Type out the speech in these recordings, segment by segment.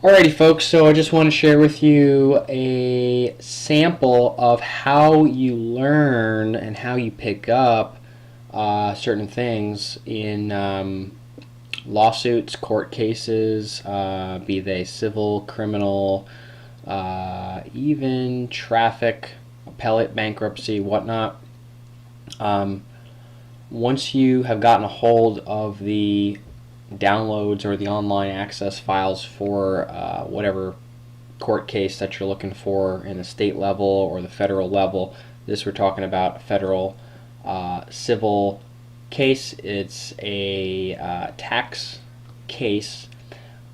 Alrighty, folks, so I just want to share with you a sample of how you learn and how you pick up certain things in lawsuits, court cases, be they civil, criminal, even traffic, appellate, bankruptcy, whatnot. Once you have gotten a hold of the downloads or the online access files for whatever court case that you're looking for in the state level or the federal level. This we're talking about a federal civil case. It's a tax case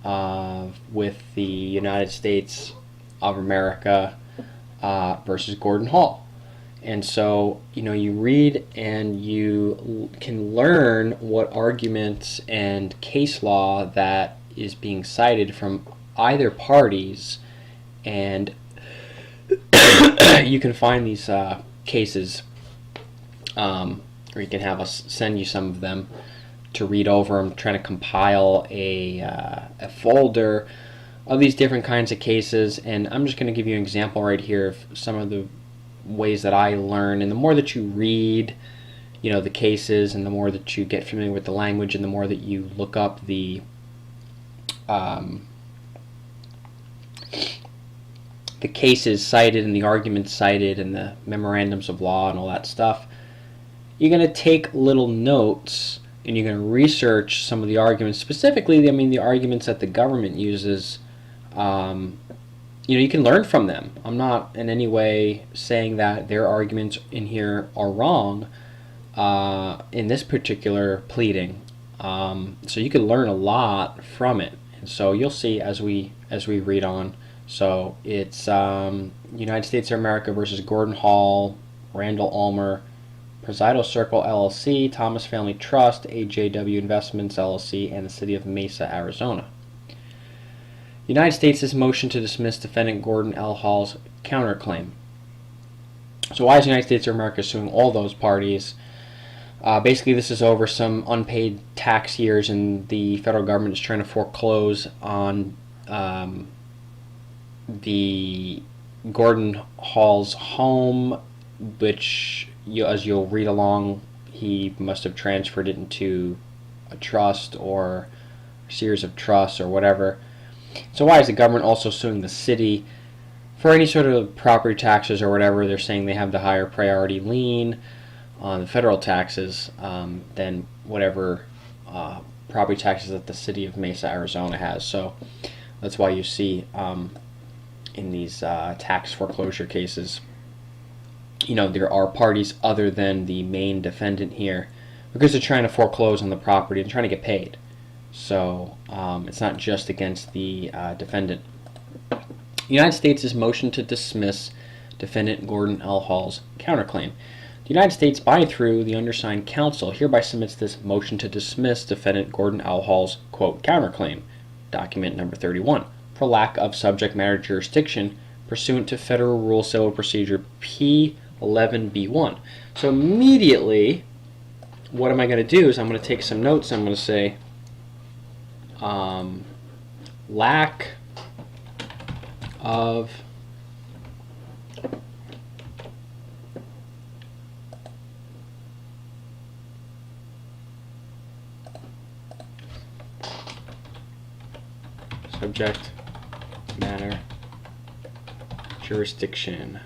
with the United States of America versus Gordon Hall. And so, you read and you can learn what arguments and case law that is being cited from either parties, and you can find these cases, or you can have us send you some of them to read over. I'm trying to compile a folder of these different kinds of cases, and I'm just going to give you an example right here of some of the ways that I learn. And the more that you read, the cases, and the more that you get familiar with the language, and the more that you look up the cases cited and the arguments cited and the memorandums of law and all that stuff, you're going to take little notes and you're going to research some of the arguments. Specifically, the arguments that the government uses. You can learn from them. I'm not in any way saying that their arguments in here are wrong in this particular pleading. So you can learn a lot from it. And so you'll see as we read on. So it's United States of America versus Gordon Hall, Randall Ulmer, Presidio Circle LLC, Thomas Family Trust, AJW Investments LLC, and the City of Mesa, Arizona. United States' motion to dismiss defendant Gordon L. Hall's counterclaim. So why is the United States of America suing all those parties? Basically, this is over some unpaid tax years, and the federal government is trying to foreclose on the Gordon Hall's home, which, as you'll read along, he must have transferred it into a trust or a series of trusts or whatever. So why is the government also suing the city for any sort of property taxes or whatever? They're saying they have the higher priority lien on the federal taxes than whatever property taxes that the city of Mesa, Arizona has. So that's why you see in these tax foreclosure cases, there are parties other than the main defendant here, because they're trying to foreclose on the property and trying to get paid. So it's not just against the defendant. The United States' motion to dismiss defendant Gordon L. Hall's counterclaim. The United States, by through the undersigned counsel, hereby submits this motion to dismiss defendant Gordon L. Hall's, quote, counterclaim, document number 31, for lack of subject matter jurisdiction pursuant to Federal Rule Civil Procedure P11B1. So immediately, what am I going to do is I'm going to take some notes. I'm going to say, lack of subject matter jurisdiction.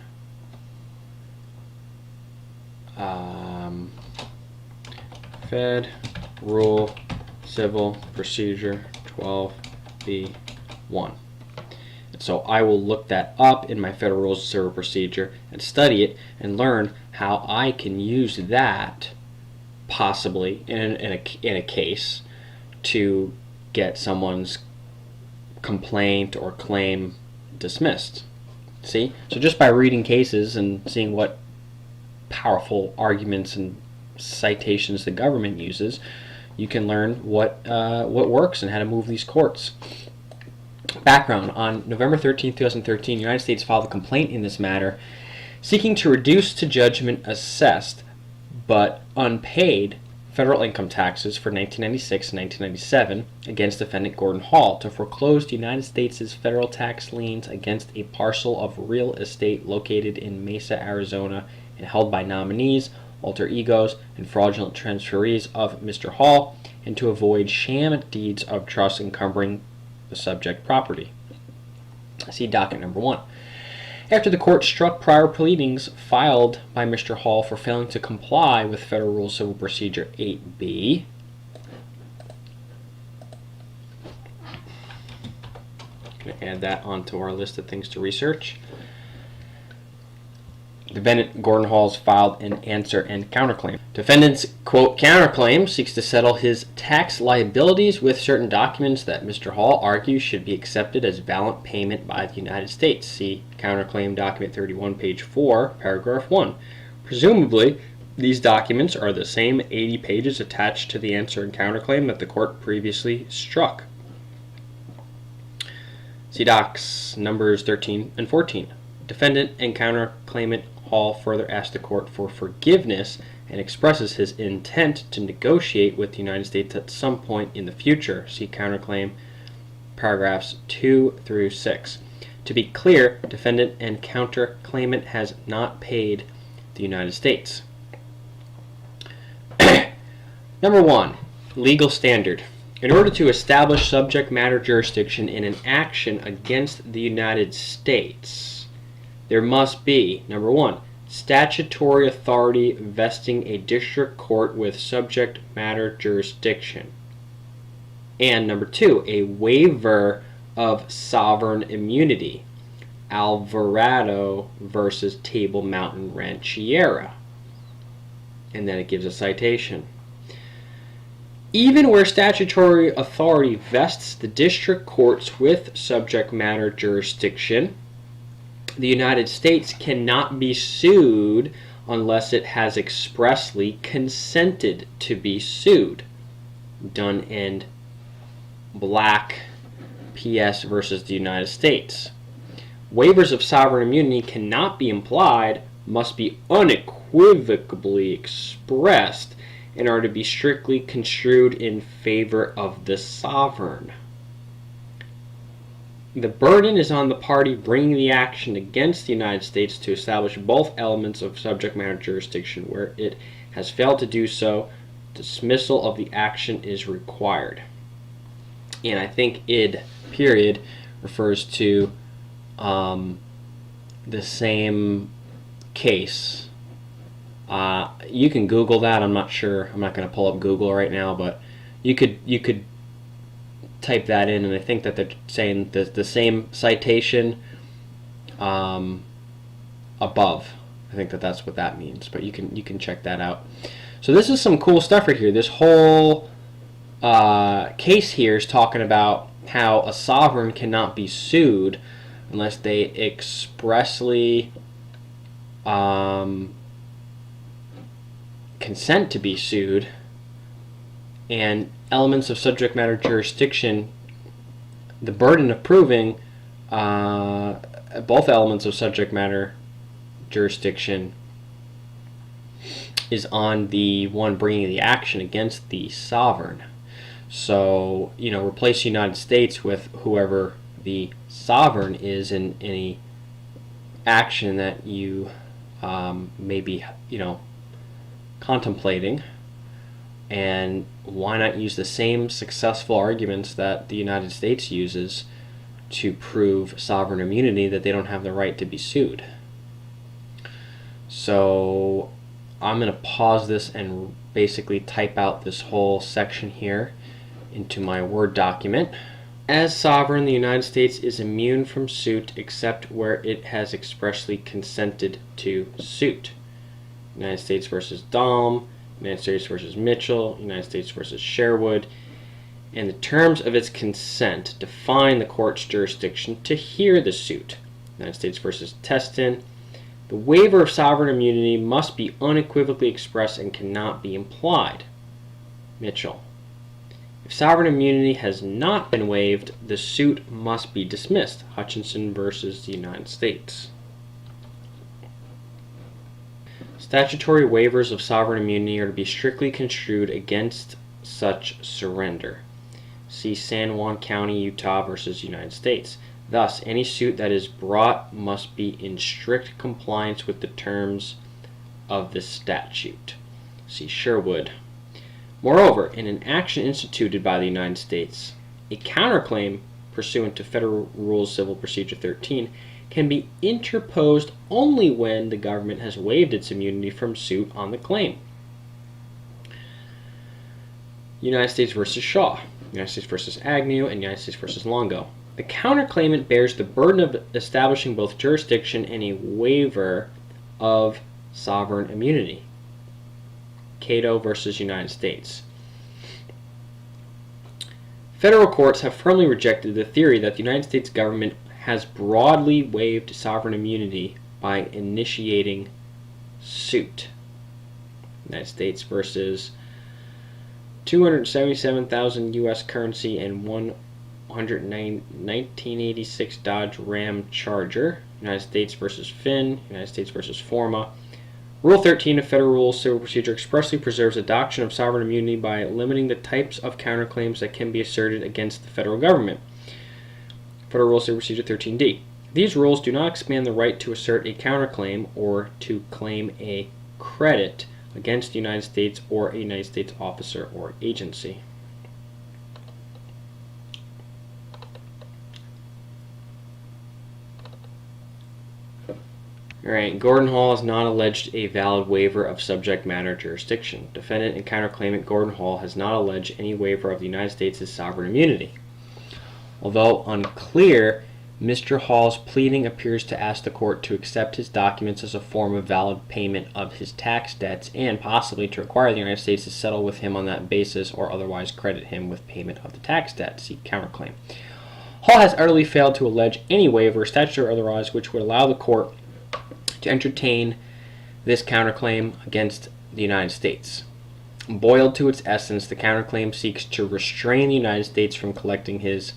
Fed Rule Civil Procedure 12B1. And so I will look that up in my Federal Rules of Civil Procedure and study it and learn how I can use that possibly in a case to get someone's complaint or claim dismissed. See? So just by reading cases and seeing what powerful arguments and citations the government uses, you can learn what works and how to move these courts. Background: on November 13, 2013, the United States filed a complaint in this matter seeking to reduce to judgment assessed but unpaid federal income taxes for 1996 and 1997 against defendant Gordon Hall to foreclose the United States' federal tax liens against a parcel of real estate located in Mesa, Arizona, and held by nominees, alter egos, and fraudulent transferees of Mr. Hall, and to avoid sham deeds of trust encumbering the subject property. See docket number 1. After the court struck prior pleadings filed by Mr. Hall for failing to comply with Federal Rule Civil Procedure 8b, I'm going to add that onto our list of things to research. Defendant Gordon Hall's filed an answer and counterclaim. Defendant's, quote, counterclaim seeks to settle his tax liabilities with certain documents that Mr. Hall argues should be accepted as valid payment by the United States. See counterclaim document 31, page 4, paragraph 1. Presumably, these documents are the same 80 pages attached to the answer and counterclaim that the court previously struck. See docs numbers 13 and 14. Defendant and counterclaimant Hall further asked the court for forgiveness and expresses his intent to negotiate with the United States at some point in the future. See counterclaim paragraphs 2 through 6. To be clear, defendant and counterclaimant has not paid the United States. Number 1, legal standard. In order to establish subject matter jurisdiction in an action against the United States, there must be, number 1, statutory authority vesting a district court with subject matter jurisdiction. And number 2, a waiver of sovereign immunity. Alvarado versus Table Mountain Rancheria. And then it gives a citation. Even where statutory authority vests the district courts with subject matter jurisdiction, the United States cannot be sued unless it has expressly consented to be sued. Dunn and Black, PS versus the United States. Waivers of sovereign immunity cannot be implied, must be unequivocally expressed, and are to be strictly construed in favor of the sovereign. The burden is on the party bringing the action against the United States to establish both elements of subject matter jurisdiction. Where it has failed to do so, dismissal of the action is required. And I think id period refers to the same case. You can Google that. I'm not sure. I'm not going to pull up Google right now, but you could type that in, and I think that they're saying the same citation above. I think that's what that means, but you can check that out. So this is some cool stuff right here. This whole case here is talking about how a sovereign cannot be sued unless they expressly consent to be sued, and elements of subject matter jurisdiction, the burden of proving both elements of subject matter jurisdiction is on the one bringing the action against the sovereign. So, replace the United States with whoever the sovereign is in any action that you may be, contemplating. And why not use the same successful arguments that the United States uses to prove sovereign immunity, that they don't have the right to be sued? So I'm going to pause this and basically type out this whole section here into my Word document. As sovereign, the United States is immune from suit except where it has expressly consented to suit. United States versus Dahm, United States versus Mitchell, United States versus Sherwood, and the terms of its consent define the court's jurisdiction to hear the suit. United States versus Teston, the waiver of sovereign immunity must be unequivocally expressed and cannot be implied. Mitchell, if sovereign immunity has not been waived, the suit must be dismissed. Hutchinson versus the United States. Statutory waivers of sovereign immunity are to be strictly construed against such surrender. See San Juan County, Utah versus United States. Thus, any suit that is brought must be in strict compliance with the terms of the statute. See Sherwood. Moreover, in an action instituted by the United States, a counterclaim pursuant to Federal Rules Civil Procedure 13 can be interposed only when the government has waived its immunity from suit on the claim. United States versus Shaw, United States versus Agnew, and United States versus Longo. The counterclaimant bears the burden of establishing both jurisdiction and a waiver of sovereign immunity. Cato versus United States. Federal courts have firmly rejected the theory that the United States government has broadly waived sovereign immunity by initiating suit. United States versus 277,000 U.S. currency and 1986 Dodge Ram Charger. United States versus Finn. United States versus Forma. Rule 13 of Federal Rules Civil Procedure expressly preserves the doctrine of sovereign immunity by limiting the types of counterclaims that can be asserted against the federal government. Federal Rules Civil Procedure 13D. These rules do not expand the right to assert a counterclaim or to claim a credit against the United States or a United States officer or agency. Alright, Gordon Hall has not alleged a valid waiver of subject matter jurisdiction. Defendant and counterclaimant Gordon Hall has not alleged any waiver of the United States' sovereign immunity. Although unclear, Mr. Hall's pleading appears to ask the court to accept his documents as a form of valid payment of his tax debts and possibly to require the United States to settle with him on that basis or otherwise credit him with payment of the tax debt. See counterclaim. Hall has utterly failed to allege any waiver, statutory or otherwise, which would allow the court to entertain this counterclaim against the United States. Boiled to its essence, the counterclaim seeks to restrain the United States from collecting his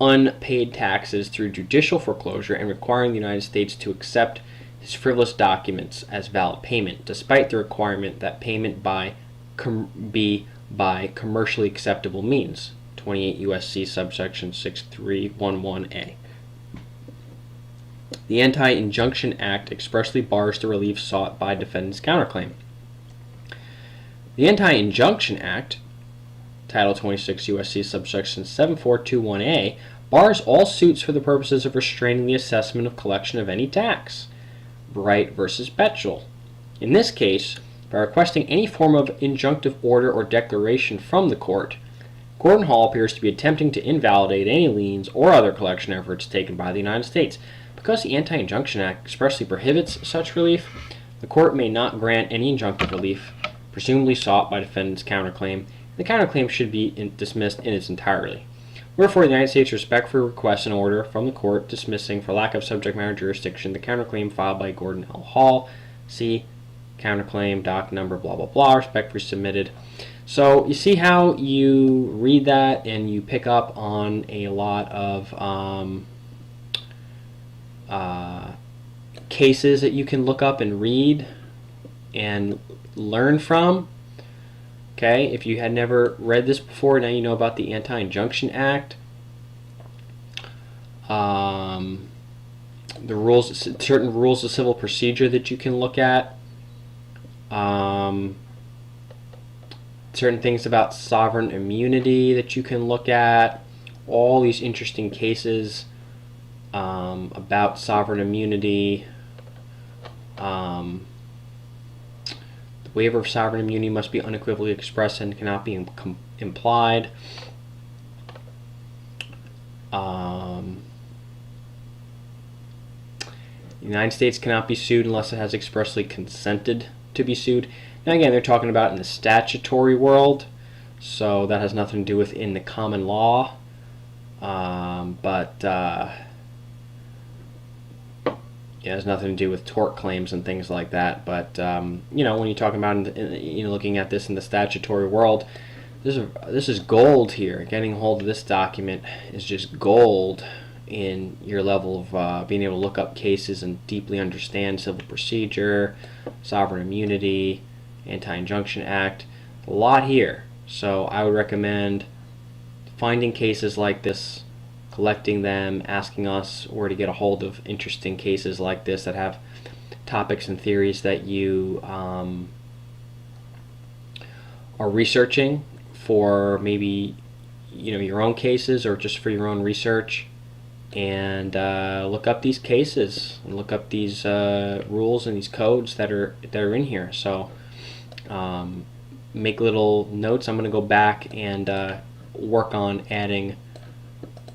unpaid taxes through judicial foreclosure and requiring the United States to accept his frivolous documents as valid payment, despite the requirement that payment be by commercially acceptable means. 28 U.S.C. subsection 6311A. The Anti-Injunction Act expressly bars the relief sought by defendant's counterclaim. The Anti-Injunction Act, Title 26 U.S.C. subsection 7421A, bars all suits for the purposes of restraining the assessment of collection of any tax. Bright versus Betchel. In this case, by requesting any form of injunctive order or declaration from the court, Gordon Hall appears to be attempting to invalidate any liens or other collection efforts taken by the United States. Because the Anti-Injunction Act expressly prohibits such relief, the court may not grant any injunctive relief, presumably sought by defendant's counterclaim. The counterclaim should be dismissed in its entirety. Wherefore, the United States respectfully requests an order from the court dismissing for lack of subject matter jurisdiction the counterclaim filed by Gordon L. Hall. See counterclaim, doc number, blah, blah, blah, respectfully submitted. So you see how you read that and you pick up on a lot of cases that you can look up and read and learn from. Okay, if you had never read this before, now you know about the Anti-Injunction Act. The rules, certain rules of civil procedure that you can look at. Certain things about sovereign immunity that you can look at. All these interesting cases about sovereign immunity. The waiver of sovereign immunity must be unequivocally expressed and cannot be implied. The United States cannot be sued unless it has expressly consented to be sued. Now again, they're talking about in the statutory world, so that has nothing to do with in the common law. It has nothing to do with tort claims and things like that. But when you're talking about looking at this in the statutory world, this is gold here. Getting a hold of this document is just gold, in your level of being able to look up cases and deeply understand civil procedure, sovereign immunity, Anti-Injunction Act. A lot here. So I would recommend finding cases like this, collecting them, asking us where to get a hold of interesting cases like this that have topics and theories that you are researching for maybe your own cases or just for your own research, and look up these cases and look up these rules and these codes that are in here. So make little notes. I'm going to go back and work on adding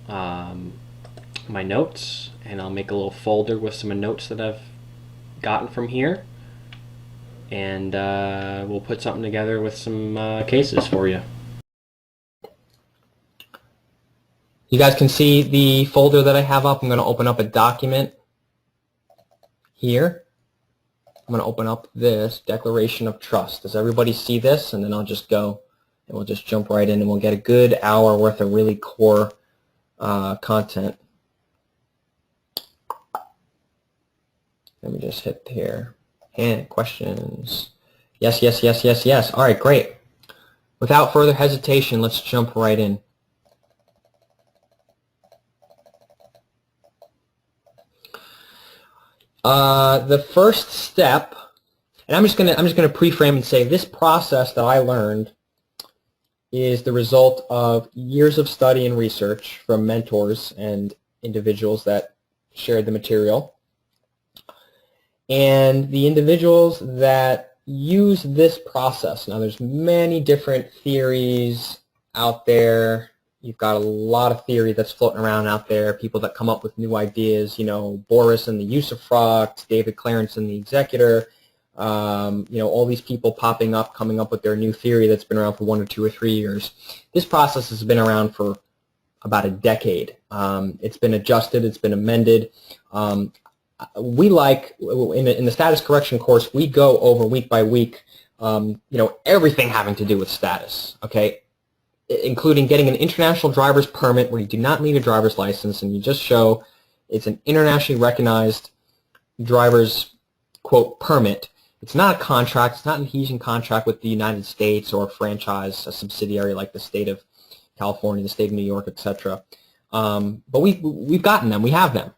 my notes, and I'll make a little folder with some notes that I've gotten from here, and we'll put something together with some cases for you. You guys can see the folder that I have up. I'm going to open up a document here. I'm going to open up this Declaration of Trust. Does everybody see this? And then I'll just go and we'll just jump right in and we'll get a good hour worth of really core content. Let me just hit here. And questions. Yes, yes, yes, yes, yes. All right, great. Without further hesitation, let's jump right in. The first step, and I'm just gonna pre-frame and say this process that I learned is the result of years of study and research from mentors and individuals that shared the material. And the individuals that use this process, now there's many different theories out there. You've got a lot of theory that's floating around out there, people that come up with new ideas, Boris and the Usufruct, David Clarence and the Executor, all these people popping up, coming up with their new theory that's been around for 1 or 2 or 3 years. This process has been around for about a decade. It's been adjusted, it's been amended. We like, in the status correction course, we go over week by week, everything having to do with status, okay? Including getting an international driver's permit where you do not need a driver's license and you just show it's an internationally recognized driver's, quote, permit. It's not a contract. It's not an adhesion contract with the United States or a franchise, a subsidiary like the state of California, the state of New York, etc. But we've gotten them. We have them.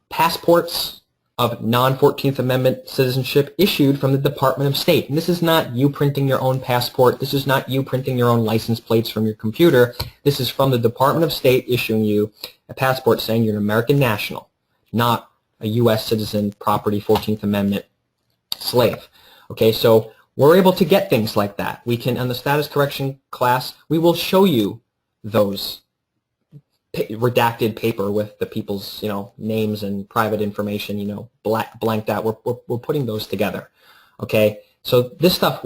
Passports of non-14th Amendment citizenship issued from the Department of State. And this is not you printing your own passport. This is not you printing your own license plates from your computer. This is from the Department of State issuing you a passport saying you're an American national, not a U.S. citizen, property, 14th Amendment slave. Okay, so we're able to get things like that. We can, on the status correction class, we will show you those redacted paper with the people's names and private information blanked out. We're putting those together. Okay, so this stuff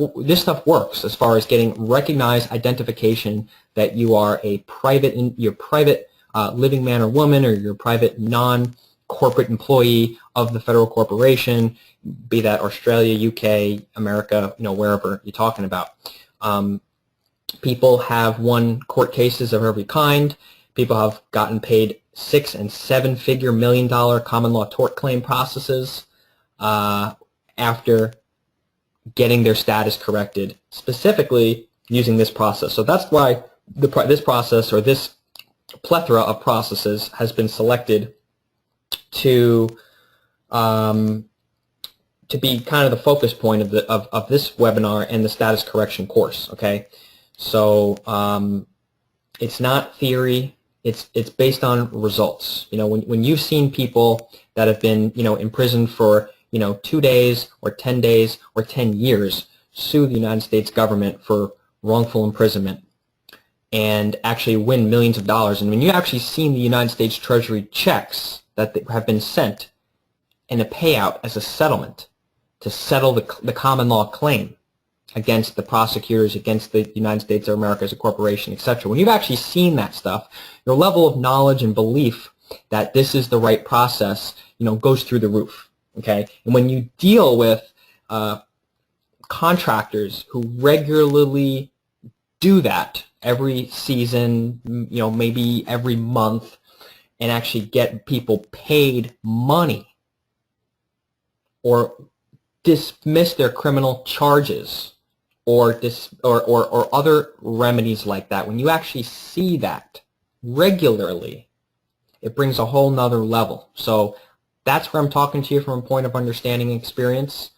works as far as getting recognized identification that you are a private living man or woman, or you're a private non-corporate employee of the federal corporation, be that Australia, UK, America, wherever you're talking about. People have won court cases of every kind. People have gotten paid 6- and 7-figure million-dollar common law tort claim processes after getting their status corrected, specifically using this process. So that's why this process, or this plethora of processes, has been selected to be kind of the focus point of this webinar and the status correction course. Okay, so it's not theory. It's based on results. When you've seen people that have been imprisoned for 2 days or 10 days or 10 years sue the United States government for wrongful imprisonment and actually win millions of dollars, and when you actually seen the United States Treasury checks that have been sent in a payout as a settlement to settle the common law claim against the prosecutors, against the United States of America as a corporation, etc. When you've actually seen that stuff, your level of knowledge and belief that this is the right process, goes through the roof. Okay, and when you deal with contractors who regularly do that every season, maybe every month, and actually get people paid money or dismiss their criminal charges or other remedies like that, when you actually see that regularly, it brings a whole nother level. So that's where I'm talking to you from a point of understanding and experience.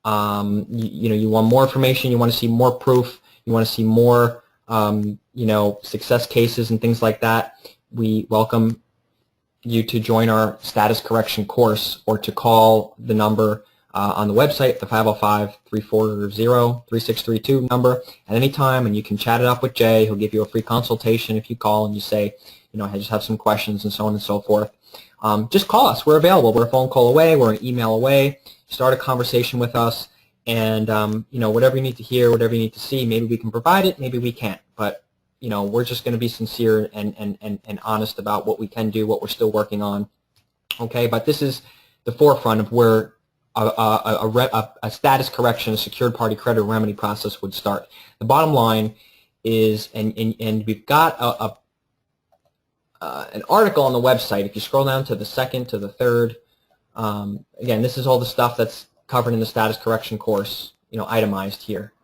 You want more information, you want to see more proof, you want to see more success cases and things like that. We welcome you to join our status correction course or to call the number on the website, the 505-340-3632 number at any time, and you can chat it up with Jay. He'll give you a free consultation if you call and you say, I just have some questions and so on and so forth. Just call us. We're available. We're a phone call away. We're an email away. Start a conversation with us, and whatever you need to hear, whatever you need to see, maybe we can provide it, maybe we can't. But we're just going to be sincere and honest about what we can do, what we're still working on. Okay, but this is the forefront of where a status correction, a secured party credit remedy process would start. The bottom line is, and we've got an article on the website. If you scroll down to the second to the third, again, this is all the stuff that's covered in the status correction course, itemized here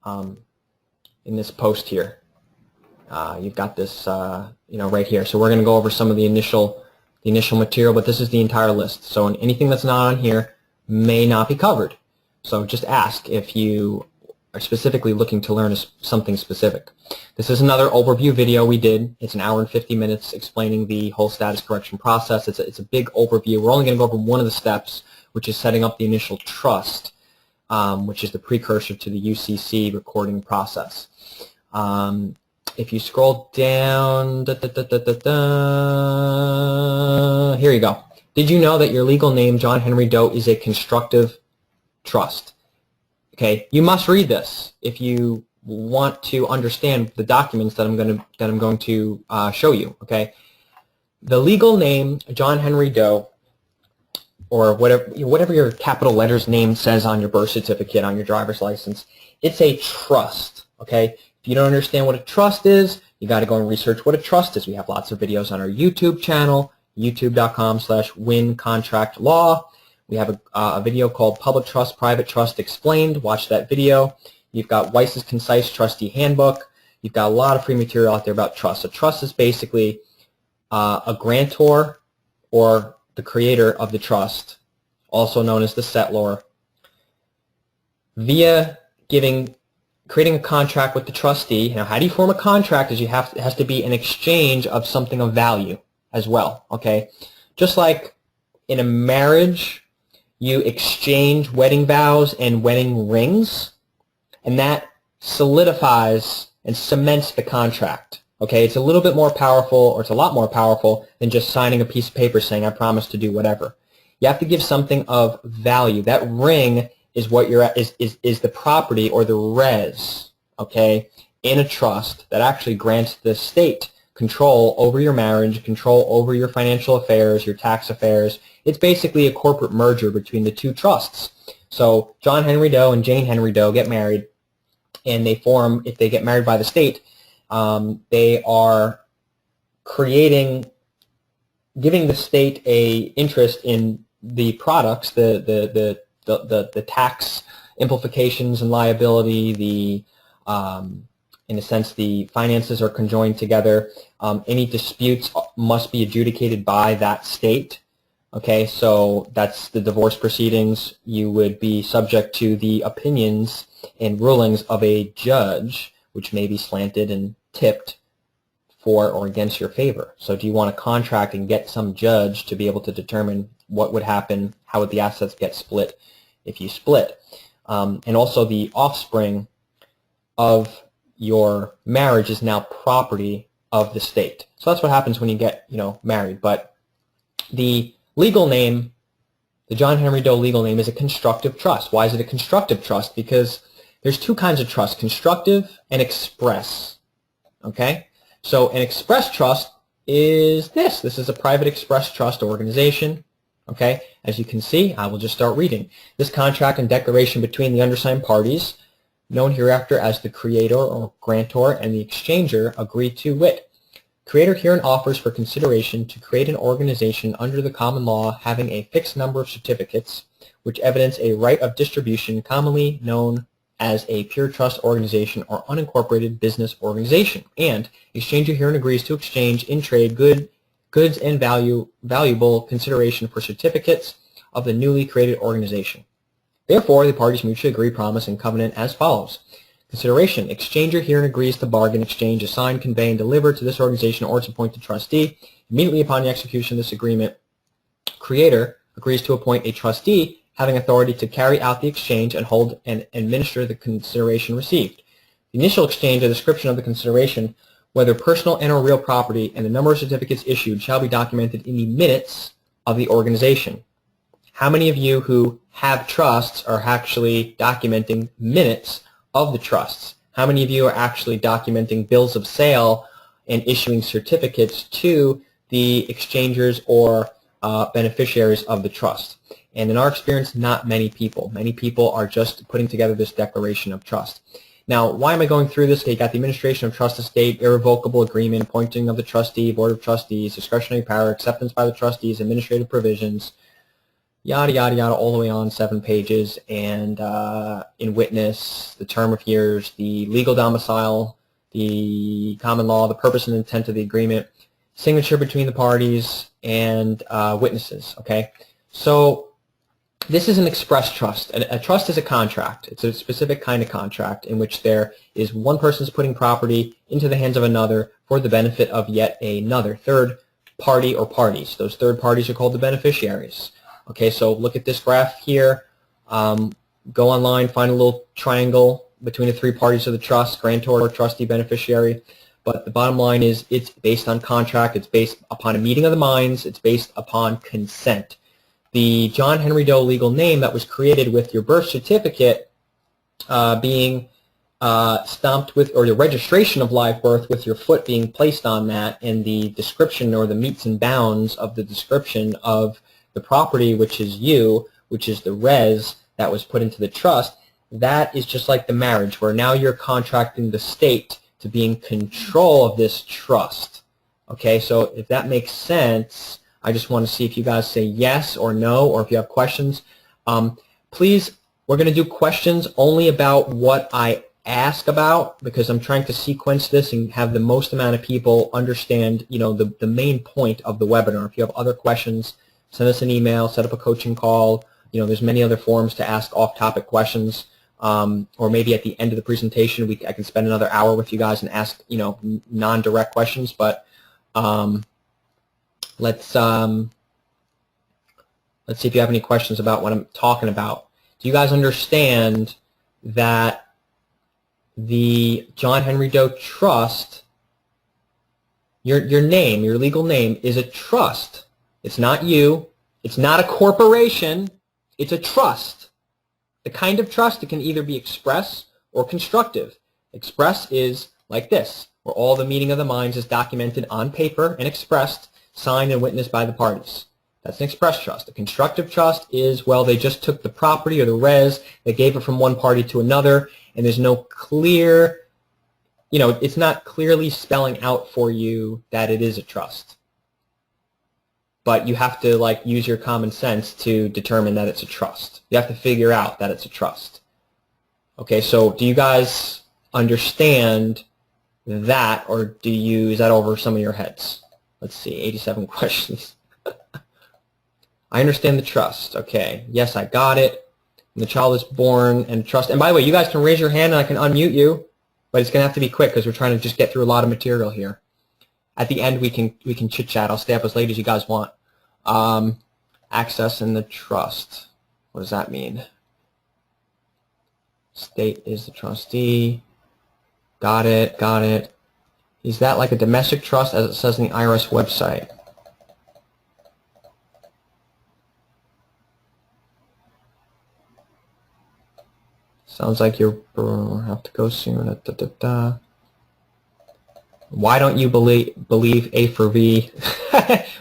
in this post here. You've got this, right here. So we're going to go over some of the initial material, but this is the entire list. So anything that's not on here may not be covered. So just ask if you are specifically looking to learn something specific. This is another overview video we did. It's an hour and 50 minutes explaining the whole status correction process. It's a big overview. We're only going to go over one of the steps, which is setting up the initial trust, which is the precursor to the UCC recording process. If you scroll down, here you go. Did you know that your legal name, John Henry Doe, is a constructive trust? Okay, you must read this if you want to understand the documents that I'm going to show you. Okay, the legal name, John Henry Doe, or whatever your capital letters name says on your birth certificate, on your driver's license, it's a trust. Okay. If you don't understand what a trust is, you got to go and research what a trust is. We have lots of videos on our YouTube channel, youtube.com/wincontractlaw. We have a video called Public Trust, Private Trust Explained. Watch that video. You've got Weiss's Concise Trustee Handbook. You've got a lot of free material out there about trust. A trust is basically a grantor or the creator of the trust, also known as the settlor, via creating a contract with the trustee. Now, how do you form a contract? It has to be an exchange of something of value as well. Okay, just like in a marriage, you exchange wedding vows and wedding rings, and that solidifies and cements the contract. Okay, it's a little bit more powerful, or it's a lot more powerful than just signing a piece of paper saying I promise to do whatever. You have to give something of value. That ring is what is the property or the res, okay, in a trust that actually grants the state control over your marriage, control over your financial affairs, your tax affairs. It's basically a corporate merger between the two trusts. So John Henry Doe and Jane Henry Doe get married, and they form, if they get married by the state, they are giving the state a interest in the products, the tax implications and liability, in a sense, the finances are conjoined together. Any disputes must be adjudicated by that state. Okay, so that's the divorce proceedings. You would be subject to the opinions and rulings of a judge, which may be slanted and tipped for or against your favor. So do you want to contract and get some judge to be able to determine what would happen, how would the assets get split if you split? And also the offspring of your marriage is now property of the state. So that's what happens when you get, married. But the legal name, the John Henry Doe legal name, is a constructive trust. Why is it a constructive trust? Because there's two kinds of trust, constructive and express. Okay? So an express trust is this. This is a private express trust organization. Okay? As you can see, I will just start reading. This contract and declaration between the undersigned parties, known hereafter as the creator or grantor and the exchanger, agree to wit. Creator herein offers for consideration to create an organization under the common law having a fixed number of certificates which evidence a right of distribution commonly known as a pure trust organization or unincorporated business organization. And exchanger herein agrees to exchange in trade goods and valuable consideration for certificates of the newly created organization. Therefore, the parties mutually agree, promise, and covenant as follows. Consideration. Exchanger herein agrees to bargain, exchange, assign, convey, and deliver to this organization or its appointed trustee. Immediately upon the execution of this agreement, Creator agrees to appoint a trustee having authority to carry out the exchange and hold and administer the consideration received. The initial exchange, a description of the consideration, whether personal and or real property, and the number of certificates issued shall be documented in the minutes of the organization. How many of you who have trusts are actually documenting minutes of the trusts? How many of you are actually documenting bills of sale and issuing certificates to the exchangers or beneficiaries of the trust? And in our experience, not many people. Many people are just putting together this declaration of trust. Now, why am I going through this? Okay, you got the administration of trust estate, irrevocable agreement, appointing of the trustee, board of trustees, discretionary power, acceptance by the trustees, administrative provisions, yada, yada, yada, all the way on 7 pages, and in witness, the term of years, the legal domicile, the common law, the purpose and intent of the agreement, signature between the parties, and witnesses, okay? So this is an express trust. A trust is a contract. It's a specific kind of contract in which there is one person's putting property into the hands of another for the benefit of yet another third party or parties. Those third parties are called the beneficiaries. Okay, so look at this graph here. Go online, find a little triangle between the 3 parties of the trust, grantor, trustee, beneficiary. But the bottom line is it's based on contract. It's based upon a meeting of the minds. It's based upon consent. The John Henry Doe legal name that was created with your birth certificate being stamped with, or the registration of live birth with your foot being placed on that, and the description or the metes and bounds of the description of the property, which is you, which is the res that was put into the trust, that is just like the marriage, where now you're contracting the state to be in control of this trust. Okay, so if that makes sense, I just want to see if you guys say yes or no, or if you have questions. Please, we're going to do questions only about what I ask about, because I'm trying to sequence this and have the most amount of people understand, you know, the main point of the webinar. If you have other questions, send us an email, set up a coaching call. You know, there's many other forums to ask off-topic questions, or maybe at the end of the presentation, I can spend another hour with you guys and ask, you know, non-direct questions. But let's see if you have any questions about what I'm talking about. Do you guys understand that the John Henry Doe Trust, your name, your legal name, is a trust? It's not you. It's not a corporation. It's a trust. The kind of trust, it can either be express or constructive. Express is like this, where all the meeting of the minds is documented on paper and expressed, signed and witnessed by the parties. That's an express trust. A constructive trust is, well, they just took the property or the res, they gave it from one party to another, and there's no clear, you know, it's not clearly spelling out for you that it is a trust. But you have to, like, use your common sense to determine that it's a trust. You have to figure out that it's a trust. Okay, so do you guys understand that, or is that over some of your heads? Let's see, 87 questions. I understand the trust. Okay, yes, I got it. When the child is born and trust. And by the way, you guys can raise your hand and I can unmute you, but it's going to have to be quick because we're trying to just get through a lot of material here. At the end, we can chit-chat. I'll stay up as late as you guys want. Access in the trust. What does that mean? State is the trustee. Got it, got it. Is that like a domestic trust, as it says in the IRS website? Sounds like you'll have to go soon. Da, da, da. Why don't you believe A for V?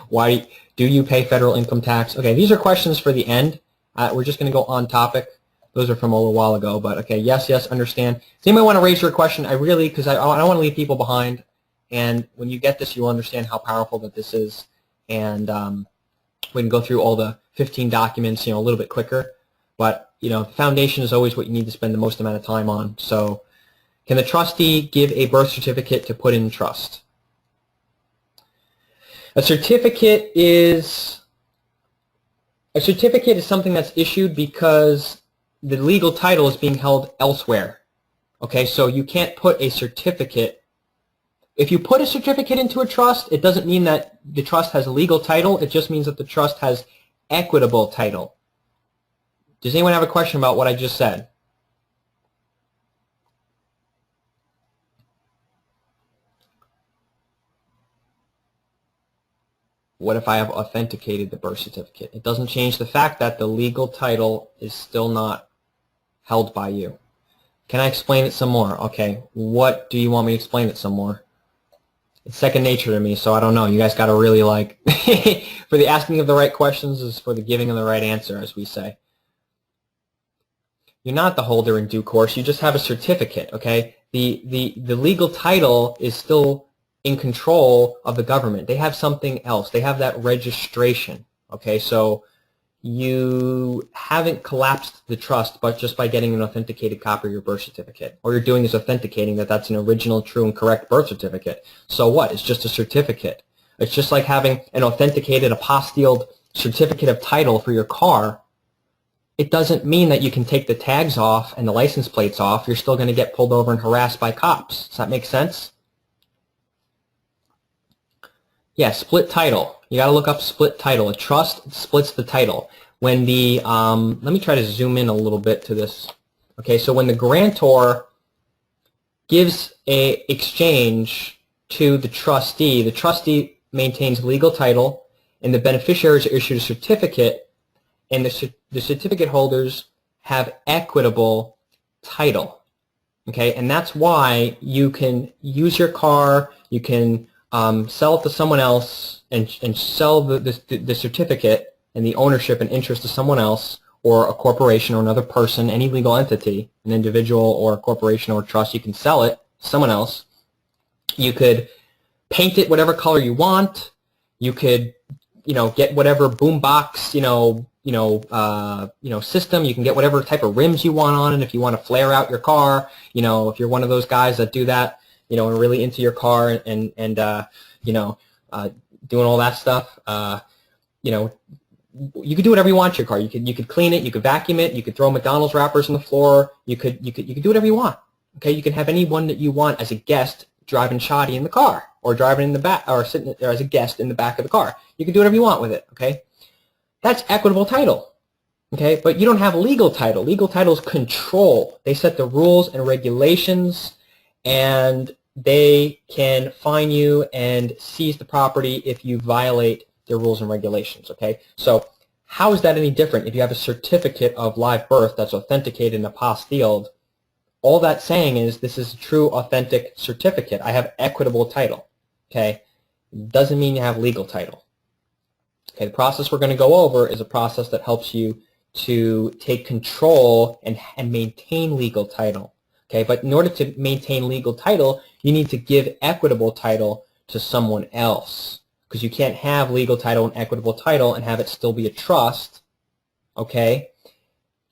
Why do you pay federal income tax? Okay, these are questions for the end. We're just going to go on topic. Those are from a little while ago, but okay, yes, understand. Does anybody want to raise your question? Because I don't want to leave people behind, And when you get this, you'll understand how powerful that this is. And we can go through all the 15 documents, a little bit quicker. But, the foundation is always what you need to spend the most amount of time on. So can the trustee give a birth certificate to put in trust? A certificate is something that's issued because the legal title is being held elsewhere. Okay, so you can't put a certificate. If you put a certificate into a trust, it doesn't mean that the trust has a legal title. It just means that the trust has equitable title. Does anyone have a question about what I just said? What if I have authenticated the birth certificate? It doesn't change the fact that the legal title is still not held by you. Can I explain it some more? Okay, what do you want me to explain it some more? It's second nature to me, so I don't know. You guys got to really for the asking of the right questions is for the giving of the right answer, as we say. You're not the holder in due course. You just have a certificate, okay? The legal title is still in control of the government. They have something else. They have that registration, okay? So you haven't collapsed the trust but just by getting an authenticated copy of your birth certificate. All you're doing is authenticating that that's an original, true, and correct birth certificate. So what? It's just a certificate. It's just like having an authenticated apostilled certificate of title for your car. It doesn't mean that you can take the tags off and the license plates off. You're still going to get pulled over and harassed by cops. Does that make sense? Yeah, split title. You got to look up split title. A trust splits the title. When the, let me try to zoom in a little bit to this. Okay, so when the grantor gives a exchange to the trustee maintains legal title, and the beneficiaries are issued a certificate, and the certificate holders have equitable title. Okay, and that's why you can use your car, you can sell it to someone else and sell the certificate and the ownership and interest to someone else, or a corporation or another person, any legal entity, an individual or a corporation or a trust. You can sell it to someone else. You could paint it whatever color you want. You could, get whatever boombox, system. You can get whatever type of rims you want on it. If you want to flare out your car, if you're one of those guys that do that, and really into your car and doing all that stuff, you could do whatever you want to your car. You could clean it, you could vacuum it, you could throw McDonald's wrappers on the floor. You could do whatever you want. Okay, you can have anyone that you want as a guest driving shoddy in the car, or driving in the back, or sitting there as a guest in the back of the car. You can do whatever you want with it. Okay, that's equitable title. Okay, but you don't have legal title. Legal title is control. They set the rules and regulations, and they can fine you and seize the property if you violate their rules and regulations. Okay, so how is that any different if you have a certificate of live birth that's authenticated and apostilled? All that's saying is this is a true, authentic certificate. I have equitable title. Okay, doesn't mean you have legal title. Okay, the process we're going to go over is a process that helps you to take control and maintain legal title. Okay, but in order to maintain legal title, you need to give equitable title to someone else, because you can't have legal title and equitable title and have it still be a trust. Okay,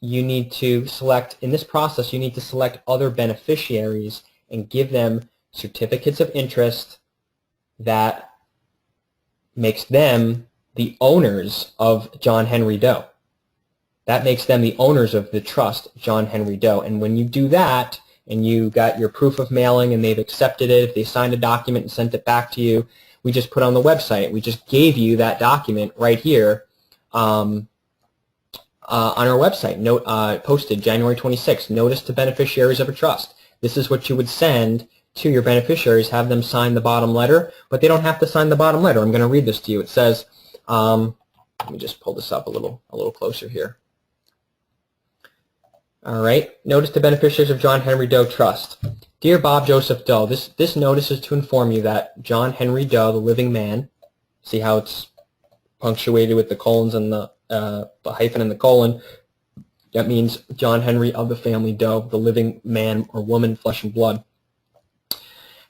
you need to select, in this process, you need to select other beneficiaries and give them certificates of interest that makes them the owners of John Henry Doe. That makes them the owners of the trust, John Henry Doe. And when you do that, and you got your proof of mailing and they've accepted it, if they signed a document and sent it back to you, we just put on the website. We just gave you that document right here on our website, posted January 26th, notice to beneficiaries of a trust. This is what you would send to your beneficiaries, have them sign the bottom letter, but they don't have to sign the bottom letter. I'm going to read this to you. It says, let me just pull this up a little closer here. All right, notice to beneficiaries of John Henry Doe Trust. Dear Bob Joseph Doe, this notice is to inform you that John Henry Doe, the living man, see how it's punctuated with the colons and the hyphen and the colon. That means John Henry of the family Doe, the living man or woman, flesh and blood,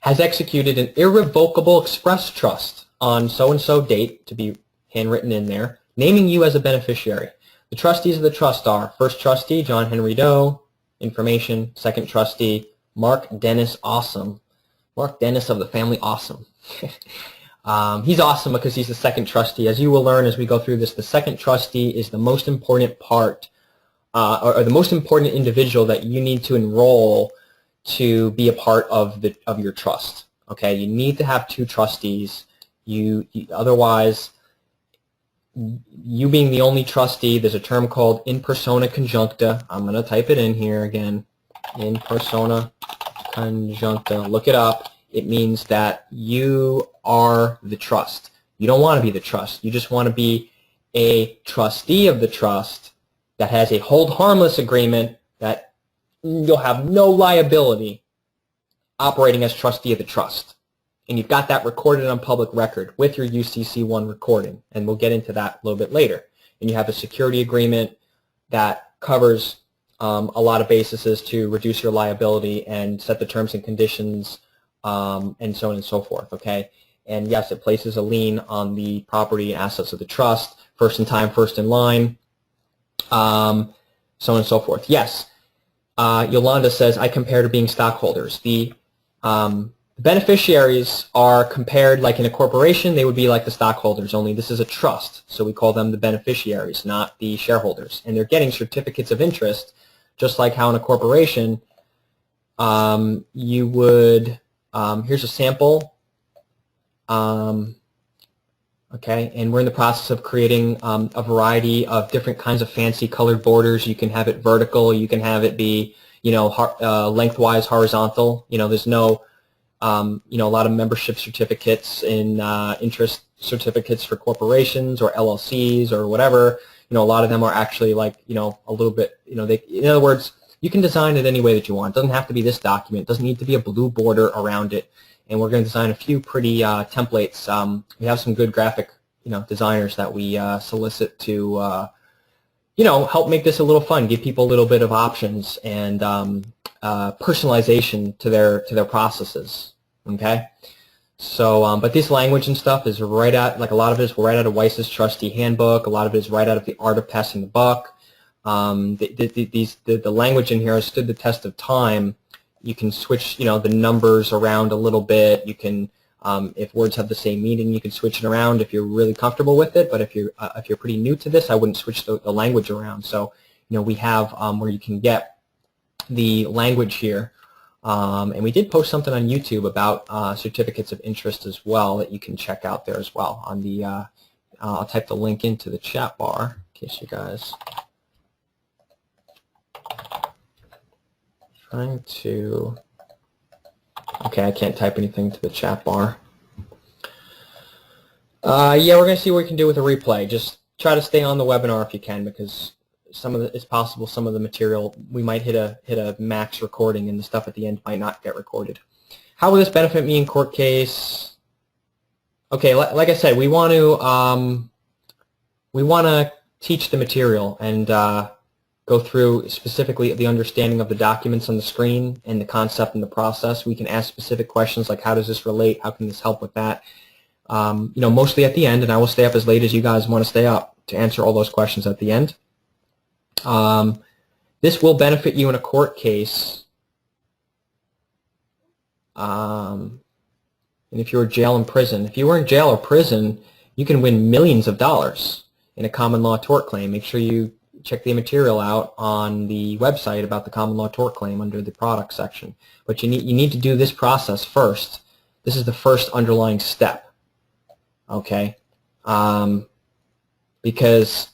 has executed an irrevocable express trust on so-and-so date, to be handwritten in there, naming you as a beneficiary. The trustees of the trust are first trustee, John Henry Doe, information, second trustee, Mark Dennis Awesome. Mark Dennis of the family Awesome. He's awesome because he's the second trustee. As you will learn as we go through this, the second trustee is the most important part, or the most important individual that you need to enroll to be a part of your trust. Okay, you need to have two trustees. Otherwise, you being the only trustee, there's a term called in persona conjuncta. I'm going to type it in here again. In persona conjuncta. Look it up. It means that you are the trust. You don't want to be the trust. You just want to be a trustee of the trust that has a hold harmless agreement that you'll have no liability operating as trustee of the trust. And you've got that recorded on public record with your UCC1 recording, and we'll get into that a little bit later. And you have a security agreement that covers a lot of bases to reduce your liability and set the terms and conditions and so on and so forth, okay? And yes, it places a lien on the property and assets of the trust, first in time, first in line, so on and so forth. Yes, Yolanda says, I compare to being stockholders. The beneficiaries are compared like in a corporation. They would be like the stockholders, only this is a trust, so we call them the beneficiaries, not the shareholders. And they're getting certificates of interest, just like how in a corporation you would, here's a sample, okay, and we're in the process of creating a variety of different kinds of fancy colored borders. You can have it vertical, you can have it be, you know, lengthwise horizontal. You know, there's no you know, a lot of membership certificates and interest certificates for corporations or LLCs or whatever. You know, a lot of them are actually like, you know, a little bit, you know, in other words, you can design it any way that you want. It doesn't have to be this document. It doesn't need to be a blue border around it. And we're going to design a few pretty templates. We have some good graphic, you know, designers that we solicit to, you know, help make this a little fun, give people a little bit of options and personalization to their processes. Okay, so but this language and stuff is right out, like a lot of it is right out of Weiss's Trustee Handbook. A lot of it is right out of The Art of Passing the Buck. The language in here has stood the test of time. You can switch, you know, the numbers around a little bit. You can, if words have the same meaning, you can switch it around if you're really comfortable with it. But if you're pretty new to this, I wouldn't switch the language around. So, you know, we have where you can get the language here. And we did post something on YouTube about certificates of interest as well that you can check out there as well. On the, I'll type the link into the chat bar in case you guys trying to. Okay, I can't type anything to the chat bar. Yeah, we're gonna see what we can do with a replay. Just try to stay on the webinar if you can, because it's possible some of the material we might hit a max recording and the stuff at the end might not get recorded. How will this benefit me in court case? Okay, like I said, we want to teach the material and go through specifically the understanding of the documents on the screen and the concept and the process. We can ask specific questions like, how does this relate? How can this help with that? You know, mostly at the end, and I will stay up as late as you guys want to stay up to answer all those questions at the end. This will benefit you in a court case, and if you're in jail and prison. If you were in jail or prison, you can win millions of dollars in a common law tort claim. Make sure you check the material out on the website about the common law tort claim under the product section. But you need to do this process first. This is the first underlying step, okay? Because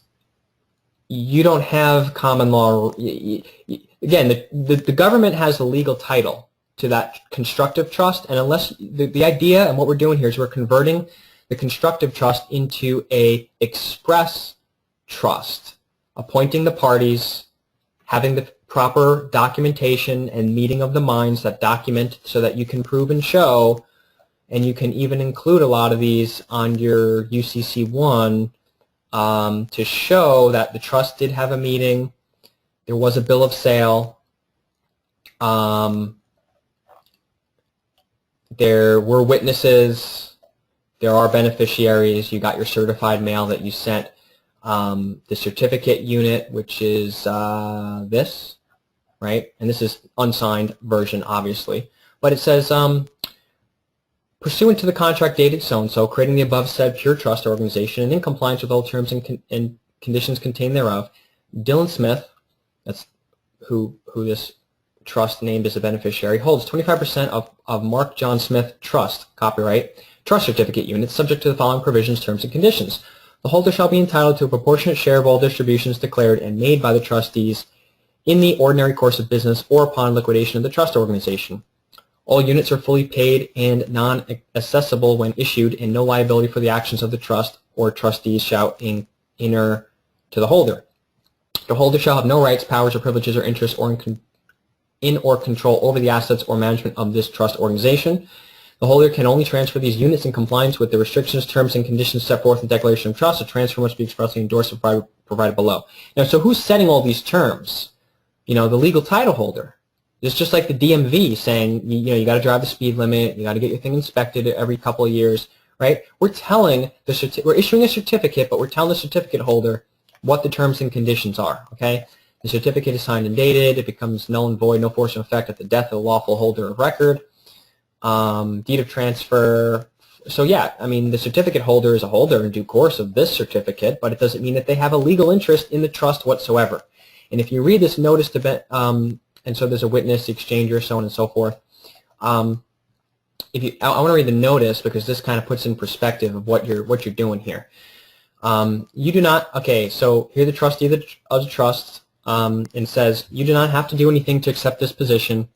you don't have common law. Again, the government has the legal title to that constructive trust, and unless the idea and what we're doing here is we're converting the constructive trust into a express trust, appointing the parties, having the proper documentation and meeting of the minds that document so that you can prove and show, and you can even include a lot of these on your UCC1 to show that the trust did have a meeting, there was a bill of sale, there were witnesses, there are beneficiaries, you got your certified mail that you sent, the certificate unit, which is this, right? And this is unsigned version, obviously. But it says, pursuant to the contract dated so-and-so, creating the above said pure trust organization and in compliance with all terms and conditions contained thereof, Dylan Smith, that's who this trust named as a beneficiary, holds 25% of Mark John Smith Trust, copyright, trust certificate unit, subject to the following provisions, terms, and conditions. The holder shall be entitled to a proportionate share of all distributions declared and made by the trustees in the ordinary course of business or upon liquidation of the trust organization. All units are fully paid and non-accessible when issued, and no liability for the actions of the trust or trustees shall inure to the holder. The holder shall have no rights, powers, or privileges or interests in or control over the assets or management of this trust organization. The holder can only transfer these units in compliance with the restrictions, terms, and conditions set forth in the Declaration of Trust. A transfer must be expressly endorsed and provided below. Now, so who's setting all these terms? You know, the legal title holder. It's just like the DMV saying, you got to drive the speed limit, you got to get your thing inspected every couple of years, right? We're issuing a certificate, but we're telling the certificate holder what the terms and conditions are, okay? The certificate is signed and dated. It becomes null and void, no force or effect at the death of the lawful holder of record. Deed of transfer. So yeah, I mean, the certificate holder is a holder in due course of this certificate, but it doesn't mean that they have a legal interest in the trust whatsoever. And if you read this notice to and so there's a witness, exchanger, so on and so forth. I want to read the notice because this kind of puts in perspective of what you're doing here. You do not. Okay, so here the trustee of the trust and says you do not have to do anything to accept this position.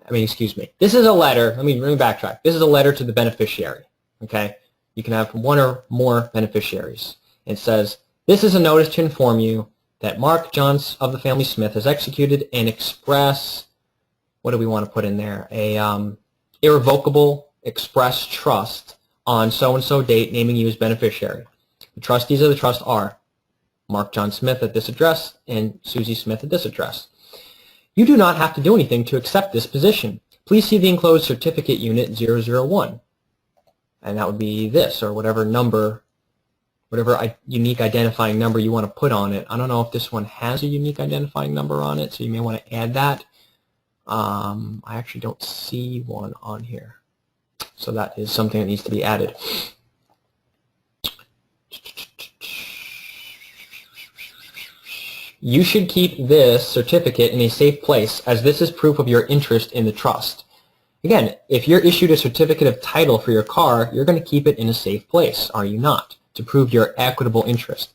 I mean, excuse me. This is a letter. Let me backtrack. This is a letter to the beneficiary. Okay, you can have one or more beneficiaries. It says this is a notice to inform you that Mark Johns of the family Smith has executed an express, what do we want to put in there, a irrevocable express trust on so-and-so date naming you as beneficiary. The trustees of the trust are Mark John Smith at this address and Susie Smith at this address. You do not have to do anything to accept this position. Please see the enclosed certificate unit 001. And that would be this, or whatever number, whatever unique identifying number you want to put on it. I don't know if this one has a unique identifying number on it, so you may want to add that. I actually don't see one on here. So that is something that needs to be added. You should keep this certificate in a safe place, as this is proof of your interest in the trust. Again, if you're issued a certificate of title for your car, you're going to keep it in a safe place, are you not, to prove your equitable interest.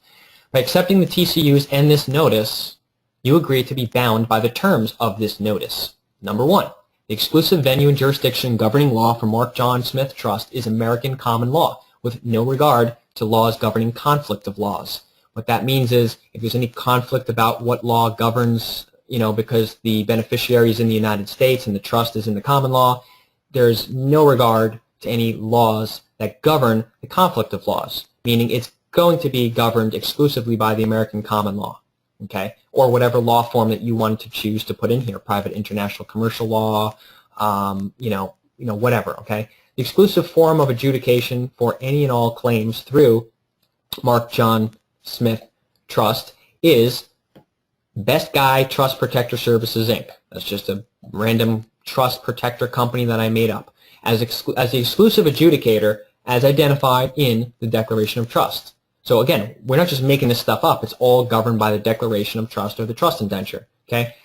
By accepting the TCUs and this notice, you agree to be bound by the terms of this notice. Number one, the exclusive venue and jurisdiction governing law for Mark John Smith Trust is American common law, with no regard to laws governing conflict of laws. What that means is if there's any conflict about what law governs, because the beneficiary is in the United States and the trust is in the common law, there's no regard to any laws that govern the conflict of laws, meaning it's going to be governed exclusively by the American common law, okay, or whatever law form that you want to choose to put in here, private, international, commercial law, whatever, okay. The exclusive form of adjudication for any and all claims through Mark John Smith Trust is Best Guy Trust Protector Services, Inc. That's just a random trust protector company that I made up as the exclusive adjudicator as identified in the Declaration of Trust. So again, we're not just making this stuff up. It's all governed by the Declaration of Trust or the trust indenture, okay?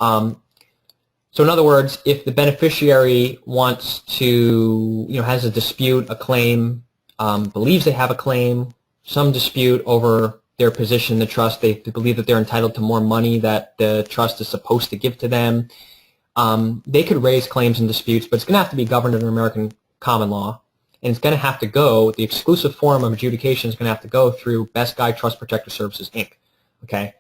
So in other words, if the beneficiary wants to, has a dispute, a claim, believes they have a claim, some dispute over their position in the trust, they believe that they're entitled to more money that the trust is supposed to give to them, they could raise claims and disputes, but it's going to have to be governed under American common law, and it's going to have to go, the exclusive form of adjudication is going to have to go through Best Guy Trust Protector Services, Inc. Okay?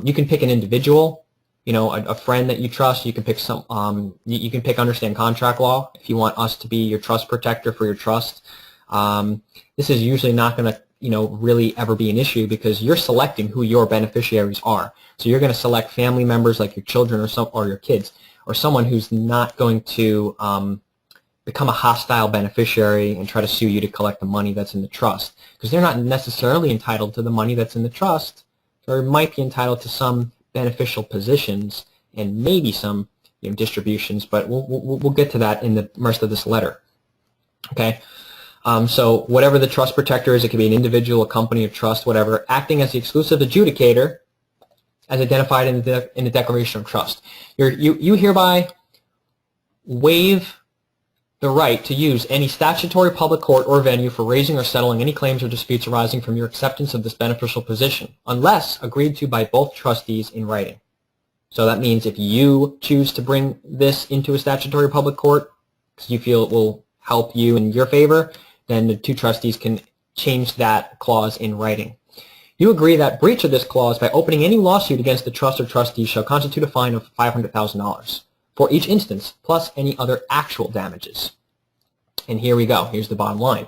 You can pick an individual, a friend that you trust. You can pick you can pick understand contract law if you want us to be your trust protector for your trust. This is usually not going to really ever be an issue because you're selecting who your beneficiaries are. So you're going to select family members like your children or your kids, or someone who's not going to become a hostile beneficiary and try to sue you to collect the money that's in the trust, because they're not necessarily entitled to the money that's in the trust, or might be entitled to some beneficial positions and maybe some distributions, but we'll get to that in the rest of this letter. Okay, so whatever the trust protector is, it can be an individual, a company, a trust, whatever, acting as the exclusive adjudicator as identified in the Declaration of Trust. You hereby waive the right to use any statutory public court or venue for raising or settling any claims or disputes arising from your acceptance of this beneficial position, unless agreed to by both trustees in writing. So that means if you choose to bring this into a statutory public court because you feel it will help you in your favor, then the two trustees can change that clause in writing. You agree that breach of this clause by opening any lawsuit against the trust or trustees shall constitute a fine of $500,000 for each instance, plus any other actual damages. And here we go. Here's the bottom line.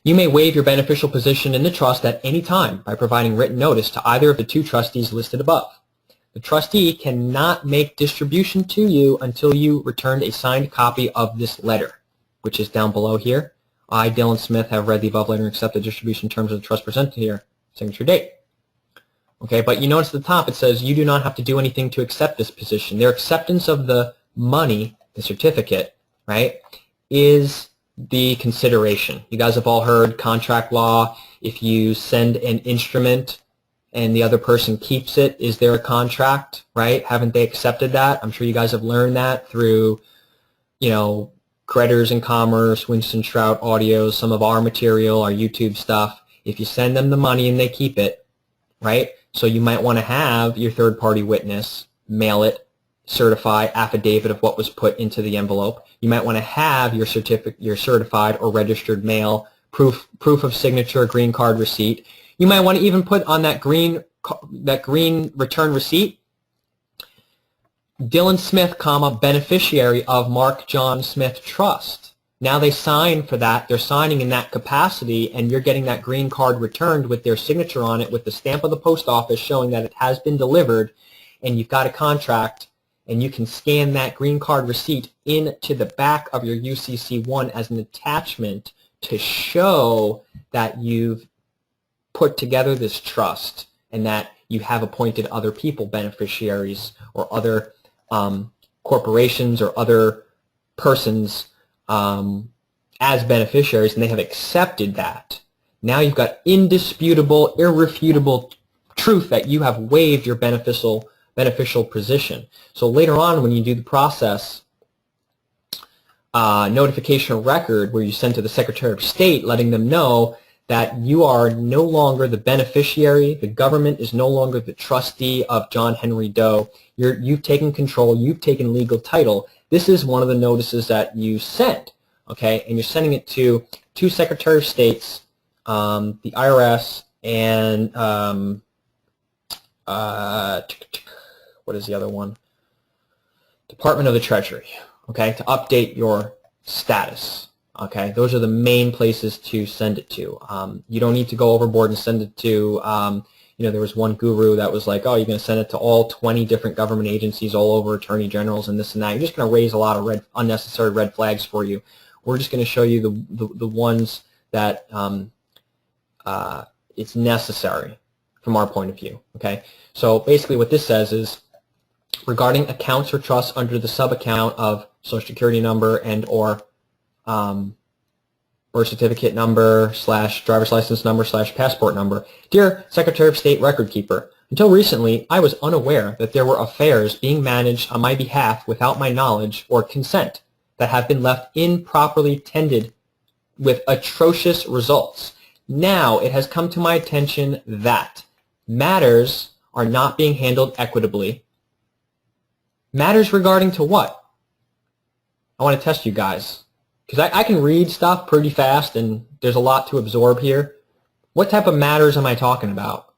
You may waive your beneficial position in the trust at any time by providing written notice to either of the two trustees listed above. The trustee cannot make distribution to you until you returned a signed copy of this letter, which is down below here. I, Dylan Smith, have read the above letter and accept the distribution terms of the trust presented here. Signature date. Okay, but you notice at the top it says you do not have to do anything to accept this position. Their acceptance of the money, the certificate, right, is the consideration. You guys have all heard contract law. If you send an instrument and the other person keeps it, is there a contract, right? Haven't they accepted that? I'm sure you guys have learned that through, Creditors in Commerce, Winston Trout audios, some of our material, our YouTube stuff. If you send them the money and they keep it, right? So you might want to have your third-party witness mail it, certify affidavit of what was put into the envelope. You might want to have your certified or registered mail, proof of signature, green card receipt. You might want to even put on that green return receipt, Dylan Smith, beneficiary of Mark John Smith Trust. Now they sign for that. They're signing in that capacity, and you're getting that green card returned with their signature on it with the stamp of the post office showing that it has been delivered, and you've got a contract, and you can scan that green card receipt into the back of your UCC-1 as an attachment to show that you've put together this trust and that you have appointed other people beneficiaries or other corporations or other persons as beneficiaries, and they have accepted that. Now you've got indisputable, irrefutable truth that you have waived your beneficial position. So later on when you do the process notification of record where you send to the Secretary of State letting them know that you are no longer the beneficiary, the government is no longer the trustee of John Henry Doe, you've taken control, you've taken legal title. This is one of the notices that you sent, okay? And you're sending it to two Secretary of States, the IRS, and what is the other one? Department of the Treasury, okay, to update your status. Okay, those are the main places to send it to. You don't need to go overboard and send it to, there was one guru that was like, oh, you're going to send it to all 20 different government agencies all over, attorney generals and this and that. You're just going to raise a lot of unnecessary red flags for you. We're just going to show you the ones that it's necessary from our point of view. Okay, so basically what this says is, regarding accounts or trusts under the sub-account of Social Security number and or birth certificate number / driver's license number / passport number. Dear Secretary of State Record Keeper, until recently I was unaware that there were affairs being managed on my behalf without my knowledge or consent that have been left improperly tended with atrocious results. Now it has come to my attention that matters are not being handled equitably. Matters regarding to what? I want to test you guys, because I can read stuff pretty fast and there's a lot to absorb here. What type of matters am I talking about?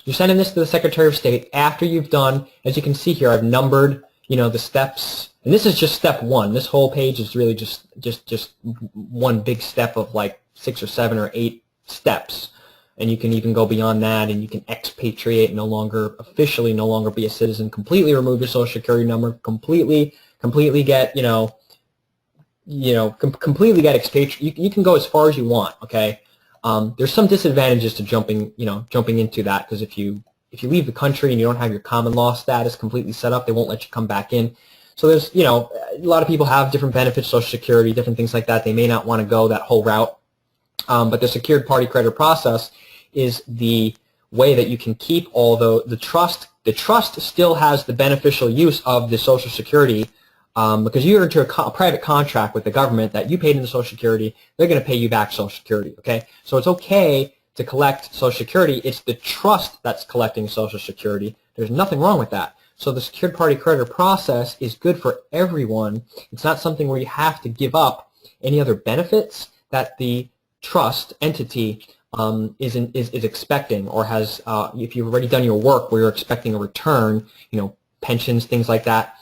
You're sending this to the Secretary of State after you've done, as you can see here, I've numbered, the steps. And this is just step one. This whole page is really just one big step of like 6 or 7 or 8 steps. And you can even go beyond that, and you can expatriate, officially no longer be a citizen, completely remove your Social Security number, completely get, completely get expatriated. You can go as far as you want. Okay, there's some disadvantages to jumping into that, because if you leave the country and you don't have your common law status completely set up, they won't let you come back in. So there's a lot of people have different benefits, Social Security, different things like that. They may not want to go that whole route, but the secured party creditor process is the way that you can keep all the trust. The trust still has the beneficial use of the Social Security, because you're into a private contract with the government that you paid into Social Security. They're going to pay you back Social Security. Okay, so it's okay to collect Social Security. It's the trust that's collecting Social Security. There's nothing wrong with that. So the secured party creditor process is good for everyone. It's not something where you have to give up any other benefits that the trust entity is expecting, or has, if you've already done your work where you're expecting a return, pensions, things like that,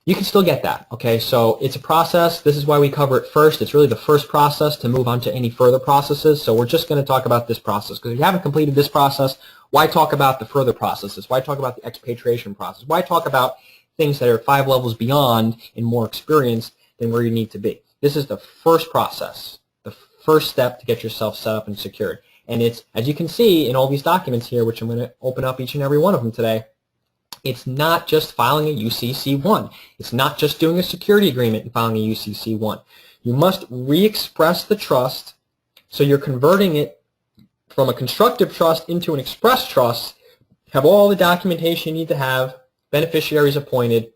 you can still get that. Okay, so it's a process. This is why we cover it first. It's really the first process to move on to any further processes. So we're just going to talk about this process, because if you haven't completed this process, why talk about the further processes? Why talk about the expatriation process? Why talk about things that are 5 levels beyond and more experienced than where you need to be? This is the first process, the first step to get yourself set up and secured. And it's, as you can see in all these documents here, which I'm going to open up each and every one of them today, it's not just filing a UCC-1. It's not just doing a security agreement and filing a UCC-1. You must re-express the trust, so you're converting it from a constructive trust into an express trust, have all the documentation you need to have, beneficiaries appointed,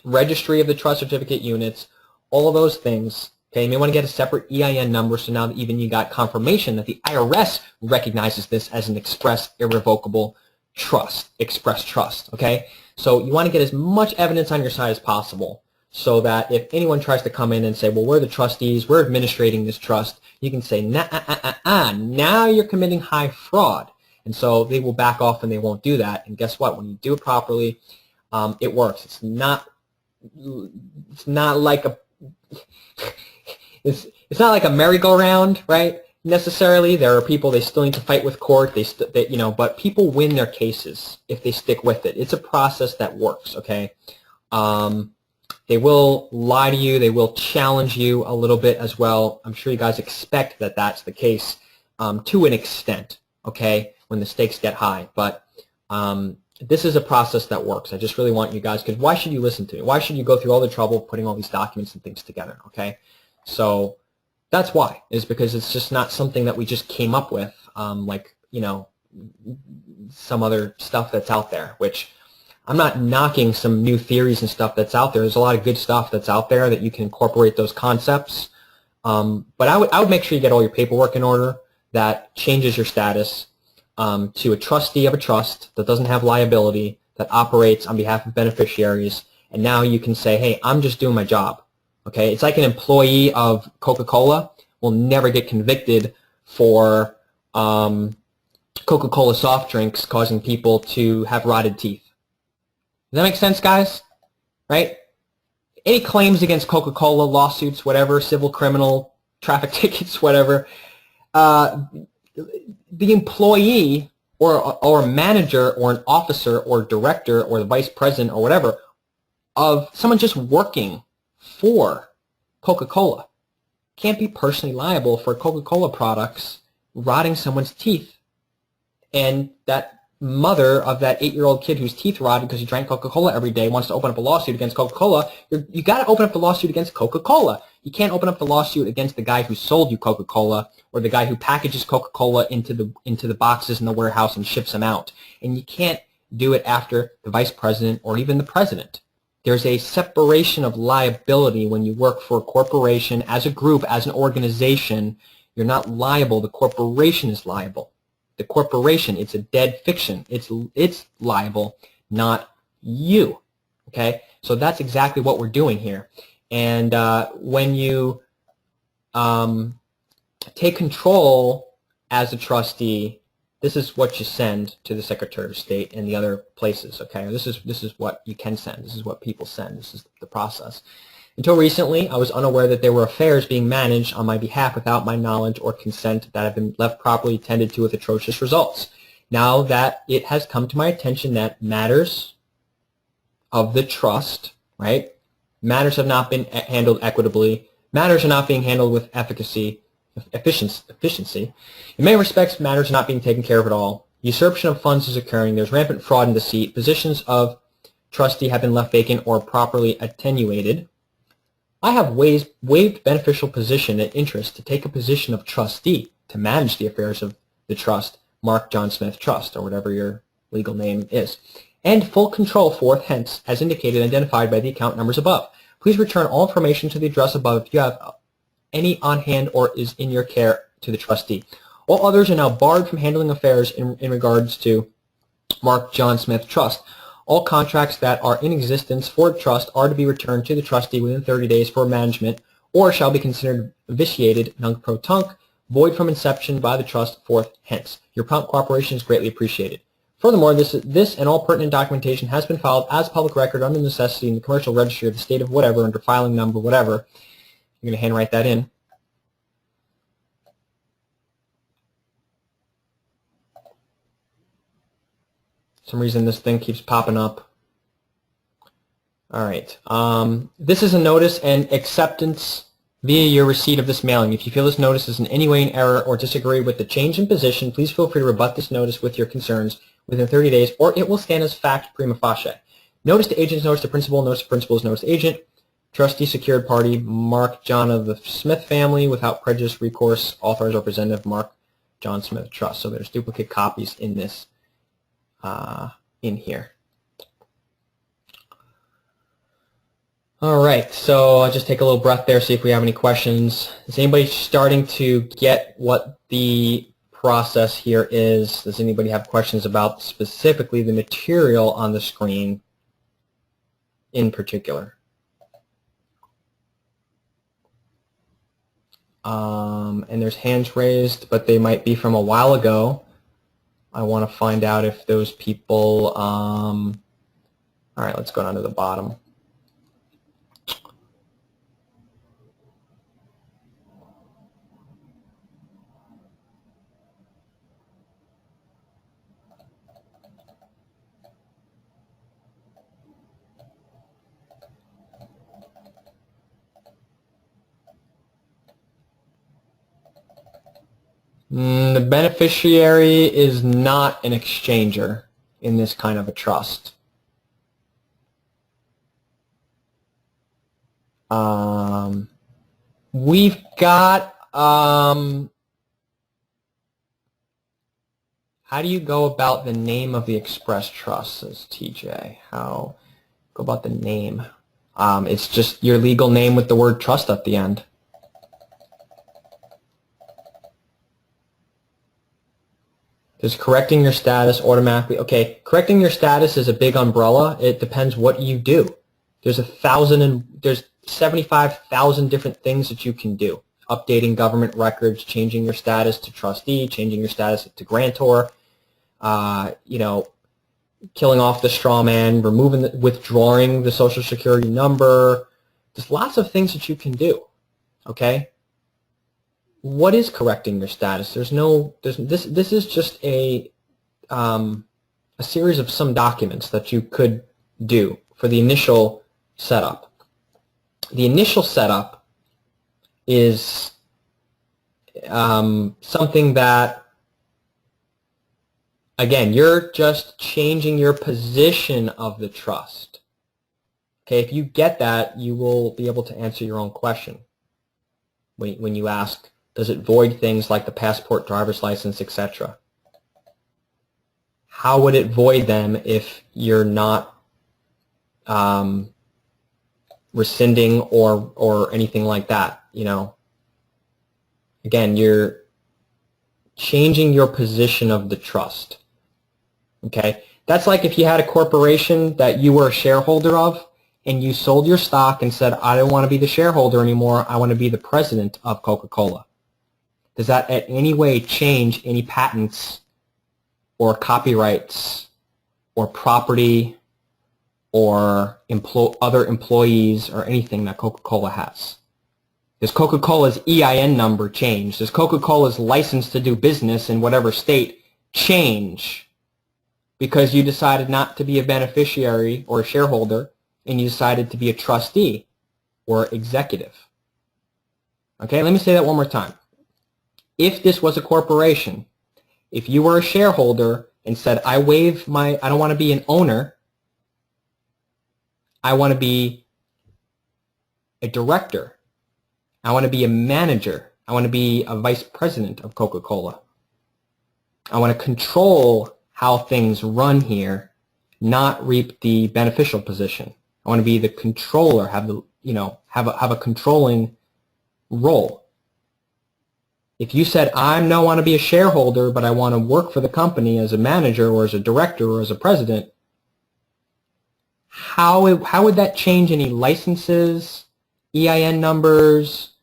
registry of the trust certificate units, all of those things. Okay, you may want to get a separate EIN number, so now that even you got confirmation that the IRS recognizes this as an express irrevocable trust, express trust. Okay, so you want to get as much evidence on your side as possible, so that if anyone tries to come in and say, well, we're the trustees, we're administrating this trust, you can say, now you're committing high fraud. And so they will back off and they won't do that. And guess what? When you do it properly, it works. It's not like a it's not like a merry-go-round, right? Necessarily, there are people, they still need to fight with court. But people win their cases if they stick with it. It's a process that works. Okay. They will lie to you. They will challenge you a little bit as well. I'm sure you guys expect that that's the case to an extent, okay, when the stakes get high. But this is a process that works. I just really want you guys, because why should you listen to me? Why should you go through all the trouble of putting all these documents and things together, okay? So that's why, is because it's just not something that we just came up with, like, some other stuff that's out there, which I'm not knocking some new theories and stuff that's out there. There's a lot of good stuff that's out there that you can incorporate those concepts. But I would make sure you get all your paperwork in order that changes your status to a trustee of a trust that doesn't have liability, that operates on behalf of beneficiaries. And now you can say, hey, I'm just doing my job. Okay, it's like an employee of Coca-Cola will never get convicted for Coca-Cola soft drinks causing people to have rotted teeth. Does that make sense, guys? Right? Any claims against Coca-Cola, lawsuits, whatever, civil, criminal, traffic tickets, whatever, the employee or a manager or an officer or director or the vice president or whatever of someone just working for Coca-Cola can't be personally liable for Coca-Cola products rotting someone's teeth. And that mother of that 8-year-old kid whose teeth rotted because he drank Coca-Cola every day wants to open up a lawsuit against Coca-Cola, you got to open up the lawsuit against Coca-Cola. You can't open up the lawsuit against the guy who sold you Coca-Cola or the guy who packages Coca-Cola into the boxes in the warehouse and ships them out. And you can't do it after the vice president or even the president. There's a separation of liability when you work for a corporation, as a group, as an organization. You're not liable. The corporation is liable. The corporation, it's a dead fiction. It's liable, not you. Okay? So that's exactly what we're doing here. And when you take control as a trustee, this is what you send to the Secretary of State and the other places. Okay? This is what you can send. This is what people send. This is the process. Until recently, I was unaware that there were affairs being managed on my behalf without my knowledge or consent that have been left properly tended to with atrocious results. Now that it has come to my attention that matters of the trust, right, matters have not been handled equitably, matters are not being handled with efficiency. In many respects, matters are not being taken care of at all. Usurpation of funds is occurring. There's rampant fraud and deceit. Positions of trustee have been left vacant or properly attenuated. I have waived beneficial position and interest to take a position of trustee to manage the affairs of the trust, Mark John Smith Trust, or whatever your legal name is, and full control forth hence as indicated and identified by the account numbers above. Please return all information to the address above if you have any on hand or is in your care to the trustee. All others are now barred from handling affairs in regards to Mark John Smith Trust. All contracts that are in existence for the trust are to be returned to the trustee within 30 days for management or shall be considered vitiated, nunc pro tunc, void from inception by the trust forth hence. Your prompt cooperation is greatly appreciated. Furthermore, this and all pertinent documentation has been filed as public record under necessity in the commercial registry of the state of whatever under filing number whatever. You're going to handwrite that in. For some reason this thing keeps popping up. All right. This is a notice and acceptance via your receipt of this mailing. If you feel this notice is in any way in error or disagree with the change in position, please feel free to rebut this notice with your concerns within 30 days, or it will stand as fact prima facie. Notice to agent, notice to principal, notice to principal is notice to agent. Trustee secured party, Mark John of the Smith family, without prejudice, recourse, authorized representative, Mark John Smith Trust. So there's duplicate copies in this, in here. All right, so I'll just take a little breath there, see if we have any questions. Is anybody starting to get what the process here is? Does anybody have questions about specifically the material on the screen in particular? And there's hands raised, but they might be from a while ago. I want to find out if those people, all right, let's go down to the bottom. The beneficiary is not an exchanger in this kind of a trust. We've got, how do you go about the name of the express trust, says TJ. How go about the name? It's just your legal name with the word trust at the end. Does correcting your status automatically? Okay, correcting your status is a big umbrella. It depends what you do. There's 75,000 different things that you can do. Updating government records, changing your status to trustee, changing your status to grantor, you know, killing off the straw man, withdrawing the Social Security number. There's lots of things that you can do. Okay. What is correcting your status? This is just a series of some documents that you could do for the initial setup. The initial setup is something that, again, you're just changing your position of the trust. Okay, if you get that, you will be able to answer your own question when you ask, does it void things like the passport, driver's license, etc.? How would it void them if you're not rescinding or anything like that? You know, again, you're changing your position of the trust. Okay, that's like if you had a corporation that you were a shareholder of and you sold your stock and said, I don't want to be the shareholder anymore, I want to be the president of Coca-Cola. Does that in any way change any patents or copyrights or property or other employees or anything that Coca-Cola has? Does Coca-Cola's EIN number change? Does Coca-Cola's license to do business in whatever state change because you decided not to be a beneficiary or a shareholder and you decided to be a trustee or executive. Okay, let me say that one more time. If this was a corporation, if you were a shareholder and said, I don't want to be an owner, I want to be a director, I want to be a manager, I want to be a vice president of Coca-Cola, I want to control how things run here, not reap the beneficial position. I want to be the controller, have a controlling role. If you said, I don't want to be a shareholder, but I want to work for the company as a manager or as a director or as a president, how would that change any licenses, EIN numbers,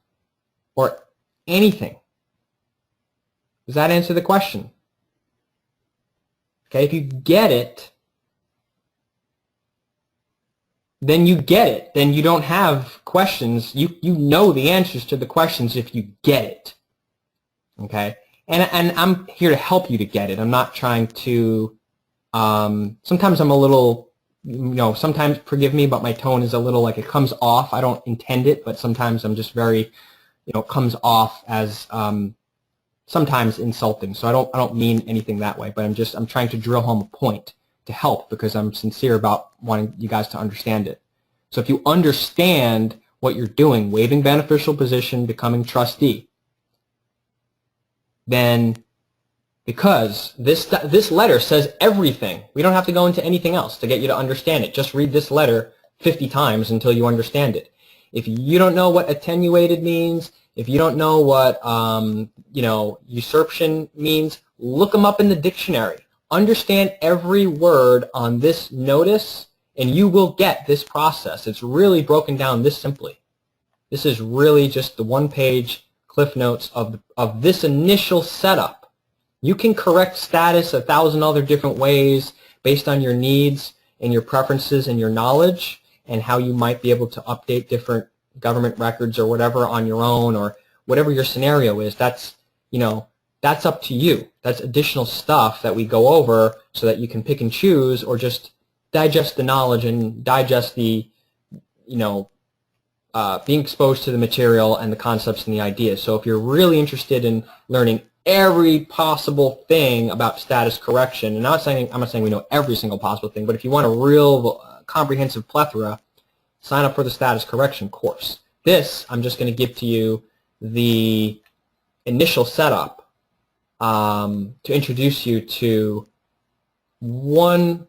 or anything? Does that answer the question? Okay, if you get it, then you get it. Then you don't have questions. You know the answers to the questions if you get it. Okay, and I'm here to help you to get it. I'm not trying to. Sometimes I'm a little, sometimes forgive me, but my tone is a little like it comes off. I don't intend it, but sometimes I'm just very, it comes off as sometimes insulting. So I don't mean anything that way, but I'm trying to drill home a point to help because I'm sincere about wanting you guys to understand it. So if you understand what you're doing, waiving beneficial position, becoming trustee, then because this letter says everything, we don't have to go into anything else to get you to understand it. Just read this letter 50 times until you understand it. If you don't know what attenuated means, if you don't know what usurpation means, look them up in the dictionary. Understand every word on this notice, and you will get this process. It's really broken down this simply. This is really just the one-page cliff notes of this initial setup. You can correct status 1,000 other different ways based on your needs and your preferences and your knowledge and how you might be able to update different government records or whatever on your own or whatever your scenario is. That's up to you. That's additional stuff that we go over so that you can pick and choose or just digest the knowledge and digest the, being exposed to the material and the concepts and the ideas. So if you're really interested in learning every possible thing about status correction, and I'm not saying we know every single possible thing, but if you want a real comprehensive plethora, sign up for the status correction course. This, I'm just going to give to you the initial setup to introduce you to one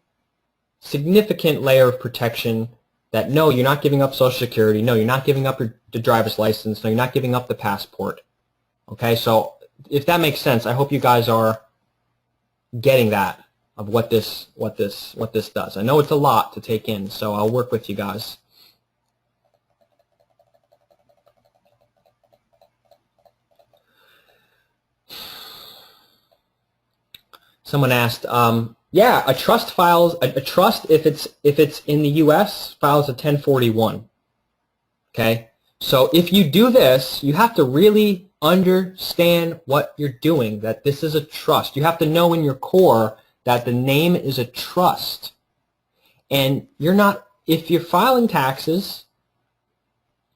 significant layer of protection that no, you're not giving up Social Security, no, you're not giving up the driver's license, no, you're not giving up the passport. Okay, so if that makes sense, I hope you guys are getting that of what this does. I know it's a lot to take in, so I'll work with you guys. Someone asked, yeah, a trust files a trust if it's in the U.S. files a 1041. Okay, so if you do this, you have to really understand what you're doing. That this is a trust. You have to know in your core that the name is a trust, and you're not. If you're filing taxes,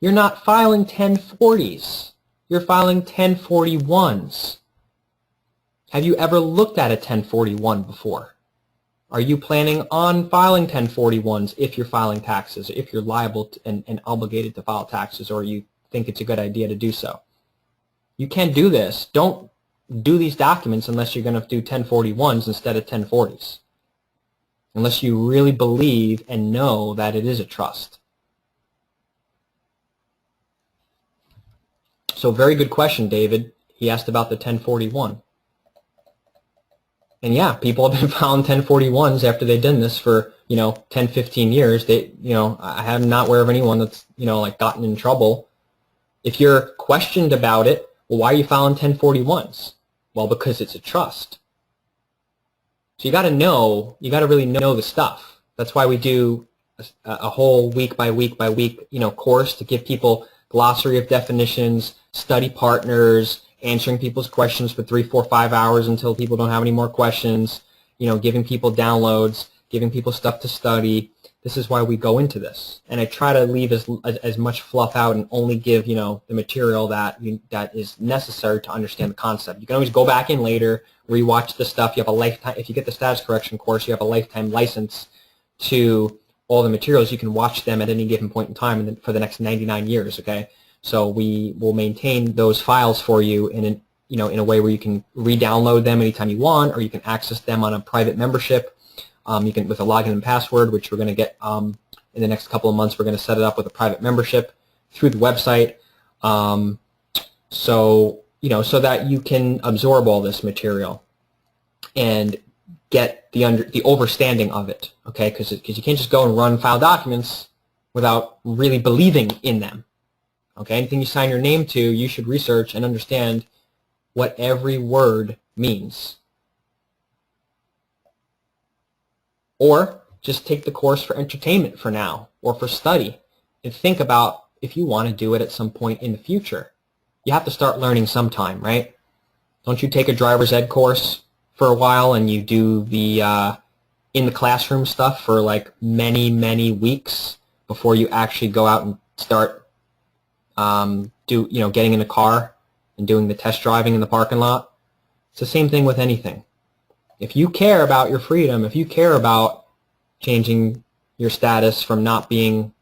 you're not filing 1040s. You're filing 1041s. Have you ever looked at a 1041 before? Are you planning on filing 1041s if you're filing taxes, if you're liable to, and obligated to file taxes, or you think it's a good idea to do so? You can't do this. Don't do these documents unless you're going to do 1041s instead of 1040s. Unless you really believe and know that it is a trust. So very good question, David. He asked about the 1041. And yeah, people have been filing 1041s after they've done this for, 10, 15 years. I am not aware of anyone that's, gotten in trouble. If you're questioned about it, well, why are you filing 1041s? Well, because it's a trust. So you got to really know the stuff. That's why we do a whole week by week course to give people glossary of definitions, study partners, answering people's questions for 3, 4, 5 hours until people don't have any more questions, giving people downloads, giving people stuff to study. This is why we go into this. And I try to leave as much fluff out and only give, the material that is necessary to understand the concept. You can always go back in later, rewatch the stuff. You have a lifetime, if you get the status correction course, you have a lifetime license to all the materials. You can watch them at any given point in time and for the next 99 years, okay? So we will maintain those files for you in a way where you can re-download them anytime you want, or you can access them on a private membership. You can with a login and password, which we're going to get in the next couple of months. We're going to set it up with a private membership through the website, so that you can absorb all this material and get the overstanding of it. Okay, because you can't just go and run file documents without really believing in them. Okay, anything you sign your name to, you should research and understand what every word means. Or just take the course for entertainment for now, or for study, and think about if you want to do it at some point in the future. You have to start learning sometime, right? Don't you take a driver's ed course for a while and you do the in the classroom stuff for like many weeks before you actually go out and start getting in a car and doing the test driving in the parking lot? It's the same thing with anything. If you care about your freedom, if you care about changing your status from not being,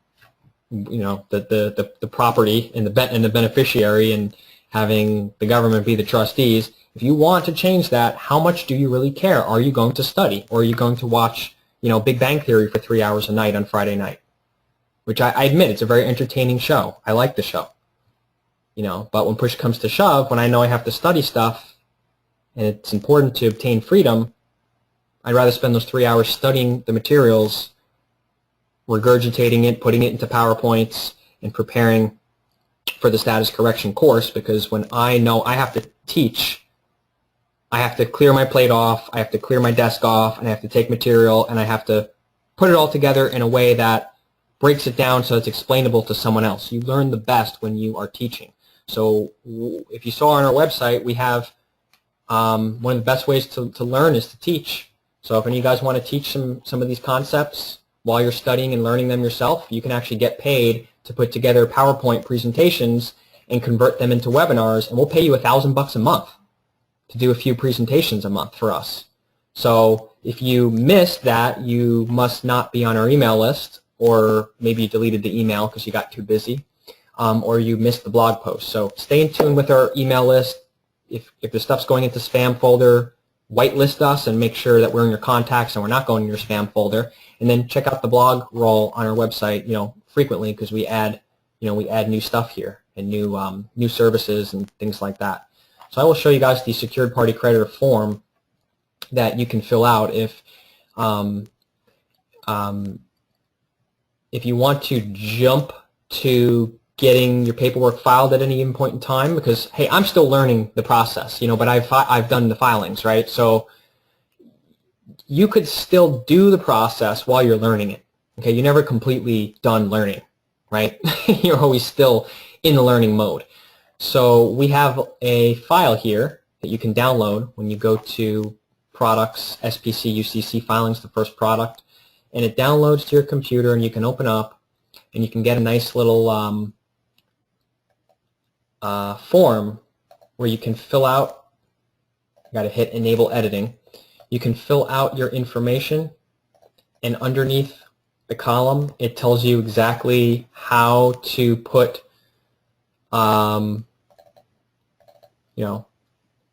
the property and the beneficiary and having the government be the trustees, if you want to change that, how much do you really care? Are you going to study, or are you going to watch, Big Bang Theory for 3 hours a night on Friday night? Which I admit, it's a very entertaining show. I like the show. But when push comes to shove, when I know I have to study stuff, and it's important to obtain freedom, I'd rather spend those 3 hours studying the materials, regurgitating it, putting it into PowerPoints, and preparing for the status correction course, because when I know I have to teach, I have to clear my plate off, I have to clear my desk off, and I have to take material, and I have to put it all together in a way that breaks it down so it's explainable to someone else. You learn the best when you are teaching. So if you saw on our website, we have one of the best ways to learn is to teach. So if any of you guys want to teach some of these concepts while you're studying and learning them yourself, you can actually get paid to put together PowerPoint presentations and convert them into webinars, and we'll pay you $1,000 a month to do a few presentations a month for us. So if you missed that, you must not be on our email list, or maybe you deleted the email because you got too busy, or you missed the blog post. So stay in tune with our email list. If the stuff's going into spam folder, whitelist us and make sure that we're in your contacts and we're not going in your spam folder. And then check out the blog roll on our website, frequently, because we add new stuff here and new services and things like that. So I will show you guys the secured party creditor form that you can fill out if you want to jump to getting your paperwork filed at any given point in time, because hey, I'm still learning the process, but I've done the filings, right? So you could still do the process while you're learning it. Okay, you're never completely done learning, right? You're always still in the learning mode. So we have a file here that you can download when you go to Products, SPC, UCC Filings, the first product, and it downloads to your computer, and you can open up and you can get a nice little form where you can fill out. You got to hit Enable Editing. You can fill out your information, and underneath the column it tells you exactly how to put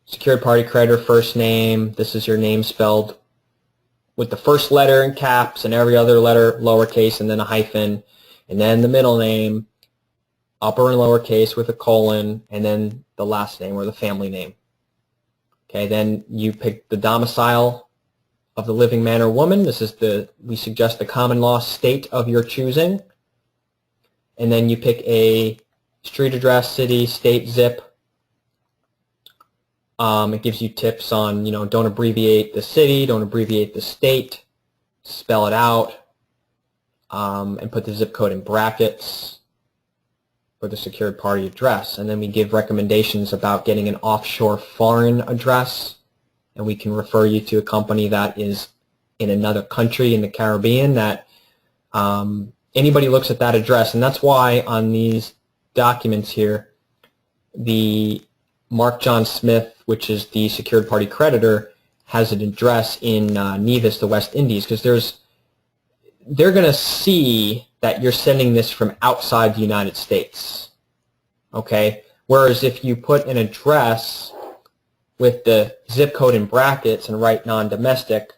secured party creditor first name. This is your name spelled with the first letter in caps and every other letter lowercase and then a hyphen, and then the middle name upper and lowercase with a colon, and then the last name or the family name. Okay, then you pick the domicile of the living man or woman. This is we suggest the common law state of your choosing. And then you pick a street address, city, state, zip. It gives you tips on, don't abbreviate the city, don't abbreviate the state, spell it out, and put the zip code in brackets for the secured party address. And then we give recommendations about getting an offshore foreign address, and we can refer you to a company that is in another country in the Caribbean, that anybody looks at that address, and that's why on these documents here, the Mark John Smith, which is the secured party creditor, has an address in Nevis, the West Indies, because they're going to see that you're sending this from outside the United States. Okay? Whereas if you put an address with the zip code in brackets and write non-domestic,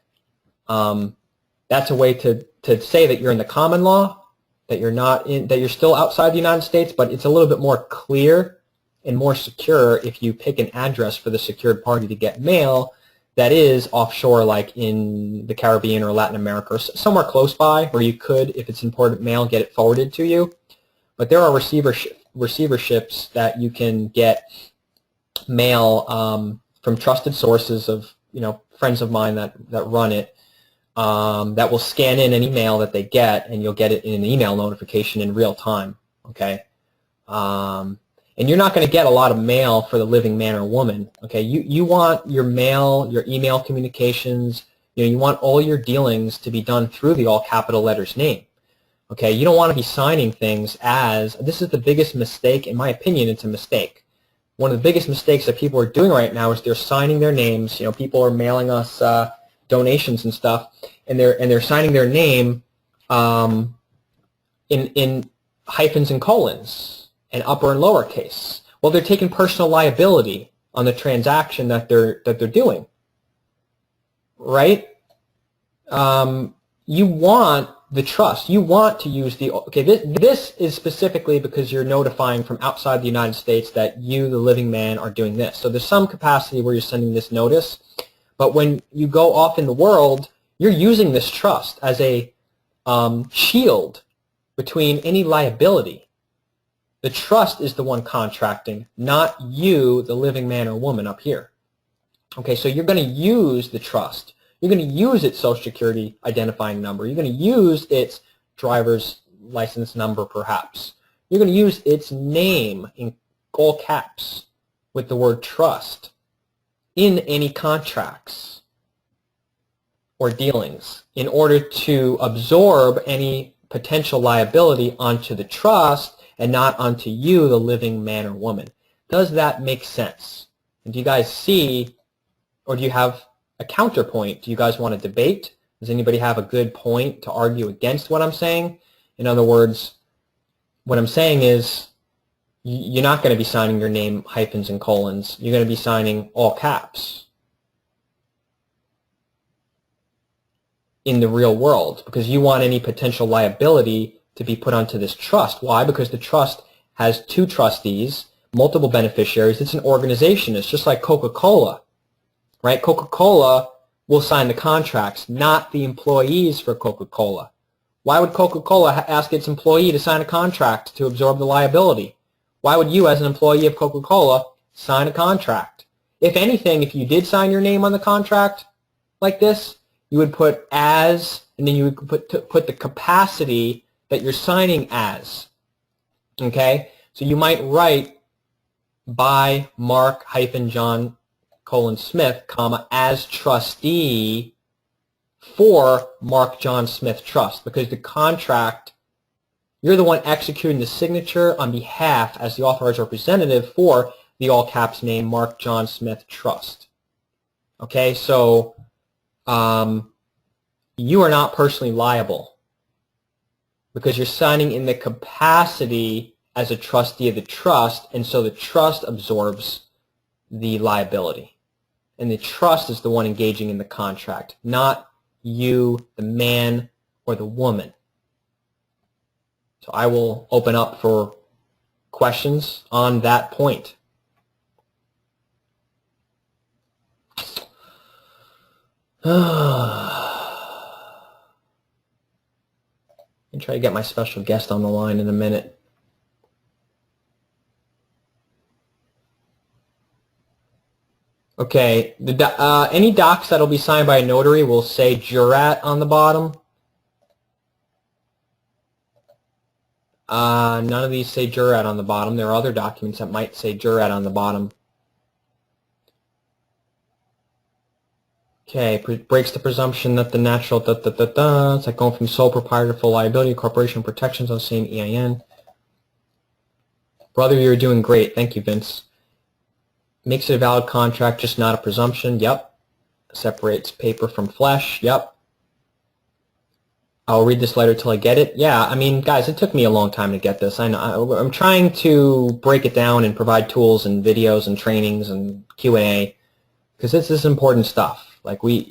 that's a way to say that you're in the common law, that you're still outside the United States, but it's a little bit more clear and more secure if you pick an address for the secured party to get mail that is offshore, like in the Caribbean or Latin America, or somewhere close by, where you could, if it's important mail, get it forwarded to you. But there are receiverships that you can get mail from trusted sources of, friends of mine that run it, that will scan in any mail that they get, and you'll get it in an email notification in real time. Okay. And you're not going to get a lot of mail for the living man or woman. Okay, you want your mail, your email communications, you want all your dealings to be done through the all capital letters name. Okay, you don't want to be signing things as, this is the biggest mistake, in my opinion, it's a mistake. One of the biggest mistakes that people are doing right now is they're signing their names. People are mailing us donations and stuff, and they're signing their name in hyphens and colons, and upper and lower case. Well, they're taking personal liability on the transaction that they're doing, right? You want the trust. You want to use the, okay, this is specifically because you're notifying from outside the United States that you, the living man, are doing this. So there's some capacity where you're sending this notice, but when you go off in the world, you're using this trust as a shield between any liability. The trust is the one contracting, not you, the living man or woman up here. Okay, so you're going to use the trust. You're going to use its social security identifying number. You're going to use its driver's license number, perhaps. You're going to use its name in all caps with the word trust in any contracts or dealings in order to absorb any potential liability onto the trust and not unto you, the living man or woman. Does that make sense? And do you guys see, or do you have a counterpoint? Do you guys want to debate? Does anybody have a good point to argue against what I'm saying? In other words, what I'm saying is you're not going to be signing your name hyphens and colons. You're going to be signing all caps in the real world because you want any potential liability to be put onto this trust. Why? Because the trust has two trustees, multiple beneficiaries. It's an organization. It's just like Coca-Cola, right? Coca-Cola will sign the contracts, not the employees for Coca-Cola. Why would Coca-Cola ask its employee to sign a contract to absorb the liability? Why would you, as an employee of Coca-Cola, sign a contract? If anything, if you did sign your name on the contract like this, you would put as, and then you would put the capacity that you're signing as, okay? So you might write by Mark-John Smith, comma, as trustee for Mark John Smith Trust, because the contract, you're the one executing the signature on behalf as the authorized representative for the all caps name Mark John Smith Trust. Okay, so you are not personally liable because you're signing in the capacity as a trustee of the trust, and so the trust absorbs the liability. And the trust is the one engaging in the contract, not you, the man or the woman. So I will open up for questions on that point. And try to get my special guest on the line in a minute. Okay, any docs that will be signed by a notary will say jurat on the bottom. None of these say jurat on the bottom. There are other documents that might say jurat on the bottom. Okay, breaks the presumption that the natural it's like going from sole proprietor to full liability, corporation protections on the same EIN. Brother, you're doing great. Thank you, Vince. Makes it a valid contract, just not a presumption. Yep. Separates paper from flesh. Yep. I'll read this letter till I get it. Yeah, I mean, guys, it took me a long time to get this. I know. I'm trying to break it down and provide tools and videos and trainings and Q&A because this is important stuff. Like when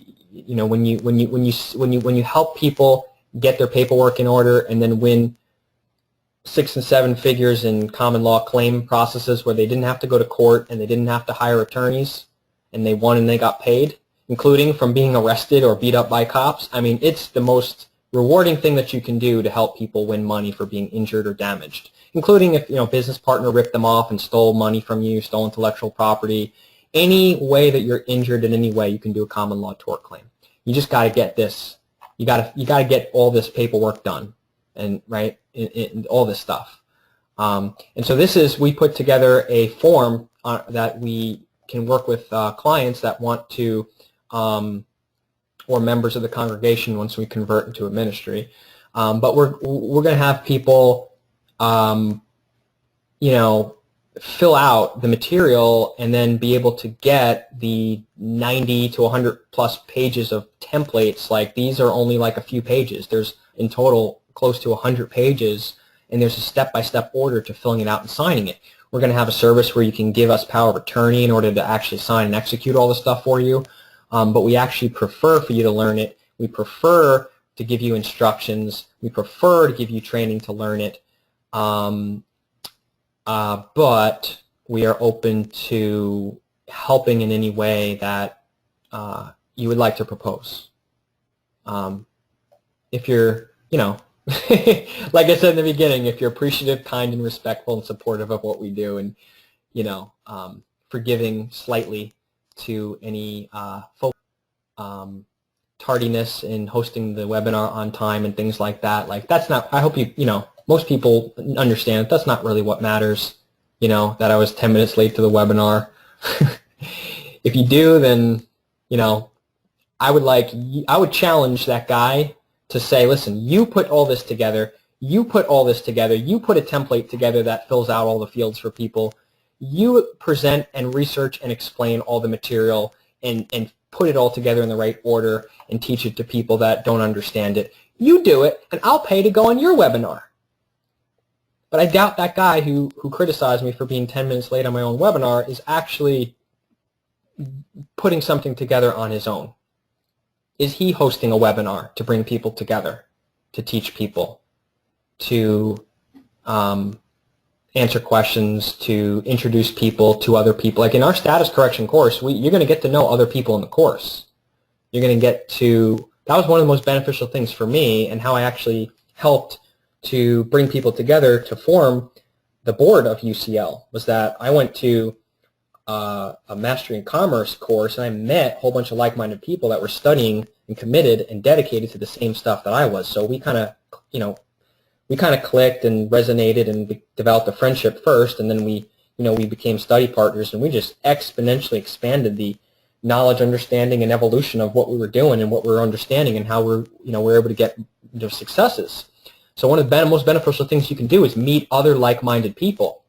you help people get their paperwork in order and then win 6 and 7 figures in common law claim processes where they didn't have to go to court and they didn't have to hire attorneys and they won and they got paid, including from being arrested or beat up by cops. I mean, it's the most rewarding thing that you can do to help people win money for being injured or damaged, including if business partner ripped them off and stole money from you, stole intellectual property. Any way that you're injured in any way, you can do a common law tort claim. You just got to get this. You got to get all this paperwork done, and right, in all this stuff. And so we put together a form that we can work with clients that want to, or members of the congregation once we convert into a ministry. But we're going to have people, fill out the material and then be able to get the 90 to 100 plus pages of templates. Like these are only like a few pages. There's in total close to 100 pages, and there's a step-by-step order to filling it out and signing it. We're going to have a service where you can give us power of attorney in order to actually sign and execute all the stuff for you. But we actually prefer for you to learn it. We prefer to give you instructions. We prefer to give you training to learn it. But we are open to helping in any way that you would like to propose. If you're, like I said in the beginning, if you're appreciative, kind, and respectful and supportive of what we do, and, forgiving slightly to any tardiness in hosting the webinar on time and things like that. Like that's not, I hope most people understand that's not really what matters, that I was 10 minutes late to the webinar. If you do, then, I would challenge that guy to say, listen, you put all this together, you put a template together that fills out all the fields for people, you present and research and explain all the material and put it all together in the right order and teach it to people that don't understand it. You do it, and I'll pay to go on your webinar. But I doubt that guy who criticized me for being 10 minutes late on my own webinar is actually putting something together on his own. Is he hosting a webinar to bring people together, to teach people, to answer questions, to introduce people to other people? Like in our status correction course, you're going to get to know other people in the course. You're going to get to, that was one of the most beneficial things for me, and how I actually helped to bring people together to form the board of UCL, was that I went to a Mastery in Commerce course, and I met a whole bunch of like-minded people that were studying and committed and dedicated to the same stuff that I was. So we kind of, clicked and resonated and developed a friendship first, and then we became study partners, and we just exponentially expanded the knowledge, understanding, and evolution of what we were doing and what we were understanding and how we're able to get successes. So one of the most beneficial things you can do is meet other like-minded people,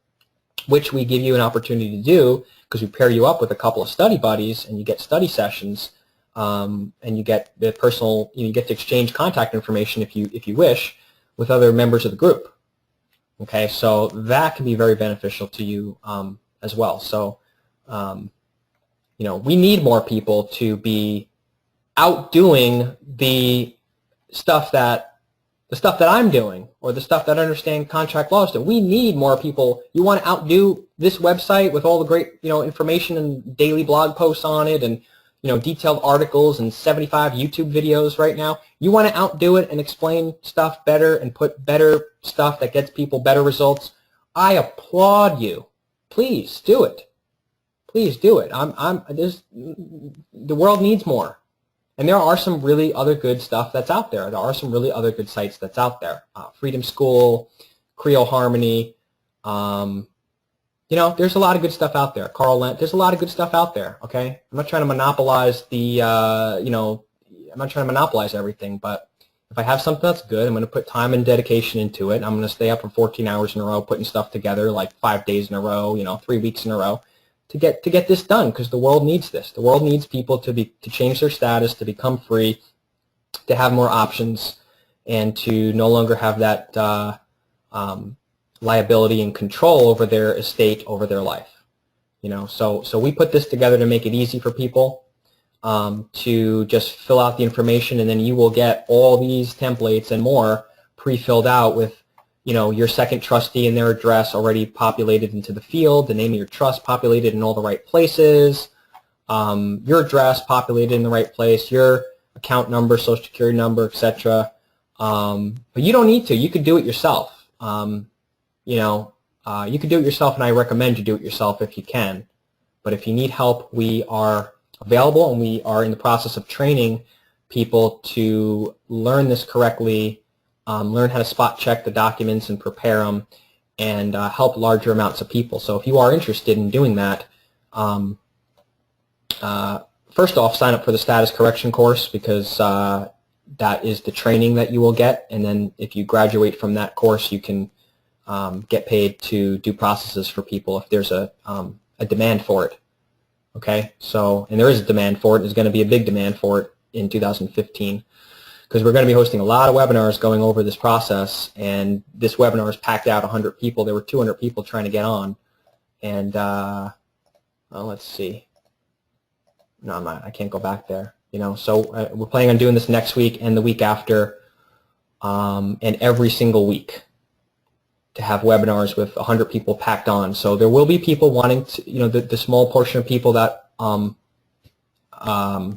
which we give you an opportunity to do because we pair you up with a couple of study buddies, and you get study sessions, and you get the personal, you get to exchange contact information if you wish with other members of the group. Okay, so that can be very beneficial to you as well. So, we need more people to be outdoing the stuff that I'm doing, or the stuff that I understand contract laws do. We need more people. You want to outdo this website with all the great, information and daily blog posts on it, and, detailed articles and 75 YouTube videos right now. You want to outdo it and explain stuff better and put better stuff that gets people better results. I applaud you. Please do it. Please do it. The world needs more. And there are some really other good stuff that's out there. There are some really other good sites that's out there. Freedom School, Creole Harmony, there's a lot of good stuff out there. Carl Lent, there's a lot of good stuff out there, okay? I'm not trying to monopolize I'm not trying to monopolize everything, but if I have something that's good, I'm going to put time and dedication into it. I'm going to stay up for 14 hours in a row putting stuff together, like 5 days in a row, 3 weeks in a row, to get this done, because the world needs this. The world needs people to change their status, to become free, to have more options, and to no longer have that liability and control over their estate, over their life. So we put this together to make it easy for people to just fill out the information, and then you will get all these templates and more pre-filled out with your second trustee and their address already populated into the field, the name of your trust populated in all the right places, your address populated in the right place, your account number, social security number, etc. But you don't need to. You could do it yourself. You could do it yourself, and I recommend you do it yourself if you can. But if you need help, we are available, and we are in the process of training people to learn this correctly, learn how to spot check the documents and prepare them, and help larger amounts of people. So if you are interested in doing that, first off, sign up for the status correction course, because that is the training that you will get, and then if you graduate from that course, you can get paid to do processes for people if there's a demand for it. Okay, so, and there is a demand for it. There's going to be a big demand for it in 2015, because we're going to be hosting a lot of webinars going over this process, and this webinar is packed out 100 people. There were 200 people trying to get on, and well, let's see. No, I can't go back there. So we're planning on doing this next week and the week after, and every single week, to have webinars with 100 people packed on. So there will be people wanting to, the small portion of people that, or I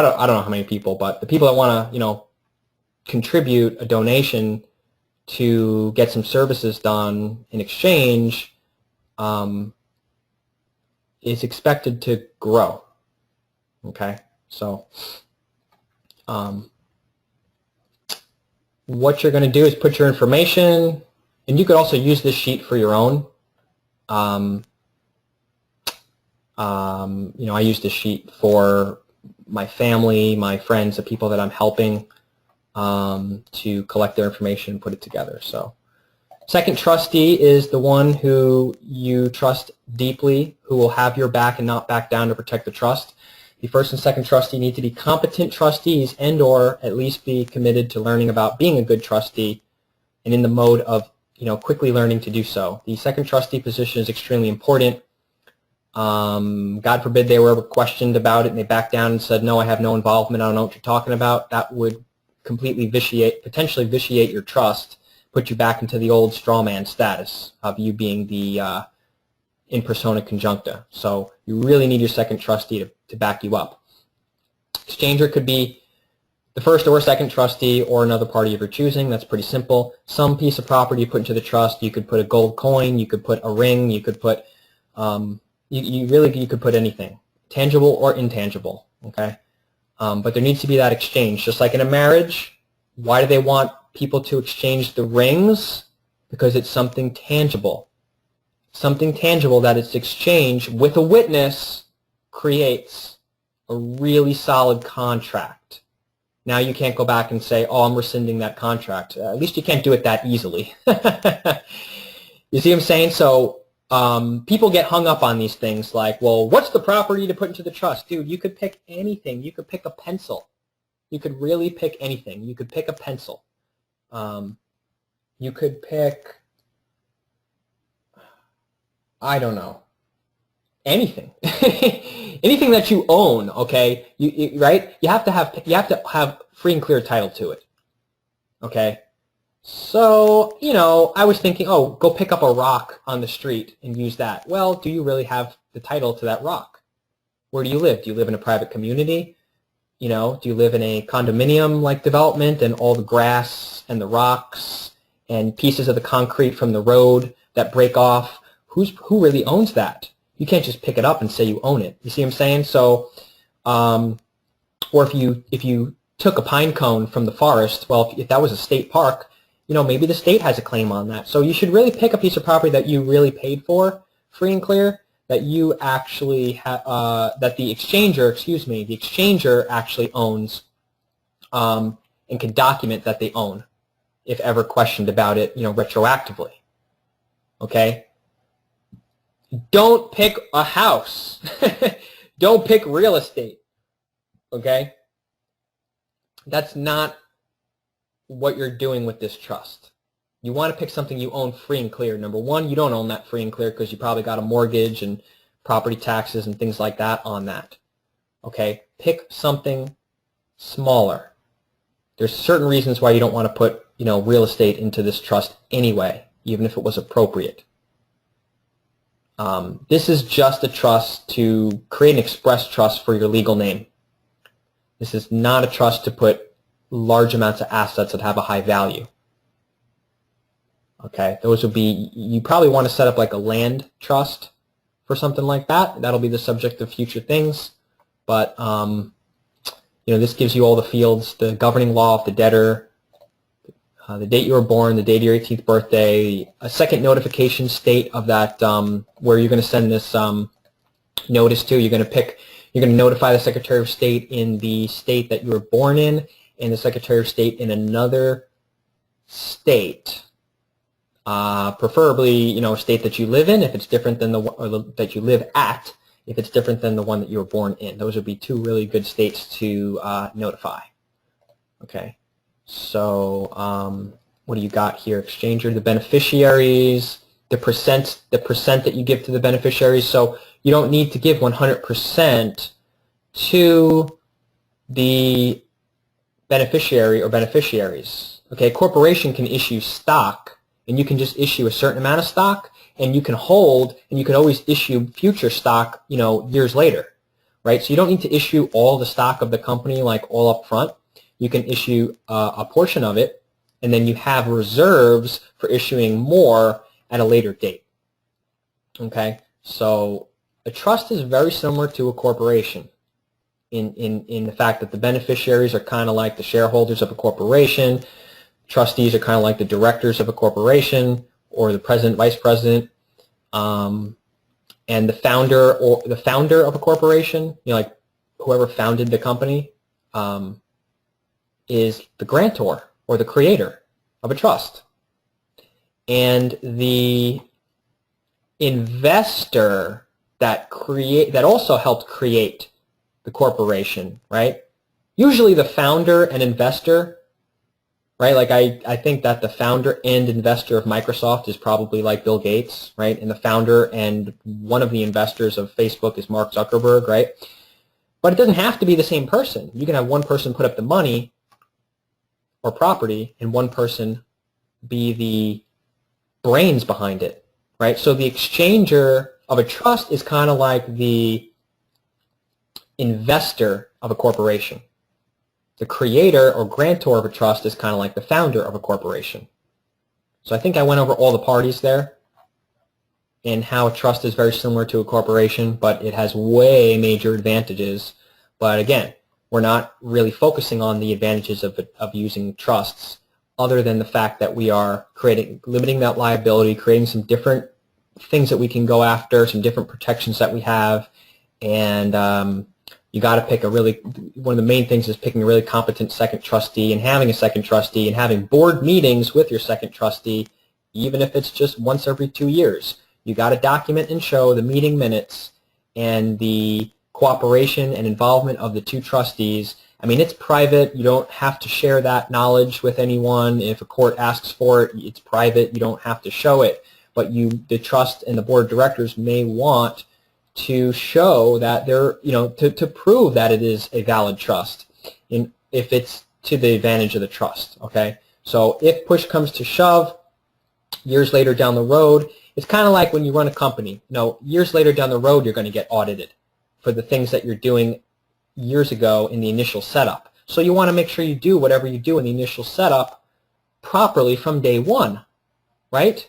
don't know how many people, but the people that want to, contribute a donation to get some services done in exchange, is expected to grow. Okay, so what you're going to do is put your information. And you could also use this sheet for your own. I use this sheet for my family, my friends, the people that I'm helping, to collect their information and put it together. So, second trustee is the one who you trust deeply, who will have your back and not back down to protect the trust. The first and second trustee need to be competent trustees, and/or at least be committed to learning about being a good trustee, and in the mode of quickly learning to do so. The second trustee position is extremely important. God forbid they were ever questioned about it and they backed down and said, no, I have no involvement, I don't know what you're talking about. That would completely potentially vitiate your trust, put you back into the old straw man status of you being the in persona conjuncta. So you really need your second trustee to back you up. Exchanger could be the first or second trustee, or another party of your choosing. That's pretty simple. Some piece of property you put into the trust. You could put a gold coin. You could put a ring. You could put you could put anything, tangible or intangible. Okay, but there needs to be that exchange, just like in a marriage. Why do they want people to exchange the rings? Because it's something tangible. Something tangible that it's exchanged with a witness creates a really solid contract. Now you can't go back and say, oh, I'm rescinding that contract. At least you can't do it that easily. You see what I'm saying? So people get hung up on these things like, well, what's the property to put into the trust? Dude, you could pick anything. You could pick a pencil. You could really pick anything. You could pick a pencil. You could pick, I don't know, anything. Anything that you own, okay? Right? You have to have free and clear title to it. Okay? So, I was thinking, oh, go pick up a rock on the street and use that. Well, do you really have the title to that rock? Where do you live? Do you live in a private community? Do you live in a condominium-like development, and all the grass and the rocks and pieces of the concrete from the road that break off? Who really owns that? You can't just pick it up and say you own it. You see what I'm saying? So, or if you took a pine cone from the forest, well, if that was a state park maybe the state has a claim on that. So you should really pick a piece of property that you really paid for, free and clear, that you actually that the exchanger actually owns, and can document that they own, if ever questioned about it, retroactively. Okay? Don't pick a house. Don't pick real estate. Okay? That's not what you're doing with this trust. You want to pick something you own free and clear. Number one, you don't own that free and clear because you probably got a mortgage and property taxes and things like that on that. Okay? Pick something smaller. There's certain reasons why you don't want to put, real estate into this trust anyway, even if it was appropriate. This is just a trust to create an express trust for your legal name. This is not a trust to put large amounts of assets that have a high value. Okay, those would be, you probably want to set up like a land trust for something like that. That'll be the subject of future things. But, this gives you all the fields, the governing law of the debtor, the date you were born, the date of your 18th birthday, a second notification state of that, where you're going to send this notice to. You're going to notify the Secretary of State in the state that you were born in, and the Secretary of State in another state, preferably, a state that you live in if it's different than that you live at, if it's different than the one that you were born in. Those would be two really good states to notify. Okay. So what do you got here? Exchanger, the beneficiaries, the percent that you give to the beneficiaries. So you don't need to give 100% to the beneficiary or beneficiaries. Okay, a corporation can issue stock, and you can just issue a certain amount of stock, and you can hold, and you can always issue future stock, years later, right? So you don't need to issue all the stock of the company like all up front. You can issue a portion of it, and then you have reserves for issuing more at a later date. Okay, so a trust is very similar to a corporation in the fact that the beneficiaries are kind of like the shareholders of a corporation. Trustees are kind of like the directors of a corporation, or the president, vice president, and the founder of a corporation, like whoever founded the company, is the grantor or the creator of a trust. And the investor that also helped create the corporation, right? Usually the founder and investor, right? Like I think that the founder and investor of Microsoft is probably like Bill Gates, right? And the founder and one of the investors of Facebook is Mark Zuckerberg, right? But it doesn't have to be the same person. You can have one person put up the money or property, and one person be the brains behind it, right? So the exchanger of a trust is kind of like the investor of a corporation. The creator or grantor of a trust is kind of like the founder of a corporation. So I think I went over all the parties there and how a trust is very similar to a corporation, but it has way major advantages. But again, we're not really focusing on the advantages of using trusts, other than the fact that we are limiting that liability, creating some different things that we can go after, some different protections that we have, and you got to pick one of the main things is picking a really competent second trustee, and having a second trustee, and having board meetings with your second trustee, even if it's just once every 2 years. You got to document and show the meeting minutes and the cooperation and involvement of the two trustees. I mean, it's private. You don't have to share that knowledge with anyone. If a court asks for it, it's private. You don't have to show it. But the trust and the board of directors may want to show that they're, to prove that it is a valid trust, if it's to the advantage of the trust. Okay. So if push comes to shove, years later down the road, it's kind of like when you run a company. Years later down the road, you're going to get audited for the things that you're doing years ago in the initial setup. So you want to make sure you do whatever you do in the initial setup properly from day one, right?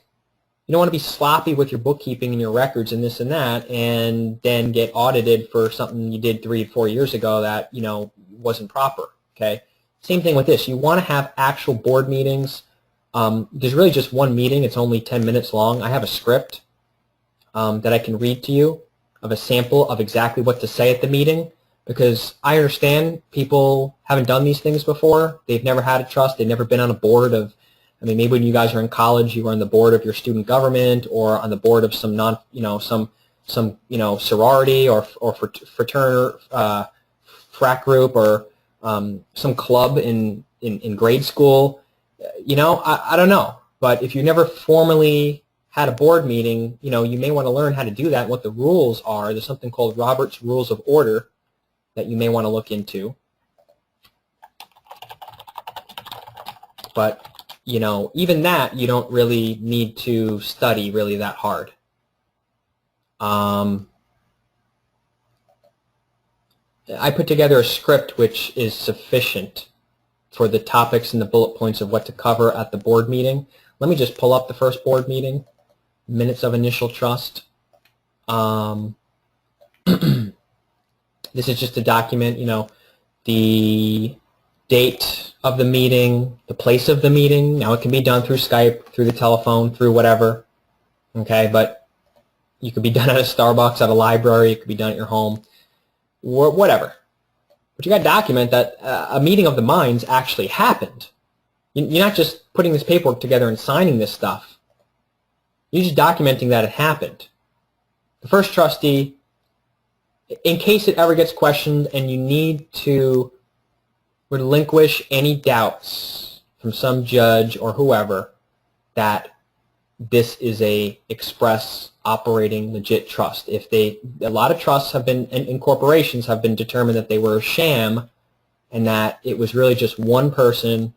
You don't want to be sloppy with your bookkeeping and your records and this and that, and then get audited for something you did 3 or 4 years ago that, wasn't proper, okay? Same thing with this. You want to have actual board meetings There's really just one meeting. It's only 10 minutes long. I have a script that I can read to you of a sample of exactly what to say at the meeting, because I understand people haven't done these things before. They've never had a trust. They've never been on a board of, I mean, maybe when you guys are in college, you were on the board of your student government or on the board of some sorority or fraternity, frat group, or some club in grade school. I don't know. But if you never formally had a board meeting, you may want to learn how to do that, what the rules are. There's something called Robert's Rules of Order that you may want to look into. But, even that, you don't really need to study really that hard. I put together a script which is sufficient for the topics and the bullet points of what to cover at the board meeting. Let me just pull up the first board meeting, minutes of initial trust. This is just to document, the date of the meeting, the place of the meeting. Now it can be done through Skype, through the telephone, through whatever. Okay, but you could be done at a Starbucks, at a library. It could be done at your home, whatever. But you got to document that a meeting of the minds actually happened. You're not just putting this paperwork together and signing this stuff. You're just documenting that it happened. The first trustee, in case it ever gets questioned and you need to relinquish any doubts from some judge or whoever that this is a express operating legit trust. A lot of trusts have been, and corporations have been determined that they were a sham and that it was really just one person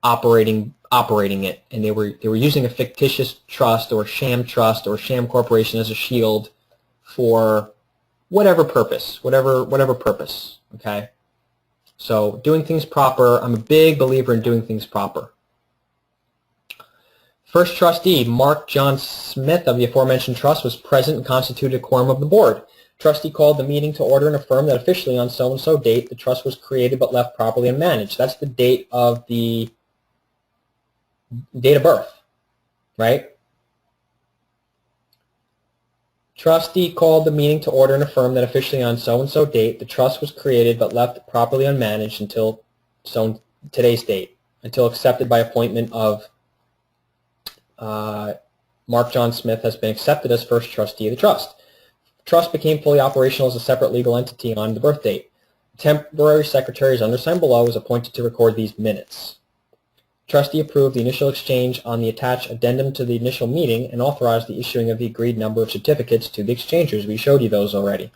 operating it, and they were using a fictitious trust or sham corporation as a shield for whatever purpose, okay? So doing things proper, I'm a big believer in doing things proper. First trustee, Mark John Smith of the aforementioned trust, was present and constituted a quorum of the board. Trustee called the meeting to order and affirmed that officially on so-and-so date the trust was created but left properly unmanaged. That's the date of birth, right? Trustee called the meeting to order and affirmed that officially on so-and-so date the trust was created but left properly unmanaged until today's date, until accepted by appointment of Mark John Smith has been accepted as first trustee of the trust. Trust became fully operational as a separate legal entity on the birth date. The temporary secretary, as undersigned below, was appointed to record these minutes. Trustee approved the initial exchange on the attached addendum to the initial meeting and authorized the issuing of the agreed number of certificates to the exchangers. We showed you those already.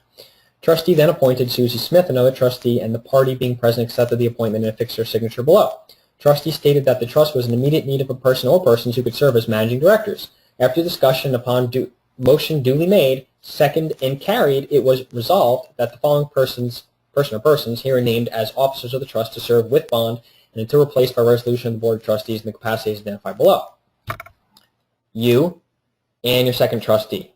Trustee then appointed Susie Smith, another trustee, and the party being present accepted the appointment and affixed her signature below. Trustee stated that the trust was in immediate need of a person or persons who could serve as managing directors. After discussion upon motion duly made, second and carried, it was resolved that the following person or persons herein named as officers of the trust to serve with bond and until replaced by resolution of the Board of Trustees in the capacities identified below. You and your second trustee. It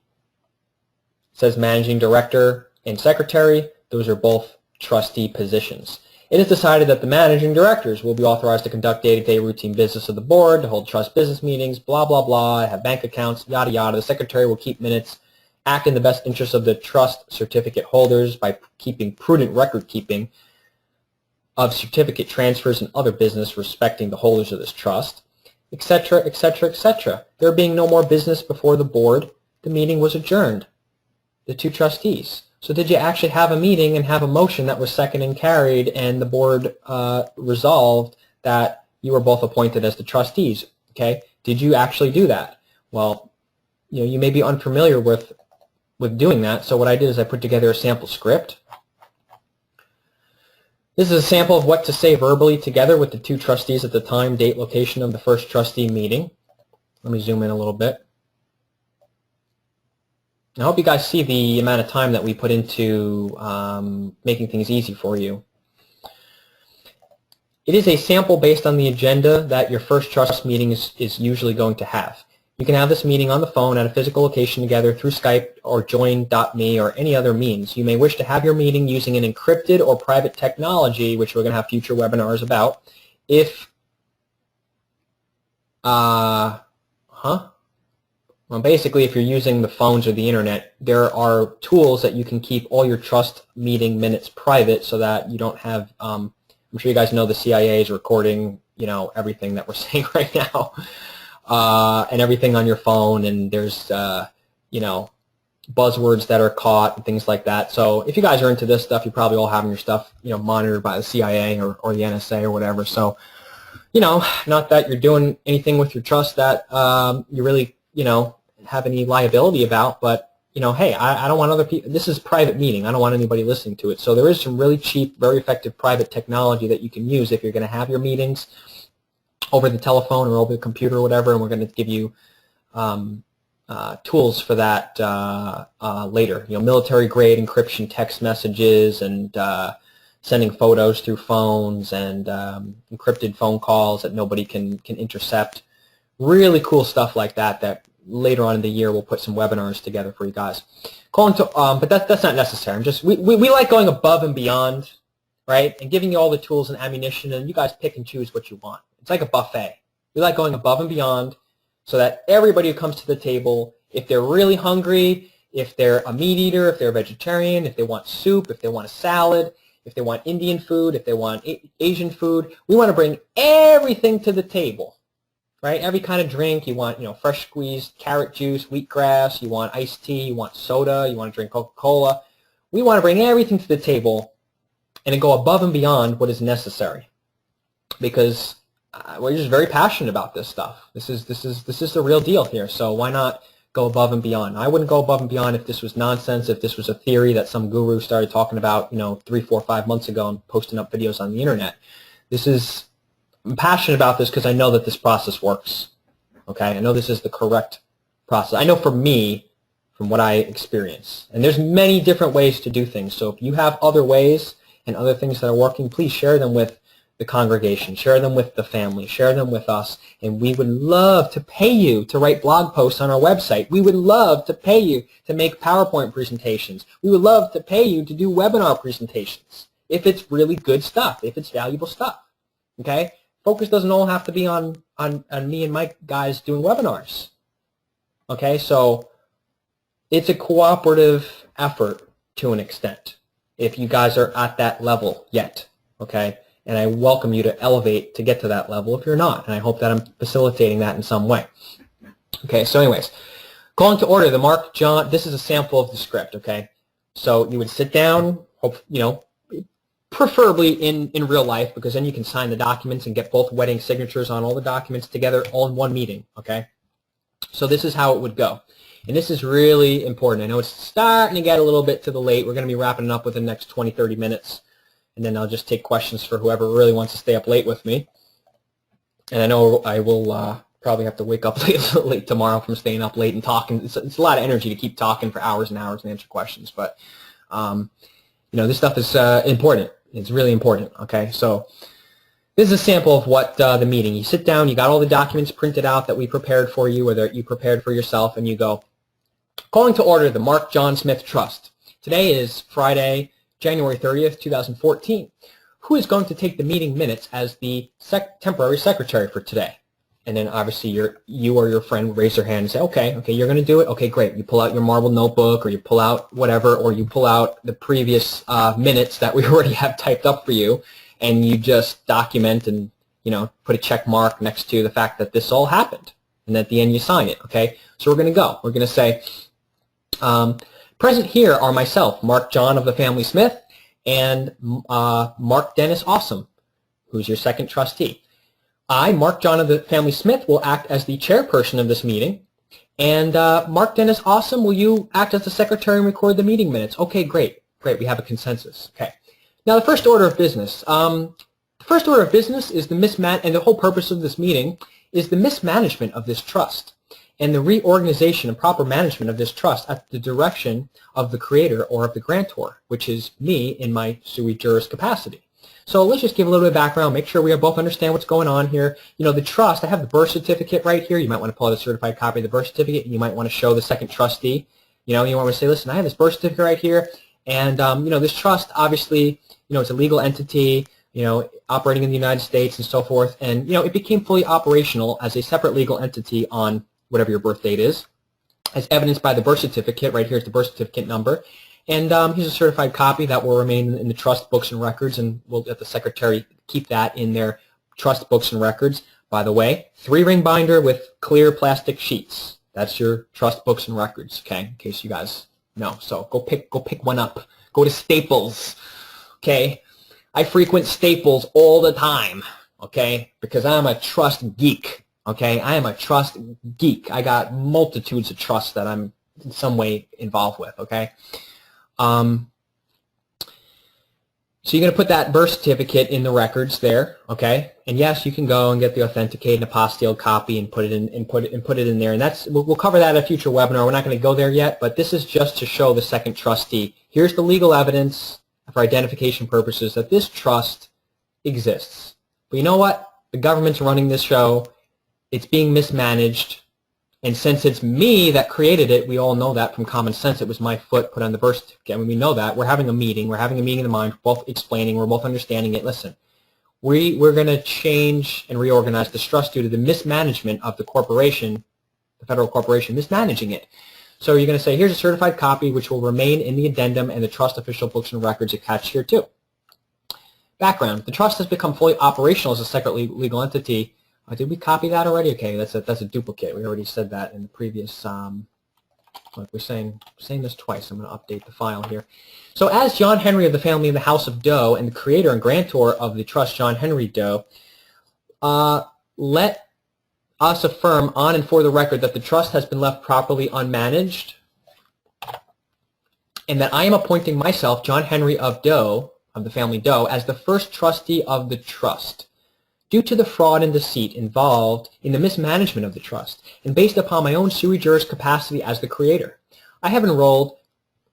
says managing director and secretary. Those are both trustee positions. It is decided that the managing directors will be authorized to conduct day-to-day routine business of the board, to hold trust business meetings, blah, blah, blah, have bank accounts, yada, yada. The secretary will keep minutes, act in the best interest of the trust certificate holders by keeping prudent record keeping of certificate transfers and other business respecting the holders of this trust, etc., etc., etc. There being no more business before the board, the meeting was adjourned. The two trustees. So did you actually have a meeting and have a motion that was second and carried and the board resolved that you were both appointed as the trustees? Okay? Did you actually do that? Well, you may be unfamiliar with doing that, so what I did is I put together a sample script. This is a sample of what to say verbally together with the two trustees at the time, date, location of the first trustee meeting. Let me zoom in a little bit. I hope you guys see the amount of time that we put into making things easy for you. It is a sample based on the agenda that your first trust meeting is usually going to have. You can have this meeting on the phone at a physical location together through Skype or join.me or any other means. You may wish to have your meeting using an encrypted or private technology, which we're going to have future webinars about. If Huh? Well, basically, if you're using the phones or the internet, there are tools that you can keep all your trust meeting minutes private so that you don't have, I'm sure you guys know the CIA is recording, everything that we're saying right now, and everything on your phone, and there's, buzzwords that are caught and things like that. So if you guys are into this stuff, you're probably all having your stuff, monitored by the CIA or the NSA or whatever. So, not that you're doing anything with your trust that you really, have any liability about, but, hey, I don't want other people, this is a private meeting. I don't want anybody listening to it. So there is some really cheap, very effective private technology that you can use if you're going to have your meetings over the telephone or over the computer or whatever, and we're going to give you tools for that later. Military-grade encryption text messages and sending photos through phones and encrypted phone calls that nobody can intercept. Really cool stuff like that later on in the year we'll put some webinars together for you guys. But that's not necessary. We like going above and beyond, right? And giving you all the tools and ammunition, and you guys pick and choose what you want. It's like a buffet. We like going above and beyond so that everybody who comes to the table, if they're really hungry, if they're a meat eater, if they're a vegetarian, if they want soup, if they want a salad, if they want Indian food, if they want Asian food, we want to bring everything to the table, right? Every kind of drink. You want, fresh squeezed carrot juice, wheatgrass, you want iced tea, you want soda, you want to drink Coca-Cola. We want to bring everything to the table and then go above and beyond what is necessary, because we're just very passionate about this stuff. This is the real deal here. So why not go above and beyond? I wouldn't go above and beyond if this was nonsense, if this was a theory that some guru started talking about, 3, 4, 5 months ago and posting up videos on the internet. I'm passionate about this because I know that this process works. Okay, I know this is the correct process. I know for me, from what I experience, and there's many different ways to do things. So if you have other ways and other things that are working, please share them with the congregation, share them with the family, share them with us, and we would love to pay you to write blog posts on our website. We would love to pay you to make PowerPoint presentations. We would love to pay you to do webinar presentations if it's really good stuff, if it's valuable stuff, okay? Focus doesn't all have to be on me and my guys doing webinars, okay? So it's a cooperative effort to an extent if you guys are at that level yet, okay? And I welcome you to elevate to get to that level if you're not. And I hope that I'm facilitating that in some way. Okay, so anyways, calling to order the Mark John. This is a sample of the script, okay? So you would sit down, preferably in real life, because then you can sign the documents and get both wedding signatures on all the documents together all in one meeting, okay? So this is how it would go. And this is really important. I know it's starting to get a little bit to the late. We're going to be wrapping it up within the next 20, 30 minutes. And then I'll just take questions for whoever really wants to stay up late with me. And I know I will probably have to wake up late tomorrow from staying up late and talking. It's a lot of energy to keep talking for hours and hours and answer questions. But, this stuff is important. It's really important, okay? So this is a sample of what the meeting. You sit down, you got all the documents printed out that we prepared for you or that you prepared for yourself, and you go, calling to order the Mark John Smith Trust. Today is Friday, January 30th, 2014. Who is going to take the meeting minutes as the temporary secretary for today? And then obviously you or your friend would raise their hand and say, okay, you're going to do it? Okay, great. You pull out your marbled notebook or you pull out whatever, or you pull out the previous minutes that we already have typed up for you, and you just document and, put a check mark next to the fact that this all happened. And at the end you sign it, okay? So we're going to go. We're going to say, present here are myself, Mark John of the family Smith, and Mark Dennis Awesome, who's your second trustee. I, Mark John of the family Smith, will act as the chairperson of this meeting, and Mark Dennis Awesome, will you act as the secretary and record the meeting minutes? Okay, great. We have a consensus. Okay. Now the first order of business. The first order of business is and the whole purpose of this meeting is the mismanagement of this trust and the reorganization and proper management of this trust at the direction of the creator or of the grantor, which is me in my sui juris capacity. So let's just give a little bit of background, make sure we both understand what's going on here. The trust, I have the birth certificate right here. You might want to pull out a certified copy of the birth certificate, and you might want to show the second trustee. You want to say, listen, I have this birth certificate right here, and, this trust, obviously, it's a legal entity. operating in the United States and so forth. And, it became fully operational as a separate legal entity on whatever your birth date is, as evidenced by the birth certificate. Right here is the birth certificate number. And here's a certified copy that will remain in the trust books and records, and we'll let the secretary keep that in their trust books and records. By the way, 3-ring binder with clear plastic sheets. That's your trust books and records, okay, in case you guys know. So go pick one up. Go to Staples, okay? I frequent Staples all the time, okay, because I'm a trust geek, okay? I am a trust geek. I got multitudes of trusts that I'm in some way involved with, okay? So you're going to put that birth certificate in the records there, okay? And yes, you can go and get the authenticated and apostilled copy and put it in there. And we'll cover that at a future webinar. We're not going to go there yet, but this is just to show the second trustee. Here's the legal evidence for identification purposes that this trust exists. But you know what? The government's running this show. It's being mismanaged. And since it's me that created it, we all know that from common sense. It was my foot put on the birth certificate. I mean, we know that. We're having a meeting. We're having a meeting in the mind. We're both explaining. We're both understanding it. Listen, we're going to change and reorganize this trust due to the mismanagement of the corporation, the federal corporation, mismanaging it. So you're going to say, here's a certified copy which will remain in the addendum and the trust official books and records attached here too. Background. The trust has become fully operational as a separate legal entity. Did we copy that already? Okay, that's a duplicate. We already said that in the previous. Look, we're saying this twice. I'm going to update the file here. So, as John Henry of the family of the House of Doe and the creator and grantor of the trust, John Henry Doe, let us affirm on and for the record that the trust has been left properly unmanaged, and that I am appointing myself, John Henry of Doe, of the family Doe, as the first trustee of the trust, due to the fraud and deceit involved in the mismanagement of the trust, and based upon my own sui juris capacity as the creator. I have enrolled,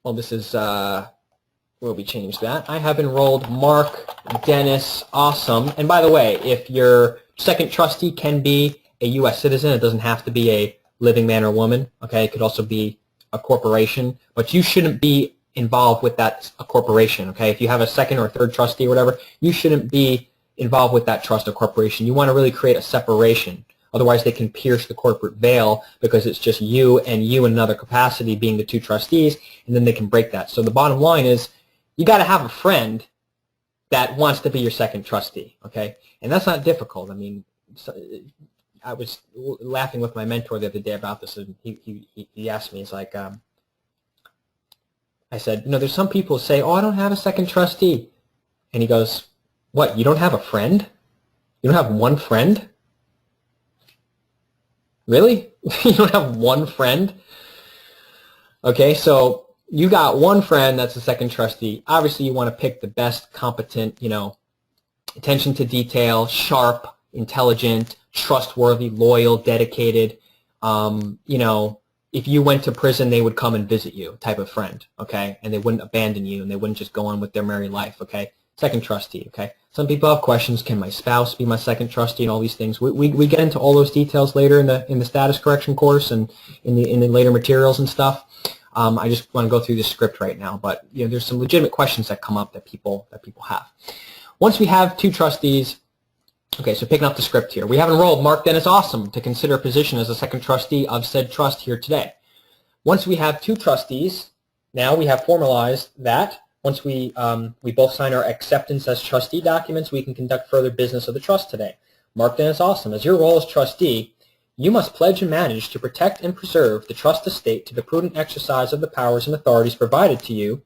well, this is, where we changed that. I have enrolled Mark Dennis Awesome. And by the way, if your second trustee can be a U.S. citizen, it doesn't have to be a living man or woman, okay? It could also be a corporation, but you shouldn't be involved with that a corporation, okay? If you have a second or third trustee or whatever, you shouldn't be involved with that trust or corporation. You want to really create a separation. Otherwise, they can pierce the corporate veil because it's just you and another capacity being the two trustees, and then they can break that. So the bottom line is you got to have a friend that wants to be your second trustee, okay? And that's not difficult. I mean, I was laughing with my mentor the other day about this, and he asked me, he's like, I said, there's some people who say, oh, I don't have a second trustee. And he goes, what, you don't have a friend? You don't have one friend? Really? You don't have one friend? Okay, so you got one friend that's the second trustee. Obviously, you want to pick the best, competent, attention to detail, sharp, intelligent, trustworthy, loyal, dedicated. If you went to prison, they would come and visit you type of friend, okay? And they wouldn't abandon you, and they wouldn't just go on with their merry life, okay? Second trustee, okay? Some people have questions. Can my spouse be my second trustee and all these things? We get into all those details later in the status correction course and in the later materials and stuff. I just want to go through this script right now, but there's some legitimate questions that come up that people have. Once we have two trustees, okay, so picking up the script here, we have enrolled Mark Dennis Awesome to consider a position as a second trustee of said trust here today. Once we have two trustees, now we have formalized that. Once we both sign our acceptance as trustee documents, we can conduct further business of the trust today. Mark Dennis Awesome, as your role as trustee, you must pledge and manage to protect and preserve the trust estate to the prudent exercise of the powers and authorities provided to you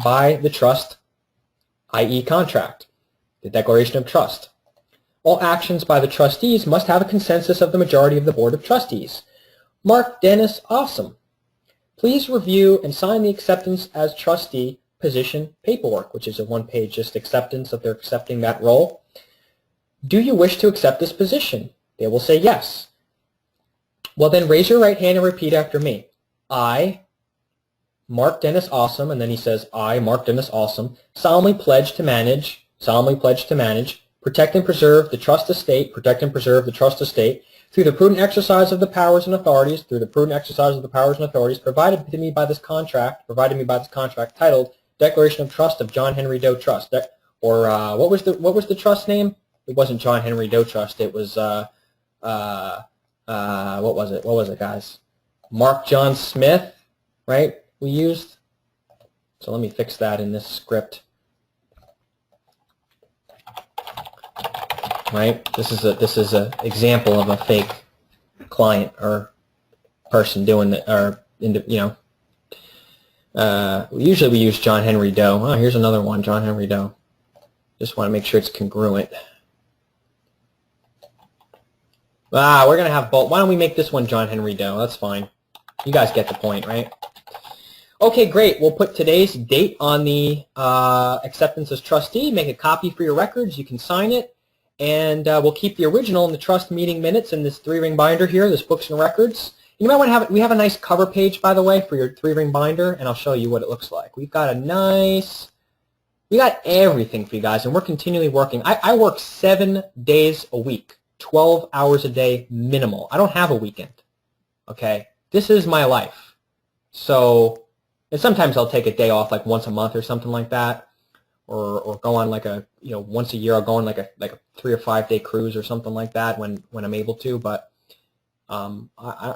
by the trust, i.e. contract, the declaration of trust. All actions by the trustees must have a consensus of the majority of the Board of Trustees. Mark Dennis Awesome, please review and sign the acceptance as trustee position paperwork, which is a one-page just acceptance that they're accepting that role. Do you wish to accept this position? They will say yes. Well, then raise your right hand and repeat after me. I, Mark Dennis Awesome, and then he says, I, Mark Dennis Awesome, solemnly pledge to manage, protect and preserve the trust estate, through the prudent exercise of the powers and authorities, provided to me by this contract titled Declaration of Trust of John Henry Doe Trust. or what was the trust name? It wasn't John Henry Doe Trust. It was what was it? What was it, guys? Mark John Smith, right? We used. So let me fix that in this script. Right? This is a example of a fake client or person doing it, or usually we use John Henry Doe. Oh, here's another one, John Henry Doe. Just want to make sure it's congruent. We're gonna have both. Why don't we make this one John Henry Doe? That's fine. You guys get the point, right? Okay, great. We'll put today's date on the acceptance as trustee. Make a copy for your records. You can sign it. And we'll keep the original in the trust meeting minutes in this 3-ring binder here, this books and records. You might want to have it. We have a nice cover page, by the way, for your 3-ring binder, and I'll show you what it looks like. We got everything for you guys, and we're continually working. I work 7 days a week, 12 hours a day minimal. I don't have a weekend, okay? This is my life. So, and sometimes I'll take a day off like once a month or something like that. Or go on like a, once a year I'll go on like a 3 or 5 day cruise or something like that when I'm able to, but I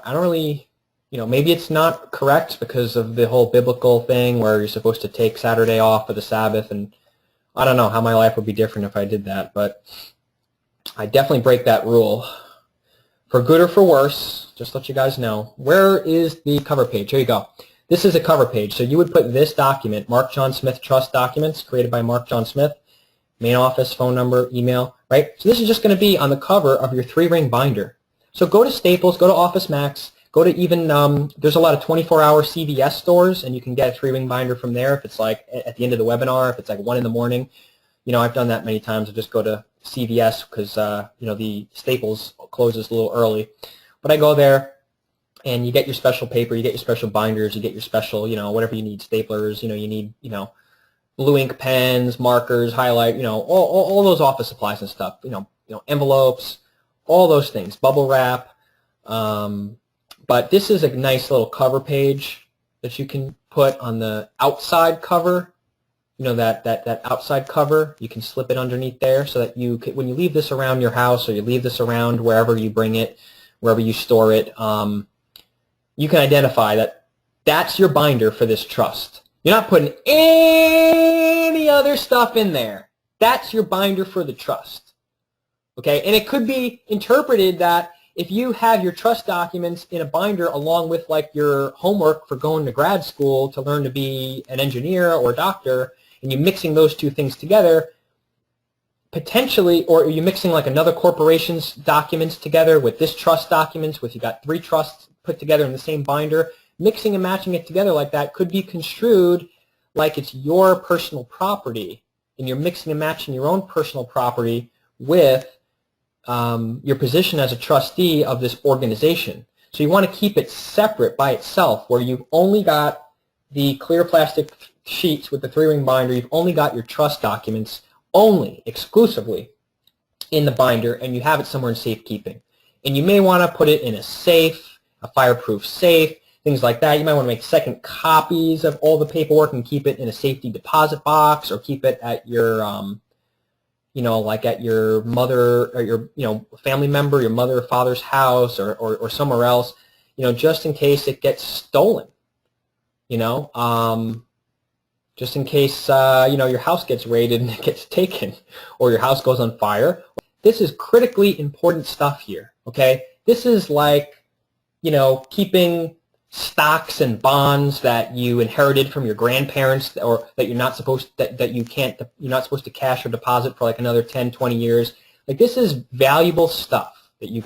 don't really, maybe it's not correct because of the whole biblical thing where you're supposed to take Saturday off for the Sabbath, and I don't know how my life would be different if I did that, but I definitely break that rule. For good or for worse, just let you guys know. Where is the cover page? Here you go. This is a cover page. So you would put this document, Mark John Smith Trust Documents, created by Mark John Smith, main office, phone number, email, right? So this is just going to be on the cover of your 3-ring binder. So go to Staples, go to Office Max, go to even, there's a lot of 24-hour CVS stores, and you can get a 3-ring binder from there if it's like at the end of the webinar, if it's like 1 in the morning. I've done that many times. I just go to CVS because, the Staples closes a little early. But I go there, and you get your special paper, you get your special binders, you get your special, whatever you need, staplers, you need, blue ink pens, markers, highlight, all those office supplies and stuff, envelopes, all those things, bubble wrap. But this is a nice little cover page that you can put on the outside cover, that outside cover, you can slip it underneath there so that when you leave this around your house or you leave this around wherever you bring it, wherever you store it, you can identify that that's your binder for this trust. You're not putting any other stuff in there. That's your binder for the trust. Okay? And it could be interpreted that if you have your trust documents in a binder along with like your homework for going to grad school to learn to be an engineer or a doctor, and you're mixing those two things together, potentially, or you're mixing like another corporation's documents together with this trust documents, with you got 3 trusts put together in the same binder, mixing and matching it together like that could be construed like it's your personal property, and you're mixing and matching your own personal property with your position as a trustee of this organization. So you want to keep it separate by itself, where you've only got the clear plastic sheets with the 3-ring binder, you've only got your trust documents exclusively in the binder, and you have it somewhere in safekeeping. And you may want to put it in a safe, a fireproof safe, things like that. You might want to make second copies of all the paperwork and keep it in a safety deposit box, or keep it at your, like at your mother or your, family member, your mother or father's house, or somewhere else, just in case it gets stolen, just in case, your house gets raided and it gets taken, or your house goes on fire. This is critically important stuff here, okay? This is like, keeping stocks and bonds that you inherited from your grandparents, or that you're not supposed you're not supposed to cash or deposit for like another 10, 20 years. Like, this is valuable stuff that you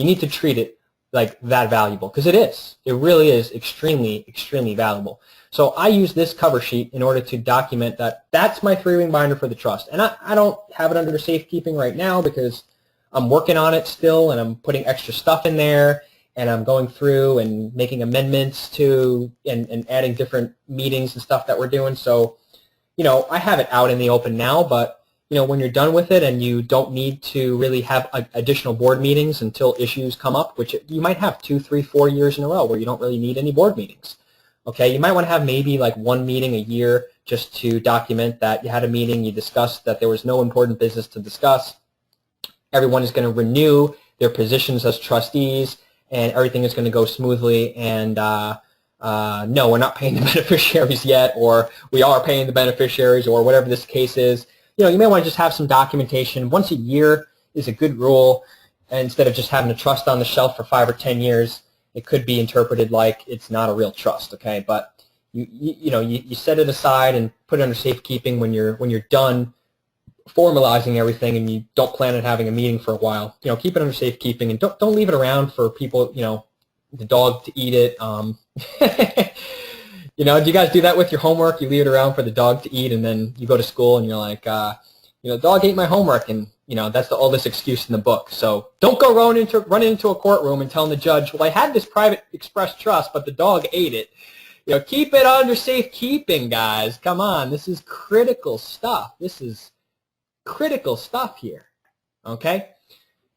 need to treat it like that valuable, because it is. It really is extremely, extremely valuable. So I use this cover sheet in order to document that that's my 3-ring binder for the trust. And I don't have it under safekeeping right now because I'm working on it still, and I'm putting extra stuff in there, and I'm going through and making amendments to and adding different meetings and stuff that we're doing. So, I have it out in the open now, but, when you're done with it and you don't need to really have additional board meetings until issues come up, which you might have 2, 3, 4 years in a row where you don't really need any board meetings. Okay, you might want to have maybe like one meeting a year just to document that you had a meeting, you discussed that there was no important business to discuss. Everyone is going to renew their positions as trustees, and everything is going to go smoothly. And no, we're not paying the beneficiaries yet, or we are paying the beneficiaries, or whatever this case is. You know, you may want to just have some documentation. Once a year is a good rule. And instead of just having a trust on the shelf for 5 or 10 years, it could be interpreted like it's not a real trust. Okay, but you set it aside and put it under safekeeping when you're done formalizing everything, and you don't plan on having a meeting for a while. You know, keep it under safekeeping, and don't leave it around for people. You know, the dog to eat it. You know, do you guys do that with your homework? You leave it around for the dog to eat, and then you go to school and you're like, you know, dog ate my homework, and you know that's the oldest excuse in the book. So don't go running into a courtroom and telling the judge, well, I had this private express trust, but the dog ate it. You know, keep it under safekeeping, guys. Come on, this is critical stuff. This is critical stuff here. Okay,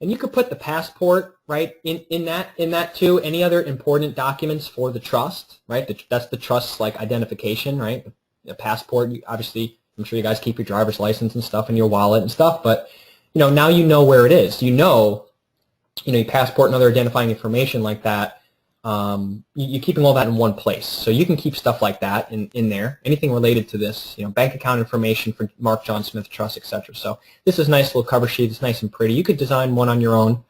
and you could put the passport right in that too. Any other important documents for the trust, right? That's the trust's like identification, right? The passport. Obviously, I'm sure you guys keep your driver's license and stuff in your wallet and stuff, but you know, now you know where it is. You know, your passport and other identifying information like that. You're keeping all that in one place, so you can keep stuff like that in there. Anything related to this, you know, bank account information for Mark John Smith Trust, etc. So this is a nice little cover sheet. It's nice and pretty. You could design one on your own.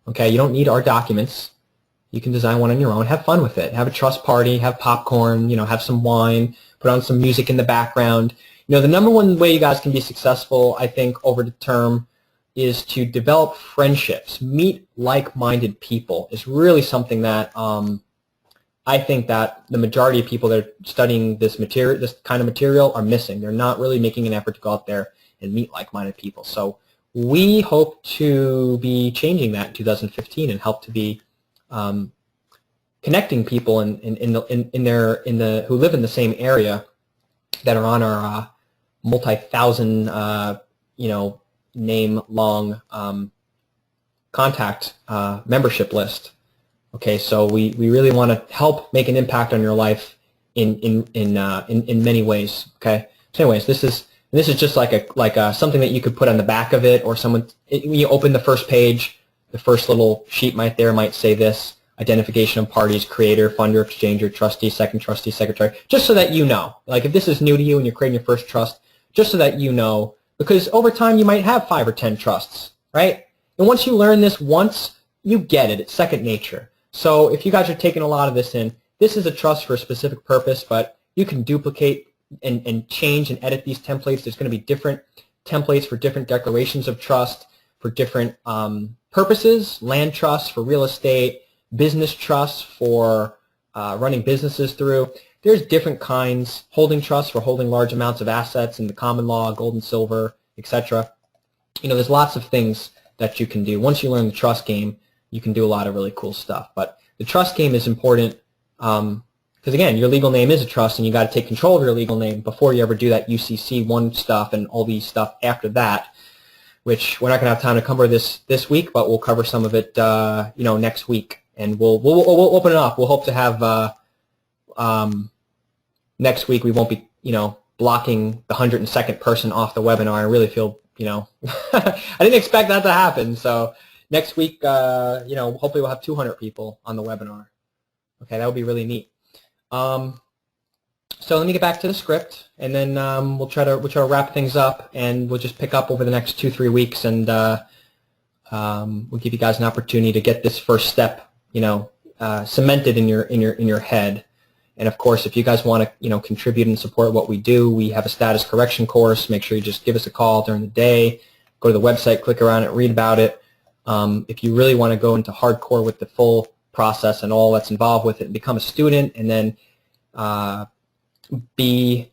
Okay, you don't need our documents. You can design one on your own. Have fun with it. Have a trust party. Have popcorn. You know, have some wine. Put on some music in the background. You know, the number one way you guys can be successful, I think, over the term is to develop friendships. Meet like-minded people is really something that I think that the majority of people that are studying this kind of material are missing. They're not really making an effort to go out there and meet like-minded people. So we hope to be changing that in 2015 and help to be connecting people who live in the same area that are on our multi-thousand name-long contact membership list. Okay, so we really want to help make an impact on your life in many ways. Okay, so anyways, this is just like something that you could put on the back of it, or when you open the first page, the first little sheet might say this: identification of parties, creator, funder, exchanger, trustee, secretary, just so that you know. Like if this is new to you and you're creating your first trust, just so that you know. Because over time you might have 5 or 10 trusts, right? And once you learn this once, you get it. It's second nature. So if you guys are taking a lot of this in, this is a trust for a specific purpose, but you can duplicate and change and edit these templates. There's going to be different templates for different declarations of trust, for different purposes: land trusts for real estate, business trusts for running businesses through. There's different kinds: holding trusts for holding large amounts of assets in the common law, gold and silver, etc. You know, there's lots of things that you can do. Once you learn the trust game, you can do a lot of really cool stuff. But the trust game is important because, again, your legal name is a trust, and you got to take control of your legal name before you ever do that UCC1 stuff and all these stuff after that, which we're not going to have time to cover this week, but we'll cover some of it, next week, and we'll open it up. We'll hope to have next week we won't be, blocking the 102nd person off the webinar. I really feel, I didn't expect that to happen. So next week, hopefully we'll have 200 people on the webinar. Okay, that would be really neat. So let me get back to the script, and then we'll try to wrap things up, and we'll just pick up over the next 2-3 weeks, and we'll give you guys an opportunity to get this first step, cemented in your head. And of course, if you guys want to, contribute and support what we do, we have a status correction course. Make sure you just give us a call during the day. Go to the website, click around it, read about it. If you really want to go into hardcore with the full process and all that's involved with it, and become a student, and then be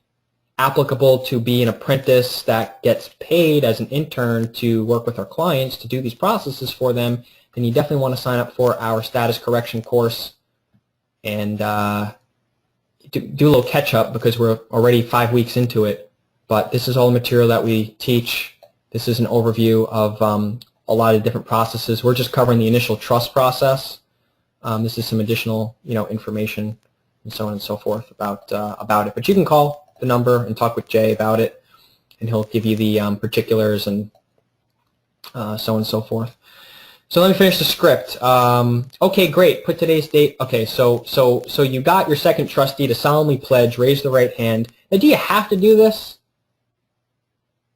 applicable to be an apprentice that gets paid as an intern to work with our clients to do these processes for them, then you definitely want to sign up for our status correction course and do a little catch-up, because we're already 5 weeks into it. But this is all the material that we teach. This is an overview of a lot of different processes. We're just covering the initial trust process. This is some additional, information and so on and so forth about it. But you can call the number and talk with Jay about it, and he'll give you the particulars and so on and so forth. So let me finish the script. Okay, great. Put today's date. Okay, so you got your second trustee to solemnly pledge, raise the right hand. Now, do you have to do this?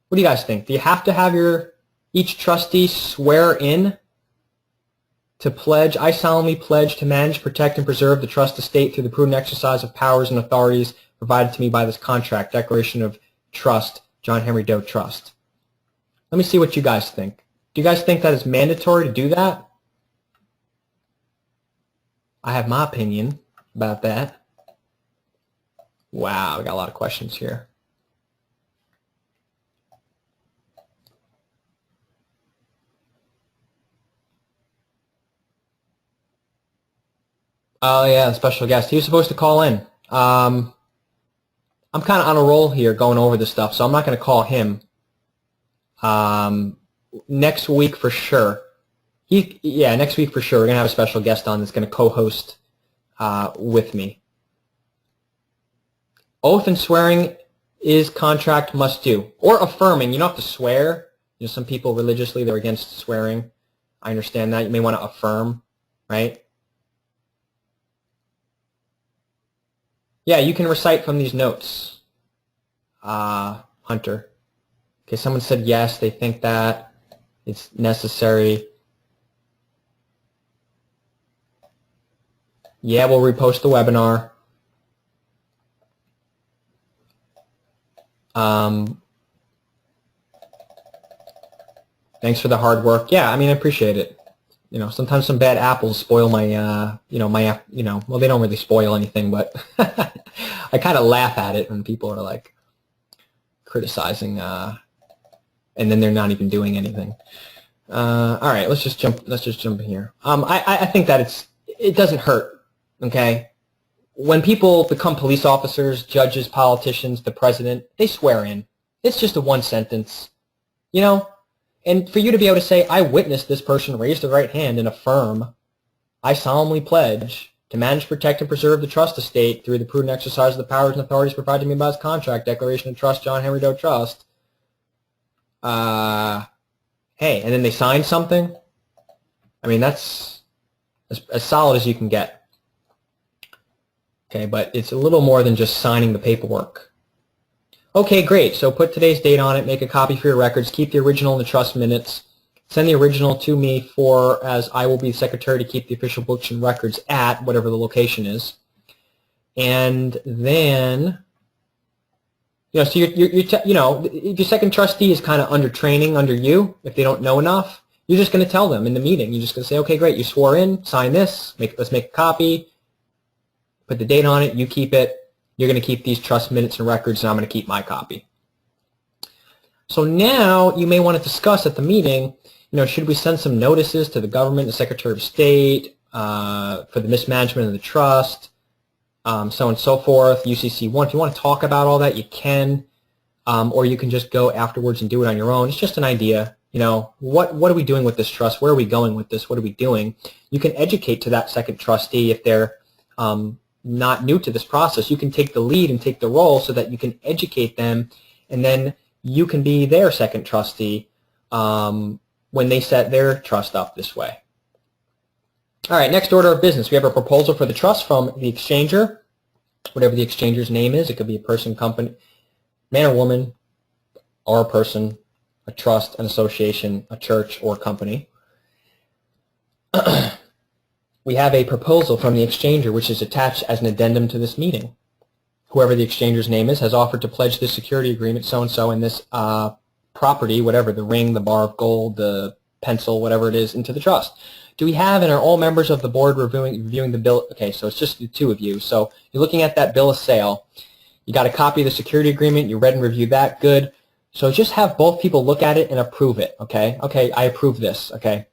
What do you guys think? Do you have to have each trustee swear in to pledge? I solemnly pledge to manage, protect, and preserve the trust estate through the prudent exercise of powers and authorities provided to me by this contract. Declaration of Trust, John Henry Doe Trust. Let me see what you guys think. Do you guys think that it's mandatory to do that? I have my opinion about that. Wow, we got a lot of questions here. Oh yeah, special guest. He was supposed to call in. I'm kind of on a roll here going over this stuff, so I'm not going to call him. Next week for sure. Next week for sure. We're going to have a special guest on that's going to co-host with me. Oath and swearing is contract must do. Or affirming. You don't have to swear. You know, some people religiously, they're against swearing. I understand that. You may want to affirm, right? Yeah, you can recite from these notes, Hunter. Okay, someone said yes, they think that it's necessary. Yeah, we'll repost the webinar. Thanks for the hard work. Yeah, I mean, I appreciate it. You know, sometimes some bad apples spoil my, well, they don't really spoil anything, but I kind of laugh at it when people are like criticizing, and then they're not even doing anything. All right, let's just jump in here. I think that it doesn't hurt. Okay, when people become police officers, judges, politicians, the president, they swear in. It's just a one sentence, you know. And for you to be able to say, I witnessed this person raise the right hand and affirm, I solemnly pledge to manage, protect, and preserve the trust estate through the prudent exercise of the powers and authorities provided to me by this contract, Declaration of Trust, John Henry Doe Trust. Hey, and then they sign something? I mean, that's as solid as you can get. Okay, but it's a little more than just signing the paperwork. Okay, great. So put today's date on it, make a copy for your records, keep the original in the trust minutes, send the original to me as I will be the secretary to keep the official books and records at whatever the location is. And then, you know, so your second trustee is kind of under training under you. If they don't know enough, you're just going to tell them in the meeting. You're just going to say, okay, great, you swore in, sign this, let's make a copy, put the date on it, you keep it. You're going to keep these trust minutes and records, and I'm going to keep my copy. So now you may want to discuss at the meeting, you know, should we send some notices to the government, the Secretary of State, for the mismanagement of the trust, so on and so forth, UCC1. If you want to talk about all that, you can, or you can just go afterwards and do it on your own. It's just an idea. You know, what are we doing with this trust? Where are we going with this? What are we doing? You can educate to that second trustee if they're not new to this process. You can take the lead and take the role so that you can educate them, and then you can be their second trustee when they set their trust up this way. All right, next order of business. We have a proposal for the trust from the exchanger, whatever the exchanger's name is. It could be a person, company, man or woman, or a person, a trust, an association, a church, or company. We have a proposal from the exchanger which is attached as an addendum to this meeting. Whoever the exchanger's name is has offered to pledge this security agreement, so-and-so, in this property, whatever, the ring, the bar of gold, the pencil, whatever it is, into the trust. Do we have, and are all members of the board reviewing the bill? Okay, so it's just the two of you. So you're looking at that bill of sale. You got a copy of the security agreement. You read and reviewed that. Good. So just have both people look at it and approve it. Okay. Okay, I approve this. Okay.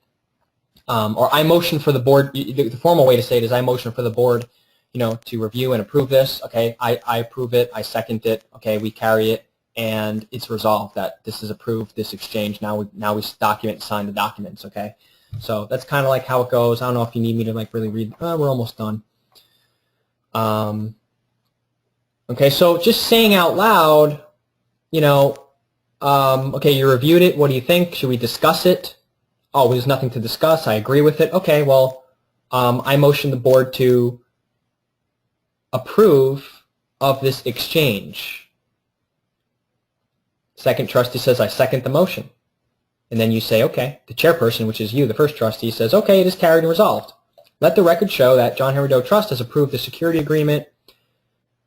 Or I motion for the board. The formal way to say it is I motion for the board, you know, to review and approve this. Okay. I approve it. I second it. Okay. We carry it, and it's resolved that this is approved. This exchange. Now we document and sign the documents. Okay. So that's kind of like how it goes. I don't know if you need me to like really read. We're almost done. Okay, so just saying out loud, okay, you reviewed it. What do you think? Should we discuss it? Oh, there's nothing to discuss. I agree with it. Okay, well, I motion the board to approve of this exchange. Second trustee says, I second the motion. And then you say, okay, the chairperson, which is you, the first trustee, says, okay, it is carried and resolved. Let the record show that John Henry Doe Trust has approved the security agreement,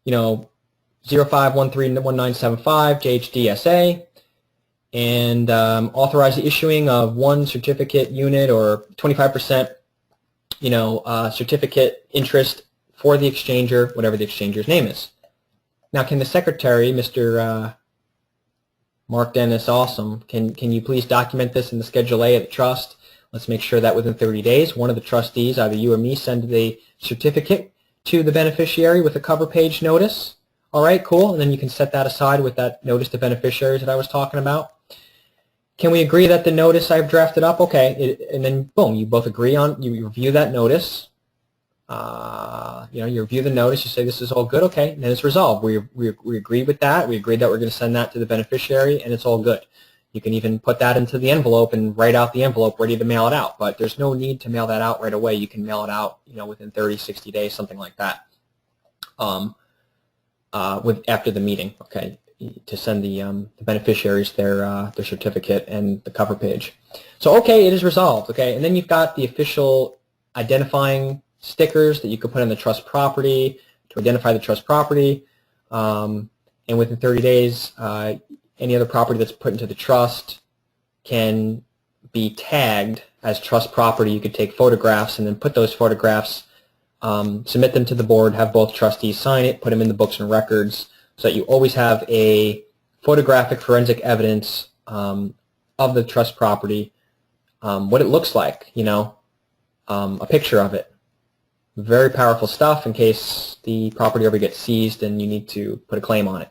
05131975 JHDSA, and authorize the issuing of one certificate unit or 25%, certificate interest for the exchanger, whatever the exchanger's name is. Now, can the secretary, Mr. Mark Dennis Awesome, can you please document this in the Schedule A of the trust? Let's make sure that within 30 days, one of the trustees, either you or me, send the certificate to the beneficiary with a cover page notice. All right, cool. And then you can set that aside with that notice to beneficiaries that I was talking about. Can we agree that the notice I've drafted up? Okay, and then boom, you both agree on, you review that notice. You review the notice, you say this is all good, okay, and then it's resolved. We agreed with that. We agreed that we're going to send that to the beneficiary, and it's all good. You can even put that into the envelope and write out the envelope ready to mail it out, but there's no need to mail that out right away. You can mail it out, within 30, 60 days, something like that, after the meeting, okay, to send the beneficiaries their certificate and the cover page. So, okay, it is resolved, okay, and then you've got the official identifying stickers that you could put on the trust property to identify the trust property, and within 30 days, any other property that's put into the trust can be tagged as trust property. You could take photographs and then put those photographs, submit them to the board, have both trustees sign it, put them in the books and records so that you always have a photographic forensic evidence of the trust property, what it looks like, a picture of it. Very powerful stuff in case the property ever gets seized and you need to put a claim on it.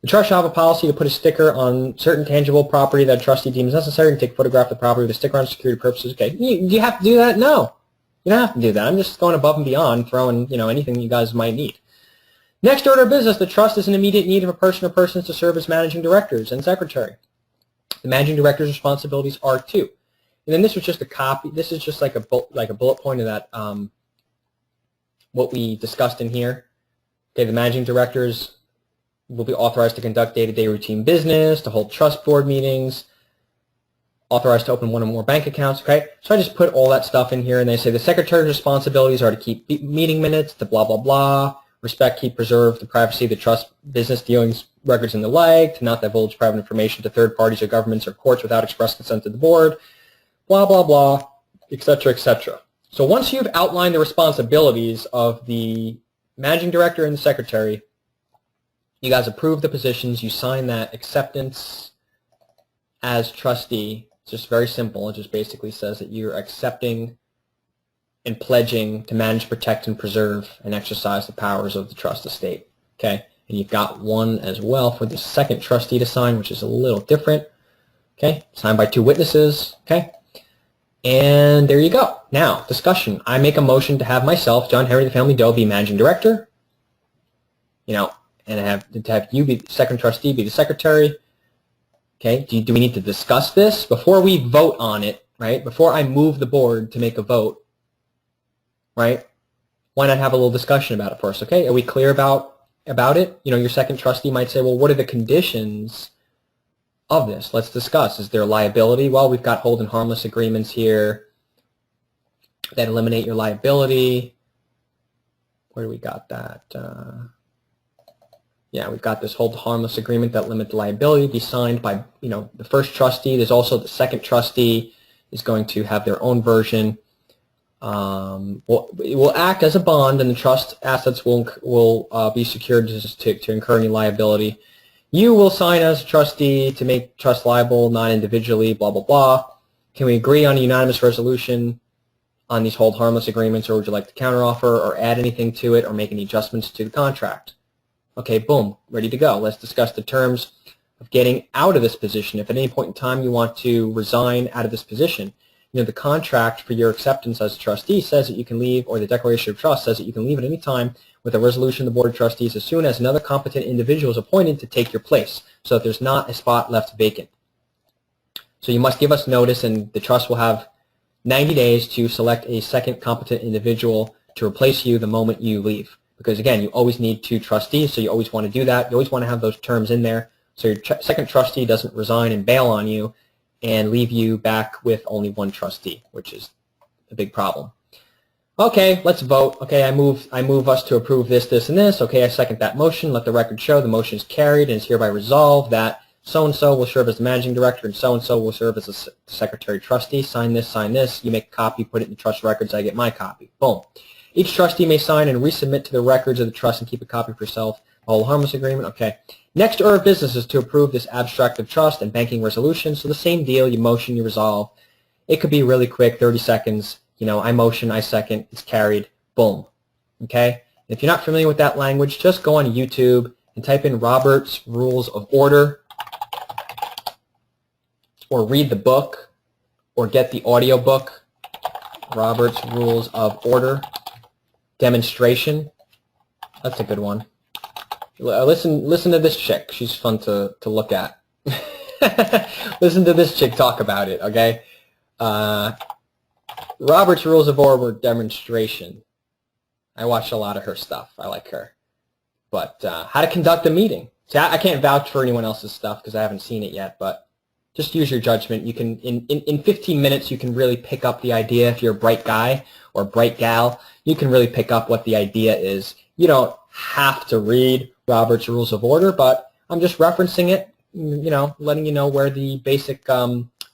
The trust shall have a policy to put a sticker on certain tangible property that a trustee deems necessary and take a photograph of the property with a sticker on security purposes. Okay, do you have to do that? No, you don't have to do that. I'm just going above and beyond, throwing anything you guys might need. Next order of business, the trust is in immediate need of a person or persons to serve as managing directors and secretary. The managing director's responsibilities are two. And then this was just a copy. This is just like a bullet point of that. What we discussed in here. Okay, the managing directors will be authorized to conduct day-to-day routine business, to hold trust board meetings, authorized to open one or more bank accounts. Okay, so I just put all that stuff in here, and they say the secretary's responsibilities are to keep meeting minutes, to blah, blah, blah, respect, keep, preserve the privacy of the trust business dealings, records, and the like, to not divulge private information to third parties or governments or courts without express consent of the board, blah, blah, blah, etc., etc. So once you've outlined the responsibilities of the managing director and the secretary, you guys approve the positions, you sign that acceptance as trustee. It's just very simple. It just basically says that you're accepting and pledging to manage, protect, and preserve and exercise the powers of the trust estate. Okay? And you've got one as well for the second trustee to sign, which is a little different. Okay? Signed by two witnesses. Okay? And there you go. Now, discussion. I make a motion to have myself, John Henry the Family Doe, be managing director. And to have you be the second trustee, be the secretary. Okay. Do we need to discuss this before we vote on it? Right. Before I move the board to make a vote. Right. Why not have a little discussion about it first? Okay. Are we clear about it? Your second trustee might say, well, what are the conditions of this? Let's discuss. Is there liability? Well, we've got hold and harmless agreements here that eliminate your liability. Where do we got that? Yeah, we've got this hold harmless agreement that limits liability, be signed by the first trustee. There's also the second trustee is going to have their own version. It will act as a bond, and the trust assets will be secured to incur any liability. You will sign as a trustee to make trust liable, not individually, blah, blah, blah. Can we agree on a unanimous resolution on these hold harmless agreements, or would you like to counteroffer or add anything to it or make any adjustments to the contract? Okay, boom, ready to go. Let's discuss the terms of getting out of this position. If at any point in time you want to resign out of this position, the contract for your acceptance as a trustee says that you can leave, or the declaration of trust says that you can leave at any time with a resolution of the Board of Trustees as soon as another competent individual is appointed to take your place, so that there's not a spot left vacant. So you must give us notice, and the trust will have 90 days to select a second competent individual to replace you the moment you leave. Because again, you always need 2 trustees, so you always want to do that. You always want to have those terms in there so your second trustee doesn't resign and bail on you and leave you back with only 1 trustee, which is a big problem. Okay, let's vote. Okay, I move us to approve this, this, and this. Okay, I second that motion. Let the record show the motion is carried and is hereby resolved that so-and-so will serve as the managing director and so-and-so will serve as the secretary trustee. Sign this, sign this. You make a copy, put it in the trust records. I get my copy. Boom. Each trustee may sign and resubmit to the records of the trust and keep a copy for yourself. All harmless agreement. Okay. Next order of business is to approve this abstract of trust and banking resolution. So the same deal. You motion, you resolve. It could be really quick, 30 seconds. You know, I motion, I second, it's carried, boom. Okay? If you're not familiar with that language, just go on YouTube and type in Robert's Rules of Order, or read the book, or get the audio book, Robert's Rules of Order, demonstration. That's a good one. Listen to this chick. She's fun to look at. Listen to this chick talk about it, okay? Robert's Rules of Order demonstration. I watch a lot of her stuff. I like her. But how to conduct a meeting. See, I can't vouch for anyone else's stuff because I haven't seen it yet, but just use your judgment. You can, in 15 minutes, you can really pick up the idea. If you're a bright guy or bright gal, you can really pick up what the idea is. You don't have to read Robert's Rules of Order, but I'm just referencing it, you know, letting you know where the basic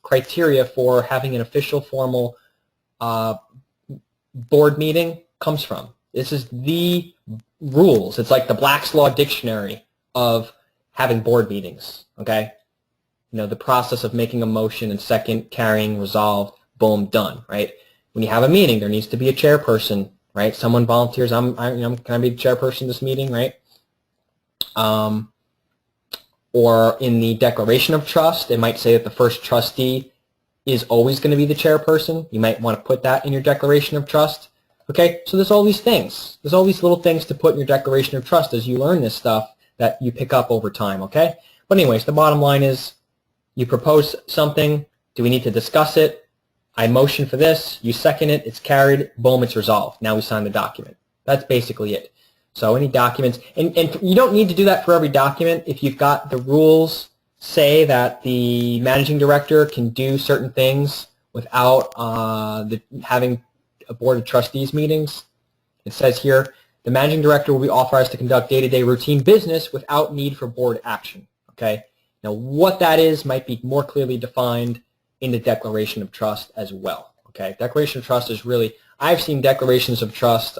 criteria for having an official formal board meeting comes from. This is the rules. It's like the Black's Law Dictionary of having board meetings, okay? You know, the process of making a motion and second, carrying, resolved, boom, done, right? When you have a meeting, there needs to be a chairperson, right? Someone volunteers, can I be the chairperson of this meeting, right? Or in the Declaration of Trust, it might say that the first trustee is always going to be the chairperson. You might want to put that in your Declaration of Trust. Okay, so there's all these things. There's all these little things to put in your Declaration of Trust as you learn this stuff that you pick up over time, okay? But anyways, the bottom line is you propose something. Do we need to discuss it? I motion for this. You second it. It's carried. Boom, it's resolved. Now we sign the document. That's basically it. So any documents, and you don't need to do that for every document. If you've got the rules say that the managing director can do certain things without having a board of trustees meetings. It says here, the managing director will be authorized to conduct day-to-day routine business without need for board action. Okay. Now, what that is might be more clearly defined in the Declaration of Trust as well. Okay. Declaration of Trust is really, I've seen declarations of trust.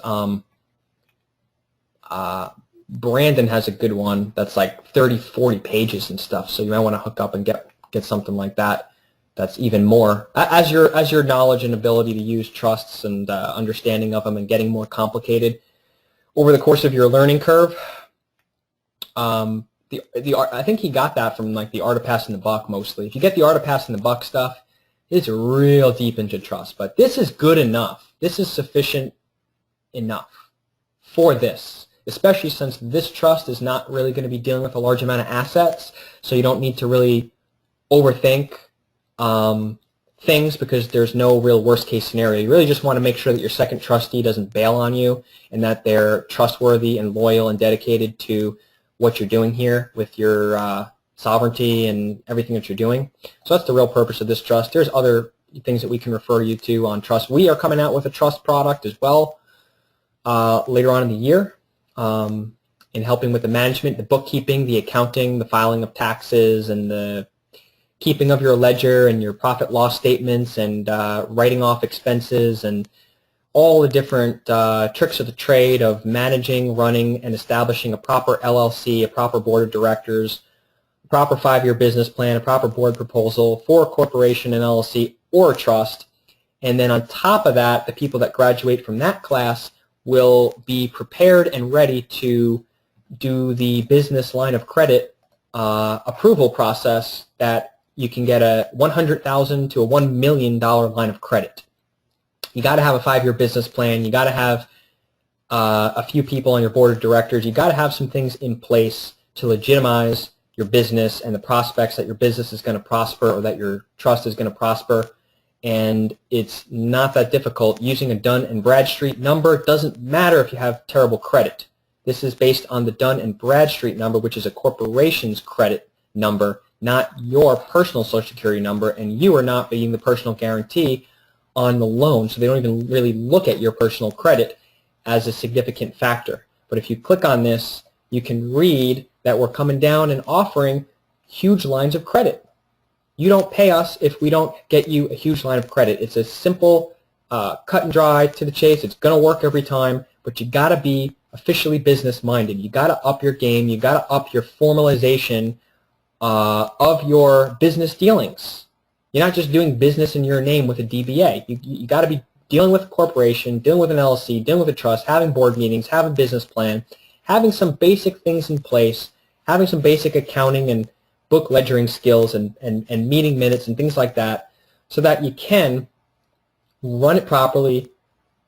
Brandon has a good one that's like 30, 40 pages and stuff, so you might want to hook up and get something like that. That's even more as your knowledge and ability to use trusts and understanding of them and getting more complicated over the course of your learning curve. I think he got that from like the Art of Passing the Buck mostly. If you get the Art of Passing the Buck stuff, it's real deep into trust. But this is good enough. This is sufficient enough for this. Especially since this trust is not really going to be dealing with a large amount of assets, so you don't need to really overthink things because there's no real worst-case scenario. You really just want to make sure that your second trustee doesn't bail on you and that they're trustworthy and loyal and dedicated to what you're doing here with your sovereignty and everything that you're doing. So that's the real purpose of this trust. There's other things that we can refer you to on trust. We are coming out with a trust product as well later on in the year. In helping with the management, the bookkeeping, the accounting, the filing of taxes, and the keeping of your ledger and your profit loss statements and writing off expenses and all the different tricks of the trade of managing, running, and establishing a proper LLC, a proper board of directors, a proper 5-year business plan, a proper board proposal for a corporation, an LLC, or a trust. And then on top of that, the people that graduate from that class will be prepared and ready to do the business line of credit approval process that you can get a $100,000 to a $1 million line of credit. You got to have a 5-year business plan. You got to have a few people on your board of directors. You got to have some things in place to legitimize your business and the prospects that your business is going to prosper or that your trust is going to prosper. And it's not that difficult. Using a Dun and Bradstreet number doesn't matter if you have terrible credit. This is based on the Dun and Bradstreet number, which is a corporation's credit number, not your personal Social Security number, and you are not being the personal guarantee on the loan, so they don't even really look at your personal credit as a significant factor. But if you click on this, you can read that we're coming down and offering huge lines of credit. You don't pay us if we don't get you a huge line of credit. It's a simple, cut and dry, to the chase. It's going to work every time, but you got to be officially business-minded. You got to up your game. You got to up your formalization of your business dealings. You're not just doing business in your name with a DBA. You got to be dealing with a corporation, dealing with an LLC, dealing with a trust, having board meetings, having a business plan, having some basic things in place, having some basic accounting and book ledgering skills and meeting minutes and things like that, so that you can run it properly,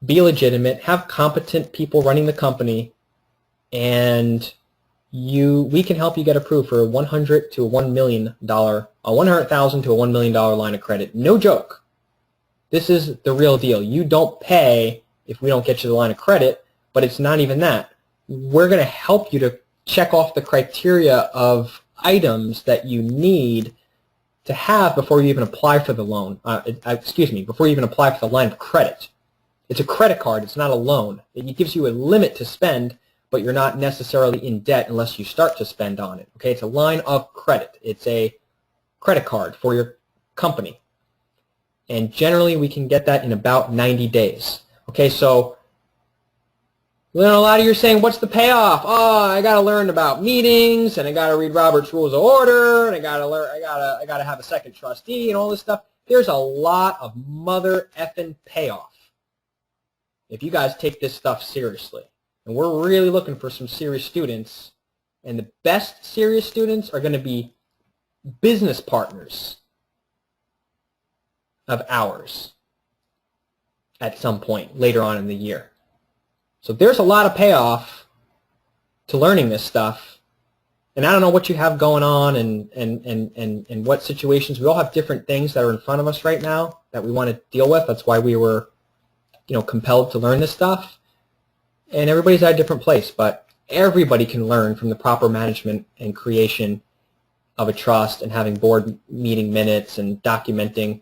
be legitimate, have competent people running the company, and we can help you get approved for a $100,000 to a $1 million, a $100,000 to a $1 million line of credit. No joke. This is the real deal. You don't pay if we don't get you the line of credit, but it's not even that. We're going to help you to check off the criteria of items that you need to have before you even apply for the loan. Before you even apply for the line of credit. It's a credit card. It's not a loan. It gives you a limit to spend, but you're not necessarily in debt unless you start to spend on it. Okay, it's a line of credit. It's a credit card for your company. And generally, we can get that in about 90 days. Okay, so a lot of you are saying, what's the payoff? Oh, I got to learn about meetings, and I got to read Robert's Rules of Order, and I got to have a second trustee, and all this stuff. There's a lot of mother effing payoff if you guys take this stuff seriously. And we're really looking for some serious students, and the best serious students are going to be business partners of ours at some point later on in the year. So there's a lot of payoff to learning this stuff. And I don't know what you have going on and what situations. We all have different things that are in front of us right now that we want to deal with. That's why we were, compelled to learn this stuff. And everybody's at a different place, but everybody can learn from the proper management and creation of a trust and having board meeting minutes and documenting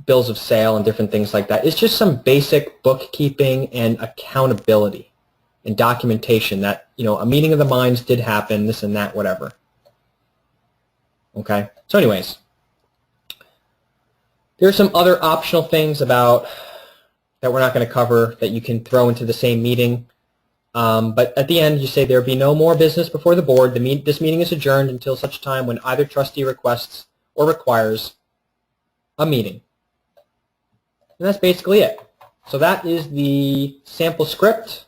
bills of sale and different things like that. It's just some basic bookkeeping and accountability and documentation that, a meeting of the minds did happen, this and that, whatever. Okay? So anyways, there's some other optional things that we're not going to cover that you can throw into the same meeting. But at the end, you say there be no more business before the board. This meeting is adjourned until such time when either trustee requests or requires a meeting. And that's basically it. So that is the sample script.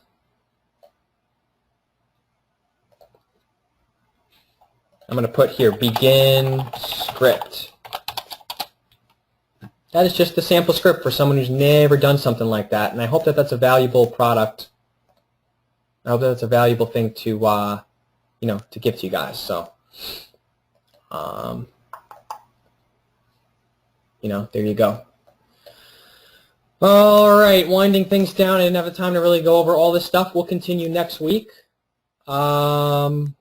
I'm going to put here begin script. That is just the sample script for someone who's never done something like that. And I hope that that's a valuable product. I hope that that's a valuable thing to, to give to you guys. So, there you go. All right, winding things down. I didn't have the time to really go over all this stuff. We'll continue next week. So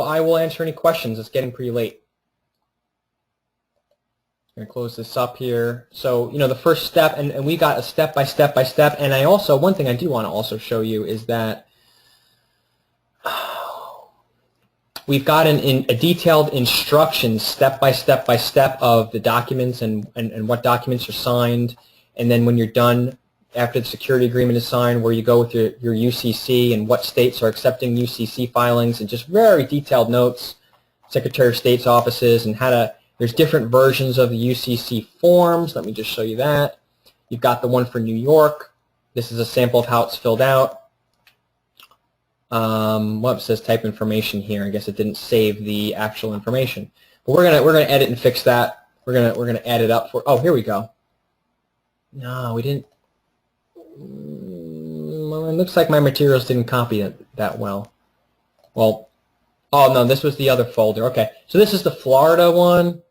I will answer any questions. It's getting pretty late. I'm going to close this up here. So, the first step, and we got a step by step by step. And one thing I do want to also show you is that we've got a detailed instructions step by step of the documents and what documents are signed. And then when you're done, after the security agreement is signed, where you go with your UCC and what states are accepting UCC filings, and just very detailed notes, Secretary of State's offices, and there's different versions of the UCC forms. Let me just show you that. You've got the one for New York. This is a sample of how it's filled out. It says type information here. I guess it didn't save the actual information. But we're gonna edit and fix that. We're gonna add it up for. Oh, here we go. No, we didn't. Well, it looks like my materials didn't copy it that well. Well, oh no, this was the other folder. Okay, so this is the Florida one.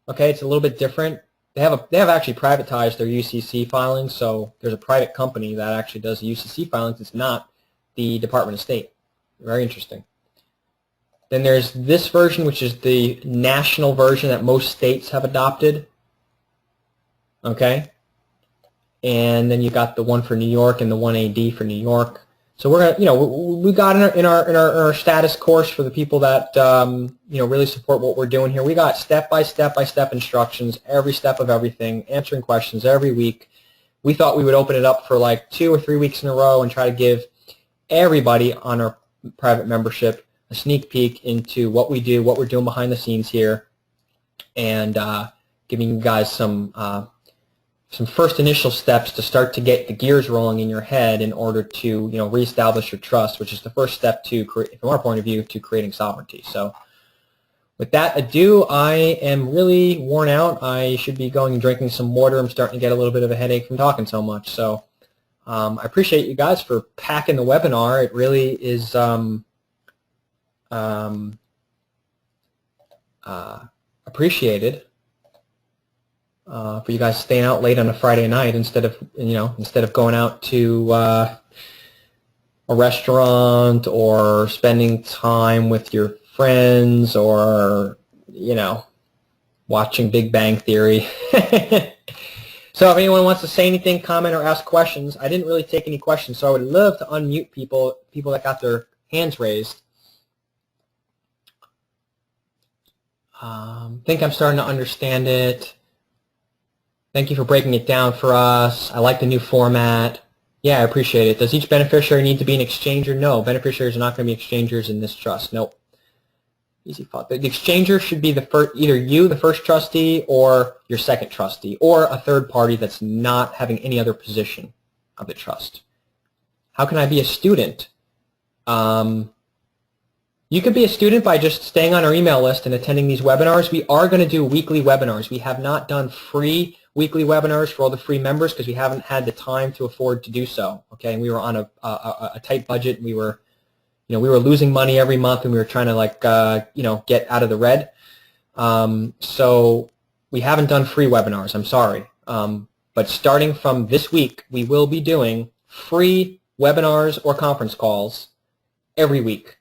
Okay, it's a little bit different. They have actually privatized their UCC filings, so there's a private company that actually does the UCC filings. It's not the Department of State. Very interesting. Then there's this version, which is the national version that most states have adopted. Okay, and then you got the one for New York and the 1AD for New York. So we're gonna, we got in our status course for the people that really support what we're doing here. We got step by step instructions, every step of everything, answering questions every week. We thought we would open it up for like 2 or 3 weeks in a row and try to give everybody on our private membership a sneak peek into what we do, what we're doing behind the scenes here, and giving you guys some first initial steps to start to get the gears rolling in your head in order to reestablish your trust, which is the first step to, from our point of view, to creating sovereignty. So with that ado, I am really worn out. I should be going and drinking some water. I'm starting to get a little bit of a headache from talking so much. So I appreciate you guys for packing the webinar. It really is appreciated. For you guys staying out late on a Friday night instead of going out to a restaurant or spending time with your friends or watching Big Bang Theory. So if anyone wants to say anything, comment, or ask questions, I didn't really take any questions, so I would love to unmute people that got their hands raised. Think I'm starting to understand it. Thank you for breaking it down for us. I like the new format. Yeah, I appreciate it. Does each beneficiary need to be an exchanger? No, beneficiaries are not going to be exchangers in this trust. Nope. Easy thought. The exchanger should be either you, the first trustee, or your second trustee, or a third party that's not having any other position of the trust. How can I be a student? You could be a student by just staying on our email list and attending these webinars. We are going to do weekly webinars. We have not done free weekly webinars for all the free members because we haven't had the time to afford to do so. Okay, and we were on a tight budget. And we were losing money every month, and we were trying to get out of the red. So we haven't done free webinars. I'm sorry, but starting from this week, we will be doing free webinars or conference calls every week,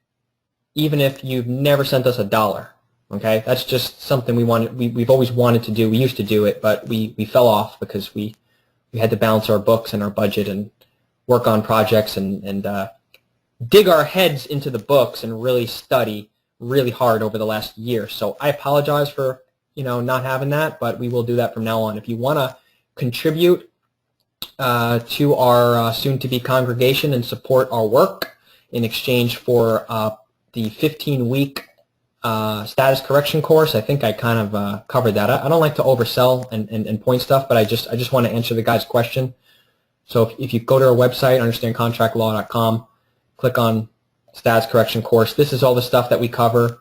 even if you've never sent us $1. Okay, that's just something we've always wanted to do. We used to do it, but we fell off because we had to balance our books and our budget and work on projects and dig our heads into the books and really study really hard over the last year. So I apologize for not having that, but we will do that from now on. If you want to contribute to our soon-to-be congregation and support our work in exchange for the 15-week status correction course, I think I kind of covered that. I don't like to oversell and point stuff, but I just want to answer the guy's question. So if you go to our website, understandcontractlaw.com, click on status correction course, this is all the stuff that we cover.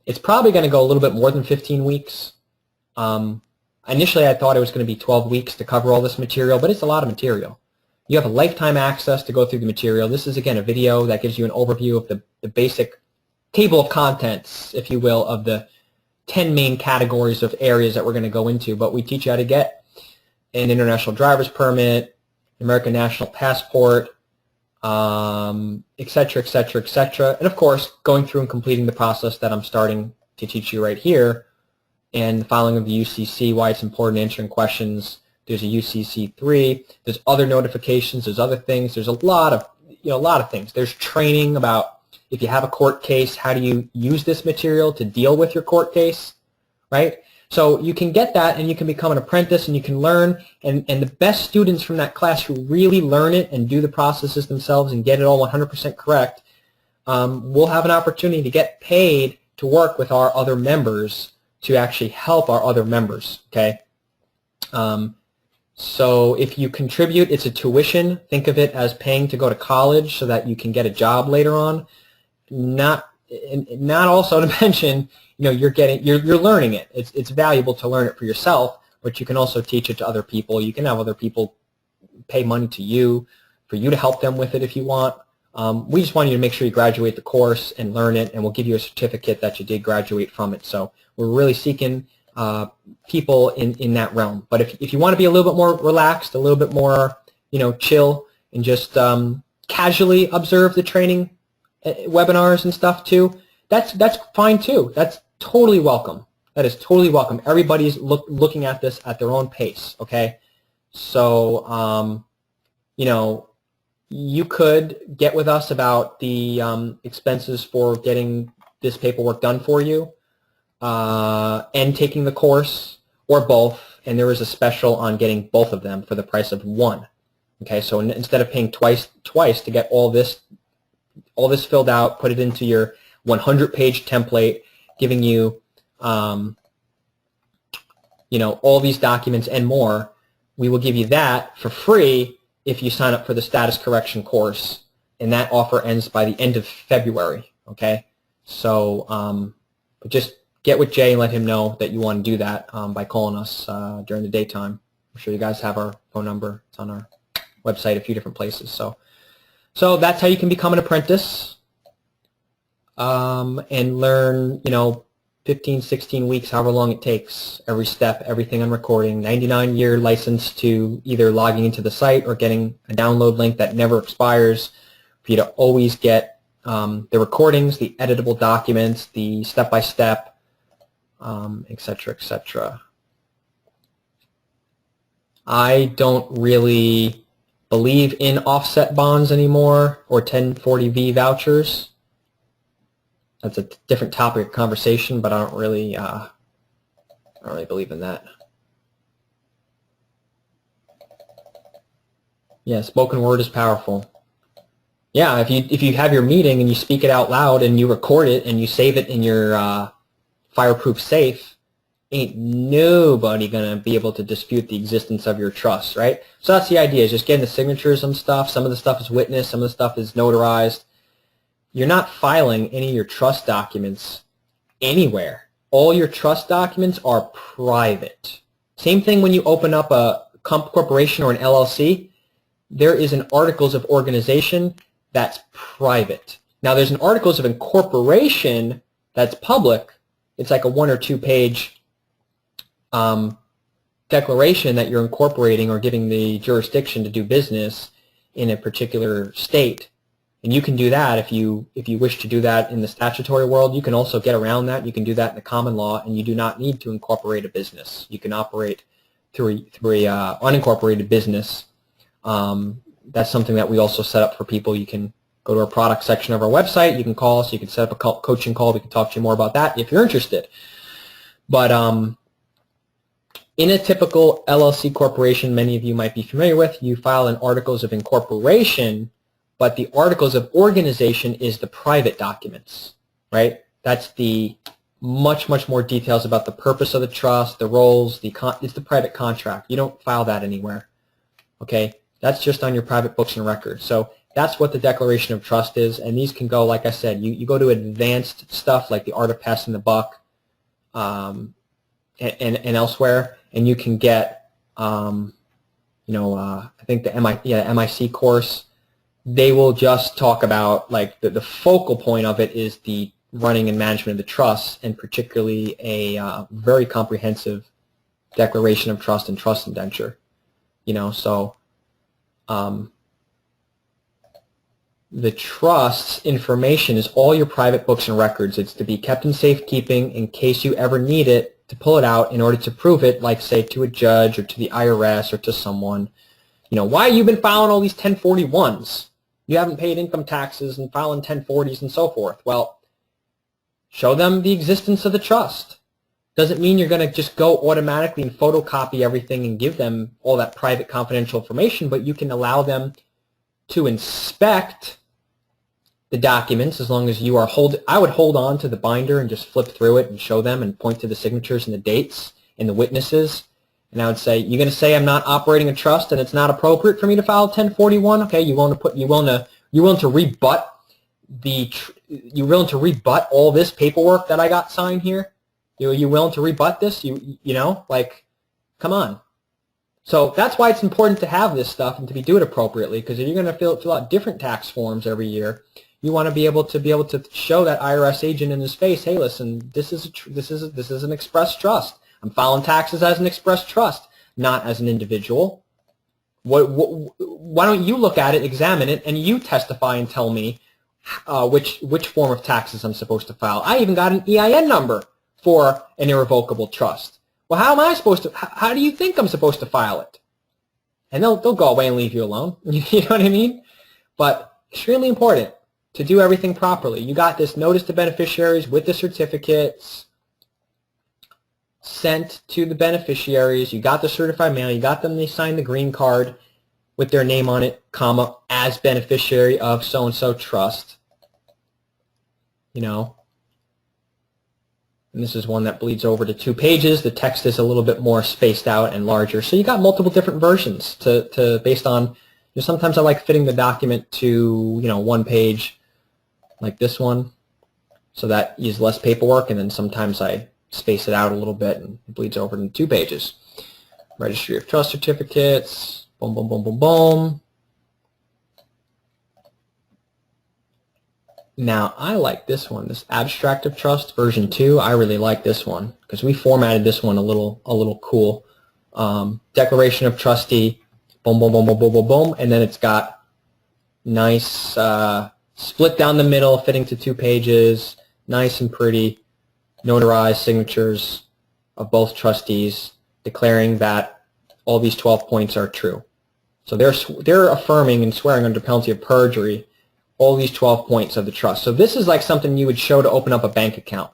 It's probably going to go a little bit more than 15 weeks. Initially, I thought it was going to be 12 weeks to cover all this material, but it's a lot of material. You have a lifetime access to go through the material. This is, again, a video that gives you an overview of the basic table of contents, if you will, of the 10 main categories of areas that we're going to go into. But we teach you how to get an international driver's permit, American national passport, et cetera, et cetera, et cetera. And, of course, going through and completing the process that I'm starting to teach you right here, and the filing of the UCC, why it's important, answering questions. There's a UCC 3. There's other notifications. There's other things. There's a lot of things. There's training about if you have a court case, how do you use this material to deal with your court case, right? So you can get that, and you can become an apprentice, and you can learn. And the best students from that class who really learn it and do the processes themselves and get it all 100% correct will have an opportunity to get paid to work with our other members to actually help our other members, okay? So if you contribute, it's a tuition. Think of it as paying to go to college so that you can get a job later on. Not also to mention, you're learning it. It's valuable to learn it for yourself, but you can also teach it to other people. You can have other people, pay money to you for you to help them with it if you want. We just want you to make sure you graduate the course and learn it, and we'll give you a certificate that you did graduate from it. So we're really seeking people in that realm. But if you want to be a little bit more relaxed, a little bit more, chill, and just casually observe the training webinars and stuff too, that's fine too. That's totally welcome. That is totally welcome. Everybody's looking at this at their own pace, okay? So, you could get with us about the expenses for getting this paperwork done for you and taking the course, or both, and there is a special on getting both of them for the price of one. Okay, so instead of paying twice to get all this filled out, put it into your 100-page template, giving you all these documents and more, we will give you that for free if you sign up for the status correction course, and that offer ends by the end of February. Okay, so but just get with Jay and let him know that you want to do that by calling us during the daytime. I'm sure you guys have our phone number. It's on our website, a few different places. So that's how you can become an apprentice and learn, 15, 16 weeks, however long it takes, every step, everything on recording, 99-year license to either logging into the site or getting a download link that never expires for you to always get the recordings, the editable documents, the step-by-step, et cetera, et cetera. I don't really believe in offset bonds anymore or 1040V vouchers. That's a different topic of conversation, but I don't really believe in that. Yeah, spoken word is powerful. Yeah, if you have your meeting and you speak it out loud and you record it and you save it in your fireproof safe, ain't nobody gonna be able to dispute the existence of your trust, right? So that's the idea, is just getting the signatures on stuff. Some of the stuff is witnessed, some of the stuff is notarized. You're not filing any of your trust documents anywhere. All your trust documents are private. Same thing when you open up a corporation or an LLC. There is an Articles of Organization that's private. Now there's an Articles of Incorporation that's public. It's like a 1 or 2 page declaration that you're incorporating or giving the jurisdiction to do business in a particular state. And you can do that if you wish to do that in the statutory world. You can also get around that. You can do that in the common law, and you do not need to incorporate a business. You can operate through a unincorporated business. That's something that we also set up for people. You can go to our product section of our website. You can call us. You can set up a coaching call. We can talk to you more about that if you're interested. But in a typical LLC corporation, many of you might be familiar with, you file an Articles of Incorporation, but the Articles of Organization is the private documents, right? That's the much more details about the purpose of the trust, the roles, it's the private contract. You don't file that anywhere, okay? That's just on your private books and records. So that's what the Declaration of Trust is, and these can go, like I said, you go to advanced stuff like the Art of Passing the Buck and elsewhere, and you can get, I think the MIC course. They will just talk about, like, the focal point of it is the running and management of the trust, and particularly a very comprehensive declaration of trust and trust indenture. So the trust's information is all your private books and records. It's to be kept in safekeeping in case you ever need it to pull it out in order to prove it, like, say, to a judge or to the IRS or to someone. Why you've been filing all these 1041s? You haven't paid income taxes and filing 1040s and so forth. Well, show them the existence of the trust. Doesn't mean you're going to just go automatically and photocopy everything and give them all that private confidential information, but you can allow them to inspect the documents as long as you are I would hold on to the binder and just flip through it and show them and point to the signatures and the dates and the witnesses. And I would say, you're going to say I'm not operating a trust and it's not appropriate for me to file 1041? Okay, you willing to rebut all this paperwork that I got signed here? You willing to rebut this? Come on. So that's why it's important to have this stuff and to do it appropriately, because if you're going to fill out different tax forms every year, you want to be able to show that IRS agent in his face, hey, listen, this is an express trust. I'm filing taxes as an express trust, not as an individual. Why don't you look at it, examine it, and you testify and tell me which form of taxes I'm supposed to file? I even got an EIN number for an irrevocable trust. Well, how am I supposed to? How do you think I'm supposed to file it? And they'll go away and leave you alone. You know what I mean? But extremely important to do everything properly. You got this notice to beneficiaries with the certificates sent to the beneficiaries. You got the certified mail. You got them. They signed the green card with their name on it, comma, as beneficiary of so-and-so trust. You know. And this is one that bleeds over to 2 pages. The text is a little bit more spaced out and larger. So you got multiple different versions based on, sometimes I like fitting the document to, 1 page like this one, so that is less paperwork, and then sometimes I space it out a little bit and it bleeds over into 2 pages. Registry of Trust Certificates, boom, boom, boom, boom, boom. Now, I like this one, this Abstract of Trust version 2. I really like this one because we formatted this one a little cool. Declaration of Trustee, boom, boom, boom, boom, boom, boom, boom, and then it's got nice split down the middle, fitting to 2 pages, nice and pretty, notarized signatures of both trustees declaring that all these 12 points are true. So they're affirming and swearing under penalty of perjury all these 12 points of the trust. So this is like something you would show to open up a bank account.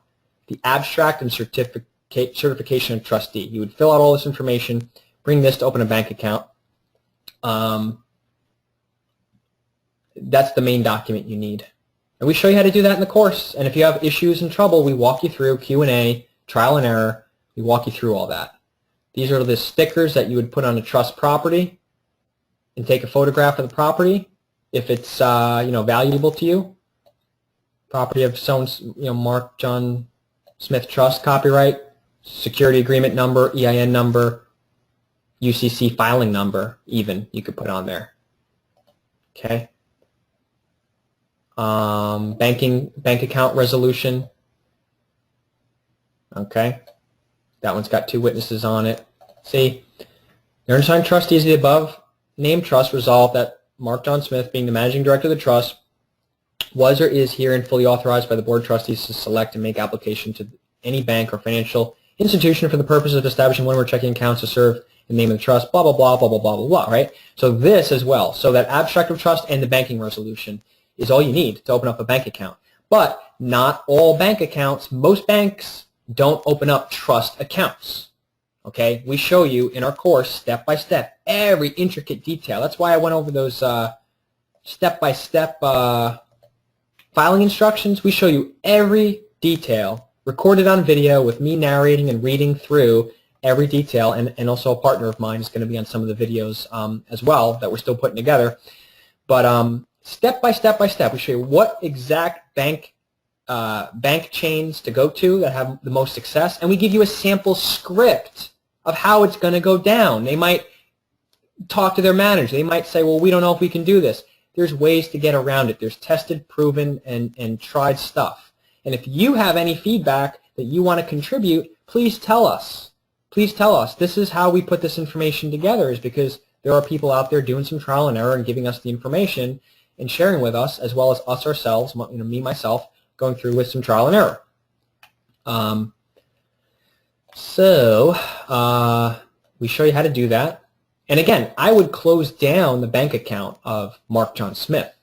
The abstract and certification of trustee. You would fill out all this information, bring this to open a bank account. That's the main document you need. And we show you how to do that in the course. And if you have issues and trouble, we walk you through Q&A, trial and error. We walk you through all that. These are the stickers that you would put on a trust property and take a photograph of the property. If it's valuable to you, property of Mark John Smith Trust, copyright, security agreement number, EIN number, UCC filing number, even you could put on there. Okay. Bank account resolution. Okay. That one's got 2 witnesses on it. See, the unassigned trustees of the above named trust resolved that Mark John Smith, being the managing director of the trust, was or is herein fully authorized by the board of trustees to select and make application to any bank or financial institution for the purpose of establishing one or more checking accounts to serve in the name of the trust, blah, blah, blah, blah, blah, blah, blah, blah, right? So this as well. So that abstract of trust and the banking resolution is all you need to open up a bank account. But not all bank accounts. Most banks don't open up trust accounts. Okay, we show you in our course, step by step, every intricate detail. That's why I went over those step-by-step filing instructions. We show you every detail, recorded on video with me narrating and reading through every detail, and also a partner of mine is going to be on some of the videos as well that we're still putting together. But step by step by step, we show you what exact bank chains to go to that have the most success, and we give you a sample script of how it's going to go down. They might talk to their manager. They might say, well, we don't know if we can do this. There's ways to get around it. There's tested, proven, and tried stuff. And if you have any feedback that you want to contribute, please tell us. Please tell us. This is how we put this information together, is because there are people out there doing some trial and error and giving us the information and sharing with us, as well as us ourselves, me, myself, going through with some trial and error. So we show you how to do that. And again, I would close down the bank account of Mark John Smith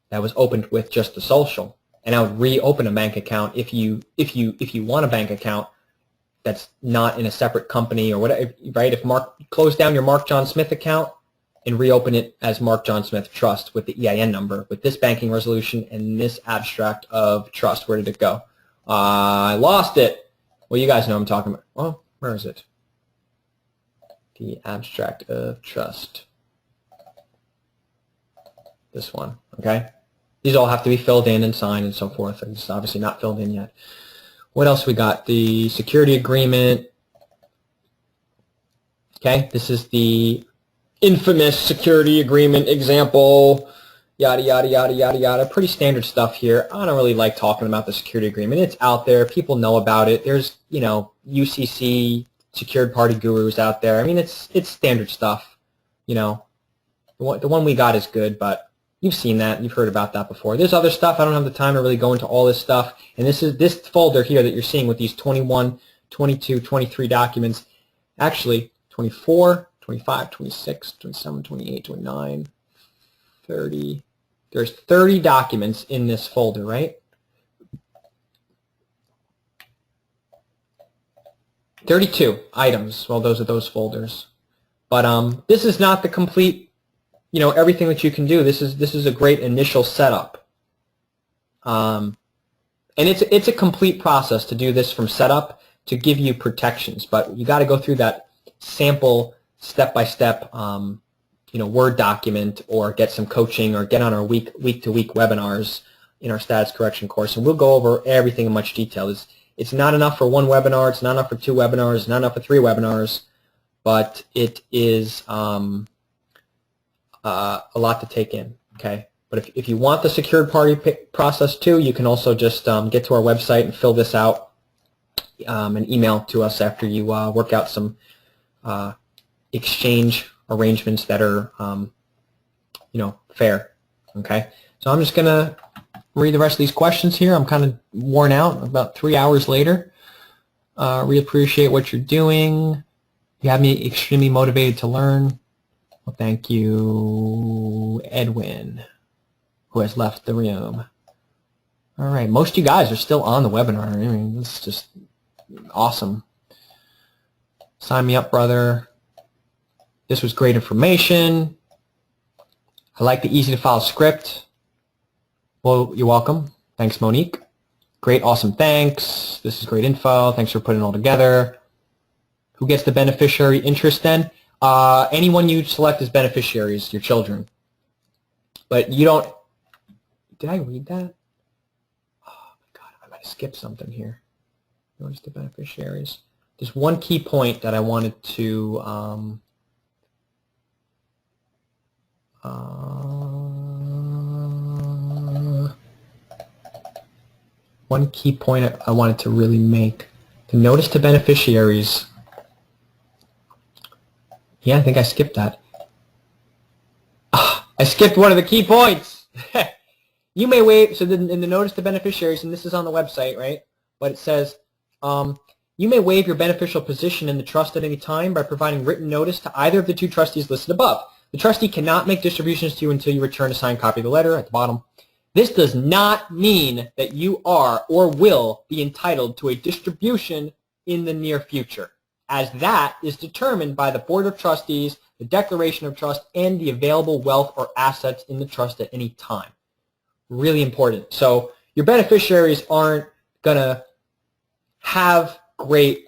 that was opened with just the social, and I would reopen a bank account if you want a bank account that's not in a separate company or whatever, right? If close down your Mark John Smith account and reopen it as Mark John Smith Trust with the EIN number, with this banking resolution and this abstract of trust. Where did it go? I lost it. Well, you guys know what I'm talking about. Well, where is it? The abstract of trust. This one, okay? These all have to be filled in and signed and so forth. It's obviously not filled in yet. What else we got? The security agreement. Okay, this is the infamous security agreement example, yada, yada, yada, yada, yada. Pretty standard stuff here. I don't really like talking about the security agreement. It's out there. People know about it. There's, UCC, secured party gurus out there. I mean, it's standard stuff. The one we got is good, but you've seen that. You've heard about that before. There's other stuff. I don't have the time to really go into all this stuff. And this folder here that you're seeing with these 21, 22, 23 documents, actually 24, 25, 26, 27, 28, 29, 30. There's 30 documents in this folder, right? 32 items. Well, those are those folders. But this is not the complete, everything that you can do. This is a great initial setup. And it's a complete process to do this from setup to give you protections. But you got to go through that sample step-by-step Word document, or get some coaching, or get on our week-to-week webinars in our status correction course, and we'll go over everything in much detail. It's not enough for one webinar, it's not enough for two webinars, it's not enough for three webinars, but it is a lot to take in, okay? But if you want the secured party process too, you can also just get to our website and fill this out and email to us after you work out some exchange arrangements that are, fair, okay? So I'm just going to read the rest of these questions here. I'm kind of worn out about 3 hours later. Really appreciate what you're doing. You have me extremely motivated to learn. Well, thank you, Edwin, who has left the room. All right, most of you guys are still on the webinar. I mean, this is just awesome. Sign me up, brother. This was great information. I like the easy-to-follow script. Well, you're welcome. Thanks, Monique. Great, awesome, thanks. This is great info. Thanks for putting it all together. Who gets the beneficiary interest then? Anyone you select as beneficiaries, your children. But you don't... Did I read that? Oh, my God, I might have skipped something here. Notice the beneficiaries. There's one key point that I wanted to... one key point I wanted to really make. The notice to beneficiaries. Yeah, I think I skipped that. I skipped one of the key points. You may waive, so in the notice to beneficiaries, and this is on the website, right? But it says, you may waive your beneficial position in the trust at any time by providing written notice to either of the two trustees listed above. The trustee cannot make distributions to you until you return a signed copy of the letter at the bottom. This does not mean that you are or will be entitled to a distribution in the near future, as that is determined by the Board of Trustees, the Declaration of Trust, and the available wealth or assets in the trust at any time. Really important. So your beneficiaries aren't going to have great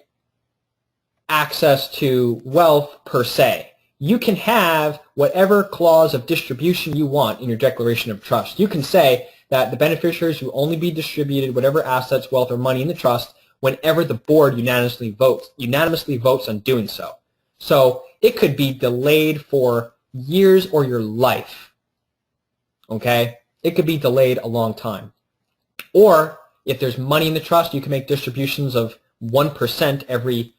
access to wealth per se. You can have whatever clause of distribution you want in your Declaration of Trust. You can say that the beneficiaries will only be distributed whatever assets, wealth, or money in the trust whenever the board unanimously votes on doing so. So it could be delayed for years or your life. Okay? It could be delayed a long time. Or if there's money in the trust, you can make distributions of 1% every,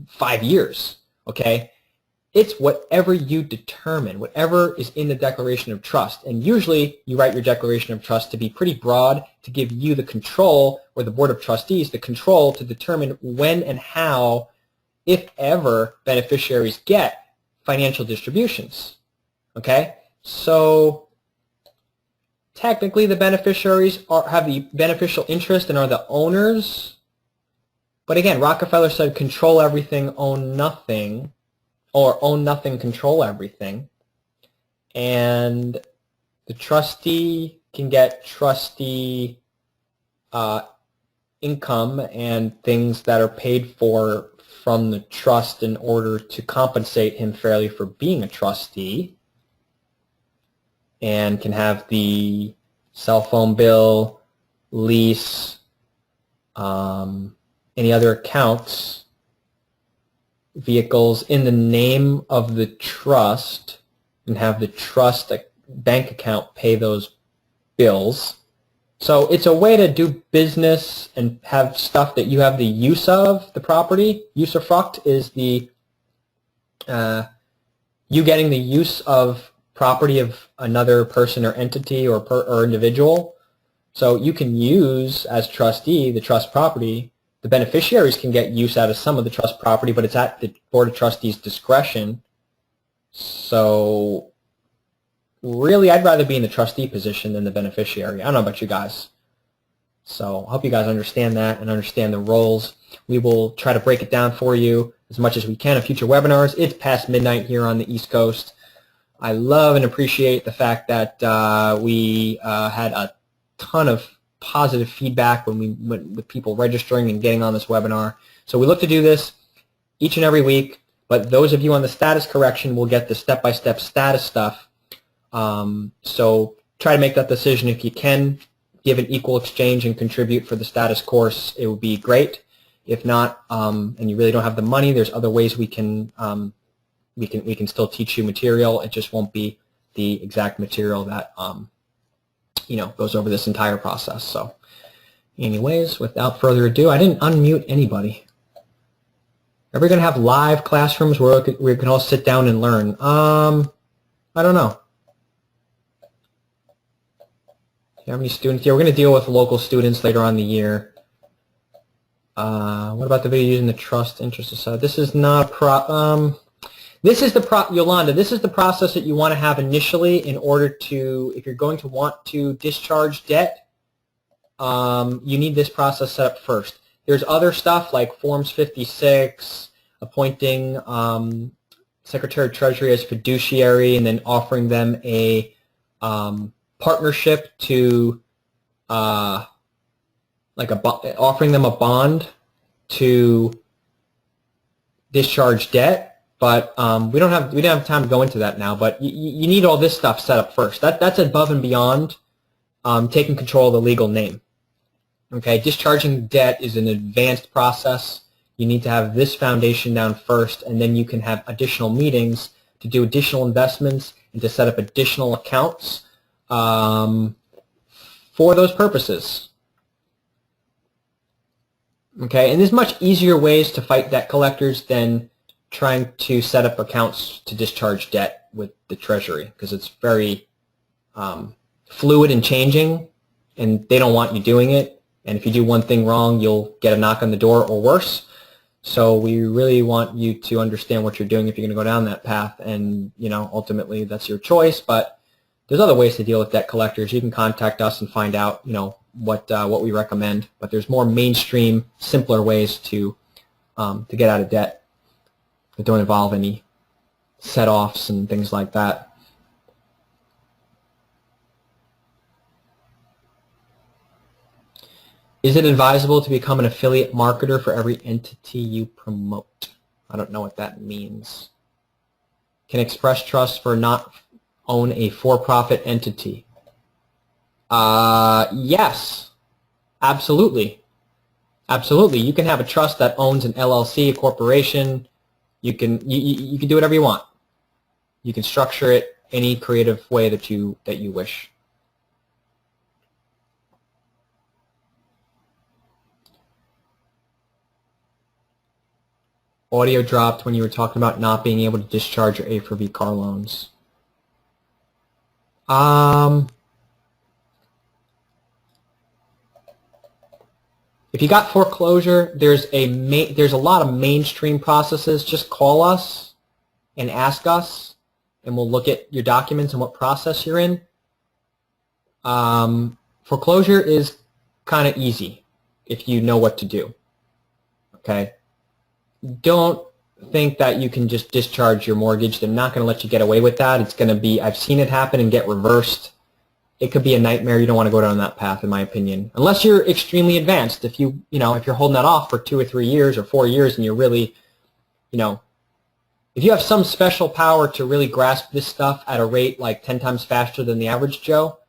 5 years. Okay? It's whatever you determine, whatever is in the Declaration of Trust. And usually you write your Declaration of Trust to be pretty broad, to give you the control, or the Board of Trustees the control to determine when and how, if ever, beneficiaries get financial distributions. Okay? So technically the beneficiaries have the beneficial interest and are the owners. But again, Rockefeller said control everything, own nothing. Or own nothing, control everything. And the trustee can get trustee income and things that are paid for from the trust in order to compensate him fairly for being a trustee, and can have the cell phone bill, lease, any other accounts vehicles in the name of the trust and have the trust bank account pay those bills. So it's a way to do business and have stuff that you have the use of the property. Usufruct is the you getting the use of property of another person or entity or individual. So you can use, as trustee, the trust property. The beneficiaries can get use out of some of the trust property, but it's at the Board of Trustees' discretion. So really, I'd rather be in the trustee position than the beneficiary. I don't know about you guys. So I hope you guys understand that and understand the roles. We will try to break it down for you as much as we can in future webinars. It's past midnight here on the East Coast. I love and appreciate the fact that we had a ton of positive feedback when we went with people registering and getting on this webinar. So we look to do this each and every week, but those of you on the status correction will get the step-by-step status stuff. So try to make that decision if you can. Give an equal exchange and contribute for the status course. It would be great. If not, and you really don't have the money, there's other ways we can still teach you material. It just won't be the exact material that goes over this entire process. So anyways, without further ado, I didn't unmute anybody. Are we going to have live classrooms where we can all sit down and learn? I don't know. Do you have any students? Yeah, we're going to deal with local students later on in the year. What about the video using the trust interest aside? This is not a Yolanda, this is the process that you want to have initially in order to, if you're going to want to discharge debt, you need this process set up first. There's other stuff like Forms 56, appointing Secretary of Treasury as fiduciary, and then offering them a partnership to, offering them a bond to discharge debt. But we don't have time to go into that now. But you need all this stuff set up first. That's above and beyond taking control of the legal name. Okay, discharging debt is an advanced process. You need to have this foundation down first, and then you can have additional meetings to do additional investments and to set up additional accounts for those purposes. Okay, and there's much easier ways to fight debt collectors than trying to set up accounts to discharge debt with the Treasury, because it's very fluid and changing, and they don't want you doing it. And if you do one thing wrong, you'll get a knock on the door or worse. So we really want you to understand what you're doing if you're going to go down that path. And ultimately that's your choice. But there's other ways to deal with debt collectors. You can contact us and find out what we recommend. But there's more mainstream, simpler ways to get out of debt that don't involve any set-offs and things like that. Is it advisable to become an affiliate marketer for every entity you promote? I don't know what that means. Can Express Trust for not own a for-profit entity? Yes, absolutely. Absolutely. You can have a trust that owns an LLC, a corporation. You can do whatever you want. You can structure it any creative way that you wish. Audio dropped when you were talking about not being able to discharge your A4V car loans. If you got foreclosure, there's a lot of mainstream processes. Just call us and ask us, and we'll look at your documents and what process you're in. Foreclosure is kind of easy if you know what to do. Okay. Don't think that you can just discharge your mortgage. They're not going to let you get away with that. It's going to be, I've seen it happen and get reversed. It could be a nightmare. You don't want to go down that path, in my opinion, unless you're extremely advanced. If if you're holding that off for 2 or 3 years or 4 years, and you're really, if you have some special power to really grasp this stuff at a rate like 10 times faster than the average Joe,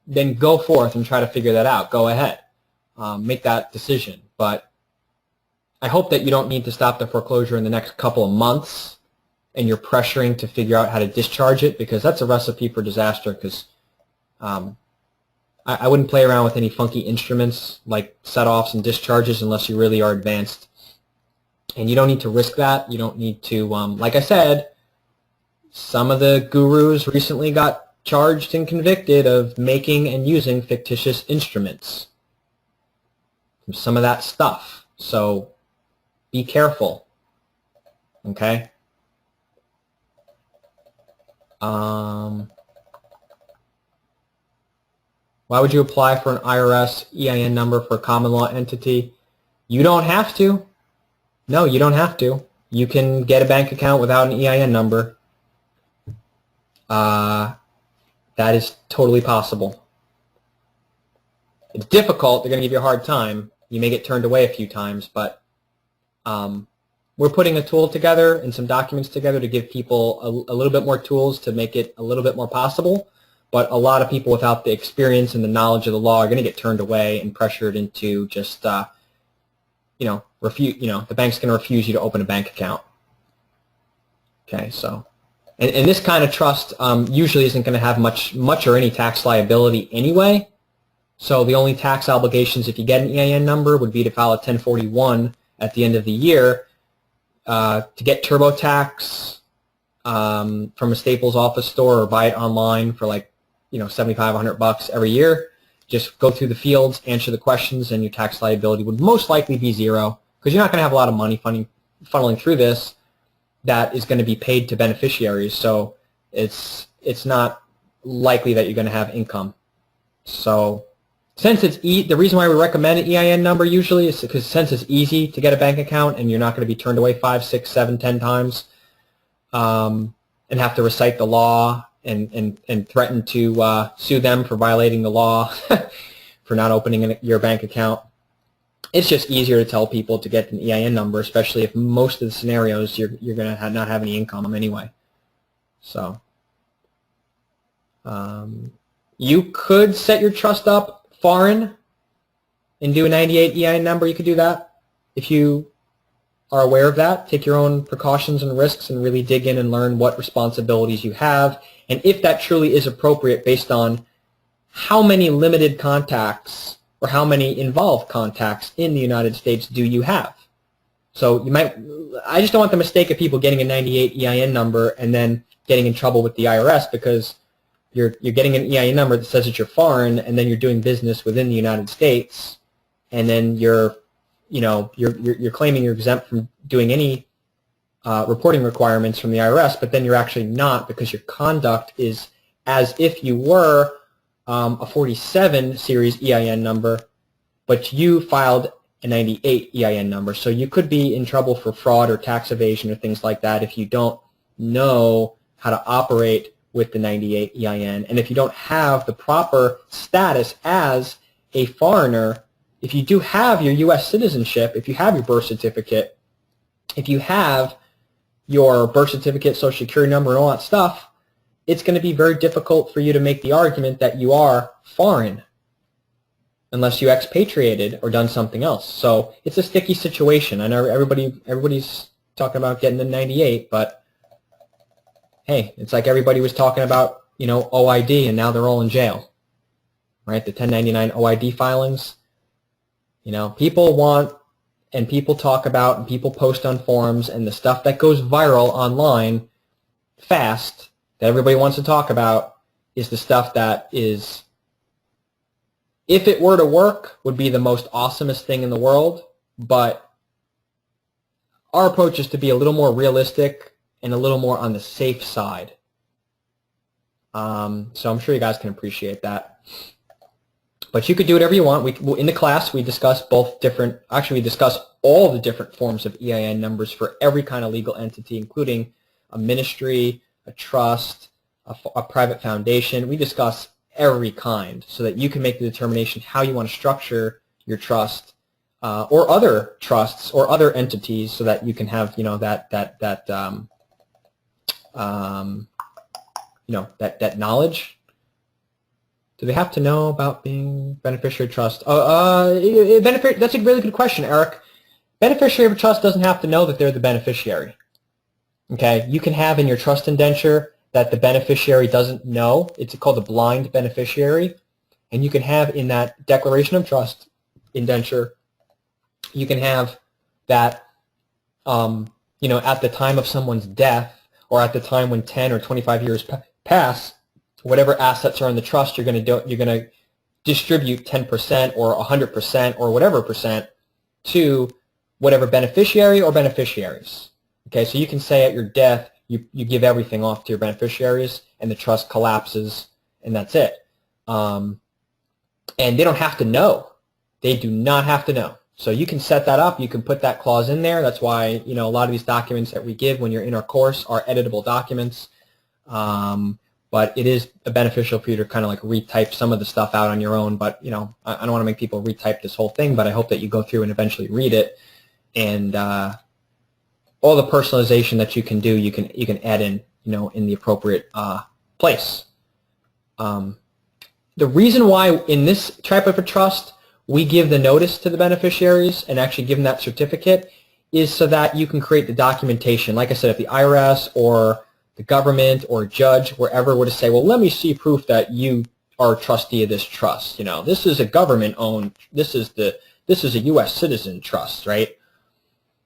then go forth and try to figure that out. Go ahead, make that decision. But I hope that you don't need to stop the foreclosure in the next couple of months and you're pressuring to figure out how to discharge it, because that's a recipe for disaster. Because I wouldn't play around with any funky instruments like set-offs and discharges unless you really are advanced. And you don't need to risk that. You don't need to, like I said, some of the gurus recently got charged and convicted of making and using fictitious instruments. Some of that stuff. So be careful. Okay? Why would you apply for an IRS EIN number for a common law entity? You don't have to. No, you don't have to. You can get a bank account without an EIN number. That is totally possible. It's difficult. They're going to give you a hard time. You may get turned away a few times, but we're putting a tool together and some documents together to give people a little bit more tools to make it a little bit more possible. But a lot of people without the experience and the knowledge of the law are going to get turned away and pressured into just, the bank's going to refuse you to open a bank account. Okay, so, and this kind of trust usually isn't going to have much or any tax liability anyway. So the only tax obligations if you get an EIN number would be to file a 1041 at the end of the year to get TurboTax from a Staples office store or buy it online for like, $75, $100 every year. Just go through the fields, answer the questions, and your tax liability would most likely be zero, because you're not going to have a lot of money funneling through this that is going to be paid to beneficiaries. So it's not likely that you're going to have income. So since it's the reason why we recommend an EIN number usually is because since it's easy to get a bank account and you're not going to be turned away 5, 6, 7, 10 times and have to recite the law and threaten to sue them for violating the law for not opening your bank account. It's just easier to tell people to get an EIN number, especially if most of the scenarios you're going to not have any income anyway. So you could set your trust up foreign and do a 98 EIN number. You could do that if you are aware of that. Take your own precautions and risks and really dig in and learn what responsibilities you have, and if that truly is appropriate based on how many limited contacts or how many involved contacts in the United States do you have. So I just don't want the mistake of people getting a 98 EIN number and then getting in trouble with the IRS because you're getting an EIN number that says that you're foreign, and then you're doing business within the United States, and then you're claiming you're exempt from doing any reporting requirements from the IRS, but then you're actually not, because your conduct is as if you were a 47 series EIN number, but you filed a 98 EIN number. So you could be in trouble for fraud or tax evasion or things like that if you don't know how to operate with the 98 EIN, and if you don't have the proper status as a foreigner. If you do have your U.S. citizenship, if you have your birth certificate, if you have your birth certificate, social security number, and all that stuff, it's going to be very difficult for you to make the argument that you are foreign unless you expatriated or done something else. So it's a sticky situation. I know everybody's talking about getting the 98, but hey, it's like everybody was talking about, OID, and now they're all in jail, right? The 1099 OID filings. People want, and people talk about, and people post on forums, and the stuff that goes viral online fast that everybody wants to talk about is the stuff that is, if it were to work, would be the most awesomest thing in the world. But our approach is to be a little more realistic and a little more on the safe side. So I'm sure you guys can appreciate that. But you could do whatever you want. In the class, we discuss we discuss all the different forms of EIN numbers for every kind of legal entity, including a ministry, a trust, a private foundation. We discuss every kind so that you can make the determination how you want to structure your trust or other trusts or other entities, so that you can have that knowledge. Do they have to know about being beneficiary trust? That's a really good question, Eric. Beneficiary of a trust doesn't have to know that they're the beneficiary. Okay, you can have in your trust indenture that the beneficiary doesn't know. It's called a blind beneficiary. And you can have in that declaration of trust indenture, you can have that, at the time of someone's death, or at the time when 10 or 25 years pass, whatever assets are in the trust, you're going to distribute 10% or 100% or whatever percent to whatever beneficiary or beneficiaries. Okay, so you can say at your death, you give everything off to your beneficiaries, and the trust collapses, and that's it. And they don't have to know. They do not have to know. So you can set that up. You can put that clause in there. That's why, a lot of these documents that we give when you're in our course are editable documents. But it is beneficial for you to kind of like retype some of the stuff out on your own. But, I don't want to make people retype this whole thing, but I hope that you go through and eventually read it. And all the personalization that you can do, you can add in, in the appropriate place. The reason why in this type of a trust we give the notice to the beneficiaries and actually give them that certificate is so that you can create the documentation. Like I said, if the IRS or the government or a judge, wherever, were to say, well, let me see proof that you are a trustee of this trust. This is a government-owned, this is a U.S. citizen trust, right?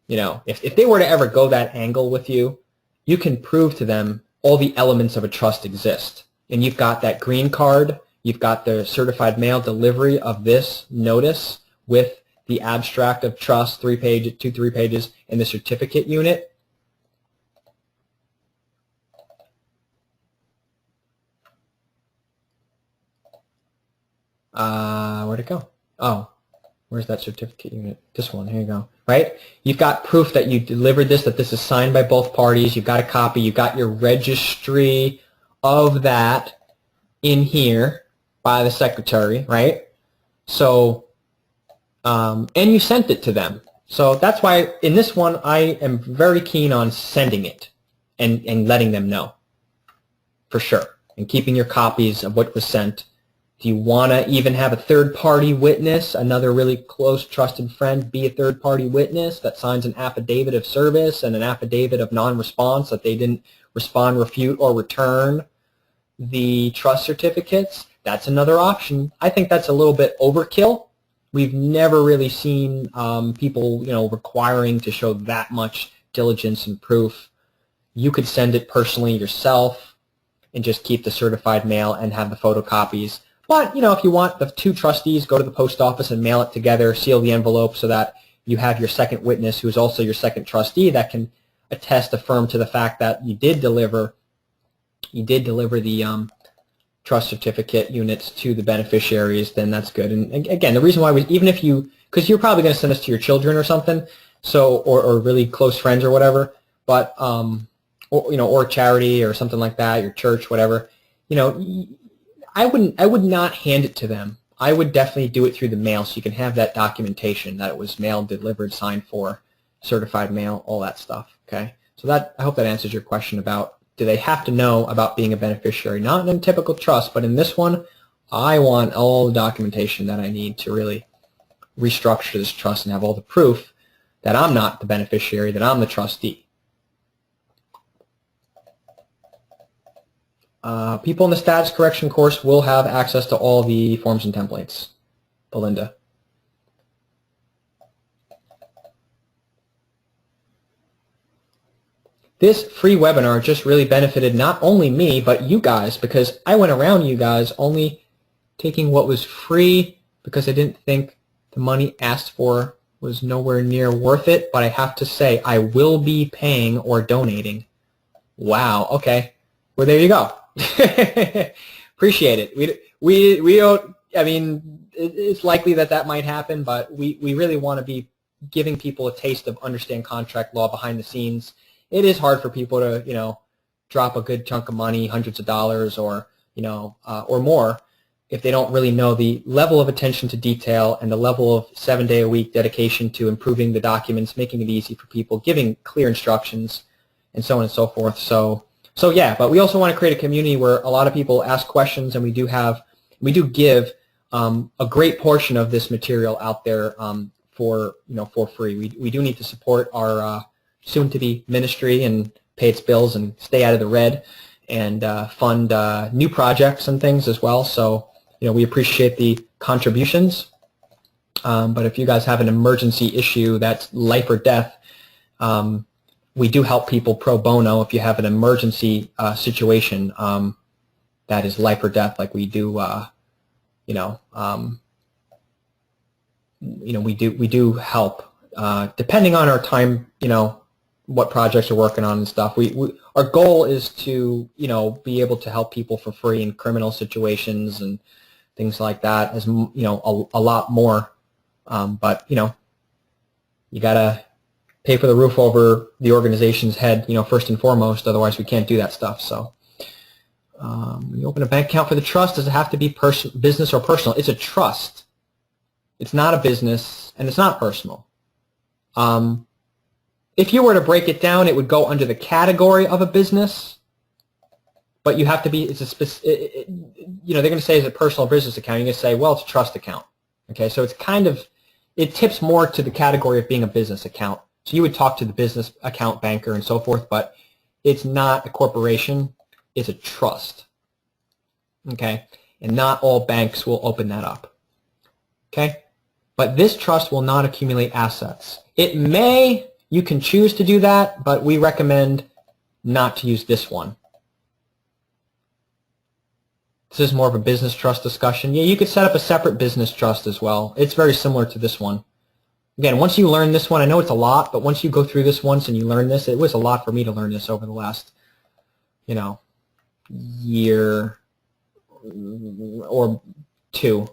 If they were to ever go that angle with you, you can prove to them all the elements of a trust exist. And you've got that green card, you've got the certified mail delivery of this notice with the abstract of trust, 3 pages, and the certificate unit. Where'd it go? Oh, where's that certificate unit? This one, here you go. Right? You've got proof that you delivered this, that this is signed by both parties. You've got a copy. You've got your registry of that in here by the secretary, right? So, and you sent it to them. So that's why in this one I am very keen on sending it and letting them know for sure, and keeping your copies of what was sent. Do you want to even have a third-party witness, another really close, trusted friend, be a third-party witness that signs an affidavit of service and an affidavit of non-response that they didn't respond, refute, or return the trust certificates? That's another option. I think that's a little bit overkill. We've never really seen people, requiring to show that much diligence and proof. You could send it personally yourself and just keep the certified mail and have the photocopies. But, if you want the 2 trustees, go to the post office and mail it together, seal the envelope so that you have your second witness who is also your second trustee that can affirm to the fact that you did deliver the trust certificate units to the beneficiaries, then that's good. And again, the reason why even if because you're probably going to send this to your children or something, so or really close friends or whatever, but or charity or something like that, your church, whatever, I would not hand it to them. I would definitely do it through the mail so you can have that documentation that it was mailed, delivered, signed for, certified mail, all that stuff. Okay, so I hope that answers your question about do they have to know about being a beneficiary? Not in a typical trust, but in this one, I want all the documentation that I need to really restructure this trust and have all the proof that I'm not the beneficiary, that I'm the trustee. People in the status correction course will have access to all the forms and templates. Belinda. This free webinar just really benefited not only me, but you guys, because I went around you guys only taking what was free because I didn't think the money asked for was nowhere near worth it. But I have to say, I will be paying or donating. Wow, okay. Well, there you go. Appreciate it. We don't, I mean, it's likely that might happen, but we really want to be giving people a taste of understand contract law behind the scenes. It is hard for people to, drop a good chunk of money, hundreds of dollars or, or more, if they don't really know the level of attention to detail and the level of 7-day-a-week dedication to improving the documents, making it easy for people, giving clear instructions, and so on and so forth. So yeah, but we also want to create a community where a lot of people ask questions, and we do give a great portion of this material out there for for free. We do need to support our soon-to-be ministry and pay its bills and stay out of the red, and fund new projects and things as well. So we appreciate the contributions. But if you guys have an emergency issue that's life or death, we do help people pro bono if you have an emergency situation that is life or death, like we do. We do help depending on our time. What projects we're working on and stuff. Our goal is to be able to help people for free in criminal situations and things like that. As a lot more. But you gotta pay for the roof over the organization's head, first and foremost. Otherwise, we can't do that stuff. So, when you open a bank account for the trust, does it have to be business or personal? It's a trust. It's not a business, and it's not personal. If you were to break it down, it would go under the category of a business. But you have to be. It's a they're going to say it's a personal business account. You're going to say, well, it's a trust account. Okay, so it's kind of. It tips more to the category of being a business account. So you would talk to the business account banker and so forth, but it's not a corporation. It's a trust. Okay? And not all banks will open that up. Okay? But this trust will not accumulate assets. It may, you can choose to do that, but we recommend not to use this one. This is more of a business trust discussion. Yeah, you could set up a separate business trust as well. It's very similar to this one. Again, once you learn this one, I know it's a lot, but once you go through this once and you learn this, it was a lot for me to learn this over the last, year or two,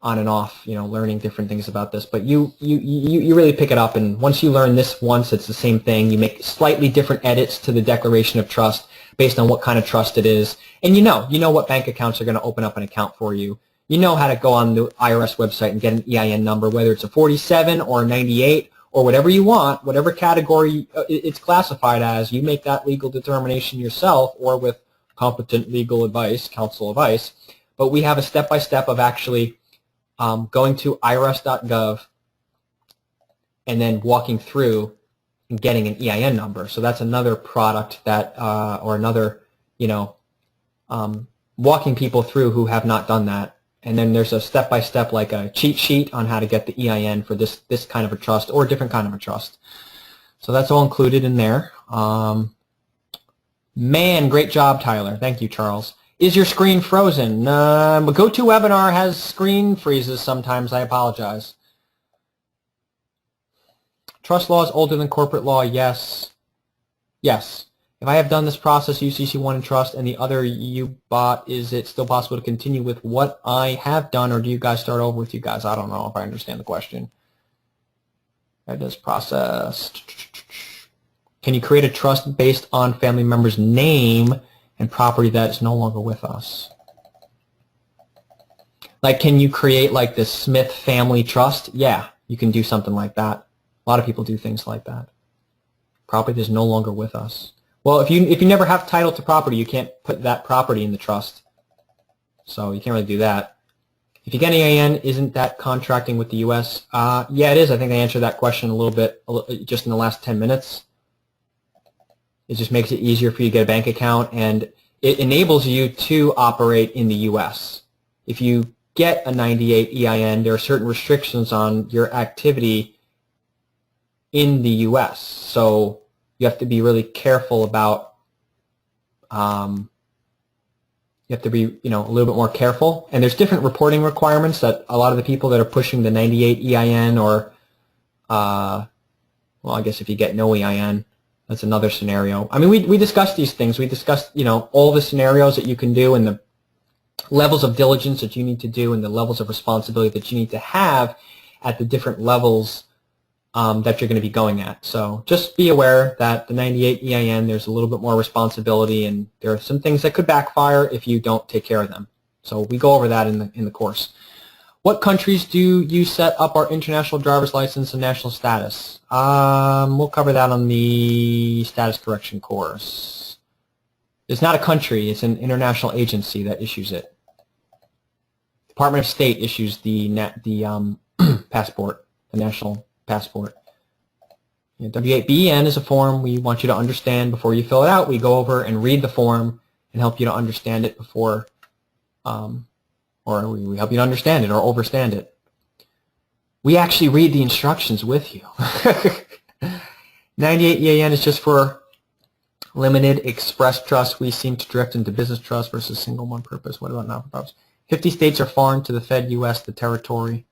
on and off, learning different things about this. But you really pick it up, and once you learn this once, it's the same thing. You make slightly different edits to the declaration of trust based on what kind of trust it is. And you know what bank accounts are going to open up an account for you. You know how to go on the IRS website and get an EIN number, whether it's a 47 or a 98 or whatever you want, whatever category it's classified as. You make that legal determination yourself or with competent legal advice, counsel advice. But we have a step-by-step of actually going to irs.gov and then walking through and getting an EIN number. So that's another product that, or another, walking people through who have not done that. And then there's a step-by-step, like a cheat sheet on how to get the EIN for this kind of a trust or a different kind of a trust. So that's all included in there. Man, great job, Tyler. Thank you, Charles. Is your screen frozen? GoToWebinar has screen freezes sometimes. I apologize. Trust law is older than corporate law. Yes. Yes. If I have done this process, UCC1 and trust, and the other you bought, is it still possible to continue with what I have done, or do you guys start over with you guys? I don't know if I understand the question. That does process. Can you create a trust based on family member's name and property that is no longer with us? Like, can you create like the Smith family trust? Yeah, you can do something like that. A lot of people do things like that. Property is no longer with us. Well, if you never have title to property, you can't put that property in the trust. So you can't really do that. If you get an EIN, isn't that contracting with the U.S.? Yeah, it is. I think I answered that question a little bit just in the last 10 minutes. It just makes it easier for you to get a bank account, and it enables you to operate in the U.S. If you get a 98 EIN, there are certain restrictions on your activity in the U.S. So you have to be really careful about, you have to be, a little bit more careful. And there's different reporting requirements that a lot of the people that are pushing the 98 EIN or, well, I guess if you get no EIN, that's another scenario. I mean, we discussed these things. We discussed, all the scenarios that you can do and the levels of diligence that you need to do and the levels of responsibility that you need to have at the different levels that you're going to be going at. So just be aware that the 98 EIN, there's a little bit more responsibility, and there are some things that could backfire if you don't take care of them. So we go over that in the course. What countries do you set up our international driver's license and national status? We'll cover that on the status correction course. It's not a country. It's an international agency that issues it. Department of State issues the passport the national passport. W8BEN is a form we want you to understand before you fill it out. We go over and read the form and help you to understand it before, or we help you to understand it or overstand it. We actually read the instructions with you. 98 EAN is just for limited express trust. We seem to drift into business trust versus single one purpose. What about not-for-profits? 50 states are foreign to the Fed, U.S., the territory.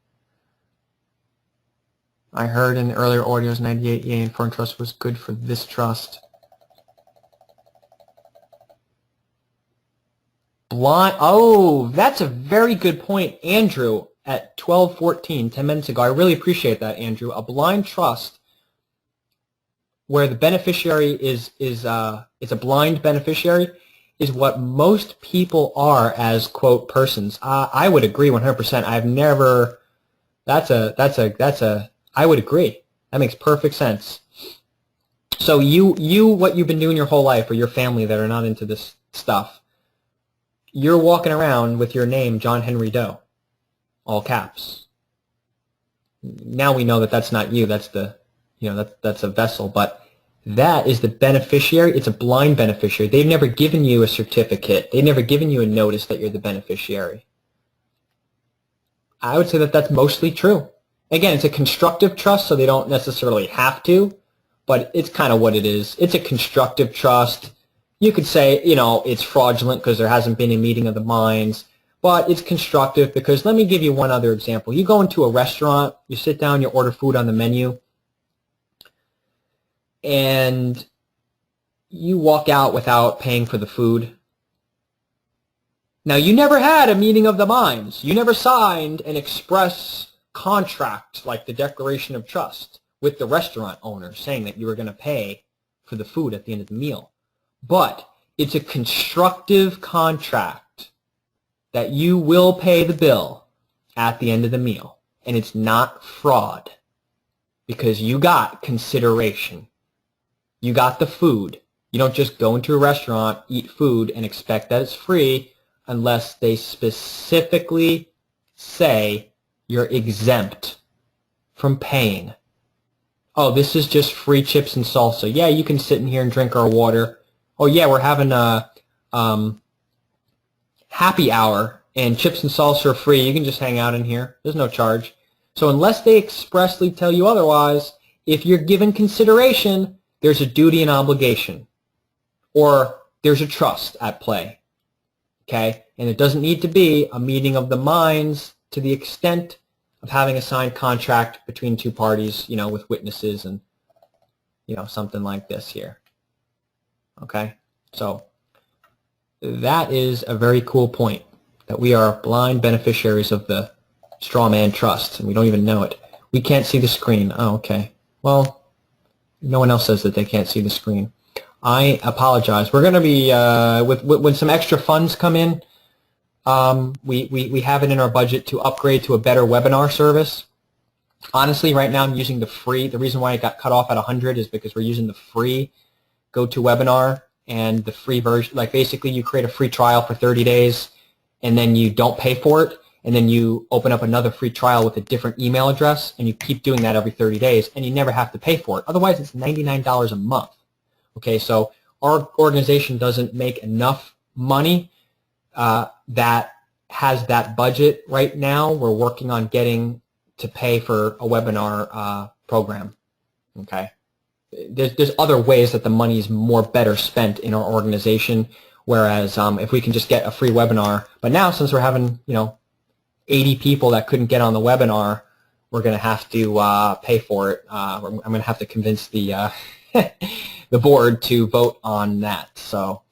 I heard in the earlier audios 98 EAN foreign trust was good for this trust. Blind. Oh, that's a very good point, Andrew, at 12:14, 10 minutes ago. I really appreciate that, Andrew. A blind trust where the beneficiary is a blind beneficiary is what most people are as, quote, persons. I would agree 100%. I've never, I would agree. That makes perfect sense. So what you've been doing your whole life, or your family that are not into this stuff, you're walking around with your name, John Henry Doe, all caps. Now we know that that's not you. That's that's a vessel, but that is the beneficiary. It's a blind beneficiary. They've never given you a certificate. They've never given you a notice that you're the beneficiary. I would say that that's mostly true. Again, it's a constructive trust, so they don't necessarily have to, but it's kind of what it is. It's a constructive trust. You could say, it's fraudulent because there hasn't been a meeting of the minds, but it's constructive because, let me give you one other example. You go into a restaurant, you sit down, you order food on the menu, and you walk out without paying for the food. Now, you never had a meeting of the minds. You never signed an express contract like the Declaration of Trust with the restaurant owner saying that you were going to pay for the food at the end of the meal. But it's a constructive contract that you will pay the bill at the end of the meal. And it's not fraud because you got consideration. You got the food. You don't just go into a restaurant, eat food, and expect that it's free unless they specifically say you're exempt from paying. Oh, this is just free chips and salsa. Yeah, you can sit in here and drink our water. Oh, yeah, we're having a happy hour, and chips and salsa are free. You can just hang out in here. There's no charge. So unless they expressly tell you otherwise, if you're given consideration, there's a duty and obligation, or there's a trust at play, okay? And it doesn't need to be a meeting of the minds to the extent of having a signed contract between two parties, with witnesses and, something like this here, okay? So that is a very cool point, that we are blind beneficiaries of the straw man trust, and we don't even know it. We can't see the screen. Oh, okay. Well, no one else says that they can't see the screen. I apologize. We're going to be, when some extra funds come in, we have it in our budget to upgrade to a better webinar service. Honestly, right now I'm using the free. The reason why it got cut off at 100 is because we're using the free GoToWebinar, and the free version, like basically you create a free trial for 30 days and then you don't pay for it, and then you open up another free trial with a different email address, and you keep doing that every 30 days, and you never have to pay for it. Otherwise, it's $99 a month. Okay, so our organization doesn't make enough money that has that budget right now. We're working on getting to pay for a webinar program. Okay, there's other ways that the money is more better spent in our organization. Whereas if we can just get a free webinar, but now since we're having 80 people that couldn't get on the webinar, we're going to have to pay for it. I'm going to have to convince the the board to vote on that. So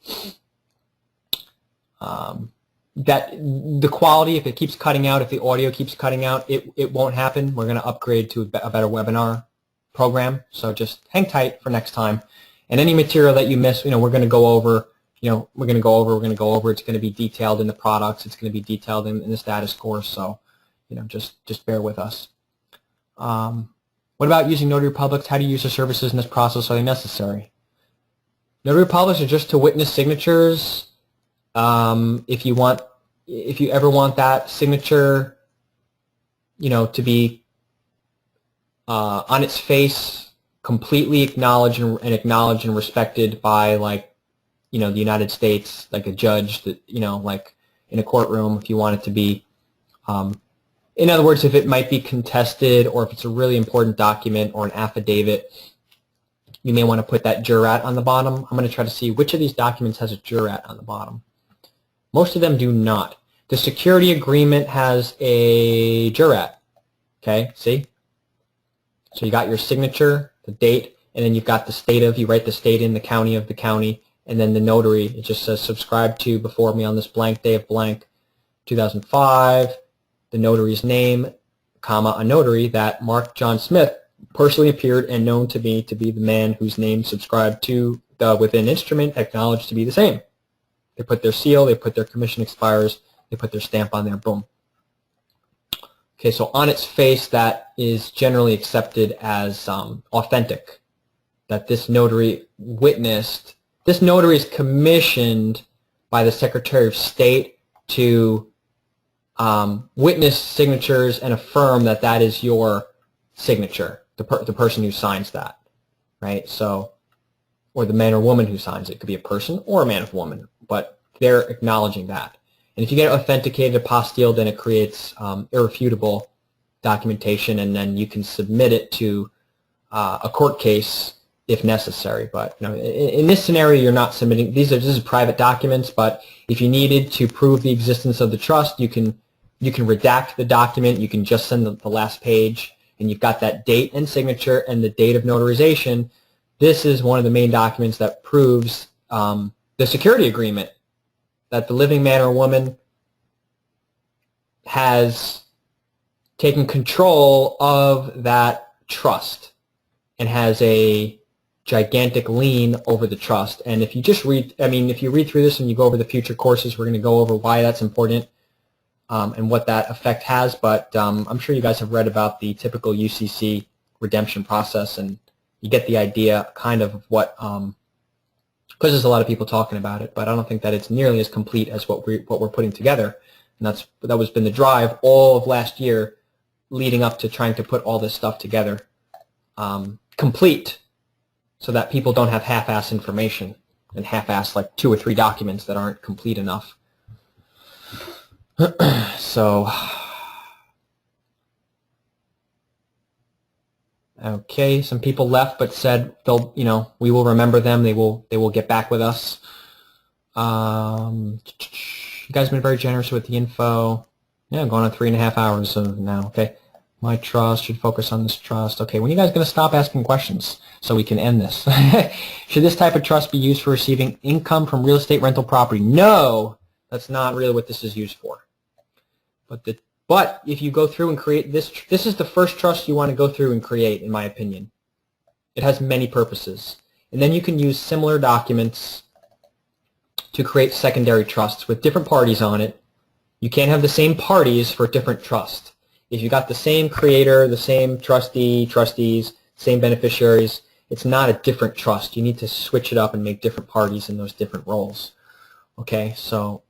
that the quality, if it keeps cutting out, if the audio keeps cutting out, it won't happen. We're going to upgrade to a better webinar program. So just hang tight for next time. And any material that you miss, we're going to go over. We're going to go over. It's going to be detailed in the products. It's going to be detailed in the status course. So, just bear with us. What about using Notary Publics? How do you use the services in this process? Are they necessary? Notary Publics are just to witness signatures. If you ever want that signature, to be on its face, completely acknowledged and respected by, like, the United States, like a judge that, like in a courtroom, if you want it to be. In other words, if it might be contested or if it's a really important document or an affidavit, you may want to put that jurat on the bottom. I'm going to try to see which of these documents has a jurat on the bottom. Most of them do not. The security agreement has a jurat. Okay, see? So you got your signature, the date, and then you've got the state of, you write the state in, the county of the county, and then the notary, it just says subscribe to before me on this blank day of blank 2005, the notary's name, comma, a notary that Mark John Smith personally appeared and known to me to be the man whose name subscribed to the within instrument acknowledged to be the same. They put their seal, they put their commission expires, they put their stamp on there, boom. Okay, so on its face, that is generally accepted as authentic, that this notary witnessed. This notary is commissioned by the Secretary of State to witness signatures and affirm that that is your signature, the person who signs that, right? So, or the man or woman who signs it. It could be a person or a man or woman, but they're acknowledging that. And if you get authenticated apostille, then it creates irrefutable documentation, and then you can submit it to a court case if necessary. But in this scenario, you're not submitting. This is private documents. But if you needed to prove the existence of the trust, you can redact the document. You can just send the last page, and you've got that date and signature and the date of notarization. This is one of the main documents that proves the security agreement, that the living man or woman has taken control of that trust and has a gigantic lien over the trust. And if you just read, if you read through this and you go over the future courses, we're going to go over why that's important and what that effect has. But I'm sure you guys have read about the typical UCC redemption process, and you get the idea kind of what, because there's a lot of people talking about it, but I don't think that it's nearly as complete as what we're putting together. And that was been the drive all of last year, leading up to trying to put all this stuff together, complete, so that people don't have half-ass information and half-ass like 2 or 3 documents that aren't complete enough. So, okay, some people left but said they'll, we will remember them. They will get back with us. You guys have been very generous with the info. Yeah, I'm going on 3.5 hours now. Okay, my trust should focus on this trust. Okay, when are you guys going to stop asking questions so we can end this? Should this type of trust be used for receiving income from real estate rental property? No, that's not really what this is used for. But if you go through and create this is the first trust you want to go through and create, in my opinion. It has many purposes. And then you can use similar documents to create secondary trusts with different parties on it. You can't have the same parties for different trusts. If you got the same creator, the same trustee, trustees, same beneficiaries, it's not a different trust. You need to switch it up and make different parties in those different roles. Okay, so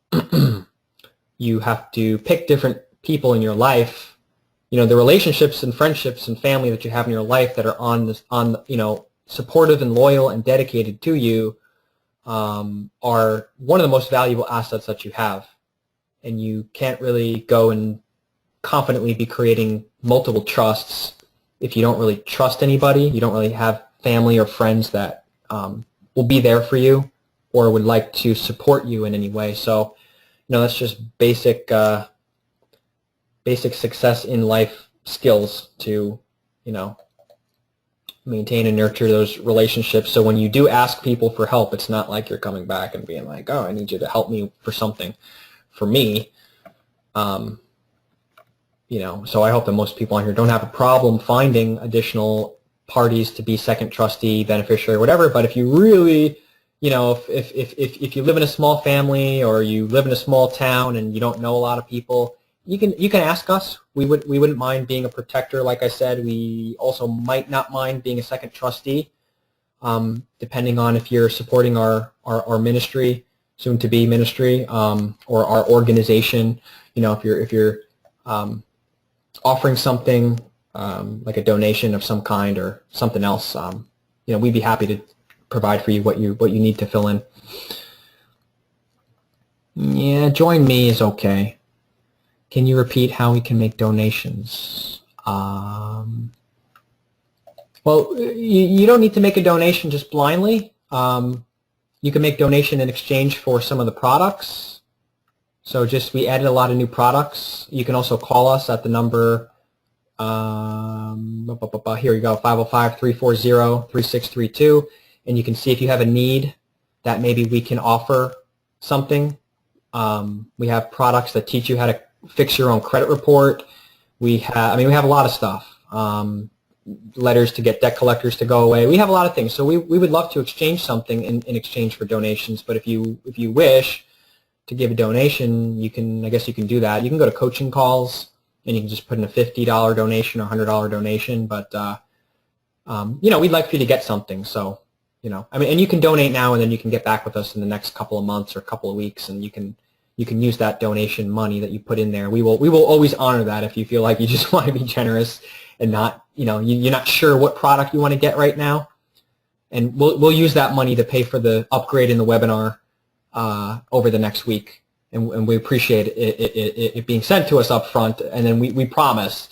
you have to pick different people in your life, the relationships and friendships and family that you have in your life that are supportive and loyal and dedicated to you, are one of the most valuable assets that you have. And you can't really go and confidently be creating multiple trusts if you don't really trust anybody. You don't really have family or friends that will be there for you or would like to support you in any way. So, that's just basic success in life skills to, maintain and nurture those relationships. So when you do ask people for help, it's not like you're coming back and being like, oh, I need you to help me for something. For me, so I hope that most people on here don't have a problem finding additional parties to be second trustee, beneficiary, whatever. But if you really, if you live in a small family or you live in a small town and you don't know a lot of people, you can ask us. We wouldn't mind being a protector. Like I said, we also might not mind being a second trustee, depending on if you're supporting our ministry, soon to be ministry, or our organization. If you're offering something like a donation of some kind or something else, we'd be happy to provide for you what you need to fill in. Yeah, join me is okay. Can you repeat how we can make donations? Well, you don't need to make a donation just blindly. You can make donation in exchange for some of the products. So we added a lot of new products. You can also call us at the number, here you go, 505-340-3632. And you can see if you have a need that maybe we can offer something. We have products that teach you how to fix your own credit report. We have a lot of stuff. Letters to get debt collectors to go away. We have a lot of things. So we would love to exchange something in exchange for donations. But if you wish to give a donation, I guess you can do that. You can go to coaching calls and you can just put in a $50 donation or $100 donation. But we'd like for you to get something. So and you can donate now and then you can get back with us in the next couple of months or couple of weeks, and you can use that donation money that you put in there. We will always honor that if you feel like you just want to be generous and not, you're not sure what product you want to get right now. And we'll use that money to pay for the upgrade in the webinar over the next week. And we appreciate it being sent to us up front. And then we promise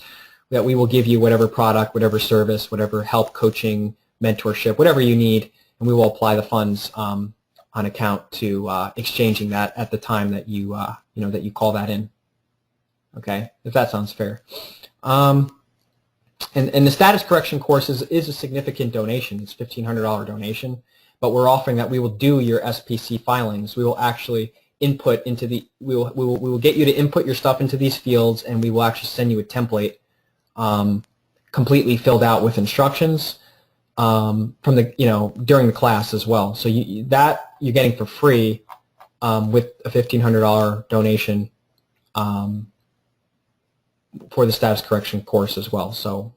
that we will give you whatever product, whatever service, whatever help, coaching, mentorship, whatever you need, and we will apply the funds on account to exchanging that at the time that you that you call that in. Okay, if that sounds fair. And the status correction course is a significant donation. It's $1,500 donation, but we're offering that we will do your SPC filings. We will actually input into we will get you to input your stuff into these fields, and we will actually send you a template completely filled out with instructions from the during the class as well. So that you're getting for free with a $1,500 donation for the status correction course as well. So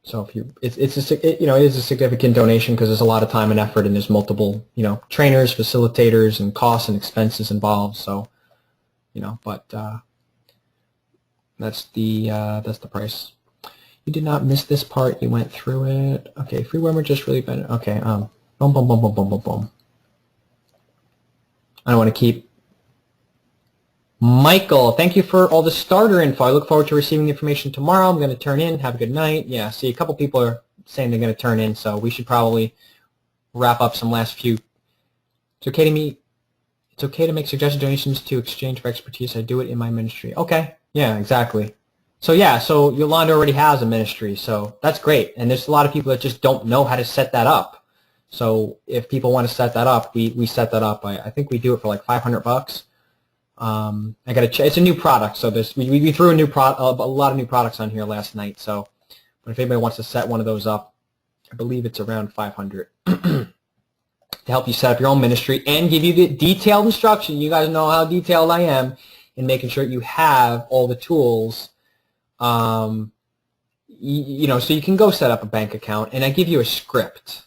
so if it is a significant donation because there's a lot of time and effort, and there's multiple trainers, facilitators, and costs and expenses involved. So but that's the price. You did not miss this part. You went through it. Okay, free webinar just really been okay. Boom, boom, boom, boom, boom, boom, boom. I don't want to keep. Michael, thank you for all the starter info. I look forward to receiving the information tomorrow. I'm going to turn in. Have a good night. Yeah, see, a couple people are saying they're going to turn in, so we should probably wrap up some last few. It's okay to make suggested donations to exchange for expertise. I do it in my ministry. Okay, yeah, exactly. So yeah, so Yolanda already has a ministry, so that's great. And there's a lot of people that just don't know how to set that up. So if people want to set that up, we set that up. I think we do it for like $500. I got to. It's a new product, so we threw a lot of new products on here last night. So, but if anybody wants to set one of those up, I believe it's around $500 to help you set up your own ministry and give you the detailed instruction. You guys know how detailed I am in making sure you have all the tools. So you can go set up a bank account, and I give you a script,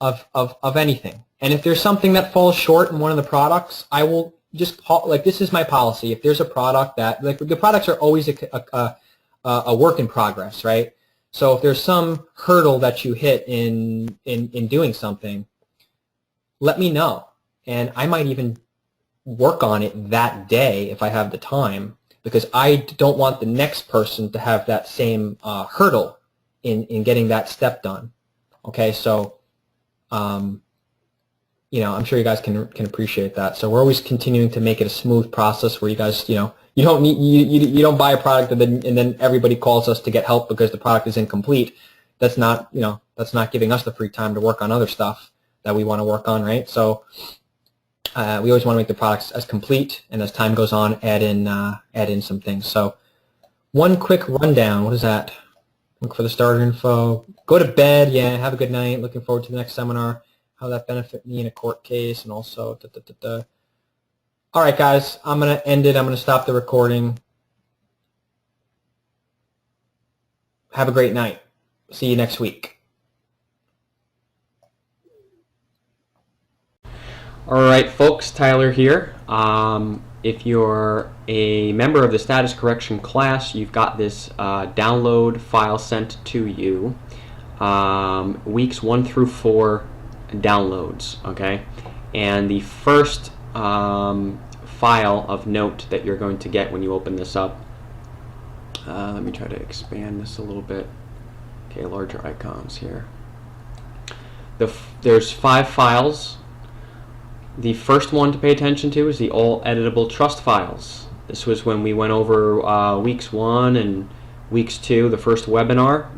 of anything. And if there's something that falls short in one of the products, I will just this is my policy. If there's a product that the products are always a work in progress, right? So if there's some hurdle that you hit in doing something, let me know, and I might even work on it that day if I have the time, because I don't want the next person to have that same hurdle in getting that step done. Okay, so I'm sure you guys can appreciate that. So we're always continuing to make it a smooth process where you guys, you don't buy a product and then everybody calls us to get help because the product is incomplete. That's not giving us the free time to work on other stuff that we want to work on, right? So we always want to make the products as complete, and as time goes on, add in some things. So one quick rundown. What is that? Look for the starter info. Go to bed. Yeah, have a good night. Looking forward to the next seminar. How that benefit me in a court case, and also All right, guys, I'm going to end it. I'm going to stop the recording. Have a great night. See you next week. All right, folks, Tyler here. if you're a member of the status correction class, you've got this download file sent to you, weeks 1 through 4 downloads, okay? And the first file of note that you're going to get when you open this up, let me try to expand this a little bit. Okay, larger icons here. There's 5 files. The first one to pay attention to is the all editable trust files. This was when we went over weeks 1 and weeks 2, the first webinar.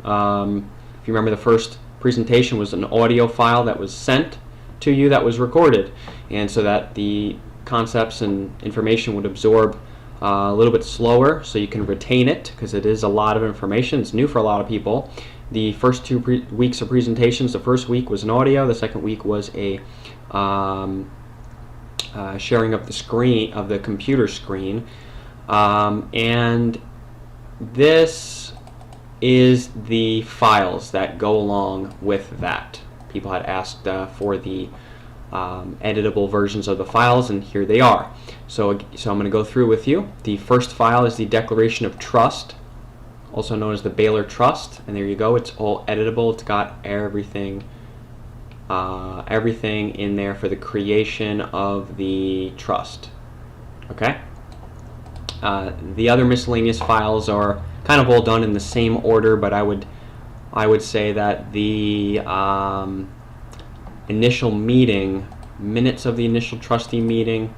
If you remember, the first presentation was an audio file that was sent to you that was recorded, and so that the concepts and information would absorb a little bit slower so you can retain it, because it is a lot of information. It's new for a lot of people. The first 2 weeks of presentations, the first week was an audio, the second week was a sharing of the screen, of the computer screen, and this is the files that go along with that. People had asked for the editable versions of the files, and here they are. So I'm going to go through with you. The first file is the Declaration of Trust, also known as the Baylor Trust, and there you go. It's all editable. It's got everything everything in there for the creation of the trust. Okay. The other miscellaneous files are kind of all done in the same order, but I would say that the initial meeting, minutes of the initial trustee meeting,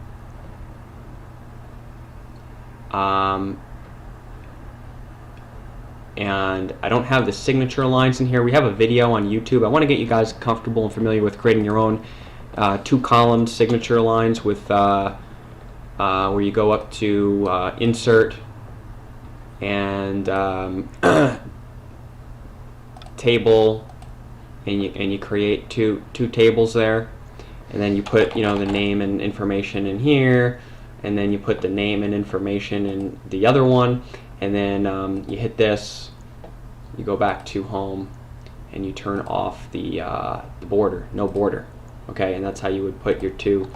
and I don't have the signature lines in here. We have a video on YouTube. I want to get you guys comfortable and familiar with creating your own 2-column signature lines with where you go up to insert and table, and you create two tables there, and then you put, you know, the name and information in here, and then you put the name and information in the other one, and then you hit this, you go back to home, and you turn off the border, no border, okay? And that's how you would put your two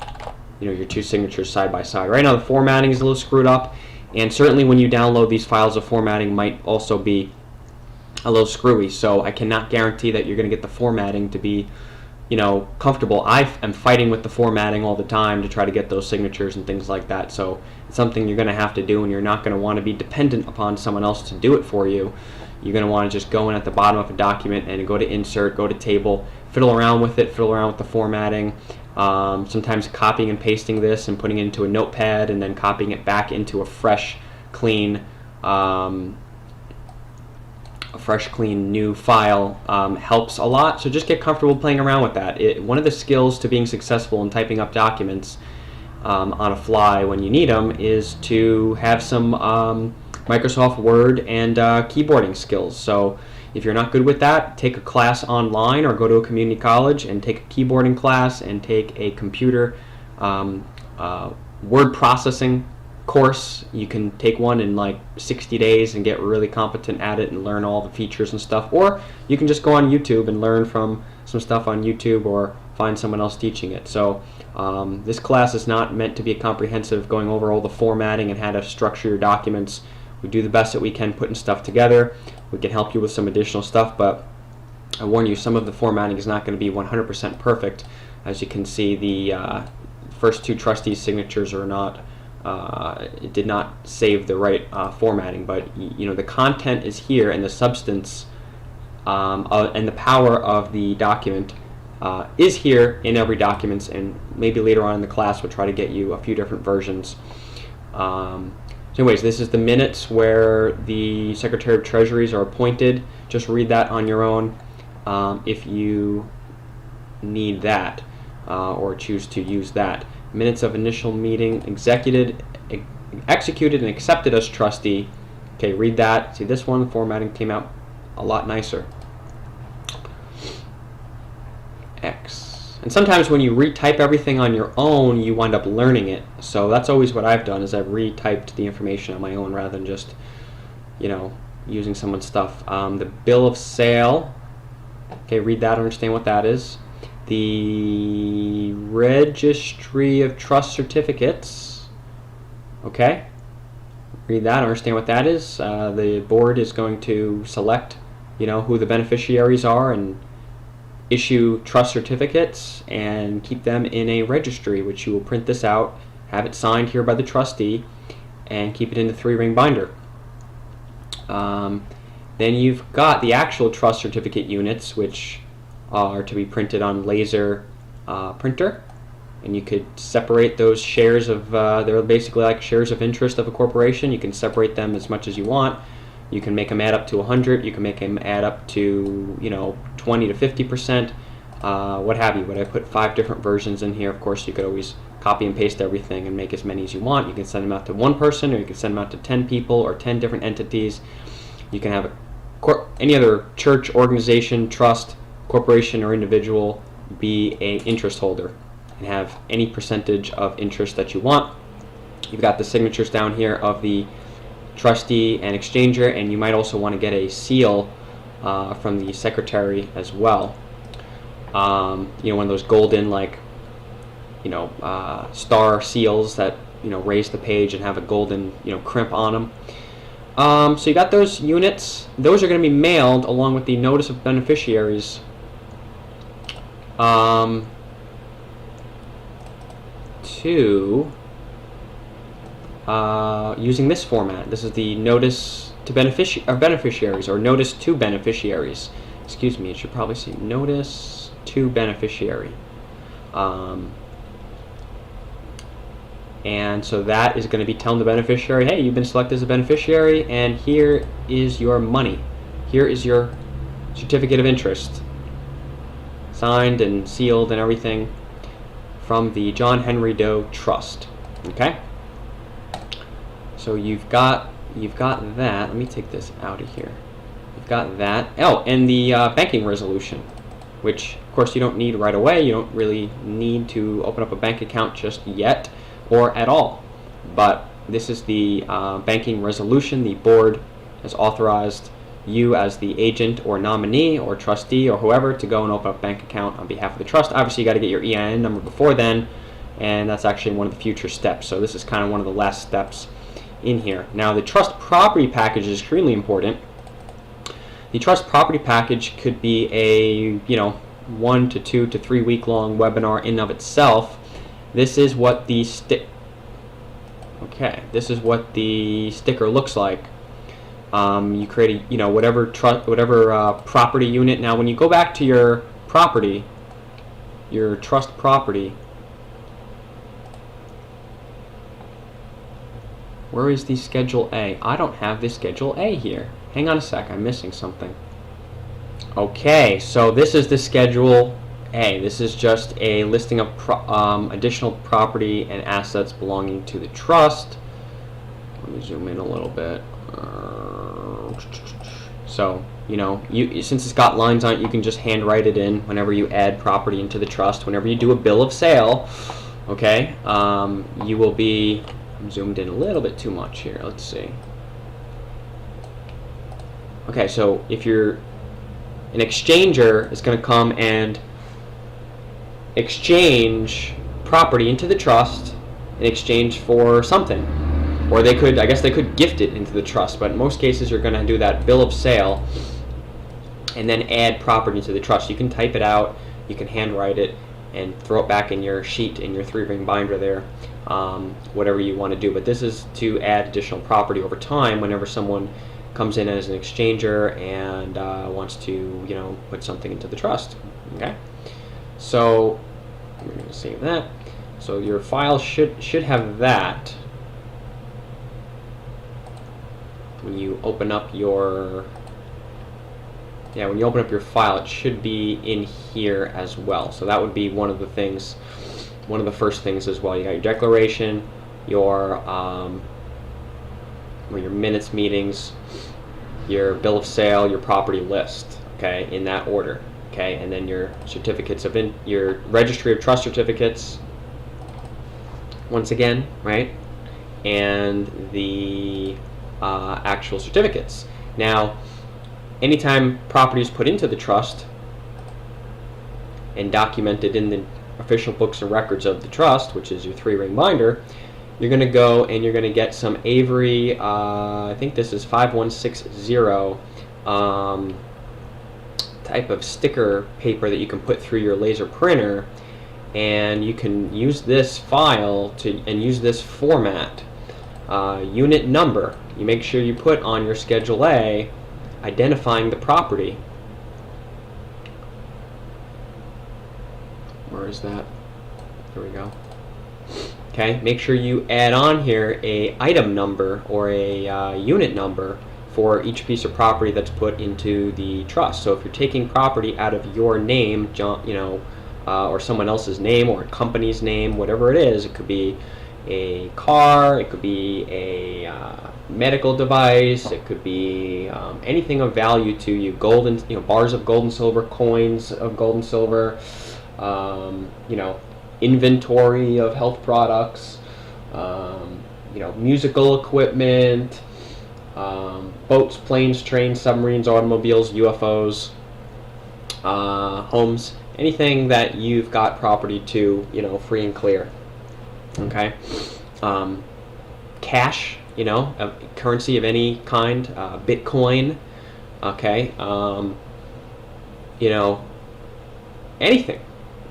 signatures side by side. Right now the formatting is a little screwed up, and certainly when you download these files, the formatting might also be a little screwy, so I cannot guarantee that you're going to get the formatting to be, you know, comfortable. I am fighting with the formatting all the time to try to get those signatures and things like that, so it's something you're going to have to do, and you're not going to want to be dependent upon someone else to do it for you. You're going to want to just go in at the bottom of a document and go to insert, go to table, fiddle around with it, fiddle around with the formatting, sometimes copying and pasting this and putting it into a notepad and then copying it back into a fresh, clean new file helps a lot. So just get comfortable playing around with that. One of the skills to being successful in typing up documents on a fly when you need them is to have some Microsoft Word and keyboarding skills. So if you're not good with that, take a class online or go to a community college and take a keyboarding class and take a computer word processing course. You can take one in like 60 days and get really competent at it and learn all the features and stuff, or you can just go on YouTube and learn from some stuff on YouTube or find someone else teaching it. So this class is not meant to be a comprehensive going over all the formatting and how to structure your documents. We do the best that we can putting stuff together. We can help you with some additional stuff, but I warn you, some of the formatting is not going to be 100% perfect. As you can see, the first 2 trustees' signatures are not, it did not save the right formatting, but you know, the content is here, and the substance and the power of the document is here in every document, and maybe later on in the class we'll try to get you a few different versions. So anyways, this is the minutes where the Secretary of Treasuries are appointed. Just read that on your own if you need that or choose to use that. Minutes of initial meeting, executed and accepted as trustee. Okay, read that. See, this one, the formatting came out a lot nicer. X. And sometimes when you retype everything on your own, you wind up learning it. So that's always what I've done, is I've retyped the information on my own rather than just, you know, using someone's stuff. The bill of sale. Okay, read that, understand what that is. The registry of trust certificates. Okay, read that, understand what that is. The board is going to select, who the beneficiaries are and issue trust certificates and keep them in a registry, which you will print this out, have it signed here by the trustee, and keep it in the 3-ring binder. Then you've got the actual trust certificate units, which are to be printed on laser printer, and you could separate those shares of, they're basically like shares of interest of a corporation. You can separate them as much as you want. You can make them add up to 100. You can make them add up to 20 to 50%, what have you. But I put 5 different versions in here. Of course, you could always copy and paste everything and make as many as you want. You can send them out to one person, or you can send them out to 10 people or 10 different entities. You can have any other church, organization, trust, corporation, or individual be an interest holder and have any percentage of interest that you want. You've got the signatures down here of the trustee and exchanger, and you might also want to get a seal from the secretary as well. One of those golden, star seals that raise the page and have a golden crimp on them. So you got those units. Those are going to be mailed along with the notice of beneficiaries to using this format. This is the notice to beneficiaries, or notice to beneficiaries. Excuse me, it should probably say notice to beneficiary. And so that is going to be telling the beneficiary, hey, you've been selected as a beneficiary, and here is your money. Here is your certificate of interest, signed and sealed and everything, from the John Henry Doe Trust. Okay? So you've got that. Let me take this out of here. You've got that. Oh, and the banking resolution, which of course you don't need right away. You don't really need to open up a bank account just yet or at all. But this is the banking resolution. The board has authorized you as the agent or nominee or trustee or whoever to go and open up a bank account on behalf of the trust. Obviously, you got to get your EIN number before then, and that's actually one of the future steps. So this is kind of one of the last steps in here. Now, the trust property package is extremely important. The trust property package could be a 1 to 2 to 3 week long webinar in and of itself. This is what the this is what the sticker looks like. You create a whatever property unit. Now, when you go back to your property, your trust property, where is the Schedule A? I don't have the Schedule A here. Hang on a sec, I'm missing something. Okay, so this is the Schedule A. This is just a listing of additional property and assets belonging to the trust. Let me zoom in a little bit. So, since it's got lines on it, you can just handwrite it in whenever you add property into the trust. Whenever you do a bill of sale, okay, you will be... I'm zoomed in a little bit too much here. Let's see. Okay, so if you're an exchanger, is going to come and exchange property into the trust in exchange for something. Or they could, I guess they could gift it into the trust, but in most cases you're going to do that bill of sale and then add property into the trust. You can type it out, you can handwrite it, and throw it back in your sheet, in your 3-ring binder there, whatever you want to do. But this is to add additional property over time whenever someone comes in as an exchanger and wants to, put something into the trust. Okay, so we're going to save that. So your file should have that. When you open up your file, it should be in here as well. So that would be one of the things, one of the first things as well. You got your declaration, your minutes meetings, your bill of sale, your property list, okay, in that order, okay, and then your certificates of your registry of trust certificates, once again, right, and the actual certificates. Now, anytime property is put into the trust and documented in the official books and records of the trust, which is your 3-ring binder, you're going to go and you're going to get some Avery, I think this is 5160 type of sticker paper that you can put through your laser printer, and you can use this file and use this format. Unit number, you make sure you put on your Schedule A identifying the property. Where is that? There we go. Okay, make sure you add on here a item number or a unit number for each piece of property that's put into the trust. So if you're taking property out of your name, or someone else's name or a company's name, whatever it is, it could be a car, it could be a medical device, it could be anything of value to you. Gold and bars of gold and silver, coins of gold and silver, inventory of health products, musical equipment, boats, planes, trains, submarines, automobiles, UFOs, homes, anything that you've got property to, free and clear. Okay, cash, a currency of any kind, Bitcoin. Okay, anything.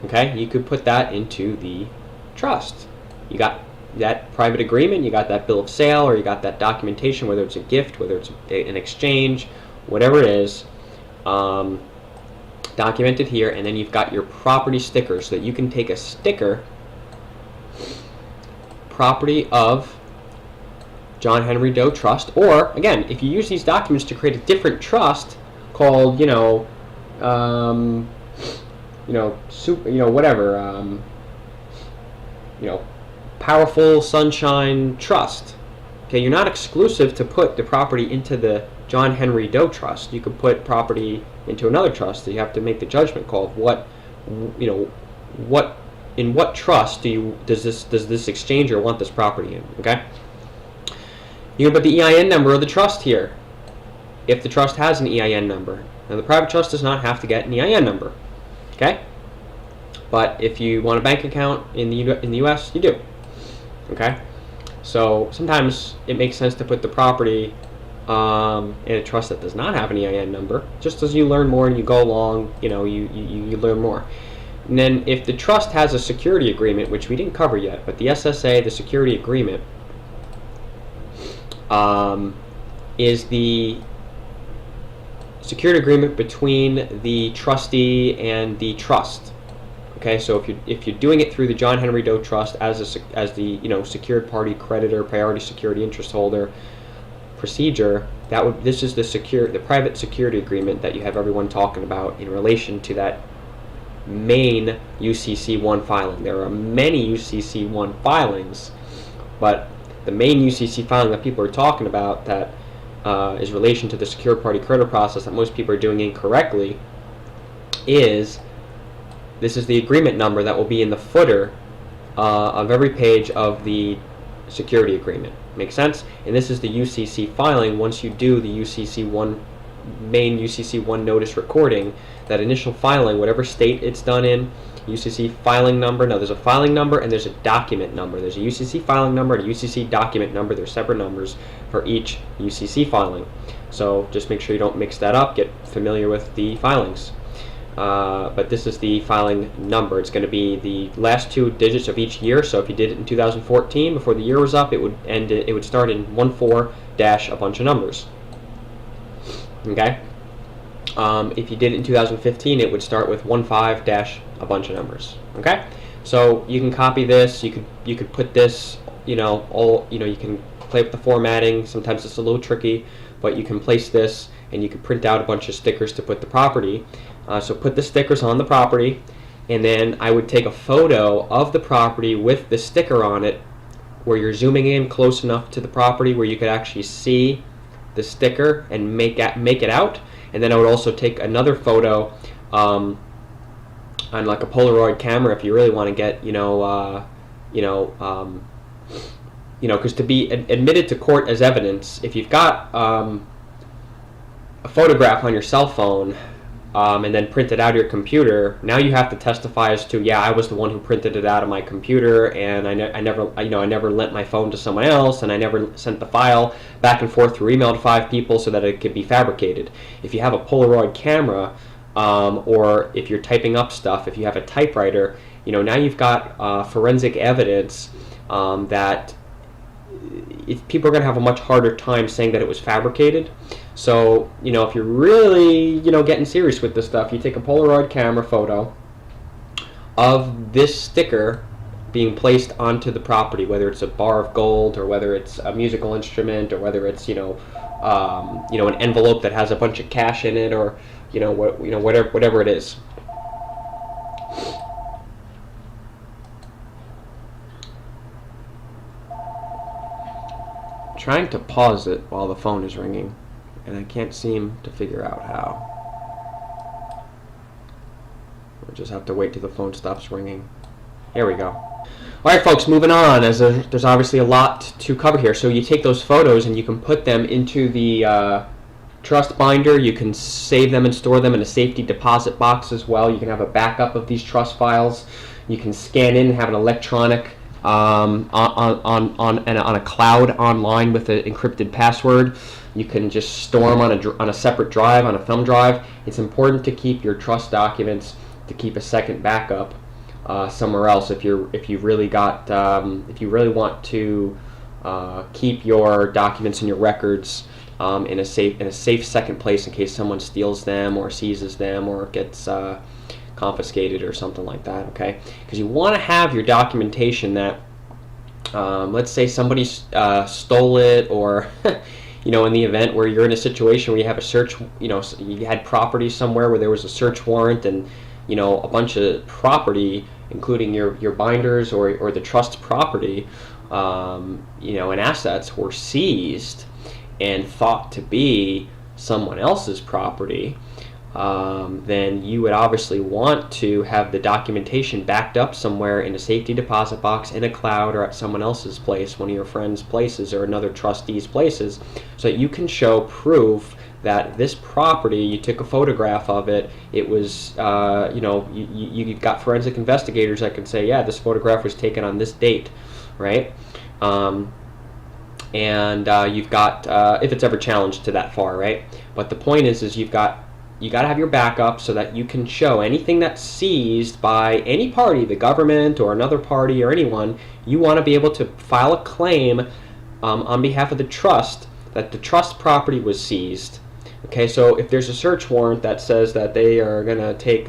Okay, you could put that into the trust. You got that private agreement, you got that bill of sale, or you got that documentation, whether it's a gift, whether it's an exchange, whatever it is, documented here, and then you've got your property stickers so that you can take a sticker, property of John Henry Doe Trust, or again, if you use these documents to create a different trust called, Powerful Sunshine Trust. Okay, you're not exclusive to put the property into the John Henry Doe Trust. You could put property into another trust. So you have to make the judgment call of in what trust does this exchanger want this property in? Okay, you can put the EIN number of the trust here if the trust has an EIN number. Now the private trust does not have to get an EIN number. Okay, but if you want a bank account in the U.S., you do. Okay, so sometimes it makes sense to put the property in a trust that does not have an EIN number. Just as you learn more and you go along, you learn more. And then if the trust has a security agreement, which we didn't cover yet, but the SSA, the security agreement, is the security agreement between the trustee and the trust. Okay, so if you're doing it through the John Henry Doe Trust as the secured party creditor, priority security interest holder procedure, this is the private security agreement that you have everyone talking about in relation to that main UCC1 filing. There are many UCC1 filings, but the main UCC filing that people are talking about that is relation to the secured party creditor process that most people are doing incorrectly this is the agreement number that will be in the footer of every page of the security agreement. Make sense? And this is the UCC filing. Once you do the UCC1 main UCC1 notice recording, that initial filing, whatever state it's done in, UCC filing number. Now there's a filing number and there's a document number. There's a UCC filing number and a UCC document number. They're separate numbers for each UCC filing. So just make sure you don't mix that up. Get familiar with the filings. But this is the filing number. It's going to be the last two digits of each year. So if you did it in 2014, before the year was up, it would start in 14 dash a bunch of numbers. Okay. If you did it in 2015, it would start with 15 dash a bunch of numbers. Okay. So you can copy this. You could put this. You can play with the formatting. Sometimes it's a little tricky, but you can place this and you can print out a bunch of stickers to put the property. So put the stickers on the property, and then I would take a photo of the property with the sticker on it where you're zooming in close enough to the property where you could actually see the sticker and make it out. And then I would also take another photo on like a Polaroid camera if you really want to get, because to be admitted to court as evidence, if you've got a photograph on your cell phone, and then print it out of your computer, now you have to testify as to, yeah, I was the one who printed it out of my computer, and I never lent my phone to someone else, and I never sent the file back and forth through email to 5 people so that it could be fabricated. If you have a Polaroid camera, or if you're typing up stuff, if you have a typewriter, now you've got forensic evidence that people are going to have a much harder time saying that it was fabricated. So, if you're really, getting serious with this stuff, you take a Polaroid camera photo of this sticker being placed onto the property, whether it's a bar of gold, or whether it's a musical instrument, or whether it's, an envelope that has a bunch of cash in it, or, whatever it is. Trying to pause it while the phone is ringing, and I can't seem to figure out how. We'll just have to wait till the phone stops ringing. Here we go. Alright folks, moving on, as there's obviously a lot to cover here. So you take those photos and you can put them into the trust binder. You can save them and store them in a safety deposit box as well. You can have a backup of these trust files. You can scan in and have an electronic on a cloud online with an encrypted password. You can just store them on a separate drive, on a thumb drive. It's important to keep your trust documents, to keep a second backup somewhere else if you really want to keep your documents and your records in a safe second place in case someone steals them or seizes them or gets confiscated or something like that. Okay, because you want to have your documentation that let's say somebody stole it, or in the event where you're in a situation where you have a search, you had property somewhere where there was a search warrant, and a bunch of property, including your binders or the trust property, and assets were seized and thought to be someone else's property, then you would obviously want to have the documentation backed up somewhere in a safety deposit box, in a cloud, or at someone else's place, one of your friends' places or another trustee's places, so that you can show proof that this property, you took a photograph of it, it was, you've got forensic investigators that can say, yeah, this photograph was taken on this date, right? You've got, if it's ever challenged to that far, right? But the point is you got to have your backup so that you can show anything that's seized by any party, the government or another party or anyone. You want to be able to file a claim on behalf of the trust that the trust property was seized. Okay, so if there's a search warrant that says that they are going to take,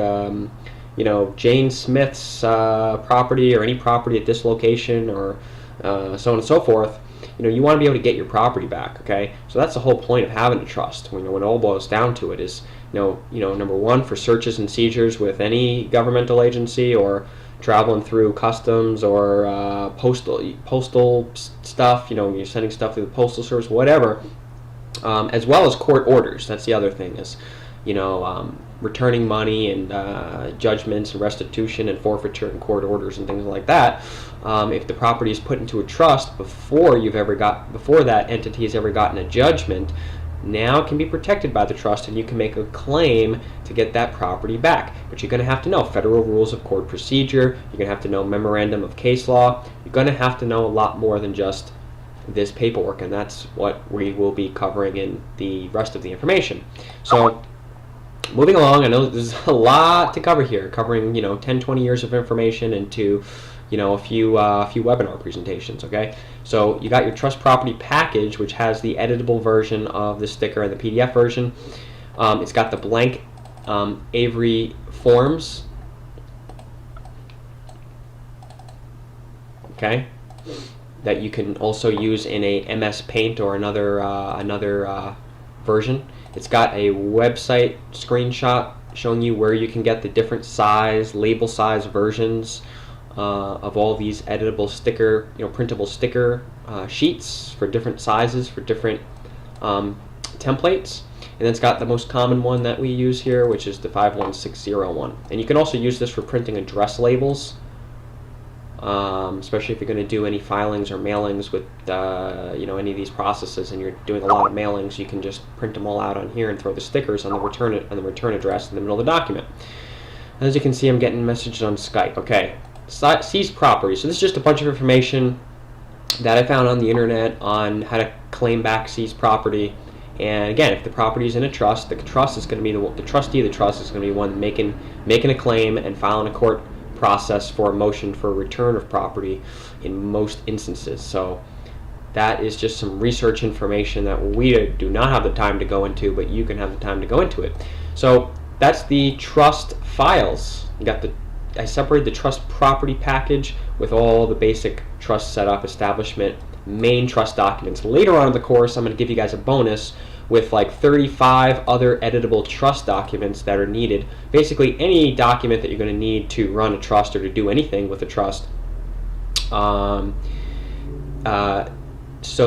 Jane Smith's property or any property at this location, or so on and so forth, you want to be able to get your property back. Okay, so that's the whole point of having a trust. When it all boils down to it is, number one, for searches and seizures with any governmental agency, or traveling through customs, or postal stuff. You're sending stuff through the postal service, whatever. As well as court orders. That's the other thing is, returning money and judgments and restitution and forfeiture and court orders and things like that. If the property is put into a trust before that entity has ever gotten a judgment, now it can be protected by the trust, and you can make a claim to get that property back. But you're going to have to know federal rules of court procedure. You're going to have to know memorandum of case law. You're going to have to know a lot more than just this paperwork, and that's what we will be covering in the rest of the information. So moving along, I know there's a lot to cover here, covering 10-20 years of information into a few webinar presentations. Okay, so you got your trust property package, which has the editable version of the sticker and the PDF version. It's got the blank Avery forms. Okay, that you can also use in a MS Paint or another version. It's got a website screenshot showing you where you can get the different label size versions of all these editable sticker, printable sticker sheets for different sizes, for different templates. And then it's got the most common one that we use here, which is the 51601. And you can also use this for printing address labels. especially if you're going to do any filings or mailings with any of these processes, and you're doing a lot of mailings. You can just print them all out on here and throw the stickers on the return address in the middle of the document. As you can see, I'm getting messages on Skype. Okay, seized property. So this is just a bunch of information that I found on the internet on how to claim back seized property. And again, if the property is in a trust, the trust is going to be the trustee of the trust is going to be one making a claim and filing a court process for a motion for return of property in most instances. So that is just some research information that we do not have the time to go into, but you can have the time to go into it. So that's the trust files. You got I separated the trust property package with all the basic trust setup, establishment, main trust documents. Later on in the course, I'm going to give you guys a bonus with like 35 other editable trust documents that are needed. Basically, any document that you're going to need to run a trust or to do anything with a trust, so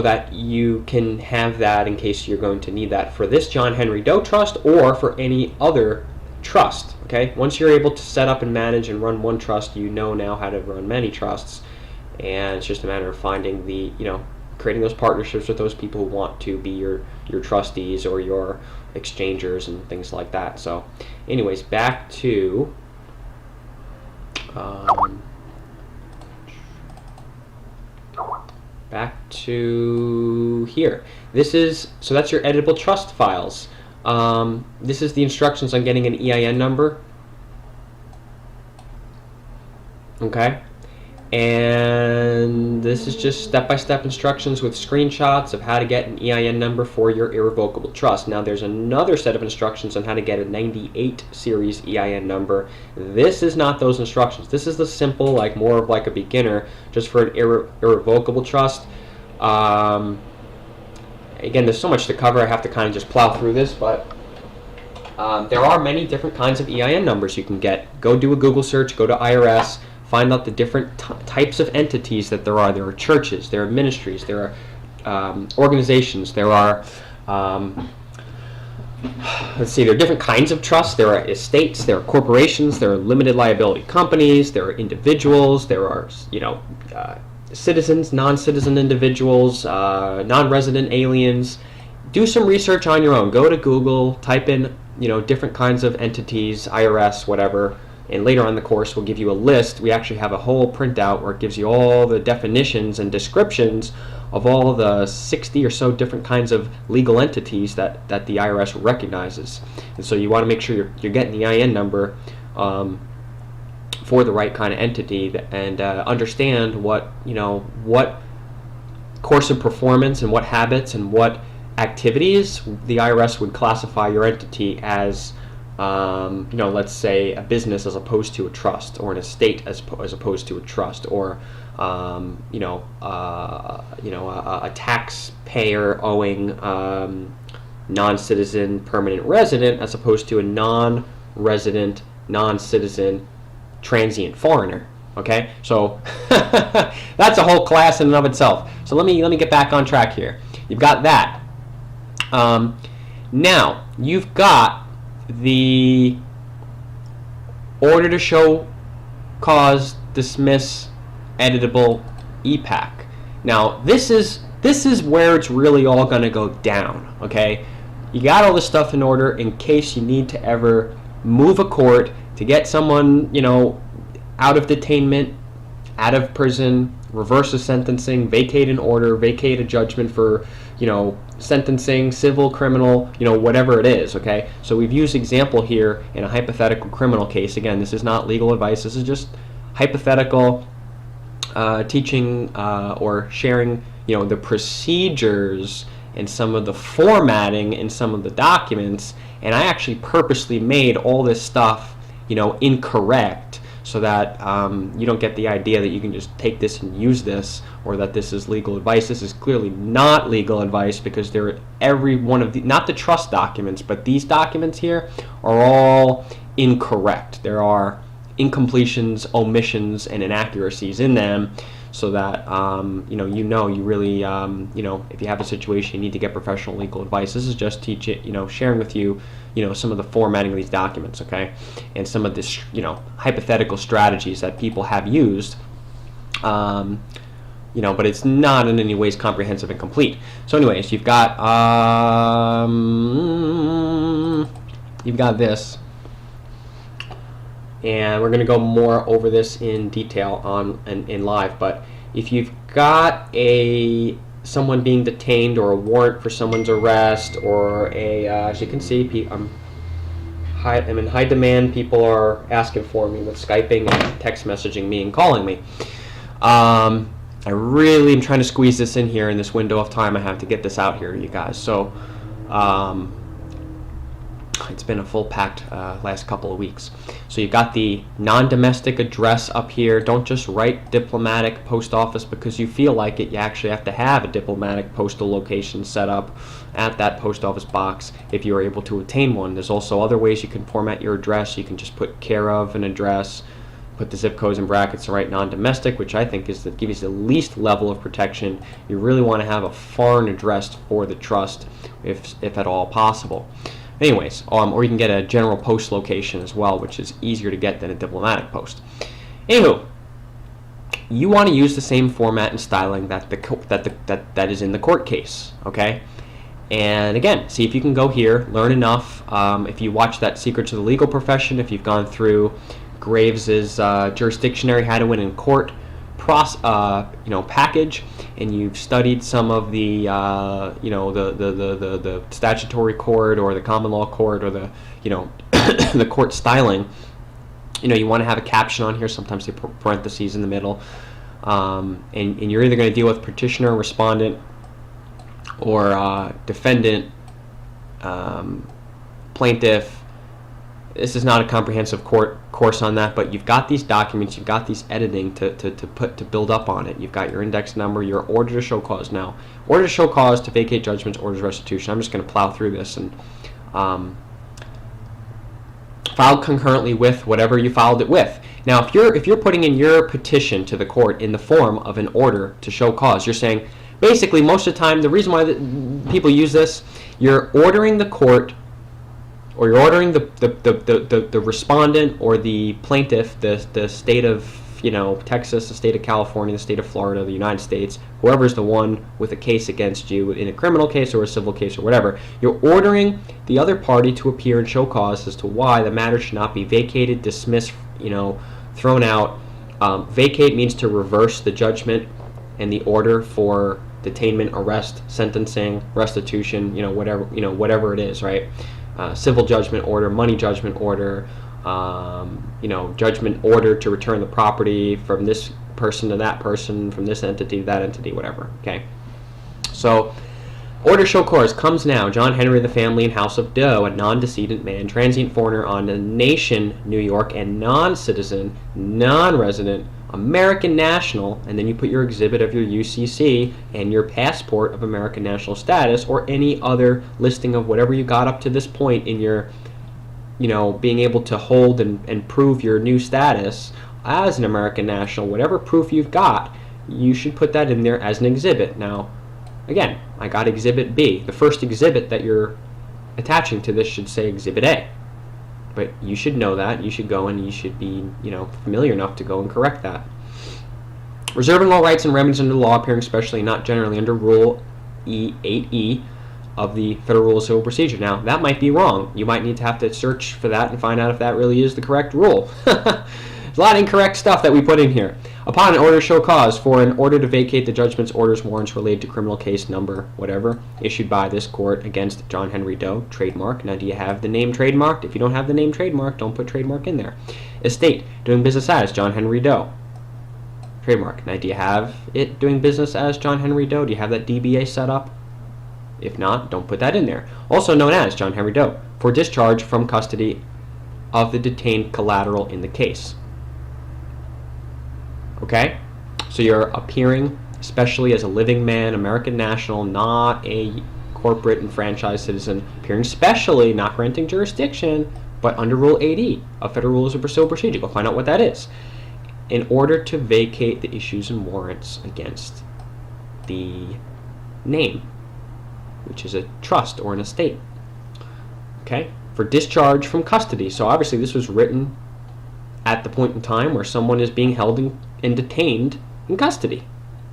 that you can have that in case you're going to need that for this John Henry Doe Trust or for any other trust. Okay, once you're able to set up and manage and run one trust, you know now how to run many trusts, and it's just a matter of finding creating those partnerships with those people who want to be your trustees or your exchangers and things like that. So anyways, back to here. So that's your editable trust files. This is the instructions on getting an EIN number. Okay, and this is just step-by-step instructions with screenshots of how to get an EIN number for your irrevocable trust. Now there's another set of instructions on how to get a 98 series EIN number. This is not those instructions. This is the simple, more of a beginner, just for an irrevocable trust. Again, there's so much to cover, I have to kind of just plow through this, but there are many different kinds of EIN numbers you can get. Go do a Google search, go to IRS, find out the different types of entities that there are. There are churches, there are ministries, there are organizations, there are, there are different kinds of trusts. There are estates, there are corporations, there are limited liability companies, there are individuals, there are, citizens, non-citizen individuals, non-resident aliens. Do some research on your own. Go to Google, type in, different kinds of entities, IRS, whatever, and later on in the course we'll give you a list. We actually have a whole printout where it gives you all the definitions and descriptions of all the 60 or so different kinds of legal entities that the IRS recognizes. And so you want to make sure you're getting the EIN number for the right kind of entity, and understand what course of performance and what habits and what activities the IRS would classify your entity as. Let's say a business as opposed to a trust, or an estate as opposed to a trust, or a taxpayer owing non-citizen permanent resident as opposed to a non-resident, non-citizen transient foreigner. Okay, so that's a whole class in and of itself. So let me get back on track here. You've got that. Now you've got the order to show cause, dismiss, editable EPAC. Now this is where it's really all going to go down. Okay, you got all this stuff in order in case you need to ever move a court to get someone out of detainment, out of prison, reverse a sentencing, vacate an order, vacate a judgment for sentencing, civil, criminal, whatever it is. Okay, so we've used example here in a hypothetical criminal case. Again, this is not legal advice. This is just hypothetical teaching or sharing the procedures and some of the formatting in some of the documents. And I actually purposely made all this stuff incorrect, so that you don't get the idea that you can just take this and use this, or that this is legal advice. This is clearly not legal advice, because every one of not the trust documents, but these documents here are all incorrect. There are incompletions, omissions, and inaccuracies in them, so that you really if you have a situation you need to get professional legal advice. This is just sharing with you some of the formatting of these documents, okay, and some of this hypothetical strategies that people have used But it's not in any ways comprehensive and complete. So anyways, you've got this, and we're going to go more over this in detail in live. But if you've got someone being detained, or a warrant for someone's arrest, or as you can see, I'm in high demand. People are asking for me with Skyping and text messaging me and calling me. I really am trying to squeeze this in here in this window of time I have to get this out here to you guys. So it's been a full packed last couple of weeks. So you've got the non-domestic address up here. Don't just write diplomatic post office because you feel like it. You actually have to have a diplomatic postal location set up at that post office box if you are able to obtain one. There's also other ways you can format your address. You can just put care of an address, put the zip codes in brackets and write non-domestic, which I think is that gives you the least level of protection. You really want to have a foreign address for the trust, if at all possible. Anyways, or you can get a general post location as well, which is easier to get than a diplomatic post. Anywho, you want to use the same format and styling that is in the court case, okay? And again, see if you can go here, learn enough. If you watch that Secrets of the Legal Profession, if you've gone through Graves's Jurisdictionary How to Win in Court package, and you've studied some of the the statutory court or the common law court or the the court styling, you want to have a caption on here. Sometimes they put parentheses in the middle, and you're either going to deal with petitioner, respondent, or defendant, plaintiff. This is not a comprehensive course on that, but you've got these documents, you've got these editing to build up on it. You've got your index number, your order to show cause. Now, order to show cause, to vacate judgments, orders of restitution. I'm just going to plow through this and filed concurrently with whatever you filed it with. Now, if you're putting in your petition to the court in the form of an order to show cause, you're saying basically most of the time the reason why people use this, you're ordering the court, or you're ordering the respondent or the plaintiff, the state of Texas, the state of California, the state of Florida, the United States, whoever's the one with a case against you in a criminal case or a civil case or whatever, you're ordering the other party to appear and show cause as to why the matter should not be vacated, dismissed, thrown out. Vacate means to reverse the judgment and the order for detainment, arrest, sentencing, restitution, whatever it is, right? Civil judgment order, money judgment order, judgment order to return the property from this person to that person, from this entity to that entity, whatever. Okay. So, order show cause comes now. John Henry, the family and house of Doe, a non-decedent man, transient foreigner on the nation, New York, and non-citizen, non-resident, American national, and then you put your exhibit of your UCC and your passport of American national status, or any other listing of whatever you got up to this point in your, being able to hold and prove your new status as an American national. Whatever proof you've got, you should put that in there as an exhibit. Now, again, I got Exhibit B. The first exhibit that you're attaching to this should say Exhibit A. But you should know that. You should go and you should be, familiar enough to go and correct that. Reserving all rights and remedies under the law, appearing especially not generally under Rule 8E of the Federal Rules of Civil Procedure. Now, that might be wrong. You might need to have to search for that and find out if that really is the correct rule. There's a lot of incorrect stuff that we put in here. Upon an order to show cause for an order to vacate the judgments, orders, warrants related to criminal case number, whatever, issued by this court against John Henry Doe, trademark. Now, do you have the name trademarked? If you don't have the name trademarked, don't put trademark in there. Estate, doing business as John Henry Doe, trademark. Now, do you have it doing business as John Henry Doe? Do you have that DBA set up? If not, don't put that in there. Also known as John Henry Doe, for discharge from custody of the detained collateral in the case. Okay? So you're appearing, especially as a living man, American national, not a corporate and franchise citizen, appearing specially, not granting jurisdiction, but under Rule 8E of Federal Rules of Civil Procedure. Go find out what that is. In order to vacate the issues and warrants against the name, which is a trust or an estate. Okay? For discharge from custody. So obviously this was written at the point in time where someone is being held and detained in custody,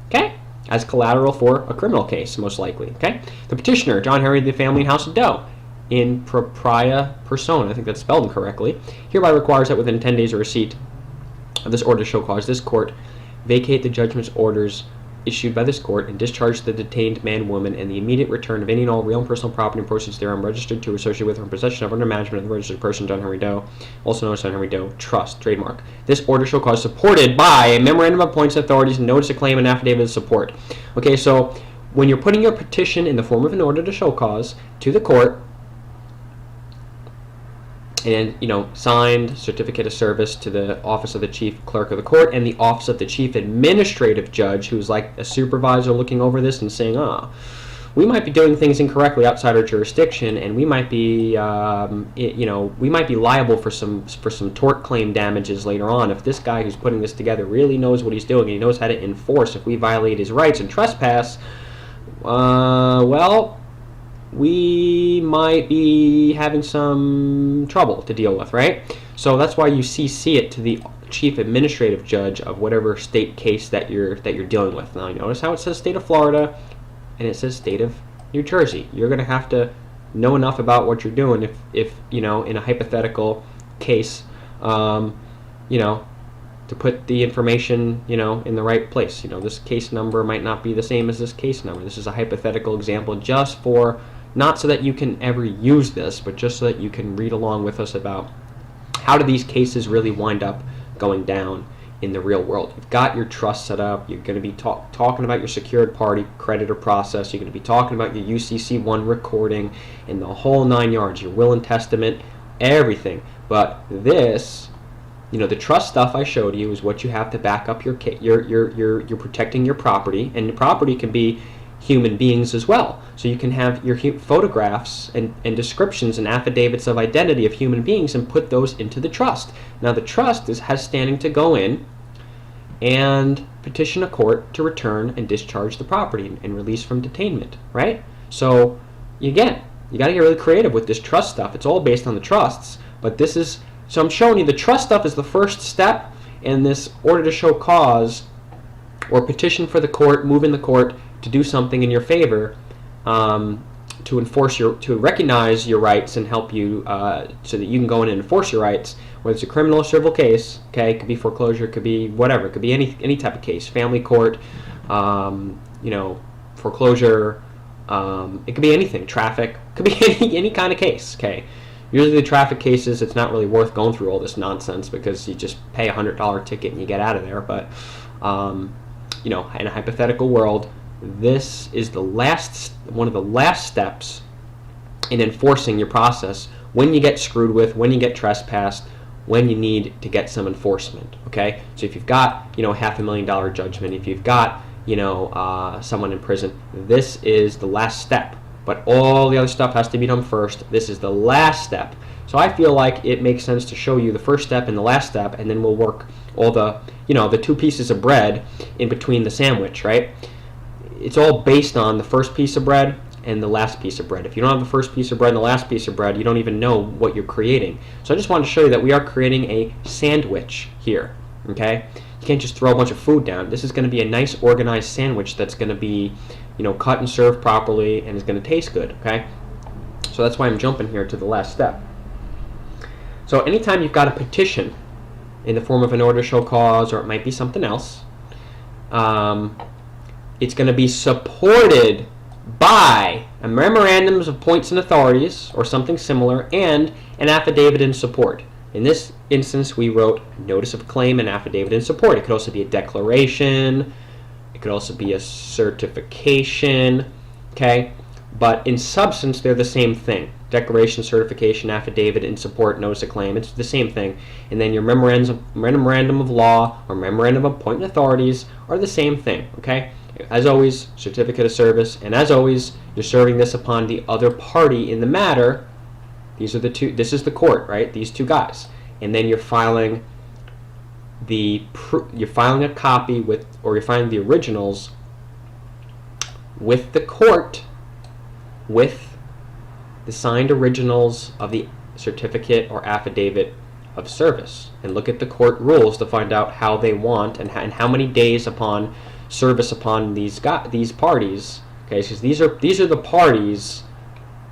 okay, as collateral for a criminal case, most likely, okay? The petitioner, John Henry, the family and House of Doe, in propria persona, I think that's spelled incorrectly, hereby requires that within 10 days of receipt of this order to show cause, this court vacate the judgment's orders issued by this court and discharge the detained man, woman, and the immediate return of any and all real and personal property and proceeds thereof registered to, associated with, or in possession of, under management of the registered person, John Henry Doe, also known as John Henry Doe Trust, trademark. This order shall cause supported by a memorandum of points authorities and notice of claim and affidavit of support. Okay, so when you're putting your petition in the form of an order to show cause to the court, and, signed certificate of service to the office of the chief clerk of the court and the office of the chief administrative judge, who's like a supervisor looking over this and saying, we might be doing things incorrectly outside our jurisdiction, and we might be, we might be liable for some tort claim damages later on if this guy who's putting this together really knows what he's doing and he knows how to enforce if we violate his rights and trespass. Well, we might be having some trouble to deal with, right? So that's why you CC it to the chief administrative judge of whatever state case that you're dealing with. Now, you notice how it says state of Florida and it says state of New Jersey. You're going to have to know enough about what you're doing if in a hypothetical case, to put the information, in the right place. This case number might not be the same as this case number. This is a hypothetical example just for, not so that you can ever use this, but just so that you can read along with us about how do these cases really wind up going down in the real world. You've got your trust set up. You're going to be talking about your secured party creditor process. You're going to be talking about your UCC1 recording and the whole 9 yards, your will and testament, everything. But this, the trust stuff I showed you is what you have to back up your you're protecting your property, and your property can be human beings as well. So you can have your photographs and descriptions and affidavits of identity of human beings and put those into the trust. Now the trust has standing to go in and petition a court to return and discharge the property and release from detainment, right? So again, you got to get really creative with this trust stuff. It's all based on the trusts, but so I'm showing you the trust stuff is the first step, and this order to show cause or petition for the court, move in the court to do something in your favor, to recognize your rights and help you so that you can go in and enforce your rights, whether it's a criminal or civil case. Okay, it could be foreclosure, it could be whatever, it could be any type of case, family court, foreclosure, it could be anything, traffic, it could be any kind of case. Okay, usually the traffic cases, it's not really worth going through all this nonsense because you just pay $100 ticket and you get out of there. But in a hypothetical world, this is one of the last steps in enforcing your process when you get screwed with, when you get trespassed, when you need to get some enforcement. Okay, so if you've got $500,000 judgment, if you've got someone in prison, this is the last step. But all the other stuff has to be done first. This is the last step. So I feel like it makes sense to show you the first step and the last step, and then we'll work all the the two pieces of bread in between the sandwich, right? It's all based on the first piece of bread and the last piece of bread. If you don't have the first piece of bread and the last piece of bread, you don't even know what you're creating. So I just wanted to show you that we are creating a sandwich here, okay? You can't just throw a bunch of food down. This is going to be a nice organized sandwich that's going to be, cut and served properly and is going to taste good, okay? So that's why I'm jumping here to the last step. So anytime you've got a petition in the form of an order to show cause, or it might be something else, it's going to be supported by a memorandum of points and authorities or something similar and an affidavit in support. In this instance, we wrote notice of claim and affidavit in support. It could also be a declaration. It could also be a certification, okay? But in substance, they're the same thing. Declaration, certification, affidavit in support, notice of claim, it's the same thing. And then your memorandum of law or memorandum of point and authorities are the same thing, okay? As always, certificate of service, and as always, you're serving this upon the other party in the matter. These are the two, this is the court, right? These two guys. And then you're filing a copy with, or you're filing the originals with the court, with the signed originals of the certificate or affidavit of service, and look at the court rules to find out how they want and how many days upon service upon these parties. Okay, because these are the parties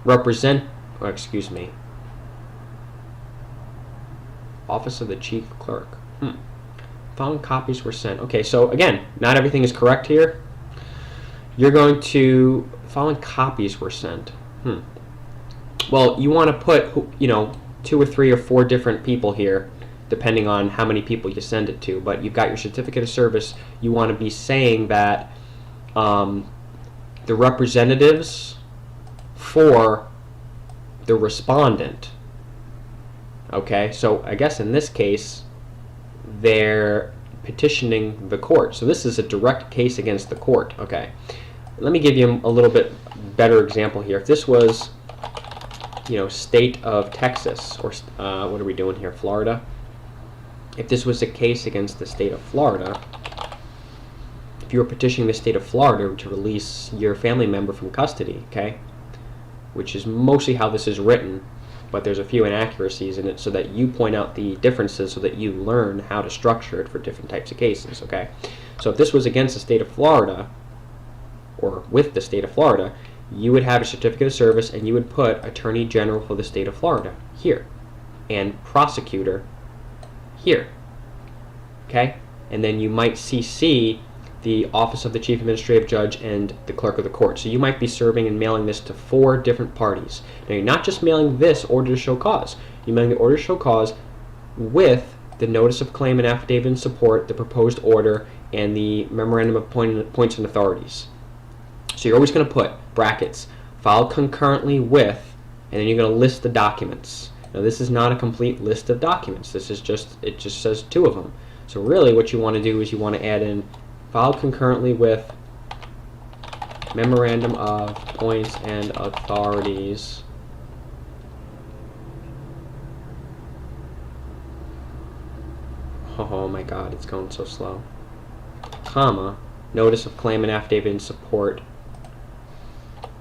represent. Oh, excuse me. Office of the Chief Clerk. Following copies were sent. Okay, so again, not everything is correct here. You're going to following copies were sent. Well, you want to put 2 or 3 or 4 different people here, depending on how many people you send it to. But you've got your certificate of service. You want to be saying that the representatives for the respondent. Okay, so I guess in this case, they're petitioning the court. So this is a direct case against the court. Okay, let me give you a little bit better example here. If this was, state of Texas, or what are we doing here, Florida? If this was a case against the state of Florida, if you were petitioning the state of Florida to release your family member from custody, okay, which is mostly how this is written, but there's a few inaccuracies in it so that you point out the differences so that you learn how to structure it for different types of cases, okay? So if this was against the state of Florida, or with the state of Florida, you would have a certificate of service and you would put Attorney General for the state of Florida here and prosecutor here, okay? And then you might CC the Office of the Chief Administrative Judge and the Clerk of the Court. So you might be serving and mailing this to 4 different parties. Now you're not just mailing this order to show cause. You're mailing the order to show cause with the notice of claim and affidavit in support, the proposed order, and the memorandum of points and authorities. So you're always going to put brackets, filed concurrently with, and then you're going to list the documents. Now this is not a complete list of documents. This is it just says 2 of them. So really what you want to do is you want to add in filed concurrently with memorandum of points and authorities, oh my god, it's going so slow, comma, notice of claim and affidavit in support,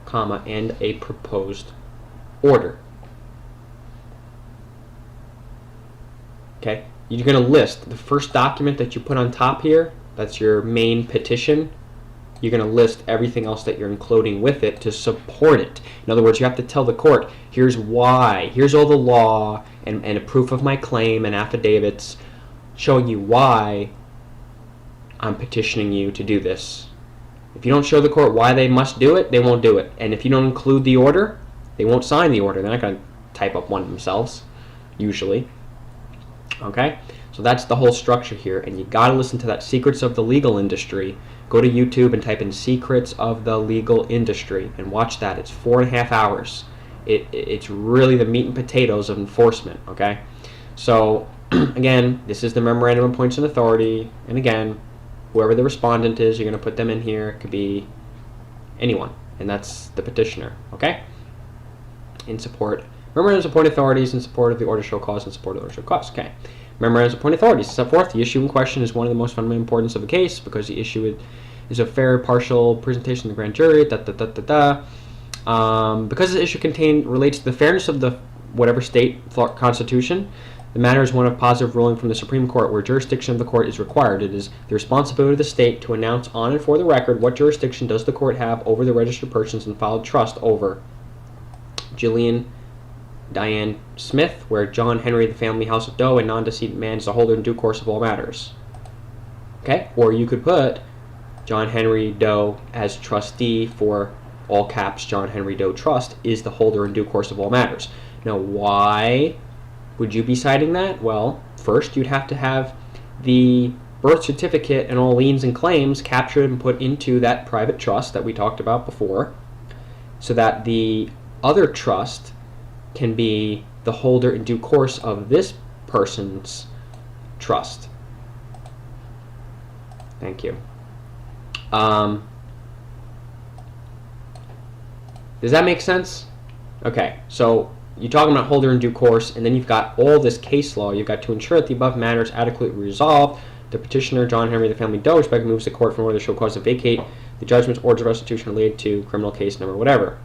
comma, and a proposed order. Okay, you're going to list the first document that you put on top here. That's your main petition. You're going to list everything else that you're including with it to support it. In other words, you have to tell the court, here's why, here's all the law and a proof of my claim and affidavits showing you why I'm petitioning you to do this. If you don't show the court why they must do it, they won't do it. And if you don't include the order, they won't sign the order. They're not going to type up one themselves, usually. Okay? So that's the whole structure here, and you got to listen to that. Secrets of the Legal Industry. Go to YouTube and type in Secrets of the Legal Industry and watch that. It's 4.5 hours. It's really the meat and potatoes of enforcement, okay? So, again, this is the Memorandum of Points and Authority, and again, whoever the respondent is, you're going to put them in here. It could be anyone, and that's the petitioner, okay? In support. Memorandums of Point Authorities in support of the order to show cause and support of the order to show cause, okay? Memorandums of Point Authorities. Set forth, the issue in question is one of the most fundamental importance of the case because the issue is a fair, partial presentation to the grand jury, because the issue contained relates to the fairness of the whatever state constitution, the matter is one of positive ruling from the Supreme Court where jurisdiction of the court is required. It is the responsibility of the state to announce on and for the record what jurisdiction does the court have over the registered persons and filed trust over Jillian Diane Smith, where John Henry, the family house of Doe, and non-decedent man is the holder in due course of all matters. Okay? Or you could put John Henry Doe as trustee for all caps John Henry Doe Trust is the holder in due course of all matters. Now, why would you be citing that? Well, first you'd have to have the birth certificate and all liens and claims captured and put into that private trust that we talked about before, so that the other trust can be the holder in due course of this person's trust. Thank you. Does that make sense? Okay, so you're talking about holder in due course, and then you've got all this case law. You've got to ensure that the above matter is adequately resolved. The petitioner, John Henry, the family Doe, respectively moves the court from order to show cause to vacate the judgment's orders of restitution related to criminal case number whatever.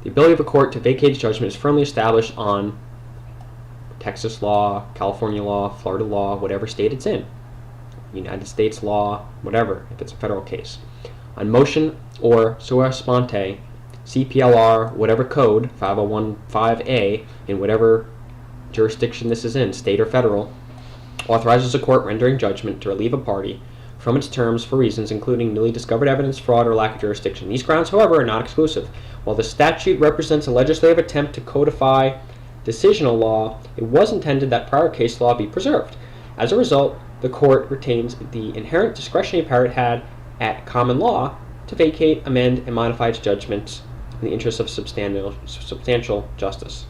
The ability of a court to vacate its judgment is firmly established on Texas law, California law, Florida law, whatever state it's in, United States law, whatever, if it's a federal case. On motion or sua sponte, CPLR, whatever code, 5015A, in whatever jurisdiction this is in, state or federal, authorizes a court rendering judgment to relieve a party from its terms for reasons including newly discovered evidence, fraud, or lack of jurisdiction. These grounds, however, are not exclusive. While the statute represents a legislative attempt to codify decisional law, it was intended that prior case law be preserved. As a result, the court retains the inherent discretionary power it had at common law to vacate, amend, and modify its judgments in the interest of substantial justice.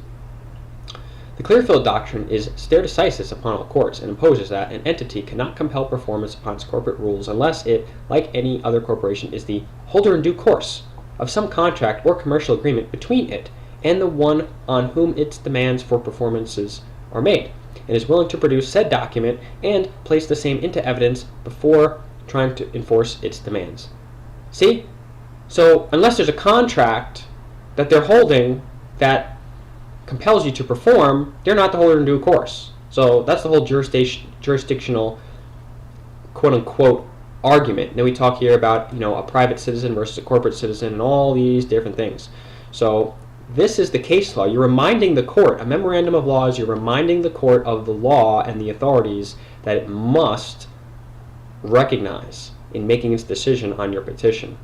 The Clearfield Doctrine is stare decisis upon all courts and imposes that an entity cannot compel performance upon its corporate rules unless it, like any other corporation, is the holder in due course of some contract or commercial agreement between it and the one on whom its demands for performances are made, and is willing to produce said document and place the same into evidence before trying to enforce its demands. See? So, unless there's a contract that they're holding that compels you to perform, they're not the holder in due course. So that's the whole jurisdictional quote-unquote argument. Then we talk here about, a private citizen versus a corporate citizen and all these different things. So this is the case law. You're reminding the court, a memorandum of laws, you're reminding the court of the law and the authorities that it must recognize in making its decision on your petition.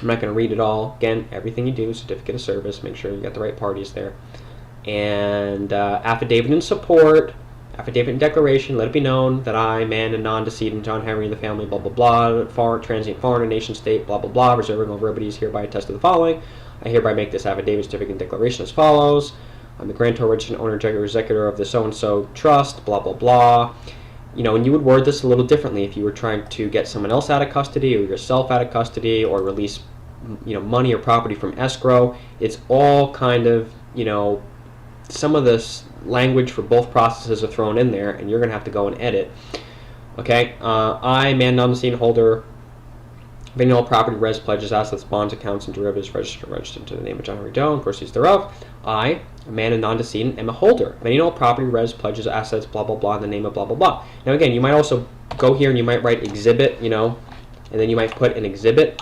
I'm not going to read it all. Again, everything you do, certificate of service, make sure you got the right parties there. And affidavit in support, affidavit in declaration, let it be known that I, man and non-decedent John Henry, the family, blah, blah, blah, transient foreigner, nation, state, blah, blah, blah, reserving all verbatives hereby attest to the following. I hereby make this affidavit, certificate, and declaration as follows. I'm the grantor, registered owner, executor of the so-and-so trust, blah, blah, blah. And you would word this a little differently if you were trying to get someone else out of custody or yourself out of custody or release, money or property from escrow. It's all kind of, some of this language for both processes are thrown in there, and you're going to have to go and edit. Okay, I, man, non-decedent holder, of any all property, res, pledges, assets, bonds, accounts, and derivatives registered to the name of John Henry Doe and proceeds thereof. I, a man and non-decedent, am a holder of any and all property, res, pledges, assets, blah, blah, blah, in the name of blah, blah, blah. Now, again, you might also go here and you might write exhibit, and then you might put an exhibit,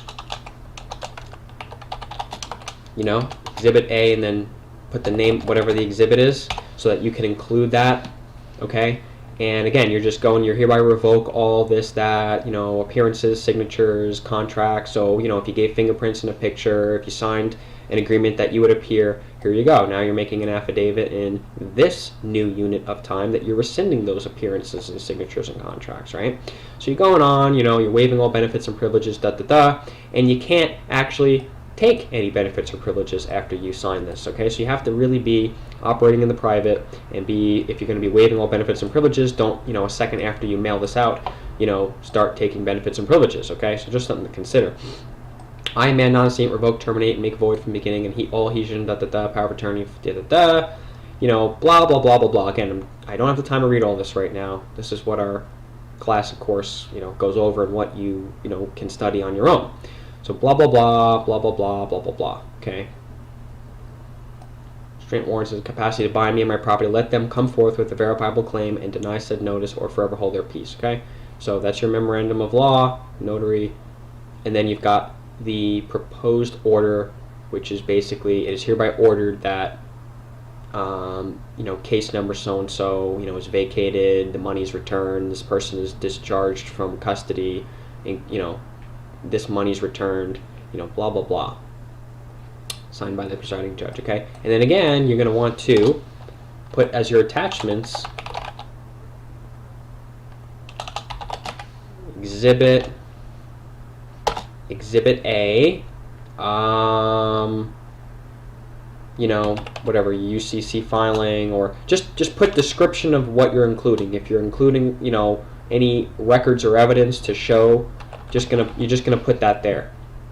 exhibit A, and then put the name, whatever the exhibit is, so that you can include that, okay? And again, you're hereby revoke all this, that, appearances, signatures, contracts. So, if you gave fingerprints in a picture, if you signed an agreement that you would appear, here you go. Now you're making an affidavit in this new unit of time that you're rescinding those appearances and signatures and contracts, right? So you're going on, you're waiving all benefits and privileges, and you can't actually take any benefits or privileges after you sign this, okay? So you have to really be operating in the private and if you're going to be waiving all benefits and privileges, don't, a second after you mail this out, start taking benefits and privileges, okay? So just something to consider. I, man, non-decedent, revoke, terminate, and make void from the beginning, and all hesion, power of attorney, blah, blah, blah, blah, blah. Again, I don't have the time to read all this right now. This is what our classic course, goes over and what you, can study on your own. So blah, blah, blah, blah, blah, blah, blah, blah, blah, okay? Restraint warrants has the capacity to bind me and my property. Let them come forth with a verifiable claim and deny said notice or forever hold their peace, okay? So that's your memorandum of law, notary, and then you've got the proposed order, which is basically, it is hereby ordered that, case number so-and-so, is vacated, the money is returned, this person is discharged from custody, and, this money's returned, blah, blah, blah. Signed by the presiding judge, okay? And then again, you're going to want to put as your attachments Exhibit A, whatever, UCC filing, or just put description of what you're including. If you're including, any records or evidence to show, you're just gonna put that there.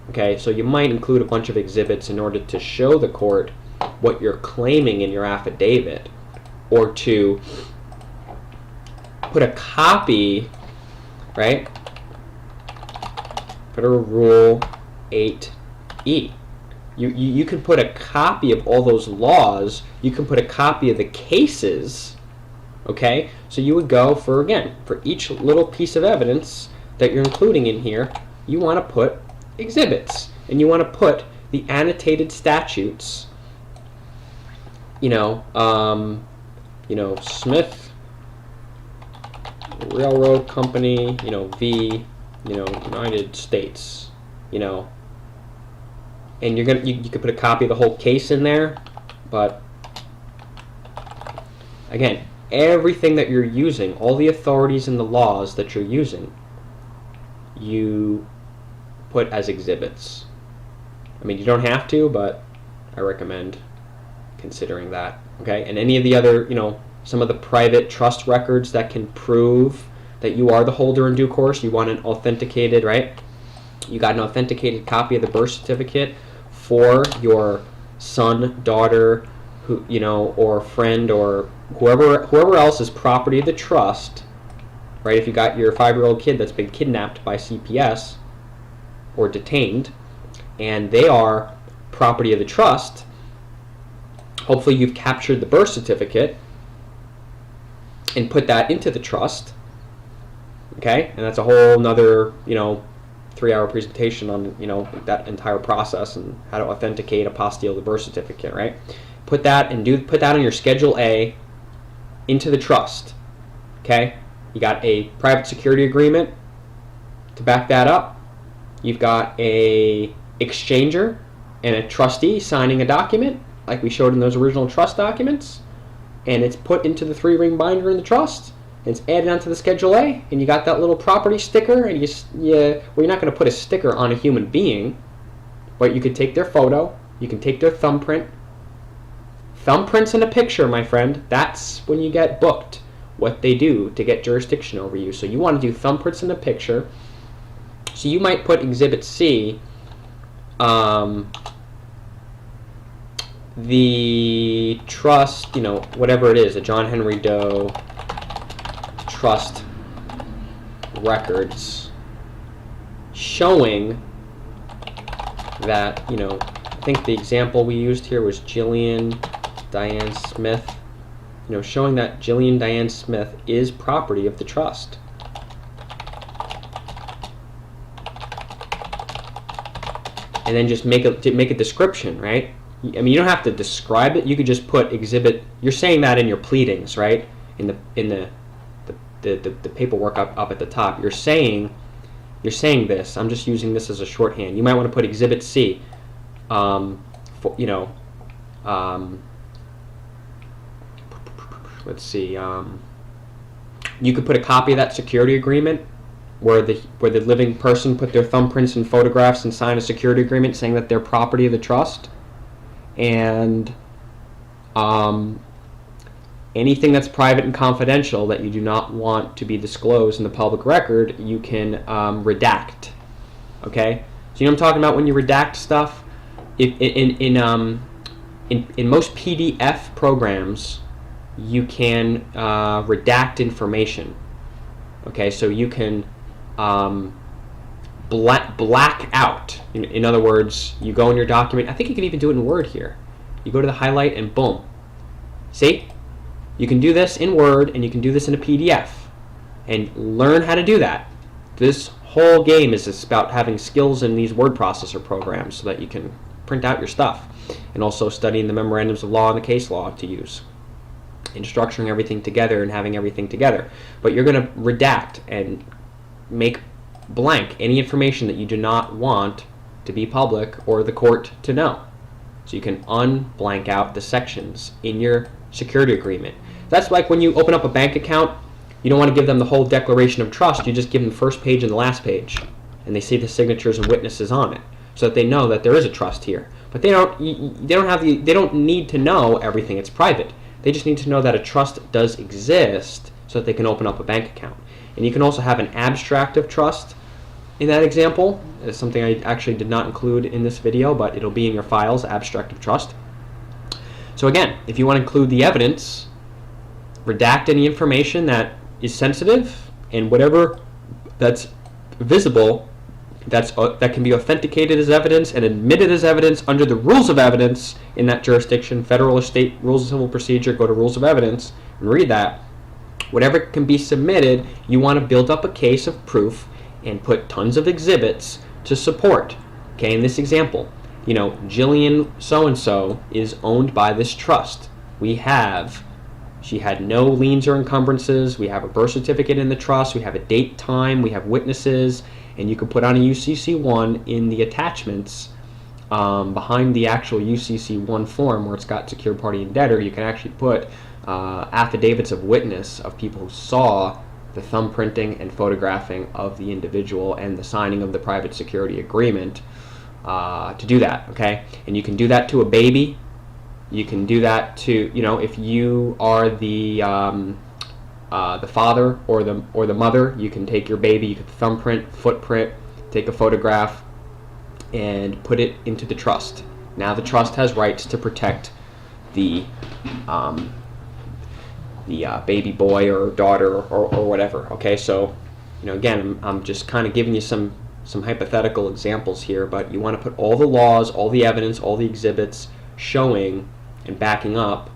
Okay, so you might include a bunch of exhibits in order to show the court what you're claiming in your affidavit, or to put a copy, right? Federal Rule 8E. You can put a copy of all those laws. You can put a copy of the cases Okay, so you would go for, again, for each little piece of evidence that you're including in here, you want to put exhibits, and you want to put the annotated statutes. Smith Railroad Company, v, United States, and you could put a copy of the whole case in there, but again, everything that you're using, all the authorities and the laws that you're using, you put as exhibits. I mean, you don't have to, but I recommend considering that. Okay, and any of the other, some of the private trust records that can prove that you are the holder in due course, you want an authenticated, right? You got an authenticated copy of the birth certificate for your son, daughter, who, or friend, or whoever else is property of the trust, right? If you got your 5-year-old kid that's been kidnapped by CPS or detained, and they are property of the trust, hopefully you've captured the birth certificate and put that into the trust. Okay, and that's a whole nother 3-hour presentation on that entire process and how to authenticate, apostille the birth certificate, right? Put that on your Schedule A into the trust. Okay, you got a private security agreement to back that up. You've got a exchanger and a trustee signing a document like we showed in those original trust documents, and it's put into the 3-ring binder in the trust, and it's added onto the Schedule A, and you got that little property sticker, and you're not going to put a sticker on a human being, but you could take their photo, you can take their thumbprint. Thumbprints in a picture, my friend, that's when you get booked, what they do to get jurisdiction over you. So you want to do thumbprints in a picture. So you might put Exhibit C, the trust, whatever it is, a John Henry Doe trust records showing that, I think the example we used here was Jillian Diane Smith, showing that Jillian Diane Smith is property of the trust. And then just make a description, right? I mean, you don't have to describe it. You could just put exhibit. You're saying that in your pleadings, right? In the paperwork up at the top. You're saying this. I'm just using this as a shorthand. You might want to put Exhibit C. Let's see. You could put a copy of that security agreement where the living person put their thumbprints and photographs and sign a security agreement saying that they're property of the trust. And anything that's private and confidential that you do not want to be disclosed in the public record, you can redact. Okay, so I'm talking about when you redact stuff. In most PDF programs, you can redact information. Okay, so you can black out. In other words, you go in your document. I think you can even do it in Word here. You go to the highlight and boom. See? You can do this in Word and you can do this in a PDF. And learn how to do that. This whole game is about having skills in these word processor programs so that you can print out your stuff. And also studying the memorandums of law and the case law to use. And structuring everything together and having everything together. But you're going to redact and make blank any information that you do not want to be public or the court to know. So you can unblank out the sections in your security agreement. That's like when you open up a bank account, you don't want to give them the whole declaration of trust, you just give them the first page and the last page. And they see the signatures and witnesses on it so that they know that there is a trust here. But they don't need to know everything, it's private. They just need to know that a trust does exist so that they can open up a bank account. And you can also have an abstract of trust in that example. It's something I actually did not include in this video, but it'll be in your files, abstract of trust. So again, if you want to include the evidence, redact any information that is sensitive, and whatever that's visible, that can be authenticated as evidence and admitted as evidence under the rules of evidence in that jurisdiction, federal or state rules of civil procedure. Go to rules of evidence and read that. whatever can be submitted, you want to build up a case of proof and put tons of exhibits to support. Okay, in this example, Jillian so-and-so is owned by this trust. She had no liens or encumbrances. We have a birth certificate in the trust. We have a date, time. We have witnesses. And you can put on a UCC1 in the attachments behind the actual UCC1 form where it's got secured party and debtor. You can actually put affidavits of witness of people who saw the thumbprinting and photographing of the individual and the signing of the private security agreement to do that, okay? And you can do that to a baby. You can do that to, if you are the father or the mother, you can take your baby, you can thumbprint, footprint, take a photograph, and put it into the trust. Now the trust has rights to protect the baby boy or daughter or whatever. Okay, so again, I'm just kind of giving you some hypothetical examples here, but you want to put all the laws, all the evidence, all the exhibits showing and backing up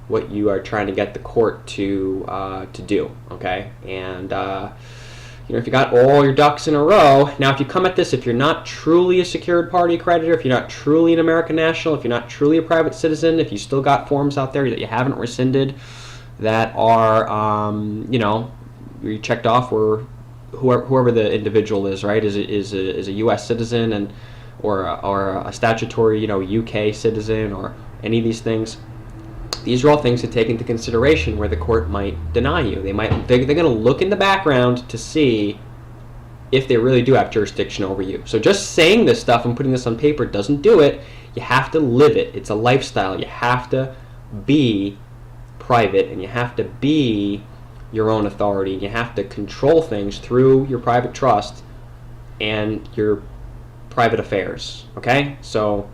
what you are trying to get the court to do. Okay, and if you got all your ducks in a row, now if you come at this, if you're not truly a secured party creditor, if you're not truly an American national, if you're not truly a private citizen, if you still got forms out there that you haven't rescinded that are you checked off, or whoever the individual is, right, is a U.S. citizen and or a statutory UK citizen or any of these things. These are all things to take into consideration where the court might deny you. They're going to look in the background to see if they really do have jurisdiction over you. So just saying this stuff and putting this on paper doesn't do it. You have to live it. It's a lifestyle. You have to be private, and you have to be your own authority. You have to control things through your private trust and your private affairs. Okay? So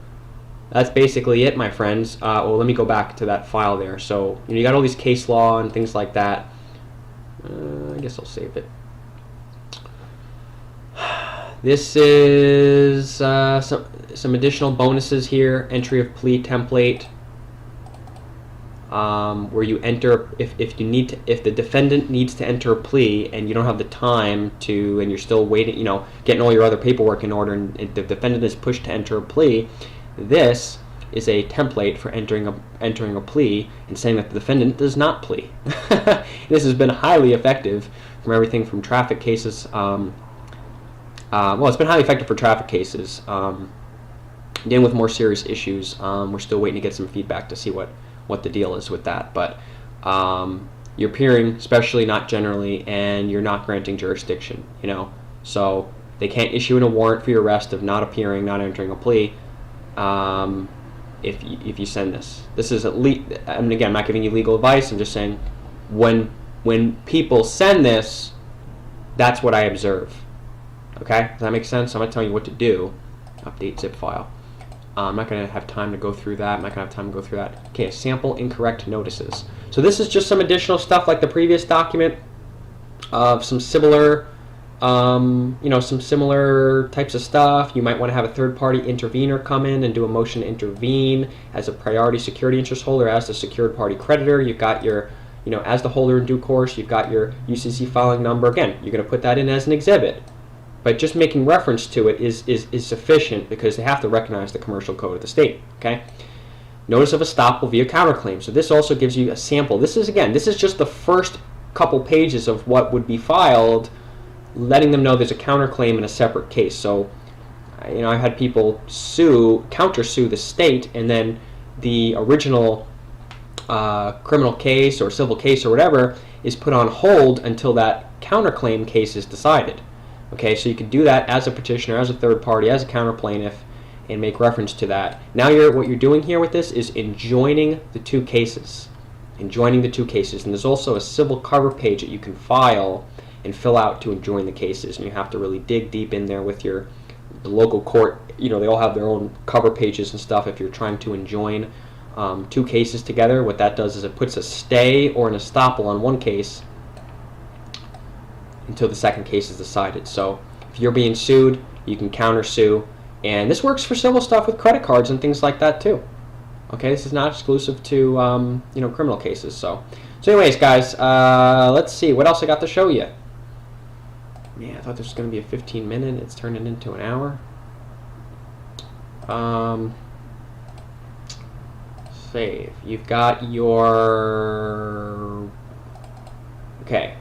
that's basically it, my friends. Well, let me go back to that file there. So you got all these case law and things like that. I guess I'll save it. This is some additional bonuses here. Entry of plea template, where you enter if the defendant needs to enter a plea and you don't have the time to, and you're still waiting, getting all your other paperwork in order, and the defendant is pushed to enter a plea. This is a template for entering a plea and saying that the defendant does not plea. This has been highly effective from everything from traffic cases. Well, it's been highly effective for traffic cases. Dealing with more serious issues, we're still waiting to get some feedback to see what the deal is with that. But you're appearing, especially not generally, and you're not granting jurisdiction. So they can't issue a warrant for your arrest of not appearing, not entering a plea. If you send this is at least, I mean, again, I'm not giving you legal advice. I'm just saying when people send this, that's what I observe. Okay, does that make sense? I'm not telling you what to do. Update zip file. I'm not going to have time to go through that. I'm not going to have time to go through that. Okay, sample incorrect notices. So this is just some additional stuff like the previous document of some similar some similar types of stuff. You might want to have a third-party intervener come in and do a motion to intervene as a priority security interest holder, as the secured party creditor. You've got your, as the holder in due course, you've got your UCC filing number. Again, you're going to put that in as an exhibit. But just making reference to it is sufficient, because they have to recognize the commercial code of the state. Okay. Notice of estoppel via counterclaim. So this also gives you a sample. This is just the first couple pages of what would be filed, letting them know there's a counterclaim in a separate case. So, I've had people countersue the state, and then the original criminal case or civil case or whatever is put on hold until that counterclaim case is decided. Okay, so you could do that as a petitioner, as a third party, as a counterplaintiff, and make reference to that. Now what you're doing here with this is enjoining the two cases. Enjoining the two cases. And there's also a civil cover page that you can file and fill out to enjoin the cases. And you have to really dig deep in there with the local court. They all have their own cover pages and stuff. If you're trying to enjoin two cases together, what that does is it puts a stay or an estoppel on one case until the second case is decided. So if you're being sued, you can countersue, and this works for civil stuff with credit cards and things like that too. Okay, this is not exclusive to criminal cases. So So anyways, guys, let's see. What else I got to show you? Man, I thought this was going to be a 15-minute. It's turning into an hour. Save. You've got your... Okay.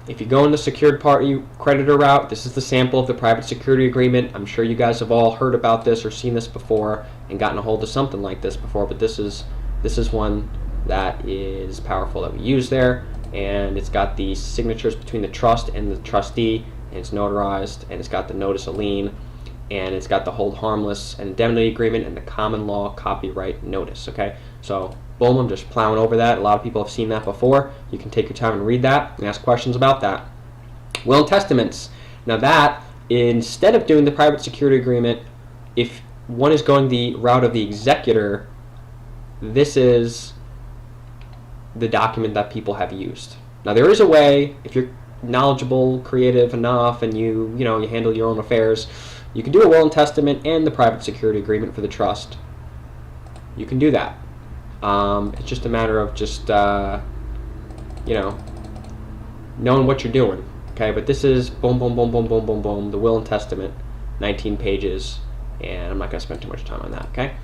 If you go in the secured party creditor route, this is the sample of the private security agreement. I'm sure you guys have all heard about this or seen this before and gotten a hold of something like this before, but this is one that is powerful that we use there, and it's got the signatures between the trust and the trustee, and it's notarized, and it's got the notice of lien, and it's got the hold harmless and indemnity agreement and the common law copyright notice. Okay, so boom, I'm just plowing over that. A lot of people have seen that before. You can take your time and read that and ask questions about that. Will and testaments. Now that, instead of doing the private security agreement, if one is going the route of the executor, this is the document that people have used. Now there is a way, if you're knowledgeable, creative enough, and you handle your own affairs, you can do a will and testament and the private security agreement for the trust. You can do that. It's just a matter of just knowing what you're doing. Okay, but this is boom, boom, boom, boom, boom, boom, boom, the will and testament, 19 pages, and I'm not going to spend too much time on that. Okay.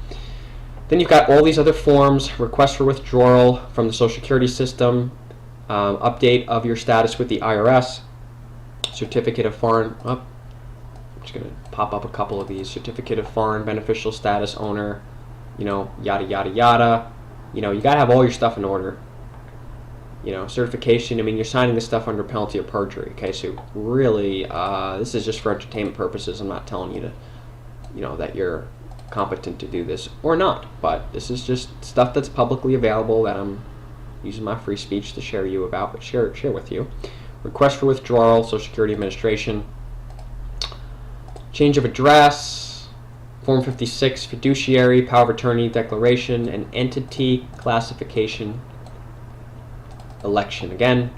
Then you've got all these other forms: request for withdrawal from the Social Security system, update of your status with the IRS, certificate of foreign. I'm just going to pop up a couple of these: certificate of foreign beneficial status owner, yada yada yada. You got to have all your stuff in order. Certification. I mean, you're signing this stuff under penalty of perjury. Okay, so really, this is just for entertainment purposes. I'm not telling you to, that you're competent to do this or not, but this is just stuff that's publicly available that I'm using my free speech to share with you. Request for withdrawal, Social Security Administration, change of address, Form 56, fiduciary, power of attorney declaration, and entity classification election. Again,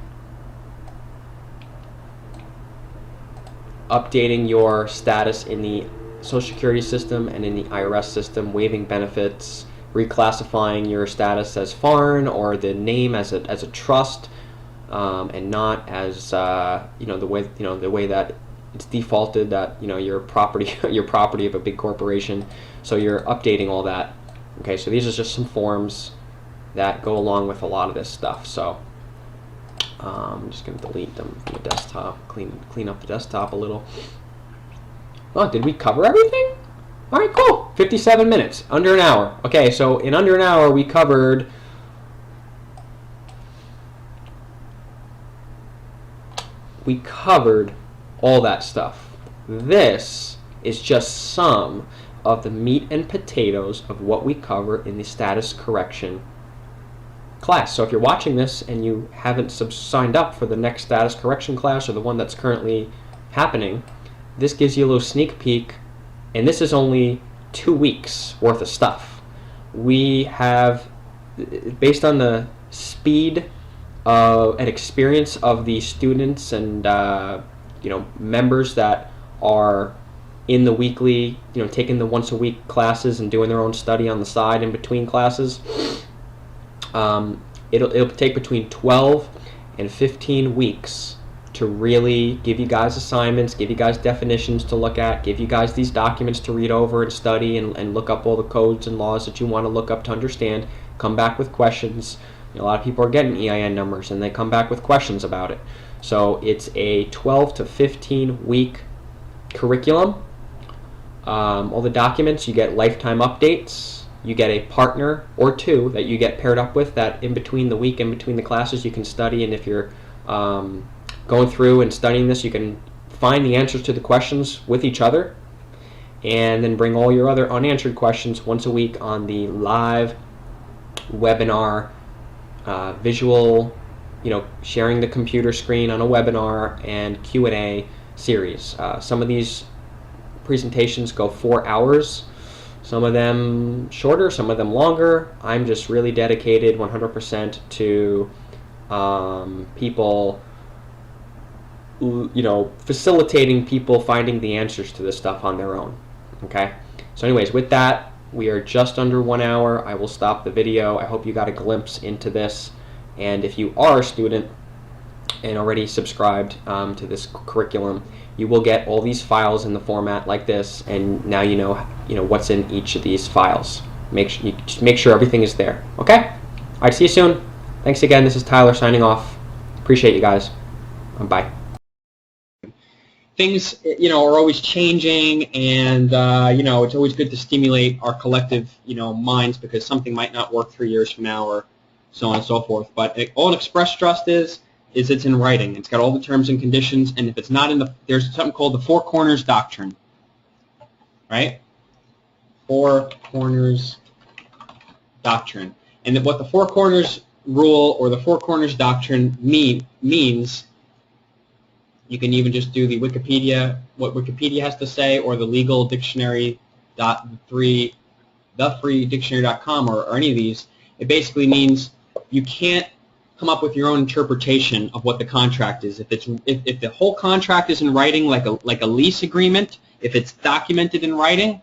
updating your status in the Social Security system and in the IRS system, waiving benefits, reclassifying your status as foreign or the name as a trust, and not as the way that it's defaulted that you're property of a big corporation. So you're updating all that. Okay, so these are just some forms that go along with a lot of this stuff. So I'm just going to delete them from the desktop, clean up the desktop a little. Oh, did we cover everything? All right, cool. 57 minutes, under an hour. Okay, so in under an hour, we covered all that stuff. This is just some of the meat and potatoes of what we cover in the status correction class. So if you're watching this and you haven't signed up for the next status correction class or the one that's currently happening, this gives you a little sneak peek, and this is only 2 weeks worth of stuff. We have, based on the speed and experience of the students and members that are in the weekly, taking the once a week classes and doing their own study on the side in between classes, it'll take between 12 and 15 weeks to really give you guys assignments, give you guys definitions to look at, give you guys these documents to read over and study and look up all the codes and laws that you want to look up to understand, come back with questions. A lot of people are getting EIN numbers and they come back with questions about it. So it's a 12 to 15 week curriculum. All the documents, you get lifetime updates, you get a partner or two that you get paired up with, that in between the week, in between the classes, you can study, and if you're going through and studying this, you can find the answers to the questions with each other and then bring all your other unanswered questions once a week on the live webinar, visual, sharing the computer screen on a webinar and Q&A series. Some of these presentations go 4 hours, some of them shorter, some of them longer. I'm just really dedicated 100% to people, facilitating people finding the answers to this stuff on their own. Okay, so anyways, with that, we are just under 1 hour. I will stop the video. I hope you got a glimpse into this, And if you are a student and already subscribed to this curriculum, you will get all these files in the format like this, and now you know what's in each of these files. Just make sure everything is there. Okay? All right, see you soon. Thanks again. This is Tyler signing off. Appreciate you guys. Bye. Things are always changing, and it's always good to stimulate our collective minds, because something might not work 3 years from now, or so on and so forth. But all an express trust is it's in writing. It's got all the terms and conditions, and if it's not there's something called the Four Corners Doctrine, right? Four Corners Doctrine. And what the Four Corners Rule or the Four Corners Doctrine means, you can even just do the Wikipedia, what Wikipedia has to say, or the legal dictionary, thefreedictionary.com, or any of these. It basically means you can't come up with your own interpretation of what the contract is. If the whole contract is in writing, like a lease agreement, if it's documented in writing,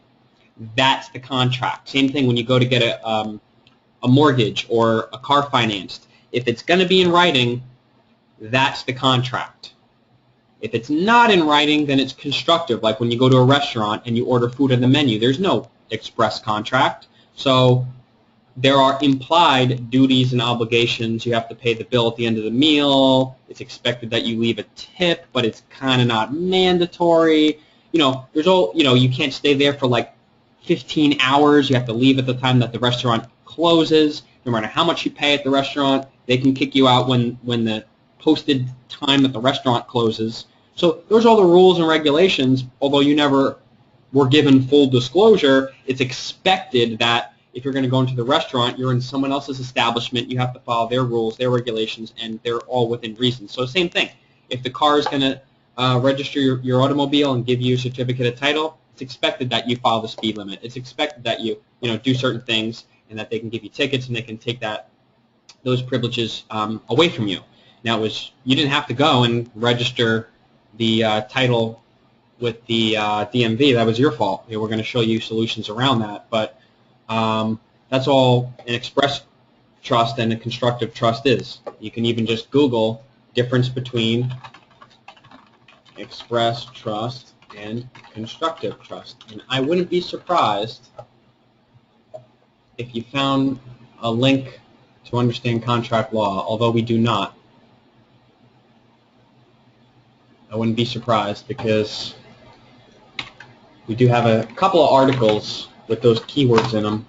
that's the contract. Same thing when you go to get a mortgage or a car financed. If it's going to be in writing, that's the contract. If it's not in writing, then it's constructive. Like when you go to a restaurant and you order food on the menu, there's no express contract. So there are implied duties and obligations. You have to pay the bill at the end of the meal. It's expected that you leave a tip, but it's kind of not mandatory. There's you can't stay there for like 15 hours. You have to leave at the time that the restaurant closes. No matter how much you pay at the restaurant, they can kick you out when the posted time that the restaurant closes. So there's all the rules and regulations. Although you never were given full disclosure, it's expected that if you're going to go into the restaurant, you're in someone else's establishment, you have to follow their rules, their regulations, and they're all within reason. So same thing. If the car is going to register your automobile and give you a certificate of title, it's expected that you follow the speed limit. It's expected that you do certain things, and that they can give you tickets, and they can take those privileges away from you. Now, you didn't have to go and register the title with the DMV. That was your fault. We're going to show you solutions around that, but that's all an express trust and a constructive trust is. You can even just Google difference between express trust and constructive trust, and I wouldn't be surprised if you found a link to understand contract law, although we do not. I wouldn't be surprised, because we do have a couple of articles with those keywords in them.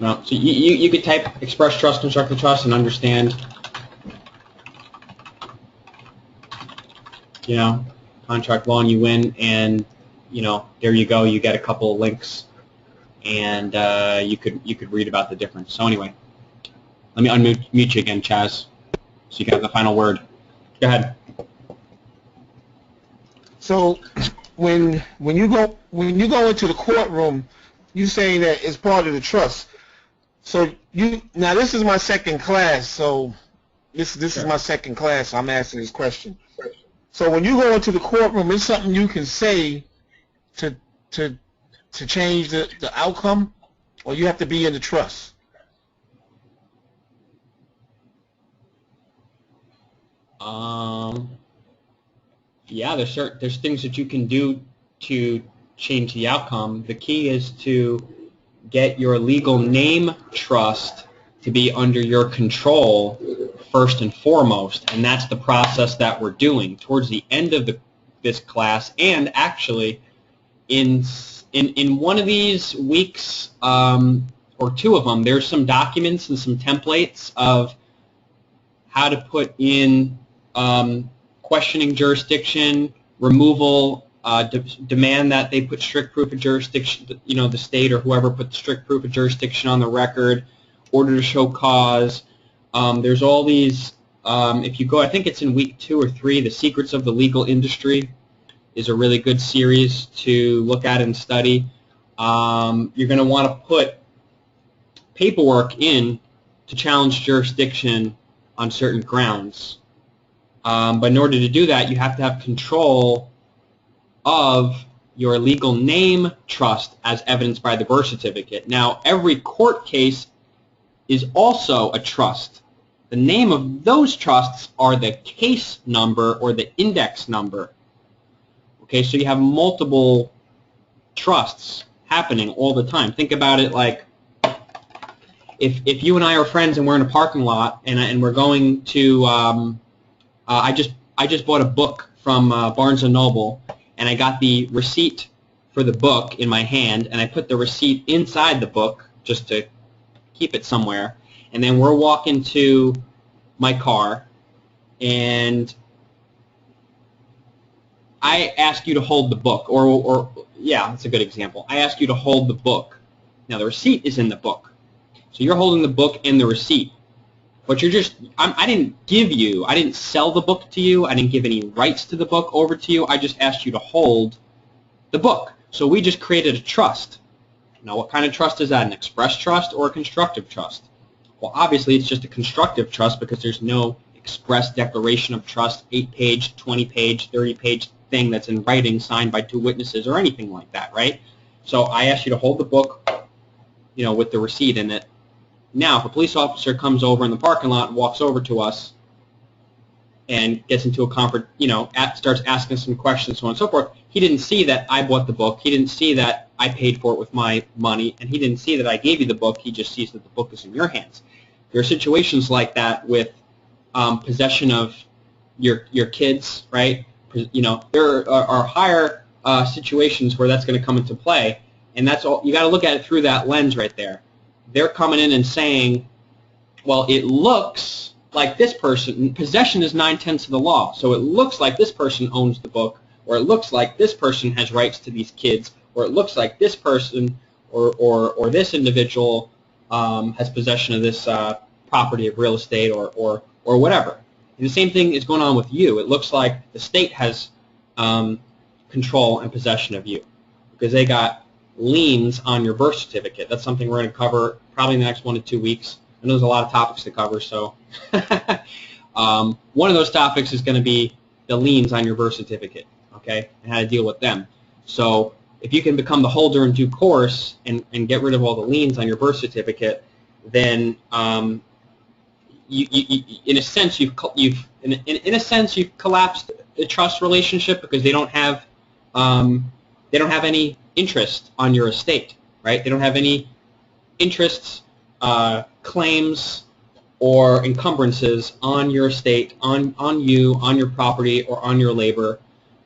No, so you could type express trust, constructive trust, and understand, contract law, and you win, and there you go. You get a couple of links, and you could read about the difference. So anyway, let me unmute you again, Chaz, so you can have the final word. Go ahead. So when you go into the courtroom, you saying that it's part of the trust. So now this is my second class. So this is my second class. I'm asking this question. So when you go into the courtroom, it's something you can say to change the outcome, or you have to be in the trust. Yeah, there's things that you can do to change the outcome. The key is to get your legal name trust to be under your control first and foremost, and that's the process that we're doing towards the end of this class. And actually, in one of these weeks, or two of them, there's some documents and some templates of how to put in questioning jurisdiction, removal, demand that they put strict proof of jurisdiction, the state or whoever put strict proof of jurisdiction on the record, order to show cause. There's all these, if you go, I think it's in week 2 or 3, The Secrets of the Legal Industry is a really good series to look at and study. You're going to want to put paperwork in to challenge jurisdiction on certain grounds. But in order to do that, you have to have control of your legal name trust as evidenced by the birth certificate. Now, every court case is also a trust. The name of those trusts are the case number or the index number. Okay, so you have multiple trusts happening all the time. Think about it like if you and I are friends and we're in a parking lot and we're going to I just bought a book from Barnes & Noble, and I got the receipt for the book in my hand, and I put the receipt inside the book just to keep it somewhere, and then we're walking to my car, and I ask you to hold the book, or yeah, that's a good example. I ask you to hold the book. Now, the receipt is in the book. So you're holding the book and the receipt. But you're just, I didn't sell the book to you. I didn't give any rights to the book over to you. I just asked you to hold the book. So we just created a trust. Now, what kind of trust is that? An express trust or a constructive trust? Well, obviously, it's just a constructive trust because there's no express declaration of trust, 8-page, 20-page, 30-page thing that's in writing signed by 2 witnesses or anything like that, right? So I asked you to hold the book, with the receipt in it. Now, if a police officer comes over in the parking lot and walks over to us and gets into a conference, starts asking some questions, so on and so forth, he didn't see that I bought the book. He didn't see that I paid for it with my money, and he didn't see that I gave you the book. He just sees that the book is in your hands. There are situations like that with possession of your kids, right? There are higher situations where that's going to come into play, and that's all. You got to look at it through that lens right there. They're coming in and saying, well, it looks like this person, possession is 9/10 of the law, so it looks like this person owns the book, or it looks like this person has rights to these kids, or it looks like this person or this individual has possession of this property of real estate or whatever. And the same thing is going on with you. It looks like the state has control and possession of you because they got liens on your birth certificate. That's something we're going to cover probably in the next 1 to 2 weeks. I know there's a lot of topics to cover, so one of those topics is going to be the liens on your birth certificate, okay, and how to deal with them. So if you can become the holder in due course and get rid of all the liens on your birth certificate, then in a sense you've collapsed the trust relationship because they don't have any interest on your estate, right? They don't have any interests, claims, or encumbrances on your estate, on you, on your property, or on your labor,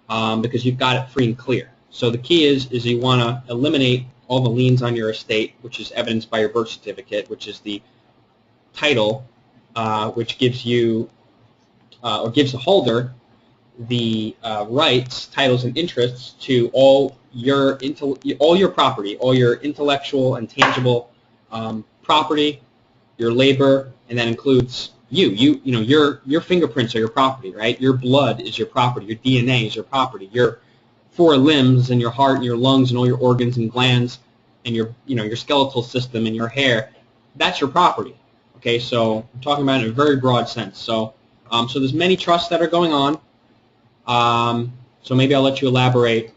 because you've got it free and clear. So the key is you want to eliminate all the liens on your estate, which is evidenced by your birth certificate, which is the title, which gives you or gives the holder the rights, titles, and interests to all your property, all your intellectual and tangible property, your labor, and that includes your fingerprints are your property, right? Your blood is your property. Your DNA is your property. Your 4 limbs and your heart and your lungs and all your organs and glands and your skeletal system and your hair, that's your property. Okay, so I'm talking about it in a very broad sense. So there's many trusts that are going on. So maybe I'll let you elaborate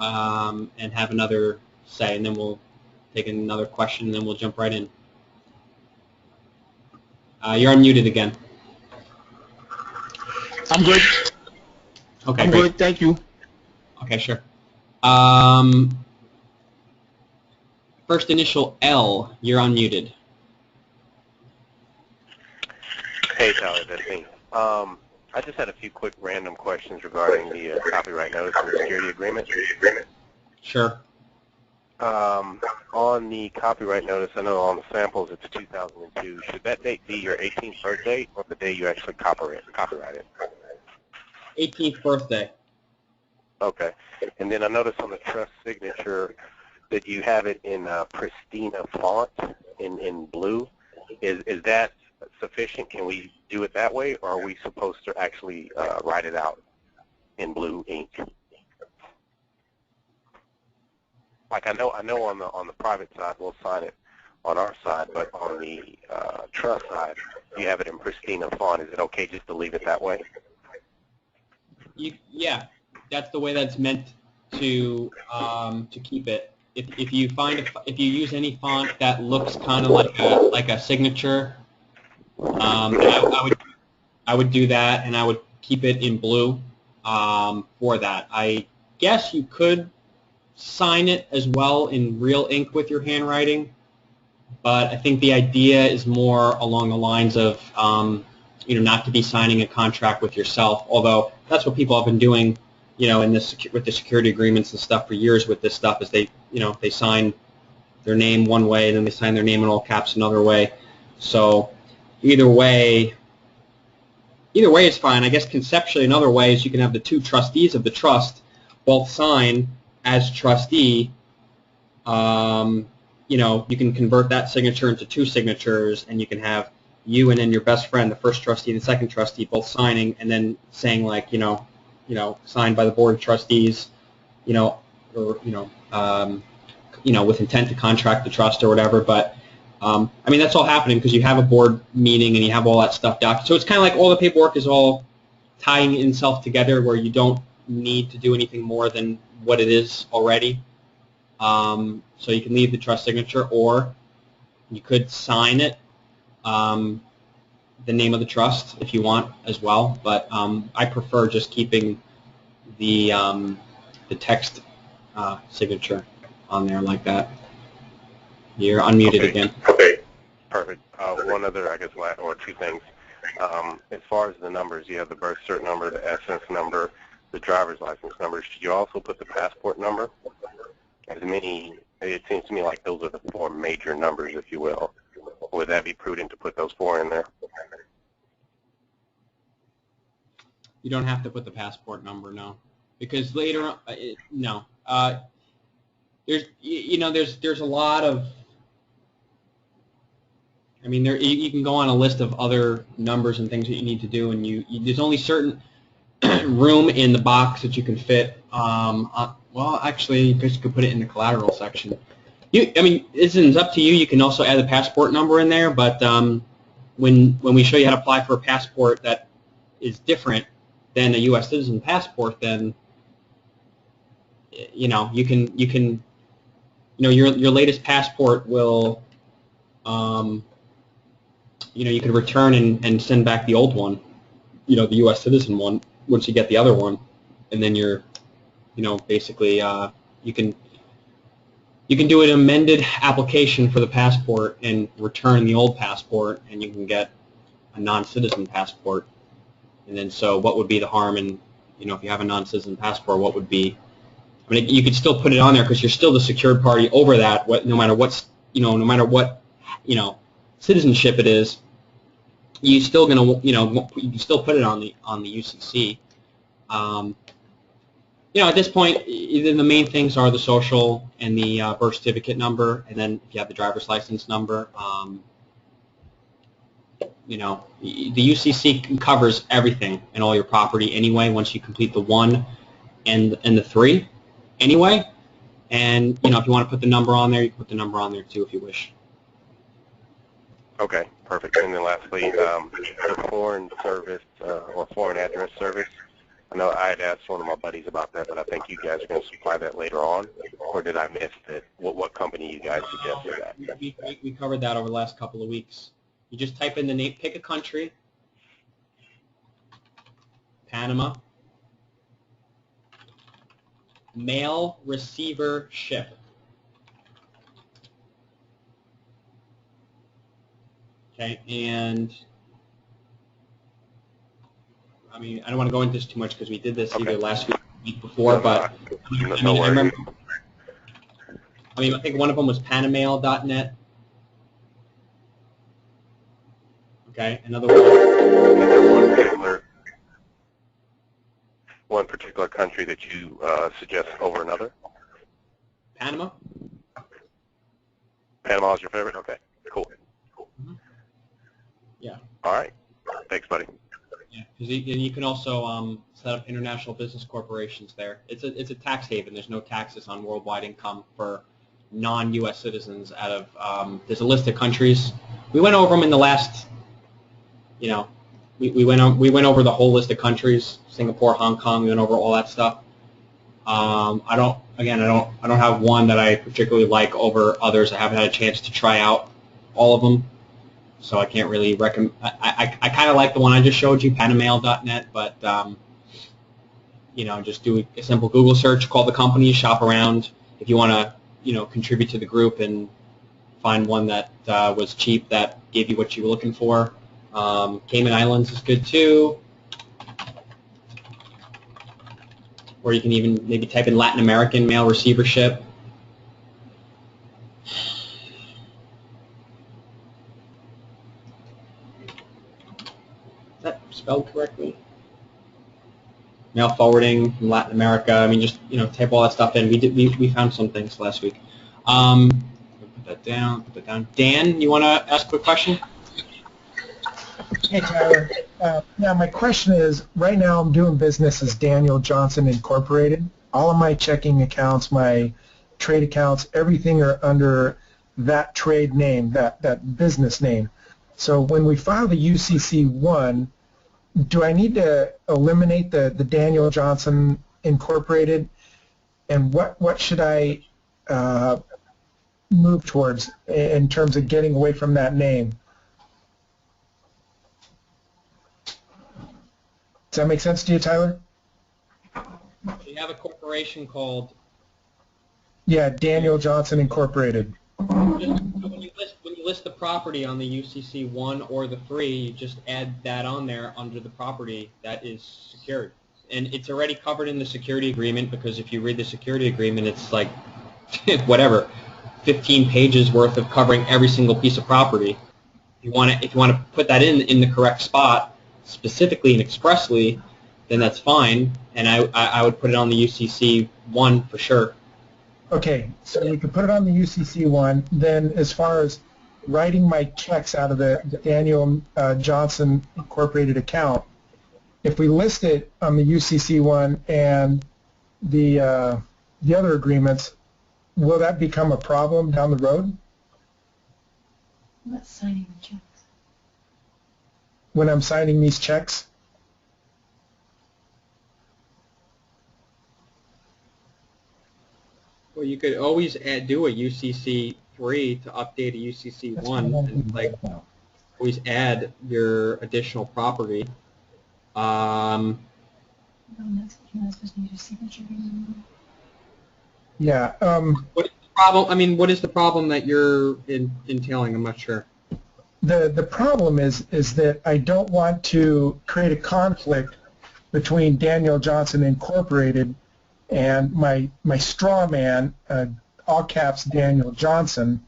and have another say, and then we'll take another question, and then we'll jump right in. You're unmuted again. I'm good. Okay, I'm great. good. Thank you. Okay, sure. First initial L, you're unmuted. Hey, Tyler, that's me. I just had a few quick random questions regarding the copyright notice and security agreement. Sure. On the copyright notice, I know on the samples it's 2002. Should that date be your 18th birthday or the day you actually copyright it? 18th birthday. Okay. And then I noticed on the trust signature that you have it in Pristina font in blue. Is that sufficient? Can we do it that way, or are we supposed to actually write it out in blue ink? Like I know on the private side we'll sign it on our side, but on the trust side you have it in Pristina font. Is it okay just to leave it that way? Yeah, that's the way that's meant to keep it. If you if you use any font that looks kind of like a signature, I would do that, and I would keep it in blue for that. I guess you could sign it as well in real ink with your handwriting, but I think the idea is more along the lines of not to be signing a contract with yourself. Although that's what people have been doing, in this with the security agreements and stuff for years with this stuff, is they sign their name one way, and then they sign their name in all caps another way. So either way is fine. I guess conceptually another way is you can have the two trustees of the trust both sign as trustee. You can convert that signature into two signatures, and you can have you and then your best friend, the first trustee and the second trustee, both signing, and then saying signed by the board of trustees, or with intent to contract the trust or whatever. But that's all happening because you have a board meeting and you have all that stuff documented. So it's kind of like all the paperwork is all tying itself together, where you don't need to do anything more than what it is already. So you can leave the trust signature, or you could sign it, the name of the trust, if you want as well. But I prefer just keeping the text signature on there like that. You're unmuted again. Okay, perfect. One other, I guess, or two things. As far as the numbers, you have the birth cert number, the essence number, the driver's license number. Should you also put the passport number? It seems to me like those are the four major numbers, if you will. Would that be prudent to put those four in there? You don't have to put the passport number, no, because later on, no. There's a lot of. You can go on a list of other numbers and things that you need to do, and there's only certain room in the box that you can fit. Well, actually, you could put it in the collateral section. It's up to you. You can also add the passport number in there, but when we show you how to apply for a passport that is different than a U.S. citizen passport, then you can your latest passport will you can return and send back the old one, the U.S. citizen one, once you get the other one, and then you're basically you can do an amended application for the passport and return the old passport, and you can get a non-citizen passport. And then, so what would be the harm in, if you have a non-citizen passport, what would be? You could still put it on there because you're still the secured party over that. No matter what citizenship it is, you still you can still put it on the UCC. At this point, the main things are the social and the birth certificate number, and then if you have the driver's license number. The UCC covers everything and all your property anyway. Once you complete the 1 and the 3, anyway. And if you want to put the number on there, you can put the number on there too if you wish. Okay, perfect. And then lastly, the foreign service or foreign address service. I know I had asked one of my buddies about that, but I think you guys are going to supply that later on. Or did I miss that? What company you guys suggested that? We covered that over the last couple of weeks. You just type in the name, pick a country, Panama, mail, receiver, ship. Okay, and I don't want to go into this too much because we did this either last week or the week before, but I remember. I think one of them was panamail.net. Okay, another one particular country that you suggest over another? Panama. Panama is your favorite? Okay, cool. Mm-hmm. Yeah. All right. Thanks, buddy. Yeah, because you can also set up international business corporations there. It's a tax haven. There's no taxes on worldwide income for non-U.S. citizens out of there's a list of countries. We went over them in the last. We went over the whole list of countries, Singapore, Hong Kong, we went over all that stuff. I don't have one that I particularly like over others. I haven't had a chance to try out all of them, so I can't really recommend. I kind of like the one I just showed you, Panamail.net, but just do a simple Google search, call the company, shop around. If you want to, contribute to the group and find one that was cheap that gave you what you were looking for. Cayman Islands is good too. Or you can even maybe type in Latin American mail receivership. Is that spelled correctly? Mail forwarding from Latin America. I mean, just type all that stuff in. We found some things last week. Put that down. Dan, you want to ask a quick question? Hey, Tyler. Now, my question is, right now I'm doing business as Daniel Johnson Incorporated. All of my checking accounts, my trade accounts, everything are under that trade name, that business name. So when we file the UCC-1, do I need to eliminate the Daniel Johnson Incorporated? And what should I move towards in terms of getting away from that name? Does that make sense to you, Tyler? You have a corporation called... Yeah, Daniel Johnson Incorporated. When you list the property on the UCC 1 or the 3, you just add that on there under the property that is secured. And it's already covered in the security agreement, because if you read the security agreement, it's like, whatever, 15 pages worth of covering every single piece of property. If you want to put that in the correct spot, specifically and expressly, then that's fine, and I would put it on the UCC 1 for sure. Okay, so we could put it on the UCC 1. Then as far as writing my checks out of the Daniel Johnson Incorporated account, if we list it on the UCC 1 and the other agreements, will that become a problem down the road? What's signing the checks? When I'm signing these checks? Well, you could always do a UCC 3 to update a UCC 1, and always add your additional property. No, that's you're not supposed to use your signature anymore. Yeah. What is the problem? I mean, what is the problem that you're entailing? I'm not sure. The problem is that I don't want to create a conflict between Daniel Johnson Incorporated and my straw man, all caps Daniel Johnson.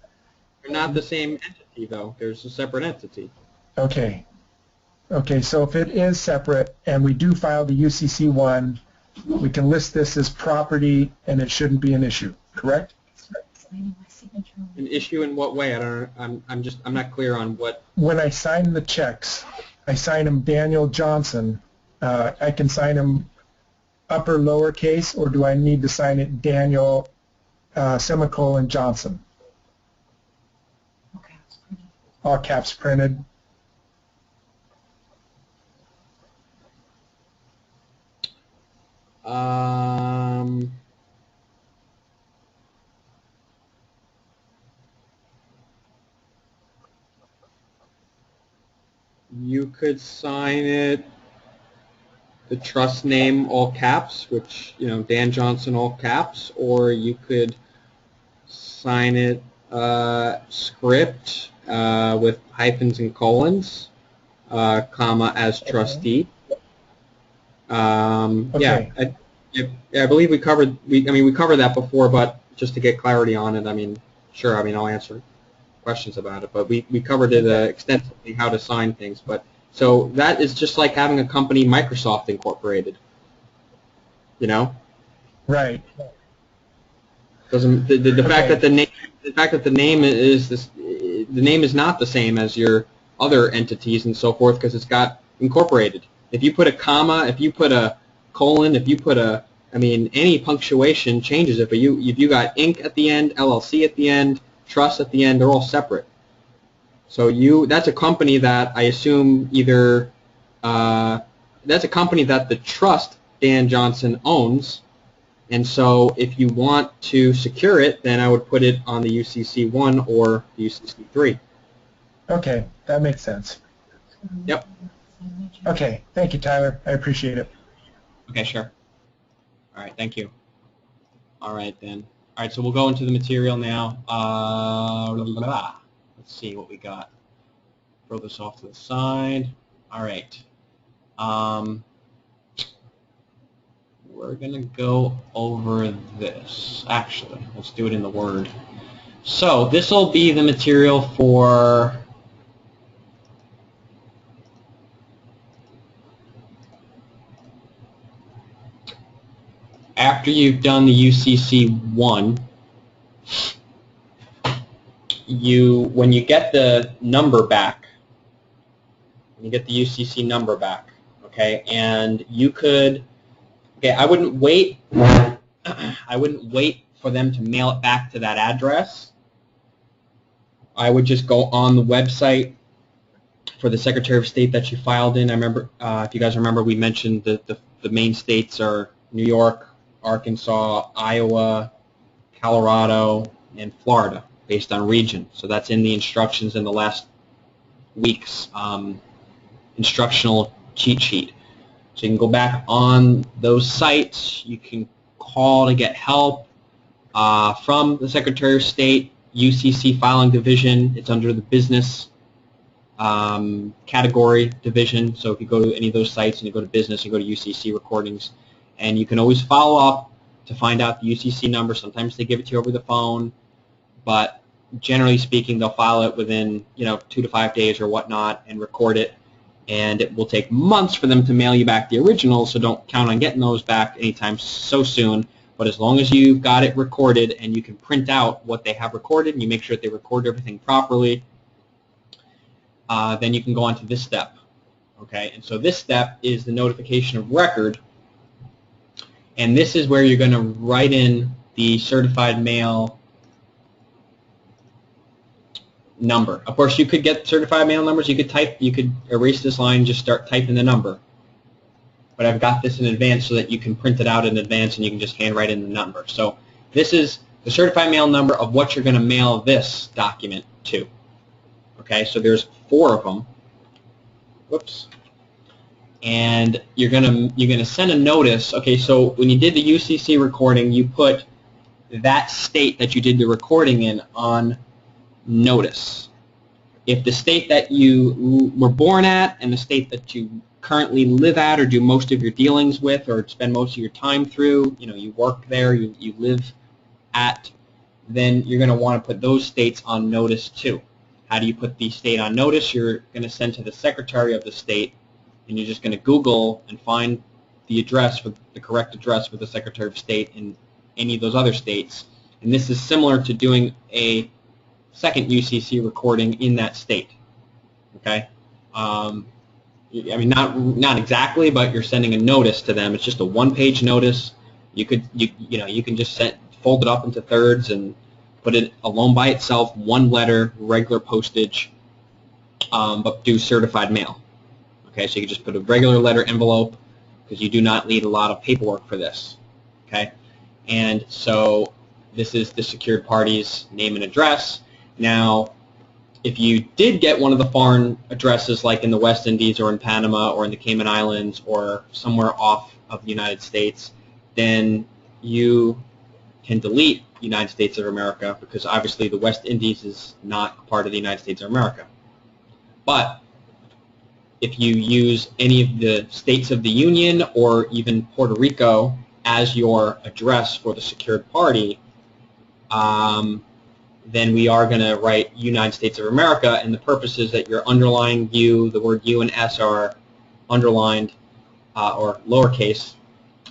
They're not the same entity, though. There's a separate entity. Okay. Okay, so if it is separate and we do file the UCC-1, we can list this as property and it shouldn't be an issue, correct? Signing my signature. An issue in what way? I don't know. I'm not clear on what. When I sign the checks, I sign them Daniel Johnson. I can sign them upper lowercase, or do I need to sign it Daniel semicolon Johnson? Okay, it's printed. All caps printed. You could sign it the trust name all caps, which, Dan Johnson all caps, or you could sign it script with hyphens and colons, comma, as trustee. Okay. Yeah, I believe we covered that before, but just to get clarity on it, sure, I'll answer questions about it, but we covered it extensively, how to sign things. But so that is just like having a company, Microsoft Incorporated. Right. Doesn't the fact that the name is this, the name is not the same as your other entities and so forth, because it's got incorporated. If you put a comma, if you put a colon, if you put any punctuation changes it, but if you got Inc. at the end, LLC at the end, Trust at the end, they're all separate. So that's a company that I assume that's a company that the trust, Dan Johnson, owns, And so if you want to secure it, then I would put it on the UCC1 or the UCC3. Okay, that makes sense. Yep. Okay, thank you, Tyler. I appreciate it. Okay, sure. All right, thank you. All right, then. All right, so we'll go into the material now. Let's see what we got. Throw this off to the side. All right. We're going to go over this. Actually, let's do it in the Word. So this will be the material for after you've done the UCC1. When you get the number back, when you get the UCC number back, okay, and you could, okay, I wouldn't wait for them to mail it back to that address. I would just go on the website for the Secretary of State that you filed in. I remember, if you guys remember, we mentioned that the main states are New York, Arkansas, Iowa, Colorado, and Florida, based on region. So that's in the instructions in the last week's instructional cheat sheet. So you can go back on those sites. You can call to get help from the Secretary of State, UCC Filing Division. It's under the Business category division. So if you go to any of those sites and you go to Business, you go to UCC Recordings, and you can always follow up to find out the UCC number. Sometimes they give it to you over the phone, but generally speaking, they'll file it within 2 to 5 days or whatnot and record it. And it will take months for them to mail you back the original, so don't count on getting those back anytime so soon. But as long as you've got it recorded and you can print out what they have recorded and you make sure that they record everything properly, then you can go on to this step. Okay, and so this step is the notification of record. And this is where you're going to write in the certified mail number. Of course, you could get certified mail numbers. You could erase this line and just start typing the number. But I've got this in advance so that you can print it out in advance and you can just handwrite in the number. So this is the certified mail number of what you're going to mail this document to. Okay, so there's 4 of them. Whoops. And you're gonna send a notice. Okay, so when you did the UCC recording, you put that state that you did the recording in on notice. If the state that you were born at and the state that you currently live at or do most of your dealings with or spend most of your time through, you work there, you live at, then you're going to want to put those states on notice too. How do you put the state on notice? You're going to send to the Secretary of the State, and you're just going to Google and find the address, for the correct address for the Secretary of State in any of those other states. And this is similar to doing a second UCC recording in that state. Okay, I mean not exactly, but you're sending a notice to them. It's just a one-page notice. You can just fold it up into thirds and put it alone by itself, one letter, regular postage, but do certified mail. Okay, so you can just put a regular letter envelope because you do not need a lot of paperwork for this. Okay, and so this is the secured party's name and address. Now, if you did get one of the foreign addresses, like in the West Indies or in Panama or in the Cayman Islands or somewhere off of the United States, then you can delete United States of America because obviously the West Indies is not part of the United States of America. But if you use any of the states of the Union or even Puerto Rico as your address for the secured party, then we are going to write United States of America, and the purpose is that your underlying U, the word U and S are underlined or lowercase,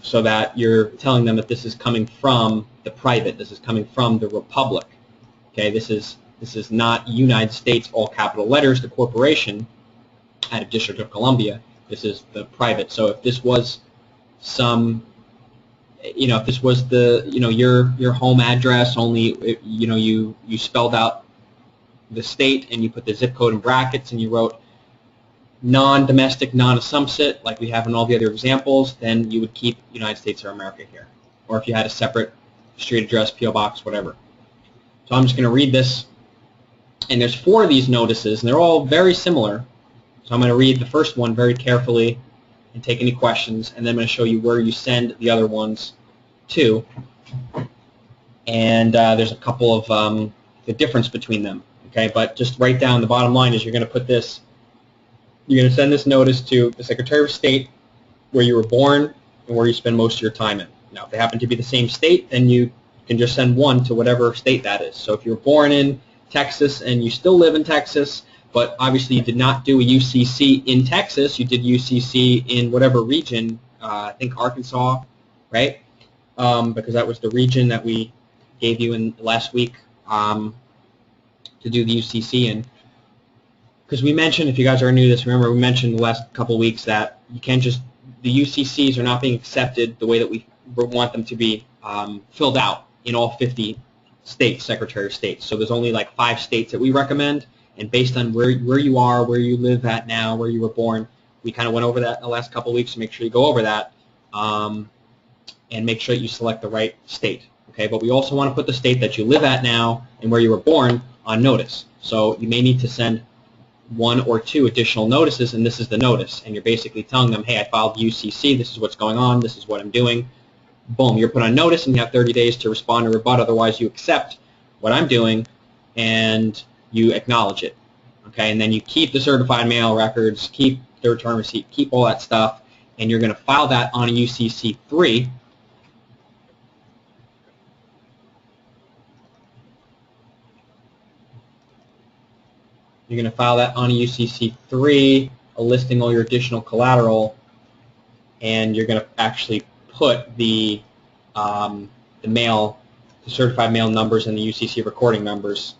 so that you're telling them that this is coming from the private, this is coming from the republic. Okay, this is not United States, all capital letters, the corporation out of District of Columbia. This is the private. So if this was some, if this was the, your home address, only, you spelled out the state and you put the zip code in brackets and you wrote non-domestic, non-assumpsit, like we have in all the other examples, then you would keep United States of America here. or if you had a separate street address, P.O. box, whatever. So I'm just going to read this, and there's 4 of these notices, and they're all very similar. So I'm going to read the first one very carefully and take any questions, and then I'm going to show you where you send the other ones to. And there's a couple of the difference between them. Okay, but just write down the bottom line is you're going to put this, you're going to send this notice to the Secretary of State where you were born and where you spend most of your time in. Now, if they happen to be the same state, then you can just send one to whatever state that is. So if you're born in Texas and you still live in Texas, but obviously you did not do a UCC in Texas, you did UCC in whatever region, I think Arkansas, right? Because that was the region that we gave you in last week to do the UCC in. Because we mentioned, if you guys are new to this, remember we mentioned the last couple of weeks that you can't just, the UCCs are not being accepted the way that we want them to be filled out in all 50 states, Secretary of State. So there's only like 5 states that we recommend, and based on where you are, where you live at now, where you were born, we kind of went over that in the last couple of weeks, so make sure you go over that and make sure that you select the right state. Okay, but we also want to put the state that you live at now and where you were born on notice. So you may need to send 1 or 2 additional notices, and this is the notice. And you're basically telling them, hey, I filed UCC, this is what's going on, this is what I'm doing. Boom, you're put on notice, and you have 30 days to respond or rebut. Otherwise, you accept what I'm doing, and you acknowledge it. Okay, and then you keep the certified mail records, keep the return receipt, keep all that stuff, and you're going to file that on a UCC 3. You're going to file that on a UCC 3, listing all your additional collateral, and you're going to actually put the mail, the certified mail numbers and the UCC recording numbers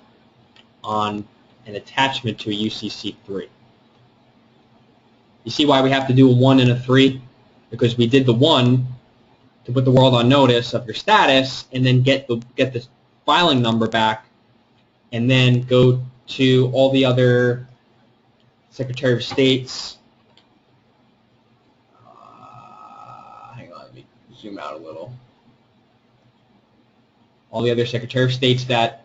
on an attachment to a UCC 3. You see why we have to do a 1 and a 3? Because we did the 1 to put the world on notice of your status, and then get the filing number back, and then go to all the other Secretary of States. Hang on, let me zoom out a little. All the other Secretary of States that,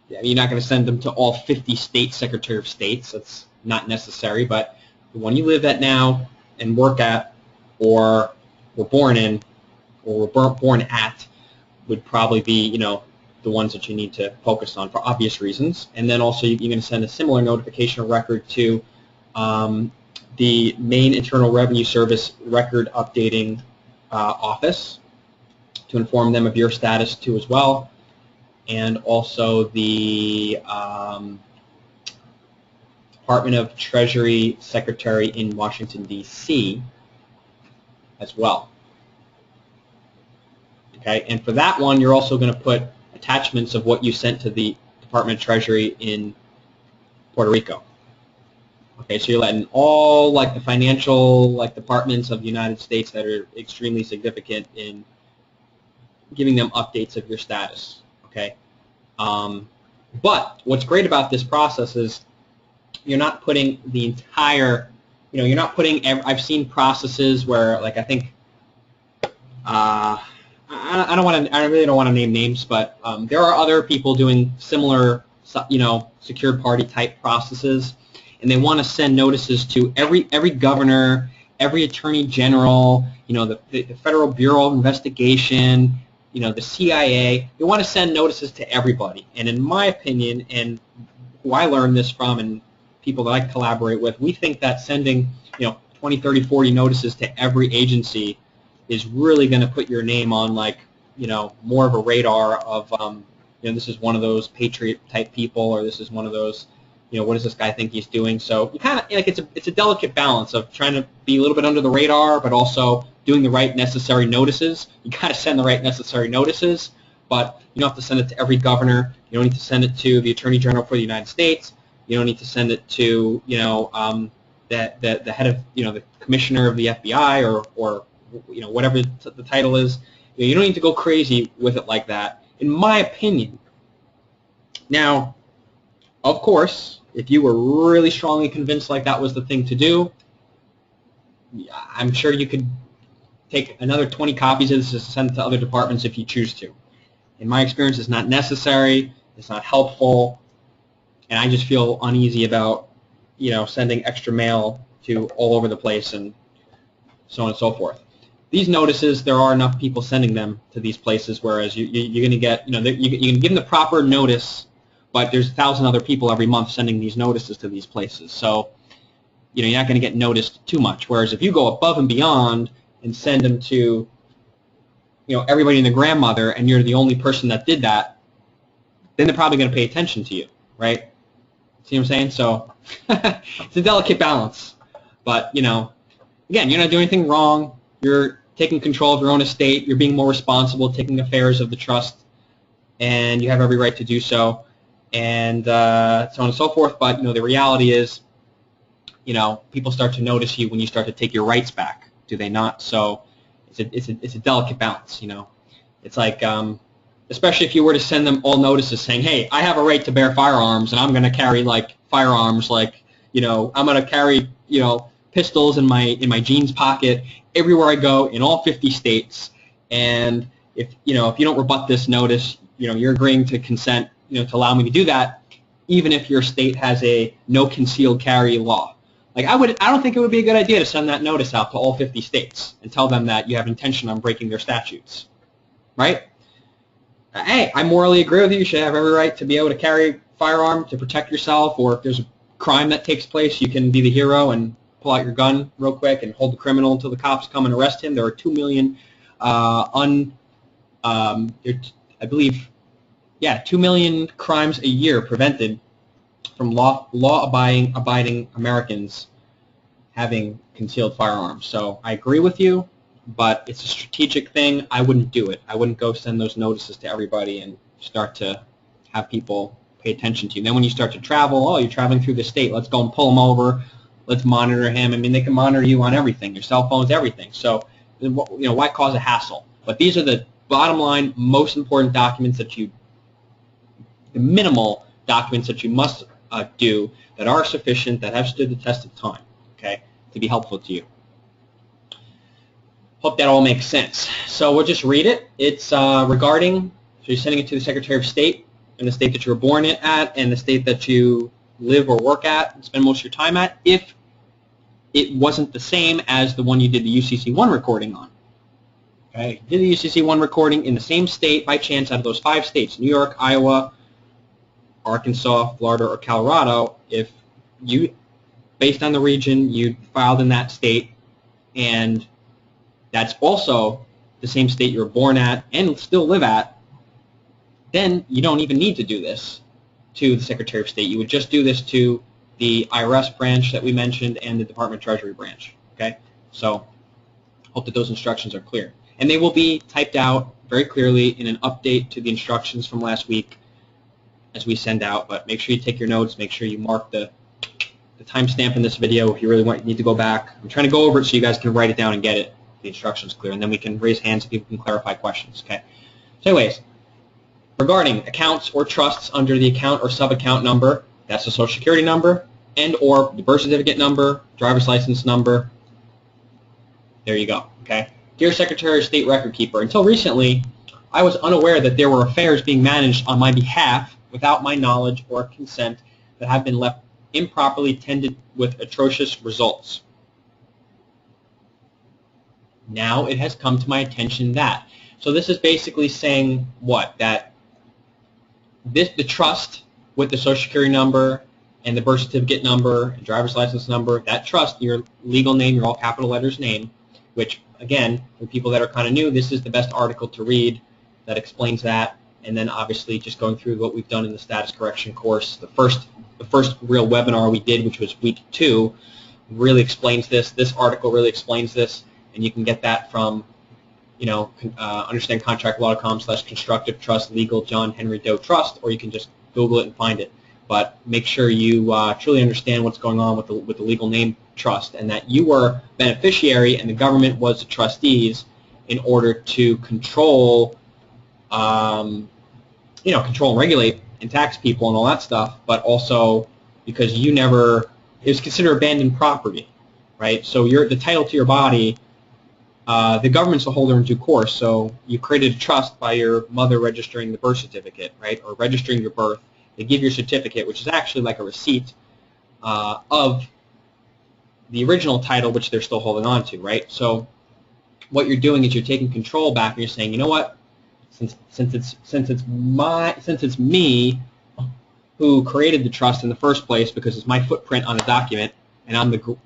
you're not going to send them to all 50 state Secretary of States. That's not necessary, but the one you live at now and work at, or were born in, or were born at, would probably be, the ones that you need to focus on for obvious reasons. And then also you're going to send a similar notification of record to the Maine Internal Revenue Service record updating office to inform them of your status too as well, and also the Department of Treasury Secretary in Washington, D.C. as well. Okay, and for that one, you're also going to put attachments of what you sent to the Department of Treasury in Puerto Rico. Okay, so you're letting all like the financial departments of the United States that are extremely significant in giving them updates of your status. Okay, but what's great about this process is you're not putting the entire, you're not putting. I've seen processes where, like, I think. I really don't want to name names, but there are other people doing similar, secured party type processes, and they want to send notices to every governor, every attorney general, the Federal Bureau of Investigation, the CIA. They want to send notices to everybody. And in my opinion, and who I learned this from, and people that I collaborate with, we think that sending 20, 30, 40 notices to every agency is really going to put your name on, more of a radar of, this is one of those patriot type people, or this is one of those, what does this guy think he's doing? So you kind of, it's a delicate balance of trying to be a little bit under the radar, but also doing the right necessary notices. You got to send the right necessary notices, but you don't have to send it to every governor. You don't need to send it to the Attorney General for the United States. You don't need to send it to, the head of, the commissioner of the FBI or whatever the title is. You don't need to go crazy with it like that, in my opinion. Now, of course, if you were really strongly convinced like that was the thing to do, I'm sure you could take another 20 copies of this and send it to other departments if you choose to. In my experience, it's not necessary, it's not helpful, and I just feel uneasy about, sending extra mail to all over the place and so on and so forth. These notices, there are enough people sending them to these places, whereas you're going to get, you can give them the proper notice, but there's 1,000 other people every month sending these notices to these places. So, you're not going to get noticed too much. Whereas if you go above and beyond and send them to, everybody and their grandmother, and you're the only person that did that, then they're probably going to pay attention to you, right? See what I'm saying? So it's a delicate balance. But, again, you're not doing anything wrong. You're taking control of your own estate. You're being more responsible, taking affairs of the trust, and you have every right to do so, and so on and so forth. But, the reality is, people start to notice you when you start to take your rights back, do they not? So it's a delicate balance, It's like, especially if you were to send them all notices saying, hey, I have a right to bear firearms, and I'm going to carry, firearms, I'm going to carry, pistols in my jeans pocket everywhere I go in all 50 states, and if you don't rebut this notice, you're agreeing to consent, to allow me to do that, even if your state has a no concealed carry law. I don't think it would be a good idea to send that notice out to all 50 states and tell them that you have intention on breaking their statutes, right? Hey, I morally agree with you. You should have every right to be able to carry a firearm to protect yourself, or if there's a crime that takes place, you can be the hero and pull out your gun real quick and hold the criminal until the cops come and arrest him. There are 2 million 2 million crimes a year prevented from law-abiding Americans having concealed firearms. So I agree with you, but it's a strategic thing. I wouldn't do it. I wouldn't go send those notices to everybody and start to have people pay attention to you. And then when you start to travel, you're traveling through the state, let's go and pull him over, let's monitor him. I mean, they can monitor you on everything, your cell phones, everything. So, why cause a hassle? But these are the bottom line, most important documents the minimal documents that you must do that are sufficient, that have stood the test of time, okay, to be helpful to you. Hope that all makes sense. So we'll just read it. It's regarding, so you're sending it to the Secretary of State in the state that you were born at and the state that you live or work at and spend most of your time at, if it wasn't the same as the one you did the UCC1 recording on. Okay, you did the UCC1 recording in the same state by chance out of those 5 states, New York, Iowa, Arkansas, Florida, or Colorado. If you, based on the region, you filed in that state, and that's also the same state you were born at and still live at, then you don't even need to do this to the Secretary of State. You would just do this to the IRS branch that we mentioned and the Department of Treasury branch. Okay, so hope that those instructions are clear. And they will be typed out very clearly in an update to the instructions from last week as we send out. But make sure you take your notes. Make sure you mark the timestamp in this video if you really need to go back. I'm trying to go over it so you guys can write it down and get it. The instructions clear, and then we can raise hands so people can clarify questions. Okay. So anyways, regarding accounts or trusts under the account or sub-account number, that's the Social Security number and or the birth certificate number, driver's license number. There you go. Okay. Dear Secretary of State Record Keeper, until recently, I was unaware that there were affairs being managed on my behalf without my knowledge or consent that have been left improperly tended with atrocious results. Now it has come to my attention that. So this is basically saying what? That the trust with the Social Security number and the birth certificate number and driver's license number, that trust, your legal name, your all capital letters name, which, again, for people that are kind of new, this is the best article to read that explains that. And then obviously just going through what we've done in the status correction course, the first real webinar we did, which was week 2, really explains this. This article really explains this. And you can get that from, understandcontractlaw.com/constructive trust legal John Henry Doe Trust, or you can just Google it and find it. But make sure you truly understand what's going on with the legal name trust, and that you were beneficiary and the government was the trustees in order to control, control and regulate and tax people and all that stuff. But also because it was considered abandoned property, right? So the title to your body the government's the holder in due course. So you created a trust by your mother registering the birth certificate, right, or registering your birth. They give you a certificate, which is actually like a receipt of the original title, which they're still holding on to, right? So what you're doing is you're taking control back, and you're saying, you know what? Since it's me who created the trust in the first place, because it's my footprint on a document, and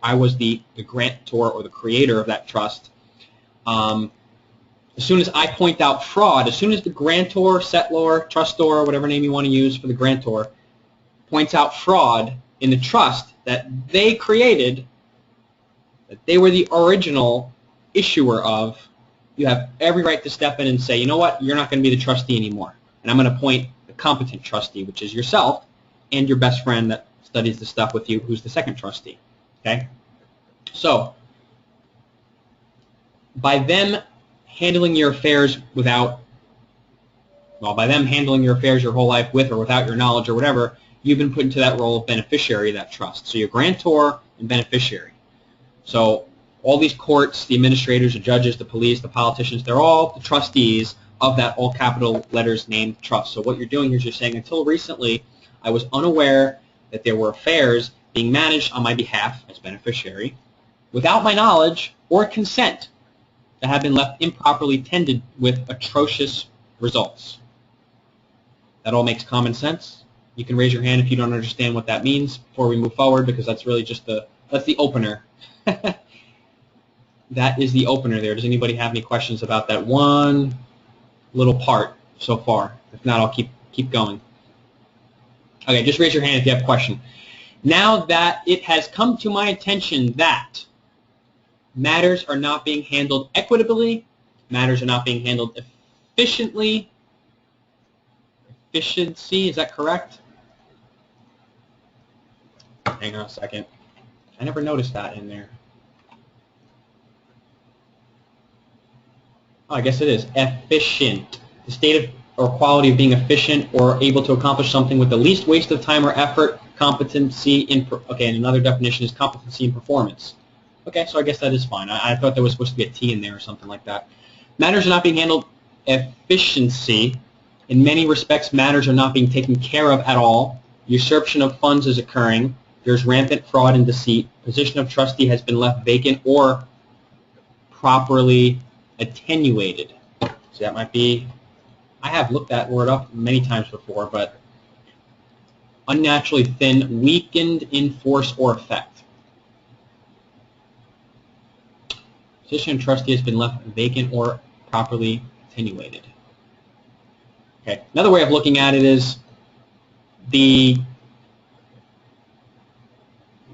I was the grantor or the creator of that trust. As soon as I point out fraud, as soon as the grantor, settlor, trustor, whatever name you want to use for the grantor, points out fraud in the trust that they created, that they were the original issuer of, you have every right to step in and say, you know what, you're not going to be the trustee anymore. And I'm going to appoint the competent trustee, which is yourself and your best friend that studies the stuff with you, who's the second trustee. Okay? So, by them handling your affairs by them handling your affairs your whole life with or without your knowledge or whatever, you've been put into that role of beneficiary of that trust. So you're grantor and beneficiary. So all these courts, the administrators, the judges, the police, the politicians, they're all the trustees of that all capital letters named trust. So what you're doing here is you're saying, until recently, I was unaware that there were affairs being managed on my behalf as beneficiary without my knowledge or consent that have been left improperly tended with atrocious results. That all makes common sense? You can raise your hand if you don't understand what that means before we move forward, because that's really just that's the opener. That is the opener there. Does anybody have any questions about that one little part so far? If not, I'll keep going. Okay, just raise your hand if you have a question. Now that it has come to my attention that matters are not being handled equitably, matters are not being handled efficiently. Efficiency, is that correct? Hang on a second. I never noticed that in there. Oh, I guess it is. Efficient. The state of or quality of being efficient or able to accomplish something with the least waste of time or effort. Competency in, okay, and another definition is competency in performance. Okay, so I guess that is fine. I thought there was supposed to be a T in there or something like that. Matters are not being handled efficiency. In many respects, matters are not being taken care of at all. Usurpation of funds is occurring. There's rampant fraud and deceit. Position of trustee has been left vacant or properly attenuated. So that might be, I have looked that word up many times before, but unnaturally thin, weakened in force or effect. Position of trustee has been left vacant or properly attenuated. Okay. Another way of looking at it is the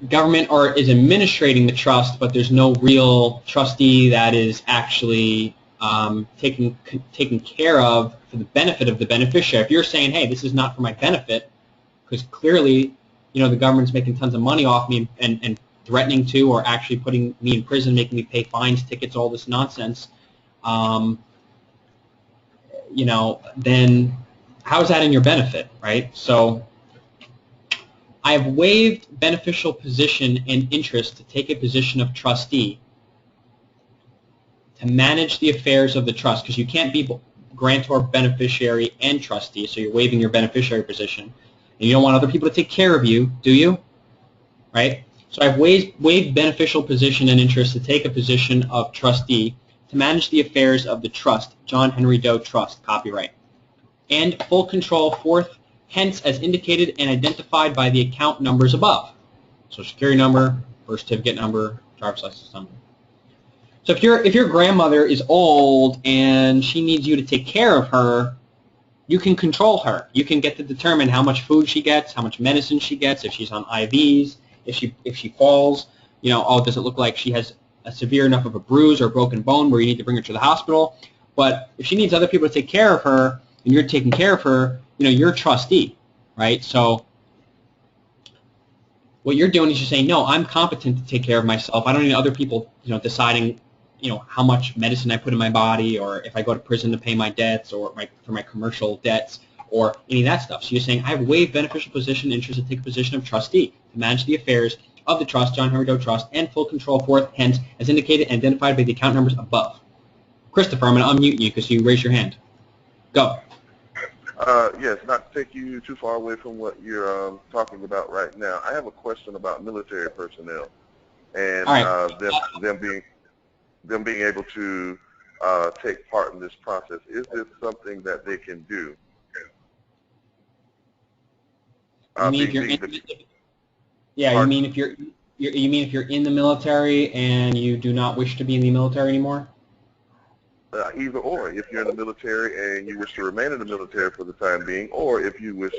government is administrating the trust, but there's no real trustee that is actually taken care of for the benefit of the beneficiary. If you're saying, hey, this is not for my benefit, because clearly, you know, the government's making tons of money off me and threatening to, or actually putting me in prison, making me pay fines, tickets, all this nonsense, you know, then how is that in your benefit, right? So I have waived beneficial position and interest to take a position of trustee to manage the affairs of the trust, because you can't be grantor, beneficiary, and trustee, so you're waiving your beneficiary position. And you don't want other people to take care of you, do you? Right? So I've waived beneficial position and interest to take a position of trustee to manage the affairs of the trust, John Henry Doe Trust, copyright, and full control forth hence as indicated and identified by the account numbers above. Social security number, birth certificate number, driver's license number. So if your grandmother is old and she needs you to take care of her, you can control her. You can get to determine how much food she gets, how much medicine she gets, if she's on IVs, if she falls, you know, oh, does it look like she has a severe enough of a bruise or a broken bone where you need to bring her to the hospital? But if she needs other people to take care of her and you're taking care of her, you know, you're a trustee, right? So what you're doing is you're saying, no, I'm competent to take care of myself. I don't need other people, you know, deciding, you know, how much medicine I put in my body, or if I go to prison to pay my debts, or for my commercial debts, or any of that stuff. So you're saying, I have waived beneficial position interest to take a position of trustee to manage the affairs of the trust, John Henry Doe Trust, and full control forth, hence, as indicated and identified by the account numbers above. Christopher, I'm going to unmute you because you raised your hand. Go. Yes, not to take you too far away from what you're talking about right now. I have a question about military personnel and them being able to take part in this process. Is this something that they can do? You mean if you're in the military and you do not wish to be in the military anymore? Either or, if you're in the military and you wish to remain in the military for the time being, or if you wish,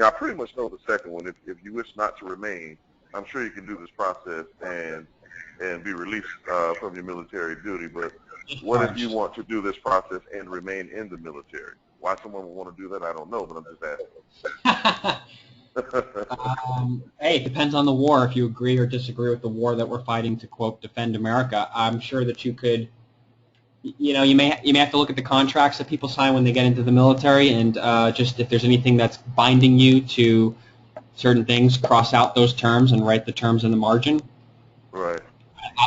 I pretty much know the second one. If you wish not to remain, I'm sure you can do this process and be released from your military duty. But what if you want to do this process and remain in the military? Why someone would want to do that, I don't know, but I'm just asking. Hey, it depends on the war. If you agree or disagree with the war that we're fighting to, quote, defend America, I'm sure that you could. You may have to look at the contracts that people sign when they get into the military, and just if there's anything that's binding you to certain things, cross out those terms and write the terms in the margin. Right.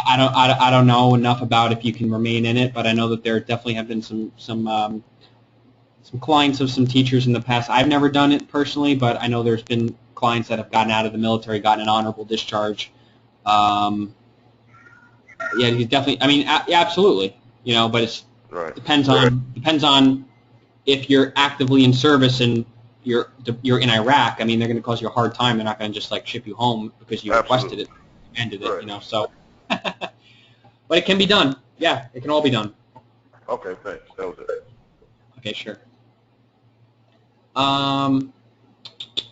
I don't know enough about if you can remain in it, but I know that there definitely have been some clients of some teachers in the past. I've never done it personally, but I know there's been clients that have gotten out of the military, gotten an honorable discharge. Yeah, he's definitely. I mean, absolutely. But it depends on if you're actively in service and you're in Iraq. I mean, they're going to cause you a hard time. They're not going to just like ship you home because you requested it, ended it. So, but it can be done. Yeah, it can all be done. Okay, thanks. That was it. Okay, sure.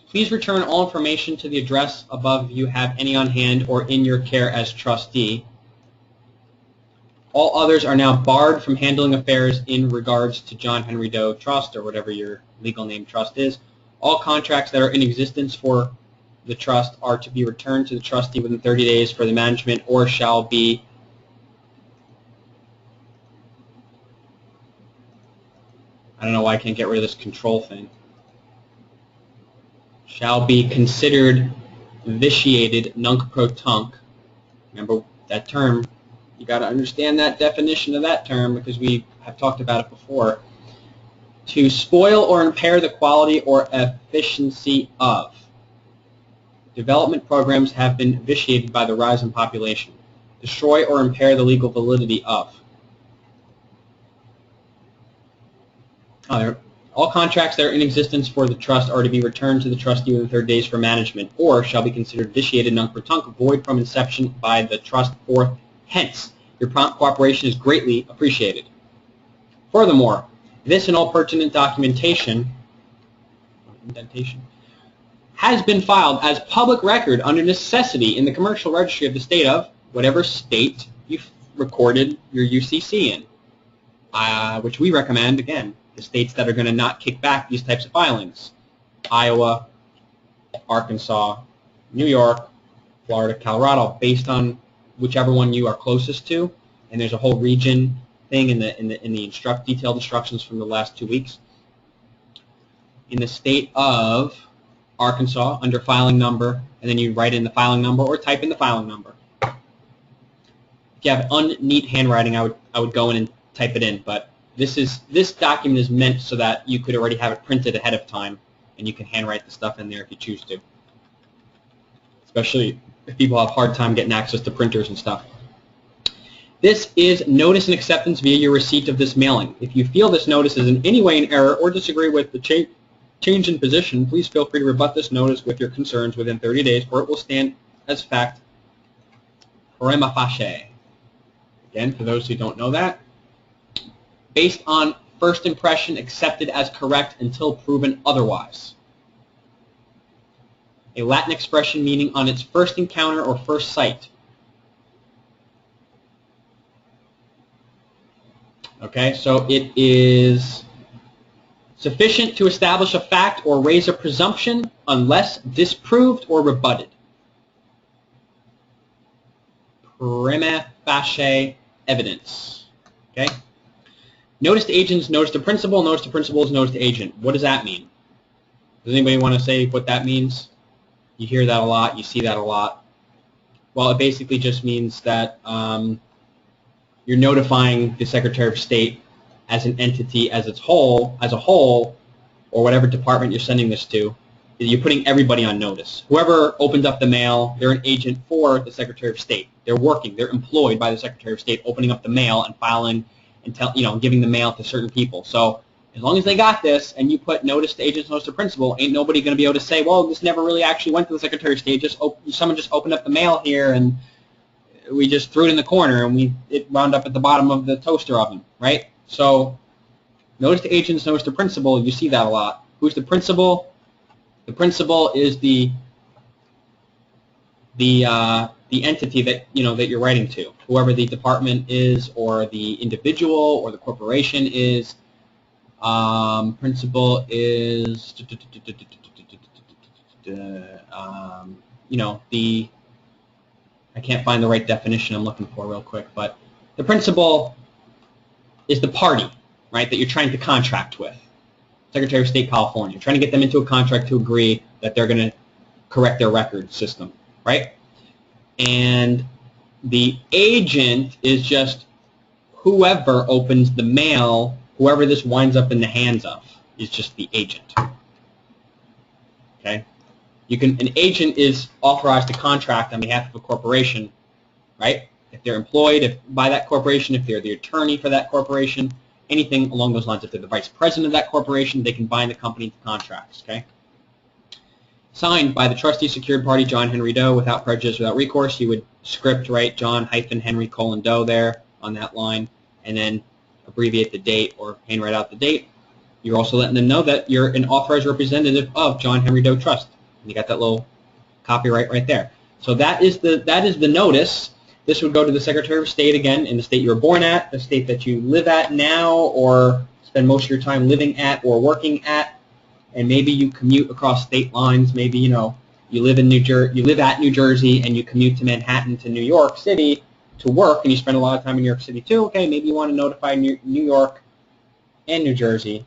Please return all information to the address above if you have any on hand or in your care as trustee. All others are now barred from handling affairs in regards to John Henry Doe Trust or whatever your legal name trust is. All contracts that are in existence for the trust are to be returned to the trustee within 30 days for the management or shall be I don't know why I can't get rid of this control thing. Shall be considered vitiated nunc pro tunc. Remember that term. You got to understand that definition of that term because we have talked about it before. To spoil or impair the quality or efficiency of. Development programs have been vitiated by the rise in population. Destroy or impair the legal validity of. All contracts that are in existence for the trust are to be returned to the trustee within 30 days for management or shall be considered vitiated nunc pro tunc, void from inception by the trust forth. Hence, your prompt cooperation is greatly appreciated. Furthermore, this and all pertinent documentation has been filed as public record under necessity in the commercial registry of the state of whatever state you've recorded your UCC in, which we recommend, again, the states that are going to not kick back these types of filings. Iowa, Arkansas, New York, Florida, Colorado, based on whichever one you are closest to, and there's a whole region thing in the detailed instructions from the last 2 weeks. In the state of Arkansas, under filing number, and then you write in the filing number or type in the filing number. If you have unneat handwriting, I would go in and type it in, but this document is meant so that you could already have it printed ahead of time, and you can handwrite the stuff in there if you choose to. Especially if people have a hard time getting access to printers and stuff. This is notice and acceptance via your receipt of this mailing. If you feel this notice is in any way in error or disagree with the change in position, please feel free to rebut this notice with your concerns within 30 days, or it will stand as fact prima facie. Again, for those who don't know that, based on first impression accepted as correct until proven otherwise. A Latin expression meaning on its first encounter or first sight. Okay, so it is sufficient to establish a fact or raise a presumption unless disproved or rebutted. Prima facie evidence. Okay? Notice to agent is notice to principal. Notice to principal is notice to agent. What does that mean? Does anybody want to say what that means? You hear that a lot. You see that a lot. Well, it basically just means that you're notifying the Secretary of State as an entity as a whole, or whatever department you're sending this to. You're putting everybody on notice. Whoever opened up the mail, they're an agent for the Secretary of State. They're working. They're employed by the Secretary of State, opening up the mail and filing and giving the mail to certain people. So as long as they got this, and you put notice to agents, notice to principal, ain't nobody going to be able to say, well, this never really actually went to the Secretary of State. Someone just opened up the mail here, and we just threw it in the corner, and it wound up at the bottom of the toaster oven, right? So notice to agents, notice to principal, you see that a lot. Who's the principal? The principal is the entity that that you're writing to, whoever the department is, or the individual, or the corporation is. Principal is I can't find the right definition I'm looking for real quick, but the principal is the party, right, that you're trying to contract with. Secretary of State, California, trying to get them into a contract to agree that they're going to correct their record system, right? And the agent is just whoever opens the mail, whoever this winds up in the hands of is just the agent. Okay? An agent is authorized to contract on behalf of a corporation, right? If they're employed by that corporation, if they're the attorney for that corporation, anything along those lines. If they're the vice president of that corporation, they can bind the company to contracts, okay? Signed by the trustee secured party, John Henry Doe, without prejudice, without recourse. You would script, right, John-Henry:Doe there on that line, and then abbreviate the date or handwrite out the date. You're also letting them know that you're an authorized representative of John Henry Doe Trust. And you got that little copyright right there. So that is the notice. This would go to the Secretary of State, again, in the state you were born at, the state that you live at now, or spend most of your time living at or working at, and maybe you commute across state lines. Maybe you live at New Jersey and you commute to Manhattan to New York City to work, and you spend a lot of time in New York City too. Okay, maybe you want to notify New York and New Jersey,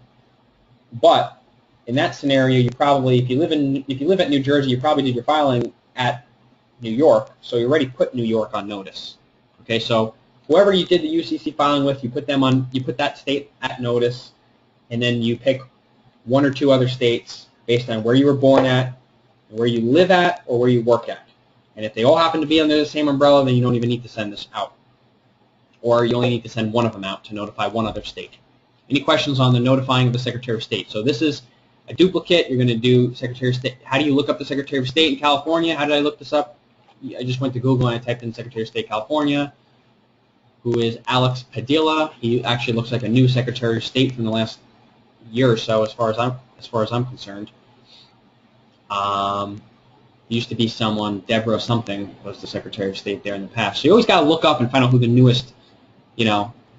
but in that scenario, you probably, if you live at New Jersey, you probably did your filing at New York, so you already put New York on notice. Okay, so whoever you did the UCC filing with, you put that state at notice, and then you pick one or two other states based on where you were born at, where you live at, or where you work at. And if they all happen to be under the same umbrella, then you don't even need to send this out. Or you only need to send one of them out to notify one other state. Any questions on the notifying of the Secretary of State? So this is a duplicate. You're going to do Secretary of State. How do you look up the Secretary of State in California? How did I look this up? I just went to Google and I typed in Secretary of State California, who is Alex Padilla. He actually looks like a new Secretary of State from the last year or so, as far as I'm concerned. Used to be someone, Deborah something, was the Secretary of State there in the past. So you always got to look up and find out who the newest,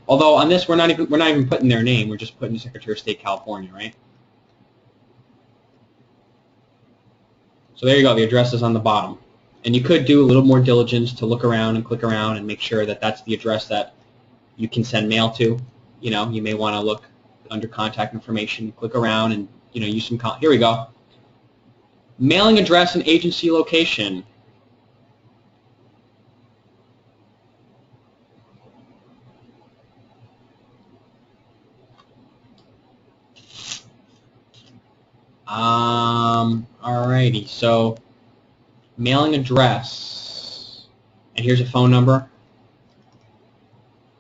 Although on this we're not even putting their name. We're just putting the Secretary of State California, right? So there you go. The address is on the bottom. And you could do a little more diligence to look around and click around and make sure that that's the address that you can send mail to. You may want to look under contact information, click around, and use some. Here we go. Mailing address and agency location. Alrighty, so mailing address, and here's a phone number.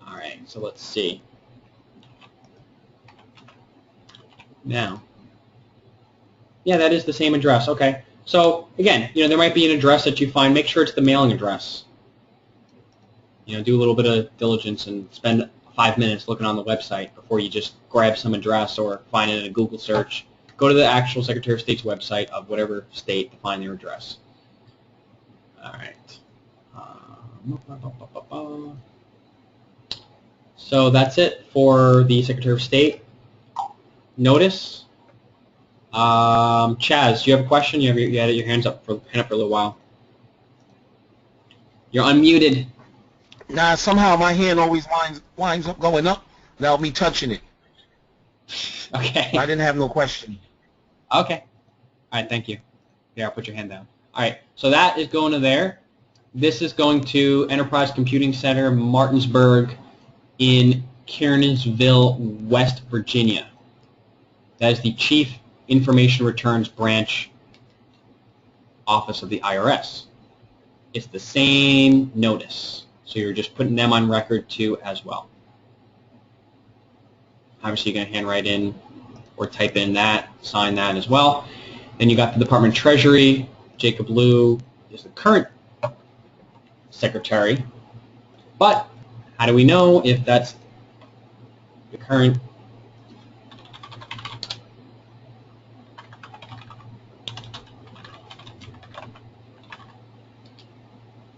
Alright, so let's see. Now, yeah, that is the same address. Okay, so again, there might be an address that you find. Make sure it's the mailing address. Do a little bit of diligence and spend 5 minutes looking on the website before you just grab some address or find it in a Google search. Go to the actual Secretary of State's website of whatever state to find their address. All right. So that's it for the Secretary of State notice. Chaz, do you have a question? You had your hand up for a little while. You're unmuted. Nah, somehow my hand always winds up going up without me touching it. Okay. I didn't have no question. Okay. All right, thank you. Here, I'll put your hand down. All right, so that is going to there. This is going to Enterprise Computing Center, Martinsburg, in Kearnsville, West Virginia. That is the Chief Information Returns Branch Office of the IRS. It's the same notice, so you're just putting them on record too as well. Obviously, you're going to handwrite in or type in that, sign that as well. Then you got the Department of Treasury. Jacob Liu is the current secretary, but how do we know if that's the current?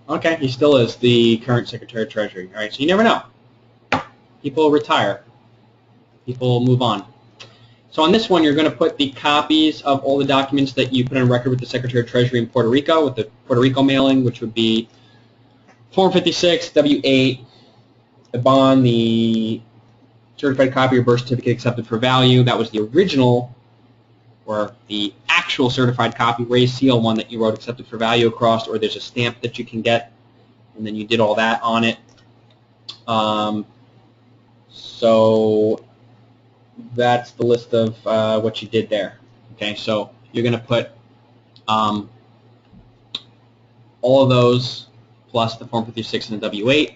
Okay, he still is the current Secretary of Treasury. All right, so you never know. People retire. People move on. So on this one, you're going to put the copies of all the documents that you put on record with the Secretary of Treasury in Puerto Rico, with the Puerto Rico mailing, which would be Form 56, W-8, the bond, the certified copy or birth certificate accepted for value. That was the original, or the actual certified copy, raised seal one that you wrote accepted for value across, or there's a stamp that you can get, and then you did all that on it. So that's the list of what you did there. Okay, so you're going to put all of those plus the Form 56 and the W-8.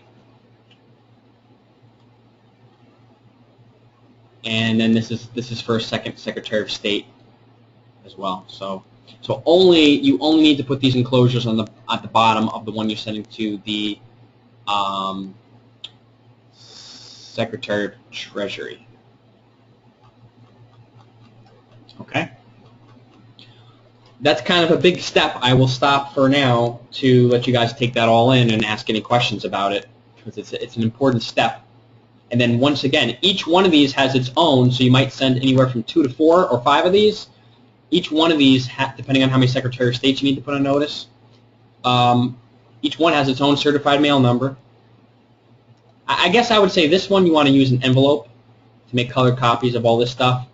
And then this is for a second Secretary of State as well. So you only need to put these enclosures at the bottom of the one you're sending to the Secretary of Treasury. Okay. That's kind of a big step. I will stop for now to let you guys take that all in and ask any questions about it, because it's an important step. And then once again, each one of these has its own, so you might send anywhere from 2 to 4 or 5 of these. Each one of these, depending on how many Secretary of State you need to put on notice, each one has its own certified mail number. I guess I would say this one you want to use an envelope to make colored copies of all this stuff.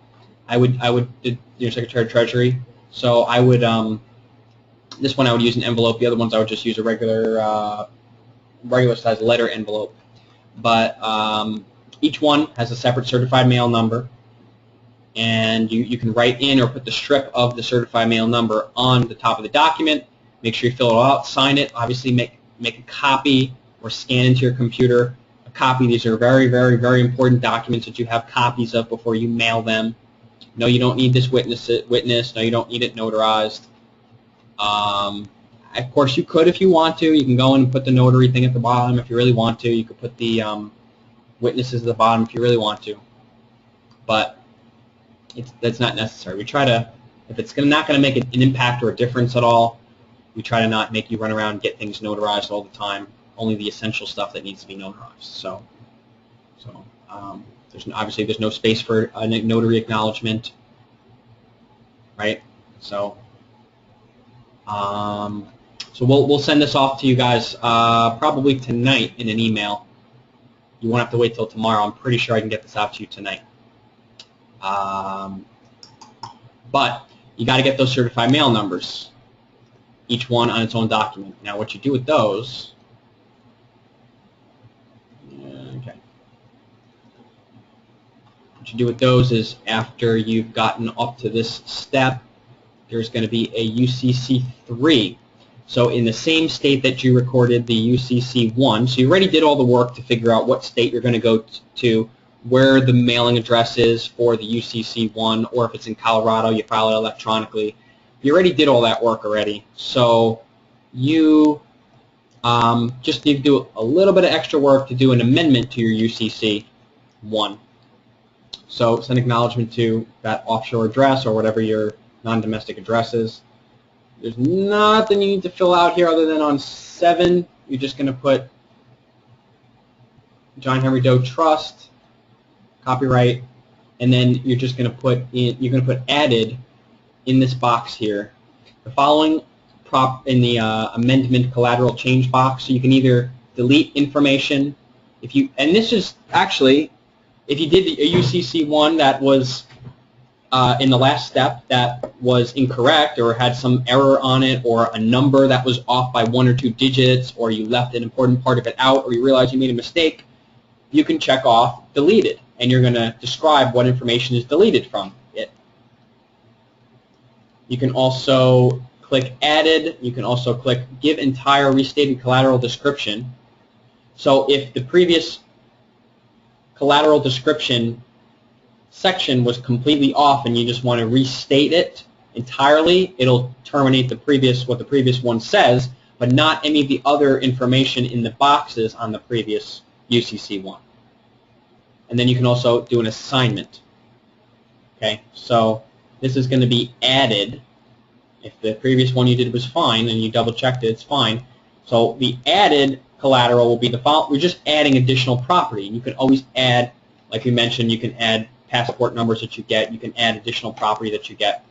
I would your Secretary of Treasury. So I would this one I would use an envelope. The other ones I would just use a regular size letter envelope. But each one has a separate certified mail number, and you can write in or put the strip of the certified mail number on the top of the document. Make sure you fill it out, sign it. Obviously, make a copy or scan into your computer a copy. These are very, very, very important documents that you have copies of before you mail them. No, you don't need this witness. No, you don't need it notarized. Of course, you could if you want to. You can go in and put the notary thing at the bottom if you really want to. You could put the witnesses at the bottom if you really want to. But that's not necessary. We try to, if it's not going to make an impact or a difference at all, we try to not make you run around and get things notarized all the time. Only the essential stuff that needs to be notarized. So obviously there's no space for a notary acknowledgement, right? So we'll send this off to you guys probably tonight in an email. You won't have to wait till tomorrow. I'm pretty sure I can get this out to you tonight. But you got to get those certified mail numbers, each one on its own document. Now, what you do with those? Okay. What you do with those is after you've gotten up to this step, there's going to be a UCC3. So in the same state that you recorded the UCC1, so you already did all the work to figure out what state you're going to go to, where the mailing address is for the UCC1, or if it's in Colorado, you file it electronically. You already did all that work already. So you just need to do a little bit of extra work to do an amendment to your UCC1. So send acknowledgement to that offshore address or whatever your non-domestic address is. There's nothing you need to fill out here other than on 7, you're just going to put John Henry Doe Trust, copyright, and then you're just going to put added in this box here the following prop in the amendment collateral change box. So you can either delete information and this is actually, if you did a UCC1 that was in the last step that was incorrect or had some error on it, or a number that was off by 1 or 2 digits, or you left an important part of it out, or you realize you made a mistake, you can check off deleted, and you're going to describe what information is deleted from it. You can also click added. You can also click give entire restated collateral description. So if the previous collateral description section was completely off and you just want to restate it entirely, it'll terminate what the previous one says, but not any of the other information in the boxes on the previous UCC one. And then you can also do an assignment. Okay, so this is going to be added. If the previous one you did was fine and you double checked it, it's fine. So the added collateral will be the following. We're just adding additional property. And you can always add, like we mentioned, you can add passport numbers that you get. You can add additional property that you get.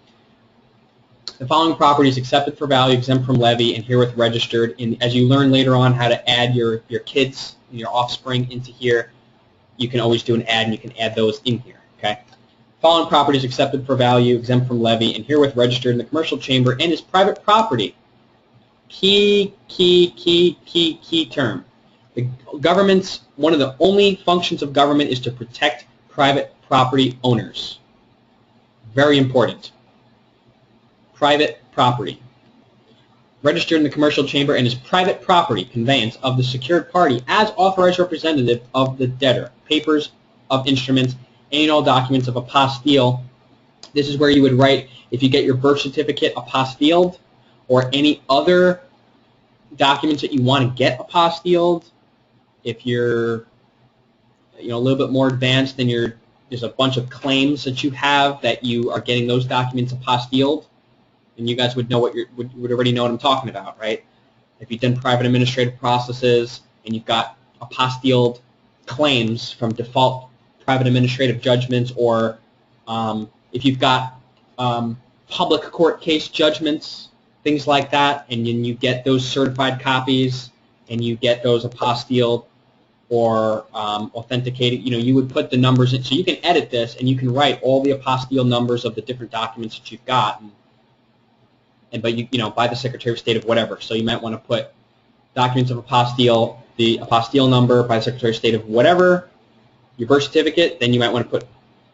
The following property is accepted for value, exempt from levy, and herewith registered. And as you learn later on how to add your kids and your offspring into here, you can always do an add, and you can add those in here. Okay. Following property is accepted for value, exempt from levy, and herewith registered in the commercial chamber and is private property. Key term. The government's, one of the only functions of government is to protect private property owners. Very important. Private property. Registered in the commercial chamber and is private property conveyance of the secured party as authorized representative of the debtor. Papers of instruments, any and all documents of apostille. This is where you would write, if you get your birth certificate apostilled or any other documents that you want to get apostilled. If you're a little bit more advanced, then there's a bunch of claims that you have that you are getting those documents apostilled, and you guys would know would already know what I'm talking about, right? If you've done private administrative processes and you've got apostilled claims from default private administrative judgments, or if you've got public court case judgments, things like that, and then you get those certified copies and you get those apostilled or authenticated, you would put the numbers in. So you can edit this and you can write all the apostille numbers of the different documents that you've got, but by the Secretary of State of whatever. So you might want to put documents of apostille, the apostille number by the Secretary of State of whatever, your birth certificate, then you might want to put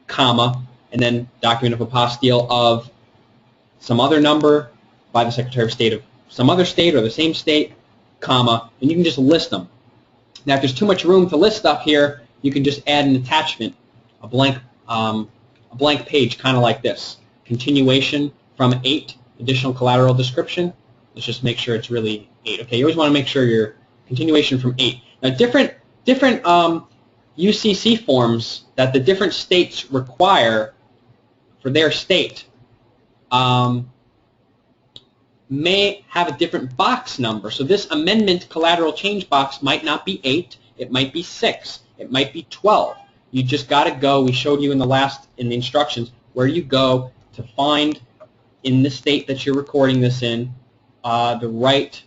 comma, and then document of apostille of some other number by the Secretary of State of some other state or the same state, comma, and you can just list them. Now, if there's too much room to list stuff here, you can just add an attachment, a blank page, kind of like this. Continuation from 8, additional collateral description. Let's just make sure it's really 8. Okay, you always want to make sure your continuation from 8. Now, different UCC forms that the different states require for their state may have a different box number. So this amendment collateral change box might not be 8. It might be 6. It might be 12. You just got to go. We showed you in the instructions where you go to find in the state that you're recording this in the right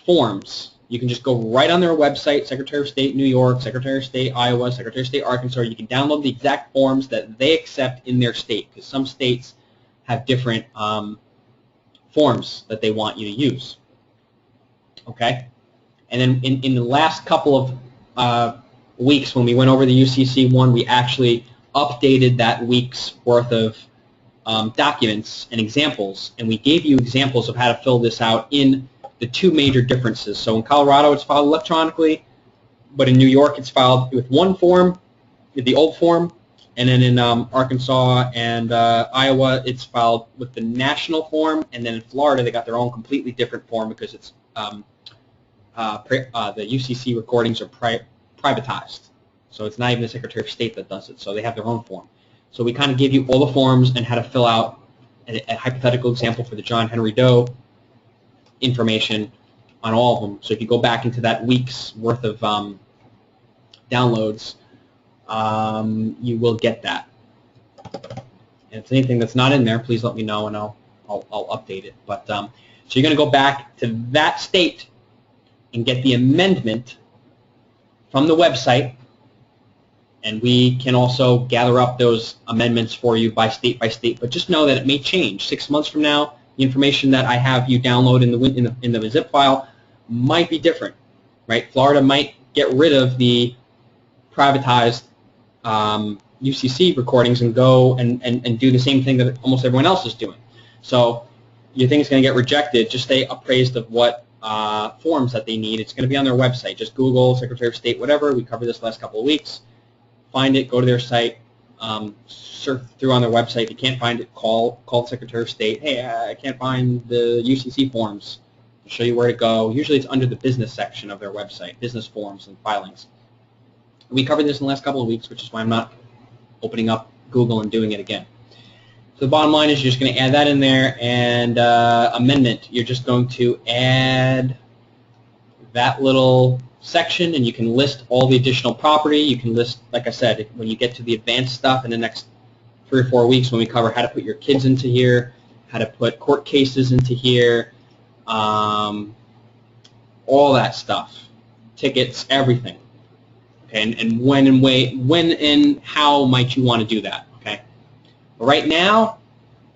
forms. You can just go right on their website, Secretary of State New York, Secretary of State Iowa, Secretary of State Arkansas. You can download the exact forms that they accept in their state, because some states have different forms that they want you to use. Okay? And then in the last couple of weeks when we went over the UCC one, we actually updated that week's worth of documents and examples, and we gave you examples of how to fill this out in the 2 major differences. So in Colorado it's filed electronically, but in New York it's filed with one form, with the old form, and then in Arkansas and Iowa it's filed with the national form, and then in Florida they got their own completely different form because it's the UCC recordings are privatized. So it's not even the Secretary of State that does it, so they have their own form. So we kind of give you all the forms and how to fill out a hypothetical example for the John Henry Doe information on all of them. So if you go back into that week's worth of downloads, you will get that. And if there's anything that's not in there, please let me know and I'll update it. But so you're going to go back to that state and get the amendment from the website, And we can also gather up those amendments for you by state, but just know that it may change. 6 months from now, the information that I have you download in the zip file might be different, right? Florida might get rid of the privatized UCC recordings and go and do the same thing that almost everyone else is doing. So your thing is going to get rejected. Just stay appraised of what forms that they need. It's going to be on their website. Just Google Secretary of State, whatever. We covered this last couple of weeks. Find it, go to their site, surf through on their website. If you can't find it, call the Secretary of State. Hey, I can't find the UCC forms. I'll show you where to go. Usually it's under the business section of their website, business forms and filings. We covered this in the last couple of weeks, which is why I'm not opening up Google and doing it again. So the bottom line is you're just going to add that in there, and amendment. You're just going to add that little section, and you can list all the additional property. You can list, like I said, when you get to the advanced stuff in the next 3 or 4 weeks when we cover how to put your kids into here, how to put court cases into here, all that stuff, tickets, everything. Okay, and when and how might you want to do that? Okay, but right now,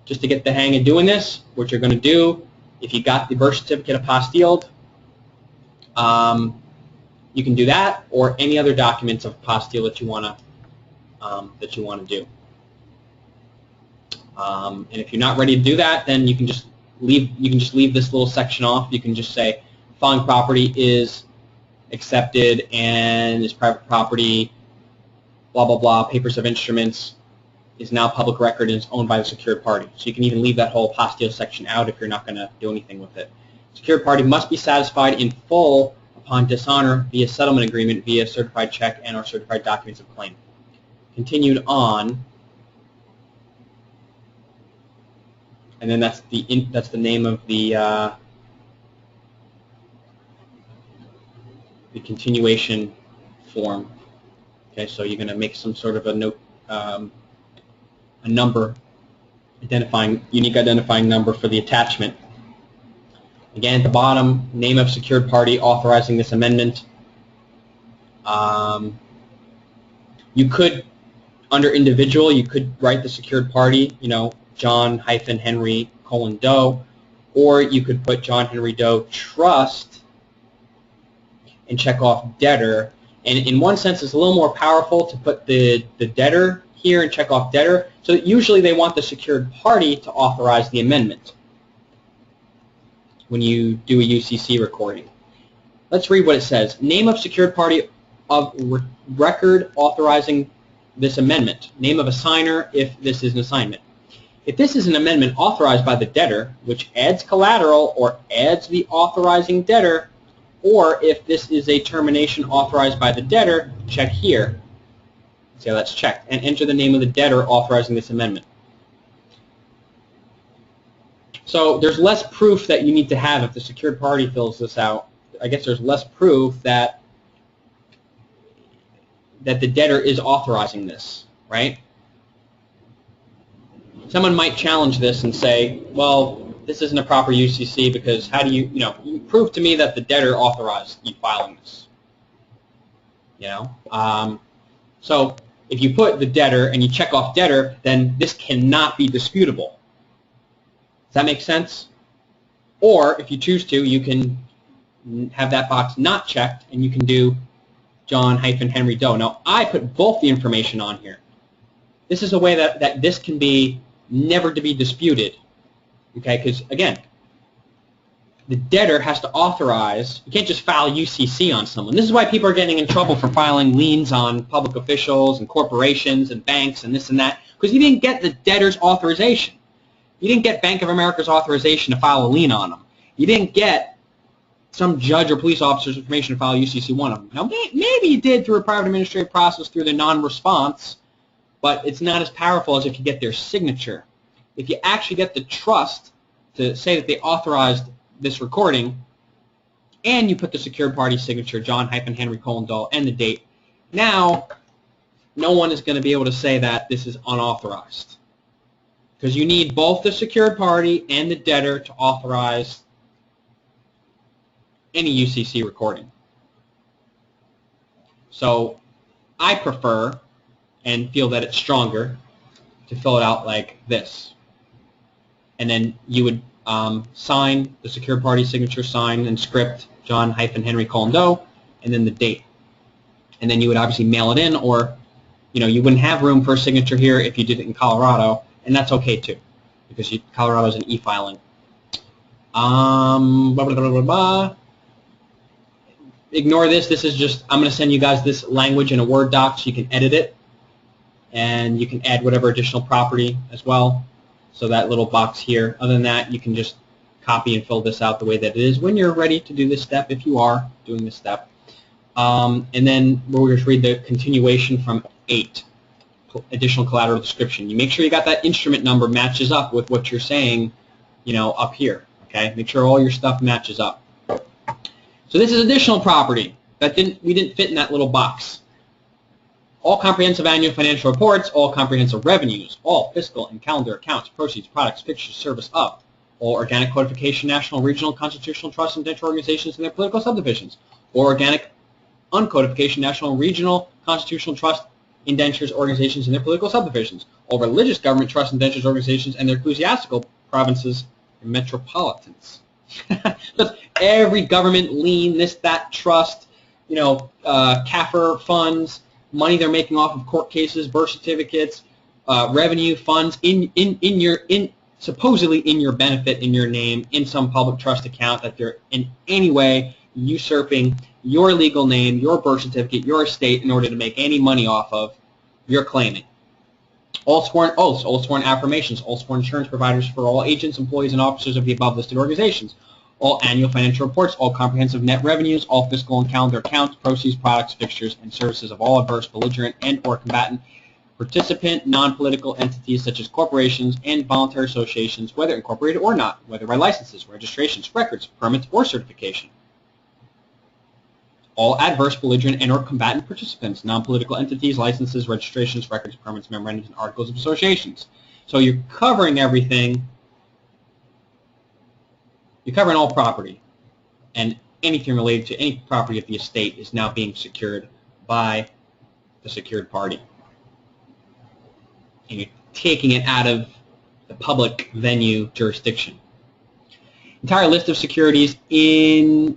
just to get the hang of doing this, what you're going to do, if you got the birth certificate apostilled, you can do that, or any other documents of apostille that you want to do. And if you're not ready to do that, then you can just leave. You can just leave this little section off. You can just say, following property is accepted and is private property. Blah blah blah. Papers of instruments is now public record and is owned by the secured party. So you can even leave that whole apostille section out if you're not going to do anything with it. Secured party must be satisfied in full upon dishonor via settlement agreement via certified check and or certified documents of claim. Continued on, and then that's the name of the continuation form. Okay, so you're going to make some sort of a note, a number, unique identifying number for the attachment. Again, at the bottom, name of secured party authorizing this amendment. You could, under individual, you could write the secured party, John-Henry:Doe, or you could put John Henry Doe Trust and check off debtor. And in one sense, it's a little more powerful to put the debtor here and check off debtor. So usually they want the secured party to authorize the amendment when you do a UCC recording. Let's read what it says. Name of secured party of record authorizing this amendment. Name of assigner if this is an assignment. If this is an amendment authorized by the debtor, which adds collateral or adds the authorizing debtor, or if this is a termination authorized by the debtor, check here. See how that's checked. And enter the name of the debtor authorizing this amendment. So there's less proof that you need to have if the secured party fills this out. I guess there's less proof that the debtor is authorizing this, right? Someone might challenge this and say, well, this isn't a proper UCC because how do you prove to me that the debtor authorized you filing this? So if you put the debtor and you check off debtor, then this cannot be disputable. Does that make sense? Or if you choose to, you can have that box not checked and you can do John-Henry Doe. Now, I put both the information on here. This is a way that this can be never to be disputed. Okay, because again, the debtor has to authorize. You can't just file UCC on someone. This is why people are getting in trouble for filing liens on public officials and corporations and banks and this and that, because you didn't get the debtor's authorization. You didn't get Bank of America's authorization to file a lien on them. You didn't get some judge or police officer's information to file UCC on them. Now, maybe you did through a private administrative process through the non-response, but it's not as powerful as if you get their signature. If you actually get the trust to say that they authorized this recording, and you put the secured party signature, John-Henry:Doe, and the date, now no one is going to be able to say that this is unauthorized. Because you need both the secured party and the debtor to authorize any UCC recording. So I prefer and feel that it's stronger, to fill it out like this. And then you would sign the secured party signature, sign and script John-Henry Doe, and then the date. And then you would obviously mail it in, or you wouldn't have room for a signature here if you did it in Colorado, and that's okay too, because Colorado is an e-filing. Ignore this. This is just, I'm going to send you guys this language in a Word doc so you can edit it, and you can add whatever additional property as well. So that little box here. Other than that, you can just copy and fill this out the way that it is when you're ready to do this step, if you are doing this step. And then we'll just read the continuation from 8, additional collateral description. You make sure you got that instrument number matches up with what you're saying, up here. Okay, make sure all your stuff matches up. So this is additional property that we didn't fit in that little box. All comprehensive annual financial reports, all comprehensive revenues, all fiscal and calendar accounts, proceeds, products, fixtures, service of, all organic codification, national, regional, constitutional trusts, and indenture organizations and their political subdivisions, or organic uncodification, national, regional, constitutional trust, indentures, organizations, and their political subdivisions, all religious government trusts, indentures, organizations, and their ecclesiastical provinces and metropolitans. That's every government, lien, this, that, trust, CAFR funds, money they're making off of court cases, birth certificates, revenue funds supposedly in your benefit, in your name, in some public trust account that they're in any way usurping your legal name, your birth certificate, your estate in order to make any money off of, you're claiming. All sworn oaths, all sworn affirmations, all sworn insurance providers for all agents, employees, and officers of the above listed organizations, all annual financial reports, all comprehensive net revenues, all fiscal and calendar accounts, proceeds, products, fixtures, and services of all adverse, belligerent, and or combatant participant non-political entities such as corporations and voluntary associations, whether incorporated or not, whether by licenses, registrations, records, permits, or certification. All adverse, belligerent, and or combatant participants, non-political entities, licenses, registrations, records, permits, memorandums, and articles of associations. So you're covering everything. You're covering all property, and anything related to any property of the estate is now being secured by the secured party. And you're taking it out of the public venue jurisdiction. Entire list of securities is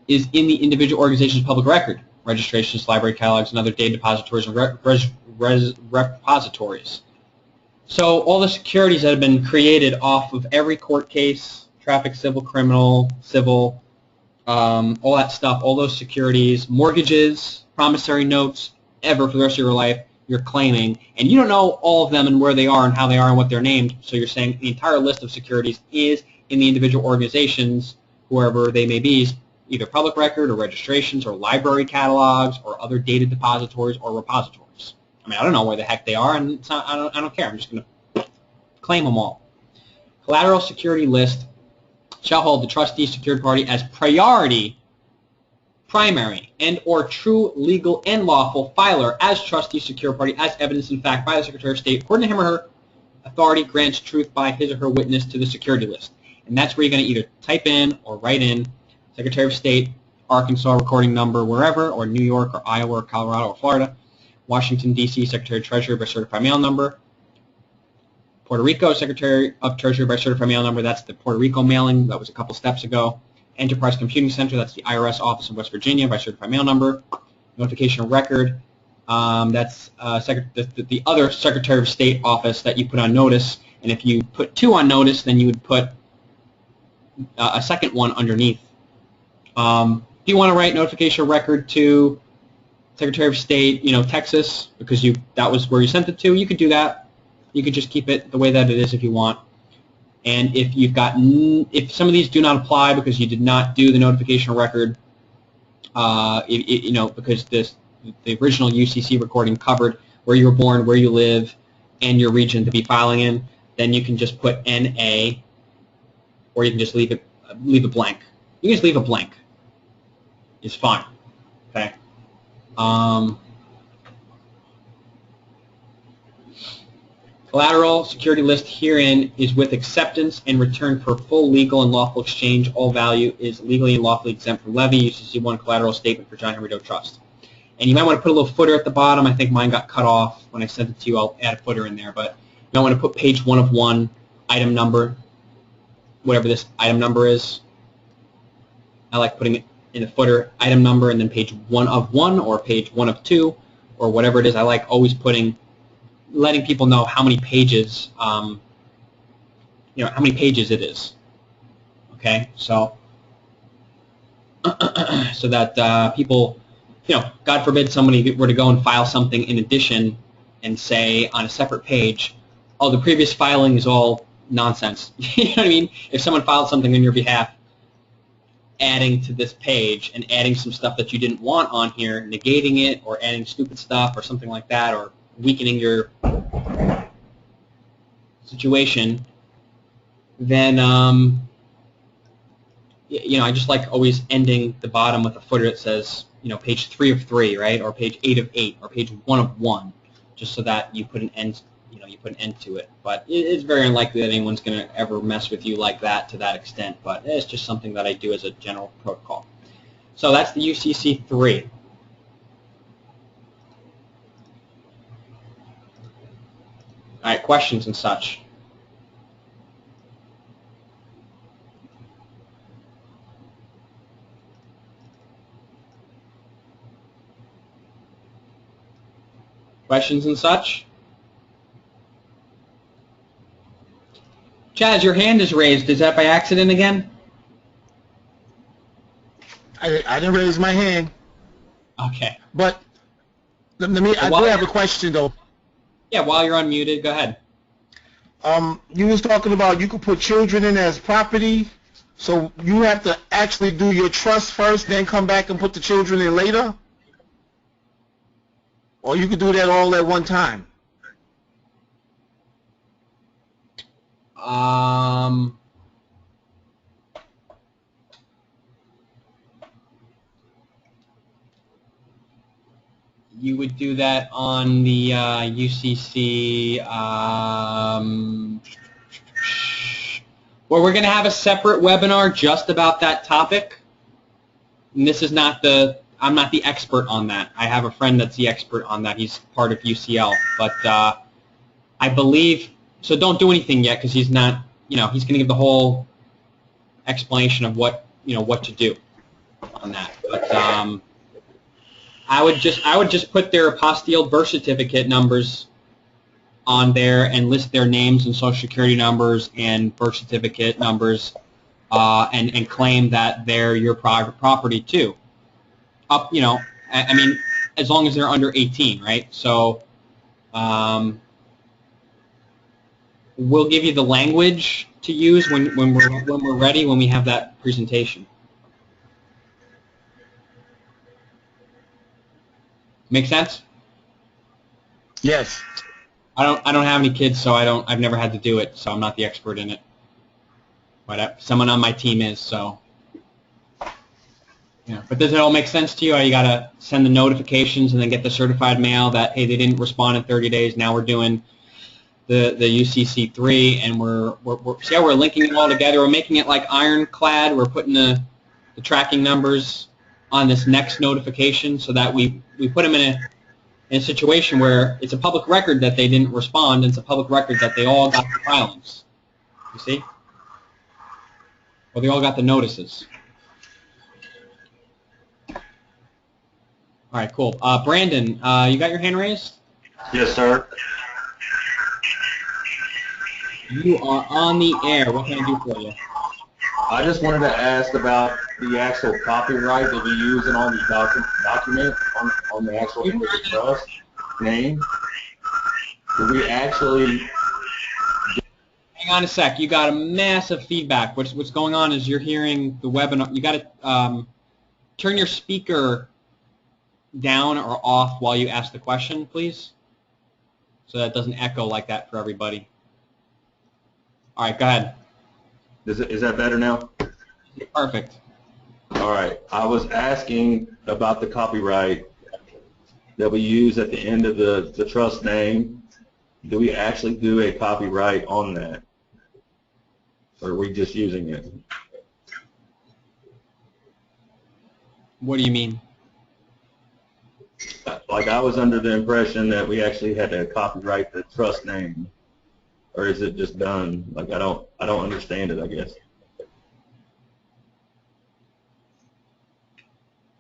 in the individual organization's public record, registrations, library catalogs, and other data depositories and repositories. So all the securities that have been created off of every court case, traffic, civil, criminal, civil, all that stuff, all those securities, mortgages, promissory notes, ever for the rest of your life, you're claiming, and you don't know all of them and where they are and how they are and what they're named, so you're saying the entire list of securities is in the individual organizations, whoever they may be, either public record or registrations or library catalogs or other data depositories or repositories. I mean, I don't know where the heck they are, and it's not, I don't care. I'm just going to claim them all. Collateral security list shall hold the trustee secured party as priority, primary, and or true legal and lawful filer as trustee secured party as evidence in fact by the Secretary of State according to him or her authority grants truth by his or her witness to the security list. And that's where you're going to either type in or write in Secretary of State, Arkansas recording number wherever, or New York or Iowa or Colorado or Florida, Washington, D.C., Secretary of Treasury by certified mail number, Puerto Rico, Secretary of Treasury by certified mail number, that's the Puerto Rico mailing, that was a couple steps ago. Enterprise Computing Center, that's the IRS office in West Virginia by certified mail number. Notification of record, that's the other Secretary of State office that you put on notice, and if you put 2 on notice, then you would put a second one underneath. If you want to write notification of record to Secretary of State, Texas, because that was where you sent it to, you could do that. You could just keep it the way that it is if you want. And if if some of these do not apply because you did not do the notification of record, because the original UCC recording covered where you were born, where you live, and your region to be filing in, then you can just put NA, or you can just leave it blank. You can just leave it blank. It's fine. Okay. Collateral security list herein is with acceptance and return for full legal and lawful exchange. All value is legally and lawfully exempt from levy. UCC 1 collateral statement for John Henry Doe Trust. And you might want to put a little footer at the bottom. I think mine got cut off when I sent it to you. I'll add a footer in there. But you might want to put page 1 of 1, item number, whatever this item number is. I like putting it in the footer, item number, and then page 1 of 1 or page 1 of 2 or whatever it is. I like always letting people know how many pages, how many pages it is. Okay, so so that people, God forbid somebody were to go and file something in addition and say on a separate page, oh, the previous filing is all nonsense. You know what I mean? If someone filed something on your behalf, adding to this page and adding some stuff that you didn't want on here, negating it or adding stupid stuff or something like that, or weakening your situation, then I just like always ending the bottom with a footer that says, page 3 of 3, right, or page 8 of 8, or page 1 of 1, just so that you put an end, you put an end to it. But it's very unlikely that anyone's going to ever mess with you like that to that extent. But it's just something that I do as a general protocol. So that's the UCC 3. All right, questions and such. Questions and such? Chaz, your hand is raised. Is that by accident again? I didn't raise my hand. Okay. But I do have a question though. Yeah, while you're unmuted, go ahead. You was talking about you could put children in as property, so you have to actually do your trust first, then come back and put the children in later? Or you could do that all at one time? You would do that on the UCC, where we're going to have a separate webinar just about that topic. And this is not I'm not the expert on that. I have a friend that's the expert on that. He's part of UCL. But I believe, so don't do anything yet because he's not, he's going to give the whole explanation of what to do on that. But I would just put their apostille birth certificate numbers on there and list their names and social security numbers and birth certificate numbers and claim that they're your private property too. I mean, as long as they're under 18, right? So we'll give you the language to use when we're ready, when we have that presentation. Make sense? Yes. I don't have any kids, so I've never had to do it, so I'm not the expert in it. But someone on my team is, so. Yeah. But does it all make sense to you? Or you got to send the notifications and then get the certified mail that, hey, they didn't respond in 30 days. Now we're doing the UCC3, and we're see how we're linking it all together. We're making it like ironclad. We're putting the tracking numbers on this next notification so that we put them in a situation where it's a public record that they didn't respond, and it's a public record that they all got the filings. You see? Well, they all got the notices. All right, cool. Brandon, you got your hand raised? Yes, sir. You are on the air. What can I do for you? I just wanted to ask about the actual copyright that we use on the document on the actual trust name. Do we actually? Hang on a sec. You got a massive feedback. What's going on is you're hearing the webinar. You got to turn your speaker down or off while you ask the question, please, so that doesn't echo like that for everybody. All right, go ahead. Is that better now? Perfect. All right. I was asking about the copyright that we use at the end of the trust name. Do we actually do a copyright on that? Or are we just using it? What do you mean? Like I was under the impression that we actually had to copyright the trust name, or is it just done? Like I don't understand it, I guess.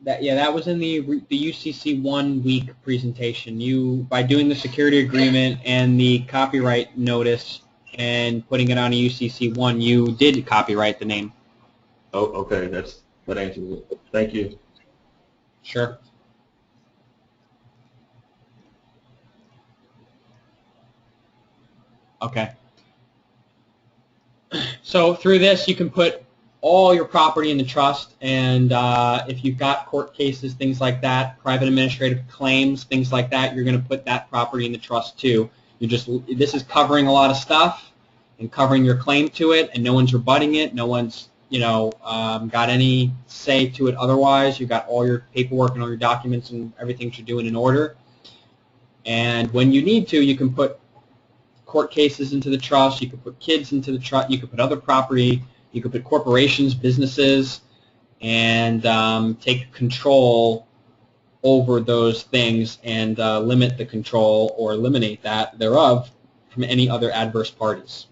That was in the UCC 1 week presentation. You, by doing the security agreement and the copyright notice and putting it on a UCC 1, you did copyright the name. Oh, okay, that answers it. Thank you. Sure. Okay. So through this, you can put all your property in the trust, and if you've got court cases, things like that, private administrative claims, things like that, you're going to put that property in the trust too. This is covering a lot of stuff and covering your claim to it, and no one's rebutting it. No one's got any say to it otherwise. You've got all your paperwork and all your documents and everything you're doing in order. And when you need to, you can put court cases into the trust. You can put kids into the trust. You can put other property. You could put corporations, businesses, and take control over those things and limit the control or eliminate that thereof from any other adverse parties.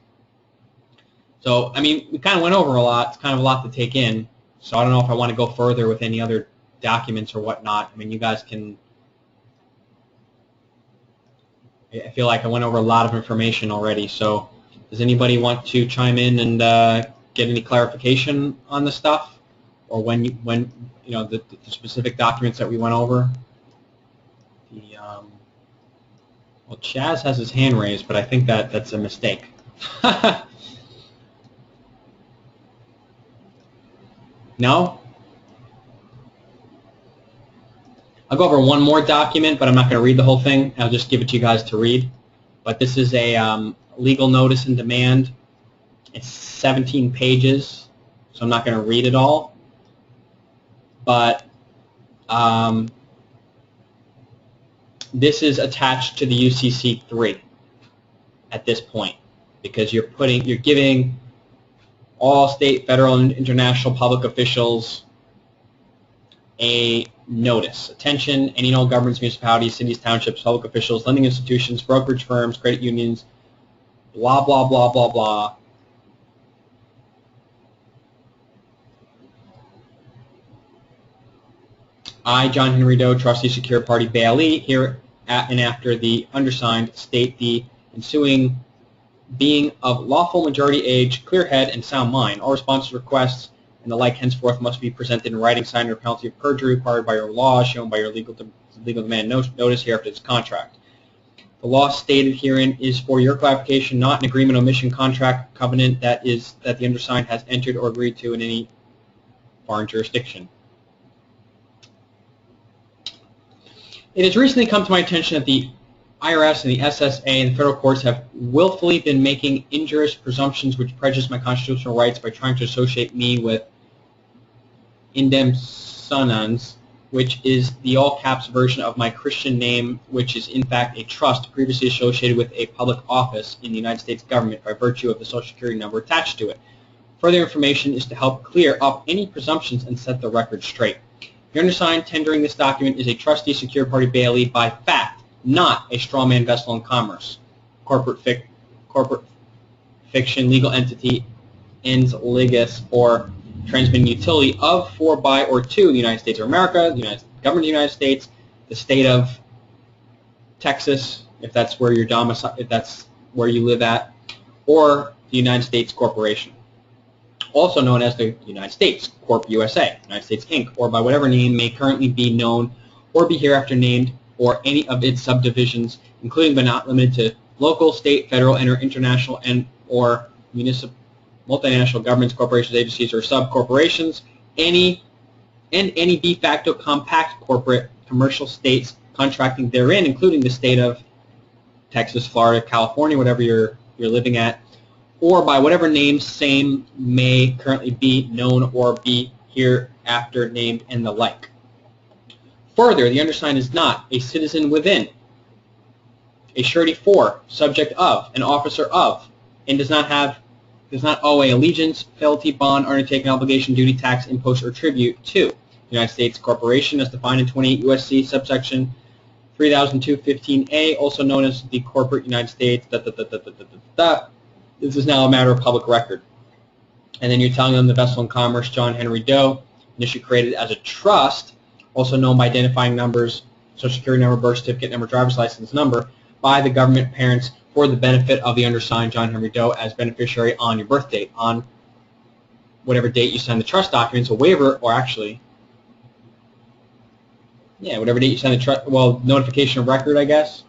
So, I mean, we kind of went over a lot. It's kind of a lot to take in. So I don't know if I want to go further with any other documents or whatnot. I mean, you guys can... I feel like I went over a lot of information already. So does anybody want to chime in and get any clarification on the stuff, or when the specific documents that we went over? Well, Chaz has his hand raised, but I think that's a mistake. No? I'll go over one more document, but I'm not going to read the whole thing. I'll just give it to you guys to read. But this is a legal notice and demand. It's 17 pages, so I'm not going to read it all. But this is attached to the UCC 3 at this point, because you're giving all state, federal, and international public officials a notice. Attention, any and all governments, municipalities, cities, townships, public officials, lending institutions, brokerage firms, credit unions, blah, blah, blah, blah, blah. I, John Henry Doe, trustee, secured party, bailee, here at and after the undersigned, state the ensuing being of lawful majority age, clear head, and sound mind. All responses to requests and the like henceforth must be presented in writing, signed under penalty of perjury required by your law, shown by your legal demand notice hereafter this contract. The law stated herein is for your clarification, not an agreement, omission, contract, covenant that the undersigned has entered or agreed to in any foreign jurisdiction. It has recently come to my attention that the IRS and the SSA and the federal courts have willfully been making injurious presumptions which prejudice my constitutional rights by trying to associate me with indem sonans, which is the all-caps version of my Christian name, which is in fact a trust previously associated with a public office in the United States government by virtue of the Social Security number attached to it. Further information is to help clear up any presumptions and set the record straight. The undersigned tendering this document is a trustee, secured party, bailee by fact, not a strawman vessel in commerce, corporate fiction, legal entity, ens ligas, or transmitting utility of, for, by, or to the United States of America, the government of the United States, the state of Texas, if that's where your domicile, if that's where you live at, or the United States Corporation, also known as the United States Corp USA, United States Inc., or by whatever name may currently be known or be hereafter named, or any of its subdivisions, including but not limited to local, state, federal, and or international and or municipal, multinational governments, corporations, agencies, or sub-corporations, any de facto compact corporate commercial states contracting therein, including the state of Texas, Florida, California, whatever you're living at, or by whatever names same may currently be known or be hereafter named, and the like. Further, the undersigned is not a citizen within, a surety for, subject of, an officer of, and does not owe a allegiance, fealty, bond, undertaking, obligation, duty, tax, impost, or tribute to United States corporation as defined in 28 U.S.C. subsection 3002-15A, also known as the corporate United States. This is now a matter of public record. And then you're telling them the vessel in commerce, John Henry Doe, initially created as a trust, also known by identifying numbers, social security number, birth certificate number, driver's license number, by the government parents for the benefit of the undersigned John Henry Doe as beneficiary on your birth date, on whatever date you sign the trust documents, a waiver, or actually, yeah, whatever date you sign the trust, well, notification of record, I guess,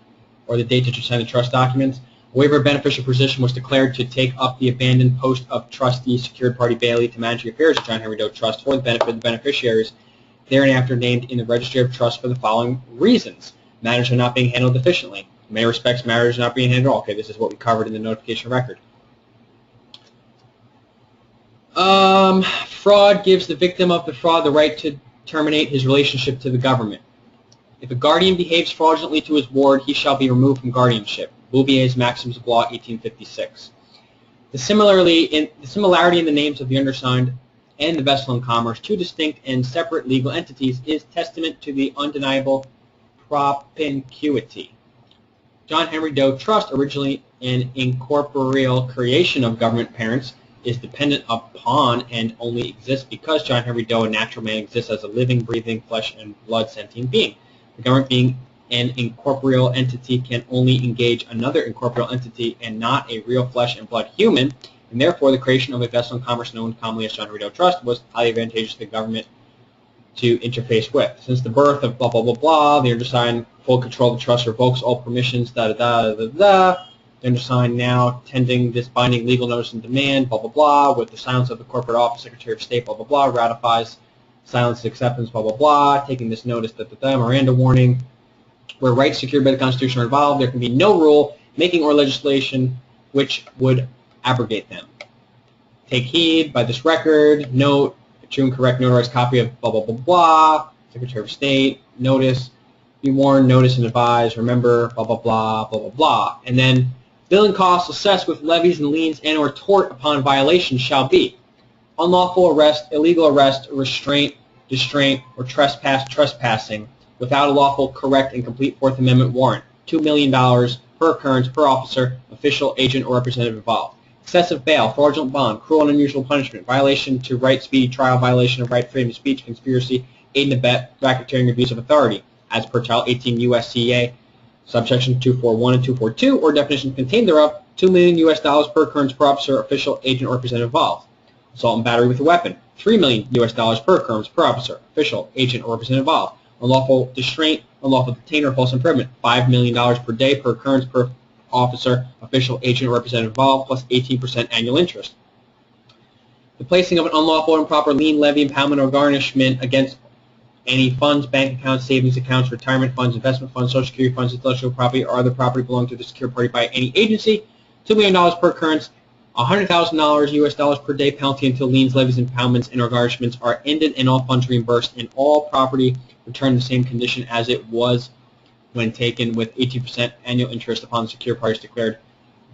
or the date that you sign the trust documents. A waiver of beneficial position was declared to take up the abandoned post of trustee, secured party bailey to manage the affairs of John Henry Doe Trust for the benefit of the beneficiaries, thereafter named in the registry of trust for the following reasons. Matters are not being handled efficiently. In many respects, matters are not being handled. Okay, this is what we covered in the notification of record. Fraud gives the victim of the fraud the right to terminate his relationship to the government. If a guardian behaves fraudulently to his ward, he shall be removed from guardianship. Bouvier's Maxims of Law, 1856. The similarity in the names of the undersigned and the vessel in commerce, two distinct and separate legal entities, is testament to the undeniable propinquity. John Henry Doe Trust, originally an incorporeal creation of government parents, is dependent upon and only exists because John Henry Doe, a natural man, exists as a living, breathing, flesh and blood sentient being. The government being an incorporeal entity can only engage another incorporeal entity and not a real flesh and blood human, and therefore the creation of a vessel in commerce known commonly as John Henry Doe Trust was highly advantageous to the government to interface with. Since the birth of blah, blah, blah, blah, the undersigned full control of the trust revokes all permissions, da, da, da, da, da. The undersigned now tending this binding legal notice and demand, blah, blah, blah, with the silence of the corporate office, Secretary of State, blah, blah, blah, ratifies silence acceptance, blah, blah, blah, taking this notice, da, da, da, Miranda warning. Where rights secured by the Constitution are involved, there can be no rule, making, or legislation which would abrogate them. Take heed by this record, note, a true and correct notarized copy of blah, blah, blah, blah, Secretary of State, notice, be warned, notice, and advise, remember, blah, blah, blah, blah, blah, blah. And then, billing costs assessed with levies and liens and or tort upon violation shall be unlawful arrest, illegal arrest, restraint, distraint, or trespassing without a lawful, correct, and complete Fourth Amendment warrant, $2 million per occurrence per officer, official, agent, or representative involved. Excessive bail, fraudulent bond, cruel and unusual punishment, violation to right speedy trial, violation of right freedom of speech, conspiracy, aid and abet, racketeering, abuse of authority, as per Title 18 U.S.C.A. subsection 241 and 242, or definition contained thereof, $2 million per occurrence per officer, official, agent, or representative involved. Assault and battery with a weapon, $3 million per occurrence per officer, official, agent, or representative involved. Unlawful distraint, unlawful detainer, false imprisonment, $5 million per day per occurrence per officer, official, agent, or representative involved, plus 18% annual interest. The placing of an unlawful or improper lien, levy, impoundment, or garnishment against any funds, bank accounts, savings accounts, retirement funds, investment funds, social security funds, intellectual property, or other property belonging to the secured party by any agency, $2 million per occurrence, $100,000 US per day penalty until liens, levies, impoundments, and or garnishments are ended and all funds reimbursed and all property returned in the same condition as it was when taken, with 18% annual interest upon the secured party's declared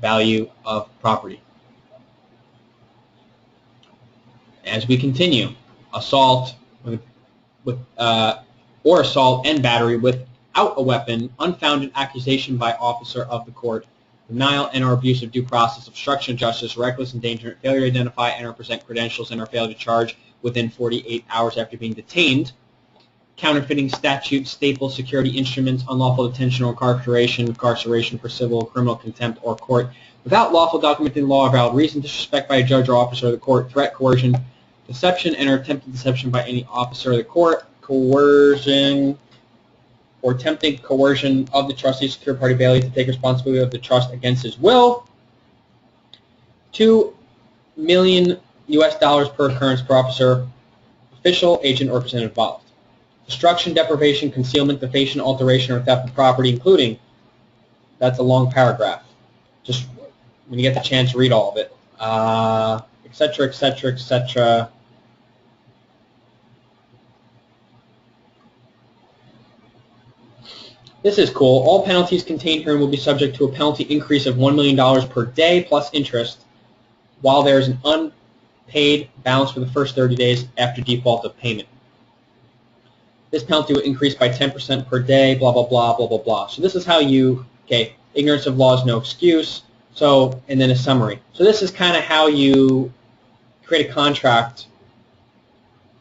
value of property. As we continue, assault or assault and battery without a weapon, unfounded accusation by officer of the court, denial and or abuse of due process, obstruction of justice, reckless endangerment, failure to identify and or present credentials, and or failure to charge within 48 hours after being detained, counterfeiting statute, staple, security instruments, unlawful detention or incarceration for civil, criminal contempt, or court, without lawful documented law or valid reason, disrespect by a judge or officer of the court, threat, coercion, deception, and or attempted deception by any officer of the court, coercion or attempting coercion of the trustee, secured party bailey to take responsibility of the trust against his will, $2 million per occurrence per officer, official, agent, or representative involved. Destruction, deprivation, concealment, defacement, alteration, or theft of property, including, that's a long paragraph. Just when you get the chance, read all of it. Et cetera, et cetera, et cetera. This is cool. All penalties contained herein will be subject to a penalty increase of $1 million per day plus interest while there is an unpaid balance for the first 30 days after default of payment. this penalty will increase by 10% per day, blah, blah, blah, blah, blah, blah. So this is how you, okay, ignorance of law is no excuse. So, and then a summary. So this is kind of how you create a contract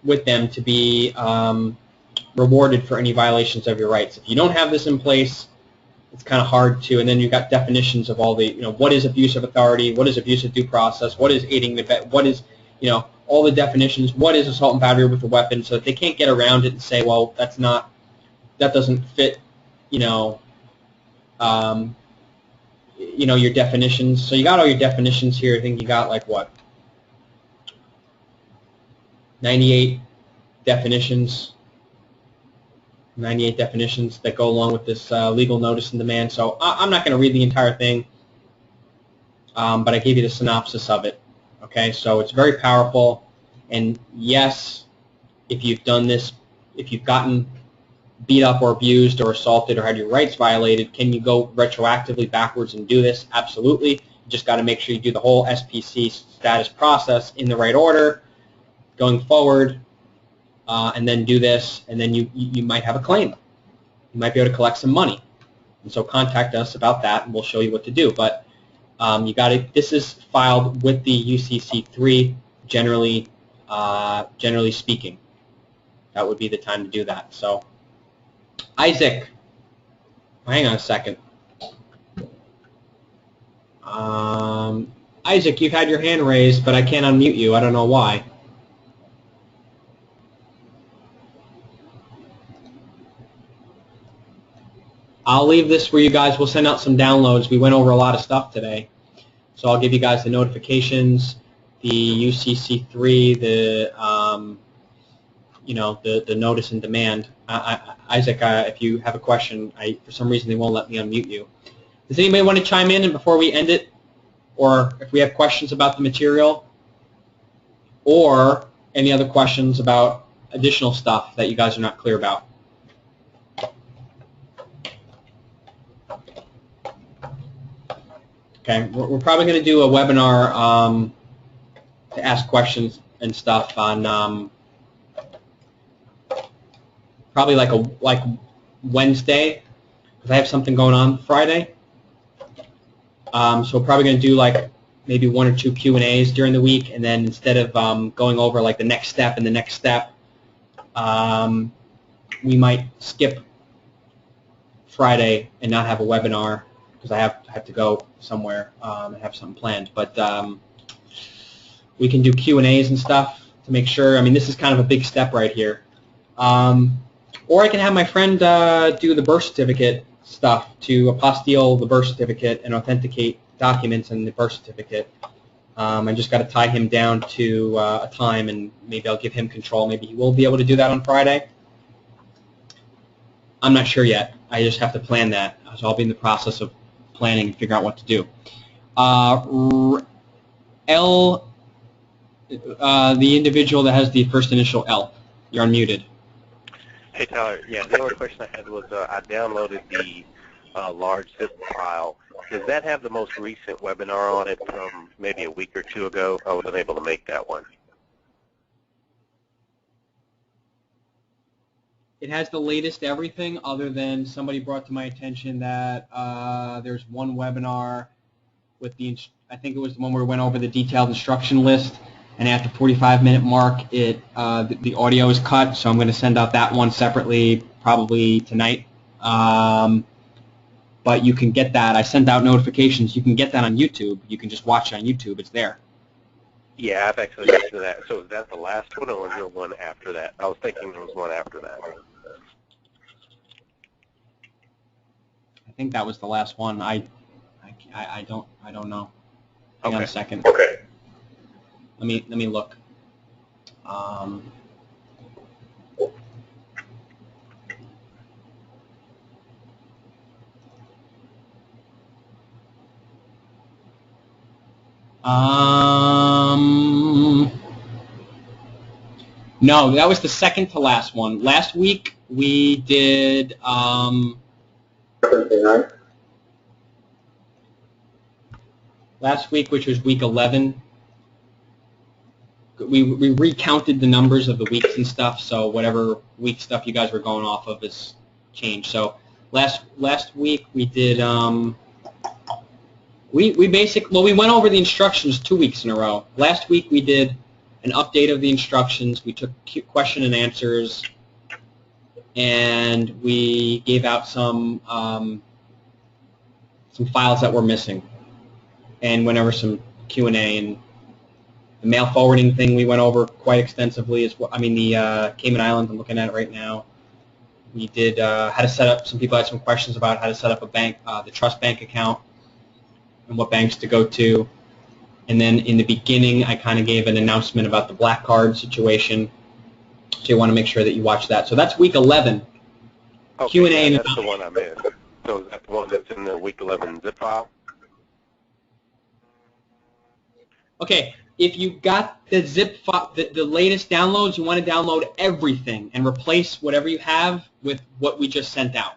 with them to be rewarded for any violations of your rights. If you don't have this in place, it's kind of hard to, and then you've got definitions of all the, what is abuse of authority, what is abuse of due process, what is aiding the abet, what is, all the definitions, what is assault and battery with a weapon, so that they can't get around it and say, well, that doesn't fit, your definitions. So you got all your definitions here. I think you got like what? 98 definitions. 98 definitions that go along with this legal notice and demand. So I'm not going to read the entire thing, but I gave you the synopsis of it. Okay, so it's very powerful, and yes, if you've done this, if you've gotten beat up or abused or assaulted or had your rights violated, can you go retroactively backwards and do this? Absolutely. You just got to make sure you do the whole SPC status process in the right order going forward, and then do this, and then you might have a claim. You might be able to collect some money. And so contact us about that, and we'll show you what to do. But you got to. This is filed with the UCC3. Generally speaking, that would be the time to do that. So, Isaac, hang on a second. Isaac, you've had your hand raised, but I can't unmute you. I don't know why. I'll leave this where you guys will send out some downloads. We went over a lot of stuff today. So I'll give you guys the notifications, the UCC3, the notice and demand. Isaac, if you have a question, for some reason they won't let me unmute you. Does anybody want to chime in and before we end it? Or if we have questions about the material? Or any other questions about additional stuff that you guys are not clear about? Okay, we're probably going to do a webinar to ask questions and stuff on probably like Wednesday, because I have something going on Friday. So we're probably going to do like maybe 1 or 2 Q&As during the week, and then instead of going over like the next step and the next step, we might skip Friday and not have a webinar, because I have to go somewhere and have something planned. But we can do Q&As and stuff to make sure. I mean, this is kind of a big step right here. Or I can have my friend do the birth certificate stuff to apostille the birth certificate and authenticate documents in the birth certificate. I just got to tie him down to a time, and maybe I'll give him control. Maybe he will be able to do that on Friday. I'm not sure yet. I just have to plan that. So I'll be in the process of planning and figure out what to do. L, the individual that has the first initial L, you're unmuted. Hey, Tyler. Yeah, the only question I had was I downloaded the large zip file. Does that have the most recent webinar on it from maybe a week or 2 ago? I wasn't able to make that one. It has the latest everything, other than somebody brought to my attention that there's one webinar with the, I think it was the one where we went over the detailed instruction list, and at the 45-minute mark, the audio is cut, so I'm going to send out that one separately, probably tonight. But you can get that. I sent out notifications. You can get that on YouTube. You can just watch it on YouTube. It's there. Yeah, I've actually listened to that. So is that the last one, or was there one after that? I was thinking there was one after that. I think that was the last one. I don't know. Hang on a second. Okay. Let me look. No, that was the second to last one. Last week we did last week, which was week 11, we recounted the numbers of the weeks and stuff. So whatever week stuff you guys were going off of is changed. So last week we did we went over the instructions 2 weeks in a row. Last week we did an update of the instructions. We took question and answers, and we gave out some files that were missing, and went over some Q&A. And the mail forwarding thing we went over quite extensively. The Cayman Islands, I'm looking at it right now. We did how to set up. Some people had some questions about how to set up a bank, the trust bank account, and what banks to go to. And then in the beginning, I kind of gave an announcement about the black card situation. So you want to make sure that you watch that. So that's week 11. Okay, Q&A. yeah, that's the one I missed. So is that the one that's in the week 11 zip file? Okay, if you got the zip file, the latest downloads, you want to download everything and replace whatever you have with what we just sent out.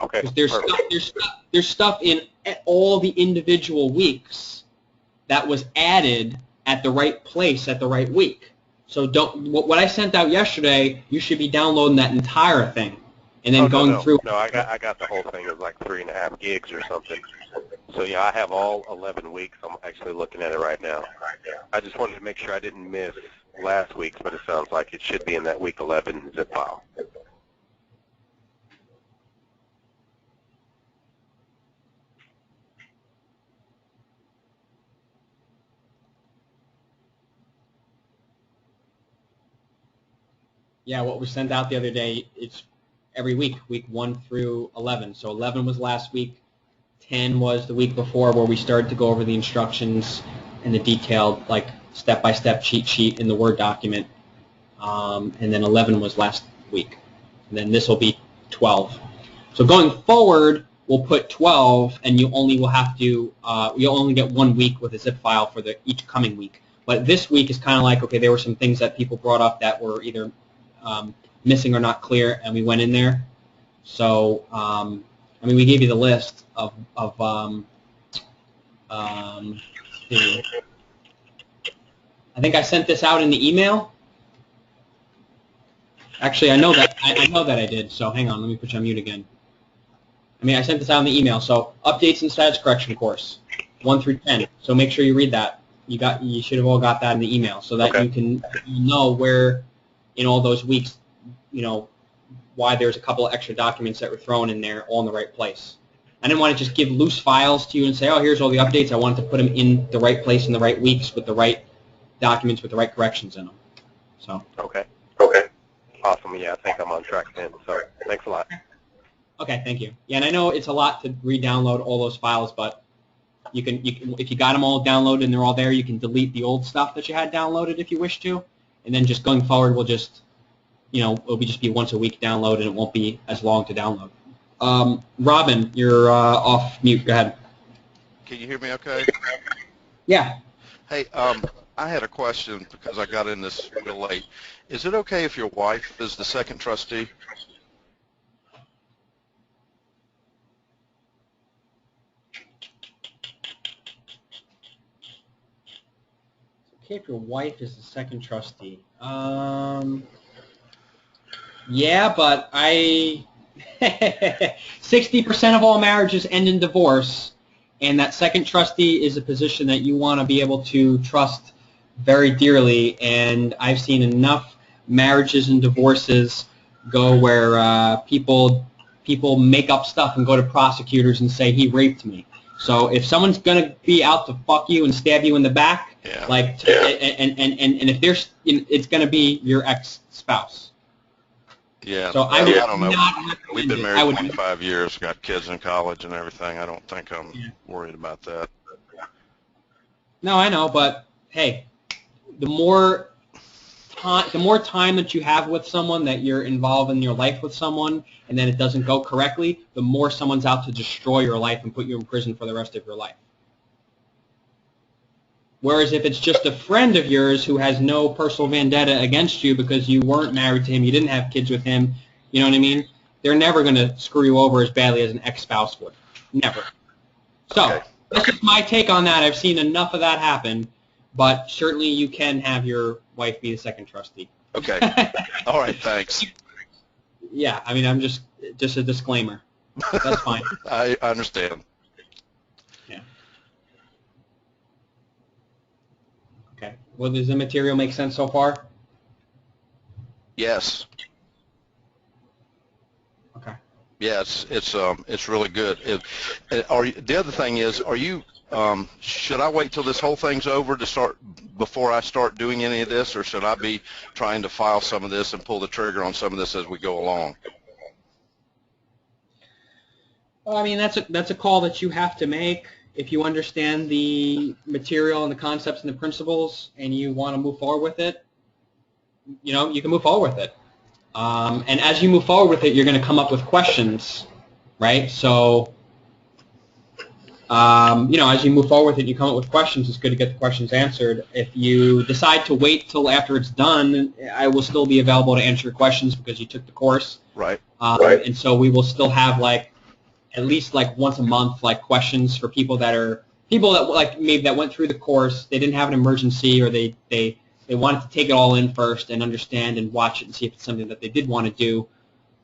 Okay. There's stuff in all the individual weeks that was added at the right place at the right week. So what I sent out yesterday, you should be downloading that entire thing and then going through. No, I got the whole thing. It was like 3.5 gigs or something. So yeah, I have all 11 weeks. I'm actually looking at it right now. I just wanted to make sure I didn't miss last week's, but it sounds like it should be in that week 11 zip file. Yeah, what was sent out the other day, it's every week 1 through 11. So 11 was last week. 10 was the week before, where we started to go over the instructions and the detailed, like, step-by-step cheat sheet in the Word document. And then 11 was last week. And then this will be 12. So going forward, we'll put 12, and you only will have to, you'll only get 1 week with a zip file for each coming week. But this week is kind of like, okay, there were some things that people brought up that were either missing or not clear, and we went in there. So, we gave you the list of I think I sent this out in the email. Actually, I know that I did. So hang on, let me put you on mute again. I sent this out in the email. So updates and status correction course, 1 through 10. So make sure you read that. You should have all got that in the email, so that you can know where in all those weeks, why there's a couple of extra documents that were thrown in there all in the right place. I didn't want to just give loose files to you and say, oh, here's all the updates. I wanted to put them in the right place in the right weeks with the right documents with the right corrections in them. So. Okay. Awesome. Yeah, I think I'm on track then. So thanks a lot. Okay, thank you. Yeah, and I know it's a lot to re-download all those files, but you can if you got them all downloaded and they're all there, you can delete the old stuff that you had downloaded if you wish to, and then just going forward, we'll just it'll just be once a week download, and it won't be as long to download. Robin, you're off mute. Go ahead. Can you hear me okay? Yeah. Hey, I had a question because I got in this real late. Is it okay if your wife is the second trustee? Okay, if your wife is the second trustee. Yeah, but 60% of all marriages end in divorce, and that second trustee is a position that you want to be able to trust very dearly, and I've seen enough marriages and divorces go where people make up stuff and go to prosecutors and say he raped me. So if someone's gonna be out to fuck you and stab you in the back, and if there's, it's gonna be your ex-spouse. Yeah. So I don't know. We've been married 25 years, got kids in college and everything. I don't think I'm worried about that. No, I know, but hey, the more time that you have with someone, that you're involved in your life with someone, and then it doesn't go correctly, the more someone's out to destroy your life and put you in prison for the rest of your life. Whereas if it's just a friend of yours who has no personal vendetta against you because you weren't married to him, you didn't have kids with him, you know what I mean? They're never going to screw you over as badly as an ex-spouse would. Never. So, that's just my take on that. I've seen enough of that happen but certainly you can have your wife be the second trustee. Okay. All right, thanks. Yeah, I mean, I'm just a disclaimer. That's fine. I understand. Yeah. Okay. Well, does the material make sense so far? Yes. Okay. Yeah, it's really good. The other thing is, should I wait till this whole thing's over before I start doing any of this, or should I be trying to file some of this and pull the trigger on some of this as we go along? Well, I mean, that's a call that you have to make. If you understand the material and the concepts and the principles, and you want to move forward with it, you can move forward with it. And as you move forward with it, you're going to come up with questions, right? So, as you move forward with it, you come up with questions. It's good to get the questions answered. If you decide to wait till after it's done, I will still be available to answer your questions because you took the course. Right. And so we will still have at least once a month questions for people that maybe that went through the course. They didn't have an emergency, or they wanted to take it all in first and understand and watch it and see if it's something that they did want to do,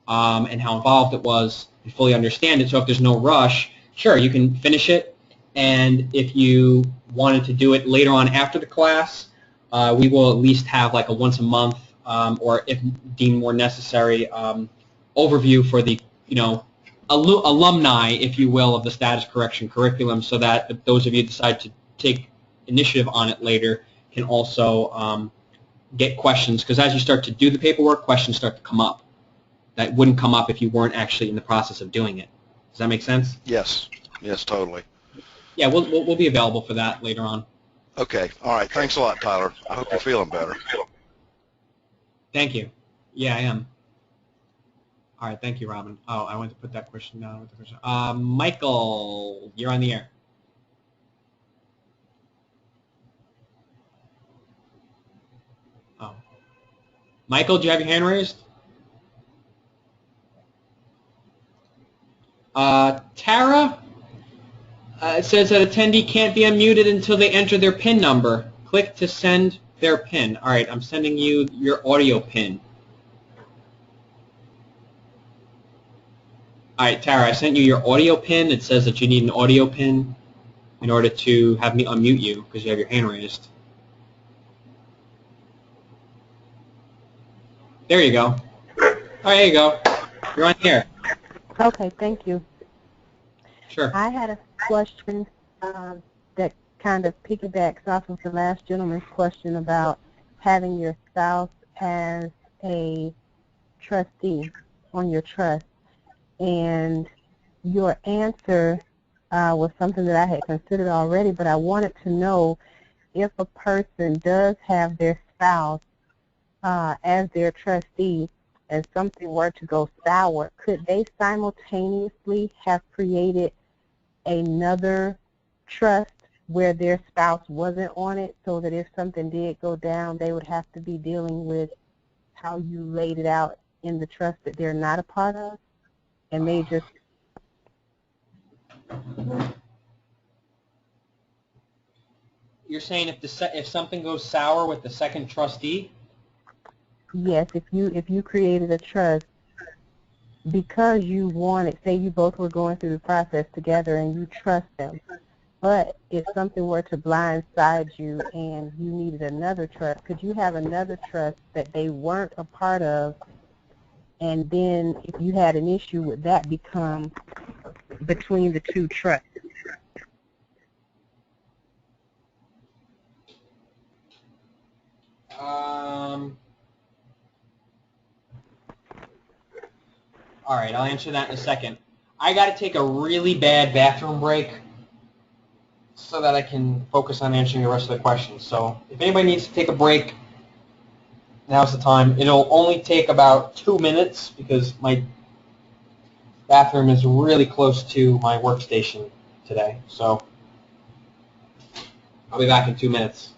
and how involved it was, and fully understand it. So if there's no rush, sure, you can finish it. And if you wanted to do it later on after the class, we will at least have a once a month, or if deemed more necessary, overview for the alumni, if you will, of the status correction curriculum, so that if those of you decide to take initiative on it later can also get questions, because as you start to do the paperwork, questions start to come up that wouldn't come up if you weren't actually in the process of doing it. Does that make sense? Yes. Yes, totally. Yeah, we'll be available for that later on. Okay. All right. Thanks a lot, Tyler. I hope you're feeling better. Thank you. Yeah, I am. All right. Thank you, Robin. Oh, I went to put that question down. Michael, you're on the air. Oh. Michael, do you have your hand raised? Tara, it says that attendee can't be unmuted until they enter their PIN number. Click to send their PIN. All right, I'm sending you your audio PIN. All right, Tara, I sent you your audio PIN. It says that you need an audio PIN in order to have me unmute you because you have your hand raised. There you go. All right, there you go. You're on here. Okay, thank you. Sure. I had a question that kind of piggybacks off of the last gentleman's question about having your spouse as a trustee on your trust. And your answer was something that I had considered already, but I wanted to know if a person does have their spouse as their trustee and something were to go sour, could they simultaneously have created another trust where their spouse wasn't on it, so that if something did go down, they would have to be dealing with how you laid it out in the trust that they're not a part of? And they just... You're saying if something goes sour with the second trustee? Yes, if you created a trust because you wanted, say you both were going through the process together and you trust them, but if something were to blindside you and you needed another trust, could you have another trust that they weren't a part of, and then if you had an issue, would that become between the two trusts? All right, I'll answer that in a second. I got to take a really bad bathroom break so that I can focus on answering the rest of the questions. So if anybody needs to take a break, now's the time. It'll only take about 2 minutes because my bathroom is really close to my workstation today. So I'll be back in 2 minutes.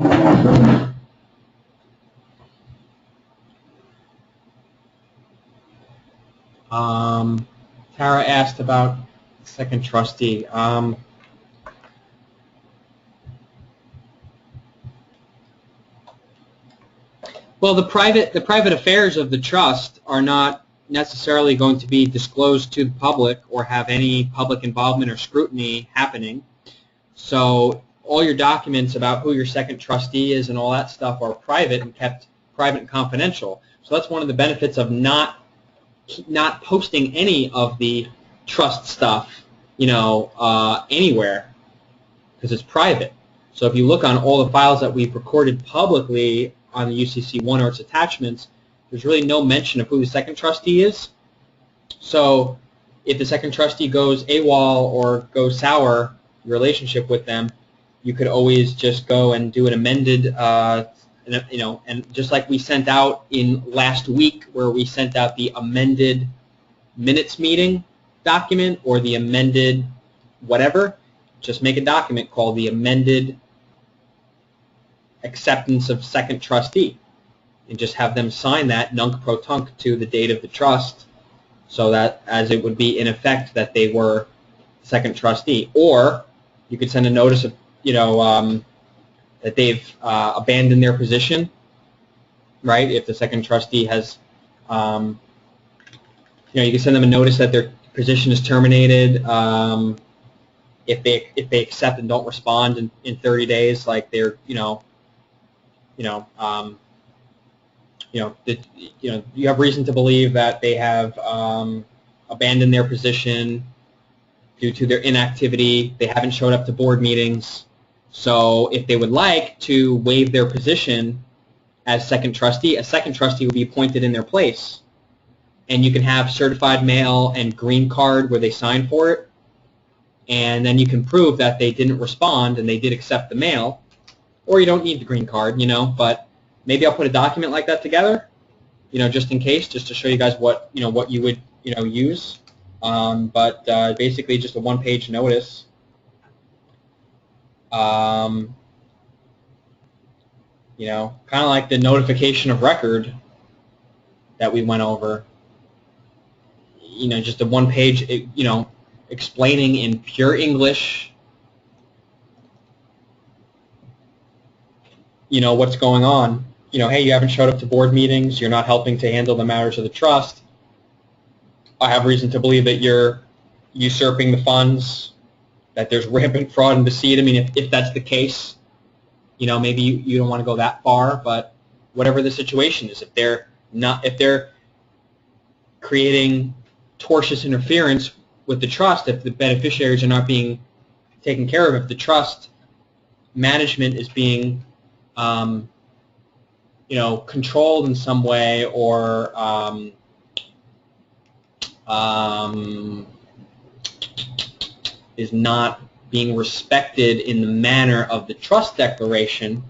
Tara asked about second trustee. Well, the private affairs of the trust are not necessarily going to be disclosed to the public or have any public involvement or scrutiny happening. So all your documents about who your second trustee is and all that stuff are private and kept private and confidential. So that's one of the benefits of not posting any of the trust stuff, anywhere, because it's private. So if you look on all the files that we've recorded publicly on the UCC1 or its attachments, there's really no mention of who the second trustee is. So if the second trustee goes AWOL or goes sour, your relationship with them, you could always just go and do an amended, and just like we sent out in last week, where we sent out the amended minutes meeting document or the amended whatever, just make a document called the amended acceptance of second trustee and just have them sign that nunc pro tunc to the date of the trust, so that as it would be in effect that they were second trustee. Or you could send a notice of that they've abandoned their position, right? If the second trustee has, you can send them a notice that their position is terminated. If they accept and don't respond in 30 days, like they're, you have reason to believe that they have abandoned their position due to their inactivity. They haven't showed up to board meetings. So if they would like to waive their position as second trustee, a second trustee will be appointed in their place. And you can have certified mail and green card where they sign for it. And then you can prove that they didn't respond and they did accept the mail. Or you don't need the green card, but maybe I'll put a document like that together, just in case, just to show you guys what you would, use. But basically just a one-page notice. Kind of like the notification of record that we went over. Just a one-page, explaining in pure English, what's going on. Hey, you haven't showed up to board meetings. You're not helping to handle the matters of the trust. I have reason to believe that you're usurping the funds, that there's rampant fraud and deceit. I mean, if that's the case, maybe you don't want to go that far, but whatever the situation is, if they're creating tortious interference with the trust, if the beneficiaries are not being taken care of, if the trust management is being controlled in some way, or is not being respected in the manner of the trust declaration,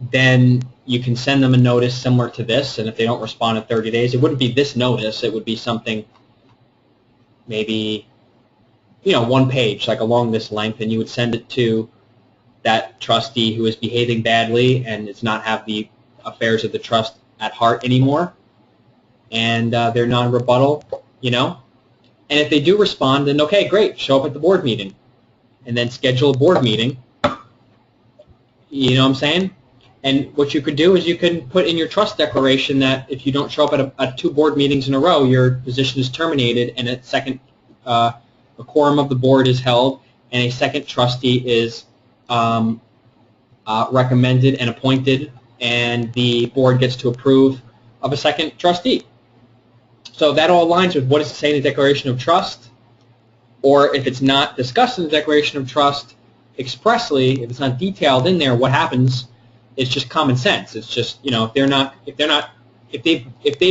then you can send them a notice similar to this, and if they don't respond in 30 days, it wouldn't be this notice, it would be something maybe, one page, like along this length, and you would send it to that trustee who is behaving badly and does not have the affairs of the trust at heart anymore, and they're non-rebuttal, And if they do respond, then okay, great, show up at the board meeting, and then schedule a board meeting. You know what I'm saying? And what you could do is you can put in your trust declaration that if you don't show up at 2 board meetings in a row, your position is terminated, and a quorum of the board is held, and a second trustee is recommended and appointed, and the board gets to approve of a second trustee. So that all aligns with what does it say in the Declaration of Trust, or if it's not discussed in the Declaration of Trust expressly, if it's not detailed in there, what happens? It's just common sense. It's just, if they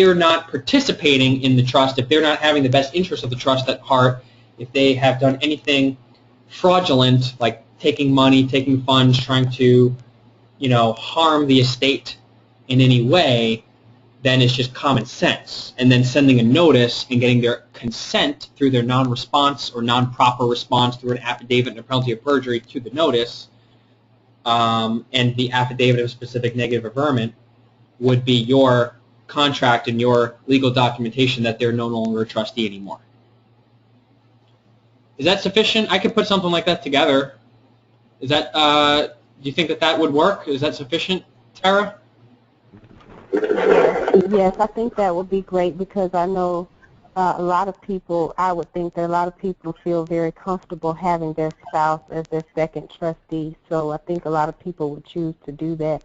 are not participating in the trust, if they're not having the best interest of the trust at heart, if they have done anything fraudulent, like taking money, taking funds, trying to, harm the estate in any way, then it's just common sense. And then sending a notice and getting their consent through their non-response or non-proper response through an affidavit and a penalty of perjury to the notice and the affidavit of specific negative averment would be your contract and your legal documentation that they're no longer a trustee anymore. Is that sufficient? I could put something like that together. Is that, do you think that that would work? Is that sufficient, Tara? Yes, I think that would be great because I know a lot of people, I would think that a lot of people feel very comfortable having their spouse as their second trustee. So I think a lot of people would choose to do that.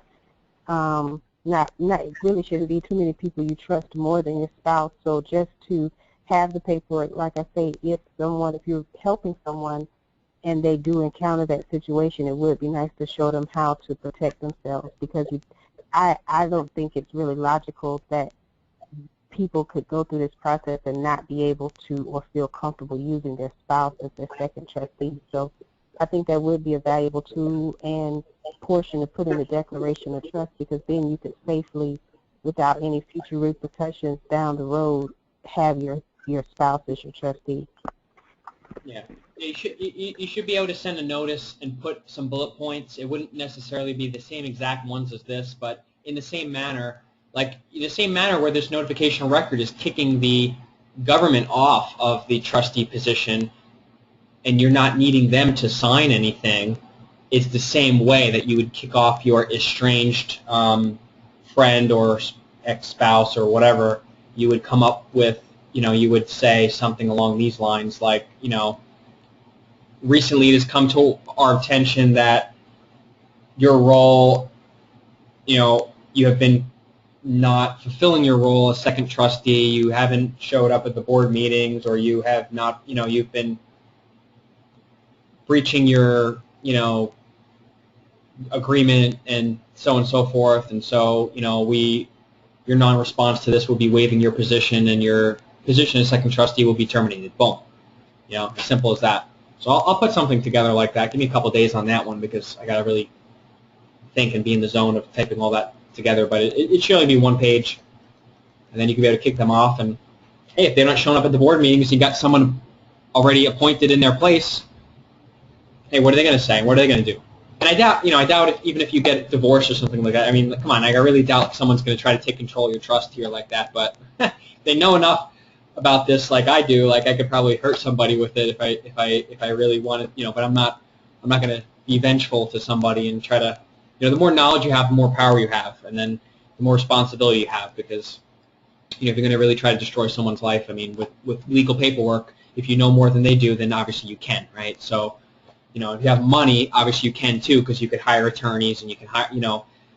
It really shouldn't be too many people you trust more than your spouse. So just to have the paperwork, like I say, if you're helping someone and they do encounter that situation, it would be nice to show them how to protect themselves because I don't think it's really logical that people could go through this process and not be able to or feel comfortable using their spouse as their second trustee. So I think that would be a valuable tool and portion to put in the declaration of trust because then you could safely, without any future repercussions down the road, have your spouse as your trustee. Yeah. You should be able to send a notice and put some bullet points. It wouldn't necessarily be the same exact ones as this, but in the same manner, like in the same manner where this notification record is kicking the government off of the trustee position and you're not needing them to sign anything, it's the same way that you would kick off your estranged friend or ex-spouse or whatever. You would come up with, you would say something along these lines like, recently it has come to our attention that your role, you have been not fulfilling your role as second trustee, you haven't showed up at the board meetings, or you have not, you've been breaching your, agreement and so forth, and so, your non-response to this will be waiving your position, and your position as second trustee will be terminated. Boom. As simple as that. So I'll put something together like that. Give me a couple days on that one because I got to really think and be in the zone of typing all that together. But it should only be one page, and then you can be able to kick them off. And hey, if they're not showing up at the board meetings, you got someone already appointed in their place. Hey, what are they going to say? What are they going to do? And I doubt if, even if you get divorced or something like that. I mean, come on, I really doubt someone's going to try to take control of your trust here like that. But they know enough about this, like I do. Like I could probably hurt somebody with it if I really wanted, But I'm not going to be vengeful to somebody and try to. The more knowledge you have, the more power you have, and then the more responsibility you have. Because if you're going to really try to destroy someone's life, I mean, with legal paperwork, if you know more than they do, then obviously you can, right? So. If you have money, obviously you can too, because you could hire attorneys and you can hire,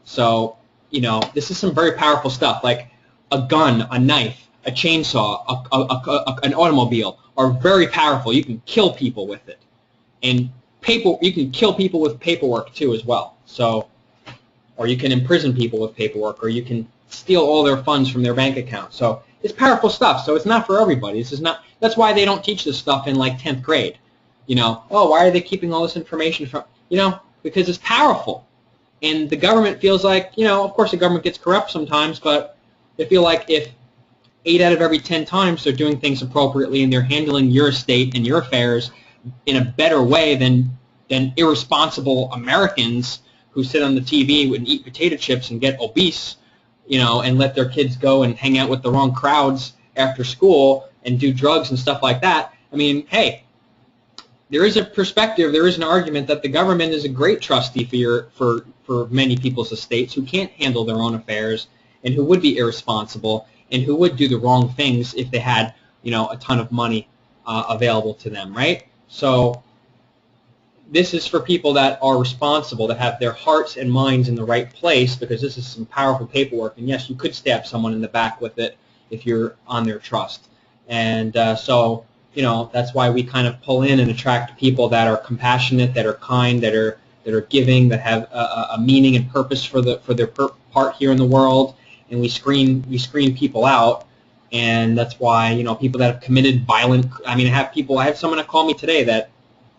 So, this is some very powerful stuff, like a gun, a knife, a chainsaw, an automobile are very powerful. You can kill people with it, and you can kill people with paperwork too as well. So, or you can imprison people with paperwork, or you can steal all their funds from their bank account. So it's powerful stuff. So it's not for everybody. This is not. That's why they don't teach this stuff in like 10th grade. Oh, why are they keeping all this information from, because it's powerful. And the government feels like, of course the government gets corrupt sometimes, but they feel like if 8 out of every 10 times they're doing things appropriately and they're handling your estate and your affairs in a better way than irresponsible Americans who sit on the TV and eat potato chips and get obese, and let their kids go and hang out with the wrong crowds after school and do drugs and stuff like that. I mean, hey, there is a perspective, there is an argument that the government is a great trustee for many people's estates who can't handle their own affairs and who would be irresponsible and who would do the wrong things if they had, a ton of money available to them, right? So this is for people that are responsible, that have their hearts and minds in the right place, because this is some powerful paperwork. And yes, you could stab someone in the back with it if you're on their trust. And so, that's why we kind of pull in and attract people that are compassionate, that are kind, that are giving, that have a meaning and purpose for their part here in the world. And we screen people out. And that's why, people that have committed violent. I mean, I have someone that called me today that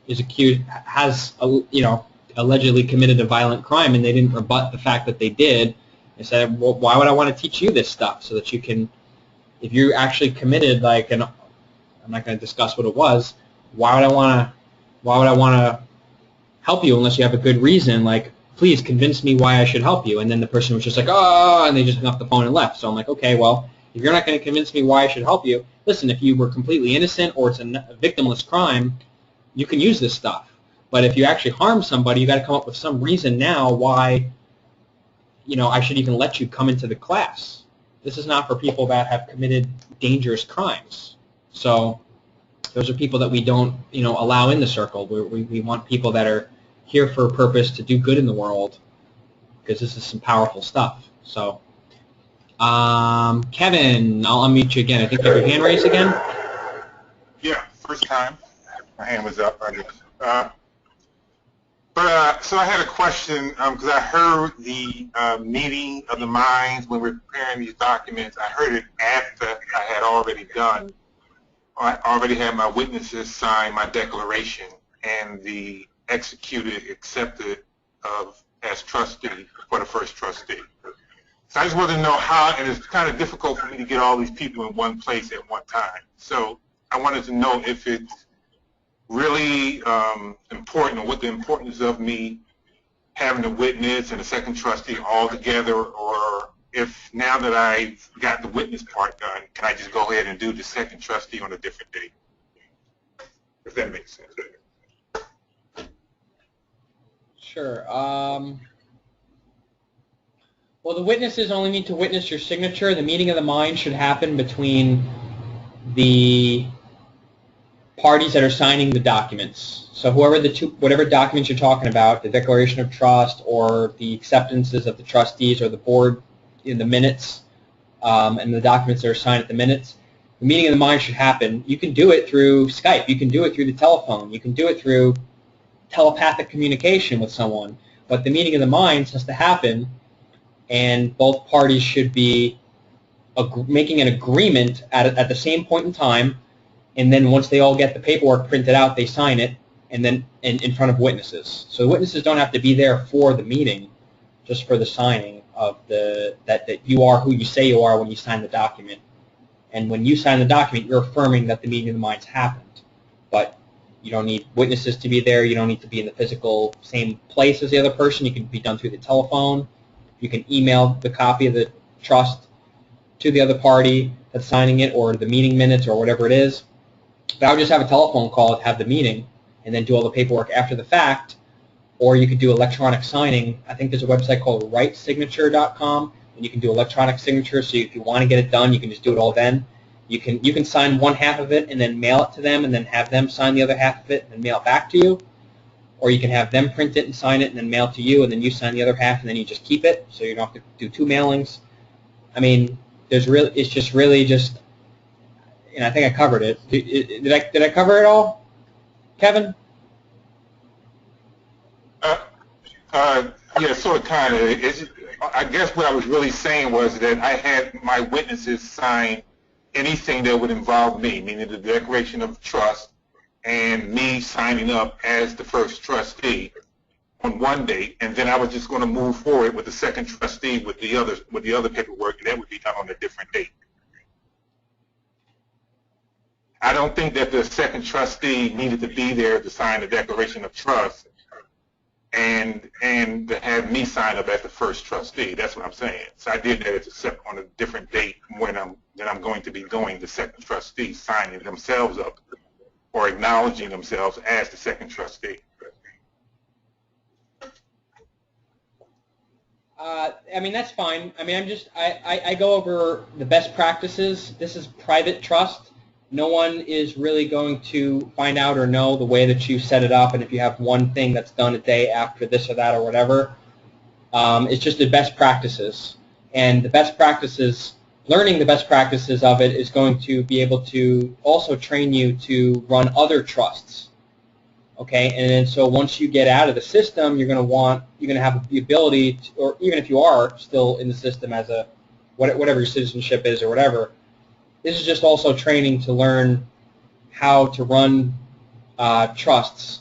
is accused, allegedly committed a violent crime, and they didn't rebut the fact that they did. They said, well, why would I want to teach you this stuff so that you can, if you actually committed like an, I'm not going to discuss what it was, why would I want to help you unless you have a good reason, like please convince me why I should help you. And then the person was just like, oh, and they just hung up the phone and left. So I'm like, okay, well, if you're not going to convince me why I should help you, listen, if you were completely innocent or it's a victimless crime, you can use this stuff. But if you actually harm somebody, you got to come up with some reason now why, you know, I should even let you come into the class. This is not for people that have committed dangerous crimes. So those are people that we don't, you know, allow in the circle. We want people that are here for a purpose to do good in the world, because this is some powerful stuff. So, Kevin, I'll unmute you again. I think you have your hand raised again. Yeah, first time. My hand was up. So I had a question because I heard the meeting of the minds when we're preparing these documents. I heard it after I had already done. I already had my witnesses sign my declaration and the executed, accepted as trustee for the first trustee. So I just wanted to know how, and it's kind of difficult for me to get all these people in one place at one time. So I wanted to know if it's really important, or what the importance of me having a witness and a second trustee all together, or if now that I've got the witness part done, can I just go ahead and do the second trustee on a different date? If that makes sense. Sure. Well, the witnesses only need to witness your signature. The meeting of the mind should happen between the parties that are signing the documents. So whatever documents you're talking about, the declaration of trust or the acceptances of the trustees or the board in the minutes, and the documents that are signed at the minutes, the meeting of the mind should happen. You can do it through Skype. You can do it through the telephone. You can do it through telepathic communication with someone. But the meeting of the minds has to happen, and both parties should be making an agreement at the same point in time. And then once they all get the paperwork printed out, they sign it, and then in front of witnesses. So the witnesses don't have to be there for the meeting, just for the signing of that you are who you say you are when you sign the document. And when you sign the document, you're affirming that the meeting of the minds happened. But you don't need witnesses to be there. You don't need to be in the physical same place as the other person. You can be done through the telephone. You can email the copy of the trust to the other party that's signing it, or the meeting minutes, or whatever it is. But I would just have a telephone call to have the meeting and then do all the paperwork after the fact. Or you could do electronic signing. I think there's a website called writesignature.com, and you can do electronic signature. So if you want to get it done, you can just do it all then. You can sign one half of it and then mail it to them, and then have them sign the other half of it and then mail it back to you. Or you can have them print it and sign it and then mail it to you, and then you sign the other half, and then you just keep it, so you don't have to do two mailings. I mean, it's just really just. And I think I covered it. Did I cover it all, Kevin? Yeah, sort of, kind of. I guess what I was really saying was that I had my witnesses sign anything that would involve me, meaning the declaration of trust and me signing up as the first trustee on one date, and then I was just going to move forward with the second trustee with the other paperwork, and that would be done on a different date. I don't think that the second trustee needed to be there to sign the declaration of trust and to have me sign up as the first trustee. That's what I'm saying. So I did that on a different date when I'm going to be doing the second trustee, signing themselves up or acknowledging themselves as the second trustee. I mean, that's fine. I mean, I go over the best practices. This is private trust. No one is really going to find out or know the way that you set it up, and if you have one thing that's done a day after this or that or whatever, it's just the best practices. And the best practices, learning the best practices of it is going to be able to also train you to run other trusts. Okay, and then so once you get out of the system, you're going to have the ability to, or even if you are still in the system as a whatever your citizenship is or whatever. This is just also training to learn how to run trusts,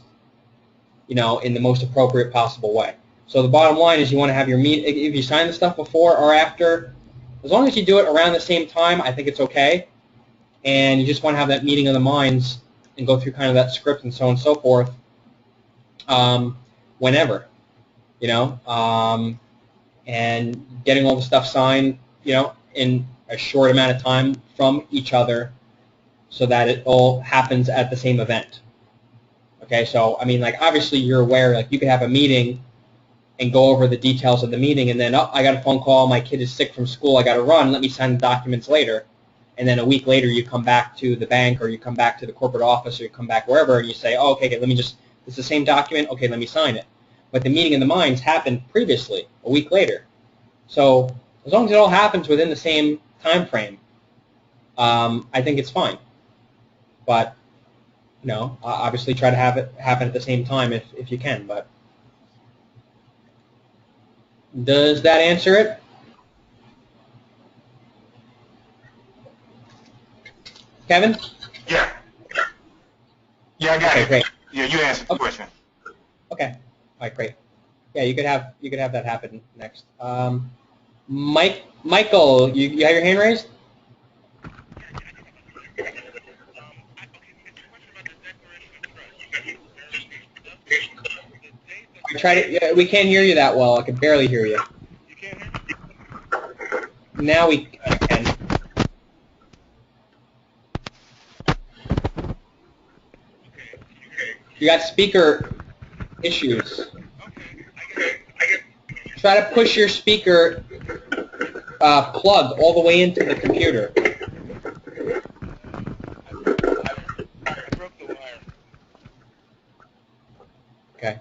in the most appropriate possible way. So the bottom line is you want to have your if you sign the stuff before or after, as long as you do it around the same time, I think it's okay. And you just want to have that meeting of the minds and go through kind of that script and so on and so forth whenever. and getting all the stuff signed, in a short amount of time from each other so that it all happens at the same event. Okay, so, I mean, like, obviously you're aware, like, you could have a meeting and go over the details of the meeting, and then, oh, I got a phone call, my kid is sick from school, I got to run, let me sign the documents later. And then a week later you come back to the bank, or you come back to the corporate office, or you come back wherever, and you say, oh, okay, let me just, it's the same document, okay, let me sign it. But the meeting of the minds happened previously, a week later. So as long as it all happens within the same time frame, I think it's fine. But, obviously try to have it happen at the same time if you can. But does that answer it? Kevin? Yeah. Yeah, I got Okay, it. great. Yeah, you answered the question. Okay. All right, great. Yeah, you could have that happen next. Michael, you have your hand raised? We can't hear you that well. I can barely hear you. You can't hear me? Now we can. You got speaker issues. Try to push your speaker plug all the way into the computer. I broke the wire. Okay.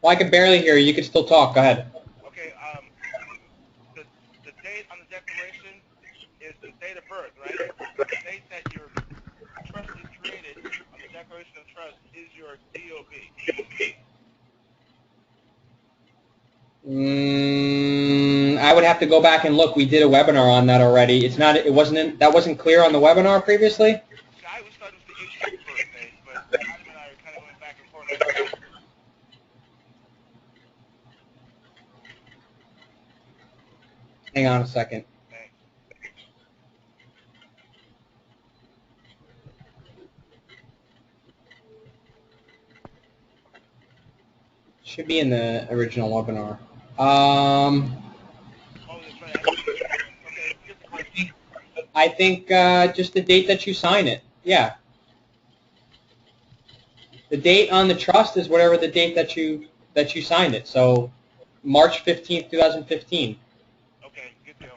Well, I can barely hear you. You can still talk. Go ahead. Okay, the date on the declaration is the date of birth, right? The date that your trust is created on the declaration of trust is your DOB. I would have to go back and look. We did a webinar on that already. That wasn't clear on the webinar previously? I always thought it was the 18th birthday, but Adam and I are kind of going back and forth. Hang on a second. Should be in the original webinar. I think just the date that you sign it. Yeah. The date on the trust is whatever the date that you signed it. So March 15th, 2015. Okay, good deal.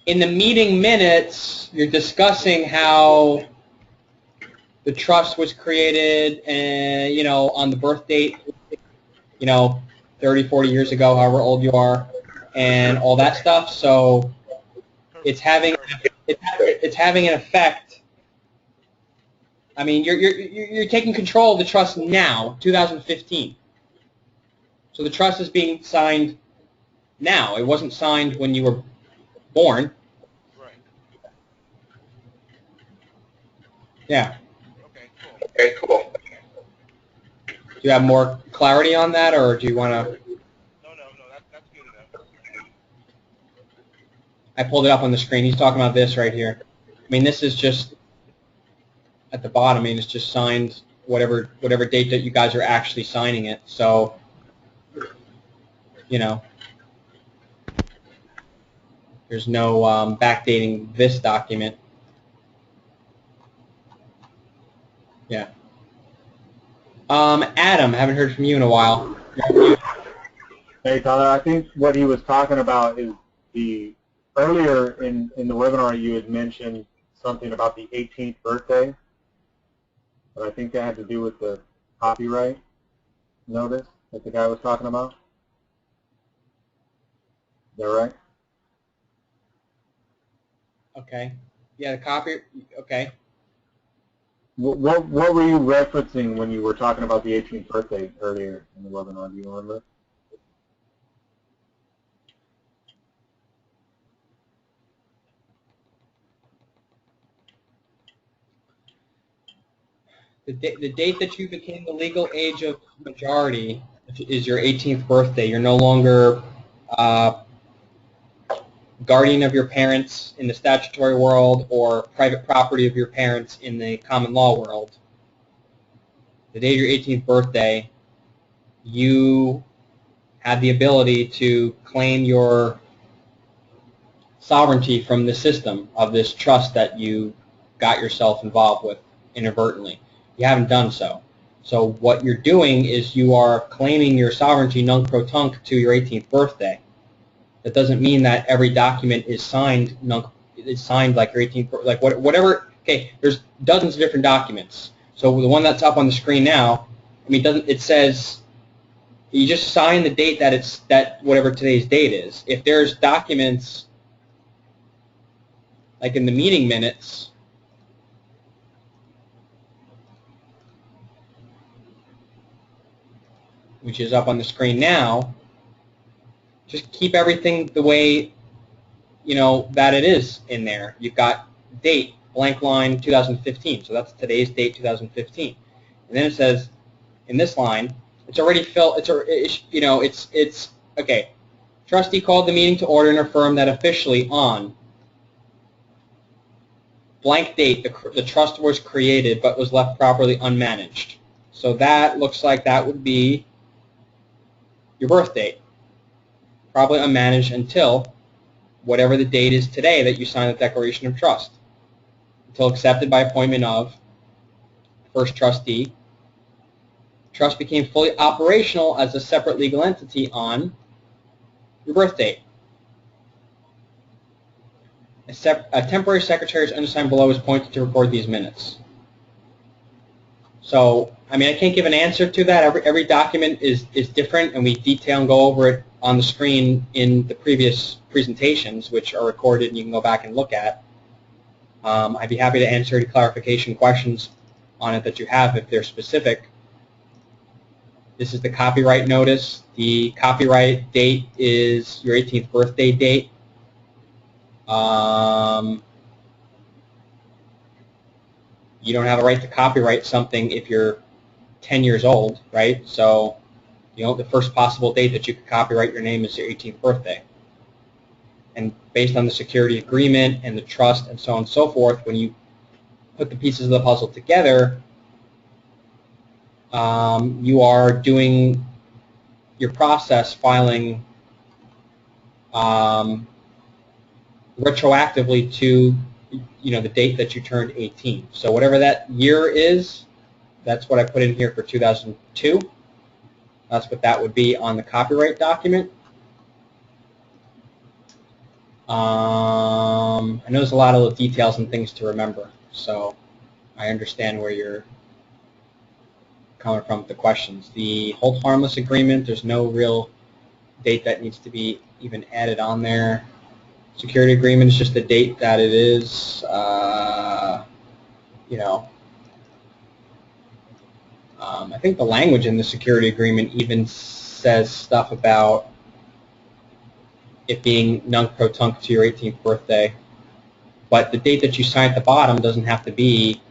In the meeting minutes, you're discussing how the trust was created, and on the birth date, 30, 40 years ago, however old you are, and all that stuff. So it's having an effect. I mean, you're taking control of the trust now, 2015. So the trust is being signed now. It wasn't signed when you were born. Right. Yeah. Okay, cool. Do you have more clarity on that, or do you want to? No, that's good enough. I pulled it up on the screen. He's talking about this right here. I mean, this is just at the bottom. I mean, it's just signed whatever date that you guys are actually signing it. So, there's no backdating this document. Yeah. Adam, haven't heard from you in a while. Hey, Tyler, I think what he was talking about is earlier in the webinar you had mentioned something about the 18th birthday, but I think that had to do with the copyright notice that the guy was talking about. Is that right? Okay. Yeah, the copy. Okay. What were you referencing when you were talking about the 18th birthday earlier in the webinar? Do you remember? The date that you became the legal age of majority is your 18th birthday. You're no longer guardian of your parents in the statutory world or private property of your parents in the common law world. the day of your 18th birthday, you have the ability to claim your sovereignty from the system of this trust that you got yourself involved with inadvertently. You haven't done so. So what you're doing is you are claiming your sovereignty nunc-pro-tunc to your 18th birthday. That doesn't mean that every document is signed like your 18th, like whatever. Okay, there's dozens of different documents. So the one that's up on the screen now, I mean, it says you just sign the date that whatever today's date is. If there's documents like in the meeting minutes, which is up on the screen now, just keep everything the way that it is in there. You've got date, blank line, 2015. So that's today's date, 2015. And then it says in this line, it's already filled. It's okay. Trustee called the meeting to order and affirmed that officially on blank date the trust was created but was left properly unmanaged. So that looks like that would be your birth date, probably unmanaged until whatever the date is today that you sign the declaration of trust, until accepted by appointment of first trustee. Trust became fully operational as a separate legal entity on your birth date. A temporary secretary is undersigned below is appointed to record these minutes. So, I mean, I can't give an answer to that. Every document is different, and we detail and go over it on the screen in the previous presentations, which are recorded and you can go back and look at. I'd be happy to answer any clarification questions on it that you have if they're specific. This is the copyright notice. The copyright date is your 18th birthday date. You don't have a right to copyright something if you're 10 years old, right? So, the first possible date that you could copyright your name is your 18th birthday. And based on the security agreement and the trust and so on and so forth, when you put the pieces of the puzzle together, you are doing your process filing retroactively to the date that you turned 18. So whatever that year is, that's what I put in here for 2002. That's what that would be on the copyright document. I know there's a lot of details and things to remember, so I understand where you're coming from with the questions. The hold harmless agreement, there's no real date that needs to be even added on there. Security agreement is just the date that it is. I think the language in the security agreement even says stuff about it being nunc-pro-tunc to your 18th birthday. But the date that you sign at the bottom doesn't have to be,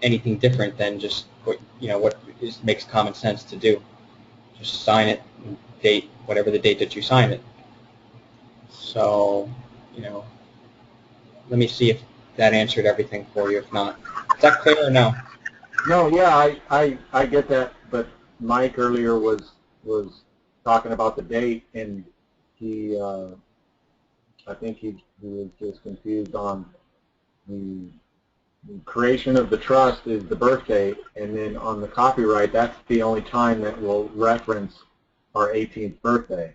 anything different than just what makes common sense to do. Just sign it, and date whatever the date that you sign it. So, let me see if that answered everything for you. If not, is that clear or no? No, yeah, I get that, but Mike earlier was talking about the date, and he I think he was just confused on the creation of the trust is the birth date, and then on the copyright, that's the only time that will reference our 18th birthday.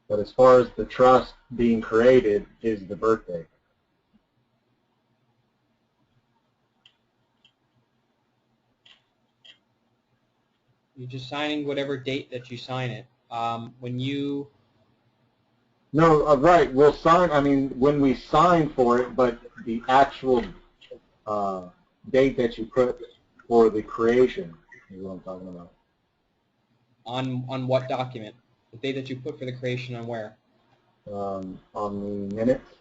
But as far as the trust being created is the birth date. You're just signing whatever date that you sign it. When you... No, right. We'll sign, I mean, when we sign for it, but the actual date that you put for the creation is what I'm talking about. On what document? The date that you put for the creation on where? On the minutes.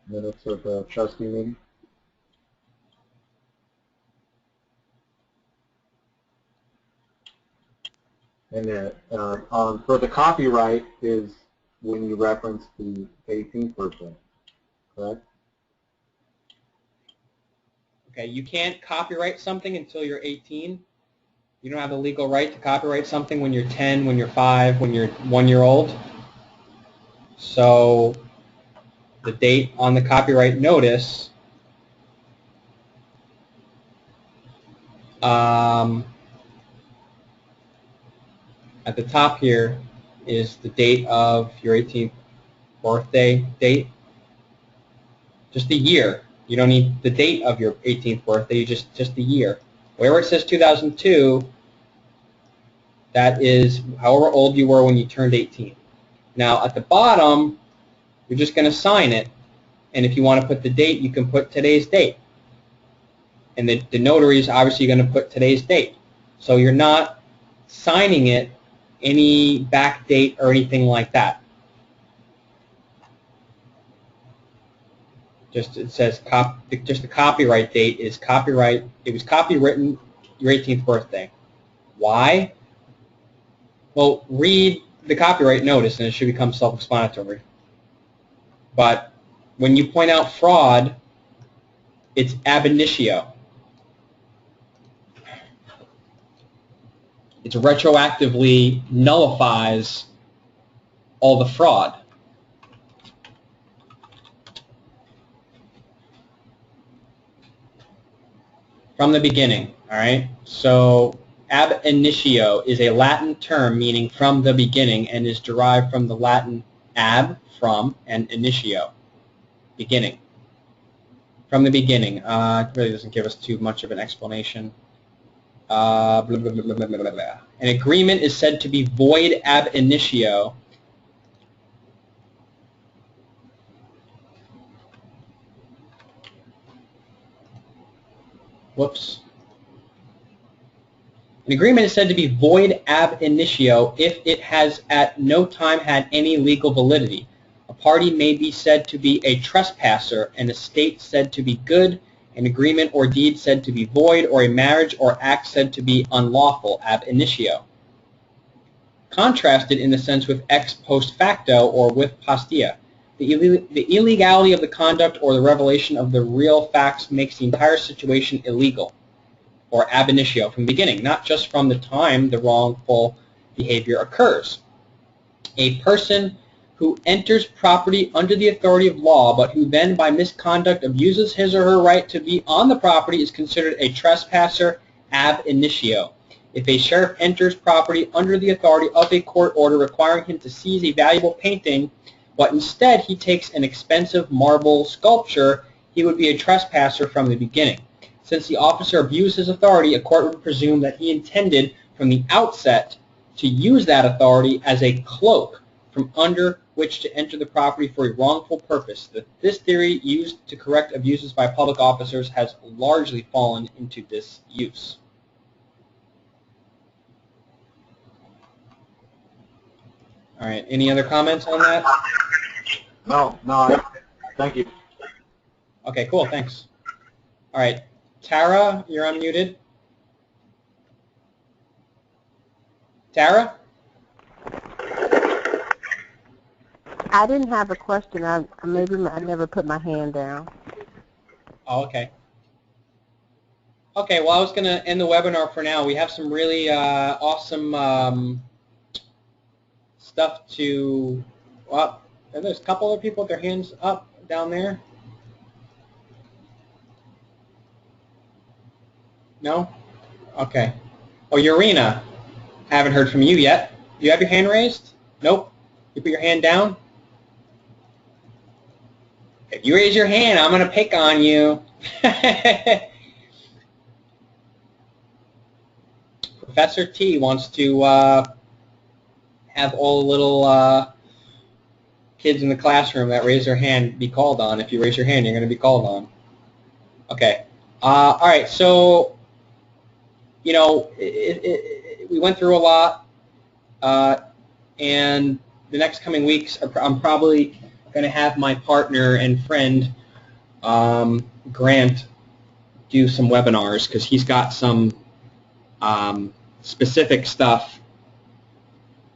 Minutes of the trustee meeting. And then for the copyright is when you reference the 18th birthday, correct? Okay, you can't copyright something until you're 18. You don't have the legal right to copyright something when you're 10, when you're 5, when you're 1 year old. So the date on the copyright notice at the top here is the date of your 18th birthday date. Just the year. You don't need the date of your 18th birthday, you just the year. Wherever it says 2002, that is however old you were when you turned 18. Now at the bottom, you're just going to sign it, and if you want to put the date, you can put today's date. And the notary is obviously going to put today's date. So you're not signing it any back date or anything like that. Just it says just the copyright date is copyright. It was copywritten your 18th birthday. Why? Well, read the copyright notice and it should become self-explanatory. But when you point out fraud, it's ab initio. It retroactively nullifies all the fraud. From the beginning, all right? So ab initio is a Latin term meaning from the beginning and is derived from the Latin ab, from, and initio, beginning. From the beginning. It really doesn't give us too much of an explanation. Blah, blah, blah, blah, blah, blah, blah. An agreement is said to be void ab initio whoops. An agreement is said to be void ab initio if it has at no time had any legal validity. A party may be said to be a trespasser, an estate said to be good, an agreement or deed said to be void, or a marriage or act said to be unlawful ab initio. Contrasted in the sense with ex post facto or with postea. The illegality of the conduct or the revelation of the real facts makes the entire situation illegal, or ab initio, from the beginning, not just from the time the wrongful behavior occurs. A person who enters property under the authority of law, but who then by misconduct abuses his or her right to be on the property is considered a trespasser ab initio. If a sheriff enters property under the authority of a court order requiring him to seize a valuable painting, but instead he takes an expensive marble sculpture, he would be a trespasser from the beginning. Since the officer abused his authority, a court would presume that he intended from the outset to use that authority as a cloak from under which to enter the property for a wrongful purpose. This theory, used to correct abuses by public officers, has largely fallen into disuse. All right, any other comments on that? No, thank you. Okay, cool, thanks. All right, Tara, you're unmuted. Tara? I didn't have a question. Maybe I never put my hand down. Oh, okay. Okay, well, I was going to end the webinar for now. We have some really awesome stuff to, well, there's a couple of people with their hands up down there. No? Okay. Oh, Urena, haven't heard from you yet. Do you have your hand raised? Nope. You put your hand down? If you raise your hand, I'm going to pick on you. Professor T wants to have all the little kids in the classroom that raise their hand be called on. If you raise your hand, you're going to be called on. Okay. All right. So, you know, we went through a lot, and the next coming weeks, I'm probably going to have my partner and friend, Grant, do some webinars because he's got some specific stuff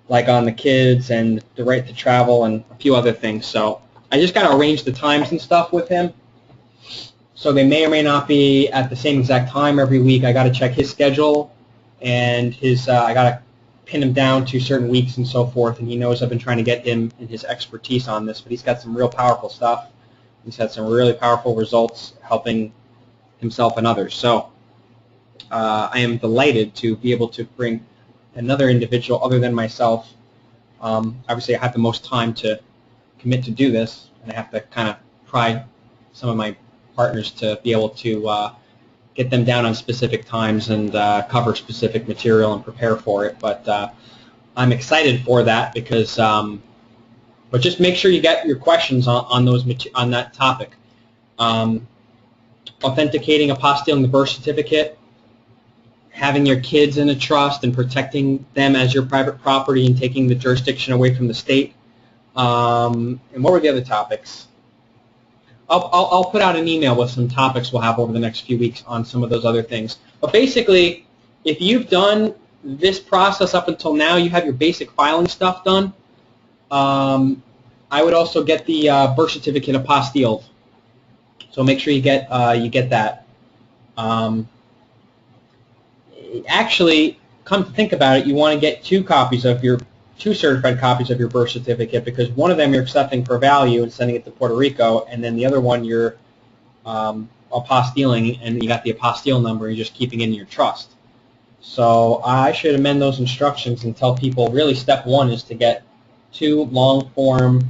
like on the kids and the right to travel and a few other things. So I just got to arrange the times and stuff with him. So they may or may not be at the same exact time every week. I got to check his schedule, and his I got to pin him down to certain weeks and so forth. And he knows I've been trying to get him and his expertise on this, but he's got some real powerful stuff. He's had some really powerful results helping himself and others. So I am delighted to be able to bring another individual other than myself. Obviously, I have the most time to commit to do this, and I have to kind of pry some of my partners to be able to get them down on specific times and cover specific material and prepare for it. But I'm excited for that because, but just make sure you get your questions on that topic. Authenticating, apostilling the birth certificate, having your kids in a trust and protecting them as your private property and taking the jurisdiction away from the state. And what were the other topics? I'll put out an email with some topics we'll have over the next few weeks on some of those other things. But basically, if you've done this process up until now, you have your basic filing stuff done. I would also get the birth certificate apostilled. So make sure you get that. Actually, come to think about it, you want to get two certified copies of your birth certificate, because one of them you're accepting for value and sending it to Puerto Rico, and then the other one you're apostilling, and you got the apostille number, and you're just keeping it in your trust. So I should amend those instructions and tell people really step one is to get two long-form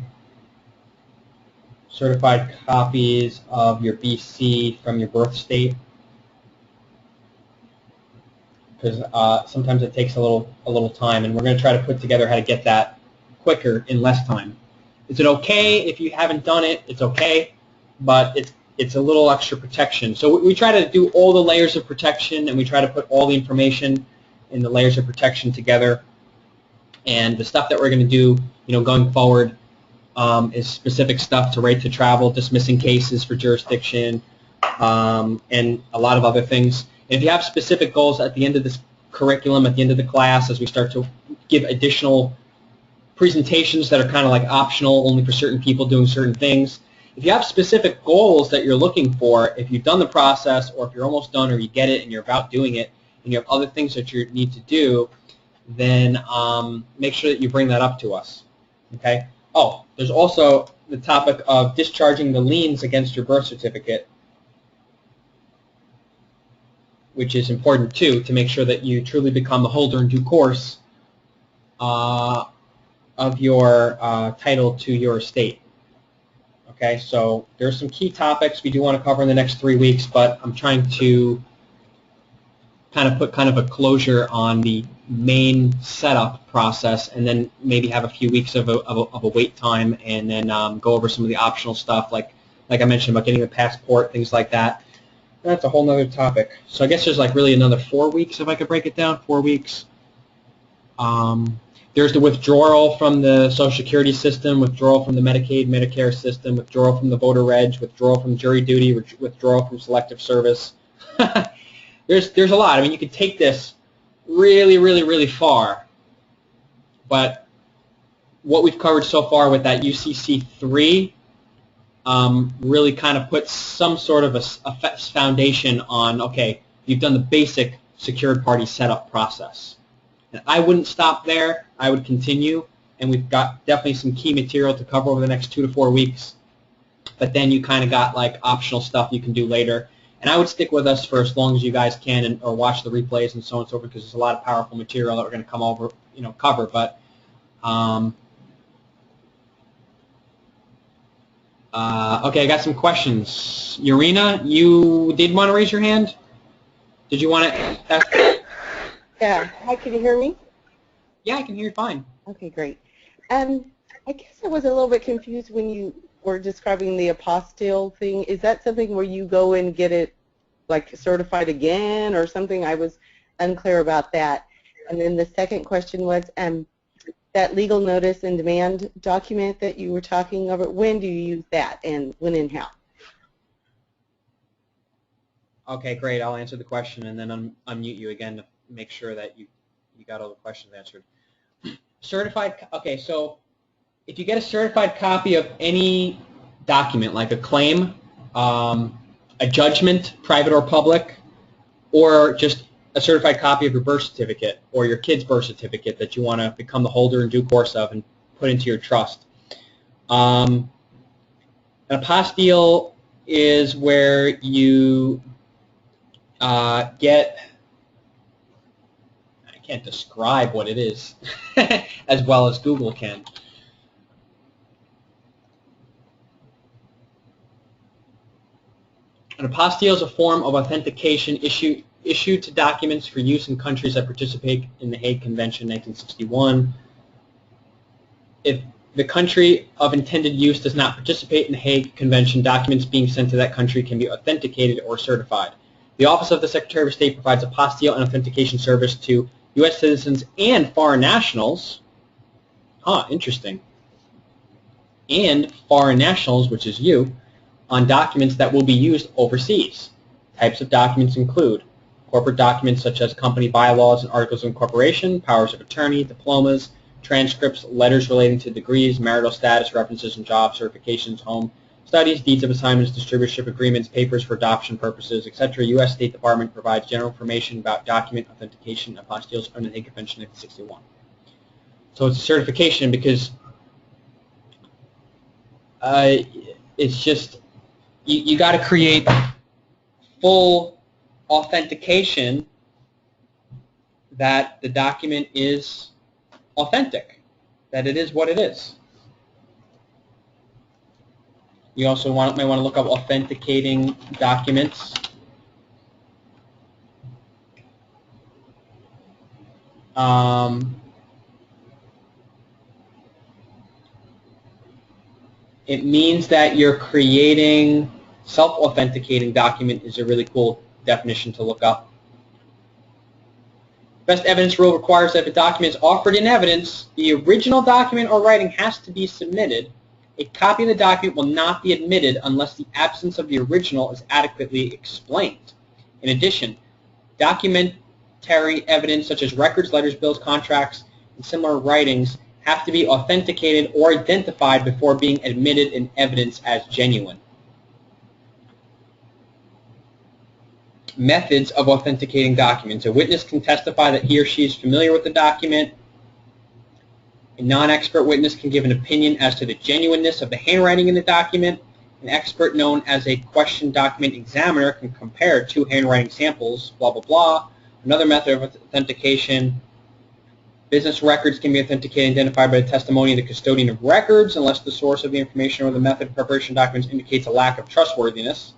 certified copies of your BC from your birth state, because sometimes it takes a little time, and we're going to try to put together how to get that quicker in less time. Is it okay if you haven't done it? It's okay, but it's a little extra protection. So we try to do all the layers of protection, and we try to put all the information in the layers of protection together. And the stuff that we're going to do, going forward, is specific stuff to right to travel, dismissing cases for jurisdiction, and a lot of other things. If you have specific goals at the end of this curriculum, at the end of the class, as we start to give additional presentations that are kind of like optional only for certain people doing certain things, if you have specific goals that you're looking for, if you've done the process, or if you're almost done, or you get it and you're about doing it, and you have other things that you need to do, then make sure that you bring that up to us. Okay? Oh, there's also the topic of discharging the liens against your birth certificate, which is important too, to make sure that you truly become the holder in due course of your title to your estate. Okay, so there's some key topics we do want to cover in the next 3 weeks, but I'm trying to kind of put kind of a closure on the main setup process, and then maybe have a few weeks of a wait time, and then go over some of the optional stuff, like I mentioned about getting a passport, things like that. That's a whole other topic. So I guess there's like really another 4 weeks, if I could break it down, 4 weeks. There's the withdrawal from the Social Security system, withdrawal from the Medicaid, Medicare system, withdrawal from the voter reg, withdrawal from jury duty, withdrawal from selective service. There's a lot. I mean, you could take this really, really, really far. But what we've covered so far with that UCC 3 really kind of puts some sort of a foundation on, okay, you've done the basic secured party setup process. And I wouldn't stop there. I would continue, and we've got definitely some key material to cover over the next 2 to 4 weeks. But then you kind of got like optional stuff you can do later. And I would stick with us for as long as you guys can, or watch the replays and so on and so forth, because there's a lot of powerful material that we're going to come over, cover. But okay, I got some questions. Urena, you did want to raise your hand? Did you want to ask? Yeah. Hi, can you hear me? Yeah, I can hear you fine. Okay, great. I guess I was a little bit confused when you were describing the apostille thing. Is that something where you go and get it like certified again or something? I was unclear about that. And then the second question was that legal notice and demand document that you were talking about, when do you use that, and when and how? Okay, great. I'll answer the question and then unmute you again to make sure that you got all the questions answered. Certified, okay, so if you get a certified copy of any document, like a claim, a judgment, private or public, or just a certified copy of your birth certificate or your kid's birth certificate that you want to become the holder in due course of and put into your trust. An apostille is where you get, I can't describe what it is as well as Google can. An apostille is a form of authentication issued to documents for use in countries that participate in the Hague Convention 1961. If the country of intended use does not participate in the Hague Convention, documents being sent to that country can be authenticated or certified. The Office of the Secretary of State provides apostille and authentication service to U.S. citizens and foreign nationals. Interesting. And foreign nationals, which is you, on documents that will be used overseas. Types of documents include corporate documents such as company bylaws and articles of incorporation, powers of attorney, diplomas, transcripts, letters relating to degrees, marital status, references and job certifications, home studies, deeds of assignments, distributorship agreements, papers for adoption purposes, etc. U.S. State Department provides general information about document authentication and apostilles under the Hague Convention 1961. So it's a certification because it's just you got to create full authentication that the document is authentic, that it is what it is. You also might want to look up authenticating documents. It means that you're creating self-authenticating document is a really cool definition to look up. Best evidence rule requires that if a document is offered in evidence, the original document or writing has to be submitted. A copy of the document will not be admitted unless the absence of the original is adequately explained. In addition, documentary evidence such as records, letters, bills, contracts, and similar writings have to be authenticated or identified before being admitted in evidence as genuine. Methods of authenticating documents. A witness can testify that he or she is familiar with the document. A non-expert witness can give an opinion as to the genuineness of the handwriting in the document. An expert known as a question document examiner can compare two handwriting samples, blah, blah, blah. Another method of authentication. Business records can be authenticated and identified by the testimony of the custodian of records unless the source of the information or the method of preparation of documents indicates a lack of trustworthiness.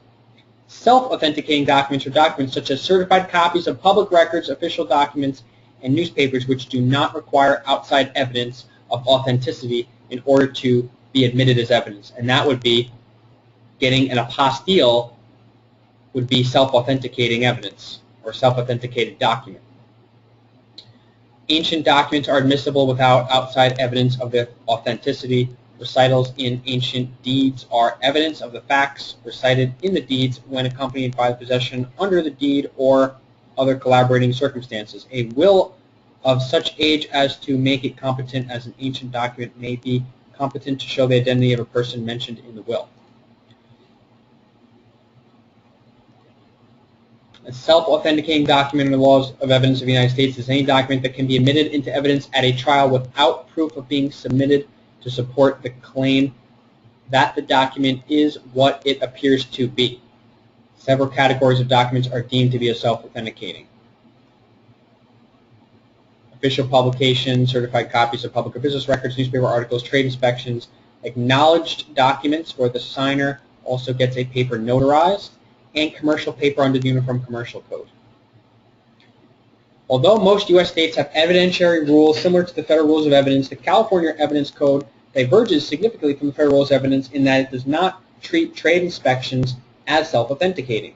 Self-authenticating documents are documents such as certified copies of public records, official documents, and newspapers which do not require outside evidence of authenticity in order to be admitted as evidence. And that would be getting an apostille would be self-authenticating evidence or self-authenticated document. Ancient documents are admissible without outside evidence of their authenticity. Recitals in ancient deeds are evidence of the facts recited in the deeds when accompanied by the possession under the deed or other collaborating circumstances. A will of such age as to make it competent as an ancient document may be competent to show the identity of a person mentioned in the will. A self-authenticating document in the laws of evidence of the United States is any document that can be admitted into evidence at a trial without proof of being submitted to support the claim that the document is what it appears to be. Several categories of documents are deemed to be self-authenticating. Official publications, certified copies of public or business records, newspaper articles, trade inspections, acknowledged documents where the signer also gets a paper notarized, and commercial paper under the Uniform Commercial Code. Although most U.S. states have evidentiary rules similar to the Federal Rules of Evidence, the California Evidence Code diverges significantly from the Federal Rules of Evidence in that it does not treat trade inspections as self-authenticating.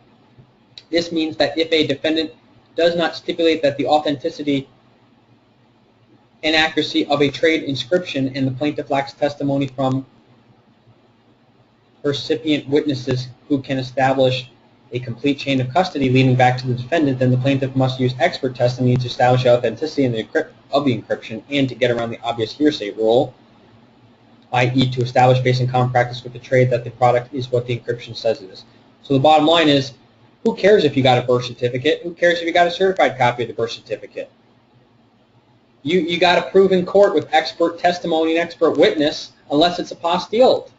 This means that if a defendant does not stipulate that the authenticity and accuracy of a trade inscription and the plaintiff lacks testimony from recipient witnesses who can establish a complete chain of custody leading back to the defendant, then the plaintiff must use expert testimony to establish the authenticity of the encryption and to get around the obvious hearsay rule, i.e. to establish based on common practice with the trade that the product is what the encryption says it is. So the bottom line is, who cares if you got a birth certificate? Who cares if you got a certified copy of the birth certificate? You got to prove in court with expert testimony and expert witness unless it's apostilled.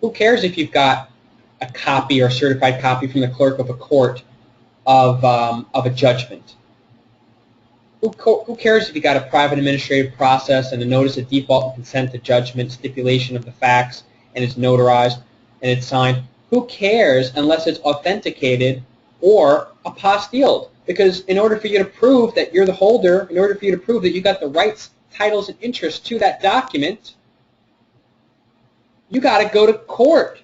Who cares if you've got a copy or a certified copy from the clerk of a court of a judgment? Who cares if you got a private administrative process and a notice of default and consent to judgment, stipulation of the facts, and it's notarized and it's signed? Who cares unless it's authenticated or apostilled? Because in order for you to prove that you're the holder, in order for you to prove that you got the rights, titles, and interests to that document, you got to go to court.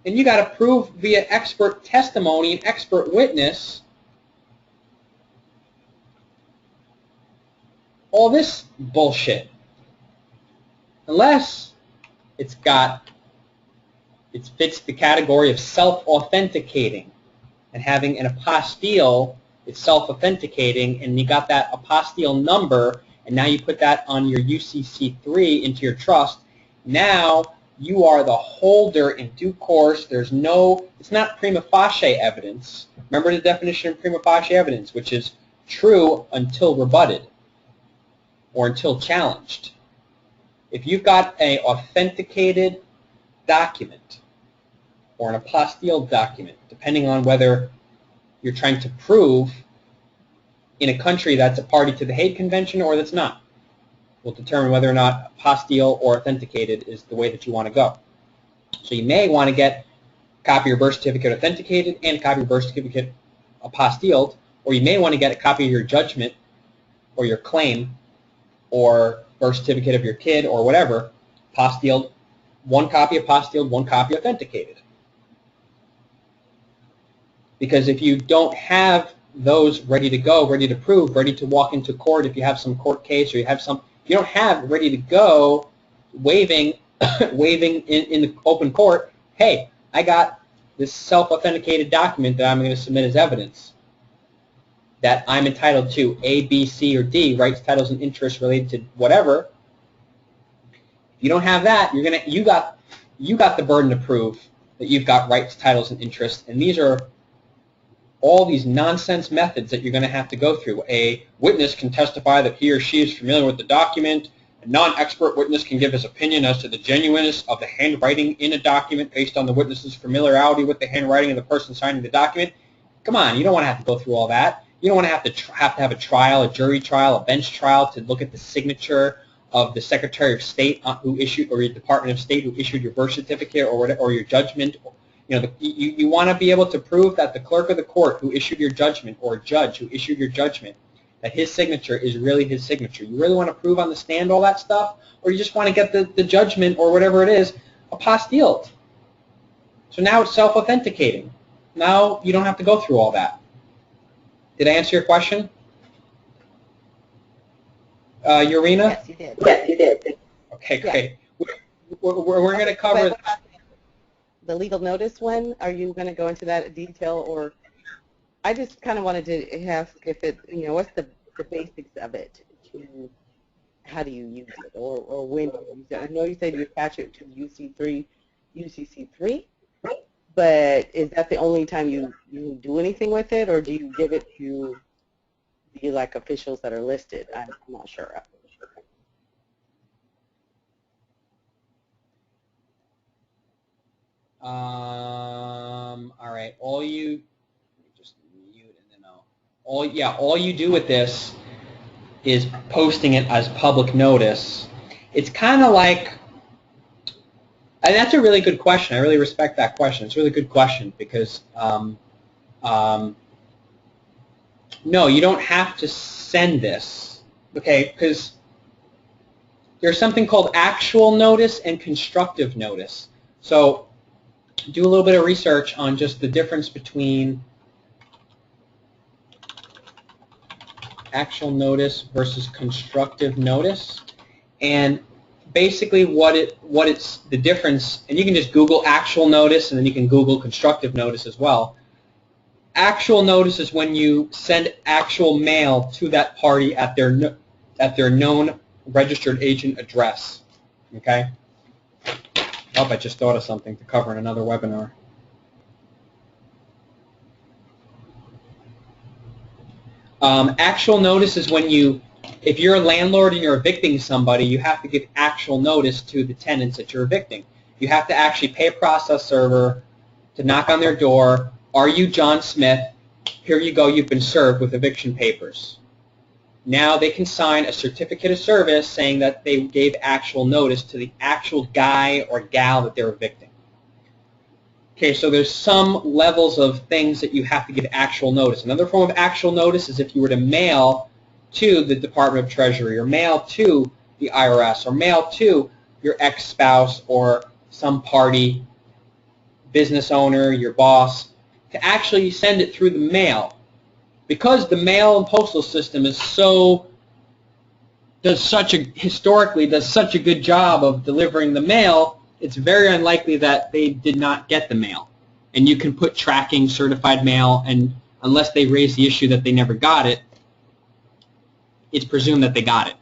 And you got to prove via expert testimony and expert witness all this bullshit. Unless it fits the category of self-authenticating and having an apostille. It's self-authenticating, and you got that apostille number, and now you put that on your UCC3 into your trust. Now you are the holder in due course. It's not prima facie evidence. Remember the definition of prima facie evidence, which is true until rebutted or until challenged. If you've got an authenticated document or an apostille document, depending on whether you're trying to prove in a country that's a party to the Hague Convention or that's not, will determine whether or not apostille or authenticated is the way that you want to go. So you may want to get a copy of your birth certificate authenticated and a copy of your birth certificate apostilled, or you may want to get a copy of your judgment or your claim or birth certificate of your kid or whatever, apostilled, one copy apostilled, one copy authenticated. Because if you don't have those ready to go, ready to prove, ready to walk into court, if you have some court case or you don't have ready to go, waving in the open court, hey, I got this self-authenticated document that I'm going to submit as evidence that I'm entitled to A, B, C, or D, rights, titles, and interests related to whatever. If you don't have that, you got the burden to prove that you've got rights, titles, and interests, and these are all these nonsense methods that you're going to have to go through. A witness can testify that he or she is familiar with the document. A non-expert witness can give his opinion as to the genuineness of the handwriting in a document based on the witness's familiarity with the handwriting of the person signing the document. Come on, you don't want to have to go through all that. You don't want to have a trial, a jury trial, a bench trial to look at the signature of the Secretary of State who issued, or your Department of State who issued your birth certificate or your judgment. You want to be able to prove that the clerk of the court who issued your judgment or judge who issued your judgment, that his signature is really his signature. You really want to prove on the stand all that stuff, or you just want to get the judgment or whatever it is apostilled. So now it's self-authenticating. Now you don't have to go through all that. Did I answer your question? Urena? Yes, you did. Yes, you did. Okay, great. We're going to cover... The legal notice one, are you going to go into that in detail, or I just kind of wanted to ask if it, what's the basics of it, how do you use it, or when do you use it? I know you said you attach it to UCC3, but is that the only time you do anything with it, or do you give it to the officials that are listed? I'm not sure. All right. All you just mute and then all you do with this is posting it as public notice. It's kind of like, and that's a really good question. I really respect that question. It's a really good question because no, you don't have to send this, okay? Because there's something called actual notice and constructive notice. So do a little bit of research on just the difference between actual notice versus constructive notice, and basically what it's the difference. And you can just Google actual notice, and then you can Google constructive notice as well. Actual notice is when you send actual mail to that party at their known registered agent address. Okay. Oh, I just thought of something to cover in another webinar. Actual notice is when if you're a landlord and you're evicting somebody, you have to give actual notice to the tenants that you're evicting. You have to actually pay a process server to knock on their door. Are you John Smith? Here you go. You've been served with eviction papers. Now they can sign a certificate of service saying that they gave actual notice to the actual guy or gal that they're evicting. Okay, so there's some levels of things that you have to give actual notice. Another form of actual notice is if you were to mail to the Department of Treasury or mail to the IRS or mail to your ex-spouse or some party, business owner, your boss, to actually send it through the mail. Because the mail and postal system is historically does such a good job of delivering the mail, it's very unlikely that they did not get the mail. And you can put tracking certified mail, and unless they raise the issue that they never got it, it's presumed that they got it.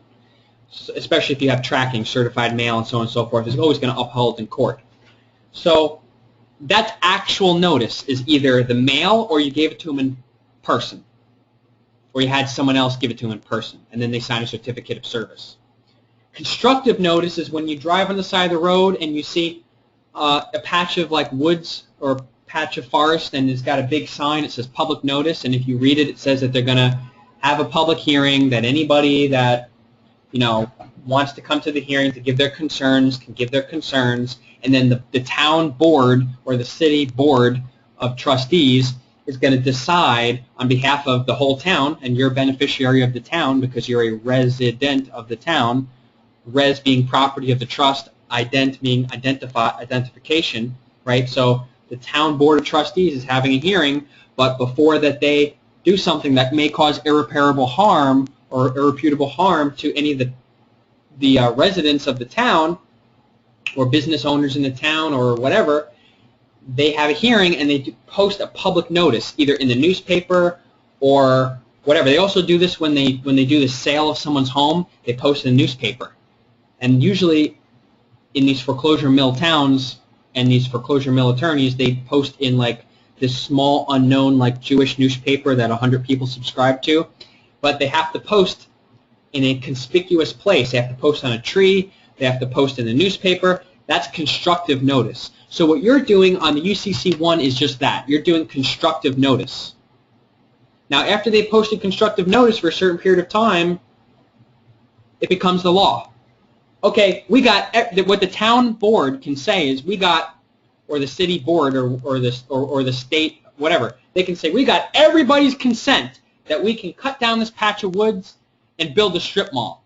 So, especially if you have tracking certified mail and so on and so forth, it's always going to uphold in court. So that's actual notice, is either the mail or you gave it to them in person, or you had someone else give it to them in person, and then they sign a certificate of service. Constructive notice is when you drive on the side of the road and you see a patch of like woods or a patch of forest, and it's got a big sign that says public notice, and if you read it, it says that they're going to have a public hearing, that anybody that wants to come to the hearing to give their concerns can give their concerns, and then the town board or the city board of trustees is going to decide on behalf of the whole town, and you're a beneficiary of the town because you're a resident of the town, res being property of the trust, ident being identification, right? So the town board of trustees is having a hearing, but before that they do something that may cause irreparable harm or irreputable harm to any of the residents of the town or business owners in the town or whatever, they have a hearing and they post a public notice either in the newspaper or whatever. They also do this when they do the sale of someone's home. They post in the newspaper. And usually in these foreclosure mill towns and these foreclosure mill attorneys, they post in like this small unknown like Jewish newspaper that 100 people subscribe to. But they have to post in a conspicuous place. They have to post on a tree. They have to post in the newspaper. That's constructive notice. So what you're doing on the UCC1 is just that. You're doing constructive notice. Now, after they posted constructive notice for a certain period of time, it becomes the law. Okay, we got what the town board can say is we got, or the city board or the state, whatever. They can say we got everybody's consent that we can cut down this patch of woods and build a strip mall.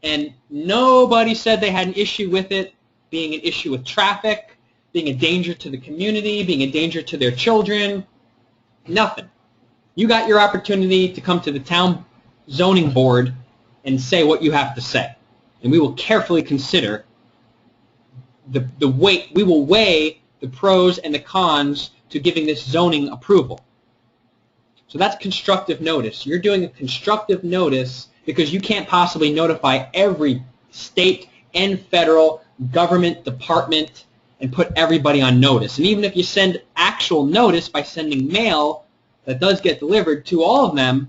And nobody said they had an issue with it being an issue with traffic, being a danger to the community, being a danger to their children. Nothing. You got your opportunity to come to the town zoning board and say what you have to say. And we will carefully consider the weight. We will weigh the pros and the cons to giving this zoning approval. So that's constructive notice. You're doing a constructive notice because you can't possibly notify every state and federal government department and put everybody on notice. And even if you send actual notice by sending mail that does get delivered to all of them,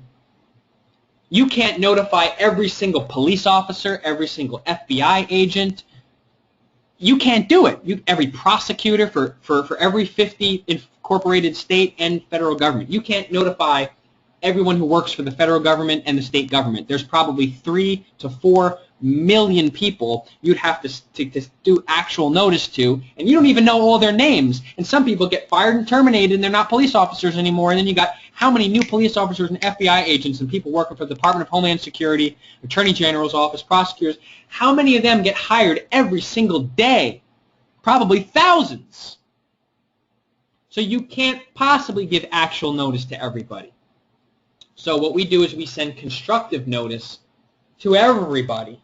you can't notify every single police officer, every single FBI agent. You can't do it. Every prosecutor for every 50 incorporated state and federal government. You can't notify everyone who works for the federal government and the state government. There's probably 3 to 4 million people you'd have to do actual notice to, and you don't even know all their names. And some people get fired and terminated, and they're not police officers anymore. And then you got how many new police officers and FBI agents and people working for the Department of Homeland Security, Attorney General's office, prosecutors, how many of them get hired every single day? Probably thousands. So you can't possibly give actual notice to everybody. So what we do is we send constructive notice to everybody.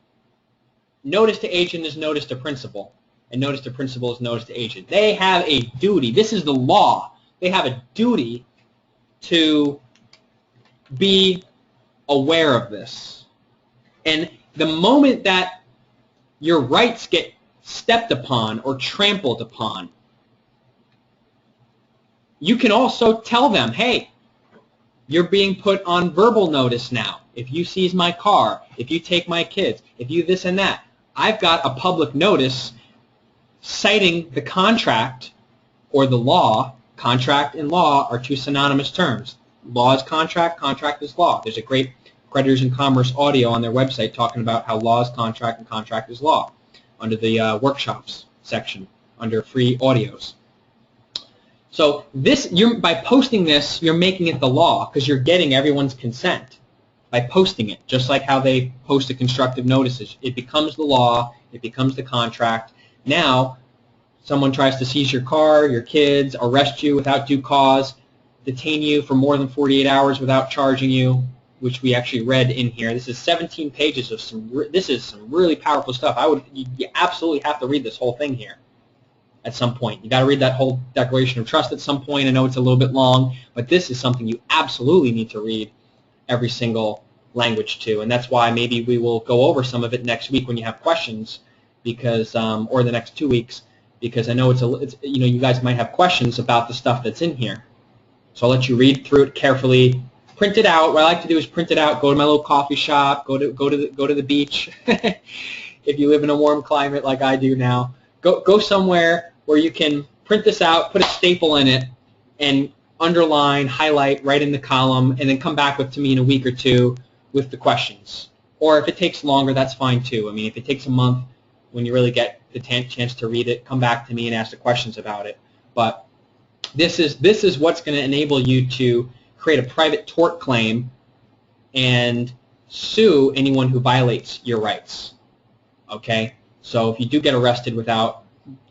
Notice to agent is notice to principal, and notice to principal is notice to agent. They have a duty. This is the law. They have a duty to be aware of this. And the moment that your rights get stepped upon or trampled upon, you can also tell them, hey, You're being put on verbal notice now. If you seize my car, if you take my kids, if you this and that, I've got a public notice citing the contract or the law. Contract and law are two synonymous terms. Law is contract, contract is law. There's a great Creditors in Commerce audio on their website talking about how law is contract and contract is law under the workshops section, under free audios. So this, by posting this, you're making it the law because you're getting everyone's consent by posting it, just like how they post the constructive notices. It becomes the law. It becomes the contract. Now, someone tries to seize your car, your kids, arrest you without due cause, detain you for more than 48 hours without charging you, which we actually read in here. This is 17 pages of this is some really powerful stuff. You absolutely have to read this whole thing here at some point. You got to read that whole Declaration of Trust at some point. I know it's a little bit long, but this is something you absolutely need to read every single language to, and that's why maybe we will go over some of it next week when you have questions, because or the next 2 weeks, because I know it's you guys might have questions about the stuff that's in here. So I'll let you read through it carefully. Print it out. What I like to do is print it out. Go to my little coffee shop. Go to the beach. If you live in a warm climate like I do now, go somewhere where you can print this out, put a staple in it, and underline, highlight, write in the column, and then come back to me in a week or two with the questions. Or if it takes longer, that's fine too. I mean, if it takes a month, when you really get the chance to read it, come back to me and ask the questions about it. But this is what's going to enable you to create a private tort claim and sue anyone who violates your rights. Okay? So if you do get arrested without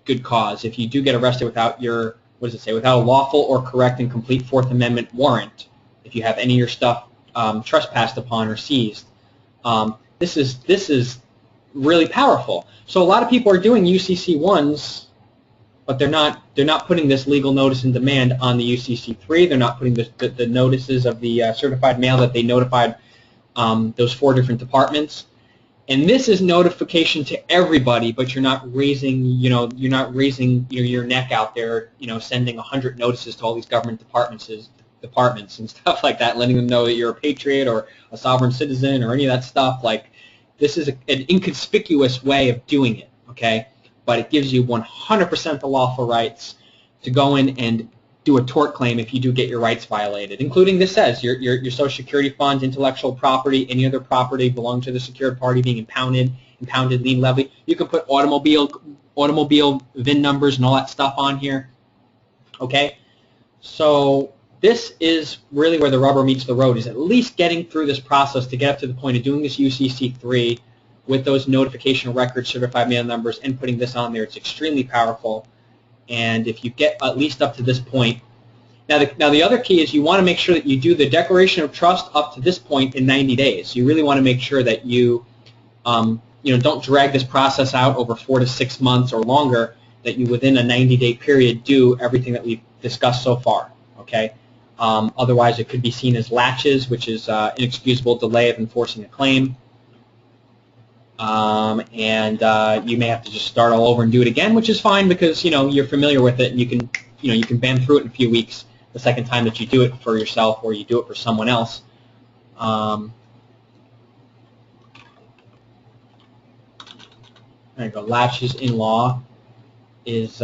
good cause, if you do get arrested without your, what does it say, without a lawful or correct and complete Fourth Amendment warrant, if you have any of your stuff trespassed upon or seized, this is really powerful. So a lot of people are doing UCC1s, but they're not putting this legal notice in demand on the UCC3. They're not putting the notices of the certified mail that they notified those 4 different departments. And this is notification to everybody, but you're not raising your neck out there, sending 100 notices to all these government departments and stuff like that, letting them know that you're a patriot or a sovereign citizen or any of that stuff. Like, this is an inconspicuous way of doing it, okay? But it gives you 100% the lawful rights to go in and do a tort claim if you do get your rights violated, including, this says, your Social Security funds, intellectual property, any other property belonging to the secured party being impounded, lien levy. You can put automobile VIN numbers and all that stuff on here, okay? So this is really where the rubber meets the road, is at least getting through this process to get up to the point of doing this UCC3 with those notification records, certified mail numbers, and putting this on there. It's extremely powerful. And if you get at least up to this point, now the other key is you want to make sure that you do the Declaration of Trust up to this point in 90 days. You really want to make sure that you, don't drag this process out over 4 to 6 months or longer, that you within a 90-day period do everything that we've discussed so far, okay? Otherwise, it could be seen as latches, which is inexcusable delay of enforcing a claim. You may have to just start all over and do it again, which is fine because you're familiar with it and you can bend through it in a few weeks the second time that you do it for yourself or you do it for someone else. There you go. Latches in law is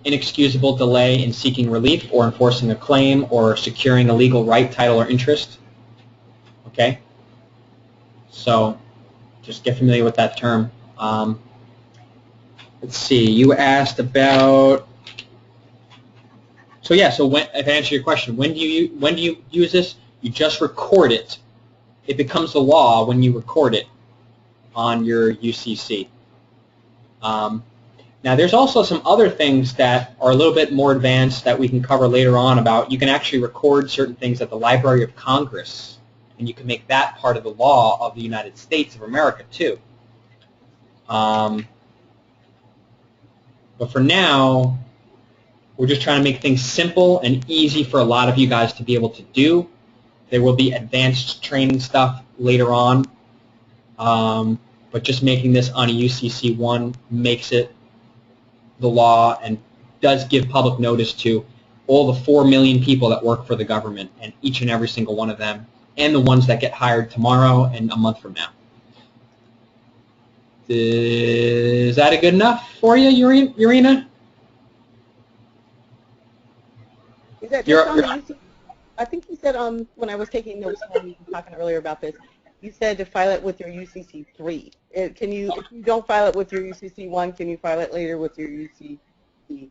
inexcusable delay in seeking relief or enforcing a claim or securing a legal right, title, or interest. Okay? So just get familiar with that term. Let's see. You asked about. So yeah. So when, if I answer your question, when do you use this? You just record it. It becomes the law when you record it on your UCC. Now, there's also some other things that are a little bit more advanced that we can cover later on about. You can actually record certain things at the Library of Congress, and you can make that part of the law of the United States of America, too. But for now, we're just trying to make things simple and easy for a lot of you guys to be able to do. There will be advanced training stuff later on, but just making this on a UCC1 makes it the law, and does give public notice to all the 4 million people that work for the government, and each and every single one of them, and the ones that get hired tomorrow and a month from now. Is that a good enough for you, Urena? Is that just on the UC? I think you said when I was taking notes when you were talking earlier about this, you said to file it with your UCC 3. Can you, if you don't file it with your UCC 1, can you file it later with your UCC 3?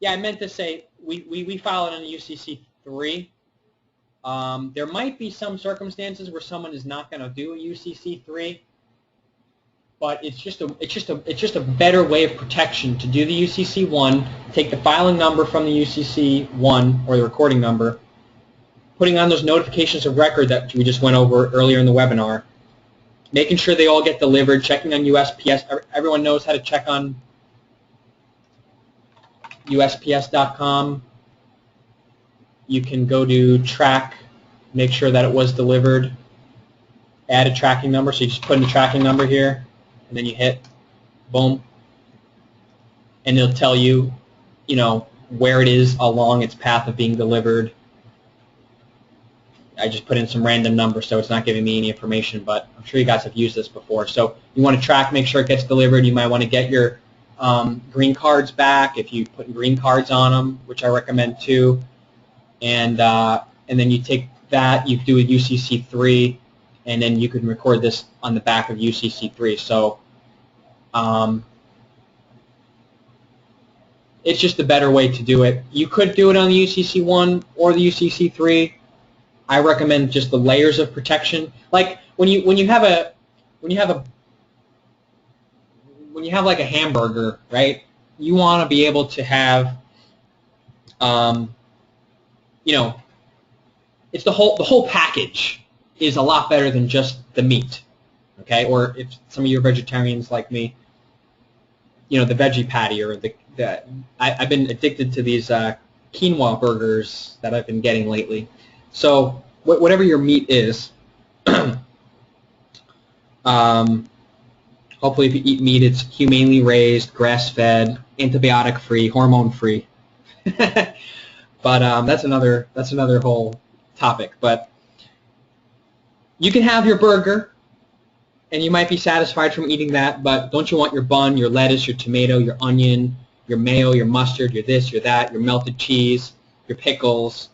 Yeah, I meant to say we file it on the UCC 3. There might be some circumstances where someone is not going to do a UCC 3, but it's just a better way of protection to do the UCC 1, take the filing number from the UCC 1 or the recording number, putting on those notifications of record that we just went over earlier in the webinar, making sure they all get delivered, checking on USPS. Everyone knows how to check on USPS.com. You can go to track, make sure that it was delivered, add a tracking number. So you just put in the tracking number here, and then you hit boom, and it'll tell you, you know, where it is along its path of being delivered. I just put in some random number, so it's not giving me any information, but I'm sure you guys have used this before. So you want to track, make sure it gets delivered. You might want to get your green cards back if you put green cards on them, which I recommend too. And then you take that, you do a UCC 3, and then you can record this on the back of UCC 3. So it's just a better way to do it. You could do it on the UCC 1 or the UCC 3. I recommend just the layers of protection. Like when you have like a hamburger, right? You want to be able to have, you know, it's the whole package is a lot better than just the meat, okay? Or if some of you are vegetarians like me, you know, the veggie patty or I've been addicted to these quinoa burgers that I've been getting lately. So whatever your meat is, hopefully if you eat meat, it's humanely raised, grass-fed, antibiotic-free, hormone-free. But that's another whole topic. But you can have your burger, and you might be satisfied from eating that, but don't you want your bun, your lettuce, your tomato, your onion, your mayo, your mustard, your this, your that, your melted cheese, your pickles,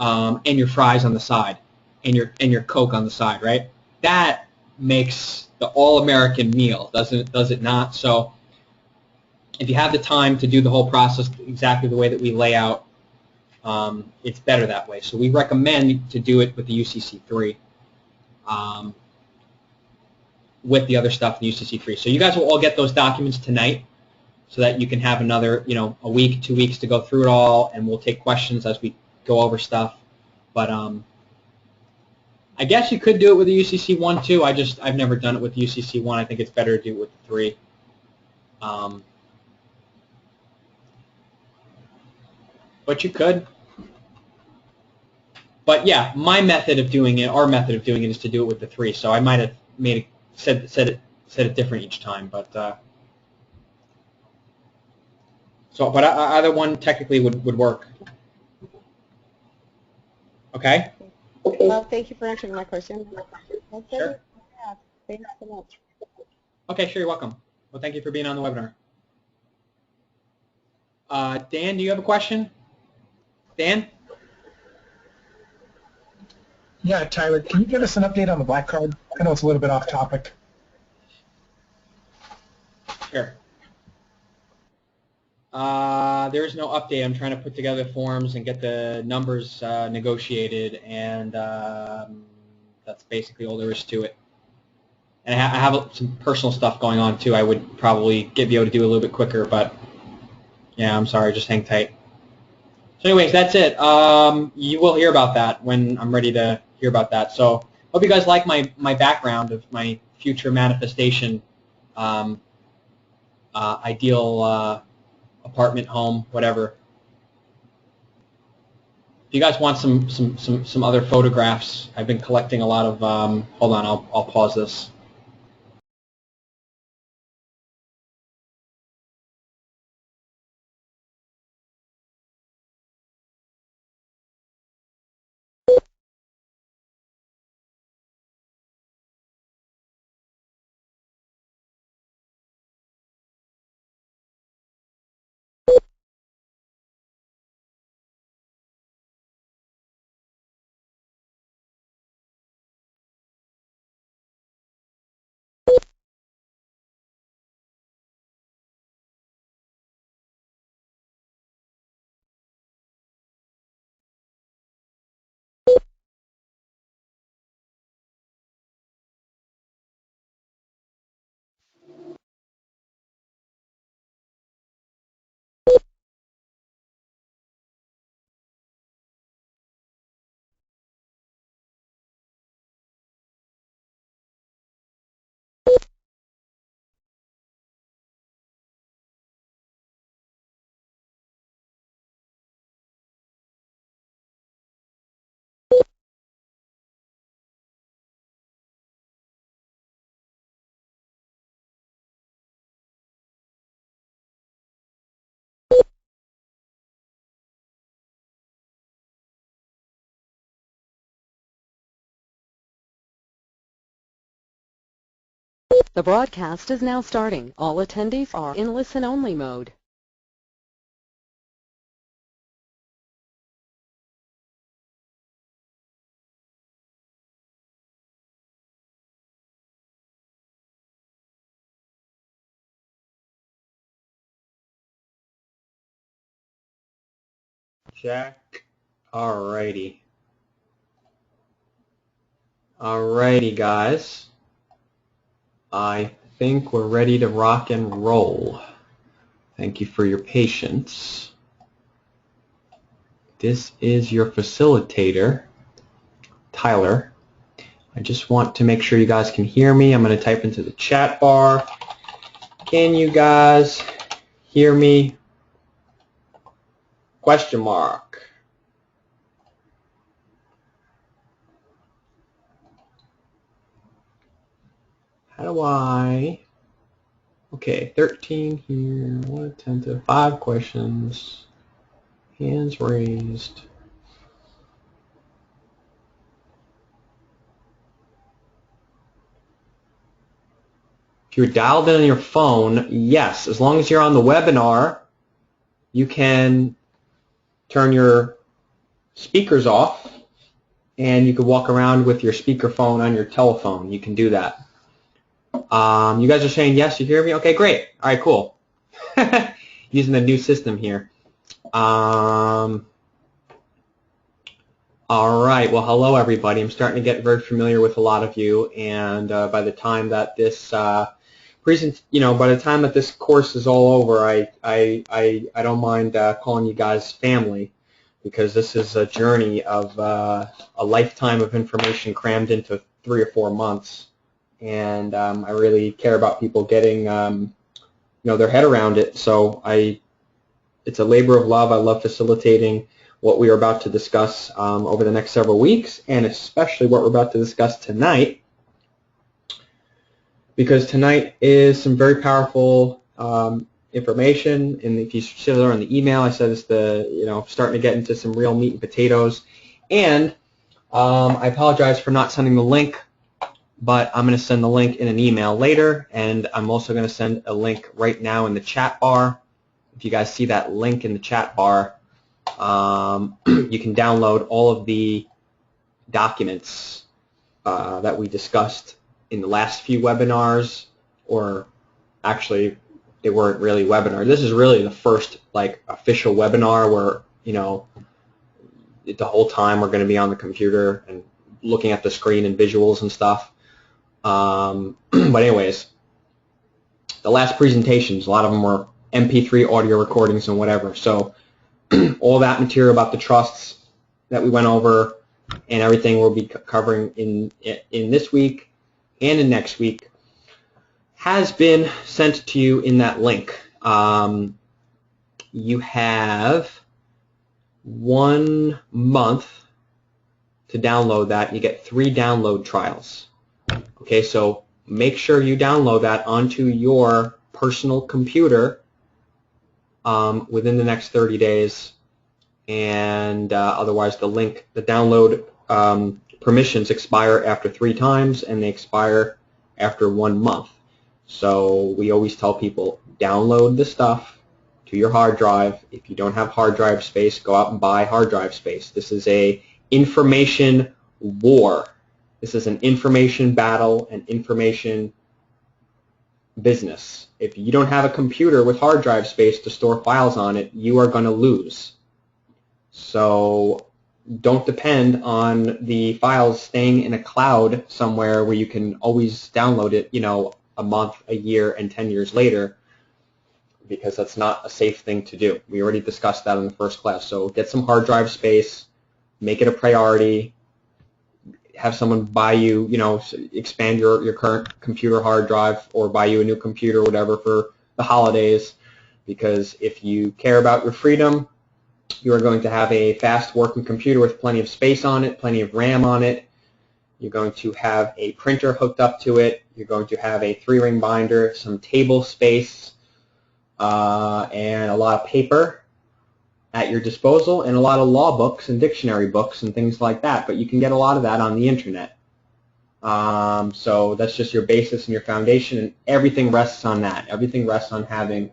and your fries on the side, and your Coke on the side, right? That makes the all-American meal, does it not? So if you have the time to do the whole process exactly the way that we lay out, it's better that way. So we recommend to do it with the UCC 3, with the other stuff in the UCC 3. So you guys will all get those documents tonight, so that you can have another, you know, a week, 2 weeks to go through it all, and we'll take questions as we go over stuff. But I guess you could do it with the UCC 1 too. I've never done it with the UCC 1. I think it's better to do it with the 3. But you could. But yeah, my method of doing it, our method of doing it, is to do it with the 3. So I might have said it different each time, but but either one technically would work. Okay. Well, thank you for answering my question. Sure. Yeah, thanks so much. Okay, sure, you're welcome. Well, thank you for being on the webinar. Dan, do you have a question? Dan? Yeah, Tyler, can you give us an update on the black card? I know it's a little bit off topic. Sure. There is no update. I'm trying to put together forms and get the numbers negotiated, and that's basically all there is to it. And I have some personal stuff going on too. I would probably be able to do a little bit quicker, but yeah, I'm sorry. Just hang tight. So anyways, that's it. You will hear about that when I'm ready to hear about that. So hope you guys like my background of my future manifestation, ideal apartment, home, whatever. If you guys want some other photographs, I've been collecting a lot of. Hold on, I'll pause this. The broadcast is now starting. All attendees are in listen-only mode. Check. Alrighty. Alrighty, guys. I think we're ready to rock and roll. Thank you for your patience. This is your facilitator, Tyler. I just want to make sure you guys can hear me. I'm going to type into the chat bar. Can you guys hear me? Question mark. How do I... Okay, 13 here, 1 attentive, 5 questions, hands raised. If you're dialed in on your phone, yes, as long as you're on the webinar, you can turn your speakers off and you can walk around with your speakerphone on your telephone. You can do that. You guys are saying yes, you hear me? Okay, great. All right, cool. Using the new system here. All right, well, hello, everybody. I'm starting to get very familiar with a lot of you, and by the time that this by the time that this course is all over, I don't mind calling you guys family, because this is a journey of a lifetime of information crammed into 3 or 4 months. And I really care about people getting their head around it. So it's a labor of love. I love facilitating what we are about to discuss over the next several weeks, and especially what we're about to discuss tonight, because tonight is some very powerful information. And if you see there on the email, I said it's starting to get into some real meat and potatoes. And I apologize for not sending the link, but I'm going to send the link in an email later, and I'm also going to send a link right now in the chat bar. If you guys see that link in the chat bar, you can download all of the documents that we discussed in the last few webinars, or actually they weren't really webinars. This is really the first official webinar where the whole time we're going to be on the computer and looking at the screen and visuals and stuff. But anyways, the last presentations, a lot of them were MP3 audio recordings and whatever. So all that material about the trusts that we went over and everything we'll be covering in this week and in next week has been sent to you in that link. You have 1 month to download that. You get 3 download trials. Okay, so make sure you download that onto your personal computer within the next 30 days, and otherwise the download permissions expire after 3 times, and they expire after 1 month. So we always tell people, download the stuff to your hard drive. If you don't have hard drive space, go out and buy hard drive space. This is a information war. This is an information battle and information business. If you don't have a computer with hard drive space to store files on it, you are going to lose. So don't depend on the files staying in a cloud somewhere where you can always download it, a month, a year, and 10 years later, because that's not a safe thing to do. We already discussed that in the first class. So get some hard drive space, make it a priority. Have someone buy you, expand your current computer hard drive, or buy you a new computer or whatever for the holidays, because if you care about your freedom, you are going to have a fast working computer with plenty of space on it, plenty of RAM on it. You're going to have a printer hooked up to it. You're going to have a 3-ring binder, some table space, and a lot of paper at your disposal, and a lot of law books and dictionary books and things like that. But you can get a lot of that on the internet. So that's just your basis and your foundation, and everything rests on that. Everything rests on having,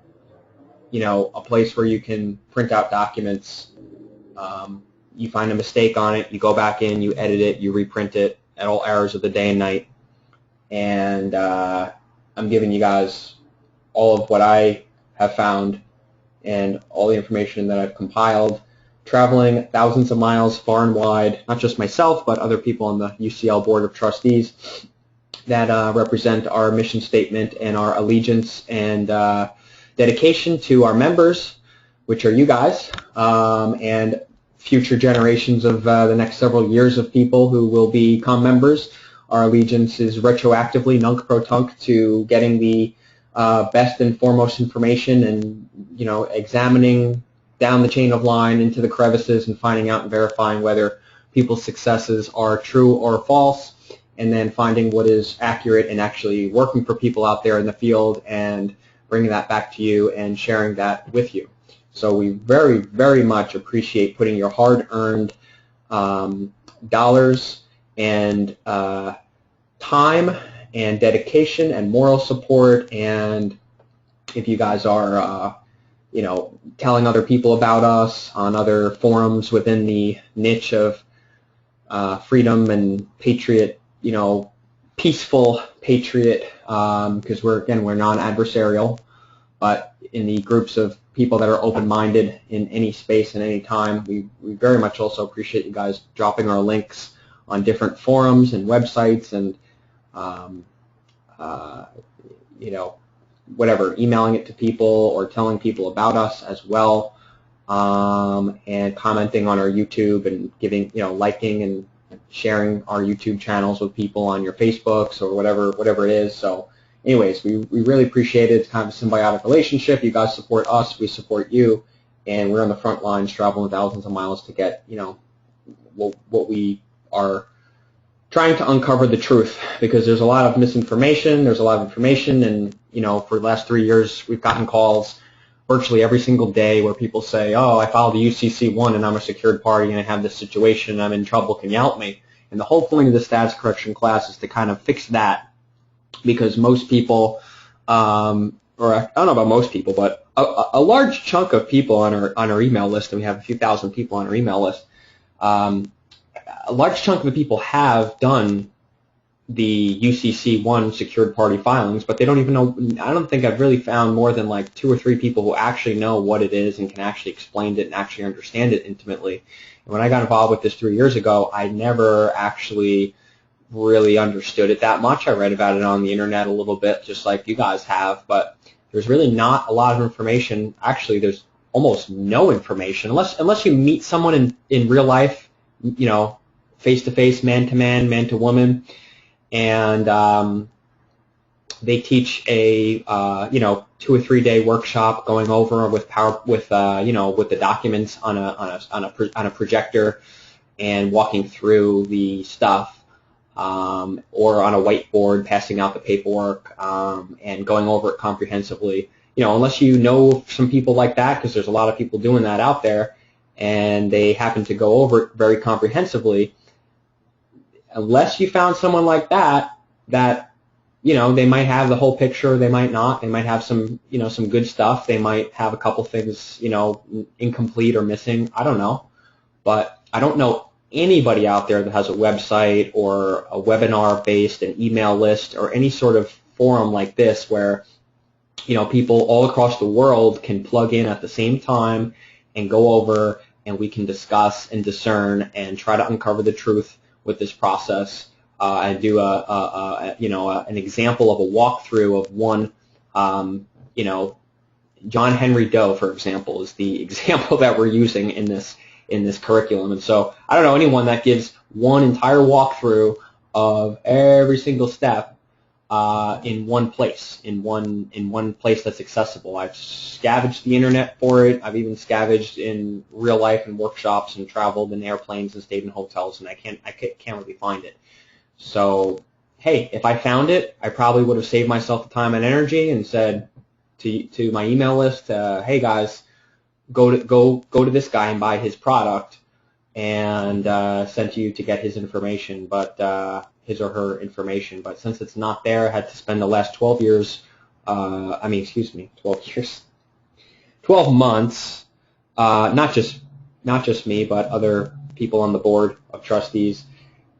a place where you can print out documents. You find a mistake on it, you go back in, you edit it, you reprint it at all hours of the day and night. And I'm giving you guys all of what I have found and all the information that I've compiled, traveling thousands of miles far and wide, not just myself, but other people on the UCL Board of Trustees that represent our mission statement and our allegiance and dedication to our members, which are you guys, and future generations of the next several years of people who will become members. Our allegiance is retroactively, nunc pro tunc, to getting the best and foremost information and, examining down the chain of line into the crevices and finding out and verifying whether people's successes are true or false, and then finding what is accurate and actually working for people out there in the field and bringing that back to you and sharing that with you. So we very, very much appreciate putting your hard-earned dollars and time and dedication and moral support. And if you guys are, telling other people about us on other forums within the niche of freedom and patriot, peaceful patriot, because we're non-adversarial, but in the groups of people that are open-minded in any space and any time, we very much also appreciate you guys dropping our links on different forums and websites and whatever, emailing it to people or telling people about us as well, and commenting on our YouTube and giving, liking and sharing our YouTube channels with people on your Facebooks or whatever it is. So anyways, we really appreciate it. It's kind of a symbiotic relationship. You guys support us, we support you, and we're on the front lines traveling thousands of miles to get, what we are trying to uncover the truth, because there's a lot of misinformation, there's a lot of information, and, for the last 3 years we've gotten calls virtually every single day where people say, oh, I filed a UCC1 and I'm a secured party and I have this situation and I'm in trouble, can you help me? And the whole point of the status correction class is to kind of fix that, because most people, or I don't know about most people, but a large chunk of people on our email list, and we have a few thousand people on our email list, a large chunk of the people have done the UCC1 secured party filings, but they don't even know. I don't think I've really found more than like 2 or 3 people who actually know what it is and can actually explain it and actually understand it intimately. And when I got involved with this 3 years ago, I never actually really understood it that much. I read about it on the internet a little bit, just like you guys have, but there's really not a lot of information. Actually, there's almost no information unless you meet someone in real life, face-to-face, man-to-man, man-to-woman, and they teach a 2 or 3 day workshop going over with the documents on a projector and walking through the stuff, or on a whiteboard passing out the paperwork, and going over it comprehensively. Unless you know some people like that, because there's a lot of people doing that out there, and they happen to go over it very comprehensively. Unless you found someone like that, they might have the whole picture, they might not. They might have some, some good stuff. They might have a couple things, incomplete or missing. I don't know. But I don't know anybody out there that has a website or a webinar-based, an email list, or any sort of forum like this where, people all across the world can plug in at the same time and go over, and we can discuss and discern and try to uncover the truth with this process, and do an example of a walkthrough of one, John Henry Doe, for example, is the example that we're using in this curriculum. And so I don't know anyone that gives one entire walkthrough of every single step in one place, in one place that's accessible. I've scavenged the internet for it. I've even scavenged in real life and workshops and traveled in airplanes and stayed in hotels, and I can't really find it. So hey, if I found it, I probably would have saved myself the time and energy and said to my email list, hey guys, go to this guy and buy his product, and sent you to get his information. But his or her information. But since it's not there, I had to spend the last 12 years, 12 years, 12 months, not just me, but other people on the board of trustees,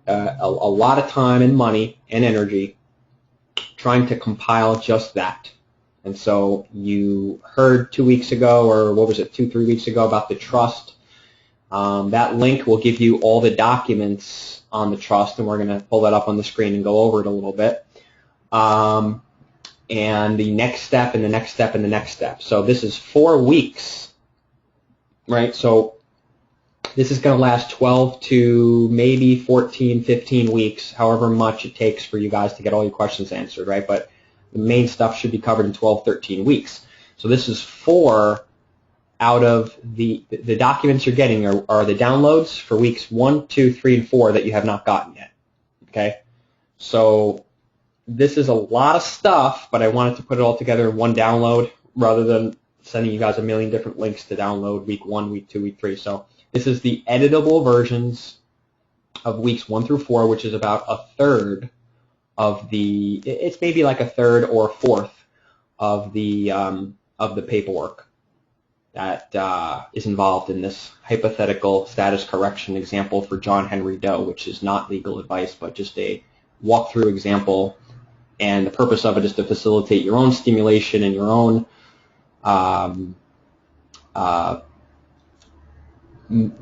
a lot of time and money and energy trying to compile just that. And so you heard 2 weeks ago, or what was it, 2-3 weeks ago, about the trust. That link will give you all the documents on the trust, and we're going to pull that up on the screen and go over it a little bit. And the next step and the next step and the next step. So this is 4 weeks, right? So this is going to last 12 to maybe 14, 15 weeks, however much it takes for you guys to get all your questions answered, right? But the main stuff should be covered in 12, 13 weeks. So this is 4 out of the documents you're getting are the downloads for weeks 1, 2, 3, and 4 that you have not gotten yet, okay? So this is a lot of stuff, but I wanted to put it all together in one download rather than sending you guys a million different links to download week 1, week 2, week 3. So this is the editable versions of weeks 1 through 4, which is about a third of the, it's maybe like a third or a fourth of the paperwork that is involved in this hypothetical status correction example for John Henry Doe, which is not legal advice, but just a walkthrough example. And the purpose of it is to facilitate your own stimulation and your own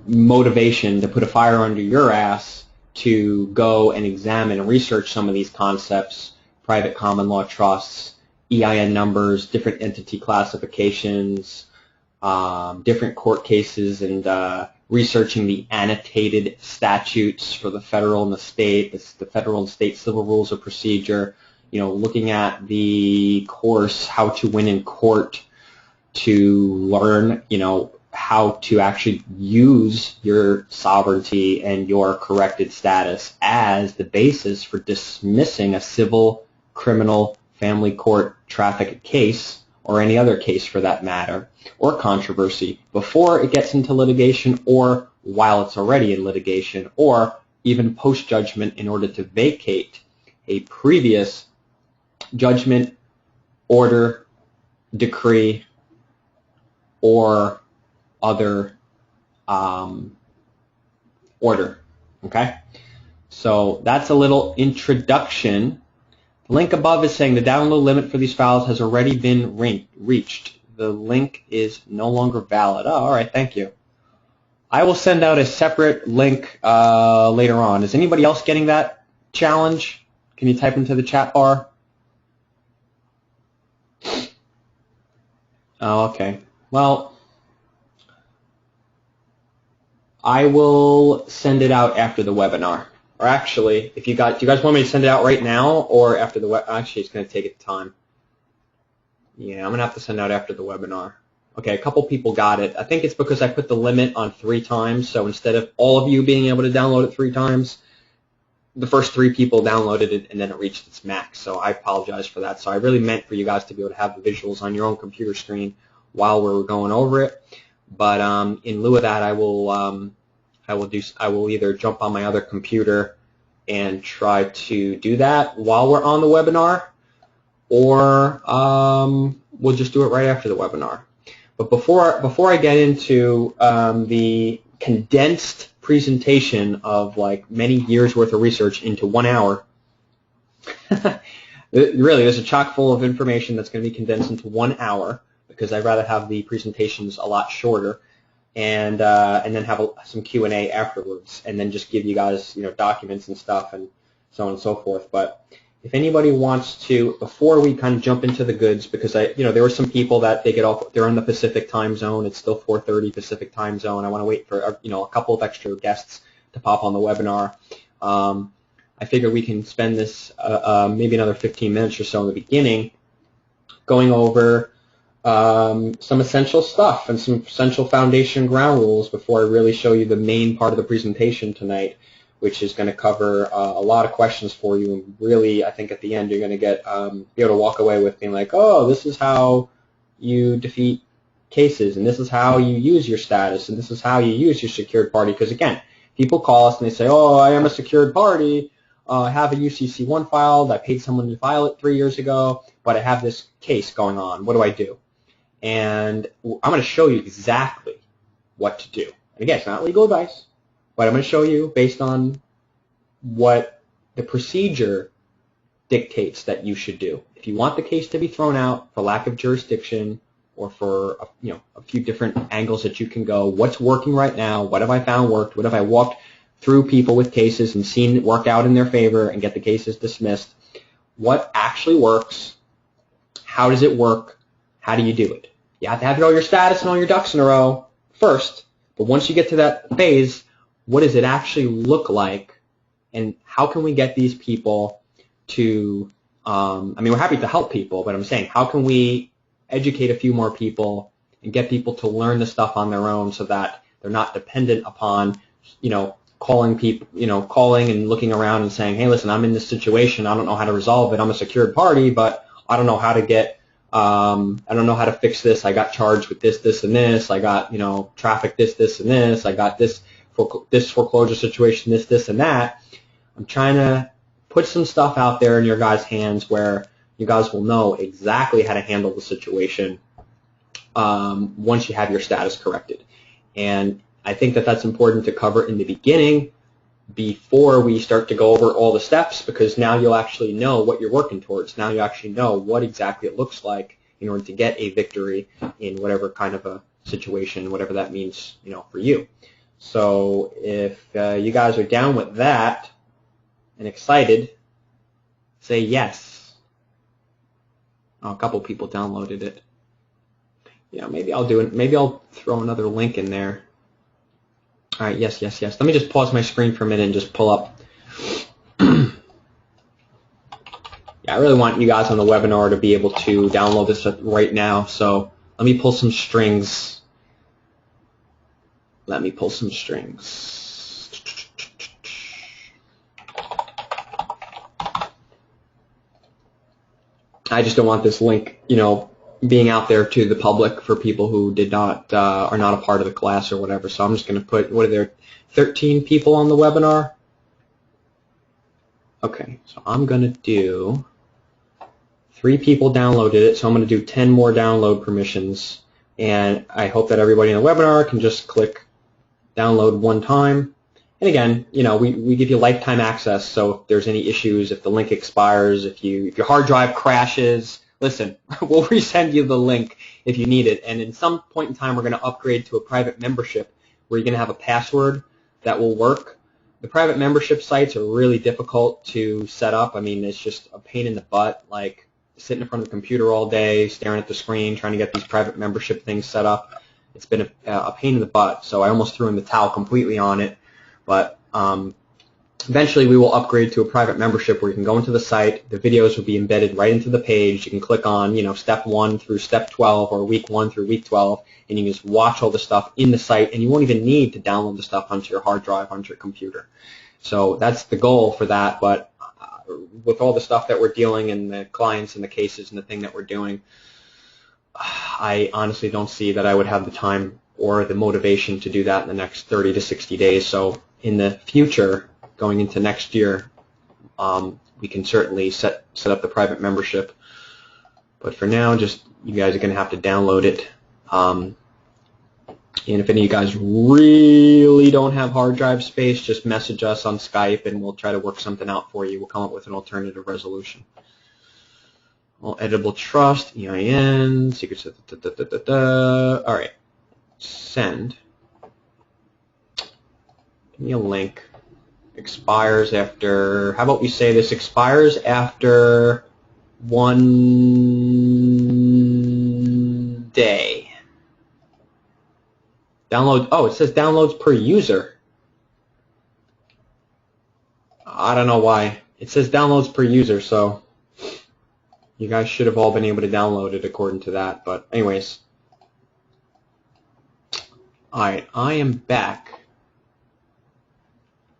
motivation to put a fire under your ass to go and examine and research some of these concepts, private common law trusts, EIN numbers, different entity classifications, different court cases, and researching the annotated statutes for the federal and the state, the federal and state civil rules of procedure, looking at the course, how to win in court, to learn, how to actually use your sovereignty and your corrected status as the basis for dismissing a civil, criminal, family court traffic case, or any other case for that matter, or controversy before it gets into litigation, or while it's already in litigation, or even post-judgment in order to vacate a previous judgment, order, decree, or other order. Okay? So that's a little introduction. The link above is saying the download limit for these files has already been reached. The link is no longer valid. Oh, all right, thank you. I will send out a separate link later on. Is anybody else getting that challenge? Can you type into the chat bar? Oh, okay. Well, I will send it out after the webinar. Or actually, do you guys want me to send it out right now or after the webinar? Actually, it's going to take time. Yeah, I'm going to have to send it out after the webinar. Okay, a couple people got it. I think it's because I put the limit on 3 times, so instead of all of you being able to download it 3 times, the first 3 people downloaded it and then it reached its max. So I apologize for that. So I really meant for you guys to be able to have the visuals on your own computer screen while we're going over it. But in lieu of that, I will either jump on my other computer and try to do that while we're on the webinar, or we'll just do it right after the webinar. But before I get into the condensed presentation of like many years worth of research into 1 hour, really, there's a chock full of information that's going to be condensed into 1 hour, because I'd rather have the presentations a lot shorter, and then have some Q&A afterwards, and then just give you guys documents and stuff and so on and so forth. But if anybody wants to, before we kind of jump into the goods, because there were some people that they get off, they're in the Pacific time zone, it's still 4:30 Pacific time zone. I want to wait for a couple of extra guests to pop on the webinar. I figure we can spend this maybe another 15 minutes or so in the beginning going over some essential stuff and some essential foundation ground rules before I really show you the main part of the presentation tonight, which is going to cover a lot of questions for you. And really, I think at the end you're going to be able to walk away with being like, oh, this is how you defeat cases, and this is how you use your status, and this is how you use your secured party. Because again, people call us and they say, oh, I am a secured party. I have a UCC1 filed, I paid someone to file it 3 years ago, but I have this case going on. What do I do? And I'm going to show you exactly what to do. And again, it's not legal advice, but I'm going to show you based on what the procedure dictates that you should do. If you want the case to be thrown out for lack of jurisdiction or for a few different angles that you can go, what's working right now, what have I found worked, what have I walked through people with cases and seen it work out in their favor and get the cases dismissed, what actually works, how does it work, how do you do it? You have to have all your status and all your ducks in a row first, but once you get to that phase, what does it actually look like, and how can we get these people to, we're happy to help people, but I'm saying, how can we educate a few more people and get people to learn the stuff on their own so that they're not dependent upon, calling people, calling and looking around and saying, hey, listen, I'm in this situation, I don't know how to resolve it, I'm a secured party, but I don't know how to get, I don't know how to fix this, I got charged with this, this, and this, I got, traffic this, and this, I got this foreclosure situation, this, and that. I'm trying to put some stuff out there in your guys' hands where you guys will know exactly how to handle the situation once you have your status corrected. And I think that that's important to cover in the beginning before we start to go over all the steps, because now you'll actually know what you're working towards. Now you actually know what exactly it looks like in order to get a victory in whatever kind of a situation, whatever that means, for you. So if you guys are down with that and excited, say yes. Oh, a couple people downloaded it. Yeah, maybe I'll do it. Maybe I'll throw another link in there. All right, yes. Let me just pause my screen for a minute and just pull up. Yeah, I really want you guys on the webinar to be able to download this right now. So let me pull some strings. I just don't want this link, being out there to the public for people who did not are not a part of the class or whatever. So I'm just going to put, what are there, 13 people on the webinar? Okay, so I'm going to do 3 people downloaded it, so I'm going to do 10 more download permissions, and I hope that everybody in the webinar can just click download one time. And again, we give you lifetime access, so if there's any issues, if the link expires, if your hard drive crashes, listen, we'll resend you the link if you need it. And in some point in time, we're going to upgrade to a private membership where you're going to have a password that will work. The private membership sites are really difficult to set up. It's just a pain in the butt, like sitting in front of the computer all day, staring at the screen, trying to get these private membership things set up. It's been a pain in the butt, so I almost threw in the towel completely on it. But eventually we will upgrade to a private membership where you can go into the site, the videos will be embedded right into the page, you can click on step 1 through step 12 or week 1 through week 12, and you can just watch all the stuff in the site, and you won't even need to download the stuff onto your hard drive, onto your computer. So that's the goal for that, but with all the stuff that we're dealing and the clients and the cases and the thing that we're doing, I honestly don't see that I would have the time or the motivation to do that in the next 30 to 60 days. So in the future, going into next year, we can certainly set up the private membership. But for now, just you guys are going to have to download it. And if any of you guys really don't have hard drive space, just message us on Skype and we'll try to work something out for you. We'll come up with an alternative resolution. All editable trust, EIN, secrets, All right, send. Give me a link. Expires after, how about we say this expires after 1 day. Download, oh, it says downloads per user. I don't know why. It says downloads per user, so you guys should have all been able to download it according to that. But anyways, all right, I am back.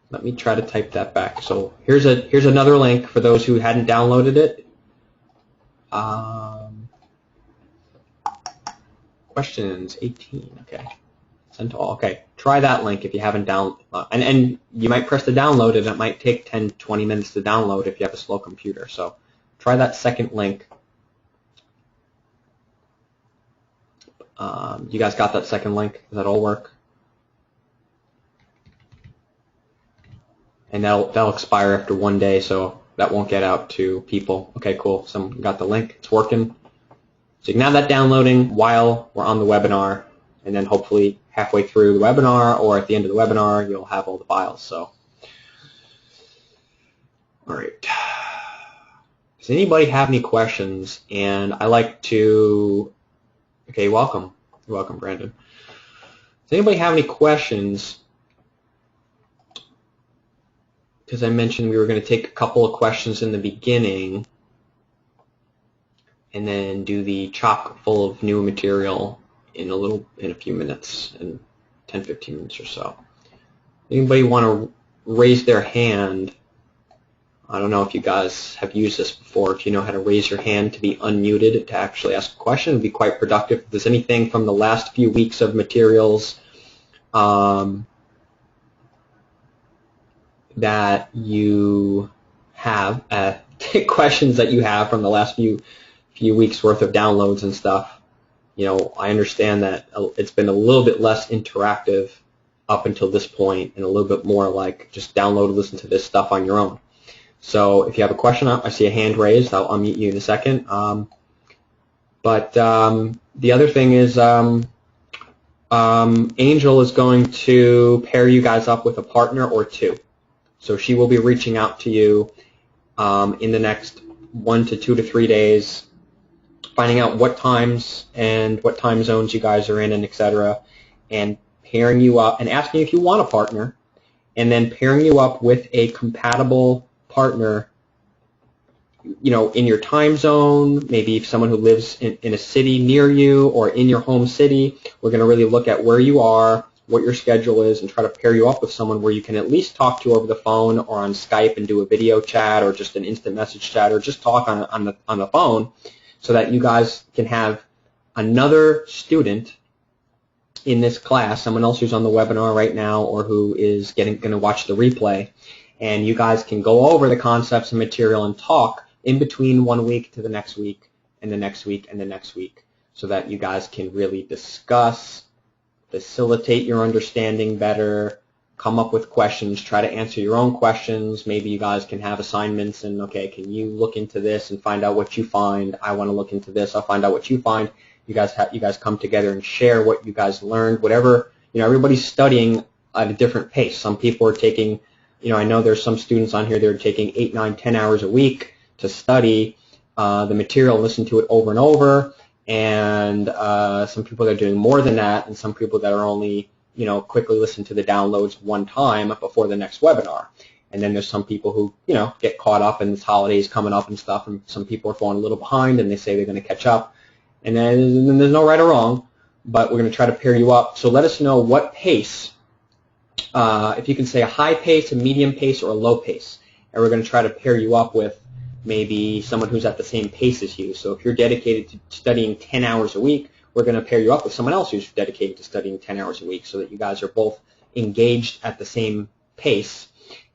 Let me try to type that back. So here's another link for those who hadn't downloaded it. Questions 18. Okay. Send to all. Okay, try that link if you haven't and you might press the download and it might take 10, 20 minutes to download if you have a slow computer. So try that second link. You guys got that second link? Does that all work? And that'll expire after 1 day, so that won't get out to people. Okay, cool. Some got the link. It's working. So you can have that downloading while we're on the webinar, and then hopefully halfway through the webinar or at the end of the webinar, you'll have all the files. So, all right. Does anybody have any questions? And I like to, okay, welcome. You're welcome, Brandon. Does anybody have any questions? Because I mentioned we were going to take a couple of questions in the beginning and then do the chock full of new material in a few minutes, in 10, 15 minutes or so. Anybody want to raise their hand? I don't know if you guys have used this before. If you know how to raise your hand to be unmuted to actually ask a question, it would be quite productive. If there's anything from the last few weeks of materials that you have, questions that you have from the last few weeks worth of downloads and stuff. You know, I understand that it's been a little bit less interactive up until this point and a little bit more like just download and listen to this stuff on your own. So if you have a question, I see a hand raised. I'll unmute you in a second. But the other thing is Angel is going to pair you guys up with a partner or two. So she will be reaching out to you in the next 1 to 2 to 3 days, finding out what times and what time zones you guys are in and etc. and pairing you up and asking if you want a partner, and then pairing you up with a compatible partner, you know, in your time zone, maybe if someone who lives in a city near you or in your home city. We're going to really look at where you are, what your schedule is, and try to pair you up with someone where you can at least talk to over the phone or on Skype and do a video chat or just an instant message chat or just talk on the phone, so that you guys can have another student in this class, someone else who's on the webinar right now or who is going to watch the replay, and you guys can go over the concepts and material and talk in between 1 week to the next week and the next week and the next week, so that you guys can really discuss, facilitate your understanding better, come up with questions, try to answer your own questions. Maybe you guys can have assignments and, okay, can you look into this and find out what you find? I want to look into this. I'll find out what you find. You guys come together and share what you guys learned. Whatever, you know, everybody's studying at a different pace. Some people are taking, you know, I know there's some students on here that are taking 8, 9, 10 hours a week to study the material, listen to it over and over. And some people that are doing more than that, and some people that are only, you know, quickly listen to the downloads one time before the next webinar. And then there's some people who, you know, get caught up in this holidays coming up and stuff, and some people are falling a little behind and they say they're going to catch up. And then there's no right or wrong, but we're going to try to pair you up. So let us know what pace, if you can say a high pace, a medium pace, or a low pace. And we're going to try to pair you up with maybe someone who's at the same pace as you. So if you're dedicated to studying 10 hours a week, we're going to pair you up with someone else who's dedicated to studying 10 hours a week, so that you guys are both engaged at the same pace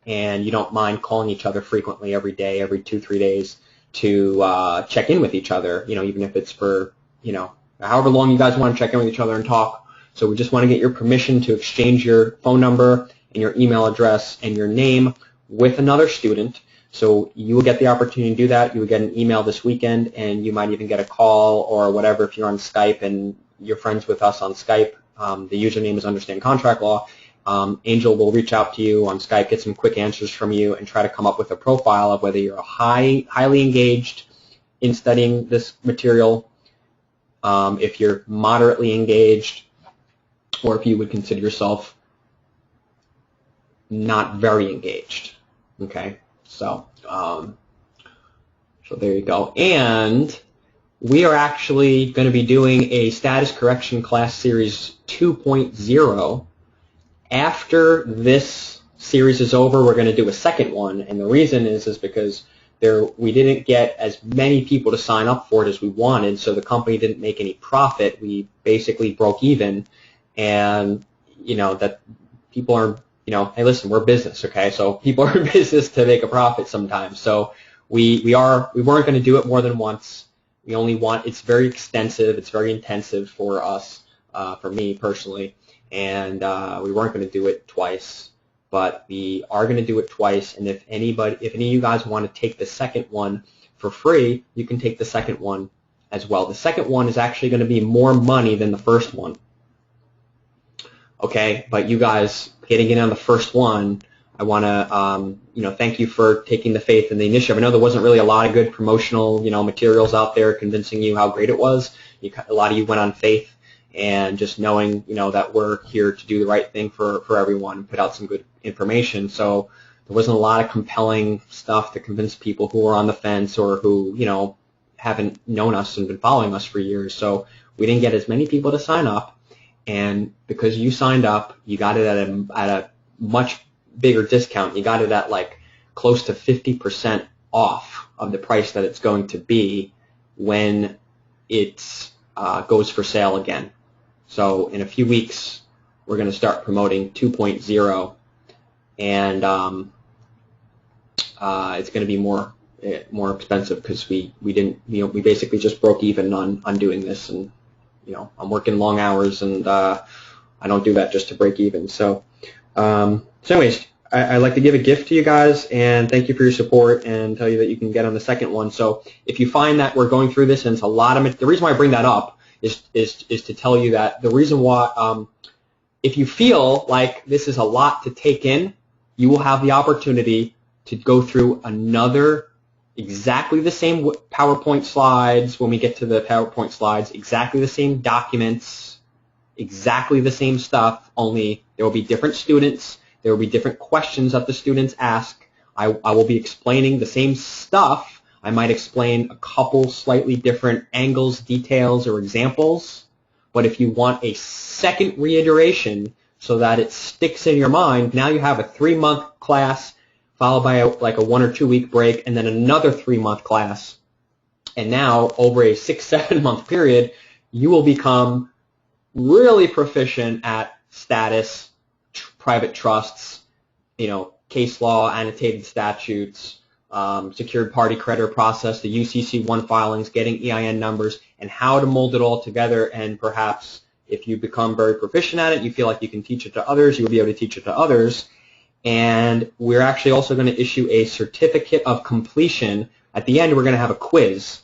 and you don't mind calling each other frequently every day, every 2, 3 days to check in with each other, you know, even if it's for, you know, however long you guys want to check in with each other and talk. So we just want to get your permission to exchange your phone number and your email address and your name with another student. So you will get the opportunity to do that. You will get an email this weekend, and you might even get a call or whatever if you're on Skype and you're friends with us on Skype. The username is Understand Contract Law. Angel will reach out to you on Skype, get some quick answers from you, and try to come up with a profile of whether you're highly engaged in studying this material, if you're moderately engaged, or if you would consider yourself not very engaged. Okay, so there you go. And we are actually going to be doing a status correction class series 2.0. After this series is over, we're going to do a second one, and the reason is because we didn't get as many people to sign up for it as we wanted, so the company didn't make any profit. We basically broke even, and that people are, hey, listen, we're business, okay? So people are in business to make a profit sometimes. So we weren't going to do it more than once. We only it's very extensive, it's very intensive for us, for me personally, and we weren't going to do it twice, but we are going to do it twice. And if any of you guys want to take the second one for free, you can take the second one as well. The second one is actually going to be more money than the first one. Okay, but you guys getting in on the first one, I want to thank you for taking the faith and the initiative. I know there wasn't really a lot of good promotional materials out there convincing you how great it was. A lot of you went on faith and just knowing that we're here to do the right thing for everyone and put out some good information. So there wasn't a lot of compelling stuff to convince people who were on the fence or who haven't known us and been following us for years. So we didn't get as many people to sign up. And because you signed up, you got it at a much bigger discount. You got it at like close to 50% off of the price that it's going to be when it goes for sale again. So in a few weeks, we're going to start promoting 2.0, and it's going to be more expensive because we basically just broke even on doing this, and I'm working long hours, and I don't do that just to break even. So anyways, I'd like to give a gift to you guys and thank you for your support and tell you that you can get on the second one. So if you find that we're going through this and it's a lot of the reason why I bring that up is to tell you that the reason why if you feel like this is a lot to take in, you will have the opportunity to go through another exactly the same PowerPoint slides when we get to the PowerPoint slides, exactly the same documents, exactly the same stuff, only there will be different students, there will be different questions that the students ask. I will be explaining the same stuff. I might explain a couple slightly different angles, details, or examples, but if you want a second reiteration so that it sticks in your mind, now you have a 3-month class followed by a 1 or 2 week break, and then another 3-month class. And now, over a 6-7 month period, you will become really proficient at status, private trusts, case law, annotated statutes, secured party creditor process, the UCC1 filings, getting EIN numbers, and how to mold it all together. And perhaps if you become very proficient at it, you feel like you can teach it to others, you will be able to teach it to others. And we're actually also going to issue a certificate of completion. At the end, we're going to have a quiz,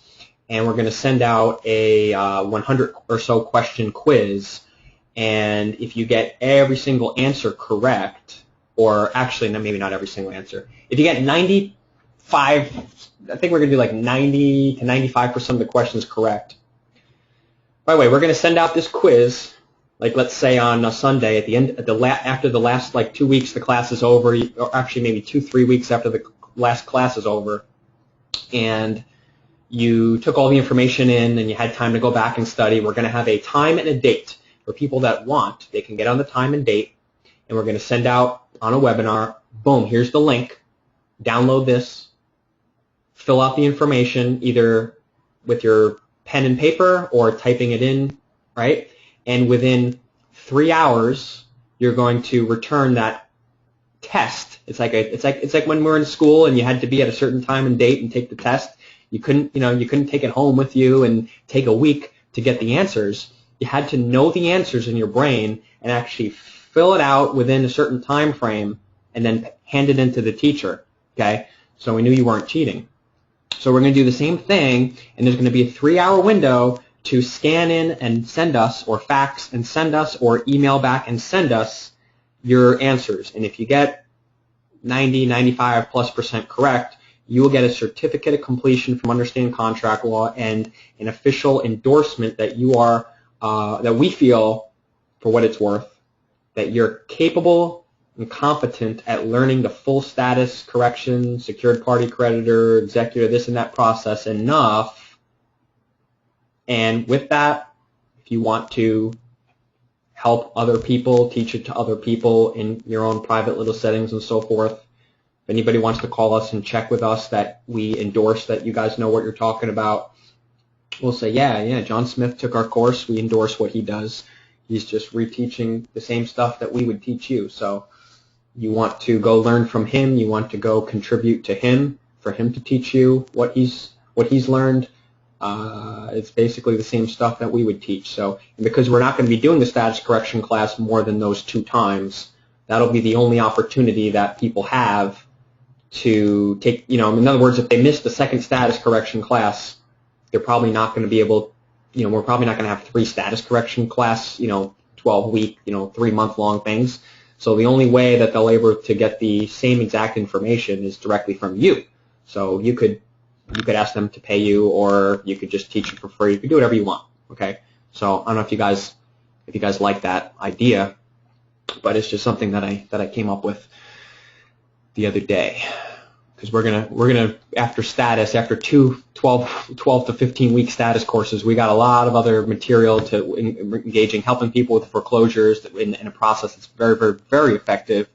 and we're going to send out a 100 or so question quiz. And if you get every single answer correct, or actually maybe not every single answer, if you get 95, I think we're going to do like 90 to 95% of the questions correct. By the way, we're going to send out this quiz. Like, let's say on a Sunday at the end, after the last 2 weeks the class is over, or actually maybe 2-3 weeks after the last class is over, and you took all the information in and you had time to go back and study. We're going to have a time and a date for people that want. They can get on the time and date, and we're going to send out on a webinar, boom, here's the link, download this, fill out the information either with your pen and paper or typing it in, right? And within 3 hours, you're going to return that test. It's like when we were in school and you had to be at a certain time and date and take the test. You couldn't take it home with you and take a week to get the answers. You had to know the answers in your brain and actually fill it out within a certain time frame and then hand it in to the teacher. Okay, so we knew you weren't cheating. So we're going to do the same thing, and there's going to be a 3-hour window to scan in and send us, or fax and send us, or email back and send us your answers. And if you get 90, 95+% correct, you will get a certificate of completion from Understand Contract Law and an official endorsement that you are, that we feel, for what it's worth, that you're capable and competent at learning the full status, correction, secured party creditor, executor, this and that process enough. And with that, if you want to help other people, teach it to other people in your own private little settings and so forth, if anybody wants to call us and check with us that we endorse that you guys know what you're talking about, we'll say, yeah, John Smith took our course, we endorse what he does. He's just reteaching the same stuff that we would teach you. So you want to go learn from him. You want to go contribute to him for him to teach you what he's learned. It's basically the same stuff that we would teach. So because we're not going to be doing the status correction class more than those 2 times, that'll be the only opportunity that people have to take, in other words, if they miss the second status correction class, they're probably not going to be able, we're probably not going to have 3 status correction class, 12-week, 3-month-long things. So the only way that they'll be able to get the same exact information is directly from you. So you could ask them to pay you, or you could just teach it for free. You could do whatever you want. Okay. So I don't know if you guys like that idea, but it's just something that I came up with the other day, because we're gonna after 12 to 15 week status courses, we got a lot of other material to engaging, helping people with foreclosures in a process that's very, very, very effective,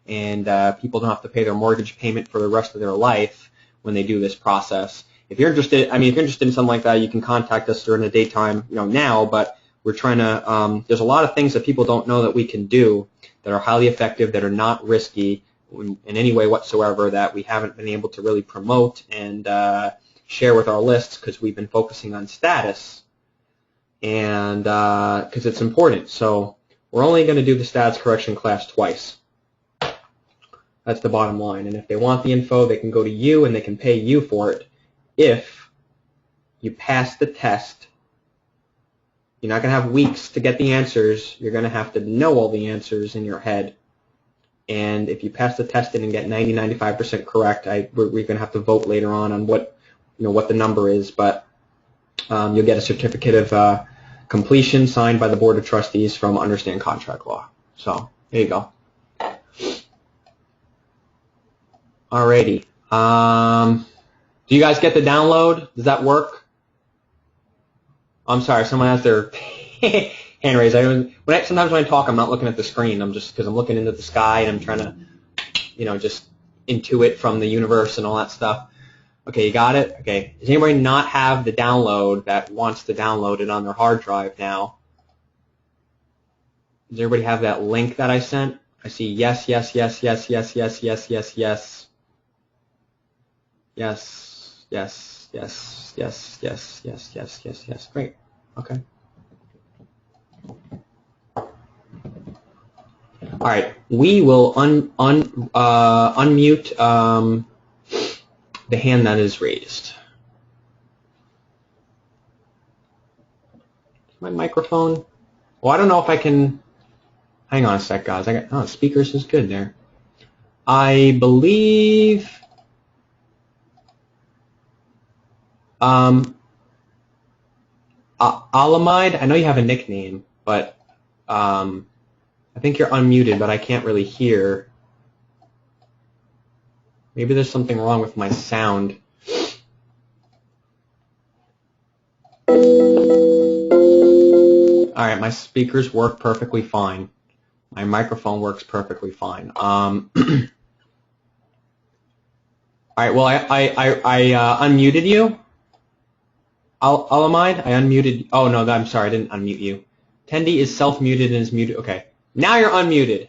and people don't have to pay their mortgage payment for the rest of their life when they do this process. If you're interested, in something like that, you can contact us during the daytime, now. But we're trying to. There's a lot of things that people don't know that we can do that are highly effective, that are not risky in any way whatsoever, that we haven't been able to really promote and share with our lists, because we've been focusing on status, and because it's important. So we're only going to do the status correction class twice. That's the bottom line. And if they want the info, they can go to you and they can pay you for it. If you pass the test, you're not going to have weeks to get the answers. You're going to have to know all the answers in your head. And if you pass the test and get 90-95% correct, we're going to have to vote later on what the number is. But you'll get a certificate of completion signed by the Board of Trustees from Understand Contract Law. So there you go. Alrighty. Do you guys get the download? Does that work? I'm sorry, someone has their hand raised. Sometimes when I talk, I'm not looking at the screen. Because I'm looking into the sky and I'm trying to, just intuit from the universe and all that stuff. Okay, you got it? Okay. Does anybody not have the download that wants to download it on their hard drive now? Does everybody have that link that I sent? I see yes, yes, yes, yes, yes, yes, yes, yes, yes. Yes, yes, yes, yes, yes, yes, yes, yes, yes. Great. Okay. All right. We will unmute the hand that is raised. My microphone. Well, I don't know if I can. Hang on a sec, guys. Speakers is good there. I believe. Alamide, I know you have a nickname, but I think you're unmuted, but I can't really hear. Maybe there's something wrong with my sound. All right, my speakers work perfectly fine. My microphone works perfectly fine. All right, well, I unmuted you. Alamide, I unmuted. Oh, no, I'm sorry, I didn't unmute you. Tendi is self-muted and is muted. Okay, now you're unmuted.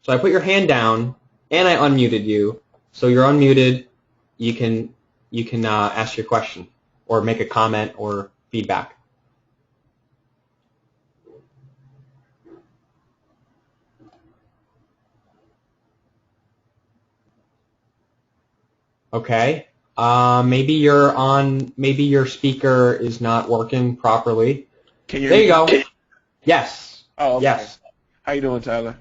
So I put your hand down, and I unmuted you. So you're unmuted. You can ask your question or make a comment or feedback. Okay. Maybe your speaker is not working properly. Can you there you go. Yes. Oh, okay. Yes. How you doing, Tyler?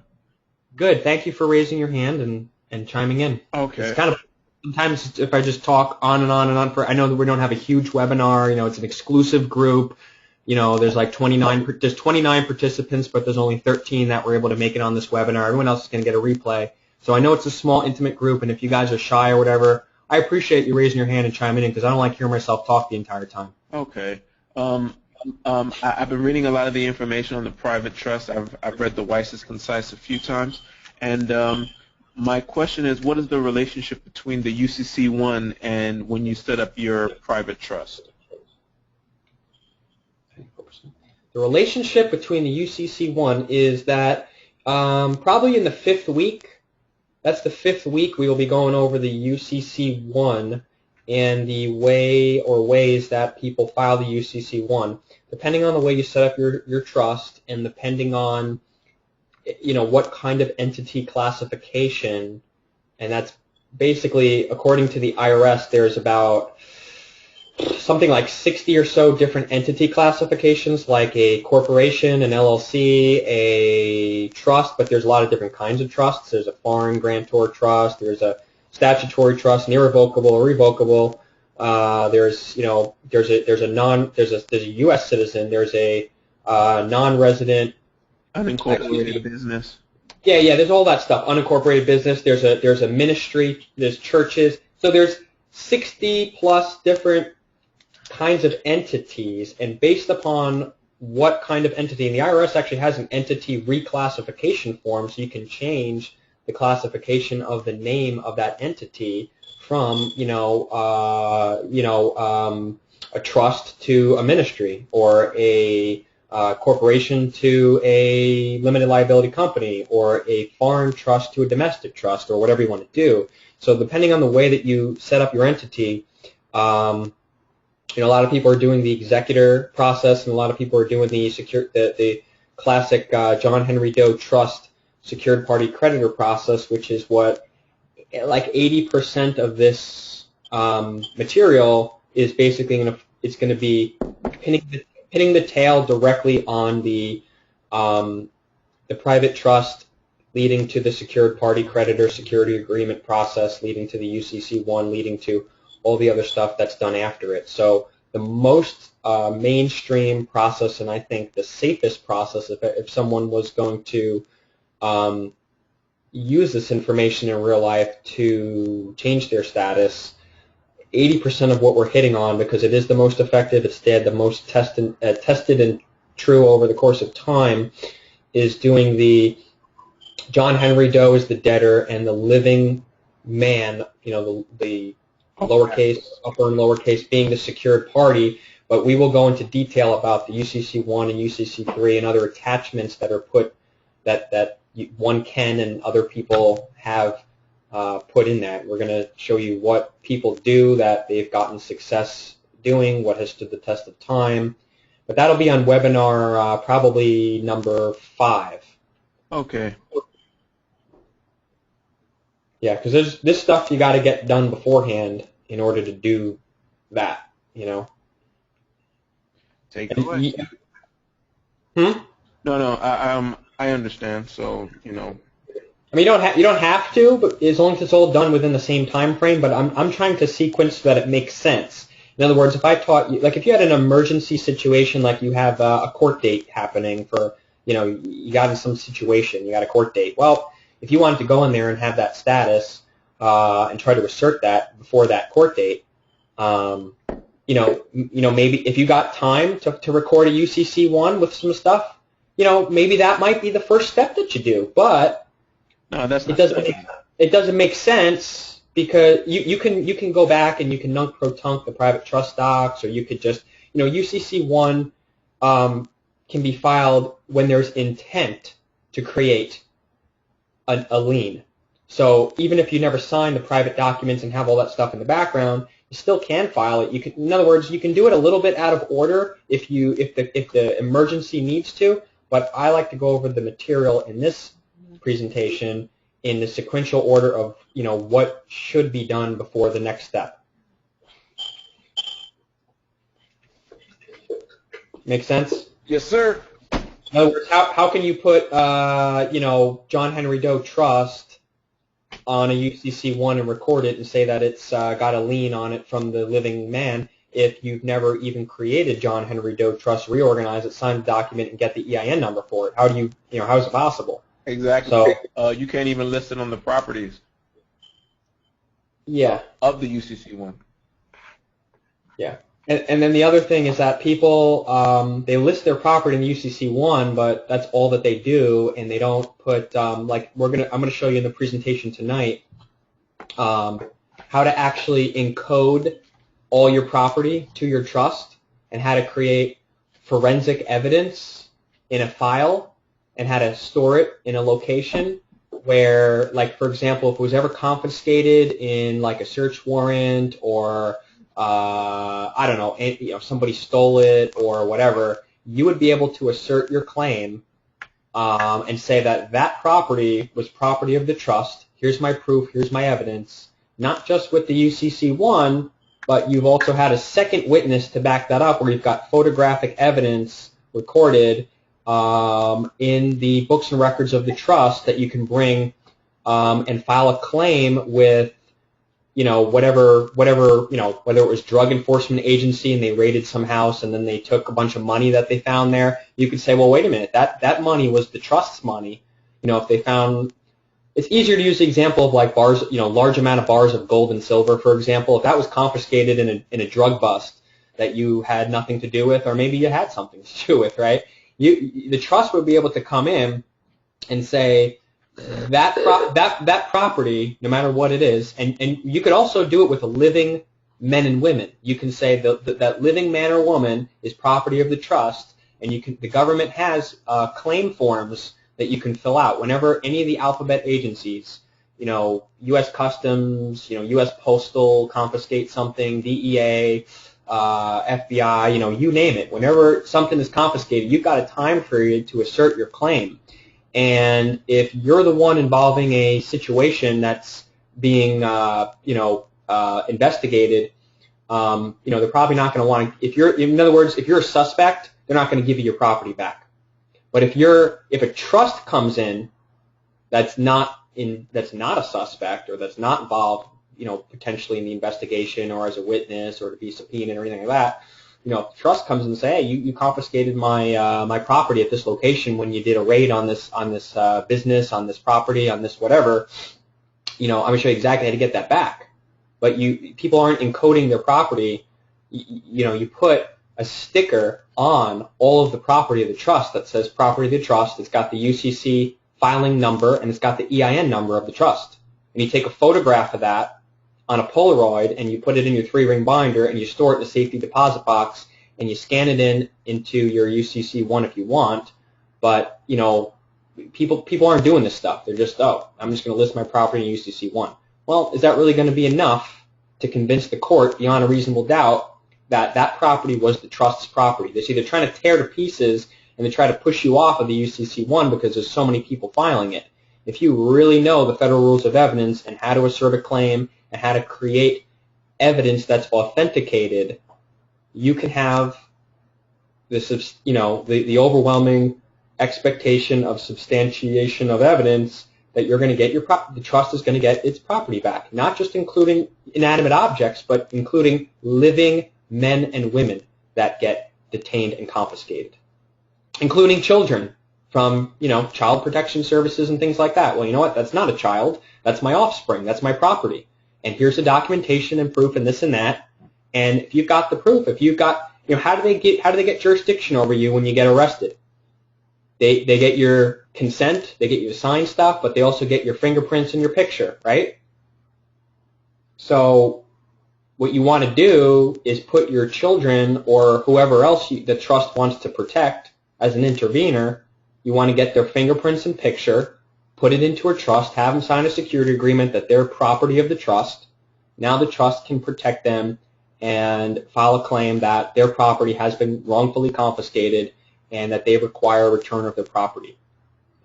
Good. Thank you for raising your hand and chiming in. Okay. It's kind of sometimes if I just talk on and on and on I know that we don't have a huge webinar. It's an exclusive group. There's like 29 participants, but there's only 13 that were able to make it on this webinar. Everyone else is going to get a replay. So I know it's a small, intimate group, and if you guys are shy or whatever, I appreciate you raising your hand and chiming in because I don't like hearing myself talk the entire time. Okay. I've been reading a lot of the information on the private trust. I've read the Weiss is Concise a few times, and my question is, what is the relationship between the UCC1 and when you set up your private trust? The relationship between the UCC1 is that probably in the 5th week, that's the 5th week, we will be going over the UCC1 and the way or ways that people file the UCC1. Depending on the way you set up your trust and depending on what kind of entity classification, and that's basically, according to the IRS, there's about something like 60 or so different entity classifications, like a corporation, an LLC, a trust, but there's a lot of different kinds of trusts. There's a foreign grantor trust, there's a statutory trust, an irrevocable or revocable. There's a U.S. citizen, there's a non-resident unincorporated business. Yeah, there's all that stuff. Unincorporated business. There's a ministry. There's churches. So there's 60 plus different kinds of entities, and based upon what kind of entity, and the IRS actually has an entity reclassification form, so you can change the classification of the name of that entity from a trust to a ministry, or a corporation to a limited liability company, or a foreign trust to a domestic trust, or whatever you want to do. So depending on the way that you set up your entity, a lot of people are doing the executor process, and a lot of people are doing the classic John Henry Doe Trust secured party creditor process, which is what like 80% of this material is basically going to be pinning the tail directly on the private trust, leading to the secured party creditor security agreement process, leading to the UCC1, leading to all the other stuff that's done after it. So the most mainstream process, and I think the safest process, if someone was going to use this information in real life to change their status, 80% of what we're hitting on, because it is the most effective, it's the most tested and true over the course of time, is doing the John Henry Doe is the debtor and the living man, the lowercase, upper and lowercase, being the secured party. But we will go into detail about the UCC1 and UCC3 and other attachments that are put that one can and other people have put in that. We're going to show you what people do that they've gotten success doing, what has stood the test of time. But that'll be on webinar probably number 5. Okay. Yeah, because there's this stuff you got to get done beforehand in order to do that, Take it away. No, I understand. So, I mean, you don't have to, but as long as it's all done within the same time frame. But I'm trying to sequence so that it makes sense. In other words, if I taught you, like if you had an emergency situation, like you have a court date happening for, you got in some situation, you got a court date. Well, if you wanted to go in there and have that status and try to assert that before that court date, maybe if you got time to record a UCC1 with some stuff, maybe that might be the first step that you do. But no, that's not it doesn't make sense, because you can go back and you can nunc pro tunc the private trust docs, or you could just, UCC1 can be filed when there's intent to create a lien. So even if you never sign the private documents and have all that stuff in the background, you still can file it. In other words, you can do it a little bit out of order if the emergency needs to. But I like to go over the material in this presentation in the sequential order of what should be done before the next step. Make sense? Yes, sir. In other words, how can you put John Henry Doe Trust on a UCC1 and record it and say that it's got a lien on it from the living man if you've never even created John Henry Doe Trust, reorganize it, sign the document, and get the EIN number for it? How do how is it possible? Exactly. So you can't even list it on the properties. Yeah. Of the UCC1. Yeah. And then the other thing is that people, they list their property in the UCC1, but that's all that they do, and they don't put, I'm going to show you in the presentation tonight how to actually encode all your property to your trust, and how to create forensic evidence in a file and had to store it in a location where, like, for example, if it was ever confiscated in like a search warrant, or I don't know, somebody stole it or whatever, you would be able to assert your claim and say that that property was property of the trust. Here's my proof. Here's my evidence. Not just with the UCC1, but you've also had a second witness to back that up, where you've got photographic evidence recorded in the books and records of the trust that you can bring and file a claim with, whatever, whether it was drug enforcement agency and they raided some house and then they took a bunch of money that they found there. You could say, well, wait a minute, that money was the trust's money. If they found, it's easier to use the example of like bars, large amount of bars of gold and silver, for example. If that was confiscated in a drug bust that you had nothing to do with, or maybe you had something to do with, right? The trust would be able to come in and say that property, no matter what it is, and you could also do it with living men and women. You can say that living man or woman is property of the trust, and the government has claim forms that you can fill out whenever any of the alphabet agencies, U.S. Customs, U.S. Postal confiscate something, DEA, FBI, you name it. Whenever something is confiscated, you've got a time period to assert your claim. And if you're the one involving a situation that's being, investigated, they're probably not going to want to. In other words, if you're a suspect, they're not going to give you your property back. But if a trust comes in that's not a suspect, or that's not involved, potentially in the investigation or as a witness or to be subpoenaed or anything like that, if the trust comes and say, hey, you confiscated my property at this location when you did a raid on this business, on this property, on this whatever, I'm going to show you exactly how to get that back. But people aren't encoding their property. You put a sticker on all of the property of the trust that says property of the trust. It's got the UCC filing number and it's got the EIN number of the trust. And you take a photograph of that on a Polaroid and you put it in your 3-ring binder and you store it in a safety deposit box and you scan it into your UCC1 if you want. But, people aren't doing this stuff. They're just, I'm just going to list my property in UCC1. Well, is that really going to be enough to convince the court beyond a reasonable doubt that that property was the trust's property? They're trying to tear to pieces and they try to push you off of the UCC1 because there's so many people filing it. If you really know the federal rules of evidence and how to assert a claim and how to create evidence that's authenticated, you can have this, the overwhelming expectation of substantiation of evidence that you're going to get the trust is going to get its property back, not just including inanimate objects, but including living men and women that get detained and confiscated, including children from, child protection services and things like that. Well, you know what? That's not a child. That's my offspring. That's my property. And here's the documentation and proof and this and that. And if you've got the proof, if you've got, how do they get jurisdiction over you when you get arrested? They get your consent, they get you to sign stuff, but they also get your fingerprints and your picture, right? So what you want to do is put your children or whoever else the trust wants to protect as an intervener. You want to get their fingerprints and picture, put it into a trust, have them sign a security agreement that they're property of the trust. Now the trust can protect them and file a claim that their property has been wrongfully confiscated and that they require a return of their property.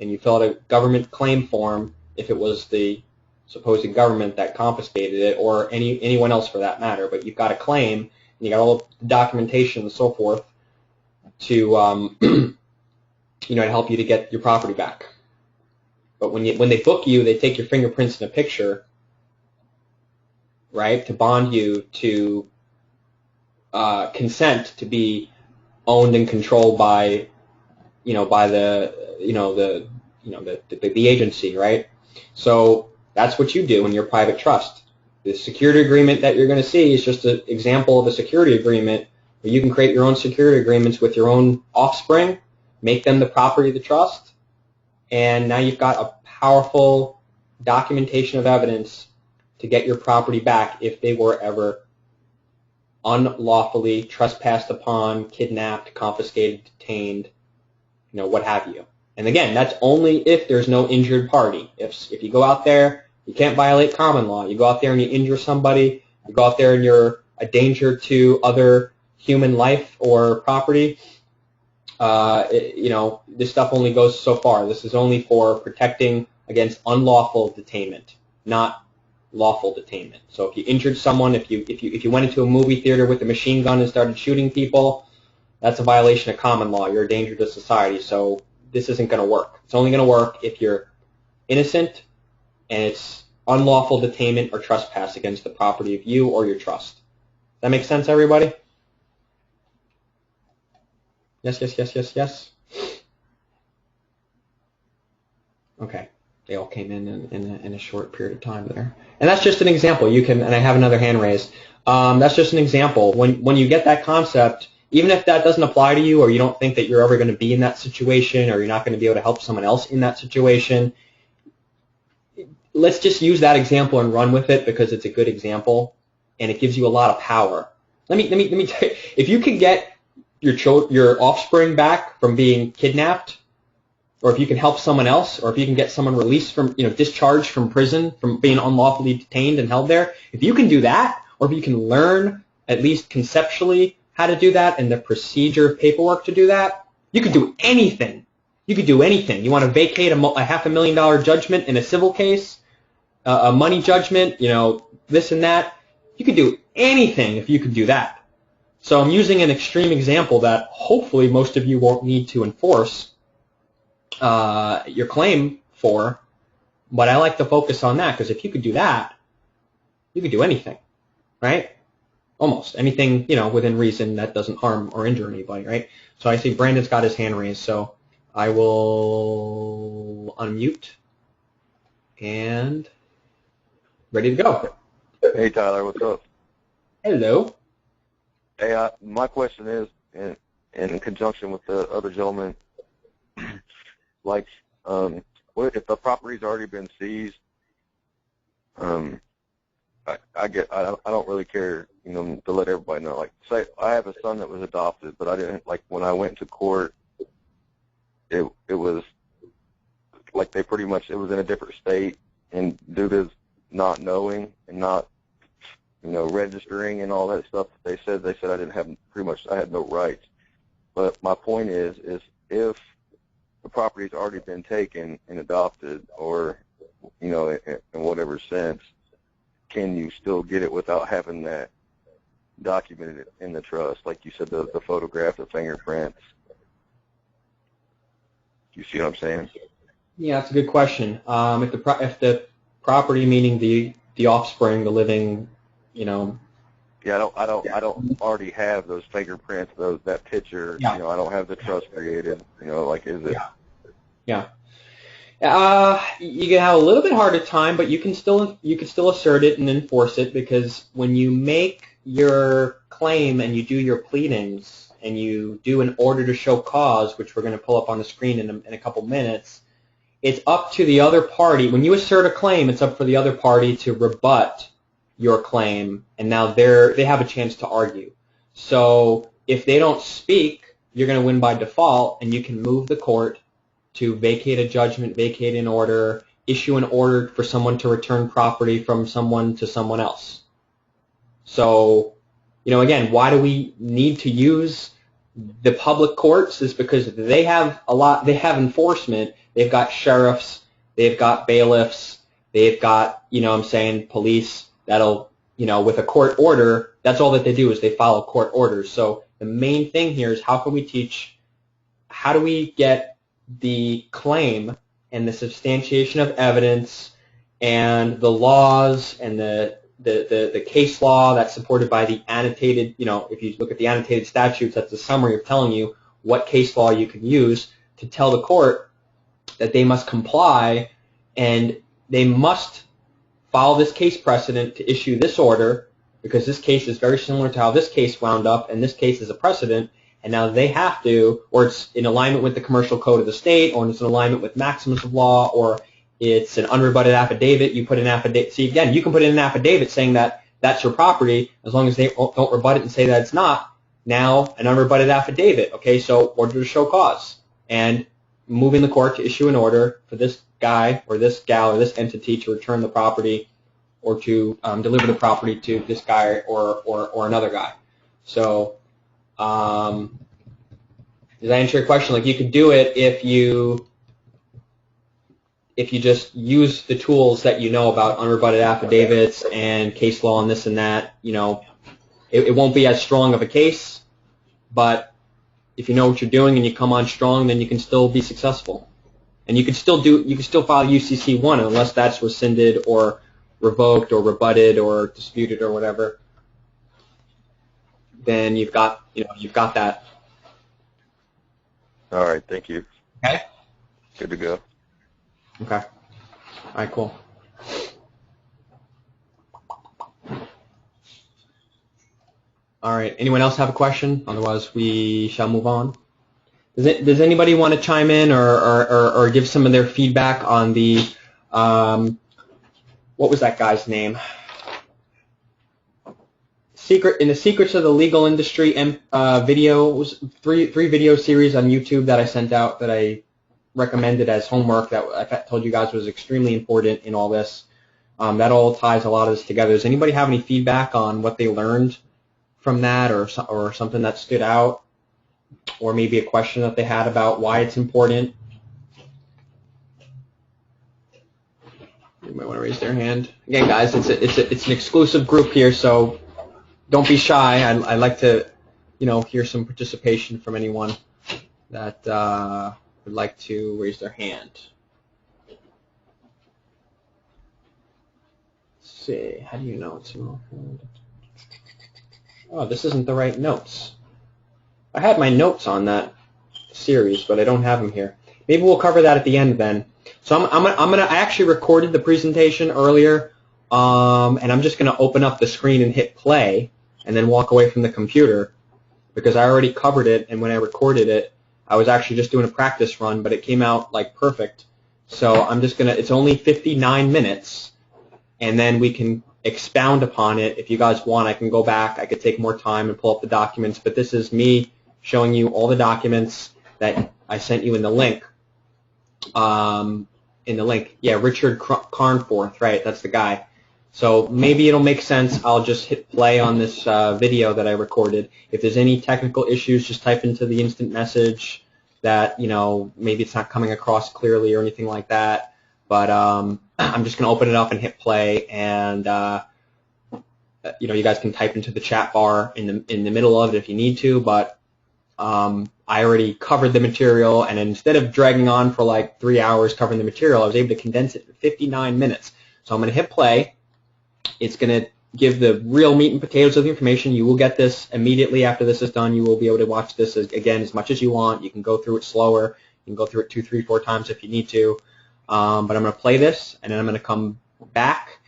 And you fill out a government claim form if it was the supposed government that confiscated it, or anyone else for that matter. But you've got a claim, and you got all the documentation and so forth to to help you to get your property back. But when they book you, they take your fingerprints and a picture, right, to bond you to consent to be owned and controlled by the agency, right? So that's what you do in your private trust. The security agreement that you're going to see is just an example of a security agreement where you can create your own security agreements with your own offspring, make them the property of the trust, and now you've got a powerful documentation of evidence to get your property back if they were ever unlawfully trespassed upon, kidnapped, confiscated, detained, what have you. And again, that's only if there's no injured party. If you go out there, you can't violate common law. You go out there and you injure somebody, you go out there and you're a danger to other human life or property, this stuff only goes so far. This is only for protecting against unlawful detainment, not lawful detainment. So if you injured someone, if you went into a movie theater with a machine gun and started shooting people, that's a violation of common law. You're a danger to society. So this isn't going to work. It's only going to work if you're innocent and it's unlawful detainment or trespass against the property of you or your trust. Does that make sense, everybody? Yes, yes, yes, yes, yes. Okay. They all came in a short period of time there. And that's just an example. You can, and I have another hand raised. That's just an example. When you get that concept, even if that doesn't apply to you or you don't think that you're ever going to be in that situation or you're not going to be able to help someone else in that situation, let's just use that example and run with it because it's a good example and it gives you a lot of power. Let me tell you, if you can get your offspring back from being kidnapped, or if you can help someone else, or if you can get someone released from, discharged from prison, from being unlawfully detained and held there, if you can do that, or if you can learn, at least conceptually, how to do that and the procedure of paperwork to do that, you could do anything. You could do anything. You want to vacate a $500,000 judgment in a civil case, a money judgment, this and that. You could do anything if you could do that. So I'm using an extreme example that hopefully most of you won't need to enforce your claim for, but I like to focus on that because if you could do that, you could do anything, right? Almost anything, within reason that doesn't harm or injure anybody, right? So I see Brandon's got his hand raised, so I will unmute and ready to go. Hey Tyler, what's up? Hello. Hey, my question is, in conjunction with the other gentleman, what if the property's already been seized? I don't really care, to let everybody know. Like, say I have a son that was adopted, but I didn't, when I went to court, it was like it was in a different state, and due to not knowing and not, registering and all that stuff, they said I didn't have, I had no rights. But my point is if the property's already been taken and adopted, or, in whatever sense, can you still get it without having that documented in the trust? Like you said, the photograph, the fingerprints. You see what I'm saying? Yeah, that's a good question. If the property, meaning the offspring, the living, Yeah, I don't already have those fingerprints, that picture. Yeah. I don't have the trust created. Is it? Yeah. You can have a little bit harder time, but you can still assert it and enforce it, because when you make your claim and you do your pleadings and you do an order to show cause, which we're going to pull up on the screen in a couple minutes, it's up to the other party. When you assert a claim, it's up for the other party to rebut your claim, and now they have a chance to argue. So if they don't speak, you're going to win by default, and you can move the court to vacate a judgment, vacate an order, issue an order for someone to return property from someone to someone else. So, again, why do we need to use the public courts? Is because they have enforcement. They've got sheriffs, they've got bailiffs, they've got, police that'll, with a court order, that's all that they do is they follow court orders. So the main thing here is how do we get the claim and the substantiation of evidence and the laws and the case law that's supported by the annotated, if you look at the annotated statutes, that's a summary of telling you what case law you can use to tell the court that they must comply and they must follow this case precedent to issue this order, because this case is very similar to how this case wound up, and this case is a precedent, and now they have to, or it's in alignment with the commercial code of the state, or it's in alignment with maxims of law, or it's an unrebutted affidavit. You put an affidavit. See, again, you can put in an affidavit saying that that's your property, as long as they don't rebut it and say that it's not, now an unrebutted affidavit. Okay, so order to show cause. And moving the court to issue an order for this guy or this gal or this entity to return the property or to deliver the property to this guy or another guy. So does that answer your question? Like, you could do it if you just use the tools that you know about unrebutted affidavits and case law and this and that. You know, it won't be as strong of a case, but if you know what you're doing and you come on strong, then you can still be successful. And you can still file UCC 1 unless that's rescinded or revoked or rebutted or disputed or whatever. Then you've got that. All right, thank you. Okay. Good to go. Okay. All right, cool. All right. Anyone else have a question? Otherwise, we shall move on. Does anybody want to chime in or give some of their feedback on the what was that guy's name? In the Secrets of the Legal Industry videos, three video series on YouTube that I sent out that I recommended as homework that I told you guys was extremely important in all this. That all ties a lot of this together. Does anybody have any feedback on what they learned from that or something that stood out, or maybe a question that they had about why it's important? You might want to raise their hand. Again, guys, it's an exclusive group here, so don't be shy. I'd like to, hear some participation from anyone that would like to raise their hand. Let's see. How do you know it's not? Oh, this isn't the right notes. I had my notes on that series, but I don't have them here. Maybe we'll cover that at the end then. So I actually recorded the presentation earlier, and I'm just gonna open up the screen and hit play, and then walk away from the computer because I already covered it. And when I recorded it, I was actually just doing a practice run, but it came out like perfect. So I'm just gonna. It's only 59 minutes, and then we can expound upon it. If you guys want, I can go back. I could take more time and pull up the documents, but this is me showing you all the documents that I sent you in the link. Yeah, Richard Carnforth, right? That's the guy. So maybe it'll make sense. I'll just hit play on this video that I recorded. If there's any technical issues, just type into the instant message that, maybe it's not coming across clearly or anything like that. But I'm just going to open it up and hit play, and you guys can type into the chat bar in the middle of it if you need to. But I already covered the material, and instead of dragging on for like 3 hours covering the material, I was able to condense it to 59 minutes. So I'm going to hit play. It's going to give the real meat and potatoes of the information. You will get this immediately after this is done. You will be able to watch this again as much as you want. You can go through it slower. You can go through it 2, 3, 4 times if you need to. But I'm going to play this, and then I'm going to come back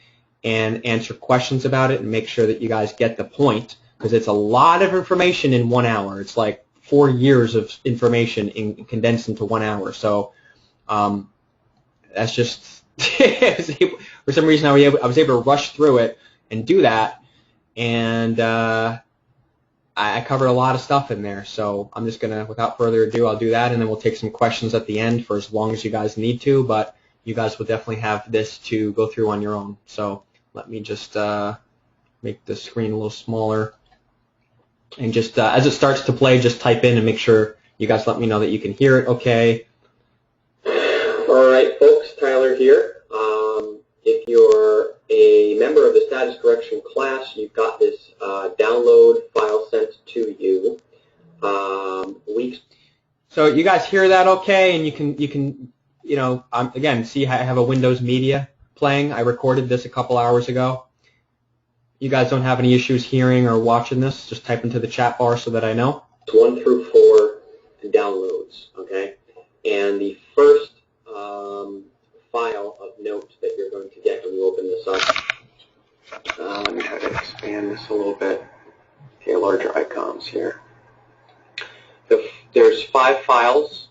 and answer questions about it and make sure that you guys get the point, because it's a lot of information in 1 hour. It's like 4 years of information condensed into 1 hour. So that's just for some reason I was able to rush through it and do that, and I covered a lot of stuff in there. So I'm just gonna, without further ado, I'll do that, and then we'll take some questions at the end for as long as you guys need to. But you guys will definitely have this to go through on your own. So let me just make the screen a little smaller. And just as it starts to play, just type in and make sure you guys let me know that you can hear it okay. All right, folks, Tyler here. If you're a member of the status correction class, you've got this download file sent to you. So you guys hear that okay? And you can again, see I have a Windows Media playing. I recorded this a couple hours ago. You guys don't have any issues hearing or watching this, just type into the chat bar so that I know. 1 through 4 downloads, okay? And the first file of note that you're going to get when you open this up, let me try to expand this a little bit. Okay, larger icons here. There's 5 files.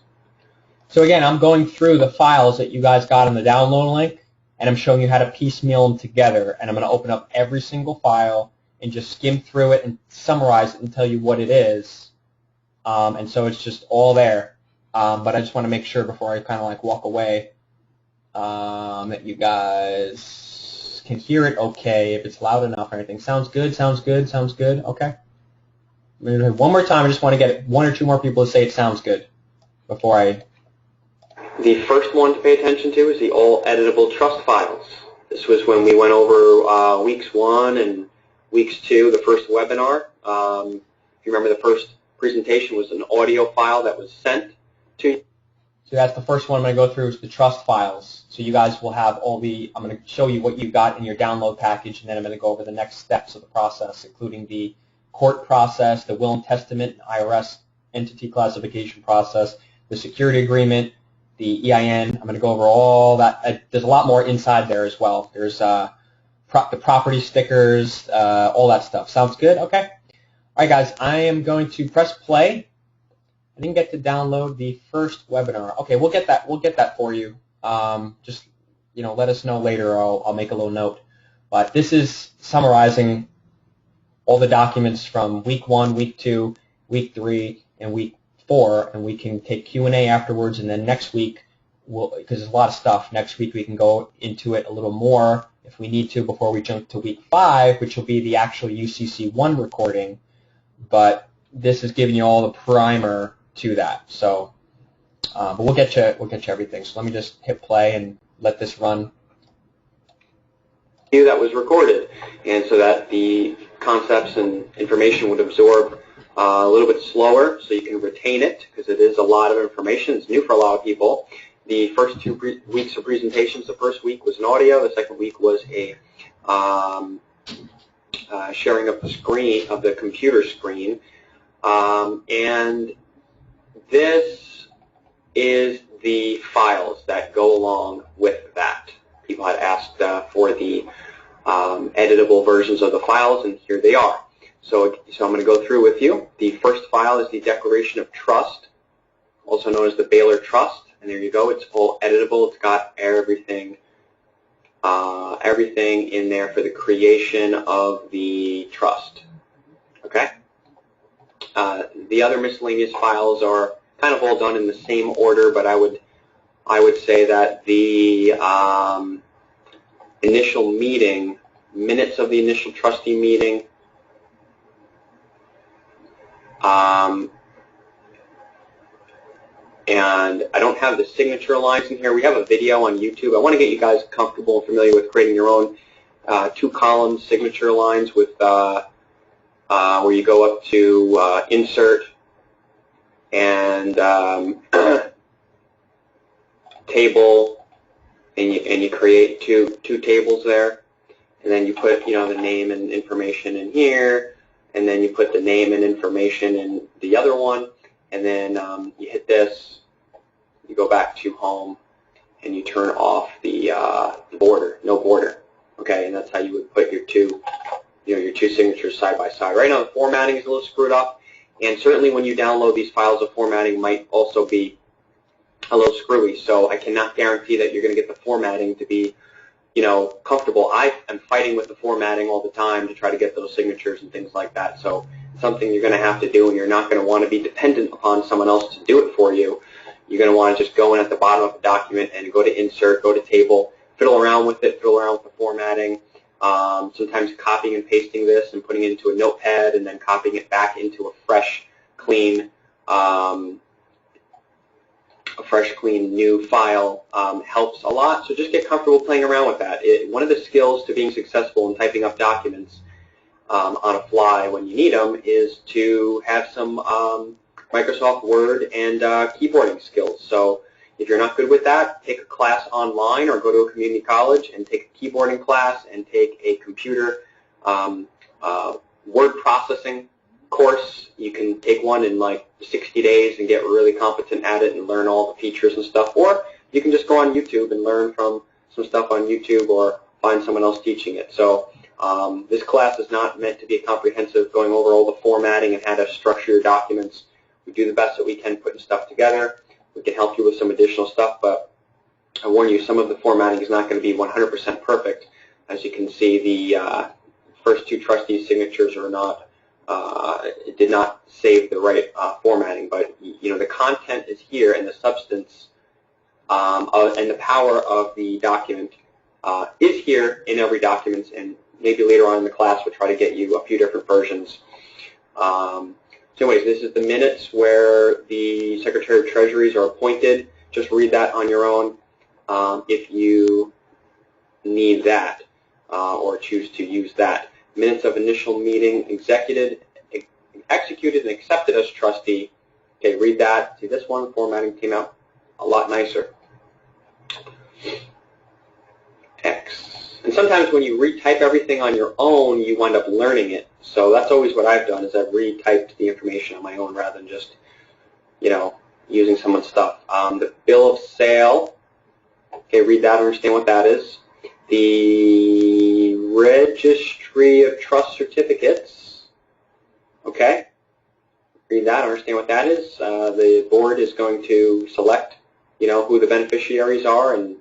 So again, I'm going through the files that you guys got on the download link, and I'm showing you how to piecemeal them together, and I'm going to open up every single file and just skim through it and summarize it and tell you what it is. And so it's just all there. But I just want to make sure before I kind of like walk away that you guys can hear it okay, if it's loud enough or anything. Sounds good, sounds good, sounds good, okay. I'm going to do it one more time. I just want to get one or two more people to say it sounds good before I... The first one to pay attention to is the all editable trust files. This was when we went over weeks 1 and weeks 2, the first webinar. If you remember, the first presentation was an audio file that was sent to you. So that's the first one I'm going to go through is the trust files. So you guys will have all the, I'm going to show you what you got in your download package, and then I'm going to go over the next steps of the process, including the court process, the will and testament, IRS entity classification process, the security agreement, the EIN. I'm going to go over all that. There's a lot more inside there as well. There's the property stickers, all that stuff. Sounds good? Okay. All right, guys. I am going to press play. I didn't get to download the first webinar. Okay, we'll get that. We'll get that for you. Just let us know later. I'll make a little note. But this is summarizing all the documents from week 1, week 2, week 3, and week 4, and we can take Q&A afterwards. And then next week, because there's a lot of stuff, next week we can go into it a little more if we need to before we jump to week 5, which will be the actual UCC1 recording. But this is giving you all the primer to that. So, but we'll get you everything. So let me just hit play and let this run. That was recorded, and so that the concepts and information would absorb a little bit slower, so you can retain it, because it is a lot of information. It's new for a lot of people. The first 2 weeks of presentations, the first week was an audio, the second week was a sharing of the screen, of the computer screen, and this is the files that go along with that. People had asked for the editable versions of the files, and here they are. So I'm going to go through with you. The first file is the Declaration of Trust, also known as the Baylor Trust, and there you go. It's all editable. It's got everything in there for the creation of the trust. Okay. The other miscellaneous files are kind of all done in the same order, but I would say that the initial meeting, minutes of the initial trustee meeting, and I don't have the signature lines in here. We have a video on YouTube. I want to get you guys comfortable and familiar with creating your own 2-column signature lines with where you go up to insert and table, and you create two tables there, and then you put the name and information in here, and then you put the name and information in the other one, and then you hit this, you go back to home, and you turn off the border, no border. Okay, and that's how you would put your two signatures side by side. Right now the formatting is a little screwed up, and certainly when you download these files, the formatting might also be a little screwy. So I cannot guarantee that you're going to get the formatting to be, comfortable. I am fighting with the formatting all the time to try to get those signatures and things like that. So it's something you're going to have to do, and you're not going to want to be dependent upon someone else to do it for you. You're going to want to just go in at the bottom of the document and go to insert, go to table, fiddle around with it, fiddle around with the formatting. Sometimes copying and pasting this and putting it into a notepad and then copying it back into a fresh, clean new file helps a lot. So just get comfortable playing around with that. One of the skills to being successful in typing up documents on a fly when you need them is to have some Microsoft Word and keyboarding skills. So if you're not good with that, take a class online or go to a community college and take a keyboarding class and take a computer word processing course. You can take one in like 60 days and get really competent at it and learn all the features and stuff. Or you can just go on YouTube and learn from some stuff on YouTube or find someone else teaching it. So this class is not meant to be a comprehensive going over all the formatting and how to structure your documents. We do the best that we can putting stuff together. We can help you with some additional stuff, but I warn you, some of the formatting is not going to be 100% perfect. As you can see, the first two trustees' signatures are not, it did not save the right formatting, but the content is here, and the substance and the power of the document is here in every document, and maybe later on in the class we'll try to get you a few different versions. So anyways, this is the minutes where the Secretary of Treasuries are appointed. Just read that on your own if you need that or choose to use that. Minutes of initial meeting executed and accepted as trustee. Okay, read that. See, this one, formatting came out a lot nicer. X. And sometimes when you retype everything on your own, you wind up learning it. So that's always what I've done, is I've retyped the information on my own rather than just, using someone's stuff. The bill of sale. Okay, read that, understand what that is. The registry of trust certificates. Okay, read that, understand what that is. The board is going to select, who the beneficiaries are and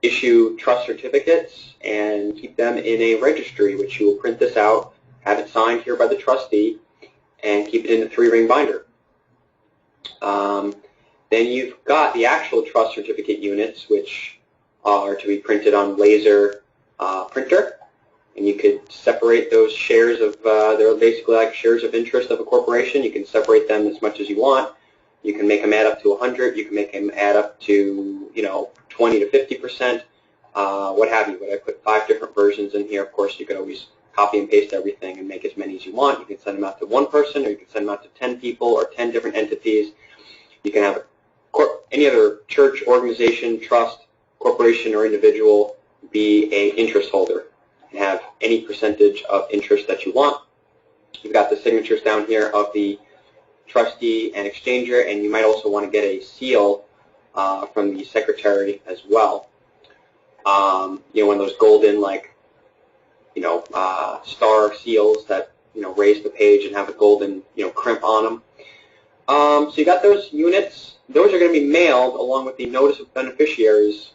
issue trust certificates and keep them in a registry, which you will print this out, have it signed here by the trustee, and keep it in a 3-ring binder. Then you've got the actual trust certificate units, which are to be printed on laser printer, and you could separate those shares of, they're basically like shares of interest of a corporation. You can separate them as much as you want. You can make them add up to 100. You can make them add up to, 20 to 50%, what have you. But I put 5 different versions in here. Of course, you could always copy and paste everything and make as many as you want. You can send them out to one person, or you can send them out to 10 people or 10 different entities. You can have any other church, organization, trust, corporation, or individual be an interest holder and have any percentage of interest that you want. You've got the signatures down here of the trustee and exchanger, and you might also want to get a seal from the secretary as well. One of those golden, star seals that, raise the page and have a golden, crimp on them. So you got those units. Those are going to be mailed along with the notice of beneficiaries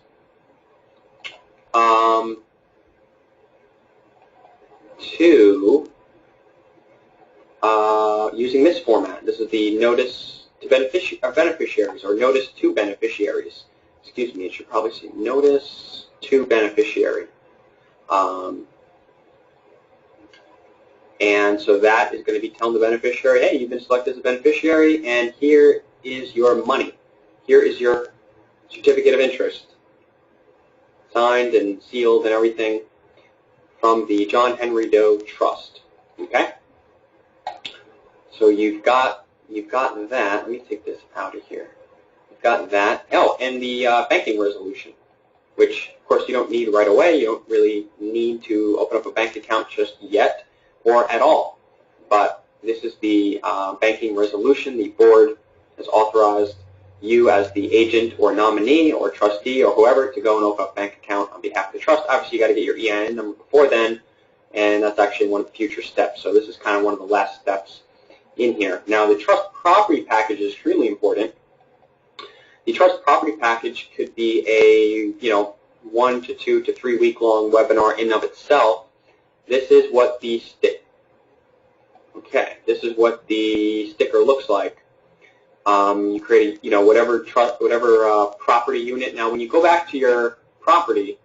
to using this format. This is the notice to beneficiaries, or notice to beneficiaries. Excuse me, it should probably say notice to beneficiary. And so that is going to be telling the beneficiary, hey, you've been selected as a beneficiary, and here is your money. Here is your certificate of interest, signed and sealed and everything from the John Henry Doe Trust. Okay? So you've got that. Let me take this out of here. You've got that. Oh, and the banking resolution, which, of course, you don't need right away. You don't really need to open up a bank account just yet or at all. But this is the banking resolution. The board has authorized you as the agent or nominee or trustee or whoever to go and open up a bank account on behalf of the trust. Obviously, you got to get your EIN number before then, and that's actually one of the future steps. So this is kind of one of the last steps in here. Now, the trust property package is extremely important. The trust property package could be a 1 to 2 to 3 week long webinar in and of itself. This is what the this is what the sticker looks like. You create whatever property unit. Now, when you go back to your property,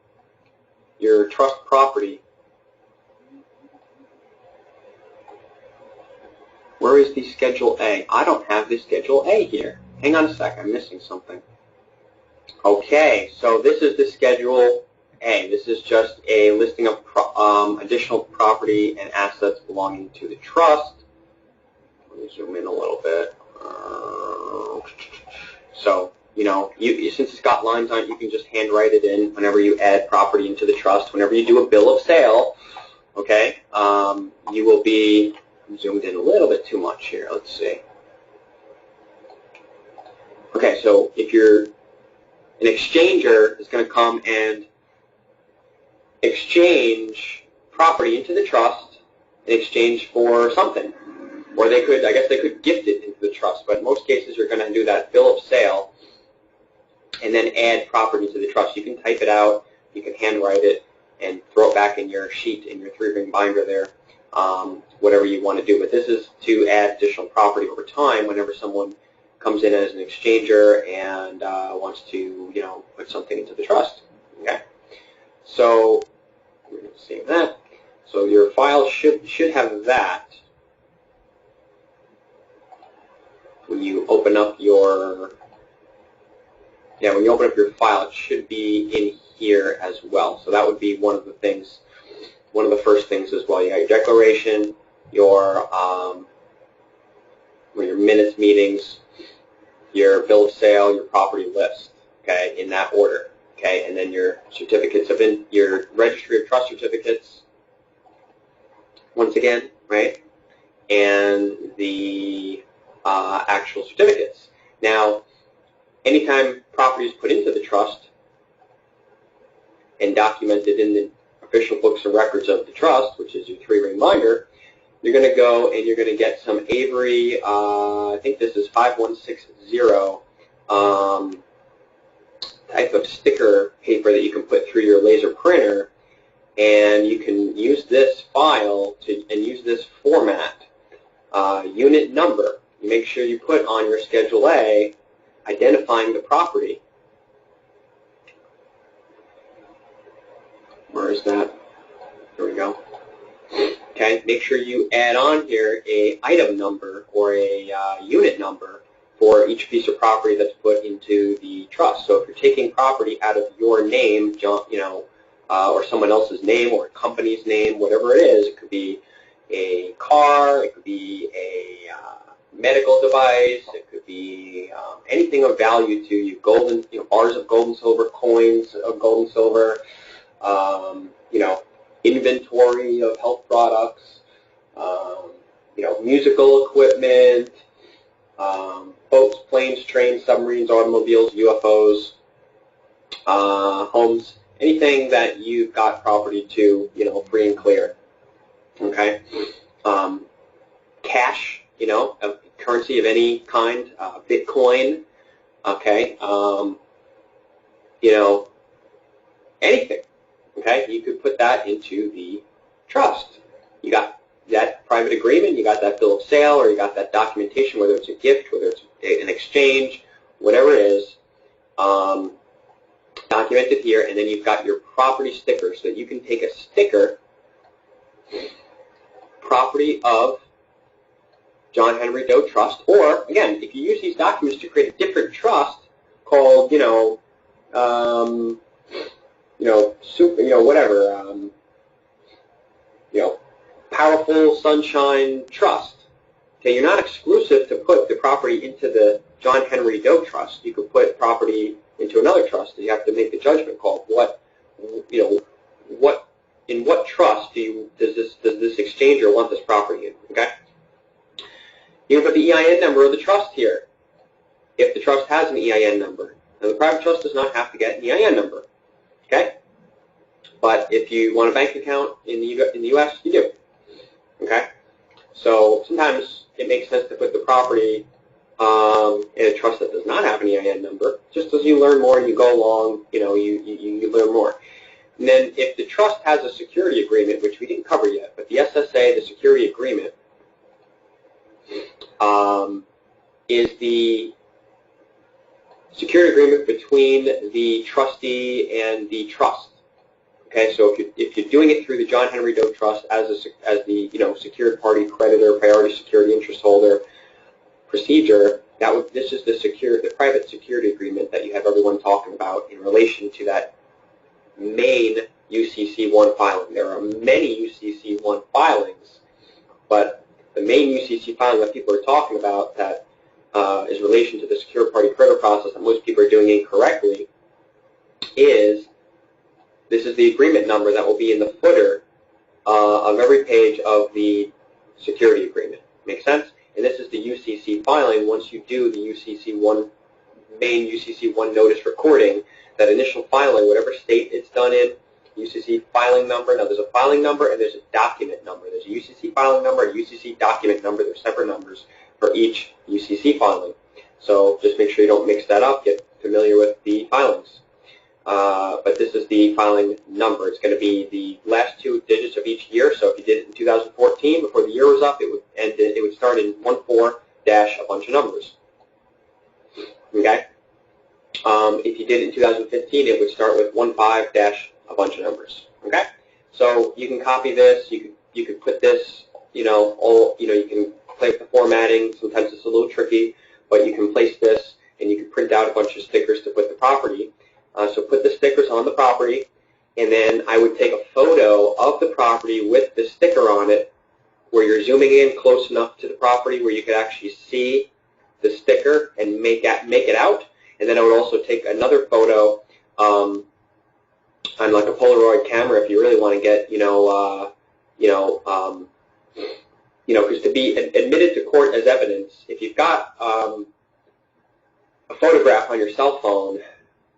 your trust property, where is the Schedule A? I don't have the Schedule A here. Hang on a sec, I'm missing something. Okay, so this is the Schedule A. This is just a listing of additional property and assets belonging to the trust. Let me zoom in a little bit. So, since it's got lines on it, you can just handwrite it in whenever you add property into the trust. Whenever you do a bill of sale, okay, you will be, I'm zoomed in a little bit too much here. Let's see. Okay, so if you're an exchanger is going to come and exchange property into the trust in exchange for something. Or they could, I guess they could gift it into the trust, but in most cases you're going to do that bill of sale and then add property to the trust. You can type it out, you can handwrite it, and throw it back in your sheet, in your 3-ring binder there, whatever you want to do. But this is to add additional property over time whenever someone comes in as an exchanger and wants to, put something into the trust. Okay, so we're going to save that. So your file should have that when you open up your file. It should be in here as well. So that would be one of the first things as well. You got your declaration, your minutes meetings, your bill of sale, your property list. Okay, in that order. Okay, and then your certificates of your registry of trust certificates. Once again, right, and the actual certificates. Now, anytime property is put into the trust and documented in the official books and records of the trust, which is your 3-ring binder, you're going to go and you're going to get some Avery, I think this is 5160, type of sticker paper that you can put through your laser printer, and you can use this file and use this format, unit number. You make sure you put on your Schedule A identifying the property. Where is that? There we go. Okay, make sure you add on here a item number or a unit number for each piece of property that's put into the trust. So if you're taking property out of your name, or someone else's name or a company's name, whatever it is, it could be a car, it could be a medical device, it could be anything of value to you, bars of gold and silver, coins of gold and silver, inventory of health products, musical equipment, boats, planes, trains, submarines, automobiles, UFOs, homes, anything that you've got property to, free and clear. Okay, cash, a currency of any kind, Bitcoin. Okay, anything. Okay, you could put that into the trust. You got that private agreement, you got that bill of sale, or you got that documentation, whether it's a gift, whether it's an exchange, whatever it is, documented here, and then you've got your property sticker, so that you can take a sticker, property of John Henry Doe Trust, or, again, if you use these documents to create a different trust called, Powerful Sunshine Trust. Okay, you're not exclusive to put the property into the John Henry Doe Trust. You could put property into another trust, and you have to make the judgment call. In what trust does this exchanger want this property in? Okay, you can put the EIN number of the trust here, if the trust has an EIN number. Now, the private trust does not have to get an EIN number. Okay, but if you want a bank account in the U.S., you do. Okay, so sometimes it makes sense to put the property in a trust that does not have an EIN number. Just as you learn more and you go along, you learn more. And then if the trust has a security agreement, which we didn't cover yet, but the SSA, the security agreement, is the security agreement between the trustee and the trust. Okay, so if you're doing it through the John Henry Doe Trust as the secured party creditor, priority security interest holder procedure, this is the private security agreement that you have everyone talking about in relation to that main UCC1 filing. There are many UCC1 filings, but the main UCC filing that people are talking about that is in relation to the secured party creditor process that most people are doing incorrectly is this is the agreement number that will be in the footer of every page of the security agreement. Make sense? And this is the UCC filing. Once you do the UCC1, main UCC1 notice recording, that initial filing, whatever state it's done in, UCC filing number. Now there's a filing number and there's a document number. There's a UCC filing number and a UCC document number. There's separate numbers for each UCC filing. So just make sure you don't mix that up. Get familiar with the filings. But this is the filing number. It's going to be the last 2 digits of each year. So if you did it in 2014, before the year was up, it would start in 14 dash a bunch of numbers. Okay. If you did it in 2015, it would start with 15 dash a bunch of numbers. Okay. So you can copy this. You could put this. You can play with the formatting. Sometimes it's a little tricky, but you can place this, and you can print out a bunch of stickers to put the property. So put the stickers on the property, and then I would take a photo of the property with the sticker on it, where you're zooming in close enough to the property where you could actually see the sticker and make it out. And then I would also take another photo on like a Polaroid camera if you really want to get, because to be admitted to court as evidence, if you've got a photograph on your cell phone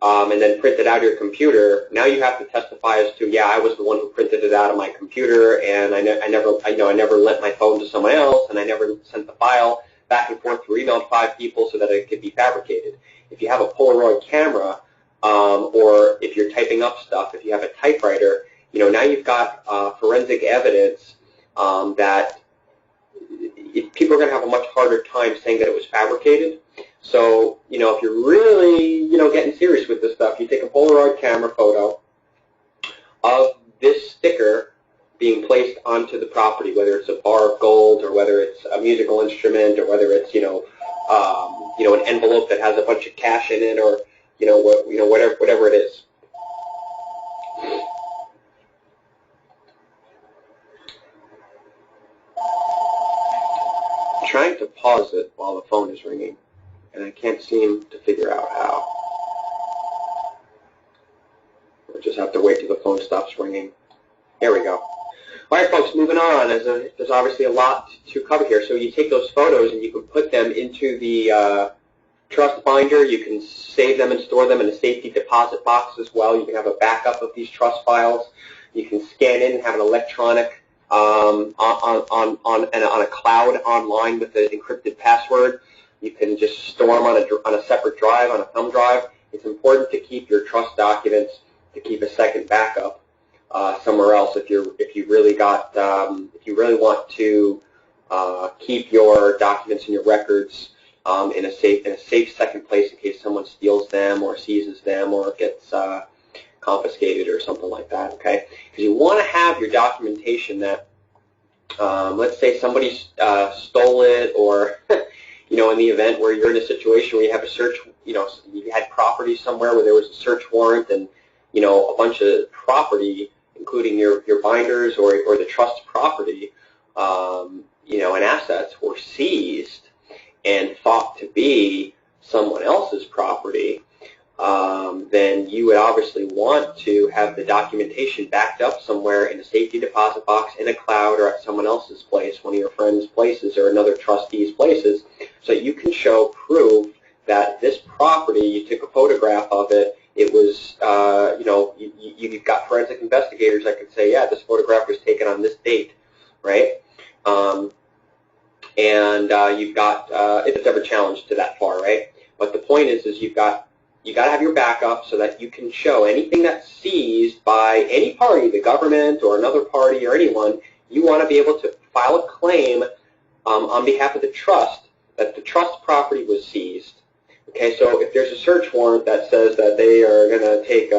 and then print it out of your computer, now you have to testify as to, yeah, I was the one who printed it out of my computer, and I never lent my phone to someone else, and I never sent the file back and forth through email to 5 people so that it could be fabricated. If you have a Polaroid camera, or if you're typing up stuff, if you have a typewriter, now you've got forensic evidence that people are going to have a much harder time saying that it was fabricated. So, if you're really, getting serious with this stuff, you take a Polaroid camera photo of this sticker being placed onto the property, whether it's a bar of gold or whether it's a musical instrument or whether it's, an envelope that has a bunch of cash in it or, whatever it is. I'm trying to pause it while the phone is ringing, and I can't seem to figure out how. I just have to wait till the phone stops ringing. There we go. All right, folks, moving on. There's obviously a lot to cover here. So you take those photos and you can put them into the trust binder. You can save them and store them in a safety deposit box as well. You can have a backup of these trust files. You can scan in and have an electronic on a cloud online with an encrypted password. You can just store them on a separate drive, on a thumb drive. It's important to keep your trust documents, to keep a second backup somewhere else if you really want to keep your documents and your records in a safe second place in case someone steals them or seizes them or gets confiscated or something like that. Okay, because you want to have your documentation that let's say somebody stole it, or in the event where you're in a situation where you have a search, you had property somewhere where there was a search warrant and a bunch of property, including your binders or the trust property, and assets were seized and thought to be someone else's property, then you would obviously want to have the documentation backed up somewhere in a safety deposit box, in a cloud, or at someone else's place, one of your friend's places or another trustee's places, so you can show proof that this property, you took a photograph of it, it was, you've got forensic investigators that could say, yeah, this photograph was taken on this date, right? You've got, if it's ever challenged to that far, right? But the point is you got to have your backup so that you can show anything that's seized by any party, the government or another party or anyone. You want to be able to file a claim on behalf of the trust that the trust property was seized. Okay, so if there's a search warrant that says that they are going to take,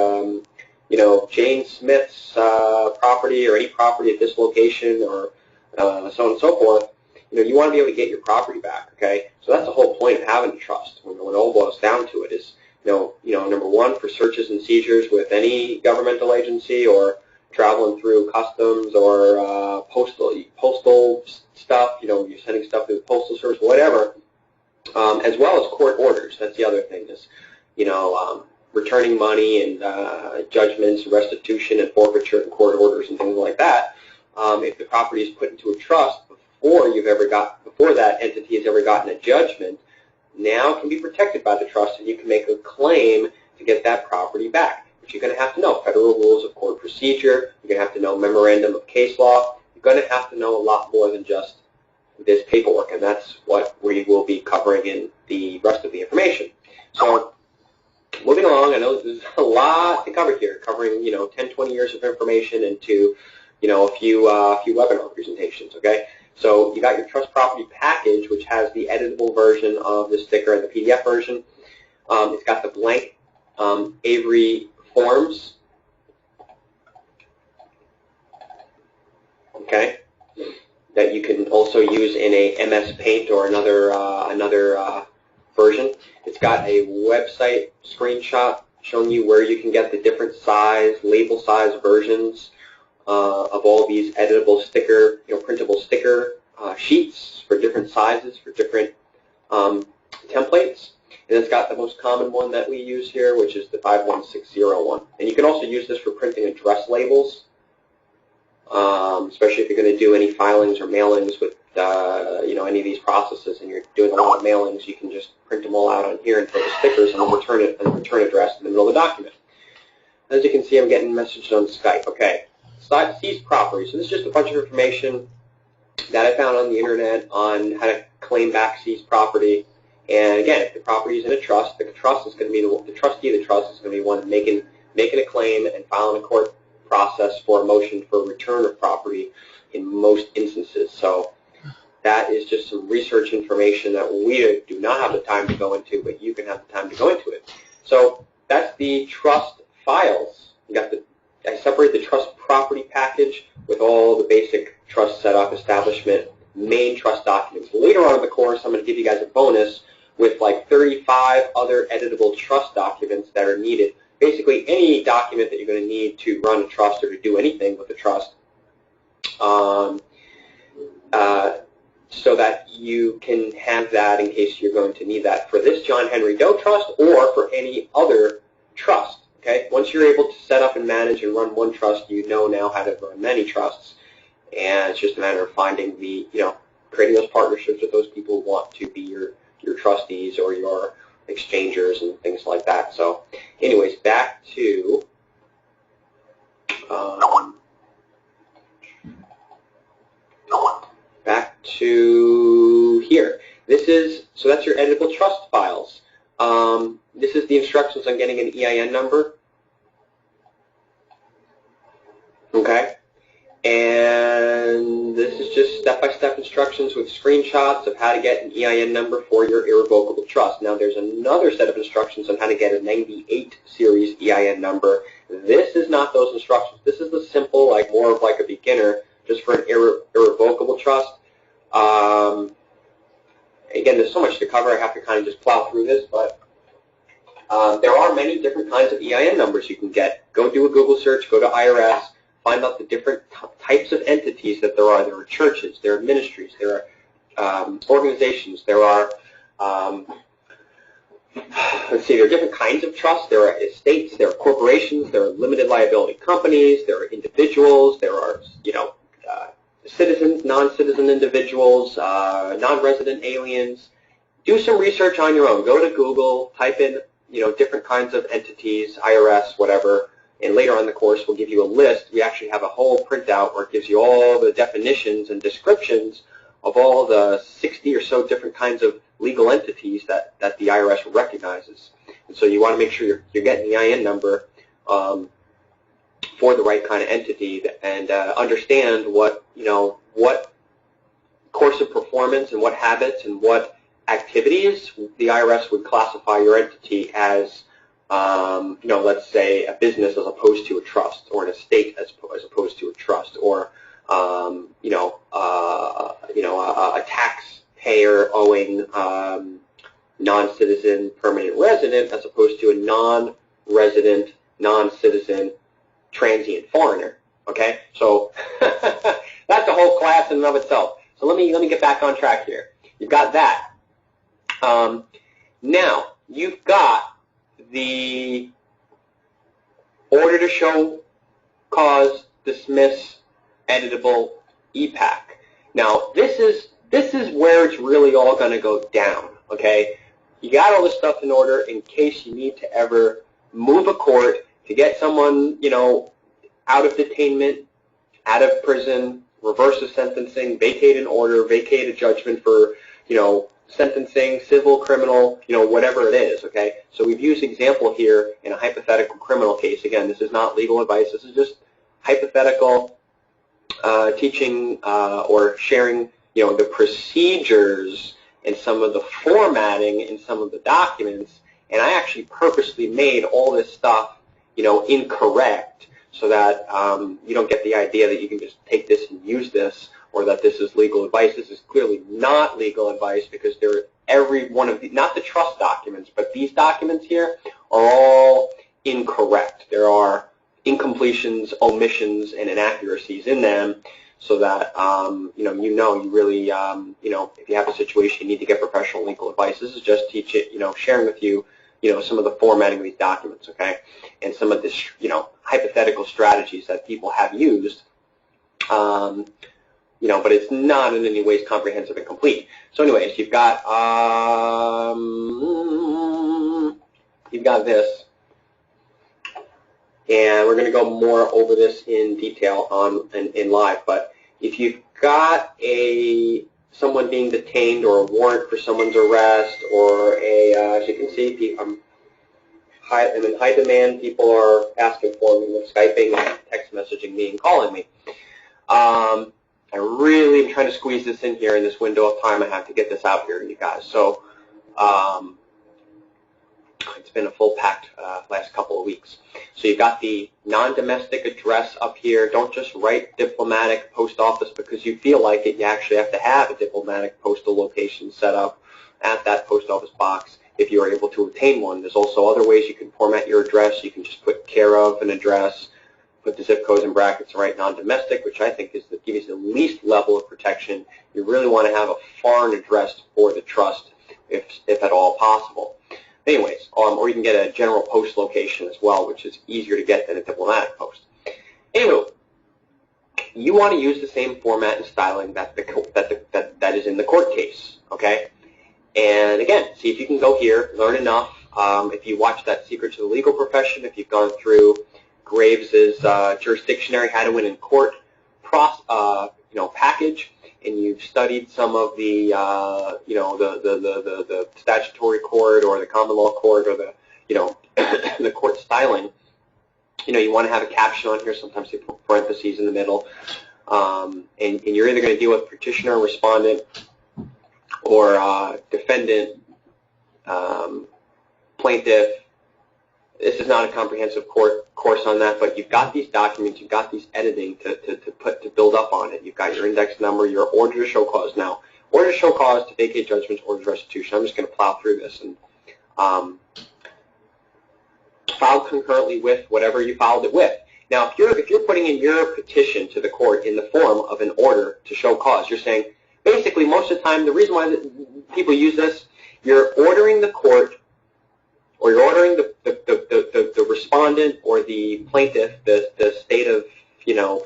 Jane Smith's property or any property at this location or so on and so forth, you want to be able to get your property back. Okay, so that's the whole point of having a trust. When it all boils down to it is, number one, for searches and seizures with any governmental agency or traveling through customs or postal stuff. You're sending stuff through the postal service, whatever. As well as court orders. That's the other thing is, returning money and judgments, restitution and forfeiture and court orders and things like that. If the property is put into a trust before that entity has ever gotten a judgment, now can be protected by the trust, and you can make a claim to get that property back. But you're going to have to know federal rules of court procedure. You're going to have to know memorandum of case law. You're going to have to know a lot more than just this paperwork, and that's what we will be covering in the rest of the information. So moving along, I know there's a lot to cover here, covering 10, 20 years of information into a few webinar presentations. Okay, so you got your trust property package, which has the editable version of the sticker and the PDF version. It's got the blank Avery forms. Okay, that you can also use in a MS Paint or another version. It's got a website screenshot showing you where you can get the different size, label size versions of all these editable sticker, printable sticker sheets for different sizes, for different templates. And it's got the most common one that we use here, which is the 51601. And you can also use this for printing address labels, especially if you're going to do any filings or mailings with any of these processes, and you're doing a lot of mailings. You can just print them all out on here and put the stickers and the return address in the middle of the document. As you can see, I'm getting messages on Skype. Okay, seized property. So this is just a bunch of information that I found on the internet on how to claim back seized property. And again, if the property is in a trust, the trust is going to be the trustee of the trust is going to be one making a claim and filing a court process for a motion for return of property in most instances. So that is just some research information that we do not have the time to go into, but you can have the time to go into it. So that's the trust files. I separated the trust property package with all the basic trust setup, establishment, main trust documents. Later on in the course, I'm going to give you guys a bonus with like 35 other editable trust documents that are needed. Basically, any document that you're going to need to run a trust or to do anything with a trust, so that you can have that in case you're going to need that for this John Henry Doe Trust or for any other trust. Okay, once you're able to set up and manage and run one trust, you know now how to run many trusts, and it's just a matter of finding creating those partnerships with those people who want to be your trustees or your exchangers and things like that. So anyways, back to here. So that's your editable trust files. This is the instructions on getting an EIN number. Okay. And this is just step-by-step instructions with screenshots of how to get an EIN number for your irrevocable trust. Now there's another set of instructions on how to get a 98 series EIN number. This is not those instructions. This is the simple, more of a beginner, just for an irrevocable trust. Again, there's so much to cover. I have to kind of just plow through this, but there are many different kinds of EIN numbers you can get. Go do a Google search, go to IRS, find out the different types of entities that there are. There are churches, there are ministries, there are organizations, there are, there are different kinds of trusts. There are estates, there are corporations, there are limited liability companies, there are individuals, there are, citizens, non-citizen individuals, non-resident aliens. Do some research on your own. Go to Google, type in, different kinds of entities, IRS, whatever, and later on in the course we'll give you a list. We actually have a whole printout where it gives you all the definitions and descriptions of all the 60 or so different kinds of legal entities that the IRS recognizes. And so you want to make sure you're getting the EIN number for the right kind of entity, and understand what course of performance and what habits and what activities the IRS would classify your entity as, let's say a business as opposed to a trust, or an estate as opposed to a trust, or a taxpayer owing non-citizen permanent resident as opposed to a non-resident, non-citizen transient foreigner. Okay, so that's a whole class in and of itself. So let me get back on track here. You've got that. Now you've got the order to show cause, dismiss, editable EPAC. Now this is where it's really all going to go down. Okay, you got all this stuff in order in case you need to ever move a court to get someone, out of detainment, out of prison, reverse the sentencing, vacate an order, vacate a judgment for, sentencing, civil, criminal, whatever it is, okay? So we've used example here in a hypothetical criminal case. Again, this is not legal advice. This is just hypothetical teaching or sharing, the procedures and some of the formatting in some of the documents. And I actually purposely made all this stuff, incorrect so that you don't get the idea that you can just take this and use this, or that this is legal advice. This is clearly not legal advice, because every one of the, not the trust documents, but these documents here are all incorrect. There are incompletions, omissions, and inaccuracies in them, so that you really, if you have a situation you need to get professional legal advice, this is just sharing with you, some of the formatting of these documents, okay, and some of this, hypothetical strategies that people have used. But it's not in any ways comprehensive and complete. So anyways, you've got this, and we're going to go more over this in detail in live. But if you've got someone being detained, or a warrant for someone's arrest, or as you can see, I'm in high demand. People are asking for me, Skyping, text messaging me, and calling me. I really am trying to squeeze this in here in this window of time I have to get this out here, you guys. So it's been a full packed last couple of weeks. So you've got the non-domestic address up here. Don't just write diplomatic post office because you feel like it. You actually have to have a diplomatic postal location set up at that post office box if you are able to obtain one. There's also other ways you can format your address. You can just put care of an address, put the zip codes in brackets, and write non-domestic, which I think gives you the least level of protection. You really want to have a foreign address for the trust, if at all possible. Anyways, or you can get a general post location as well, which is easier to get than a diplomatic post. Anyway, you want to use the same format and styling that is in the court case, okay? And again, see if you can go here, learn enough. If you watch that Secrets of the Legal Profession, if you've gone through Graves's Jurisdictionary, How to Win in Court package, and you've studied some of the the statutory court or the common law court or the the court styling, you want to have a caption on here. Sometimes they put parentheses in the middle, and you're either going to deal with petitioner, respondent, or defendant, plaintiff. This is not a comprehensive course on that, but you've got these documents, you've got these editing to build up on it. You've got your index number, your order to show cause. Now, order to show cause, to vacate judgments, order to restitution. I'm just going to plow through this and filed concurrently with whatever you filed it with. Now, if you're putting in your petition to the court in the form of an order to show cause, you're saying basically most of the time the reason why people use this, you're ordering the court, or you're ordering the respondent or the plaintiff, the state of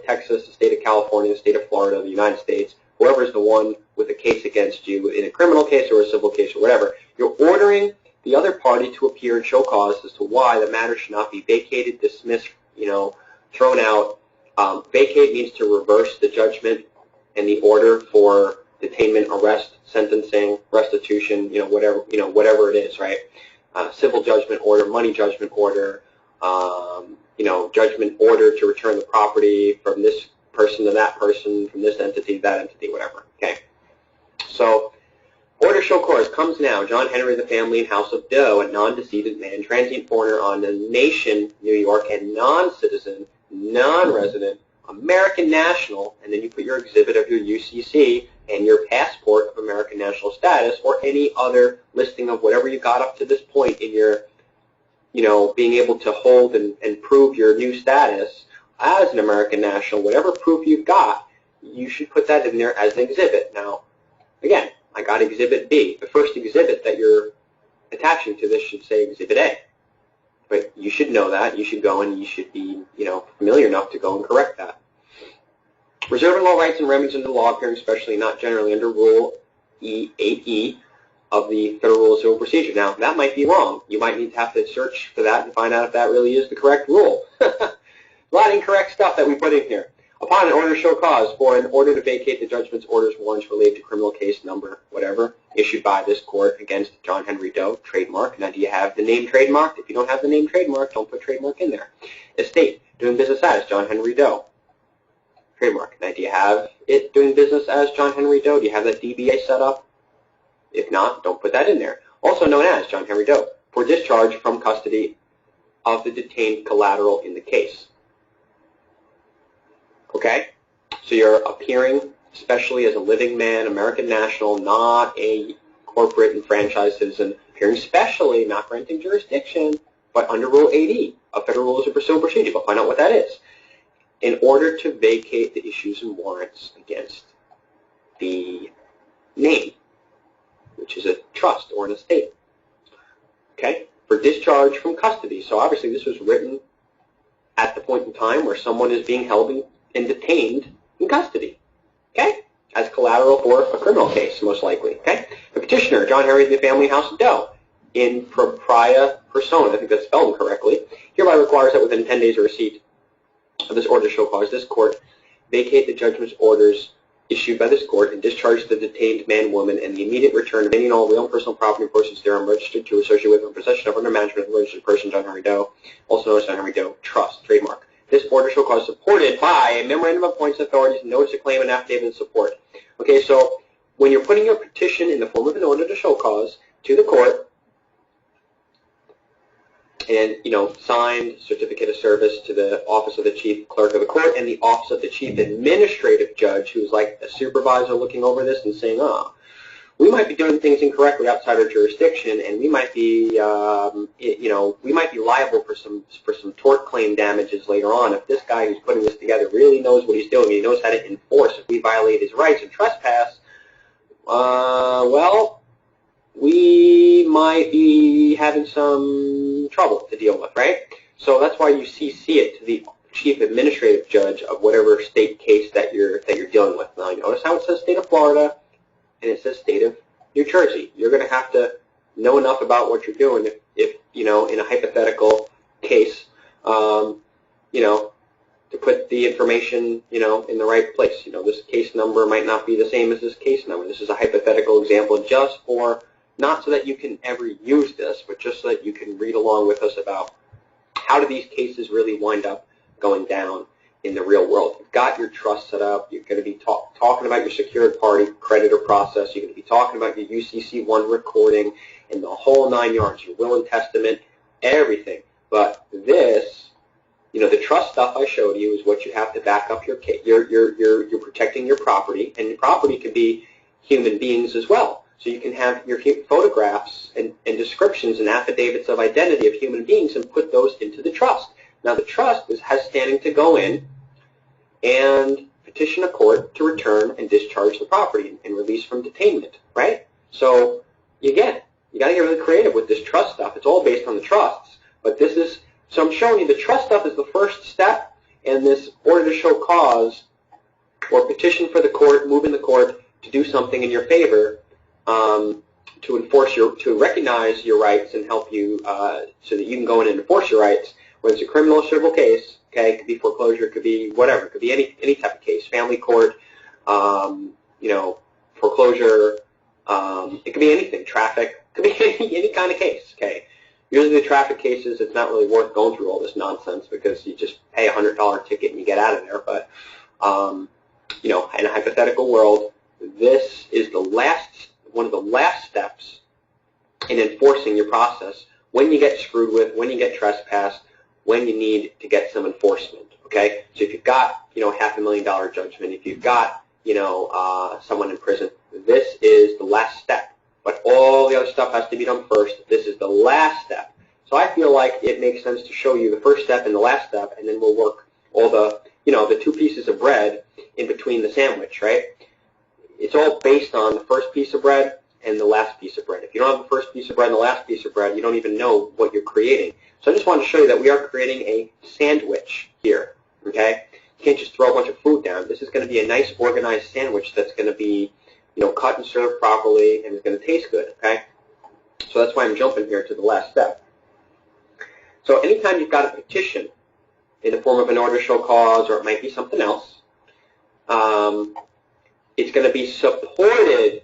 Texas, the state of California, the state of Florida, the United States, whoever is the one with a case against you in a criminal case or a civil case or whatever, you're ordering the other party to appear and show cause as to why the matter should not be vacated, dismissed, thrown out. Vacate means to reverse the judgment and the order for detainment, arrest, sentencing, restitution, whatever it is, right? Civil judgment order, money judgment order, judgment order to return the property from this person to that person, from this entity to that entity, whatever. Okay. So, order show cause comes now. John Henry, the family, and House of Doe, a non-decedent man, transient foreigner on the nation, New York, and non-citizen, non-resident, American national, and then you put your exhibit of your UCC and your passport of American national status, or any other listing of whatever you got up to this point in your, being able to hold and prove your new status as an American national. Whatever proof you've got, you should put that in there as an exhibit. Now, again, I got Exhibit B. The first exhibit that you're attaching to this should say Exhibit A. But you should know that. You should go and you should be, familiar enough to go and correct that. Reserving all rights and remedies under the law, appearing especially not generally under Rule 8E of the Federal Rules of Civil Procedure. Now, that might be wrong. You might need to have to search for that and find out if that really is the correct rule. A lot of incorrect stuff that we put in here. Upon an order to show cause for an order to vacate the judgments, orders, warrants related to criminal case number, whatever, issued by this court against John Henry Doe, trademark. Now, do you have the name trademarked? If you don't have the name trademarked, don't put trademark in there. Estate, doing business as John Henry Doe, trademark. Now, do you have it doing business as John Henry Doe? Do you have that DBA set up? If not, don't put that in there. Also known as John Henry Doe, for discharge from custody of the detained collateral in the case. Okay? So you're appearing, especially as a living man, American national, not a corporate and franchise citizen, appearing specially, not granting jurisdiction, but under Rule 80 of Federal Rules of Civil Procedure. We'll find out what that is. In order to vacate the issues and warrants against the name, which is a trust or an estate. Okay? For discharge from custody. So obviously this was written at the point in time where someone is being held and detained in custody. Okay? As collateral for a criminal case, most likely. Okay? The petitioner, John Henry of the Family House of Doe, in propria persona, I think that's spelled incorrectly, hereby requires that within 10 days of receipt of this order to show cause, this court vacate the judgment's orders issued by this court and discharge the detained man, woman, and the immediate return of any and all real and personal property and persons therein registered to, associated with, or possession of, under management of the registered person, John Henry Doe, also known as John Henry Doe Trust, trademark. This order shall cause supported by a memorandum of appoints authorities, notice of claim, and affidavit of support. Okay, so when you're putting your petition in the form of an order to show cause to the court, and, signed certificate of service to the office of the chief clerk of the court and the office of the chief administrative judge, who's like a supervisor looking over this and saying, we might be doing things incorrectly outside our jurisdiction, and we might be, we might be liable for some tort claim damages later on if this guy who's putting this together really knows what he's doing. He knows how to enforce. If we violate his rights and trespass, well, we might be having some trouble to deal with, right? So that's why you CC it to the chief administrative judge of whatever state case that you're dealing with. Now, notice how it says state of Florida and it says state of New Jersey. You're going to have to know enough about what you're doing if in a hypothetical case, to put the information, in the right place. This case number might not be the same as this case number. This is a hypothetical example just for, not so that you can ever use this, but just so that you can read along with us about how do these cases really wind up going down in the real world. You've got your trust set up. You're going to be talking about your secured party creditor process. You're going to be talking about your UCC1 recording and the whole 9 yards, your will and testament, everything. But this, the trust stuff I showed you is what you have to back up your case. You're protecting your property, and your property could be human beings as well. So you can have your photographs and descriptions and affidavits of identity of human beings and put those into the trust. Now the trust has standing to go in and petition a court to return and discharge the property and release from detainment, right? So again, you got to get really creative with this trust stuff. It's all based on the trusts, but so I'm showing you the trust stuff is the first step, and this order to show cause or petition for the court, moving the court to do something in your favor, to recognize your rights and help you so that you can go in and enforce your rights. Whether it's a criminal or civil case, okay, it could be foreclosure, it could be whatever, it could be any type of case, family court, foreclosure, it could be anything, traffic, it could be any kind of case, okay. Usually the traffic cases, it's not really worth going through all this nonsense because you just pay a $100 ticket and you get out of there. But, in a hypothetical world, this is one of the last steps in enforcing your process when you get screwed with, when you get trespassed, when you need to get some enforcement, okay? So if you've got, $500,000 judgment, if you've got, someone in prison, this is the last step. But all the other stuff has to be done first. This is the last step. So I feel like it makes sense to show you the first step and the last step, and then we'll work all the, the 2 pieces of bread in between the sandwich, right? It's all based on the first piece of bread and the last piece of bread. If you don't have the first piece of bread and the last piece of bread, you don't even know what you're creating. So I just wanted to show you that we are creating a sandwich here, okay? You can't just throw a bunch of food down. This is going to be a nice organized sandwich that's going to be, cut and served properly, and it's going to taste good, okay? So that's why I'm jumping here to the last step. So anytime you've got a petition in the form of an order to show cause, or it might be something else, it's going to be supported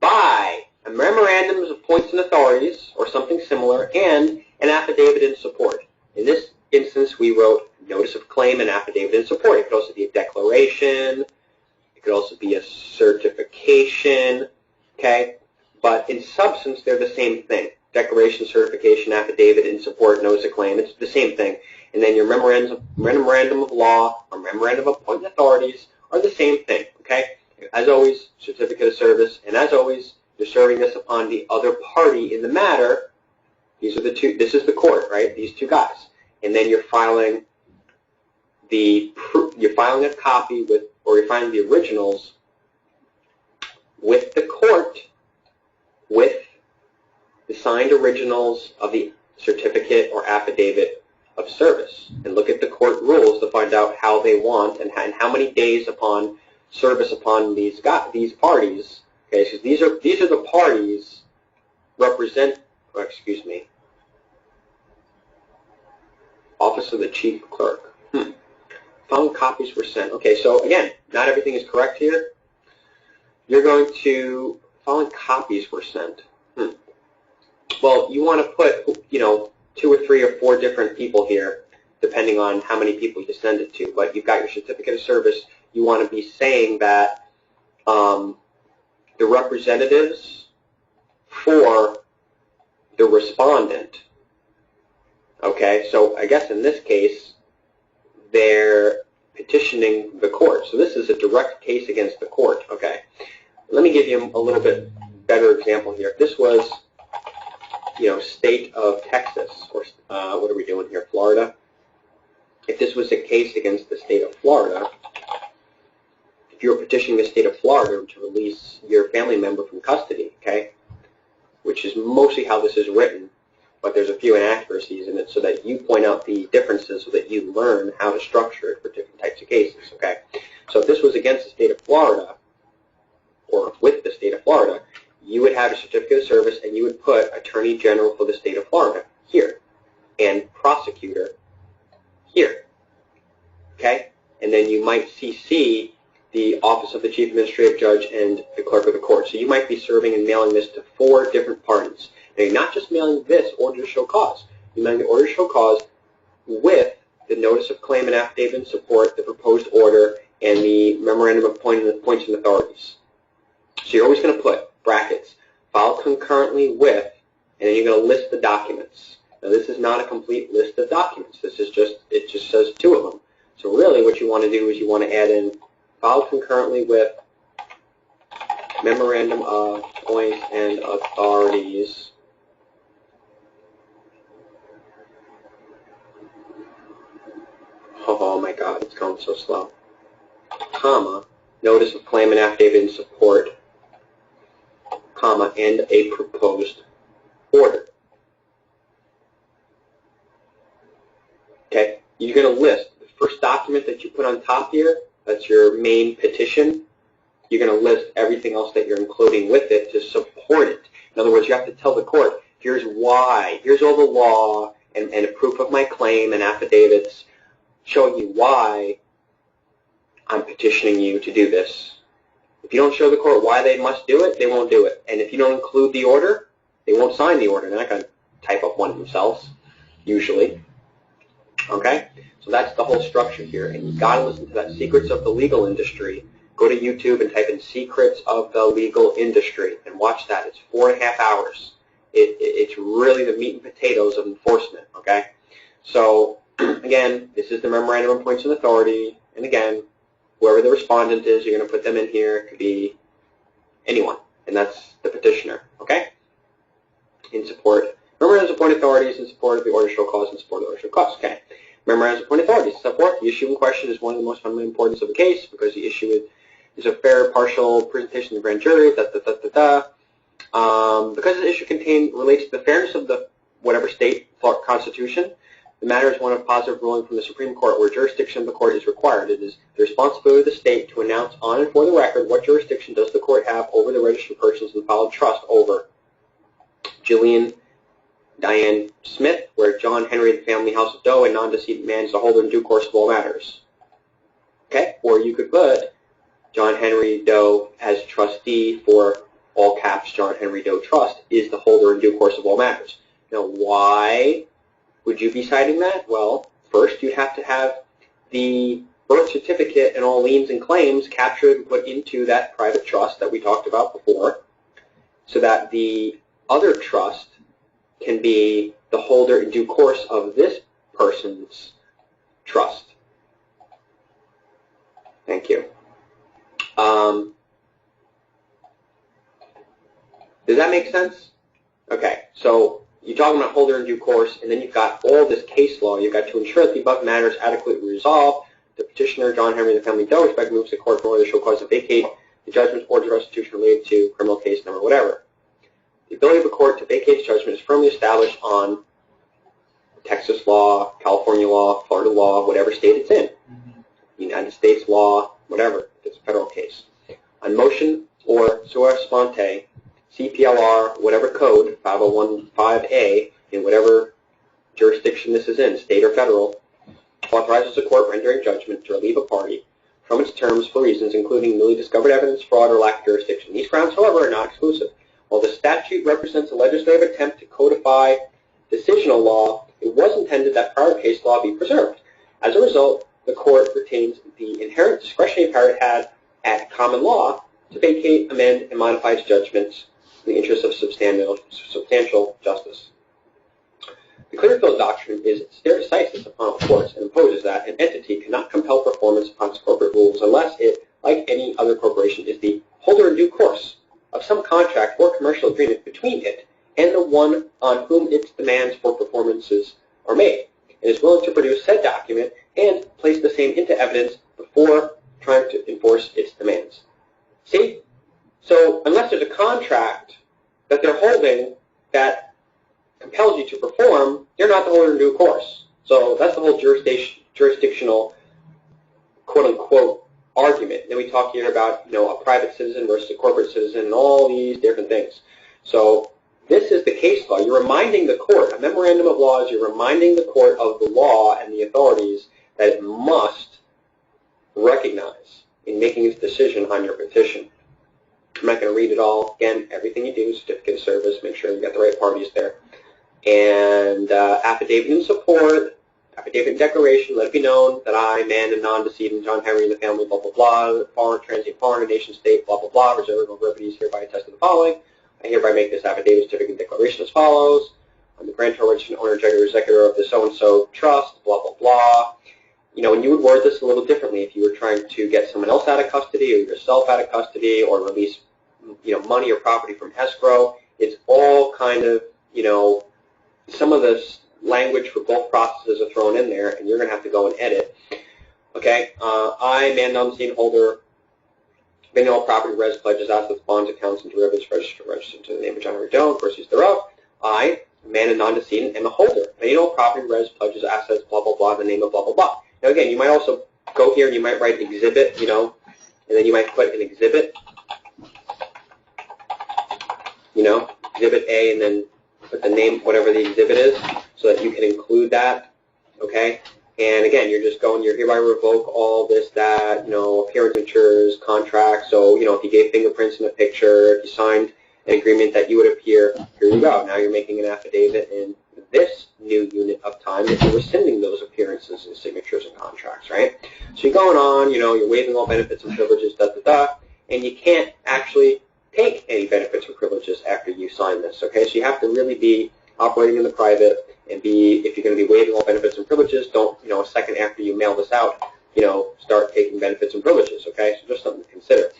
by a memorandum of points and authorities or something similar and an affidavit in support. In this instance, we wrote notice of claim and affidavit in support. It could also be a declaration. It could also be a certification, okay? But in substance, they're the same thing. Declaration, certification, affidavit in support, notice of claim, it's the same thing. And then your memorandum of law or memorandum of appointed authorities are the same thing, okay? As always, certificate of service, and as always, you're serving this upon the other party in the matter. These are the two, this is the court, right? These two guys. And then you're filing a copy with, or you're filing the originals with the court with the signed originals of the certificate or affidavit of service, and look at the court rules to find out how they want and how many days upon service upon these parties. Okay, so these are the parties Office of the Chief Clerk. Found copies were sent. Okay, so again, not everything is correct here. You're going to following copies were sent. Well, you want to put, 2 or 3 or 4 different people here, depending on how many people you send it to. But you've got your certificate of service. You want to be saying that the representatives for the respondent. Okay, so I guess in this case, they're petitioning the court. So this is a direct case against the court. Okay, let me give you a little bit better example here. If this was, state of Texas, or what are we doing here, Florida? If this was a case against the state of Florida, if you're petitioning the state of Florida to release your family member from custody, okay, which is mostly how this is written, but there's a few inaccuracies in it so that you point out the differences so that you learn how to structure it for different types of cases, okay? So if this was against the state of Florida, or with the state of Florida, you would have a certificate of service and you would put Attorney General for the state of Florida here and prosecutor here, okay? And then you might CC the Office of the Chief Administrative Judge and the Clerk of the Court. So you might be serving and mailing this to 4 different parties. Now, you're not just mailing this order to show cause. You're mailing the order to show cause with the notice of claim and affidavit in support, the proposed order, and the memorandum of points and authorities. So you're always going to put brackets, filed concurrently with, and then you're going to list the documents. Now, this is not a complete list of documents. This is just, it just says 2 of them. So really what you want to do is you want to add in filed concurrently with memorandum of points and authorities, oh my God, it's going so slow, comma, notice of claim and affidavit in support, comma, and a proposed order. Okay, you're going to list the first document that you put on top here, that's your main petition. You're going to list everything else that you're including with it to support it. In other words, you have to tell the court, here's why, here's all the law and a proof of my claim and affidavits showing you why I'm petitioning you to do this. If you don't show the court why they must do it, they won't do it. And if you don't include the order, they won't sign the order. They're not going to type up one themselves, usually. Okay? So that's the whole structure here. And you've got to listen to that. Secrets of the Legal Industry. Go to YouTube and type in Secrets of the Legal Industry and watch that. It's 4.5 hours. It's really the meat and potatoes of enforcement. Okay? So, again, this is the Memorandum of Points and Authority. And again, whoever the respondent is, you're going to put them in here. It could be anyone. And that's the petitioner. Okay? In support. Memorandums of Appointed Authorities in support of the order to show cause and support of the order to show cause. Okay. Memorandums of Appointed Authorities. Step 4. The issue in question is one of the most fundamental importance of the case because the issue is a fair, partial presentation to the grand jury. Because the issue relates to the fairness of the whatever state constitution, the matter is one of positive ruling from the Supreme Court where jurisdiction of the court is required. It is the responsibility of the state to announce on and for the record what jurisdiction does the court have over the registered persons and filed trust over Jillian Diane Smith, where John Henry the family house of Doe and non-decedent man is the holder in due course of all matters. Okay? Or you could put John Henry Doe as trustee for all caps John Henry Doe Trust is the holder in due course of all matters. Now, why would you be citing that? Well, first you'd have to have the birth certificate and all liens and claims captured and put into that private trust that we talked about before, so that the other trust can be the holder in due course of this person's trust. Thank you. Does that make sense? Okay, so you're talking about holder in due course, and then you've got all this case law. You've got to ensure that the above matter is adequately resolved. The petitioner, John Henry, the family Doe, respectively moves the court for order to show cause to vacate the judgment or restitution related to criminal case number, whatever. The ability of the court to vacate the judgment is firmly established on Texas law, California law, Florida law, whatever state it's in. United States law, whatever, if it's a federal case. On motion or sua sponte, CPLR, whatever code, 5015A, in whatever jurisdiction this is in, state or federal, authorizes the court rendering judgment to relieve a party from its terms for reasons including newly discovered evidence, fraud, or lack of jurisdiction. These grounds, however, are not exclusive. While the statute represents a legislative attempt to codify decisional law, it was intended that prior case law be preserved. As a result, the court retains the inherent discretionary power it had at common law to vacate, amend, and modify its judgments in the interest of substantial justice. The Clearfield Doctrine is stare decisis upon all courts and imposes that an entity cannot compel performance upon its corporate rules unless it, like any other corporation, is the holder in due course of some contract or commercial agreement between it and the one on whom its demands for performances are made, and is willing to produce said document and place the same into evidence before trying to enforce its demands. See? So unless there's a contract that they're holding that compels you to perform, you're not the holder in due course. So that's the whole jurisdictional quote-unquote argument. Then we talk here about, a private citizen versus a corporate citizen and all these different things. So this is the case law. You're reminding the court, a memorandum of laws, you're reminding the court of the law and the authorities that it must recognize in making its decision on your petition. I'm not going to read it all. Again, everything you do, certificate of service, make sure you got the right parties there. And affidavit in support, affidavit in declaration, let it be known that I, man and non-decedent John Henry and the family, blah, blah, blah, foreign, transient foreigner, nation, state, blah, blah, blah, reserve of liberties, hereby attest to the following. I hereby make this affidavit, certificate, and declaration as follows. I'm the grantor, registered owner, executor of the so-and-so trust, blah, blah, blah. And you would word this a little differently if you were trying to get someone else out of custody or yourself out of custody or release, money or property from escrow. It's all kind of, some of this language for both processes are thrown in there, and you're going to have to go and edit. Okay, I, man, non-decedent holder, any all property, res, pledges, assets, bonds, accounts, and derivatives registered to the name of John Henry Doe, proceeds thereof. I, man and non-decedent, am a holder. Any all property, res, pledges, assets, blah, blah, blah, the name of blah, blah, blah. Now, again, you might also go here and you might write exhibit, and then you might put an exhibit, exhibit A, and then put the name, whatever the exhibit is, so that you can include that, okay? And again, you're just going, you're hereby revoke all this, that, appearance matures, contracts. So, if you gave fingerprints in a picture, if you signed an agreement that you would appear, here you go. Now you're making an affidavit in this new unit of time that you're rescinding those appearances and signatures and contracts, right? So you're going on, you're waiving all benefits and privileges, and you can't actually take any benefits or privileges after you sign this, okay? So you have to really be operating in the private and if you're going to be waiving all benefits and privileges, don't, a second after you mail this out, start taking benefits and privileges, okay? So just something to consider.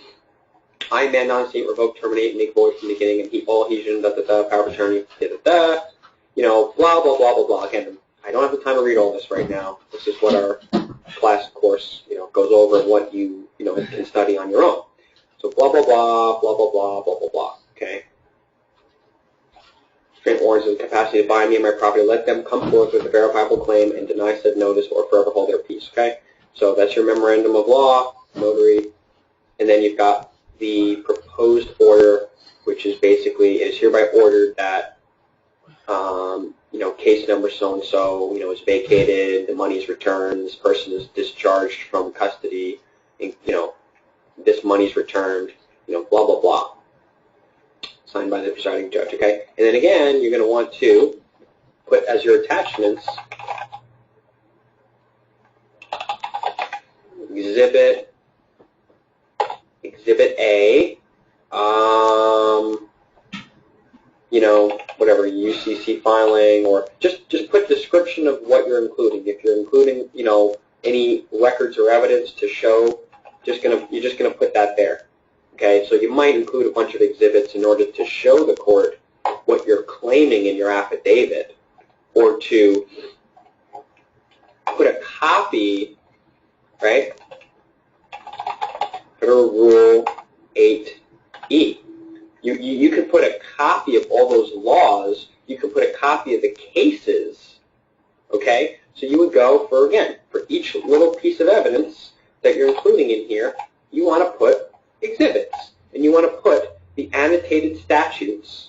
I, man, non-decedent, revoke, terminate, make void from the beginning, and all adhesion, power of attorney, blah, blah, blah, blah, blah. Again, I don't have the time to read all this right now. This is what our class course, goes over and what you, can study on your own. So blah, blah, blah, blah, blah, blah, blah, blah, blah, okay? Grant warrants of the capacity to buy me and my property, let them come forth with a verifiable claim and deny said notice or forever hold their peace, okay? So that's your memorandum of law, notary, and then you've got the proposed order, which is basically, it is hereby ordered that, case number so-and-so, is vacated, the money is returned, this person is discharged from custody, and, this money's returned, blah, blah, blah. Signed by the presiding judge, okay? And then again, you're going to want to put as your attachments Exhibit A, whatever, UCC filing, or just put description of what you're including. If you're including, any records or evidence to show, you're just gonna put that there. Okay, so you might include a bunch of exhibits in order to show the court what you're claiming in your affidavit, or to put a copy, right? Federal Rule 8E. You can put a copy of all those laws. You can put a copy of the cases, okay? So you would go for each little piece of evidence that you're including in here, you want to put exhibits, and you want to put the annotated statutes.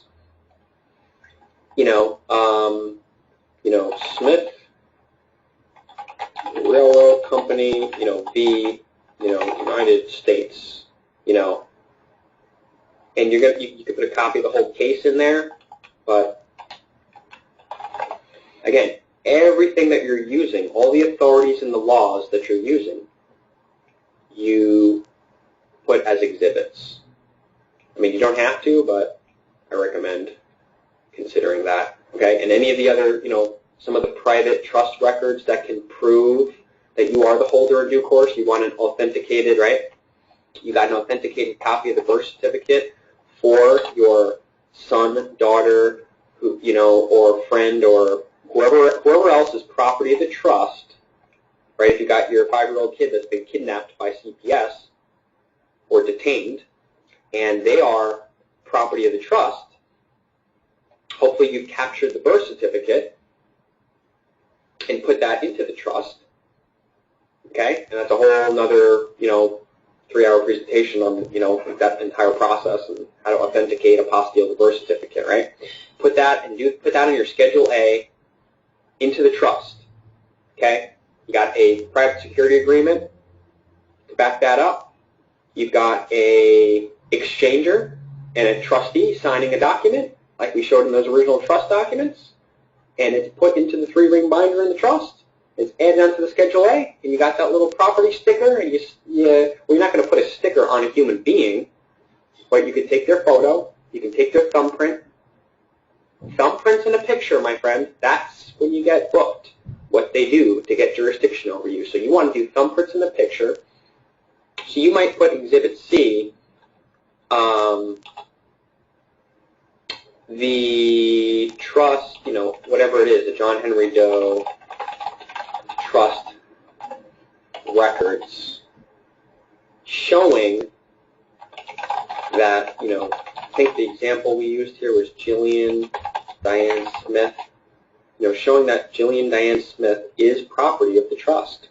Smith Railroad Company, v. United States, and you could put a copy of the whole case in there, but again, everything that you're using, all the authorities and the laws that you're using, you put as exhibits. I mean, you don't have to, but I recommend considering that, okay? And any of the other, some of the private trust records that can prove that you are the holder in due course, you want an authenticated, right? You got an authenticated copy of the birth certificate for your son, daughter, or friend, or whoever else is property of the trust, right? If you got your 5-year-old kid that's been kidnapped by CPS or detained, and they are property of the trust, hopefully you've captured the birth certificate and put that into the trust, okay? And that's a whole other, 3-hour presentation on, that entire process and how to authenticate apostille the birth certificate, right? Put that in your Schedule A into the trust, okay? You got a private security agreement to back that up. You've got a exchanger and a trustee signing a document like we showed in those original trust documents, and it's put into the 3-ring binder in the trust. It's added onto the Schedule A, and you got that little property sticker, and you're not going to put a sticker on a human being, but you could take their photo, you can take their thumbprint. Thumbprints in a picture, my friend, that's when you get booked, what they do to get jurisdiction over you. So you want to do thumbprints in the picture. So you might put Exhibit C, the trust, whatever it is, the John Henry Doe trust records, showing that, I think the example we used here was Jillian Diane Smith, showing that Jillian Diane Smith is property of the trust.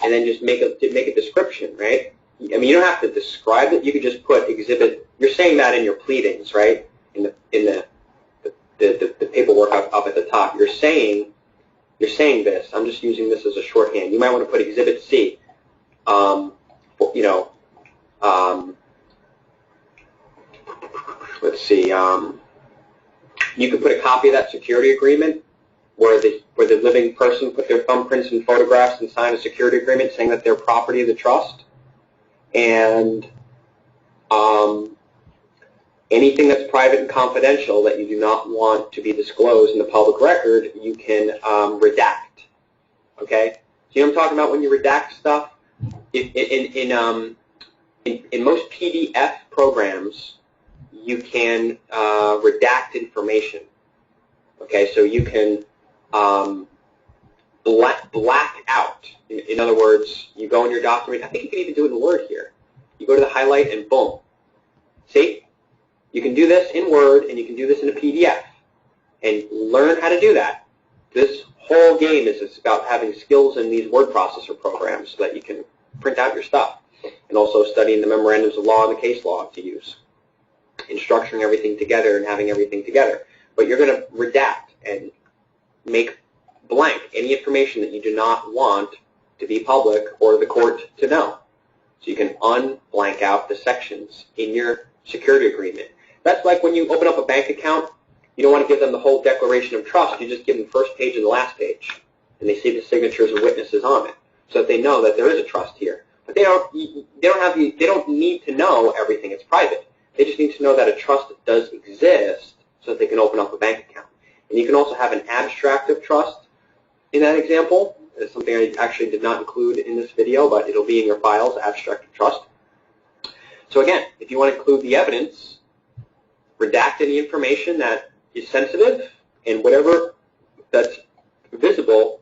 And then just make a description, right? I mean, you don't have to describe it. You could just put exhibit. You're saying that in your pleadings, right? In the paperwork up at the top. You're saying this. I'm just using this as a shorthand. You might want to put Exhibit C. Let's see. You could put a copy of that security agreement where the living person put their thumbprints and photographs and sign a security agreement saying that they're property of the trust. And anything that's private and confidential that you do not want to be disclosed in the public record, you can redact. Okay? So you know what I'm talking about when you redact stuff? In most PDF programs, you can redact information. Okay, so you can black out. In other words, you go in your document. I think you can even do it in Word here. You go to the highlight and boom. See? You can do this in Word and you can do this in a PDF. And learn how to do that. This whole game is about having skills in these word processor programs so that you can print out your stuff. And also studying the memorandums of law and the case law to use. And structuring everything together and having everything together. But you're going to redact and make blank any information that you do not want to be public or the court to know. So you can unblank out the sections in your security agreement. That's like when you open up a bank account, you don't want to give them the whole declaration of trust. You just give them the first page and the last page, and they see the signatures of witnesses on it, so that they know that there is a trust here. But they don't need to know everything. It's private. They just need to know that a trust does exist, so that they can open up a bank account. And you can also have an abstract of trust in that example. It's something I actually did not include in this video, but it'll be in your files, abstract of trust. So again, if you want to include the evidence, redact any information that is sensitive, and whatever that's visible,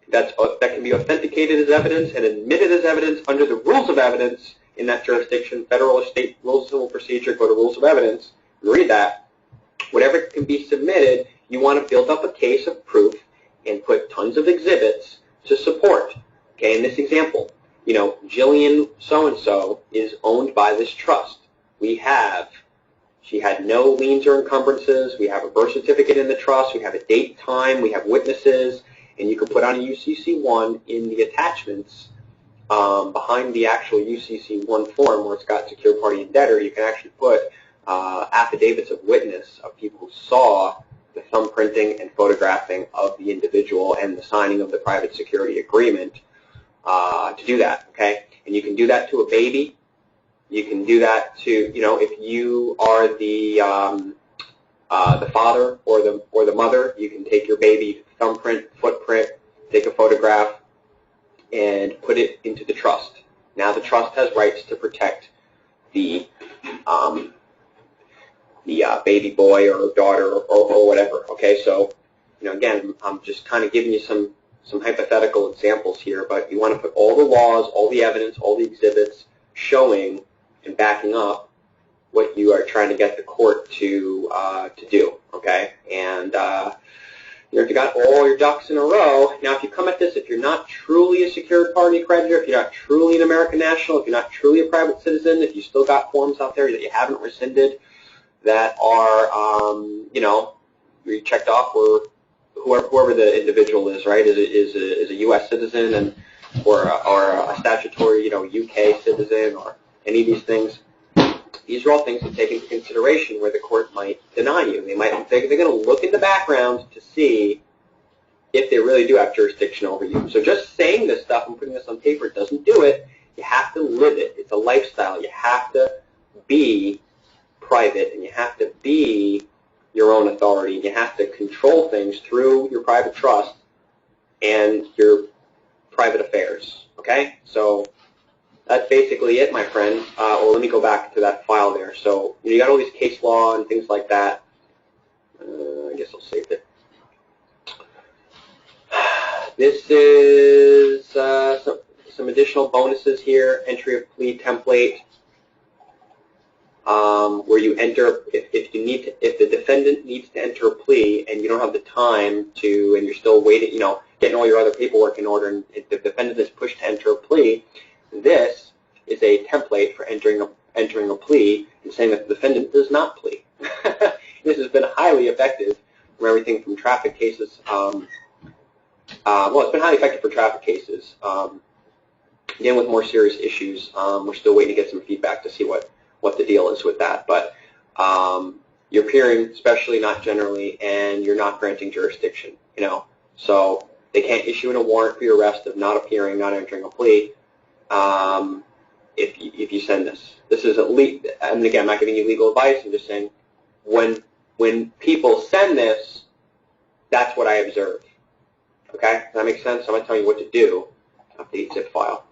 that can be authenticated as evidence and admitted as evidence under the rules of evidence in that jurisdiction, federal or state rules of civil procedure, go to rules of evidence, and read that. Whatever can be submitted, you want to build up a case of proof and put tons of exhibits to support. Okay, in this example, Jillian so-and-so is owned by this trust. She had no liens or encumbrances. We have a birth certificate in the trust. We have a date, time. We have witnesses. And you can put on a UCC-1 in the attachments behind the actual UCC-1 form where it's got secured party and debtor. You can actually put affidavits of witness of people who saw the thumbprinting and photographing of the individual and the signing of the private security agreement to do that, okay? And you can do that to a baby. You can do that to, if you are the father or the mother, you can take your baby thumbprint, footprint, take a photograph, and put it into the trust. Now the trust has rights to protect the baby boy or daughter or whatever. Okay, so again, I'm just kind of giving you some hypothetical examples here, but you want to put all the laws, all the evidence, all the exhibits showing and backing up what you are trying to get the court to do. Okay, and if you got all your ducks in a row, now if you come at this, if you're not truly a secured party creditor, if you're not truly an American national, if you're not truly a private citizen, if you still got forms out there that you haven't rescinded that are, you checked off, or whoever the individual is, right, is a U.S. citizen and or a statutory, UK citizen or any of these things. These are all things to take into consideration where the court might deny you. They're going to look in the background to see if they really do have jurisdiction over you. So just saying this stuff and putting this on paper doesn't do it. You have to live it. It's a lifestyle. You have to be private, and you have to be your own authority. You have to control things through your private trust and your private affairs. Okay? So that's basically it, my friend. Well, let me go back to that file there. So you got all these case law and things like that. I guess I'll save it. This is some additional bonuses here. Entry of plea template, where you enter if the defendant needs to enter a plea and you don't have the time to, and you're still waiting, getting all your other paperwork in order, and if the defendant is pushed to enter a plea, this is a template for entering a plea and saying that the defendant does not plea. This has been highly effective from everything from traffic cases. Well, it's been highly effective for traffic cases. Again, with more serious issues, we're still waiting to get some feedback to see what the deal is with that. But you're appearing, especially not generally, and you're not granting jurisdiction. So they can't issue a warrant for your arrest of not appearing, not entering a plea. If you send this. This is and again, I'm not giving you legal advice. I'm just saying when people send this, that's what I observe. Okay? Does that make sense? I'm going to tell you what to do. Update zip file.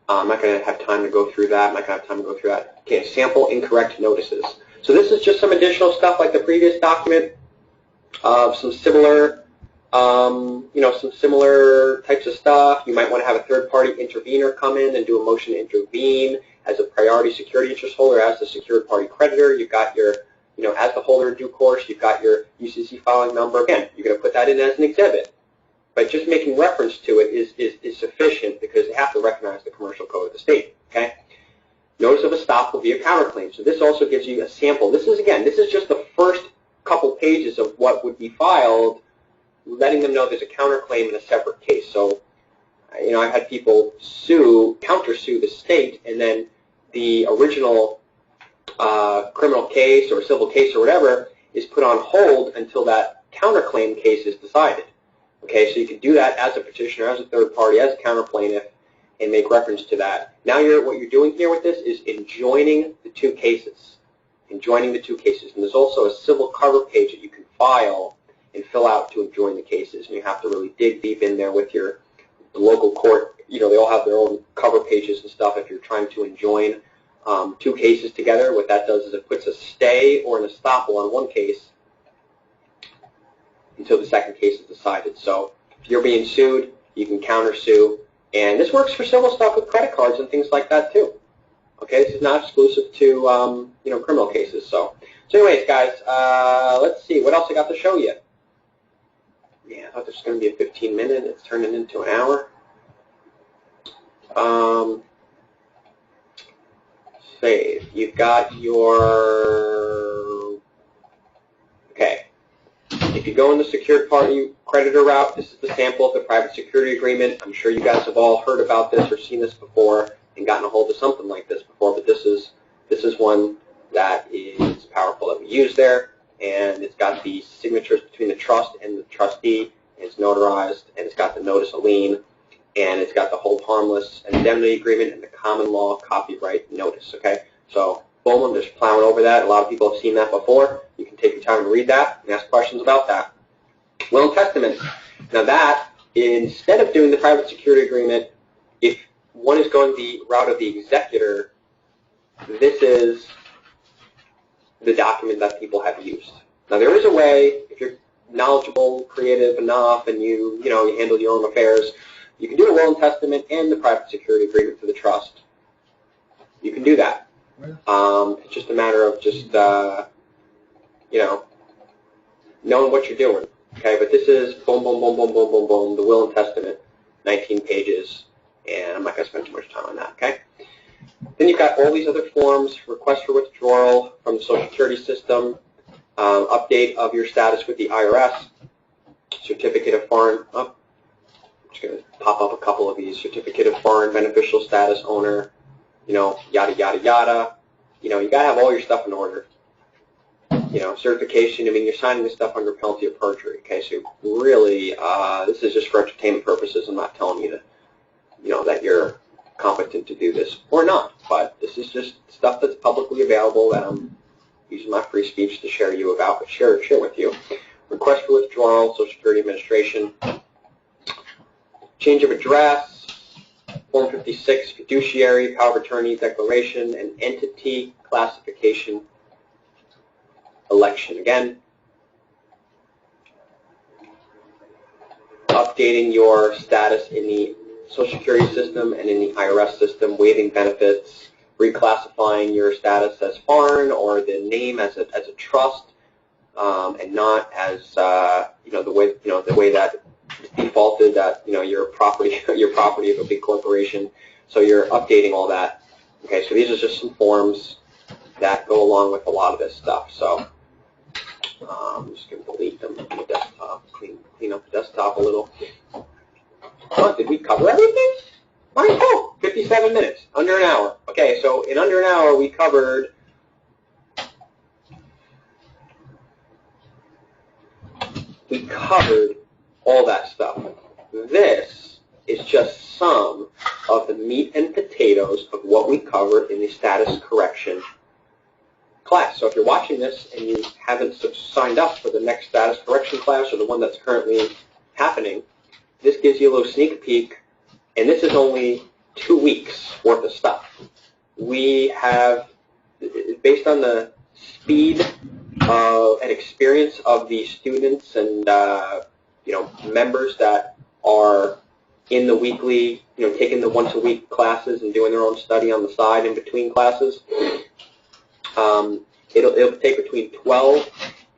I'm not going to have time to go through that. I'm not going to have time to go through that. Okay, sample incorrect notices. So this is just some additional stuff like the previous document of some similar some similar types of stuff. You might want to have a third-party intervener come in and do a motion to intervene as a priority security interest holder, as the secured party creditor. You've got your, as the holder in due course, you've got your UCC filing number. Again, you're going to put that in as an exhibit. But just making reference to it is sufficient because they have to recognize the commercial code of the state. Okay? Notice of estoppel via counterclaim. So this also gives you a sample. This is just the first couple pages of what would be filed letting them know there's a counterclaim in a separate case. So, you know, I've had people counter-sue the state, and then the original criminal case or civil case or whatever is put on hold until that counterclaim case is decided. Okay, so you can do that as a petitioner, as a third party, as a counterplaintiff, and make reference to that. Now what you're doing here with this is enjoining the two cases. Enjoining the two cases. And there's also a civil cover page that you can file and fill out to enjoin the cases. And you have to really dig deep in there with the local court. You know, they all have their own cover pages and stuff if you're trying to enjoin two cases together. What that does is it puts a stay or an estoppel on one case until the second case is decided. So if you're being sued, you can counter-sue. And this works for civil stuff with credit cards and things like that too. Okay, this is not exclusive to you know, criminal cases. So anyways, guys, let's see what else I got to show you. Yeah, I thought this was going to be a 15-minute. It's turning into an hour. Save. You've got your okay. If you go in the secured party creditor route, this is the sample of the private security agreement. I'm sure you guys have all heard about this or seen this before and gotten a hold of something like this before, but this is one that is powerful that we use there, and it's got the signatures between the trust and the trustee, and it's notarized, and it's got the notice of lien, and it's got the hold harmless indemnity agreement and the common law copyright notice. Okay, so boom, I'm just plowing over that. A lot of people have seen that before. You can take your time and read that and ask questions about that. Will and testament. Now that, instead of doing the private security agreement, if one is going the route of the executor, this is the document that people have used. Now there is a way, if you're knowledgeable, creative enough, and you handle your own affairs, you can do a will and testament and the private security agreement for the trust. You can do that. It's just a matter of just knowing what you're doing. Okay, but this is boom, boom, boom, boom, boom, boom, boom, the will and testament, 19 pages, and I'm not going to spend too much time on that. Okay. Then you've got all these other forms: request for withdrawal from the Social Security system, update of your status with the IRS, certificate of foreign. I'm just going to pop up a couple of these: certificate of foreign beneficial status owner. Yada yada yada. You got to have all your stuff in order. Certification. I mean, you're signing this stuff under penalty of perjury. Okay, so really, this is just for entertainment purposes. I'm not telling you that you're competent to do this or not, but this is just stuff that's publicly available that I'm using my free speech to share with you. Request for withdrawal, Social Security Administration, change of address, Form 56, fiduciary, power of attorney declaration, and entity classification election. Again, updating your status in the Social Security system and in the IRS system, waiving benefits, reclassifying your status as foreign or the name as a trust, and not as the way that it's defaulted that you're property of a big corporation. So you're updating all that. Okay, so these are just some forms that go along with a lot of this stuff. So I'm just going to delete them from the desktop, clean up the desktop a little. Oh, did we cover everything? All right, cool. 57 minutes, under an hour. Okay, so in under an hour we covered all that stuff. This is just some of the meat and potatoes of what we covered in the status correction class. So if you're watching this and you haven't signed up for the next status correction class or the one that's currently happening, this gives you a little sneak peek, and this is only 2 weeks worth of stuff. We have, based on the speed and experience of the students and members that are in the weekly, taking the once-a-week classes and doing their own study on the side in between classes, it'll take between 12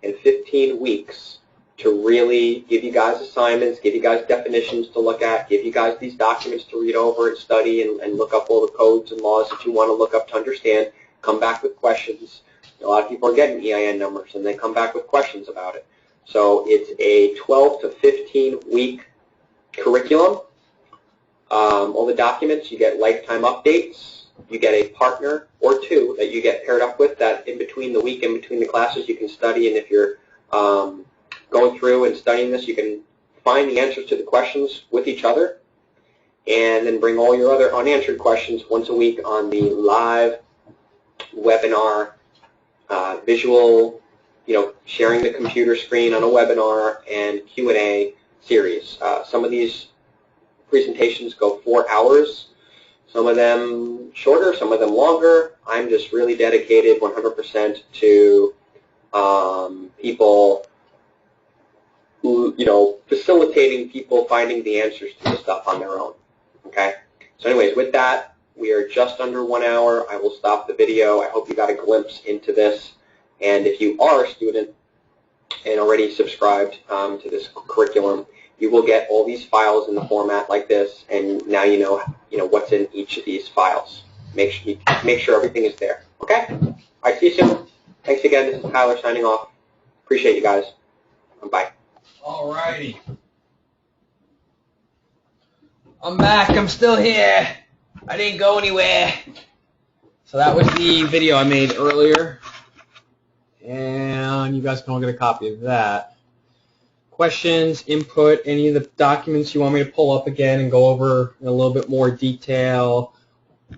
and 15 weeks to really give you guys assignments, give you guys definitions to look at, give you guys these documents to read over and study and look up all the codes and laws that you want to look up to understand, come back with questions. A lot of people are getting EIN numbers and they come back with questions about it. So it's a 12 to 15 week curriculum. All the documents, you get lifetime updates. You get a partner or two that you get paired up with that in between the week, in between the classes, you can study. And if you're going through and studying this, you can find the answers to the questions with each other and then bring all your other unanswered questions once a week on the live webinar, visual, sharing the computer screen on a webinar and Q&A series. Some of these presentations go 4 hours, some of them shorter, some of them longer. I'm just really dedicated 100% to people who, facilitating people finding the answers to the stuff on their own. Okay? So anyways, with that, we are just under 1 hour. I will stop the video. I hope you got a glimpse into this. And if you are a student and already subscribed to this curriculum, you will get all these files in the format like this, and now you know what's in each of these files. Make sure everything is there. Okay? All right, see you soon. Thanks again. This is Tyler signing off. Appreciate you guys. Bye. All righty. I'm back. I'm still here. I didn't go anywhere. So that was the video I made earlier, and you guys can all get a copy of that. Questions, input, any of the documents you want me to pull up again and go over in a little bit more detail,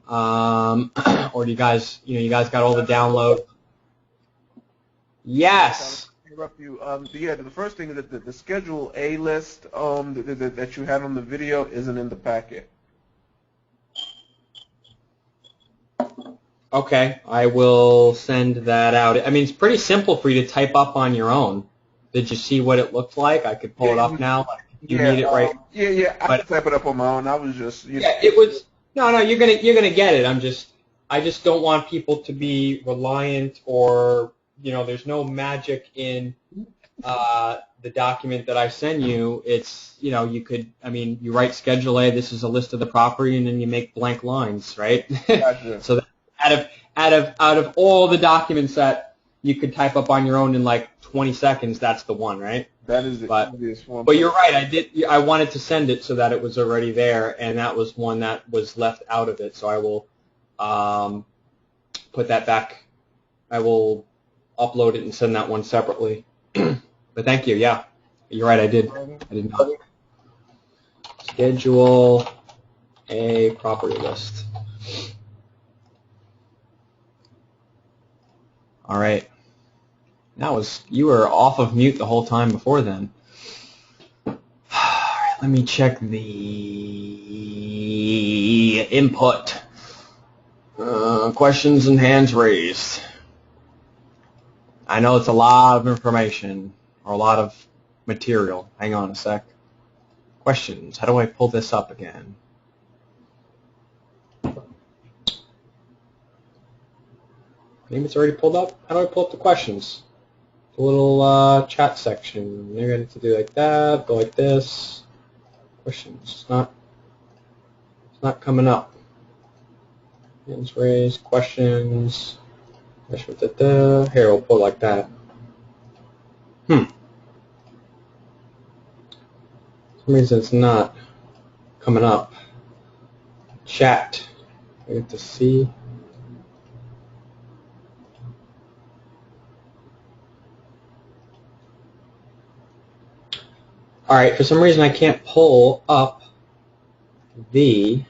or do you guys got all the download? Yes. Interrupt you. Yeah, the first thing is that the Schedule A list that you had on the video isn't in the packet. Okay, I will send that out. I mean, it's pretty simple for you to type up on your own. Did you see what it looked like? I could pull it up now. You need it right. Yeah. I can type it up on my own. I was just. Yeah, it was. No. You're gonna get it. I just don't want people to be reliant, or there's no magic in the document that I send you. It's you could. I mean, you write Schedule A. This is a list of the property, and then you make blank lines, right? Gotcha. So that out of all the documents that you could type up on your own in like 20 seconds, that's the one, right? That is the easiest one. But you're right. I wanted to send it so that it was already there, and that was one that was left out of it. So I will put that back. I will upload it and send that one separately. But thank you. Yeah, you're right. I did not. Schedule A property list. All right. You were off of mute the whole time before then. All right, let me check the input. Questions and hands raised. I know it's a lot of information or a lot of material. Hang on a sec. Questions. How do I pull this up again? Maybe it's already pulled up. How do I pull up the questions? The little chat section. You're going to do like that, go like this. Questions. It's not coming up. Hands raised, questions. Here, we'll pull like that. For some reason it's not coming up. Chat. I get to see. All right, for some reason I can't pull up the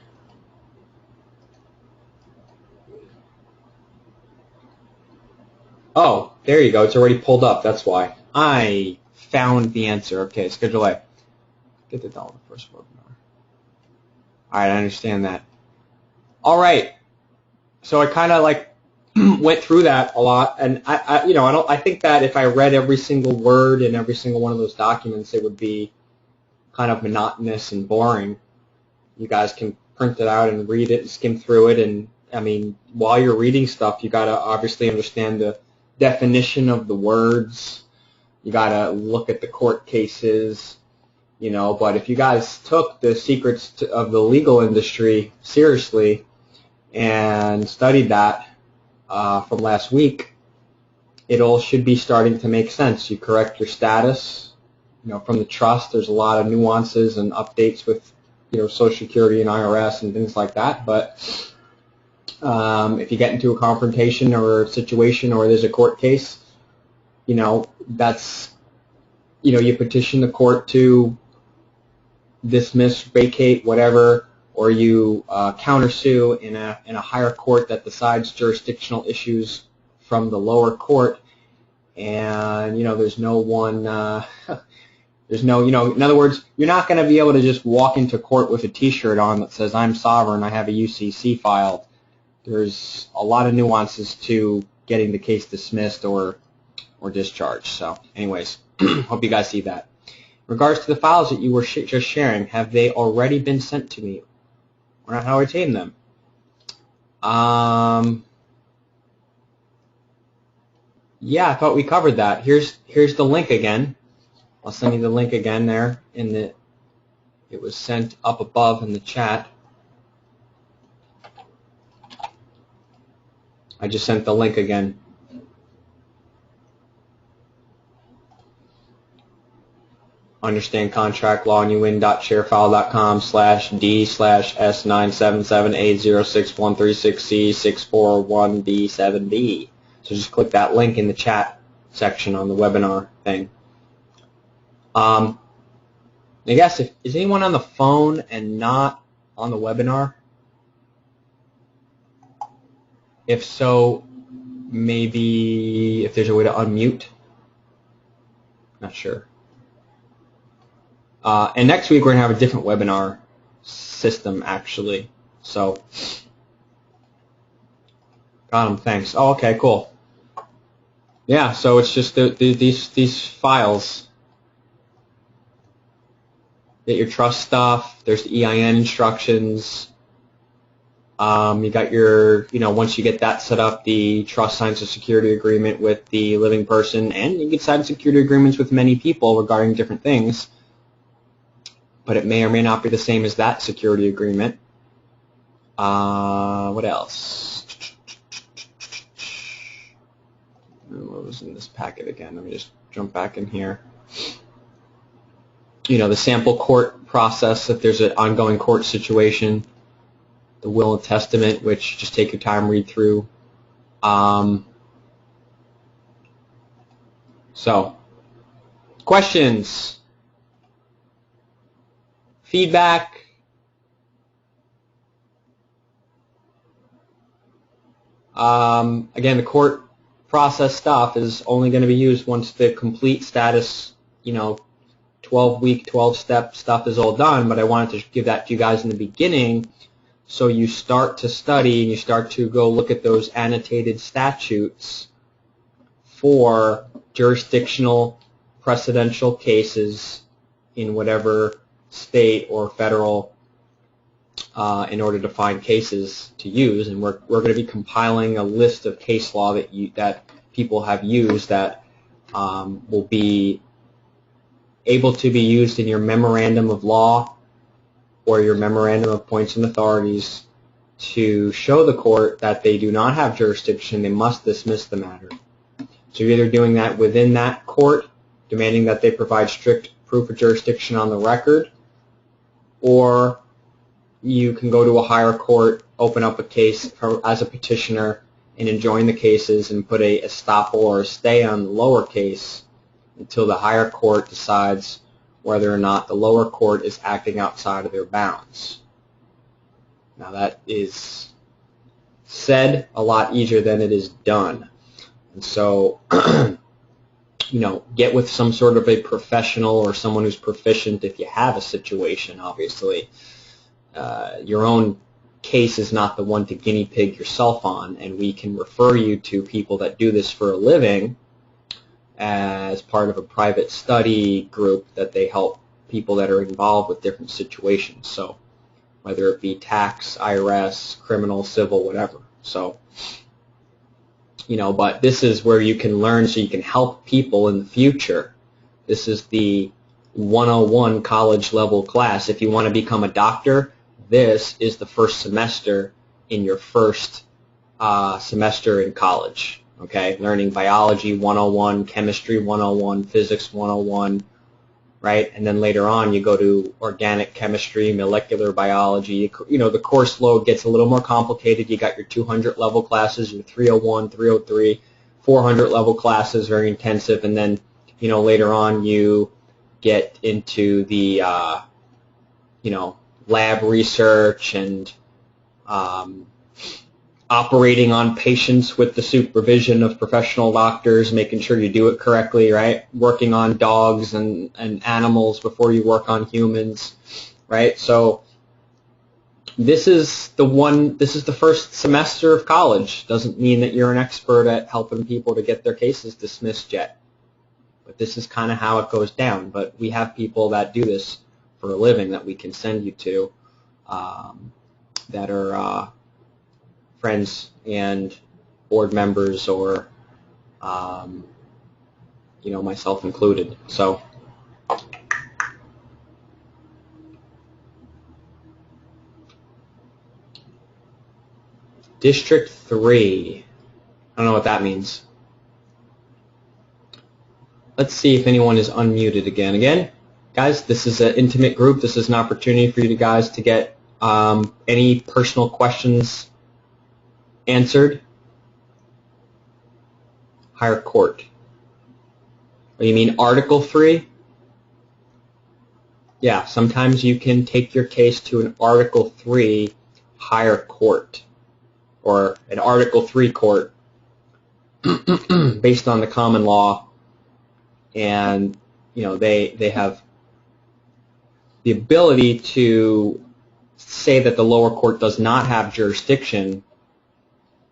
oh, there you go. It's already pulled up. That's why. I found the answer. Okay, Schedule A. Get the dollar first webinar. All right, I understand that. All right. So I kind of went through that a lot, and I think that if I read every single word in every single one of those documents, it would be kind of monotonous and boring. You guys can print it out and read it and skim through it, and I mean, while you're reading stuff, you got to obviously understand the definition of the words. You got to look at the court cases, but if you guys took the secrets of the legal industry seriously and studied that from last week, it all should be starting to make sense. You correct your status, from the trust. There's a lot of nuances and updates with, Social Security and IRS and things like that. But if you get into a confrontation or a situation or there's a court case, that's, you petition the court to dismiss, vacate, whatever, or you countersue in a higher court that decides jurisdictional issues from the lower court, and there's no one, there's no, in other words, you're not going to be able to just walk into court with a T-shirt on that says I'm sovereign, I have a UCC filed. There's a lot of nuances to getting the case dismissed or discharged. So, anyways, hope you guys see that. In regards to the files that you were just sharing, have they already been sent to me? Or how I obtain them? Yeah, I thought we covered that. Here's the link again. I'll send you the link again there it was sent up above in the chat. I just sent the link again. Understand contract law, newin.sharefile.com/D/S977806136C641B7B. So just click that link in the chat section on the webinar thing. I guess is anyone on the phone and not on the webinar? If so, maybe if there's a way to unmute. Not sure. And next week we're going to have a different webinar system, actually. So, got them, thanks. Oh, okay, cool. Yeah, so it's just these files. Get your trust stuff. There's the EIN instructions. You got your, once you get that set up, the trust signs a security agreement with the living person, and you can sign security agreements with many people regarding different things. But it may or may not be the same as that security agreement. What else? What was in this packet again? Let me just jump back in here. The sample court process, if there's an ongoing court situation. The will and testament, which just take your time, read through. So, questions? Feedback? Again, the court process stuff is only going to be used once the complete status, 12-week, 12-step stuff is all done, but I wanted to give that to you guys in the beginning so you start to study and you start to go look at those annotated statutes for jurisdictional precedential cases in whatever state or federal in order to find cases to use, and we're going to be compiling a list of case law that people have used that will be able to be used in your memorandum of law or your memorandum of points and authorities to show the court that they do not have jurisdiction, they must dismiss the matter. So you're either doing that within that court, demanding that they provide strict proof of jurisdiction on the record, or you can go to a higher court, open up a case as a petitioner, and enjoin the cases and put a estoppel or a stay on the lower case until the higher court decides whether or not the lower court is acting outside of their bounds. Now that is said a lot easier than it is done. And so, get with some sort of a professional or someone who's proficient if you have a situation, obviously. Your own case is not the one to guinea pig yourself on, and we can refer you to people that do this for a living as part of a private study group that they help people that are involved with different situations. So whether it be tax, IRS, criminal, civil, whatever. So, but this is where you can learn so you can help people in the future. This is the 101 college level class. If you want to become a doctor, this is the first semester in your first semester in college. okay? Learning biology 101, chemistry 101, physics 101, right? And then later on you go to organic chemistry, molecular biology. You know, the course load gets a little more complicated. You got your 200 level classes, your 301, 303, 400 level classes, very intensive. And then, you know, later on you get into the, you know, lab research and operating on patients with the supervision of professional doctors, making sure you do it correctly, right? Working on dogs and animals before you work on humans, right? So this is the first semester of college. Doesn't mean that you're an expert at helping people to get their cases dismissed yet. But this is kind of how it goes down. But we have people that do this for a living that we can send you to that are friends and board members, or you know, myself included. So District 3, I don't know what that means. Let's see if anyone is unmuted again. Again, guys, this is an intimate group. This is an opportunity for you guys to get any personal questions answered. Higher court. Oh, you mean Article 3? Yeah, sometimes you can take your case to an Article 3 higher court, or an Article 3 court based on the common law, and you know, they have the ability to say that the lower court does not have jurisdiction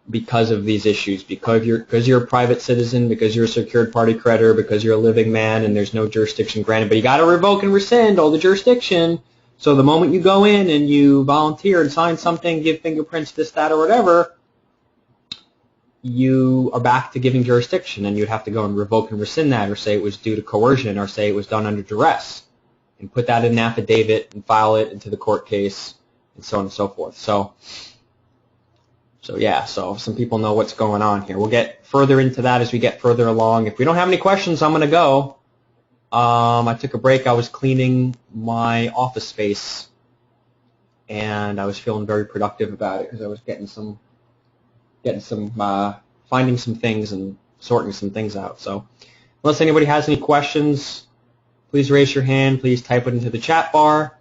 because of these issues, because you're a private citizen, because you're a secured party creditor, because you're a living man, and there's no jurisdiction granted. But you got to revoke and rescind all the jurisdiction. So the moment you go in and you volunteer and sign something, give fingerprints, this, that, or whatever, you are back to giving jurisdiction, and you'd have to go and revoke and rescind that, or say it was due to coercion, or say it was done under duress, and put that in an affidavit and file it into the court case, and so on and so forth. So yeah, so some people know what's going on here. We'll get further into that as we get further along. If we don't have any questions, I'm going to go. I took a break. I was cleaning my office space, and I was feeling very productive about it because I was finding some things and sorting some things out. So unless anybody has any questions, please raise your hand. Please type it into the chat bar.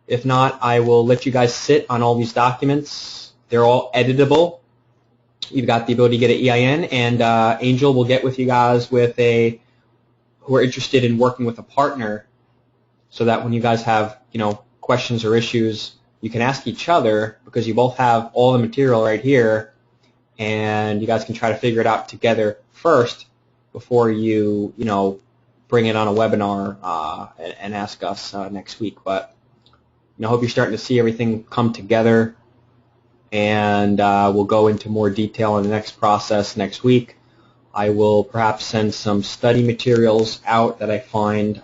If not, I will let you guys sit on all these documents. They're all editable. You've got the ability to get an EIN, and Angel will get with you guys with who are interested in working with a partner, so that when you guys have, you know, questions or issues, you can ask each other, because you both have all the material right here, and you guys can try to figure it out together first before you know, bring it on a webinar and ask us next week. But I hope you're starting to see everything come together, and we'll go into more detail in the next process next week. I will perhaps send some study materials out that I find,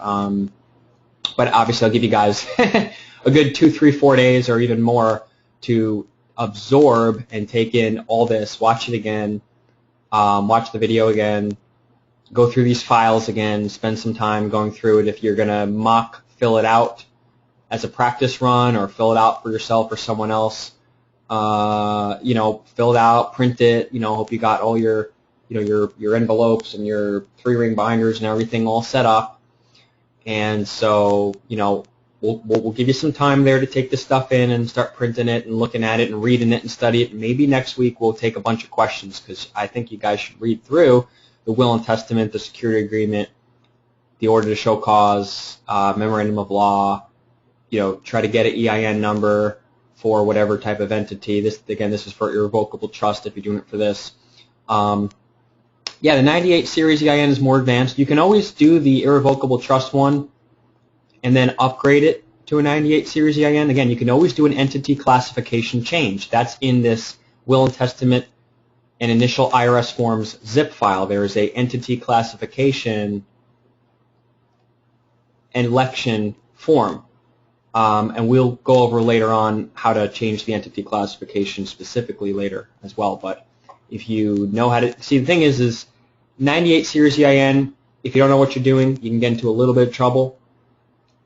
but obviously I'll give you guys a good 2, 3, 4 days or even more to absorb and take in all this, watch it again, watch the video again, go through these files again, spend some time going through it. If you're going to mock fill it out as a practice run, or fill it out for yourself or someone else, you know, fill it out, print it, you know, hope you got all your, you know, your envelopes and your 3-ring binders and everything all set up. And so, you know, we'll give you some time there to take this stuff in and start printing it and looking at it and reading it and study it. Maybe next week we'll take a bunch of questions, because I think you guys should read through the will and testament, the security agreement, the order to show cause, memorandum of law, you know, try to get an EIN number for whatever type of entity. This, again, this is for irrevocable trust if you're doing it for this. Yeah, the 98 series EIN is more advanced. You can always do the irrevocable trust one and then upgrade it to a 98 series EIN. Again, you can always do an entity classification change. That's in this will and testament and initial IRS forms zip file. There is a entity classification and election form. And we'll go over later on how to change the entity classification specifically later as well. But If you know how to see, the thing is 98 Series EIN. If you don't know what you're doing, you can get into a little bit of trouble.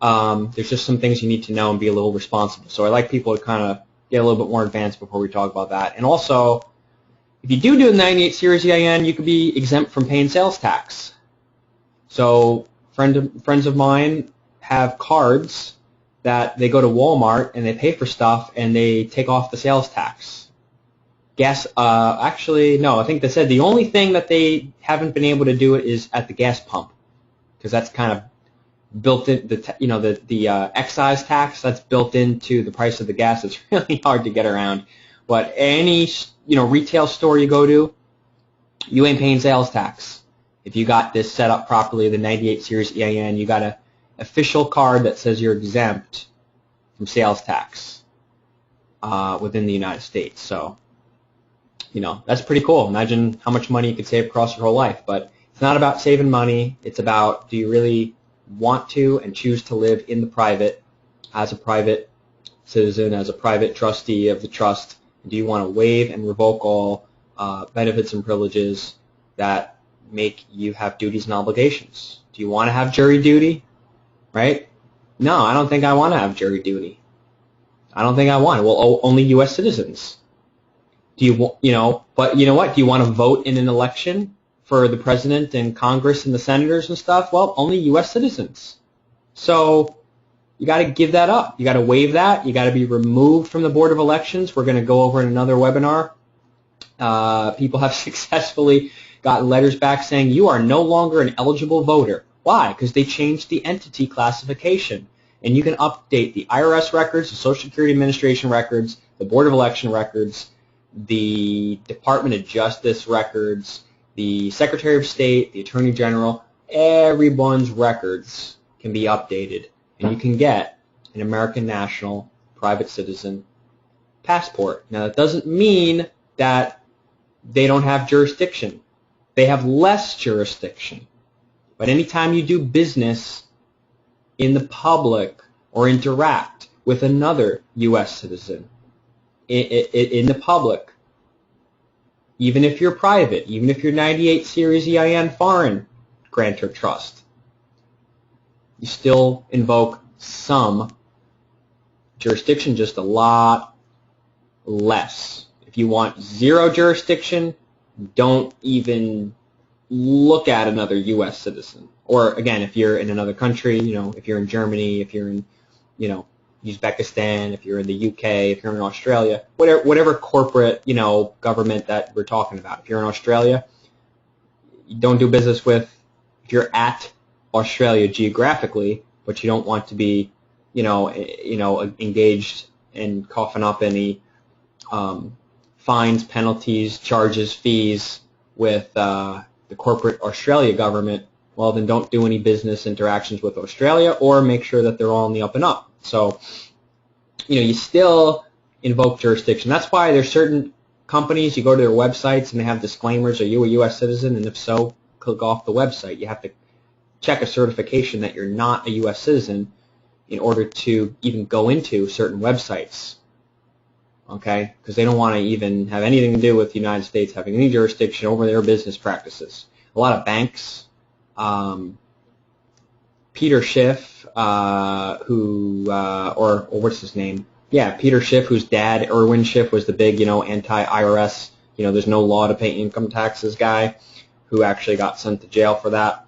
There's just some things you need to know and be a little responsible. So I like people to kind of get a little bit more advanced before we talk about that. And also, if you do a 98 Series EIN, you could be exempt from paying sales tax. So friends of mine have cards that they go to Walmart and they pay for stuff and they take off the sales tax. Gas, actually, no, I think they said the only thing that they haven't been able to do it is at the gas pump, because that's kind of built in, the excise tax, that's built into the price of the gas. It's really hard to get around. But any, retail store you go to, you ain't paying sales tax. If you got this set up properly, the 98 Series EIN, you got an official card that says you're exempt from sales tax within the United States. So, that's pretty cool. Imagine how much money you could save across your whole life. But it's not about saving money. It's about, do you really want to and choose to live in the private as a private citizen, as a private trustee of the trust? Do you want to waive and revoke all benefits and privileges that make you have duties and obligations? Do you want to have jury duty? Right? No, I don't think I want to have jury duty. I don't think I want it. Well, only U.S. citizens. Do you, but you know what? Do you want to vote in an election for the president and Congress and the senators and stuff? Well, only U.S. citizens. So you got to give that up. You got to waive that. You got to be removed from the Board of Elections. We're going to go over in another webinar. People have successfully gotten letters back saying you are no longer an eligible voter. Why? Because they changed the entity classification. And you can update the IRS records, the Social Security Administration records, the Board of Election records, the Department of Justice records, the Secretary of State, the Attorney General. Everyone's records can be updated. And you can get an American national private citizen passport. Now, that doesn't mean that they don't have jurisdiction. They have less jurisdiction. But anytime you do business in the public or interact with another U.S. citizen in the public, even if you're private, even if you're 98 Series EIN foreign grantor trust, you still invoke some jurisdiction, just a lot less. If you want zero jurisdiction, don't even look at another U.S. citizen. Or again, if you're in another country, if you're in Germany, if you're in, Uzbekistan, if you're in the UK, if you're in Australia, whatever corporate, government that we're talking about. If you're in Australia, you don't do business with, if you're at Australia geographically, but you don't want to be, engaged in coughing up any fines, penalties, charges, fees with the corporate Australia government, well, then don't do any business interactions with Australia, or make sure that they're all on the up and up. So, you still invoke jurisdiction. That's why there's certain companies, you go to their websites and they have disclaimers, are you a U.S. citizen? And if so, click off the website. You have to check a certification that you're not a U.S. citizen in order to even go into certain websites. Okay? Because they don't want to even have anything to do with the United States having any jurisdiction over their business practices. A lot of banks, Peter Schiff, or what's his name? Yeah, Peter Schiff, whose dad, Irwin Schiff, was the big, anti-IRS, there's no law to pay income taxes guy, who actually got sent to jail for that.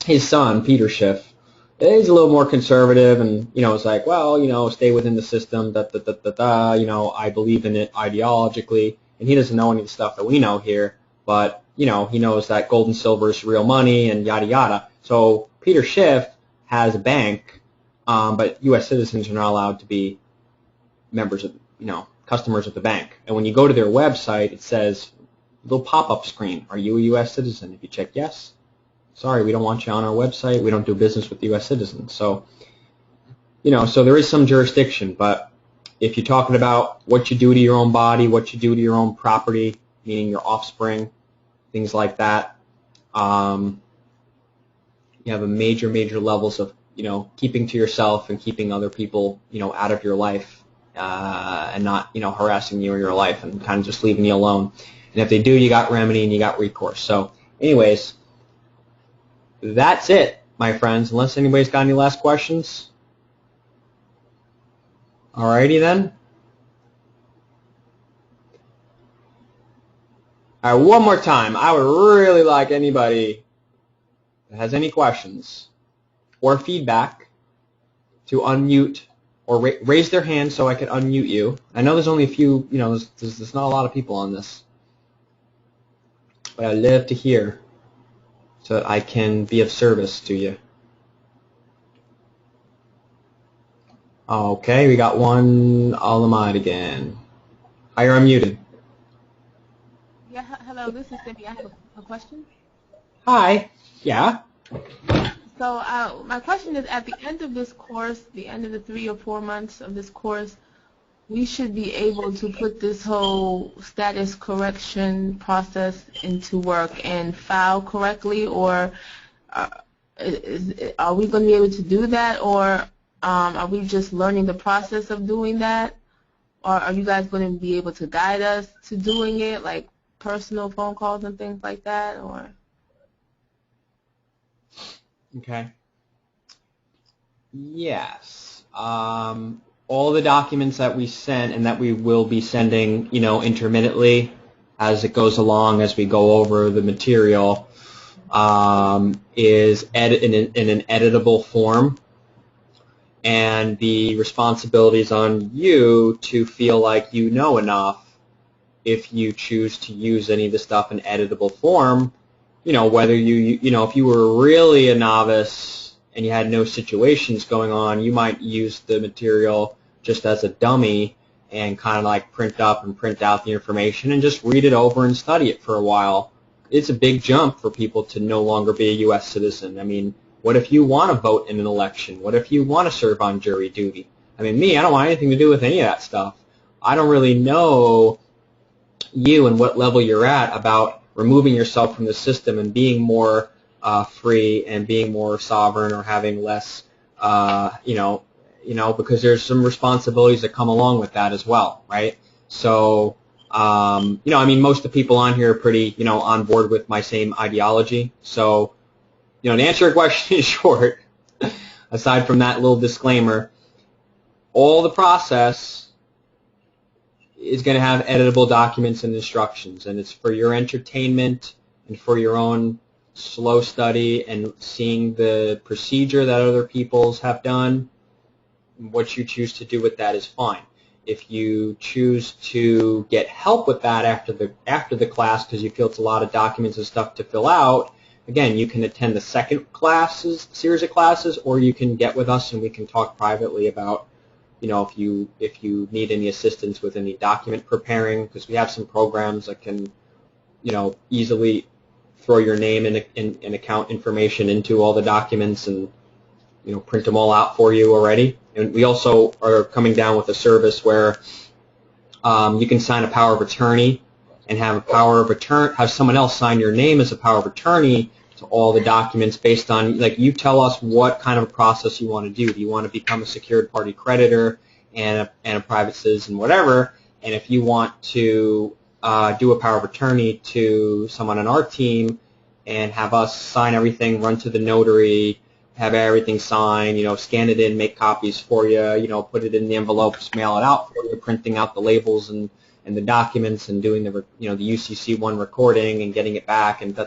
His son, Peter Schiff, is a little more conservative, and, it's like, well, stay within the system, I believe in it ideologically, and he doesn't know any of the stuff that we know here, but, he knows that gold and silver is real money and yada yada. So Peter Schiff has a bank, but U.S. citizens are not allowed to be members of, customers of the bank. And when you go to their website, it says, little pop-up screen, are you a U.S. citizen? If you check yes, sorry, we don't want you on our website. We don't do business with U.S. citizens. So, so there is some jurisdiction, but if you're talking about what you do to your own body, what you do to your own property, meaning your offspring, things like that, you have a major levels of, keeping to yourself and keeping other people, out of your life. harassing you in your life and kind of just leaving you alone. And if they do, you got remedy and you got recourse. So anyways, that's it, my friends, unless anybody's got any last questions. Alrighty then. All right, one more time. I would really like anybody that has any questions or feedback to unmute or raise their hand so I can unmute you. I know there's only a few, there's not a lot of people on this. But I'd love to hear so that I can be of service to you. Okay, we got one Alamide again. Hi, you're unmuted. Yeah, hello, this is Cindy. I have a question. Hi. Yeah? So my question is, at the end of this course, the end of the 3 or 4 months of this course, we should be able to put this whole status correction process into work and file correctly, or are we going to be able to do that, or are we just learning the process of doing that, or are you guys going to be able to guide us to doing it, like personal phone calls and things like that, or? Okay. Yes. All the documents that we sent and that we will be sending, intermittently as it goes along, as we go over the material, is in an editable form. And the responsibility is on you to feel like you know enough if you choose to use any of the stuff in editable form, whether if you were really a novice and you had no situations going on, you might use the material just as a dummy and kind of like print up and print out the information and just read it over and study it for a while. It's a big jump for people to no longer be a U.S. citizen. I mean, what if you want to vote in an election? What if you want to serve on jury duty? I mean, I don't want anything to do with any of that stuff. I don't really know you and what level you're at about removing yourself from the system and being more free and being more sovereign, or having less, because there's some responsibilities that come along with that as well, right? So, most of the people on here are pretty, on board with my same ideology. So, to answer your question in short, aside from that little disclaimer, all the process is going to have editable documents and instructions, and it's for your entertainment and for your own slow study and seeing the procedure that other peoples have done. What you choose to do with that is fine. If you choose to get help with that after the class because you feel it's a lot of documents and stuff to fill out, again, you can attend the second series of classes, or you can get with us and we can talk privately about, if you need any assistance with any document preparing, because we have some programs that can, easily throw your name and account information into all the documents and, print them all out for you already. And we also are coming down with a service where you can sign a power of attorney and have someone else sign your name as a power of attorney to all the documents based on, like, you tell us what kind of a process you want to do. Do you want to become a secured party creditor and a private citizen, whatever? And if you want to do a power of attorney to someone on our team and have us sign everything, run to the notary, have everything signed, scan it in, make copies for you, put it in the envelopes, mail it out for you, printing out the labels and the documents and doing the UCC1 recording and getting it back and we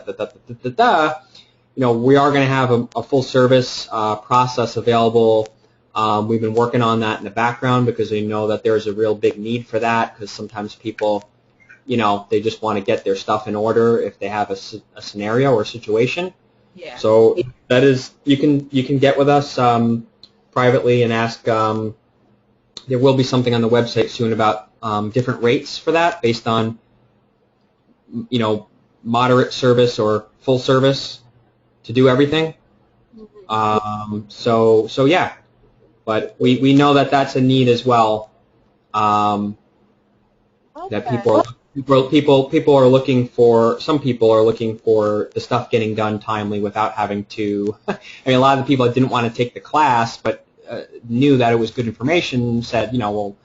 are going to have a full service process available. We've been working on that in the background because we know that there's a real big need for that, because sometimes people, they just want to get their stuff in order if they have a scenario or a situation. Yeah. So that is, you can get with us privately and ask. There will be something on the website soon about different rates for that based on, moderate service or full service to do everything. So yeah, but we know that that's a need as well. That people are looking for. Some people are looking for the stuff getting done timely without having to. I mean, a lot of the people that didn't want to take the class but knew that it was good information said, well,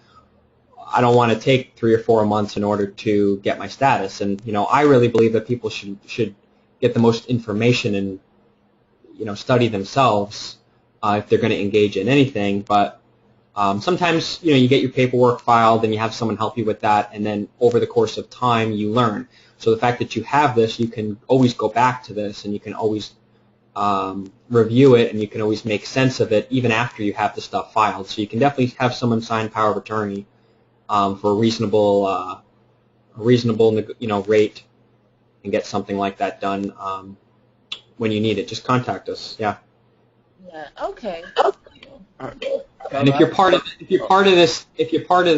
I don't want to take 3 or 4 months in order to get my status. And I really believe that people should get the most information and study themselves if they're going to engage in anything. But sometimes you get your paperwork filed and you have someone help you with that, and then over the course of time you learn. So the fact that you have this, you can always go back to this, and you can always review it, and you can always make sense of it even after you have the stuff filed. So you can definitely have someone sign power of attorney for a reasonable rate, and get something like that done when you need it. Just contact us. Yeah. Yeah. Okay. And if you're part of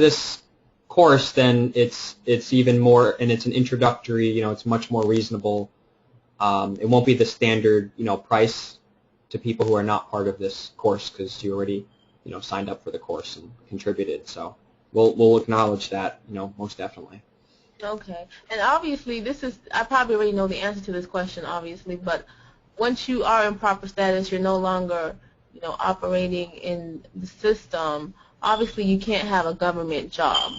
this course, then it's even more, and it's an introductory. It's much more reasonable. It won't be the standard price to people who are not part of this course, because you already signed up for the course and contributed. So we'll acknowledge that most definitely. Okay. And obviously, I probably already know the answer to this question, obviously, but once you are in proper status, you're no longer operating in the system. Obviously, you can't have a government job.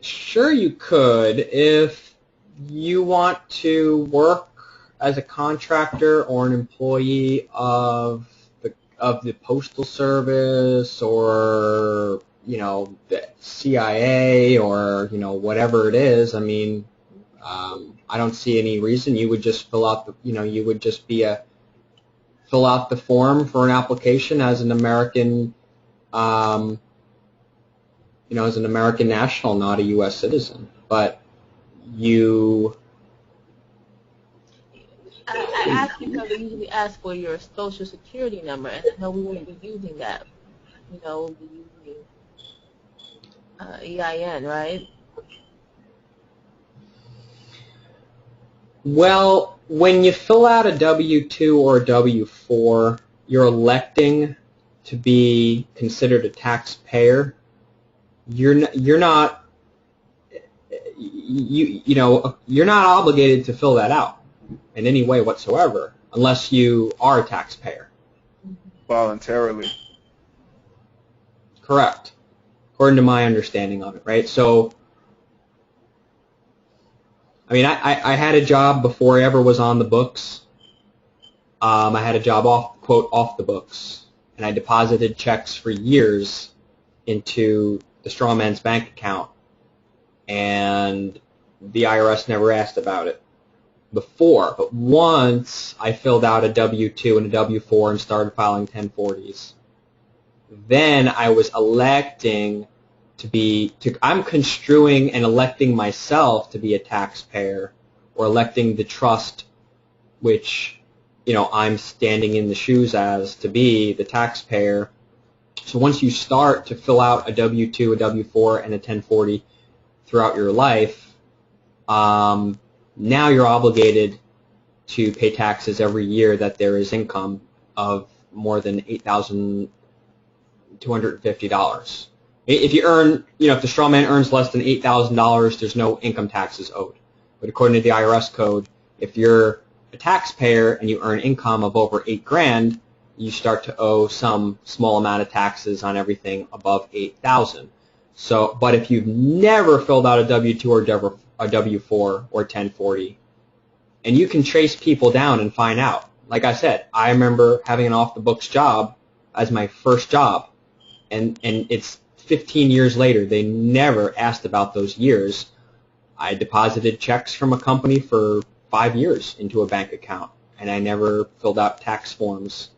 Sure you could. If you want to work as a contractor or an employee of the Postal Service, or the CIA, or whatever it is. I mean, I don't see any reason. You would just fill out fill out the form for an application as an American, as an American national, not a U.S. citizen. But I asked because they usually ask for your Social Security number, and I know we wouldn't be using that. We'll be using EIN, right? Well, when you fill out a W-2 or a W-4, you're electing to be considered a taxpayer. You're not obligated to fill that out in any way whatsoever, unless you are a taxpayer. Voluntarily. Correct, according to my understanding of it, right? So, I mean, I had a job before I ever was on the books. I had a job off the books, and I deposited checks for years into the strawman's bank account, and the IRS never asked about it before. But once I filled out a W-2 and a W-4 and started filing 1040s, then I was electing I'm construing and electing myself to be a taxpayer, or electing the trust, which, I'm standing in the shoes as, to be the taxpayer. So once you start to fill out a W-2, a W-4, and a 1040 throughout your life, now you're obligated to pay taxes every year that there is income of more than $8,250. If you earn, if the strawman earns less than $8,000, there's no income taxes owed. But according to the IRS code, if you're a taxpayer and you earn income of over $8,000, you start to owe some small amount of taxes on everything above $8,000. So, but if you've never filled out a W-2 or a W-4 or 1040, and you can trace people down and find out. Like I said, I remember having an off-the-books job as my first job, and it's 15 years later. They never asked about those years. I deposited checks from a company for 5 years into a bank account, and I never filled out tax forms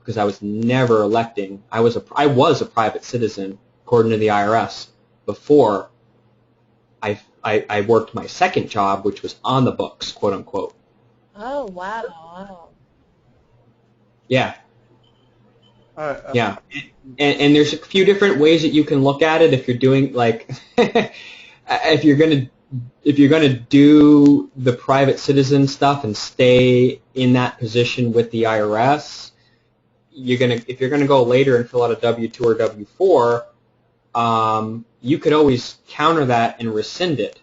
because I was never electing. I was a private citizen, according to the IRS, before I worked my second job, which was on the books, quote unquote. Oh, wow. Yeah. Yeah, and there's a few different ways that you can look at it. If you're doing if you're gonna do the private citizen stuff and stay in that position with the IRS, if you're gonna go later and fill out a W-2 or W-4, you could always counter that and rescind it.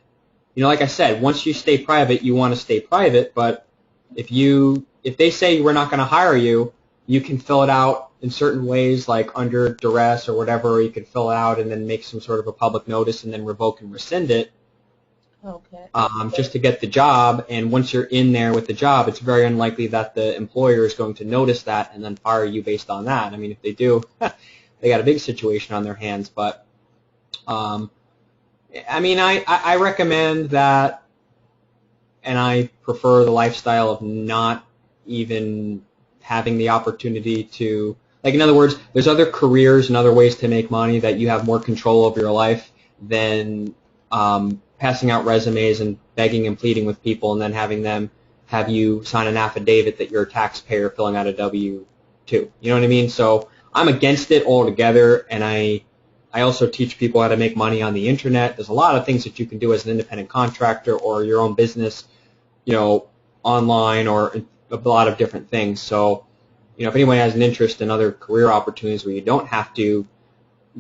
Like I said, once you stay private, you want to stay private. But if they say we're not going to hire you, you can fill it out. in certain ways, like under duress or whatever, you could fill out and then make some sort of a public notice and then revoke and rescind it. Okay. Just to get the job, and once you're in there with the job, it's very unlikely that the employer is going to notice that and then fire you based on that. I mean, if they do, they got a big situation on their hands. But, I mean, I recommend that, and I prefer the lifestyle of not even having the opportunity to, like, in other words, there's other careers and other ways to make money that you have more control over your life than passing out resumes and begging and pleading with people and then having them have you sign an affidavit that you're a taxpayer filling out a W-2. You know what I mean? So I'm against it altogether, and I also teach people how to make money on the internet. There's a lot of things that you can do as an independent contractor or your own business, you know, online, or a lot of different things. So, you know, if anyone has an interest in other career opportunities where you don't have to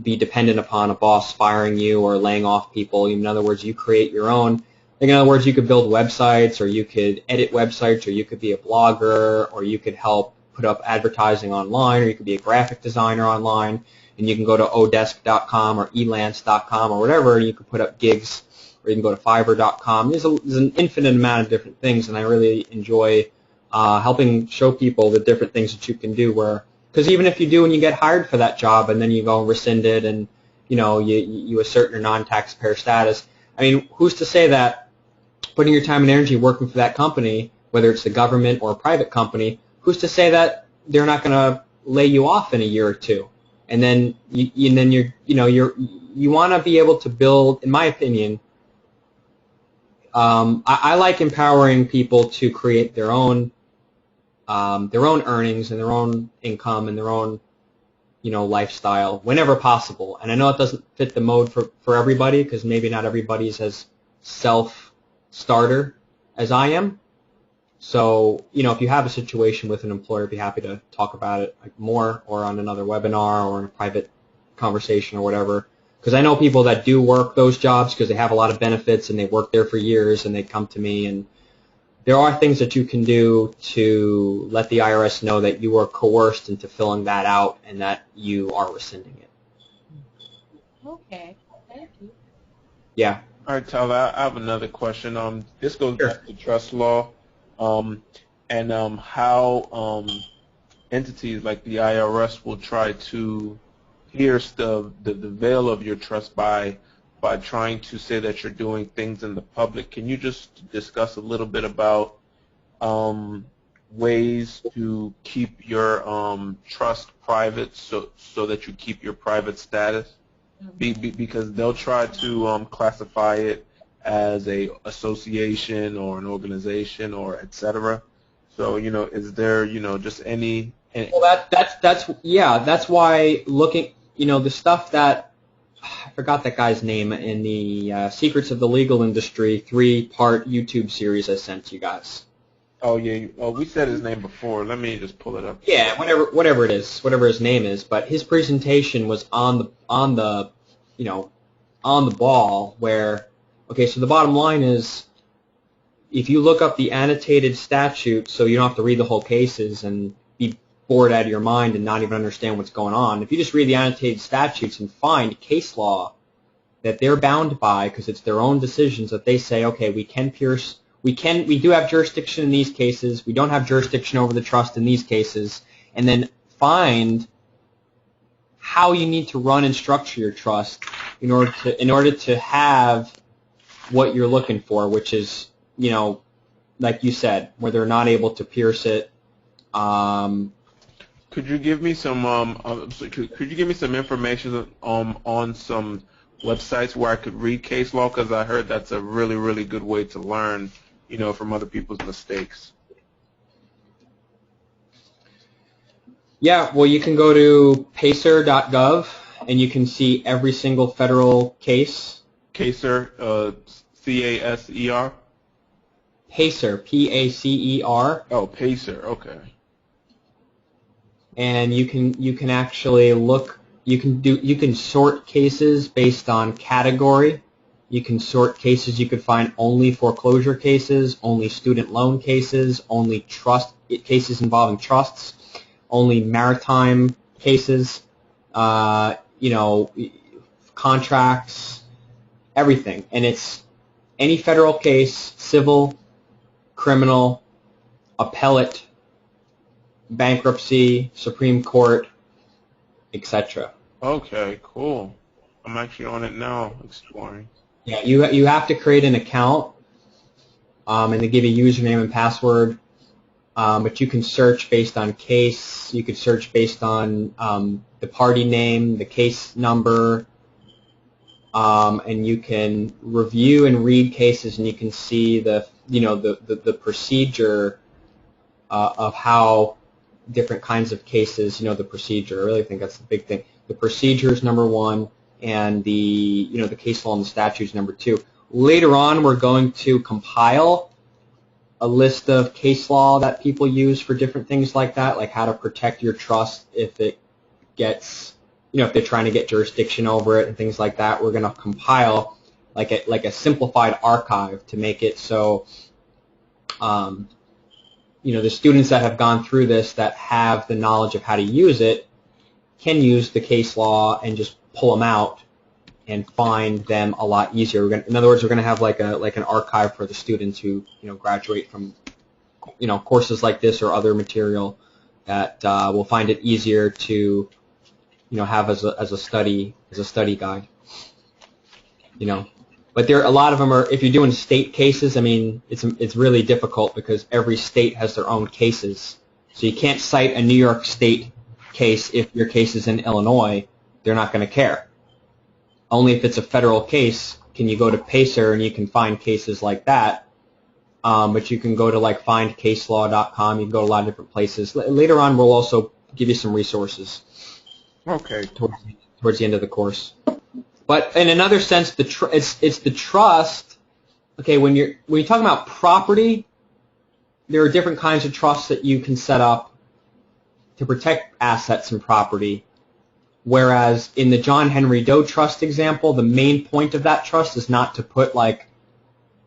be dependent upon a boss firing you or laying off people, in other words, you create your own. Like, in other words, you could build websites, or you could edit websites, or you could be a blogger, or you could help put up advertising online, or you could be a graphic designer online, and you can go to odesk.com or elance.com or whatever, and you can put up gigs, or you can go to fiverr.com. There's an infinite amount of different things, and I really enjoy helping show people the different things that you can do, where, because even if you do and you get hired for that job and then you go and rescind it and, you know, you assert your non-taxpayer status, I mean, who's to say that putting your time and energy working for that company, whether it's the government or a private company, who's to say that they're not going to lay you off in a year or two? And then you want to be able to build, in my opinion, I like empowering people to create their own earnings and their own income and their own, you know, lifestyle whenever possible. And I know it doesn't fit the mode for everybody, because maybe not everybody's as self-starter as I am. So, you know, if you have a situation with an employer, I'd be happy to talk about it like more, or on another webinar, or in a private conversation or whatever. Because I know people that do work those jobs because they have a lot of benefits and they work there for years, and they come to me, and there are things that you can do to let the IRS know that you are coerced into filling that out and that you are rescinding it. Okay, thank you. Yeah. All right, Tyler, I have another question. This goes back to trust law, and how entities like the IRS will try to pierce the veil of your trust by trying to say that you're doing things in the public. Can you just discuss a little bit about ways to keep your trust private, so that you keep your private status? Because they'll try to classify it as a association or an organization or etc. So, you know, is there, you know, just any? Well, that's why looking, you know, the stuff that, I forgot that guy's name, in the Secrets of the Legal Industry 3-part YouTube series I sent you guys. Oh yeah. Oh, we said his name before. Let me just pull it up. Yeah, whatever it is, whatever his name is. But his presentation was on the ball. Where, okay, so the bottom line is, if you look up the annotated statute, so you don't have to read the whole cases and be bored out of your mind and not even understand what's going on. If you just read the annotated statutes and find case law that they're bound by, because it's their own decisions, that they say, okay, we do have jurisdiction in these cases, we don't have jurisdiction over the trust in these cases, and then find how you need to run and structure your trust in order to have what you're looking for, which is, you know, like you said, where they're not able to pierce it. Could you give me some information on some websites where I could read case law? Because I heard that's a really, really good way to learn, you know, from other people's mistakes. Yeah, well, you can go to pacer.gov and you can see every single federal case. Caser, C-A-S-E-R? Pacer, P-A-C-E-R. Oh, Pacer, okay. And you can actually look. You can sort cases based on category. You can sort cases. You could find only foreclosure cases, only student loan cases, only trust cases involving trusts, only maritime cases, you know, contracts, everything. And it's any federal case, civil, criminal, appellate, bankruptcy, Supreme Court, etc. Okay, cool. I'm actually on it now, exploring. Yeah, you have to create an account, and they give you a username and password. But you can search based on case. You could search based on the party name, the case number, and you can review and read cases, and you can see the the procedure of how different kinds of cases, the procedure. I really think that's the big thing. The procedure is number one, and the the case law and the statute is number two. Later on, we're going to compile a list of case law that people use for different things like that, like how to protect your trust if it gets, if they're trying to get jurisdiction over it and things like that. We're going to compile like a simplified archive to make it so, the students that have gone through this that have the knowledge of how to use it can use the case law and just pull them out and find them a lot easier. In other words, we're going to have like an archive for the students who graduate from courses like this or other material that will find it easier to have as a study guide. But a lot of them are, if you're doing state cases, I mean, it's really difficult because every state has their own cases. So you can't cite a New York State case if your case is in Illinois. They're not going to care. Only if it's a federal case can you go to PACER and you can find cases like that. But you can go to like findcaselaw.com. You can go to a lot of different places. Later on, we'll also give you some resources. Okay. Towards the end of the course. But in another sense, it's the trust. Okay, when you're talking about property, there are different kinds of trusts that you can set up to protect assets and property. Whereas in the John Henry Doe Trust example, the main point of that trust is not to put like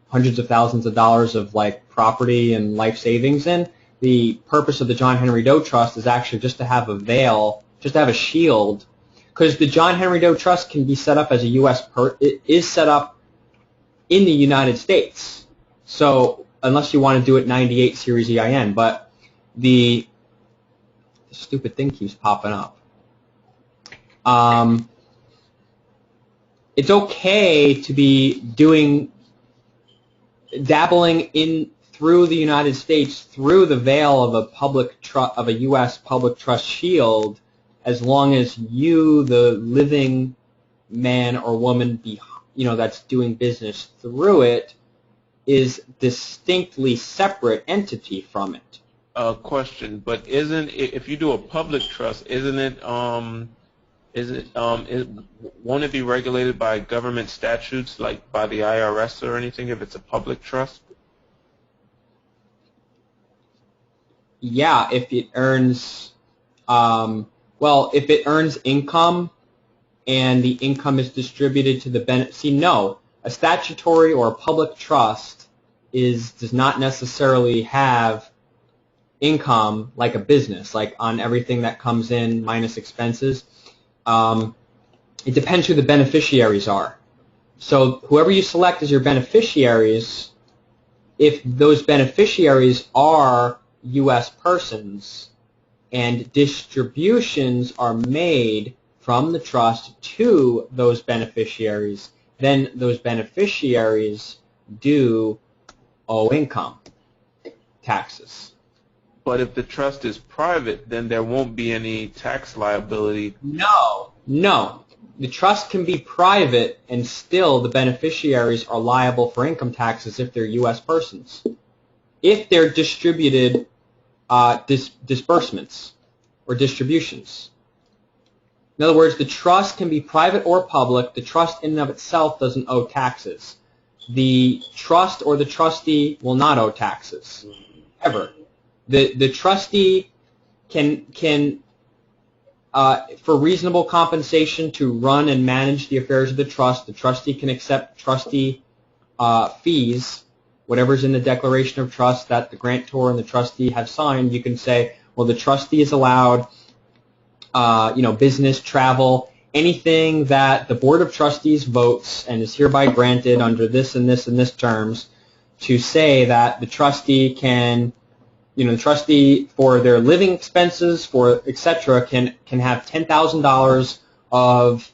hundreds of thousands of dollars of like property and life savings in. The purpose of the John Henry Doe Trust is actually just to have a veil, just to have a shield, because the John Henry Doe Trust can be set up as a it is set up in the United States. So unless you want to do it 98 Series EIN, but the stupid thing keeps popping up. It's okay to be dabbling in through the United States through the veil of a U.S. public trust shield, as long as you, the living man or woman, that's doing business through it, is distinctly separate entity from it. Question, but if you do a public trust, won't it be regulated by government statutes, like by the IRS or anything, if it's a public trust? Yeah, if it earns, if it earns income and the income is distributed to the benefit. See, no, a statutory or a public trust does not necessarily have income like a business, like on everything that comes in minus expenses. It depends who the beneficiaries are. So whoever you select as your beneficiaries, if those beneficiaries are U.S. persons and distributions are made from the trust to those beneficiaries, then those beneficiaries do owe income taxes. But if the trust is private, then there won't be any tax liability. No. The trust can be private, and still the beneficiaries are liable for income taxes if they're U.S. persons. If they're distributed disbursements or distributions. In other words, the trust can be private or public. The trust in and of itself doesn't owe taxes. The trust or the trustee will not owe taxes, ever. The trustee can for reasonable compensation to run and manage the affairs of the trustee can accept trustee fees, whatever's in the declaration of trust that the grantor and the trustee have signed. You can say, well, the trustee is allowed business, travel, anything that the Board of Trustees votes and is hereby granted under this and this and this terms, to say that the trustee can, the trustee for their living expenses, for etc., can have $10,000 of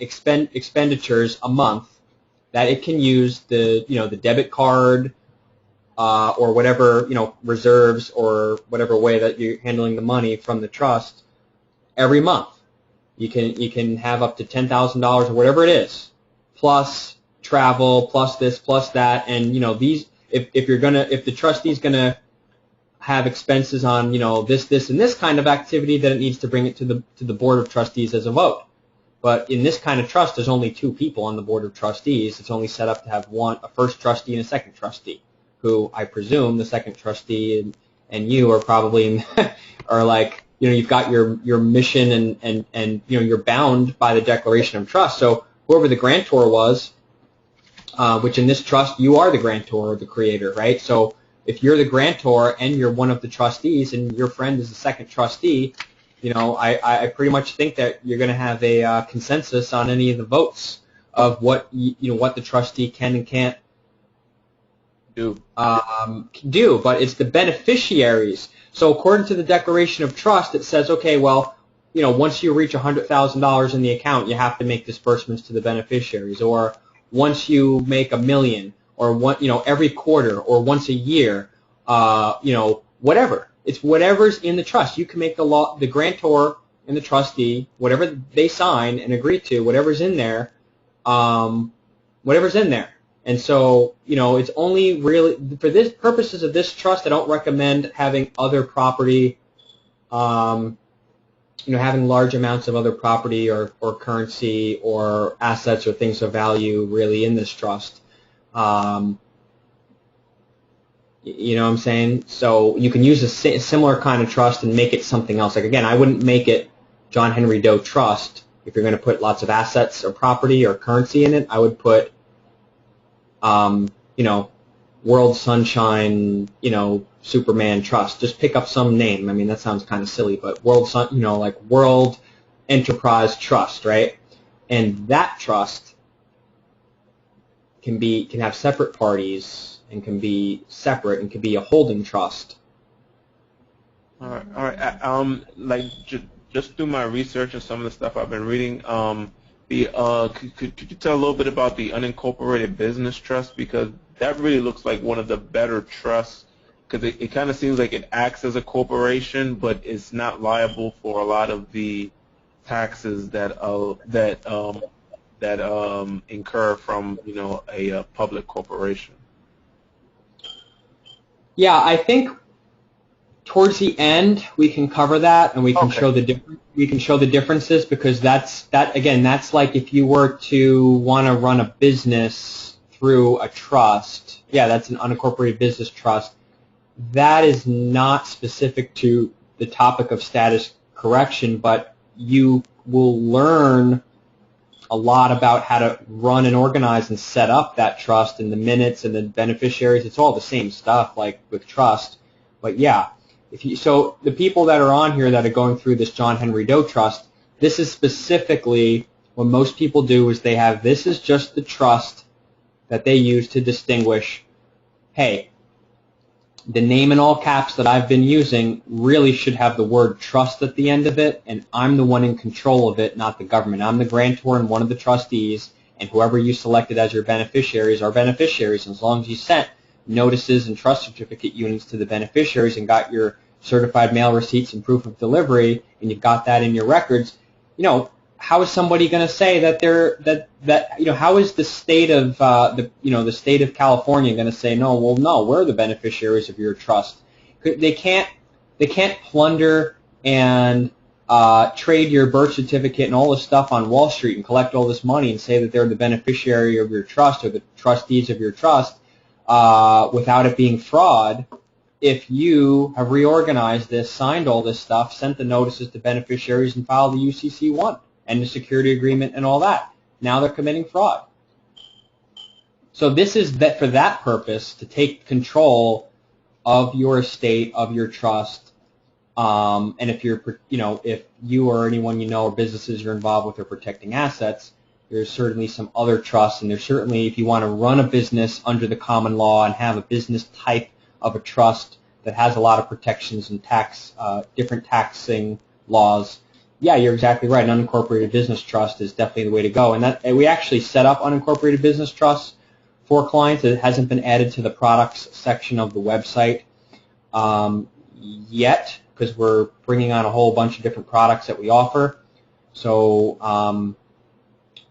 expenditures a month that it can use the debit card or whatever reserves or whatever way that you're handling the money from the trust every month. You can have up to $10,000 or whatever it is, plus travel, plus this, plus that, and these. If the trustee's gonna have expenses on this and this kind of activity, then it needs to bring it to the Board of Trustees as a vote. But in this kind of trust, there's only two people on the Board of Trustees. It's only set up to have a first trustee and a second trustee, who I presume the second trustee and you are probably are like, you've got your mission and you're bound by the Declaration of Trust. So whoever the grantor was, which in this trust you are the grantor or the creator, right? So if you're the grantor and you're one of the trustees and your friend is the second trustee, I pretty much think that you're going to have a consensus on any of the votes of what what the trustee can and can't do. But it's the beneficiaries. So according to the Declaration of Trust, it says, okay, well, once you reach $100,000 in the account, you have to make disbursements to the beneficiaries, or once you make $1 million, or every quarter, or once a year, whatever. It's whatever's in the trust. You can make the grantor and the trustee, whatever they sign and agree to, whatever's in there, whatever's in there. And so, it's only really, for this purposes of this trust, I don't recommend having other property, having large amounts of other property or currency or assets or things of value really in this trust. You know what I'm saying? So you can use a similar kind of trust and make it something else. Like, again, I wouldn't make it John Henry Doe Trust if you're going to put lots of assets or property or currency in it. I would put, World Sunshine, Superman Trust. Just pick up some name. I mean, that sounds kind of silly, but like World Enterprise Trust, right? And that trust can have separate parties and can be separate and can be a holding trust. All right. Just through my research and some of the stuff I've been reading, could you tell a little bit about the unincorporated business trust, because that really looks like one of the better trusts, because it kind of seems like it acts as a corporation, but it's not liable for a lot of the taxes that incur from a public corporation. Yeah, I think towards the end we can cover that, and we can show the differences, because that's like if you were to want to run a business through a trust. Yeah, that's an unincorporated business trust. That is not specific to the topic of status correction, but you will learn a lot about how to run and organize and set up that trust, and the minutes and the beneficiaries. It's all the same stuff like with trust. But yeah, so the people that are on here that are going through this John Henry Doe Trust, this is specifically what most people do is this is just the trust that they use to distinguish, hey, the name in all caps that I've been using really should have the word trust at the end of it, and I'm the one in control of it, not the government. I'm the grantor and one of the trustees, and whoever you selected as your beneficiaries are beneficiaries. And as long as you sent notices and trust certificate units to the beneficiaries and got your certified mail receipts and proof of delivery, and you've got that in your records, how is somebody going to say that how is the state of the state of California going to say no? Well, no, we're the beneficiaries of your trust. They can't plunder and trade your birth certificate and all this stuff on Wall Street and collect all this money and say that they're the beneficiary of your trust or the trustees of your trust without it being fraud. If you have reorganized this, signed all this stuff, sent the notices to beneficiaries, and filed the UCC-1 and the security agreement and all that, now they're committing fraud. So this is that for that purpose, to take control of your estate, of your trust, And if if you or anyone you know or businesses you're involved with are protecting assets, there's certainly some other trusts, and there's certainly, if you want to run a business under the common law and have a business type of a trust that has a lot of protections and different taxing laws, yeah, you're exactly right. An unincorporated business trust is definitely the way to go. And we actually set up unincorporated business trusts for clients. It hasn't been added to the products section of the website yet, because we're bringing on a whole bunch of different products that we offer. So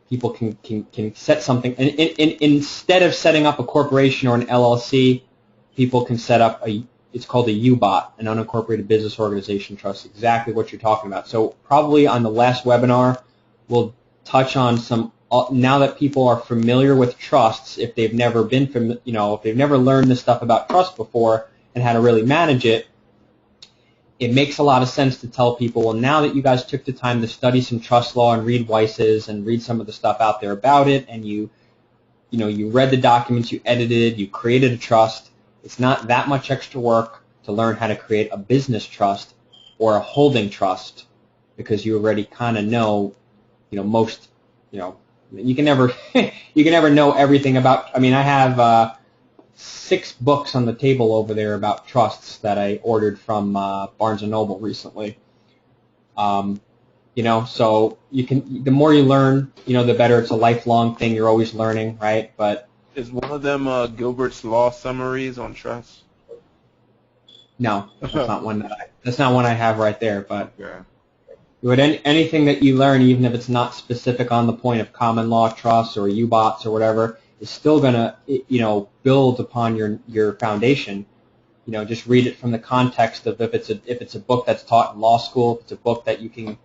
people can set something, and instead of setting up a corporation or an LLC, people can set up it's called a UBOT, an unincorporated business organization trust, exactly what you're talking about. So probably on the last webinar, we'll touch on some, now that people are familiar with trusts, if they've never been, if they've never learned this stuff about trust before and how to really manage it, it makes a lot of sense to tell people, well, now that you guys took the time to study some trust law and read Weiss's and read some of the stuff out there about it, and you read the documents, you edited, you created a trust, it's not that much extra work to learn how to create a business trust or a holding trust, because you already kind of know, most, you can never know everything about. I mean, I have 6 books on the table over there about trusts that I ordered from Barnes & Noble recently. So the more you learn, the better. It's a lifelong thing. You're always learning, right? But is one of them Gilbert's Law Summaries on Trust? No, that's not one that's not one I have right there. But yeah. Anything that you learn, even if it's not specific on the point of common law trusts or UBOTs or whatever, is still going to, build upon your foundation. Just read it from the context of if it's a book that's taught in law school, if it's a book that you can,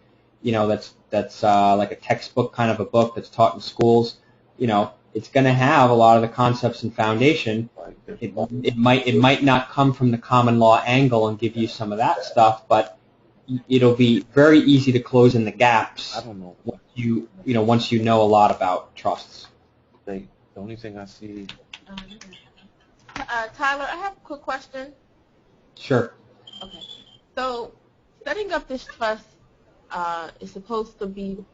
that's like a textbook kind of a book that's taught in schools, it's going to have a lot of the concepts and foundation. It might not come from the common law angle and give you some of that stuff, but it'll be very easy to close in the gaps. I don't know. Once you know a lot about trusts. The only thing I see. Tyler, I have a quick question. Sure. Okay. So setting up this trust is supposed to be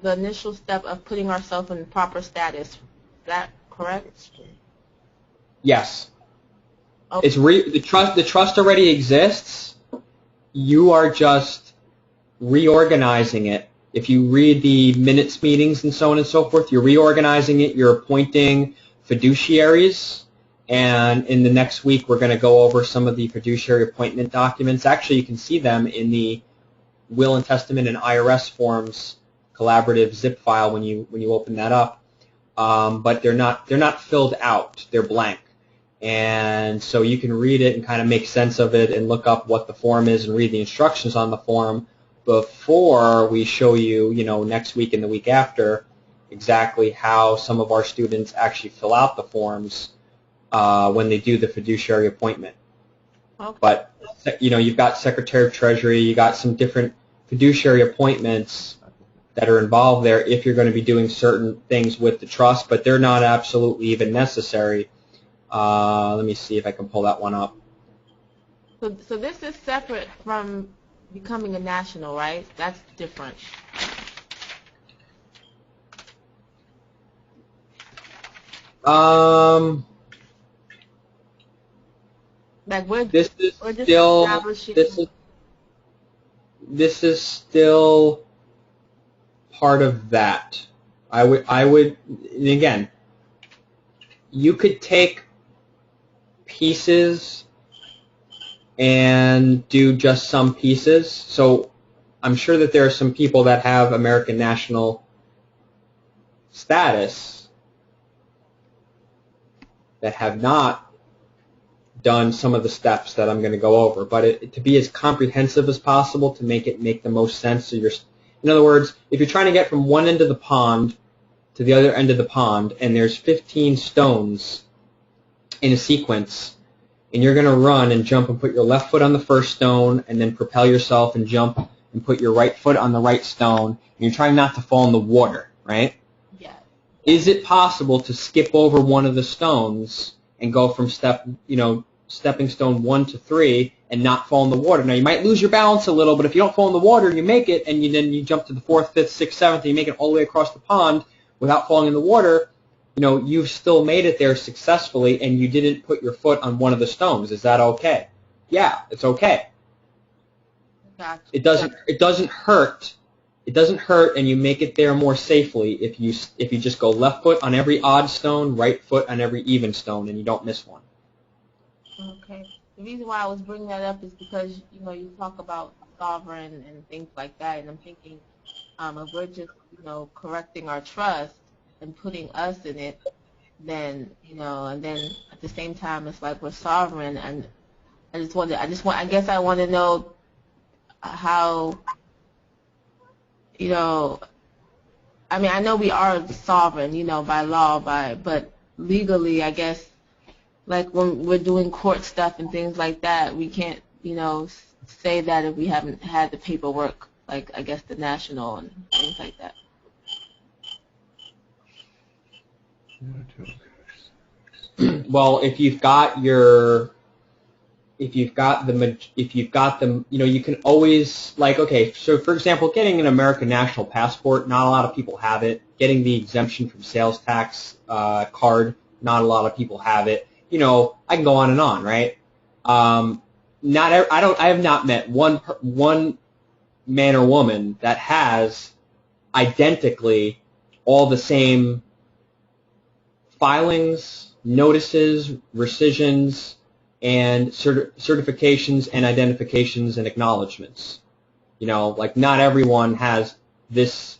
the initial step of putting ourselves in proper status. Is that correct? Yes. Okay. It's the trust already exists. You are just reorganizing it. If you read the minutes meetings and so on and so forth, you're reorganizing it. You're appointing fiduciaries. And in the next week, we're going to go over some of the fiduciary appointment documents. Actually, you can see them in the will and testament and IRS forms collaborative zip file when you open that up. But they're not filled out. They're blank. And so you can read it and kind of make sense of it and look up what the form is and read the instructions on the form before we show you, next week and the week after, exactly how some of our students actually fill out the forms when they do the fiduciary appointment. Okay. But, you've got Secretary of Treasury, you got some different fiduciary appointments that are involved there if you're going to be doing certain things with the trust, but they're not absolutely even necessary. Let me see if I can pull that one up. So this is separate from becoming a national, right? That's different. Like this is still part of that. I would, and again, you could take pieces and do just some pieces. So I'm sure that there are some people that have American national status that have not done some of the steps that I'm going to go over, but to be as comprehensive as possible to make it make the most sense. So in other words, if you're trying to get from one end of the pond to the other end of the pond, and there's 15 stones in a sequence, and you're going to run and jump and put your left foot on the first stone, and then propel yourself and jump and put your right foot on the right stone, and you're trying not to fall in the water, right? Yeah. Is it possible to skip over one of the stones and go from stepping stone 1 to 3 and not fall in the water. Now, you might lose your balance a little, but if you don't fall in the water, you make it, and then you jump to the 4th, 5th, 6th, 7th, and you make it all the way across the pond without falling in the water, you've still made it there successfully, and you didn't put your foot on one of the stones. Is that okay? Yeah, it's okay. Gotcha. It doesn't hurt. It doesn't hurt, and you make it there more safely if you just go left foot on every odd stone, right foot on every even stone, and you don't miss one. Okay. The reason why I was bringing that up is because you talk about sovereign and things like that, and I'm thinking if we're just correcting our trust and putting us in it, then and then at the same time it's like we're sovereign, and I guess I want to know how I mean, I know we are sovereign, by law, but legally, I guess, like when we're doing court stuff and things like that, we can't, say that if we haven't had the paperwork, like I guess the national and things like that. Well, if you've got them, you can always, okay, so for example, getting an American national passport, not a lot of people have it. Getting the exemption from sales tax card, not a lot of people have it. I can go on, right? I have not met one man or woman that has identically all the same filings, notices, rescissions, and certifications and identifications and acknowledgments. Not everyone has this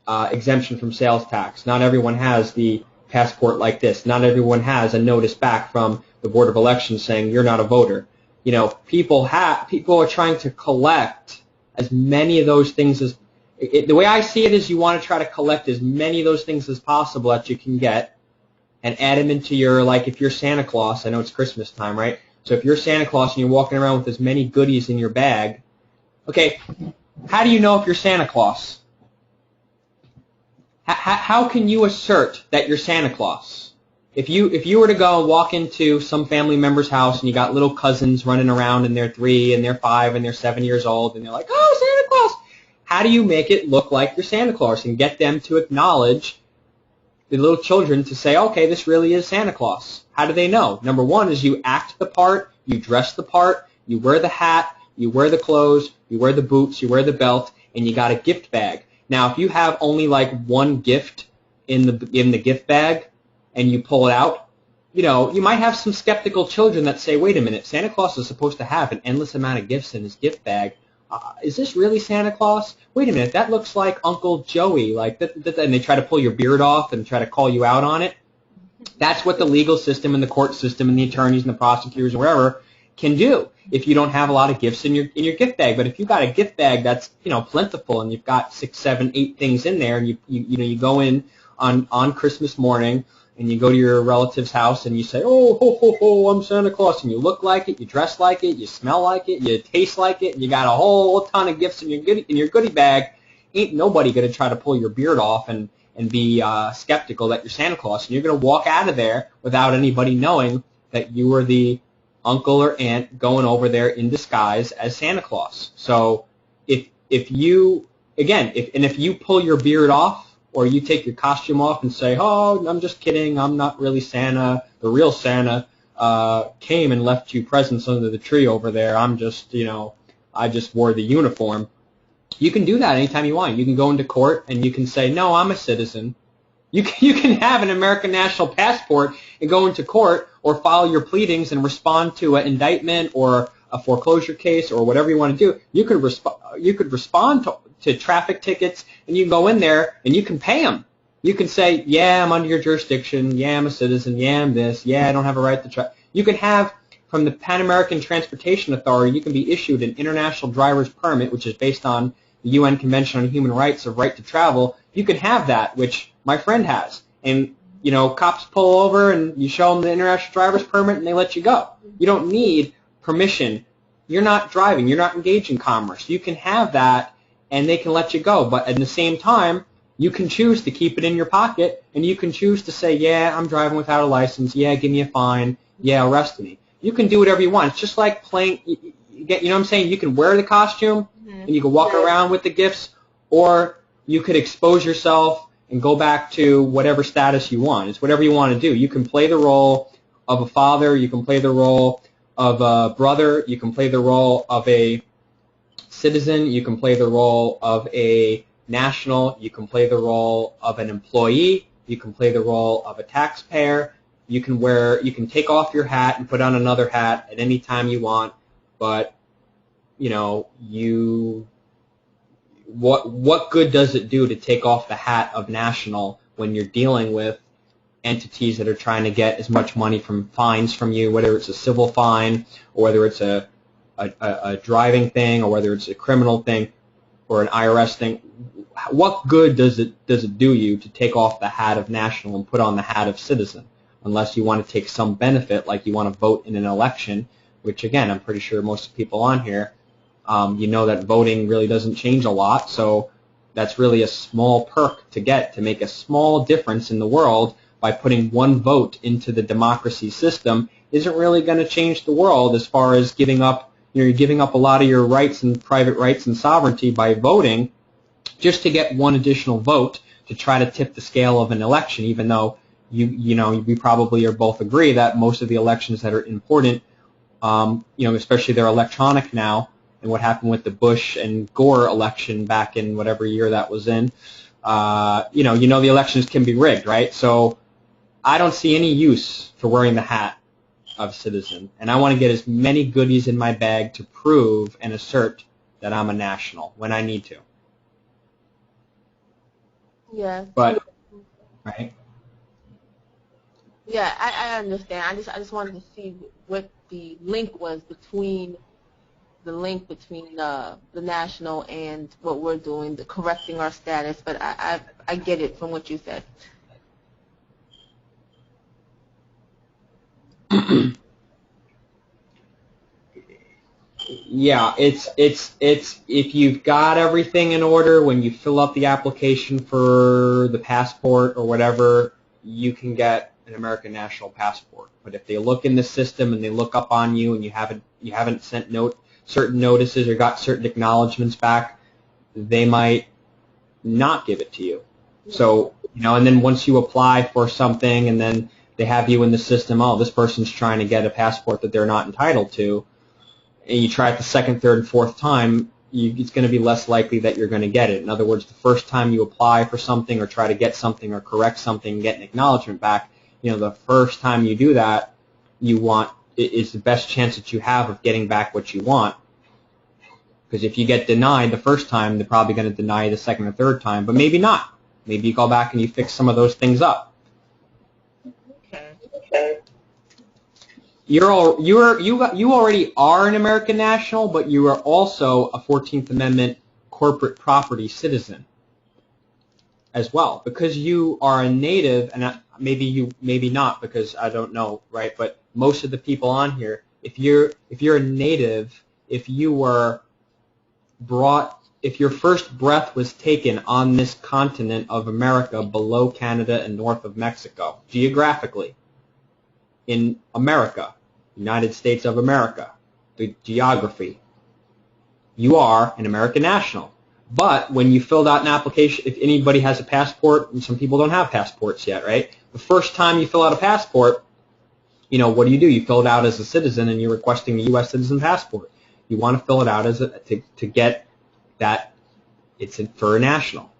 exemption from sales tax. Not everyone has the passport like this. Not everyone has a notice back from the Board of Elections saying you're not a voter. People are trying to collect as many of those things as. The way I see it is you want to try to collect as many of those things as possible that you can get, and add them into your, if you're Santa Claus, I know it's Christmas time, right? So if you're Santa Claus and you're walking around with as many goodies in your bag, okay, how do you know if you're Santa Claus? How can you assert that you're Santa Claus? If you were to go and walk into some family member's house and you got little cousins running around and they're 3 and they're 5 and they're 7 years old and they're like, oh, Santa Claus, how do you make it look like you're Santa Claus and get them to acknowledge the little children to say, okay, this really is Santa Claus? How do they know? Number one is you act the part, you dress the part, you wear the hat, you wear the clothes, you wear the boots, you wear the belt, and you got a gift bag. Now, if you have only one gift in the gift bag and you pull it out, you might have some skeptical children that say, wait a minute, Santa Claus is supposed to have an endless amount of gifts in his gift bag. Is this really Santa Claus? Wait a minute, that looks like Uncle Joey. And they try to pull your beard off and try to call you out on it. That's what the legal system and the court system and the attorneys and the prosecutors and wherever can do if you don't have a lot of gifts in your gift bag. But if you've got a gift bag that's plentiful and you've got 6, 7, 8 things in there, and you go in on Christmas morning and you go to your relative's house and you say, oh, ho, ho, ho, I'm Santa Claus, and you look like it, you dress like it, you smell like it, you taste like it, and you got a whole ton of gifts in your goodie bag, ain't nobody going to try to pull your beard off and be skeptical that you're Santa Claus, and you're going to walk out of there without anybody knowing that you were the uncle or aunt going over there in disguise as Santa Claus. So if you pull your beard off, or you take your costume off and say, oh, I'm just kidding, I'm not really Santa, the real Santa came and left you presents under the tree over there, I'm just, I just wore the uniform. You can do that anytime you want. You can go into court and you can say, no, I'm a citizen. You can have an American national passport and go into court or file your pleadings and respond to an indictment or a foreclosure case or whatever you want to do. You could respond to traffic tickets, and you can go in there and you can pay them. You can say, yeah, I'm under your jurisdiction, yeah, I'm a citizen, yeah, I'm this, yeah, I don't have a right to travel. You can have, from the Pan American Transportation Authority, you can be issued an international driver's permit, which is based on the UN Convention on Human Rights of Right to Travel. You can have that, which my friend has. And, cops pull over and you show them the international driver's permit and they let you go. You don't need permission. You're not driving. You're not engaged in commerce. You can have that and they can let you go. But at the same time, you can choose to keep it in your pocket, and you can choose to say, yeah, I'm driving without a license, yeah, give me a fine, yeah, arrest me. you can do whatever you want. It's just like playing, you know what I'm saying? You can wear the costume and you can walk around with the gifts, or you could expose yourself and go back to whatever status you want. It's whatever you want to do. You can play the role of a father. You can play the role of a brother. You can play the role of a citizen. You can play the role of a national. You can play the role of an employee. You can play the role of a taxpayer. You can take off your hat and put on another hat at any time you want, but what good does it do to take off the hat of national when you're dealing with entities that are trying to get as much money from fines from you, whether it's a civil fine or whether it's a driving thing or whether it's a criminal thing or an IRS thing? What good does it do you to take off the hat of national and put on the hat of citizen? Unless you want to take some benefit, like you want to vote in an election, which again, I'm pretty sure most people on here, that voting really doesn't change a lot, so that's really a small perk to make a small difference in the world by putting one vote into the democracy system. Isn't really going to change the world as far as giving up, you're giving up a lot of your rights and private rights and sovereignty by voting just to get one additional vote to try to tip the scale of an election, even though we probably are both agree that most of the elections that are important, especially they're electronic now, and what happened with the Bush and Gore election back in whatever year that was in, the elections can be rigged, right? So I don't see any use for wearing the hat of citizen, and I want to get as many goodies in my bag to prove and assert that I'm a national when I need to. Yeah. But, right? Yeah, I understand. I just wanted to see what the link was between the national and what we're doing, the correcting our status. But I get it from what you said. Yeah, it's if you've got everything in order when you fill out the application for the passport or whatever, you can get an American national passport. But if they look in the system and they look up on you and you haven't sent certain notices or got certain acknowledgments back, they might not give it to you. So, and then once you apply for something and then they have you in the system, oh, this person's trying to get a passport that they're not entitled to, and you try it the second, third, and fourth time, it's going to be less likely that you're going to get it. In other words, the first time you apply for something or try to get something or correct something and get an acknowledgement back, the first time you do that, is the best chance that you have of getting back what you want. Because if you get denied the first time, they're probably going to deny you the second or third time, but maybe not. Maybe you go back and you fix some of those things up. Okay. You already are an American national, but you are also a 14th Amendment corporate property citizen as well, because you are a native, and maybe not, because I don't know, right? But most of the people on here, if you're a native, if your first breath was taken on this continent of America below Canada and north of Mexico, geographically, in America, United States of America, the geography, you are an American national. But when you filled out an application, if anybody has a passport, and some people don't have passports yet, right? The first time you fill out a passport, what do? You fill it out as a citizen and you're requesting a U.S. citizen passport. You want to fill it out as to get that it's for a national.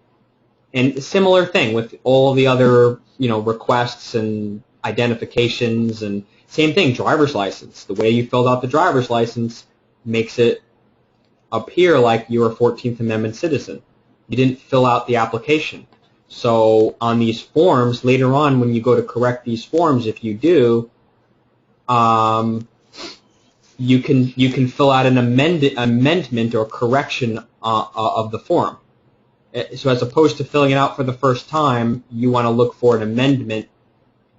And a similar thing with all the other, requests and identifications, and same thing, driver's license. The way you filled out the driver's license makes it appear like you're a 14th Amendment citizen. You didn't fill out the application. So on these forms, later on when you go to correct these forms, if you do, you can fill out an amendment or correction of the form. So as opposed to filling it out for the first time, you want to look for an amendment.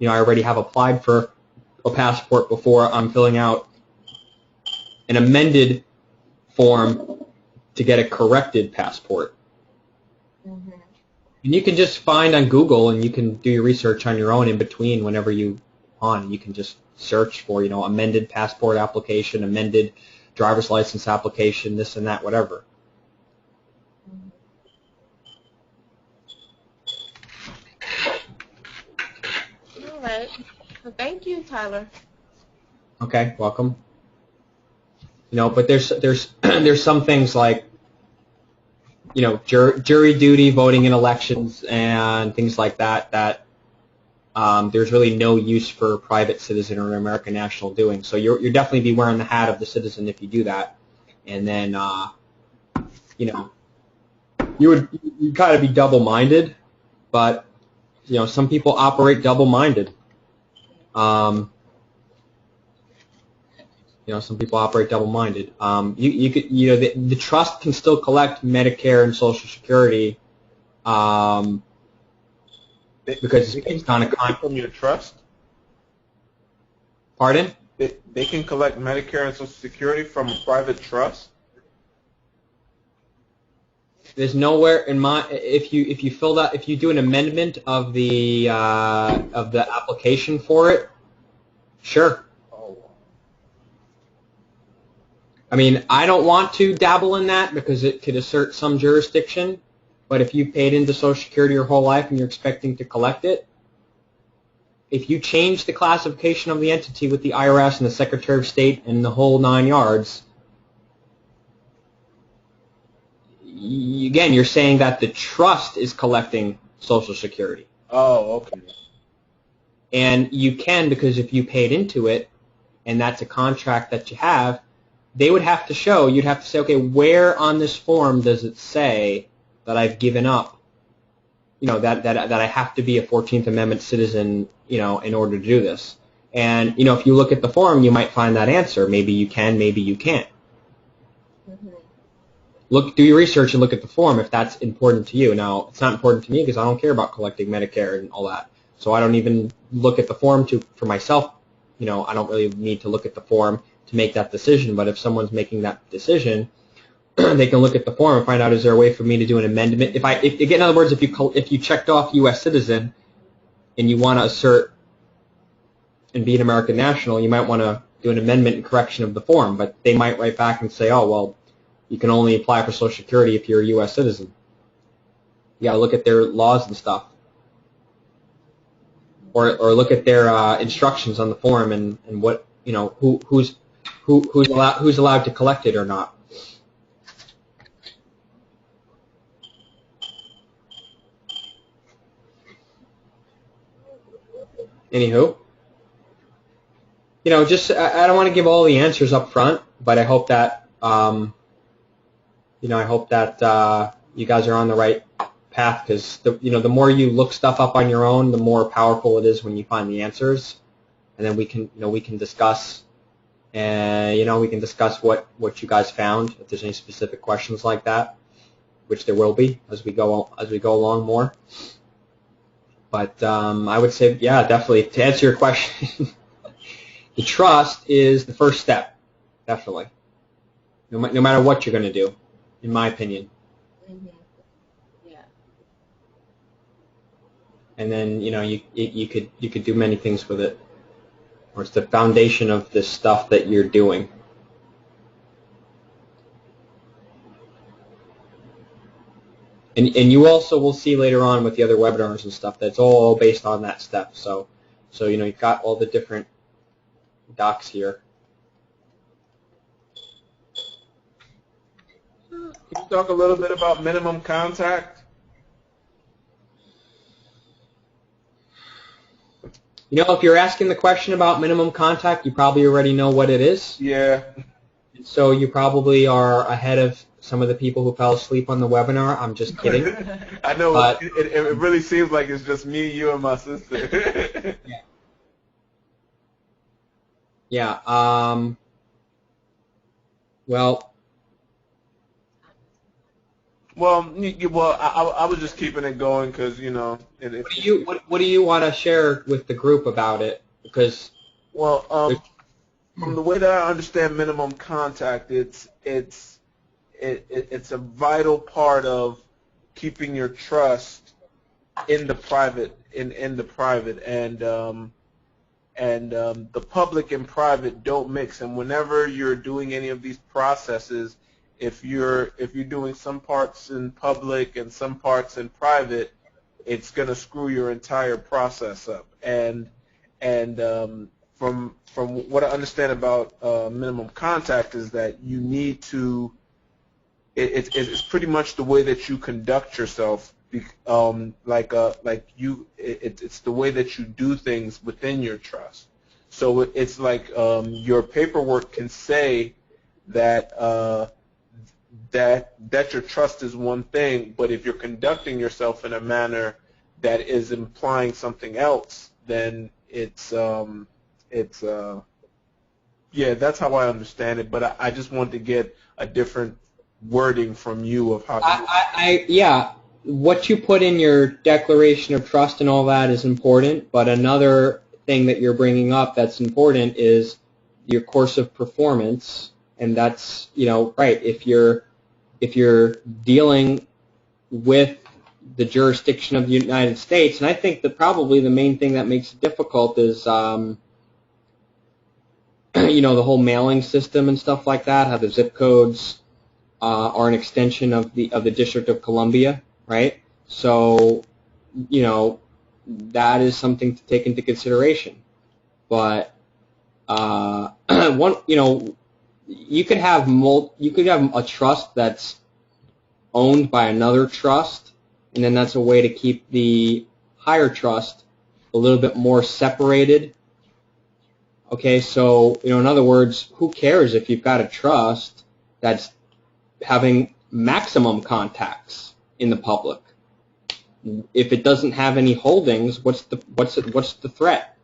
I already have applied for a passport before. I'm filling out an amended form to get a corrected passport. Mm-hmm. And you can just find on Google, and you can do your research on your own in between whenever you want. You can just search for, amended passport application, amended driver's license application, this and that, whatever. All right. Well, thank you, Tyler. Okay, welcome. But there's there's some things like, jury duty, voting in elections, and things like that there's really no use for a private citizen or an American national doing. So you're definitely be wearing the hat of the citizen if you do that. And then, you gotta be double-minded, but, some people operate double-minded. Some people operate double-minded. You could, the trust can still collect Medicare and Social Security, because it's kind of from your trust. Pardon? They can collect Medicare and Social Security from a private trust. There's nowhere in if you do an amendment of the application for it, sure. I mean, I don't want to dabble in that because it could assert some jurisdiction, but if you paid into Social Security your whole life and you're expecting to collect it, if you change the classification of the entity with the IRS and the Secretary of State and the whole 9 yards, again, you're saying that the trust is collecting Social Security. Oh, okay. And you can, because if you paid into it, and that's a contract that you have, they would have to show, you'd have to say, okay, where on this form does it say that I've given up, that I have to be a 14th Amendment citizen, in order to do this. And, if you look at the form, you might find that answer. Maybe you can, maybe you can't. Do your research and look at the form if that's important to you. Now, it's not important to me because I don't care about collecting Medicare and all that. So I don't even look at the form for myself. I don't really need to look at the form to make that decision. But if someone's making that decision, they can look at the form and find out, is there a way for me to do an amendment? In other words, if you checked off U.S. citizen and you want to assert and be an American national, you might want to do an amendment and correction of the form. But they might write back and say, oh, well, you can only apply for Social Security if you're a U.S. citizen. You got to look at their laws and stuff, or look at their instructions on the form and what who's allowed to collect it or not. Anywho, just I don't want to give all the answers up front, but I hope that. I hope that you guys are on the right path, because the more you look stuff up on your own, the more powerful it is when you find the answers, and then we can discuss, and we can discuss what you guys found. If there's any specific questions like that, which there will be as we go along more. But I would say, yeah, definitely to answer your question, the trust is the first step, definitely. No matter what you're going to do, in my opinion. Yeah. And then you could do many things with it, or it's the foundation of this stuff that you're doing. And you also will see later on with the other webinars and stuff that's all based on that step. So you've got all the different docs here. Can you talk a little bit about minimum contact? If you're asking the question about minimum contact, you probably already know what it is. Yeah. So you probably are ahead of some of the people who fell asleep on the webinar. I'm just kidding. I know, it really seems like it's just me, you, and my sister. Yeah. Well, I was just keeping it going because What do you want to share with the group about it? Because from the way that I understand minimum contact, it's a vital part of keeping your trust in the private, and the public and private don't mix. And whenever you're doing any of these processes, if you're doing some parts in public and some parts in private, it's going to screw your entire process up. And from what I understand about minimum contact is that you need to. It's pretty much the way that you conduct yourself. It's the way that you do things within your trust. So it's like your paperwork can say that that your trust is one thing, but if you're conducting yourself in a manner that is implying something else, then it's yeah, that's how I understand it. But I just want to get a different wording from you of how. Yeah. What you put in your declaration of trust and all that is important, but another thing that you're bringing up that's important is your course of performance, and that's, right, if you're dealing with the jurisdiction of the United States, and I think that probably the main thing that makes it difficult is, the whole mailing system and stuff like that, how the zip codes are an extension of the District of Columbia. Right? So, that is something to take into consideration. But you could have a trust that's owned by another trust, and then that's a way to keep the higher trust a little bit more separated. Okay, so in other words, who cares if you've got a trust that's having maximum contacts in the public? If it doesn't have any holdings, what's the threat?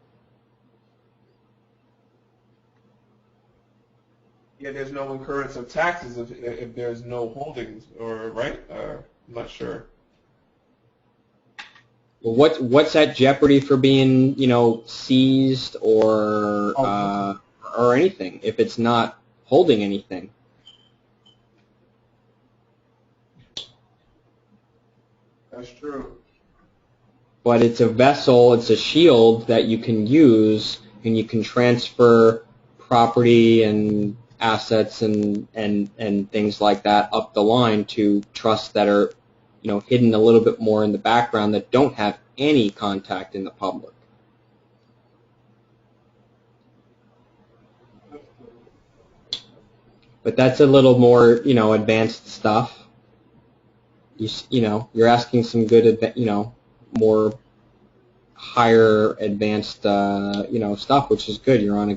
Yeah, there's no incurrence of taxes if there's no holdings, or right? I'm not sure. What's at jeopardy for being seized or anything if it's not holding anything? That's true. But it's a vessel, it's a shield that you can use, and you can transfer property and assets and things like that up the line to trusts that are, hidden a little bit more in the background that don't have any contact in the public. But that's a little more, advanced stuff. You're asking some good, more higher advanced, stuff, which is good. You're on a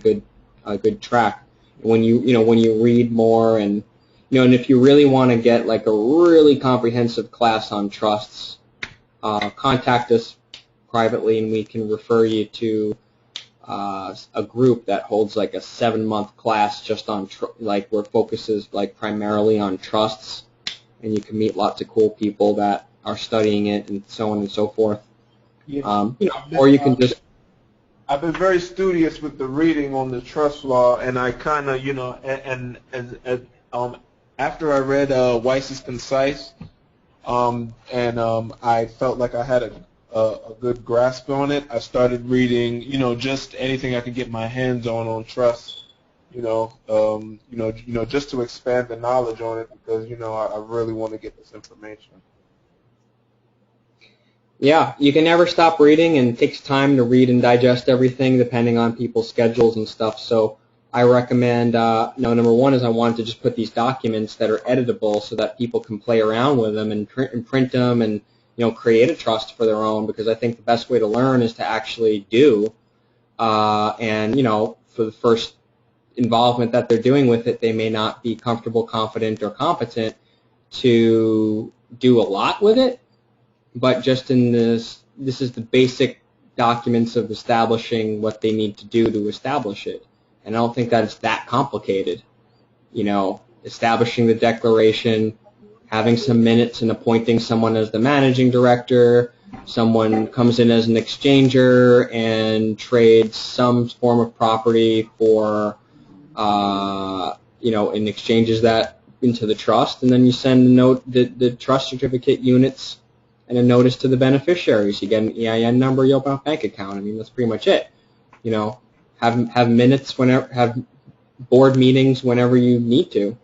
good track. When you read more and if you really want to get like a really comprehensive class on trusts, contact us privately and we can refer you to a group that holds like a 7-month class just on where focuses like primarily on trusts. And you can meet lots of cool people that are studying it and so on and so forth. Yeah. Or you can just... I've been very studious with the reading on the trust law, and I kind of, after I read Weiss's Concise, I felt like I had a good grasp on it, I started reading, just anything I could get my hands on trust. Just to expand the knowledge on it because, I really want to get this information. Yeah, you can never stop reading, and it takes time to read and digest everything depending on people's schedules and stuff. So I recommend, number one is I wanted to just put these documents that are editable so that people can play around with them and print them and, create a trust for their own, because I think the best way to learn is to actually do. For the first involvement that they're doing with it, they may not be comfortable, confident, or competent to do a lot with it, but just in this is the basic documents of establishing what they need to do to establish it. And I don't think that it's that complicated. Establishing the declaration, having some minutes and appointing someone as the managing director, someone comes in as an exchanger and trades some form of property for and exchanges that into the trust, and then you send the trust certificate units and a notice to the beneficiaries. You get an EIN number, you open a bank account. I mean, that's pretty much it. have minutes whenever, have board meetings whenever you need to,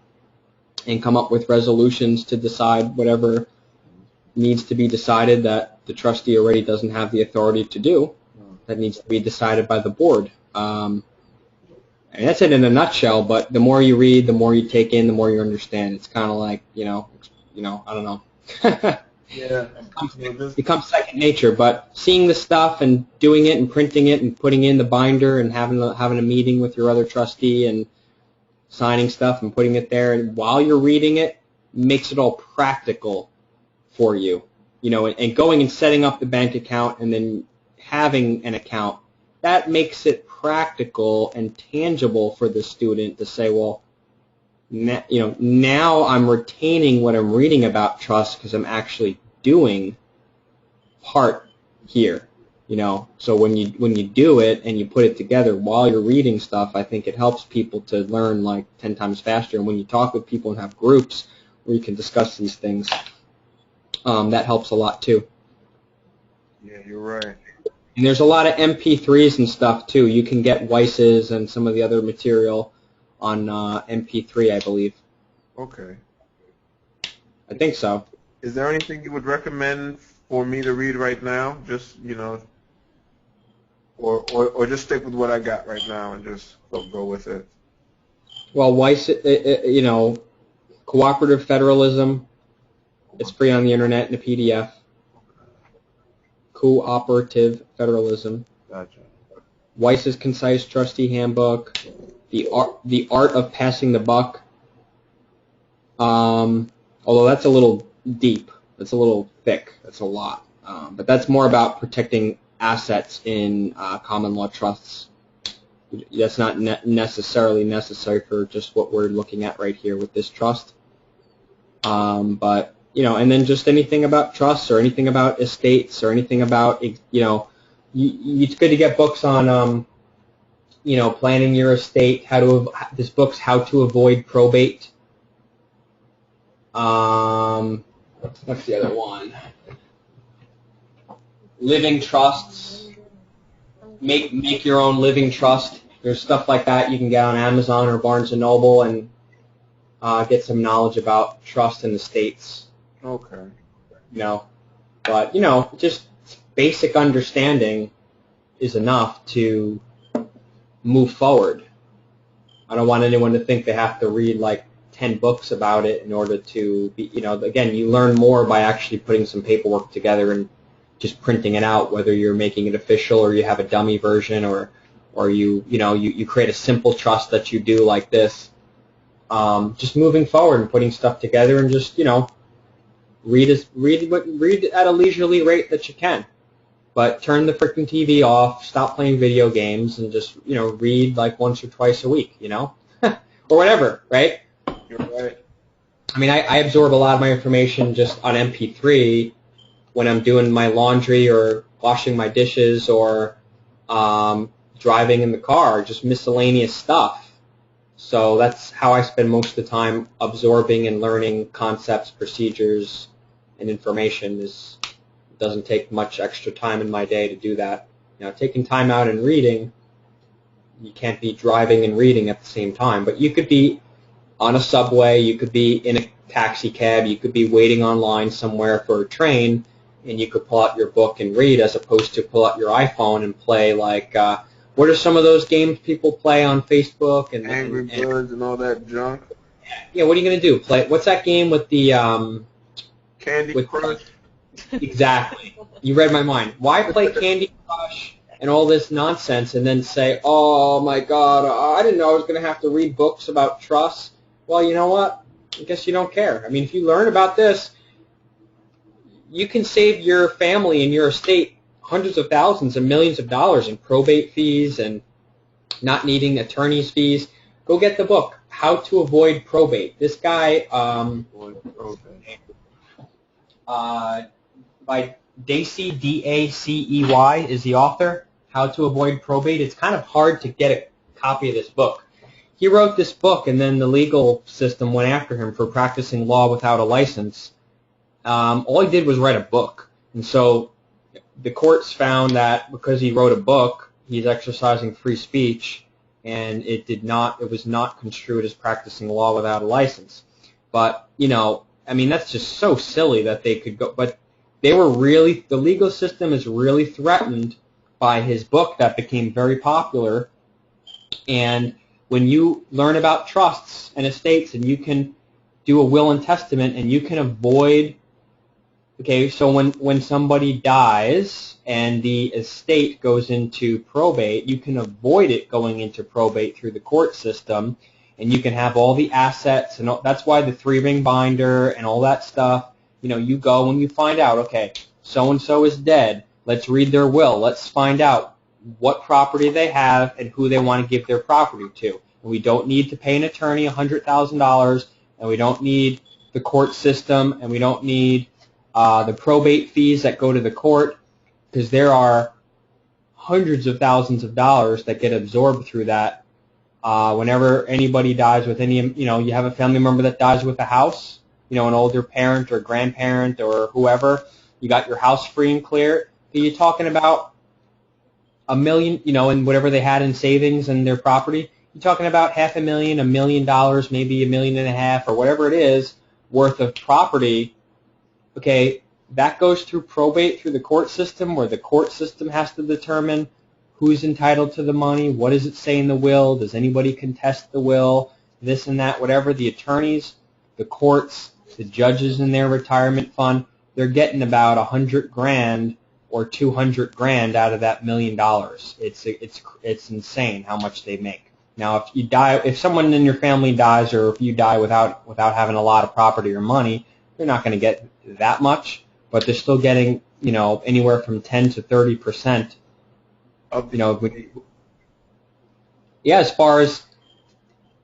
and come up with resolutions to decide whatever needs to be decided that the trustee already doesn't have the authority to do, that needs to be decided by the board. And that's it in a nutshell, but the more you read, the more you take in, the more you understand. It's kind of like, I don't know. Yeah. It becomes second nature, but seeing the stuff and doing it and printing it and putting it in the binder and having a meeting with your other trustee and signing stuff and putting it there, and while you're reading it, makes it all practical for you. And going and setting up the bank account and then having an account, that makes it practical and tangible for the student to say, well, now I'm retaining what I'm reading about trust because I'm actually doing part here. So when you do it and you put it together while you're reading stuff, I think it helps people to learn like 10 times faster. And when you talk with people and have groups where you can discuss these things, that helps a lot too. Yeah, you're right. And there's a lot of MP3s and stuff too. You can get Weiss's and some of the other material on MP3, I believe. Okay. I think so. Is there anything you would recommend for me to read right now? Just, or just stick with what I got right now and just go with it? Well, Weiss, cooperative federalism, it's free on the internet in a PDF. Cooperative federalism. Gotcha. Weiss's Concise Trustee Handbook. The art of passing the buck. Although that's a little deep, that's a little thick, that's a lot. But that's more about protecting assets in common law trusts. That's not necessarily necessary for just what we're looking at right here with this trust. But and then just anything about trusts or anything about estates or anything about it's good to get books on planning your estate. This book's How to Avoid Probate. What's the other one? Living trusts. Make your own living trust. There's stuff like that you can get on Amazon or Barnes & Noble and get some knowledge about trust and estates. Okay. But just basic understanding is enough to move forward. I don't want anyone to think they have to read like 10 books about it in order to be, again, you learn more by actually putting some paperwork together and just printing it out, whether you're making it official or you have a dummy version or you create a simple trust that you do like this. Just moving forward and putting stuff together and just, read at a leisurely rate that you can. But turn the freaking TV off, stop playing video games, and just, read like once or twice a week, or whatever, right? You're right. I mean, I absorb a lot of my information just on MP3 when I'm doing my laundry or washing my dishes or driving in the car, just miscellaneous stuff. So that's how I spend most of the time absorbing and learning concepts, procedures, and information. It doesn't take much extra time in my day to do that. Taking time out and reading, you can't be driving and reading at the same time. But you could be on a subway, you could be in a taxi cab, you could be waiting online somewhere for a train, and you could pull out your book and read as opposed to pull out your iPhone and play like, what are some of those games people play on Facebook? And Angry Birds and all that junk. Yeah, what are you going to do? What's that game with the... Candy Crush? Exactly. You read my mind. Why play Candy Crush and all this nonsense and then say, oh my God, I didn't know I was going to have to read books about trust? Well, you know what? I guess you don't care. I mean, if you learn about this, you can save your family and your estate hundreds of thousands and millions of dollars in probate fees and not needing attorney's fees. Go get the book, How to Avoid Probate. This guy, by Dacey, D-A-C-E-Y, is the author, How to Avoid Probate. It's kind of hard to get a copy of this book. He wrote this book, and then the legal system went after him for practicing law without a license. All he did was write a book. And so the courts found that because he wrote a book, he's exercising free speech, and it was not construed as practicing law without a license. But, I mean, that's just so silly that they could go, but the legal system is really threatened by his book that became very popular. And when you learn about trusts and estates, and you can do a will and testament, and you can avoid, okay, so when somebody dies and the estate goes into probate, you can avoid it going into probate through the court system, and you can have all the assets, and that's why the 3-ring binder and all that stuff, you go and you find out, okay, so-and-so is dead, let's read their will, let's find out what property they have and who they want to give their property to. And we don't need to pay an attorney $100,000, and we don't need the court system, and we don't need the probate fees that go to the court, because there are hundreds of thousands of dollars that get absorbed through that. Whenever anybody dies with any, you have a family member that dies with a house, an older parent or grandparent or whoever, you got your house free and clear, you're talking about $1 million, and whatever they had in savings and their property, you're talking about $500,000, $1 million, maybe $1.5 million, or whatever it is, worth of property. Okay, that goes through probate through the court system, where the court system has to determine who's entitled to the money, what does it say in the will, does anybody contest the will, this and that, whatever. The attorneys, the courts, the judges in their retirement fund, they're getting about $100,000 or $200,000 out of that $1 million. It's insane how much they make. Now, if someone in your family dies, or if you die without having a lot of property or money, they're not going to get that much, but they're still getting, anywhere from 10 to 30%. Yeah, as far as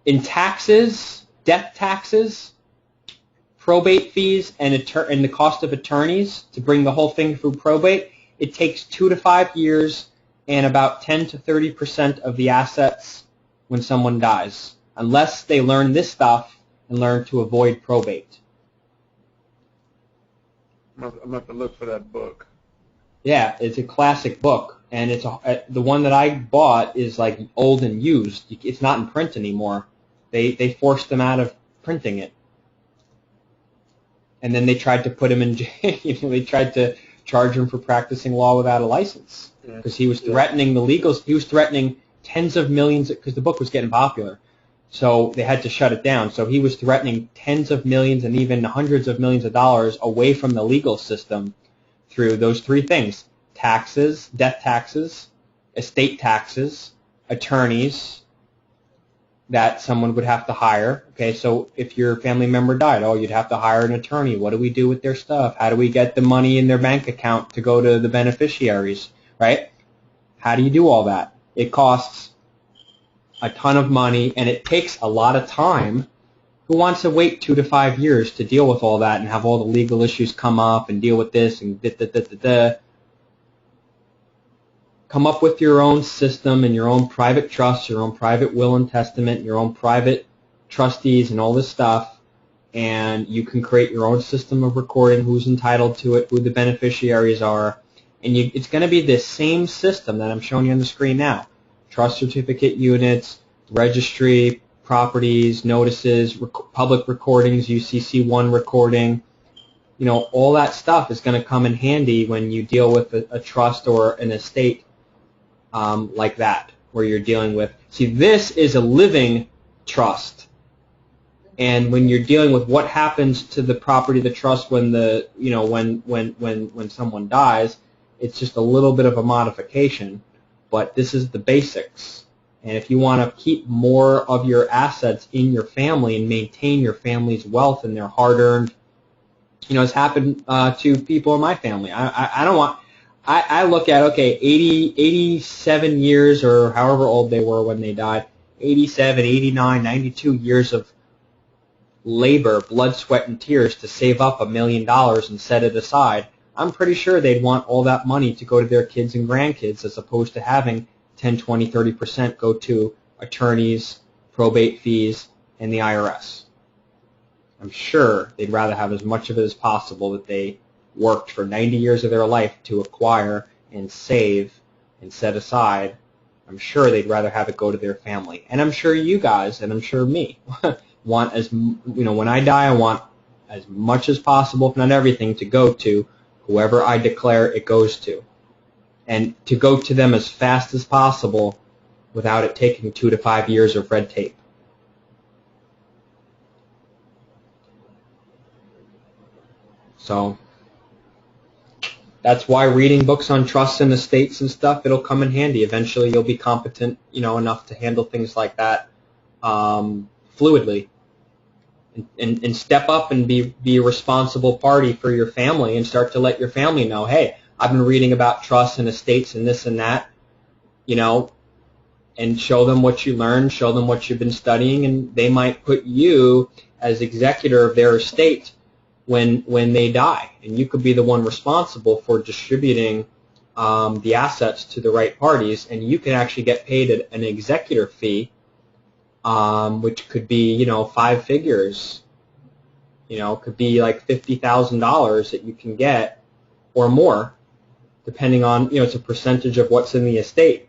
in taxes, death taxes, probate fees, and the cost of attorneys to bring the whole thing through probate, it takes 2 to 5 years and about 10 to 30% of the assets when someone dies, unless they learn this stuff and learn to avoid probate. I'm going to have to look for that book. Yeah, it's a classic book, and the one that I bought is like old and used. It's not in print anymore. They forced them out of printing it, and then they tried to put him in jail. They tried to charge him for practicing law without a license, because he was threatening the legals. He was threatening tens of millions, because the book was getting popular. So they had to shut it down. So he was threatening tens of millions and even hundreds of millions of dollars away from the legal system through those 3 things: taxes, death taxes, estate taxes, attorneys that someone would have to hire. Okay, so if your family member died, you'd have to hire an attorney. What do we do with their stuff? How do we get the money in their bank account to go to the beneficiaries, right? How do you do all that? It costs a ton of money, and it takes a lot of time. Who wants to wait 2 to 5 years to deal with all that and have all the legal issues come up and deal with this and da-da-da-da-da? Come up with your own system and your own private trust, your own private will and testament, your own private trustees and all this stuff, and you can create your own system of recording who's entitled to it, who the beneficiaries are, and it's going to be the same system that I'm showing you on the screen now. Trust certificate units, registry, properties, notices, public recordings, UCC1 recording, all that stuff is going to come in handy when you deal with a trust or an estate like that, where you're dealing with. See, this is a living trust, and when you're dealing with what happens to the property of the trust when when someone dies, it's just a little bit of a modification, but this is the basics. And if you want to keep more of your assets in your family and maintain your family's wealth and their hard-earned, it's happened to people in my family. I don't want. I look at 87 years or however old they were when they died, 87, 89, 92 years of labor, blood, sweat, and tears to save up $1 million and set it aside. I'm pretty sure they'd want all that money to go to their kids and grandkids, as opposed to having 10, 20, 30% go to attorneys, probate fees, and the IRS. I'm sure they'd rather have as much of it as possible that they worked for 90 years of their life to acquire and save and set aside I'm sure they'd rather have it go to their family. And I'm sure you guys, and I'm sure me, want when I die, I want as much as possible, if not everything, to go to whoever I declare it goes to. And to go to them as fast as possible without it taking 2 to 5 years of red tape. So that's why reading books on trusts and estates and stuff, it'll come in handy. Eventually you'll be competent, enough to handle things like that fluidly. And step up and be a responsible party for your family and start to let your family know, hey, I've been reading about trusts and estates and this and that, and show them what you learned, show them what you've been studying, and they might put you as executor of their estate when they die. And you could be the one responsible for distributing the assets to the right parties, and you can actually get paid an executor fee, which could be, 5 figures. Could be like $50,000 that you can get or more, depending on, it's a percentage of what's in the estate.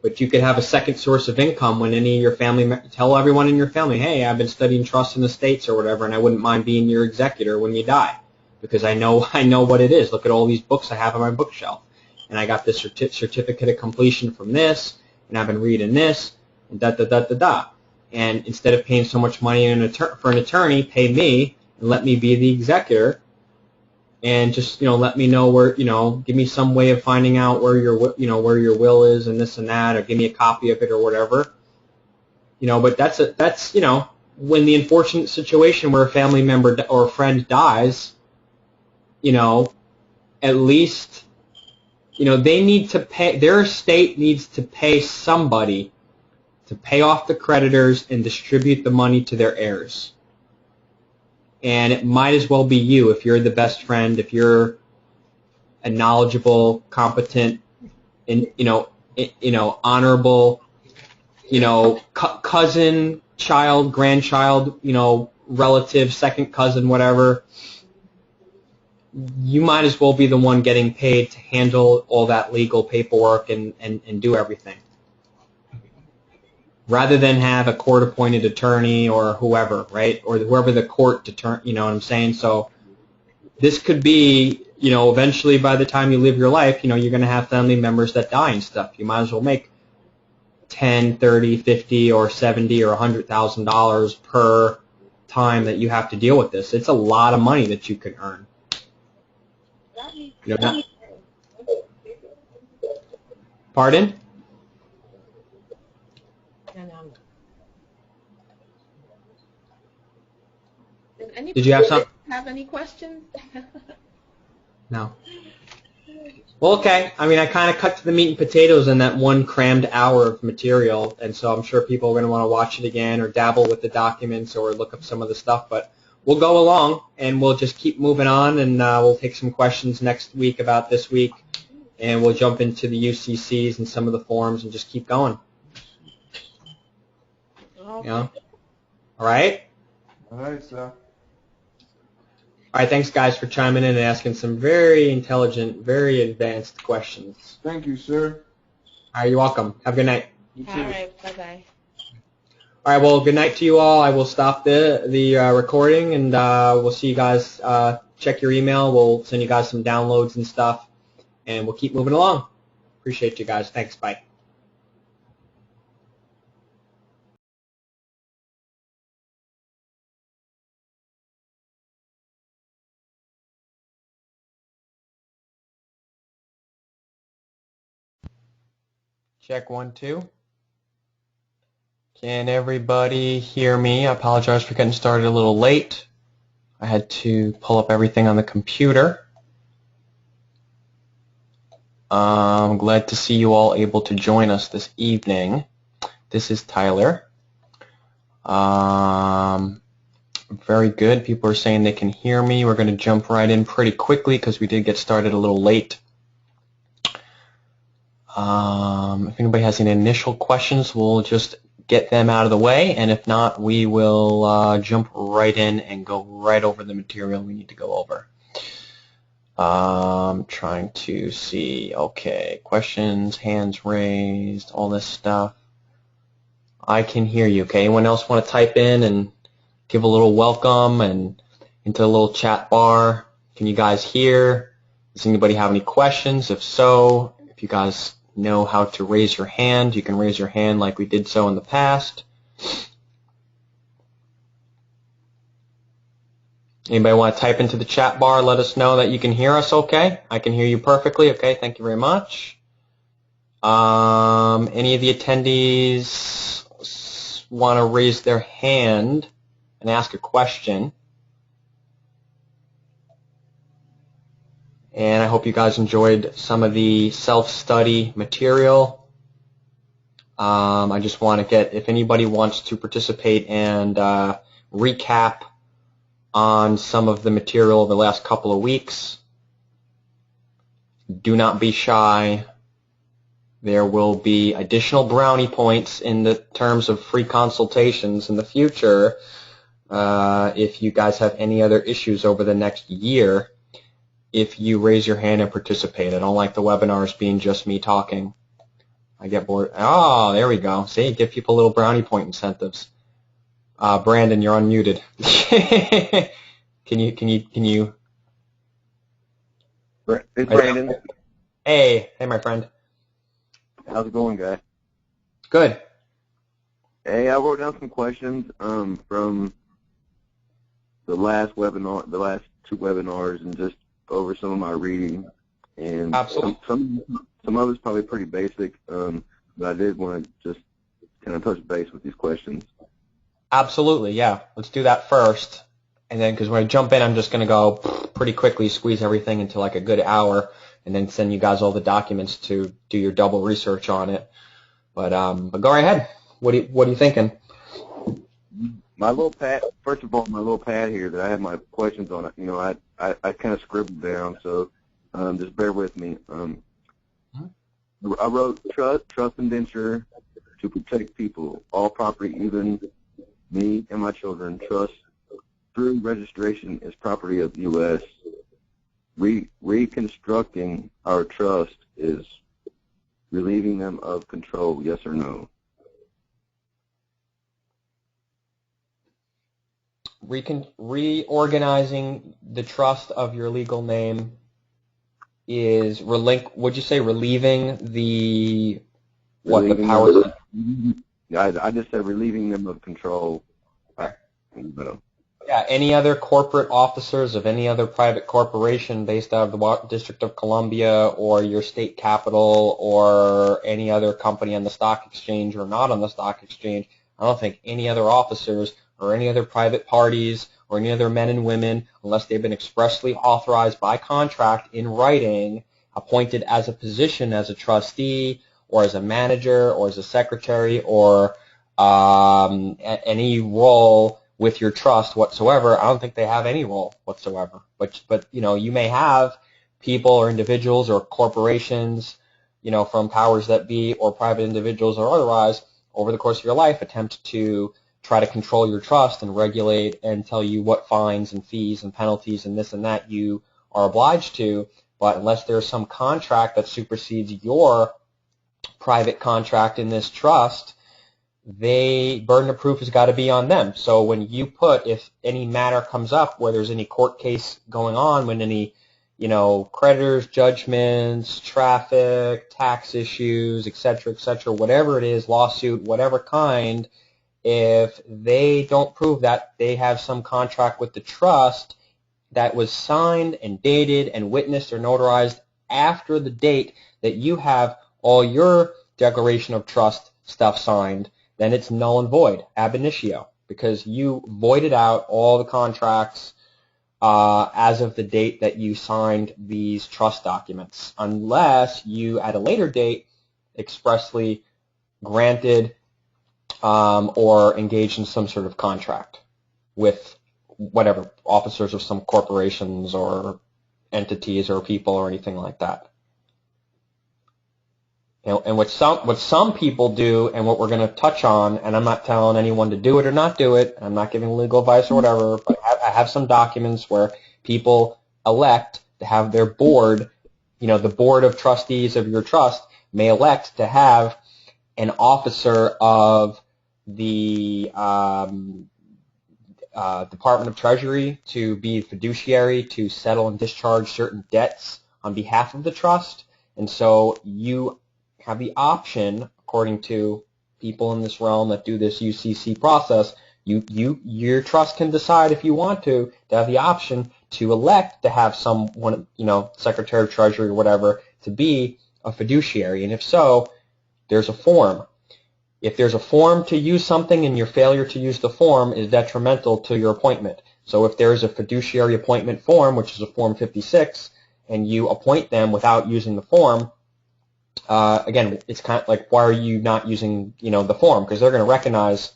But you could have a second source of income when any of your family, tell everyone in your family, hey, I've been studying trusts and estates or whatever, and I wouldn't mind being your executor when you die, because I know what it is. Look at all these books I have on my bookshelf, and I got this certificate of completion from this, and I've been reading this, and da-da-da-da-da. And instead of paying so much money for an attorney, pay me and let me be the executor, and just let me know where, give me some way of finding out where your will is and this and that, or give me a copy of it or whatever. But that's when the unfortunate situation where a family member or a friend dies, at least they need to pay, their estate needs to pay somebody to pay off the creditors and distribute the money to their heirs. And it might as well be you if you're the best friend, if you're a knowledgeable, competent, and honorable, cousin, child, grandchild, relative, second cousin, whatever. You might as well be the one getting paid to handle all that legal paperwork and do everything, rather than have a court-appointed attorney or whoever, right? Or whoever the court determines, you know what I'm saying? So this could be, eventually by the time you live your life, you're going to have family members that die and stuff. You might as well make $10, $30, $50, or $70 or $100,000 per time that you have to deal with this. It's a lot of money that you can earn. Pardon? Did you have something? Have any questions? No. Well, okay. I mean, I kind of cut to the meat and potatoes in that one crammed hour of material, and so I'm sure people are going to want to watch it again or dabble with the documents or look up some of the stuff, but we'll go along and we'll just keep moving on, and we'll take some questions next week about this week, and we'll jump into the UCCs and some of the forms and just keep going. Okay. All right? All right, sir. All right, thanks, guys, for chiming in and asking some very intelligent, very advanced questions. Thank you, sir. All right, you're welcome. Have a good night. You too. All right, bye-bye. All right, well, good night to you all. I will stop the recording, and we'll see you guys. Check your email. We'll send you guys some downloads and stuff, and we'll keep moving along. Appreciate you guys. Thanks. Bye. Check 1, 2. Can everybody hear me? I apologize for getting started a little late. I had to pull up everything on the computer. I'm glad to see you all able to join us this evening. This is Tyler. Very good. People are saying they can hear me. We're going to jump right in pretty quickly because we did get started a little late. If anybody has any initial questions, we'll just get them out of the way, and if not, we will jump right in and go right over the material we need to go over. Trying to see, okay, questions, hands raised, all this stuff. I can hear you, okay? Anyone else want to type in and give a little welcome and into the little chat bar? Can you guys hear? Does anybody have any questions? If so, if you guys know how to raise your hand, you can raise your hand like we did so in the past. Anybody want to type into the chat bar, let us know that you can hear us okay? I can hear you perfectly. Okay, thank you very much. Any of the attendees want to raise their hand and ask a question? And I hope you guys enjoyed some of the self-study material. I just want to get, if anybody wants to participate and recap on some of the material over the last couple of weeks, do not be shy. There will be additional brownie points in the terms of free consultations in the future if you guys have any other issues over the next year, if you raise your hand and participate. I don't like the webinars being just me talking. I get bored. Oh, there we go. See, give people little brownie point incentives. Brandon, you're unmuted. Can you? Hey, Brandon. Hey, my friend. How's it going, guy? Good. Hey, I wrote down some questions from the last webinar, the last two webinars, and just over some of my reading. And absolutely. Some of it's probably pretty basic, but I did want to just kind of touch base with these questions. Absolutely, yeah. Let's do that first. And then, because when I jump in, I'm just going to go pretty quickly, squeeze everything into like a good hour, and then send you guys all the documents to do your double research on it. But go right ahead. What are you thinking? My little pad. First of all, my little pad here that I have my questions on it. You know, I kind of scribbled down, so just bear with me. I wrote trust indenture to protect people, all property, even me and my children. Trust through registration is property of the U.S. Reconstructing our trust is relieving them of control, yes or no? Reorganizing the trust of your legal name is, would you say relieving the, the powers? I just said relieving them of control. Yeah, any other corporate officers of any other private corporation based out of the District of Columbia or your state capital or any other company on the stock exchange or not on the stock exchange, I don't think any other officers or any other private parties or any other men and women, unless they've been expressly authorized by contract in writing, appointed as a position as a trustee or as a manager or as a secretary or any role with your trust whatsoever. I don't think they have any role whatsoever. But you know, you may have people or individuals or corporations, you know, from powers that be or private individuals or otherwise over the course of your life attempt to try to control your trust and regulate and tell you what fines and fees and penalties and this and that you are obliged to. But unless there's some contract that supersedes your private contract in this trust, burden of proof has got to be on them. So when you if any matter comes up where there's any court case going on, when any, you know, creditors, judgments, traffic, tax issues, et cetera, whatever it is, lawsuit, whatever kind, if they don't prove that they have some contract with the trust that was signed and dated and witnessed or notarized after the date that you have all your declaration of trust stuff signed, then it's null and void, ab initio, because you voided out all the contracts as of the date that you signed these trust documents, unless you, at a later date, expressly granted or engaged in some sort of contract with whatever, officers of some corporations or entities or people or anything like that. And what some people do, and what we're going to touch on, and I'm not telling anyone to do it or not do it, I'm not giving legal advice or whatever, but I have some documents where people elect to have their board, the board of trustees of your trust may elect to have an officer of the Department of Treasury to be fiduciary to settle and discharge certain debts on behalf of the trust. And so you have the option, according to people in this realm that do this UCC process, your trust can decide if you want to have the option to elect to have someone, Secretary of Treasury or whatever, to be a fiduciary. And if so, there's a form. If there's a form to use something and your failure to use the form is detrimental to your appointment. So if there is a fiduciary appointment form, which is a Form 56, and you appoint them without using the form, again, it's kind of like, why are you not using, the form? Because they're going to recognize,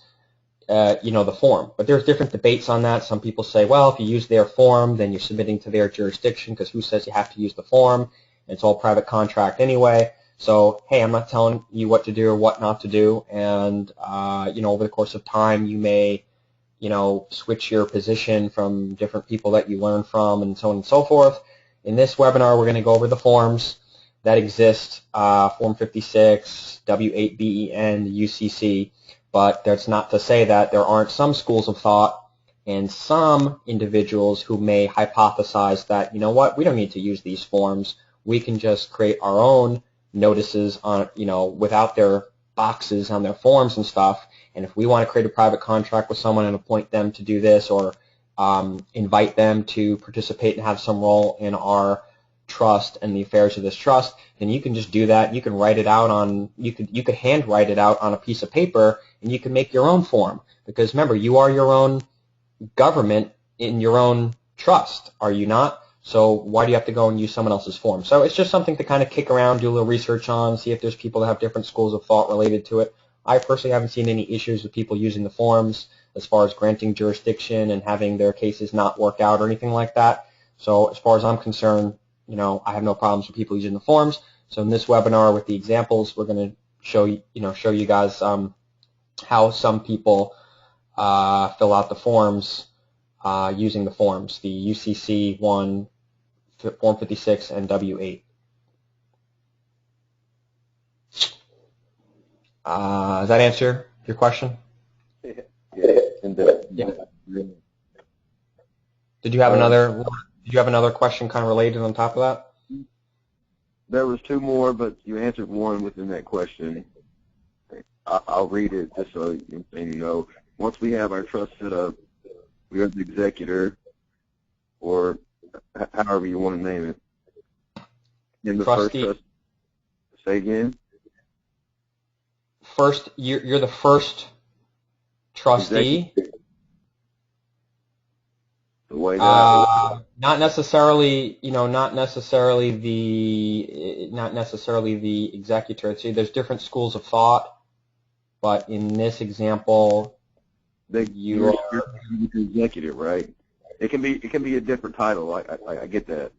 the form. But there's different debates on that. Some people say, well, if you use their form, then you're submitting to their jurisdiction, because who says you have to use the form? It's all private contract anyway. So, hey, I'm not telling you what to do or what not to do. And, over the course of time, you may, switch your position from different people that you learn from and so on and so forth. In this webinar, we're going to go over the forms that exist, Form 56, W8BEN, the UCC. But that's not to say that there aren't some schools of thought and some individuals who may hypothesize that, we don't need to use these forms. We can just create our own notices on, without their boxes on their forms and stuff. And if we want to create a private contract with someone and appoint them to do this, or invite them to participate and have some role in our trust and the affairs of this trust, then you can just do that. You can write it out on, you could hand write it out on a piece of paper, and you can make your own form. Because remember, you are your own government in your own trust, are you not? So why do you have to go and use someone else's form? So it's just something to kind of kick around, do a little research on, see if there's people that have different schools of thought related to it. I personally haven't seen any issues with people using the forms as far as granting jurisdiction and having their cases not work out or anything like that. So as far as I'm concerned, I have no problems with people using the forms. So in this webinar with the examples, we're going to show you guys how some people fill out the forms using the forms, the UCC 1, Form 56, and W8. Does that answer your question? Yeah. Did you have another question kind of related on top of that? There was two more, but you answered one within that question. I'll read it just so you know. Once we have our trust set up, we are the executor, or however you want to name it. In the trustee. first trust, say again? First, you're the first trustee. The way that not necessarily the executor. See, there's different schools of thought, but in this example, you're the executive, right? It can be a different title. I get that.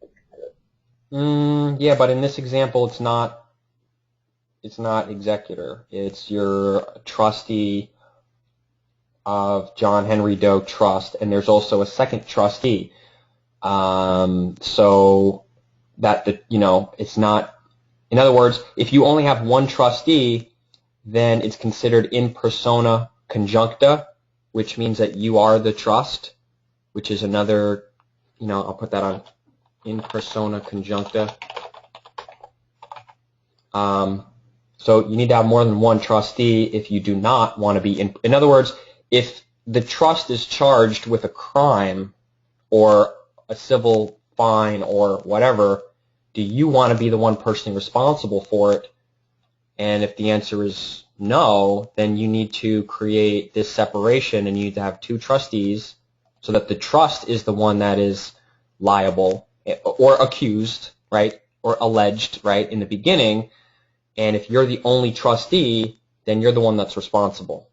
Yeah, but in this example, it's not executor. It's your trustee of John Henry Doe Trust, and there's also a second trustee. So that it's not. In other words, if you only have one trustee, then it's considered in persona conjuncta, which means that you are the trust, which is another. I'll put that on in persona conjuncta. So you need to have more than one trustee if you do not want to be in other words, if the trust is charged with a crime or a civil fine or whatever, do you want to be the one personally responsible for it? And if the answer is no, then you need to create this separation, and you need to have two trustees so that the trust is the one that is liable or accused, right, or alleged, right, in the beginning. And if you're the only trustee, then you're the one that's responsible.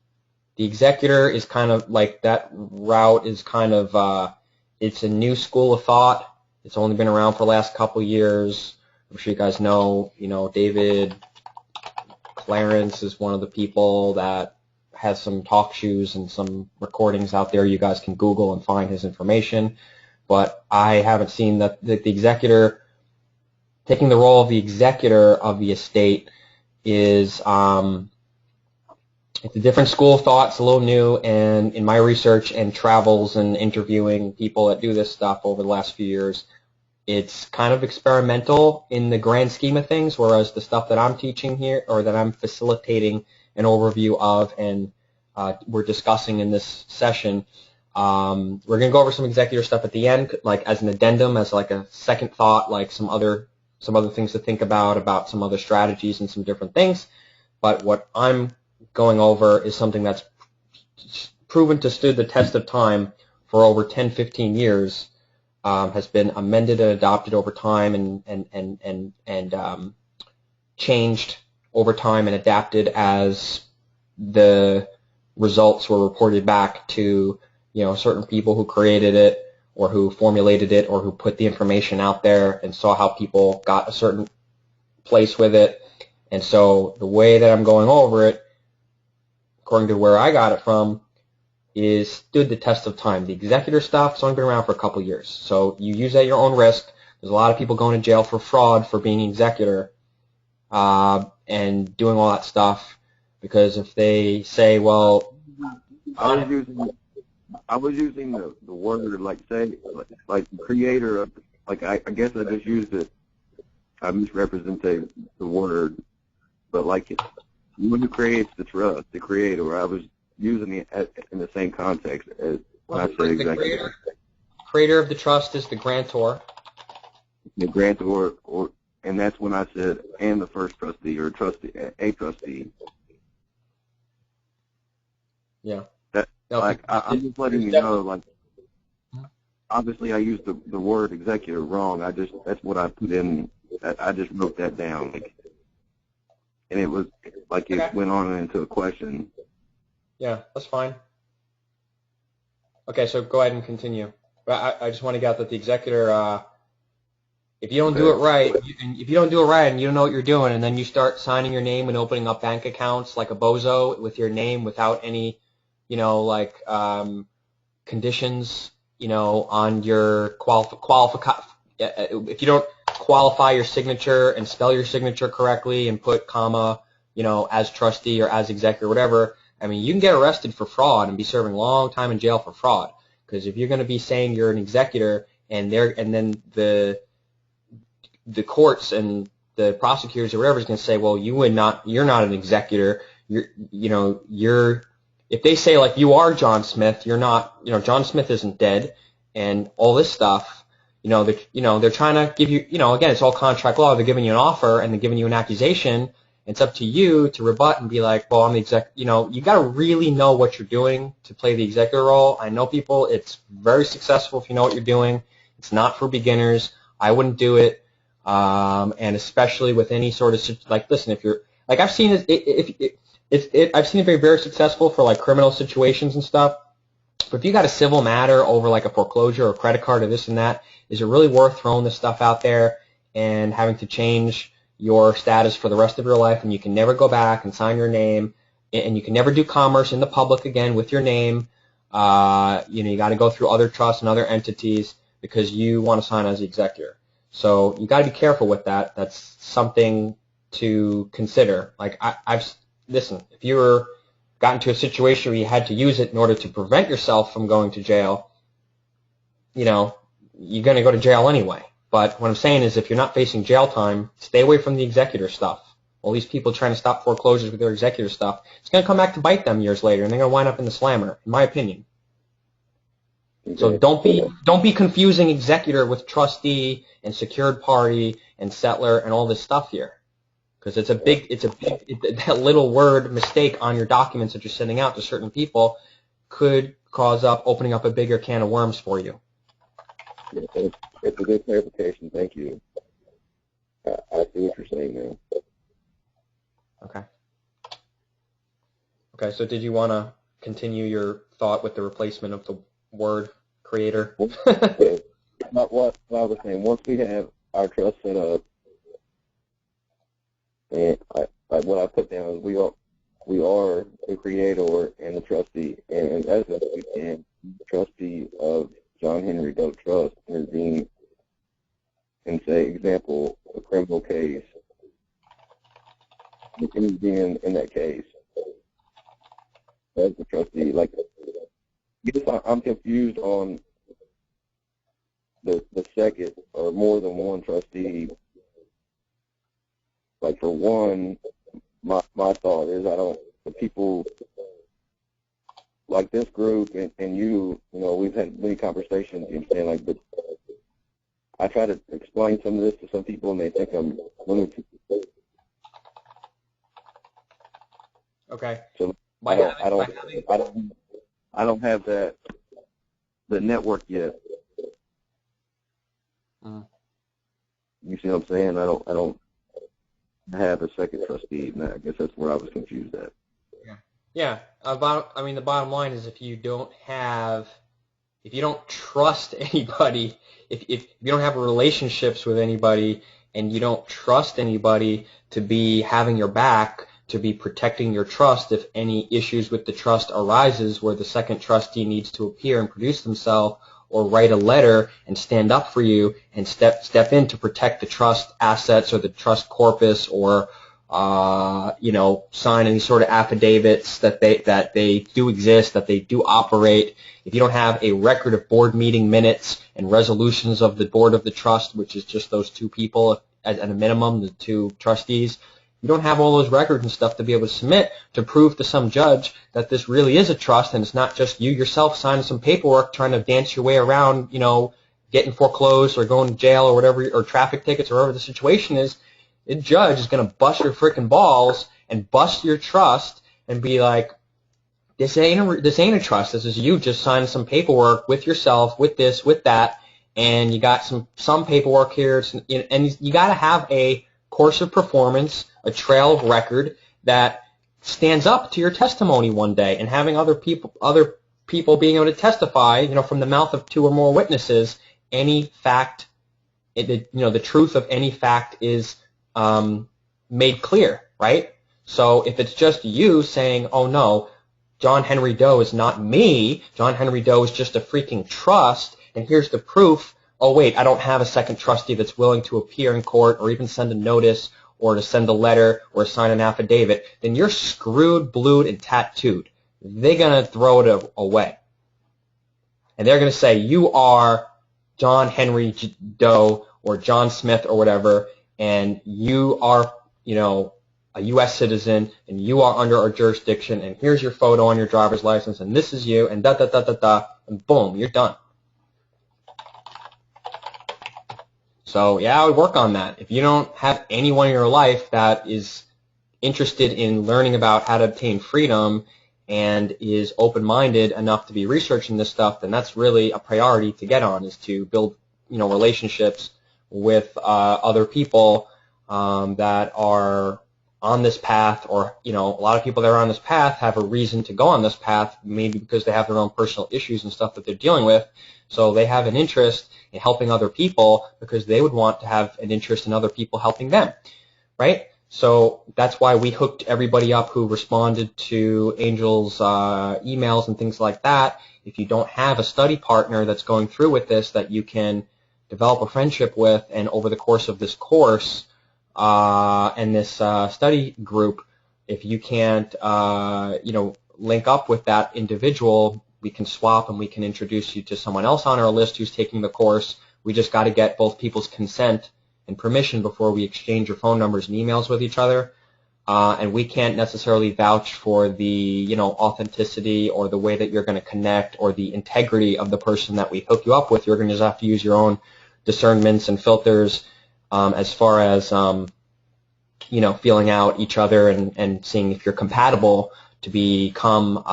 The executor is kind of like that route is kind of, it's a new school of thought. It's only been around for the last couple years. I'm sure you guys know, David Clarence is one of the people that has some talk shoes and some recordings out there. You guys can Google and find his information. but I haven't seen that the executor taking the role of the executor of the estate is it's a different school of thought. It's a little new, and in my research and travels and interviewing people that do this stuff over the last few years, it's kind of experimental in the grand scheme of things, whereas the stuff that I'm teaching here or that I'm facilitating an overview of and we're discussing in this session, we're going to go over some executor stuff at the end, like as an addendum, as like a second thought, like some other things to think about some other strategies and some different things. But what I'm going over is something that's proven to stood the test of time for over 10, 15 years, has been amended and adopted over time and changed over time and adapted as the results were reported back to, you know, certain people who created it or who formulated it or who put the information out there and saw how people got a certain place with it. And so the way that I'm going over it, according to where I got it from, is stood the test of time. The executor stuff has only been around for a couple years. So you use at your own risk. There's a lot of people going to jail for fraud for being executor and doing all that stuff, because if they say, well, I was using the word, like say, like creator of, like I guess I just used it, I misrepresented the word, but like it, when who creates the trust, the creator, I was using it in the same context as when I said executor. Creator of the trust is the grantor. The grantor, and that's when I said, and the first trustee or trustee, a trustee. Yeah. Like, I'm just letting you know, like, obviously I used the word executor wrong. That's what I put in. I just wrote that down, like, and it was like it went on into a question. Yeah, that's fine. Okay, so go ahead and continue. But I just want to get out that the executor, if you don't do it right, and you don't know what you're doing, and then you start signing your name and opening up bank accounts like a bozo with your name without any, you know, like conditions, you know, on your if you don't qualify your signature and spell your signature correctly and put comma, you know, as trustee or as executor or whatever, I mean, you can get arrested for fraud and be serving a long time in jail for fraud. Because if you're going to be saying you're an executor and then the courts and the prosecutors or whatever is going to say, well, you're not an executor. If they say like you are John Smith, you're not. You know, John Smith isn't dead, and all this stuff. They're trying to give you. Again, it's all contract law. They're giving you an offer and they're giving you an accusation. It's up to you to rebut and be like, well, I'm the exec. You got to really know what you're doing to play the executor role. I know people. It's very successful if you know what you're doing. It's not for beginners. I wouldn't do it. And especially with any sort of like, listen, if you're like, I've seen it. I've seen it be very successful for like criminal situations and stuff. But if you got a civil matter over like a foreclosure or credit card or this and that, is it really worth throwing this stuff out there and having to change your status for the rest of your life, and you can never go back and sign your name, and you can never do commerce in the public again with your name? You got to go through other trusts and other entities because you want to sign as the executor. So you got to be careful with that. That's something to consider. Like listen, if you were got into a situation where you had to use it in order to prevent yourself from going to jail, you're going to go to jail anyway. But what I'm saying is if you're not facing jail time, stay away from the executor stuff. All these people trying to stop foreclosures with their executor stuff, it's going to come back to bite them years later, and they're going to wind up in the slammer, in my opinion. So don't be confusing executor with trustee and secured party and settler and all this stuff here. Because that little word mistake on your documents that you're sending out to certain people could cause opening up a bigger can of worms for you. It's a good clarification. Thank you. I see what you're saying now. Okay, so did you want to continue your thought with the replacement of the word creator? What I was saying, once we have our trust set up, and what I put down is we are the creator and the trustee, and as a trustee of John Henry Doe Trust intervene in, say, example, a criminal case, intervene in that case as the trustee. Like, yes, I'm confused on the second or more than one trustee. Like, for one, my thought is the people like this group and you know, we've had many conversations, you understand, like, but I try to explain some of this to some people and they think I'm limited. Okay. So I don't have the network yet. You see what I'm saying? I don't have a second trustee, and I guess that's where I was confused at. Yeah. The bottom line is if you don't trust anybody, if you don't have relationships with anybody, and you don't trust anybody to be having your back, to be protecting your trust if any issues with the trust arises where the second trustee needs to appear and produce themselves or write a letter and stand up for you and step in to protect the trust assets or the trust corpus or sign any sort of affidavits that they do exist, that they do operate. If you don't have a record of board meeting minutes and resolutions of the board of the trust, which is just those two people at a minimum, the two trustees, you don't have all those records and stuff to be able to submit to prove to some judge that this really is a trust and it's not just you yourself signing some paperwork trying to dance your way around, getting foreclosed or going to jail or whatever, or traffic tickets or whatever the situation is. The judge is going to bust your freaking balls and bust your trust and be like, this ain't a trust. This is you just signing some paperwork with yourself, with this, with that, and you got some paperwork here, and you got to have a course of performance, a trail of record that stands up to your testimony one day, and having other people being able to testify, from the mouth of two or more witnesses, any fact, the truth of any fact is made clear, right? So if it's just you saying, oh no, John Henry Doe is not me, John Henry Doe is just a freaking trust, and here's the proof, oh wait, I don't have a second trustee that's willing to appear in court or even send a notice or to send a letter or sign an affidavit, then you're screwed, blued, and tattooed. They're going to throw it away. And they're going to say, you are John Henry Doe or John Smith or whatever, and you are, a U.S. citizen, and you are under our jurisdiction, and here's your photo on your driver's license, and this is you, and da-da-da-da-da, and boom, you're done. So, yeah, I would work on that. If you don't have anyone in your life that is interested in learning about how to obtain freedom and is open-minded enough to be researching this stuff, then that's really a priority to get on, is to build, relationships with other people that are on this path, or, a lot of people that are on this path have a reason to go on this path, maybe because they have their own personal issues and stuff that they're dealing with. So they have an interest in helping other people because they would want to have an interest in other people helping them, right? So that's why we hooked everybody up who responded to Angel's emails and things like that. If you don't have a study partner that's going through with this that you can develop a friendship with, and over the course of this course and this study group, if you can't, link up with that individual, we can swap and we can introduce you to someone else on our list who's taking the course. We just got to get both people's consent and permission before we exchange your phone numbers and emails with each other. And we can't necessarily vouch for the, authenticity or the way that you're going to connect or the integrity of the person that we hook you up with. You're going to just have to use your own discernments and filters as far as, feeling out each other and seeing if you're compatible to become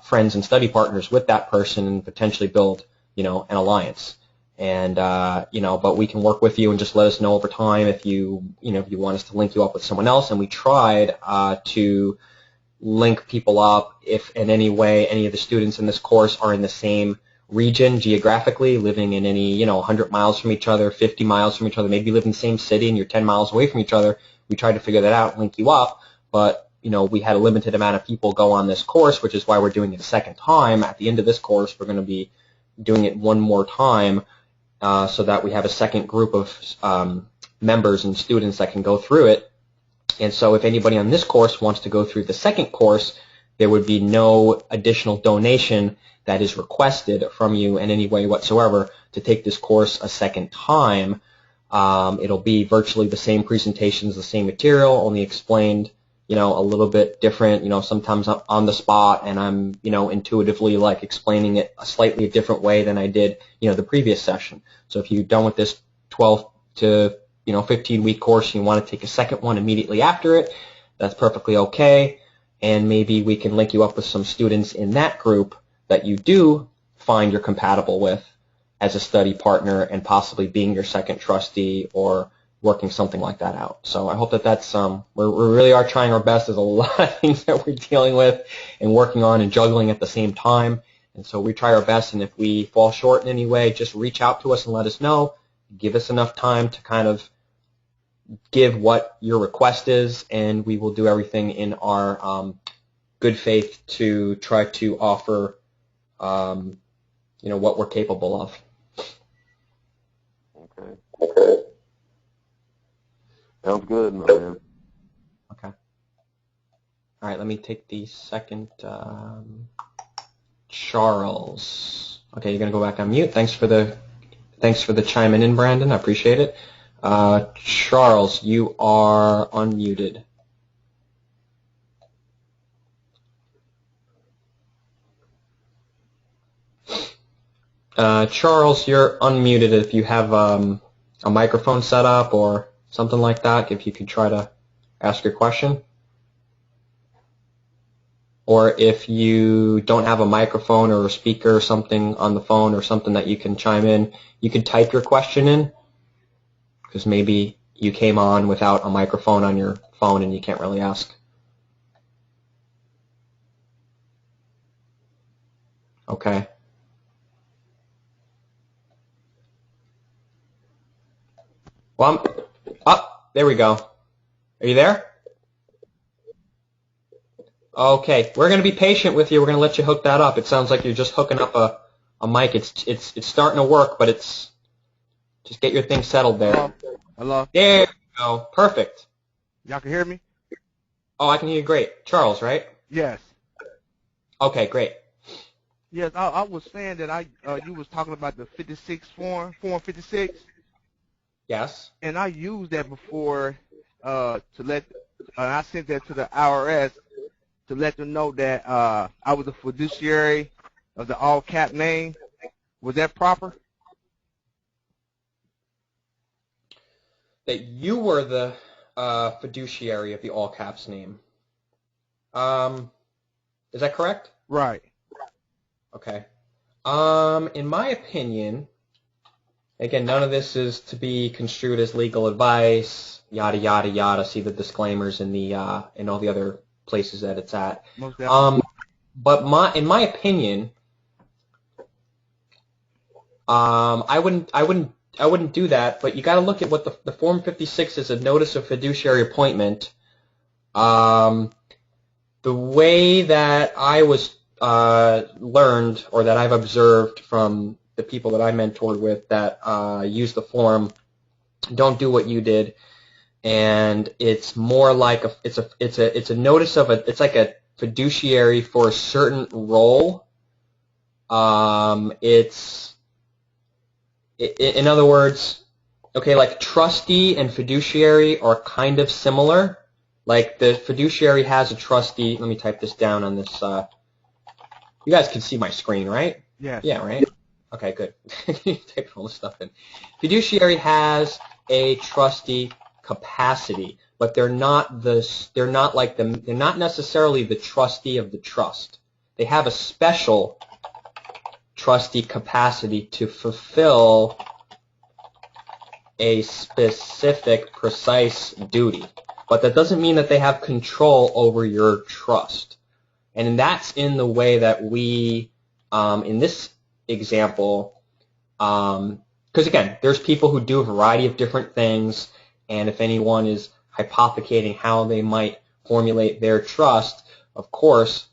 friends and study partners with that person and potentially build, an alliance. And, but we can work with you and just let us know over time if you want us to link you up with someone else. And we tried to link people up if in any way any of the students in this course are in the same region geographically, living in any, 100 miles from each other, 50 miles from each other, maybe live in the same city and you're 10 miles away from each other. We tried to figure that out, link you up, but we had a limited amount of people go on this course, which is why we're doing it a second time. At the end of this course, we're going to be doing it one more time so that we have a second group of members and students that can go through it. And so if anybody on this course wants to go through the second course, there would be no additional donation that is requested from you in any way whatsoever to take this course a second time. It'll be virtually the same presentations, the same material, only explained, a little bit different. Sometimes I'm on the spot and I'm, intuitively like explaining it a slightly different way than I did, the previous session. So if you're done with this 12 to 15-week course and you want to take a second one immediately after it, that's perfectly okay. And maybe we can link you up with some students in that group that you do find you're compatible with as a study partner and possibly being your second trustee or working something like that out. So I hope that that's, we really are trying our best. There's a lot of things that we're dealing with and working on and juggling at the same time. And so we try our best, and if we fall short in any way, just reach out to us and let us know. Give us enough time to kind of give what your request is, and we will do everything in our good faith to try to offer what we're capable of. Okay. Sounds good, man. Okay. All right, let me take the second. Charles. Okay, you're gonna go back on mute. Thanks for the chiming in, Brandon. I appreciate it. Charles, you are unmuted. Charles, you're unmuted if you have a microphone set up or something like that, if you could try to ask your question. Or if you don't have a microphone or a speaker or something on the phone or something that you can chime in, you can type your question in, because maybe you came on without a microphone on your phone and you can't really ask. Okay. Well, there we go. Are you there? Okay, we're going to be patient with you. We're going to let you hook that up. It sounds like you're just hooking up a mic. It's starting to work, but it's just get your thing settled there. Hello? There you go. Perfect. Y'all can hear me? Oh, I can hear you great. Charles, right? Yes. Okay, great. Yes, I was saying that you was talking about the 56 form 56. Yes. And I used that before to let I sent that to the IRS to let them know that I was a fiduciary of the all cap name. Was that proper? That you were the fiduciary of the all caps name. Is that correct? Right. Okay. In my opinion, again, none of this is to be construed as legal advice, yada yada yada. See the disclaimers in the in all the other places that it's at. Most definitely. But in my opinion, I wouldn't do that. But you got to look at what the Form 56 is, a notice of fiduciary appointment. The way that I was learned, or that I've observed from the people that I mentored with that use the form, don't do what you did. And it's more like it's a notice of it's like a fiduciary for a certain role. In other words, okay, like trustee and fiduciary are kind of similar. Like the fiduciary has a trustee. Let me type this down on this. You guys can see my screen, right? Yes. Yeah, right? Okay, good. Type all this stuff in. Fiduciary has a trustee capacity, but they're not necessarily the trustee of the trust. They have a special trustee capacity to fulfill a specific, precise duty. But that doesn't mean that they have control over your trust. And that's in the way that we, in this example, because again, there's people who do a variety of different things, and if anyone is hypothecating how they might formulate their trust, of course,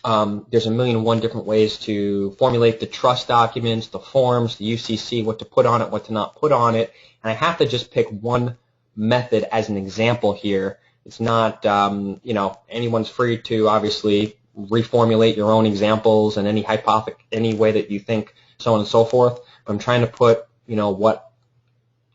there's a million and one different ways to formulate the trust documents, the forms, the UCC, what to put on it, what to not put on it. And I have to just pick one method as an example here. It's not, anyone's free to obviously reformulate your own examples and any way that you think, so on and so forth. But I'm trying to put,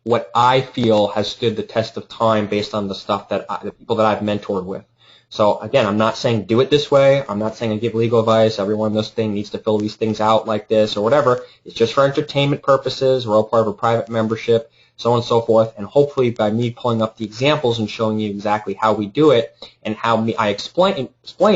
what I feel has stood the test of time based on the stuff that the people that I've mentored with. So again, I'm not saying do it this way. I'm not saying I give legal advice. Everyone in this thing needs to fill these things out like this or whatever. It's just for entertainment purposes. We're all part of a private membership, so on and so forth. And hopefully by me pulling up the examples and showing you exactly how we do it and how I explain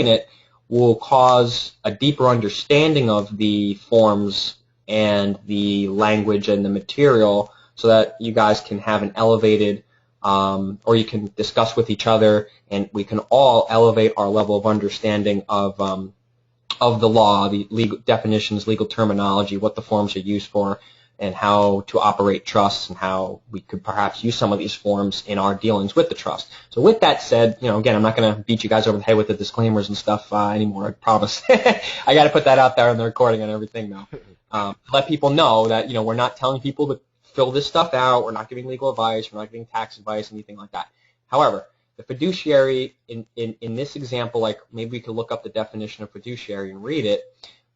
it will cause a deeper understanding of the forms and the language and the material so that you guys can have an elevated or you can discuss with each other, and we can all elevate our level of understanding of the law, the legal definitions, legal terminology, what the forms are used for, and how to operate trusts, and how we could perhaps use some of these forms in our dealings with the trust. So with that said, again, I'm not going to beat you guys over the head with the disclaimers and stuff anymore, I promise. I got to put that out there on the recording and everything now. Let people know that, we're not telling people to fill this stuff out. We're not giving legal advice. We're not giving tax advice, anything like that. However, the fiduciary in this example, like maybe we could look up the definition of fiduciary and read it,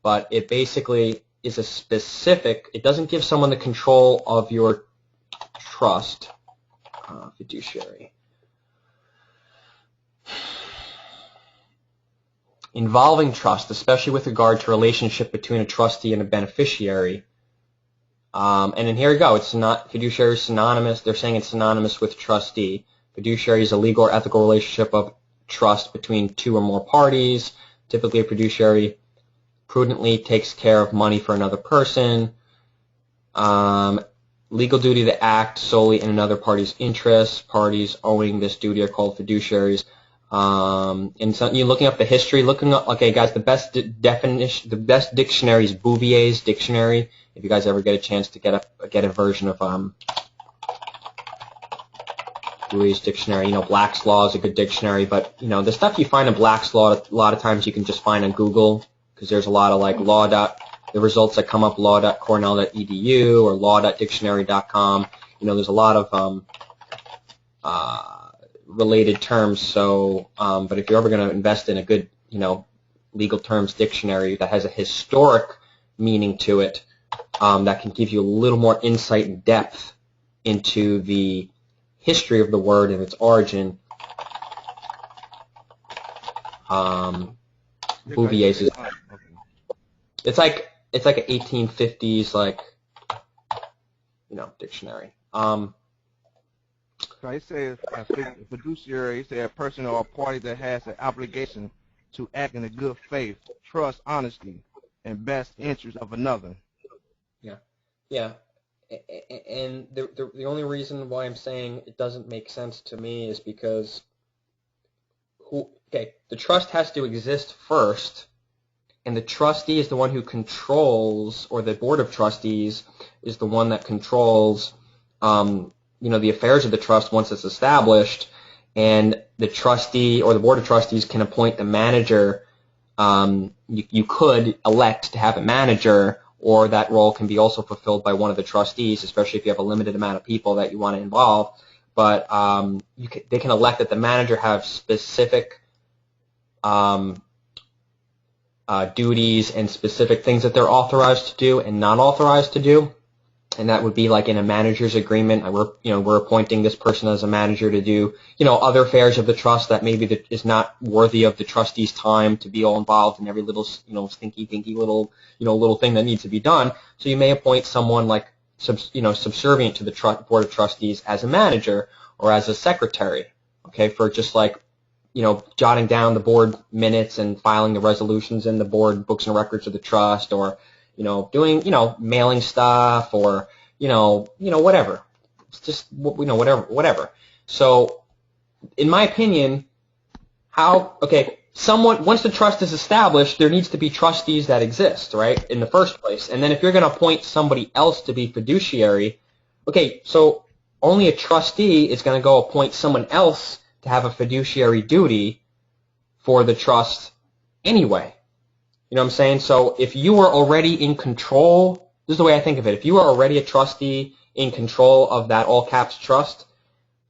but it basically is a specific, it doesn't give someone the control of your trust. Fiduciary. Involving trust, especially with regard to relationship between a trustee and a beneficiary. And then here we go. It's not fiduciary is synonymous. They're saying it's synonymous with trustee. Fiduciary is a legal or ethical relationship of trust between two or more parties. Typically, a fiduciary prudently takes care of money for another person. Legal duty to act solely in another party's interests. Parties owing this duty are called fiduciaries. And so you're looking up the history, looking up, okay, guys, the best definition, the best dictionary is Bouvier's dictionary. If you guys ever get a chance to get a version of Bouvier's dictionary, Black's Law is a good dictionary, but the stuff you find in Black's Law, a lot of times you can just find on Google, because there's a lot of like the results that come up law.cornell.edu or law.dictionary.com. There's a lot of related terms. So, but if you're ever going to invest in a good, legal terms dictionary that has a historic meaning to it, that can give you a little more insight and depth into the history of the word and its origin. Bouvier's is, it's like an 1850s dictionary. So I say a fiduciary, say a person or a party that has an obligation to act in a good faith, trust, honesty, and best interest of another. Yeah. And the only reason why I'm saying it doesn't make sense to me is because, the trust has to exist first, and the trustee is the one who controls, or the board of trustees is the one that controls, the affairs of the trust once it's established, and the trustee or the board of trustees can appoint the manager. You could elect to have a manager, or that role can be also fulfilled by one of the trustees, especially if you have a limited amount of people that you want to involve. But they can elect that the manager have specific duties and specific things that they're authorized to do and not authorized to do. And that would be like in a manager's agreement. We're appointing this person as a manager to do, other affairs of the trust that maybe is not worthy of the trustee's time to be all involved in every little, stinky, dinky little, little thing that needs to be done. So you may appoint someone like, subservient to the board of trustees as a manager or as a secretary, for just like, jotting down the board minutes and filing the resolutions in the board books and records of the trust, or doing, mailing stuff, or, whatever. It's just, whatever. So, in my opinion, once the trust is established, there needs to be trustees that exist, right, in the first place. And then if you're going to appoint somebody else to be fiduciary, so only a trustee is going to go appoint someone else to have a fiduciary duty for the trust anyway. You know what I'm saying? So if you were already in control, this is the way I think of it. If you were already a trustee in control of that all caps trust,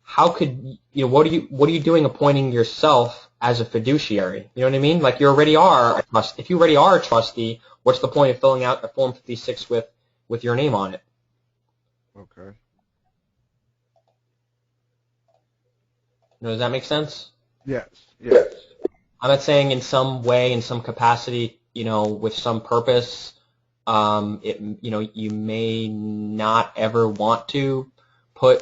how could what are you doing appointing yourself as a fiduciary? You know what I mean? Like you already are a trust. If you already are a trustee, what's the point of filling out a Form 56 with your name on it? Okay. Does that make sense? Yes. Yes. I'm not saying in some way, in some capacity, with some purpose, you may not ever want to put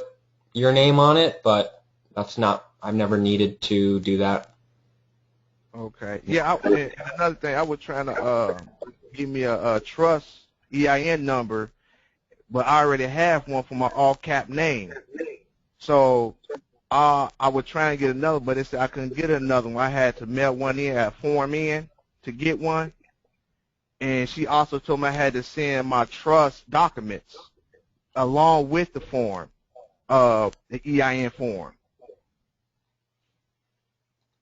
your name on it, but I've never needed to do that. Okay. Yeah. And another thing, I was trying to give me a trust EIN number, but I already have one for my all cap name. So I was trying to get another, but it said I couldn't get another one. I had to mail one in, a form in to get one. And she also told me I had to send my trust documents along with the form, the EIN form.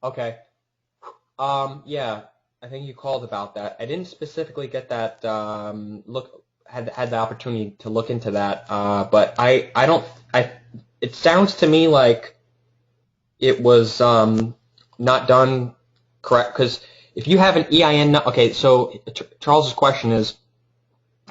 Okay. Yeah, I think you called about that. I didn't specifically get that. Had the opportunity to look into that, but it sounds to me like it was not done correct, because if you have an EIN, okay, so Charles's question is,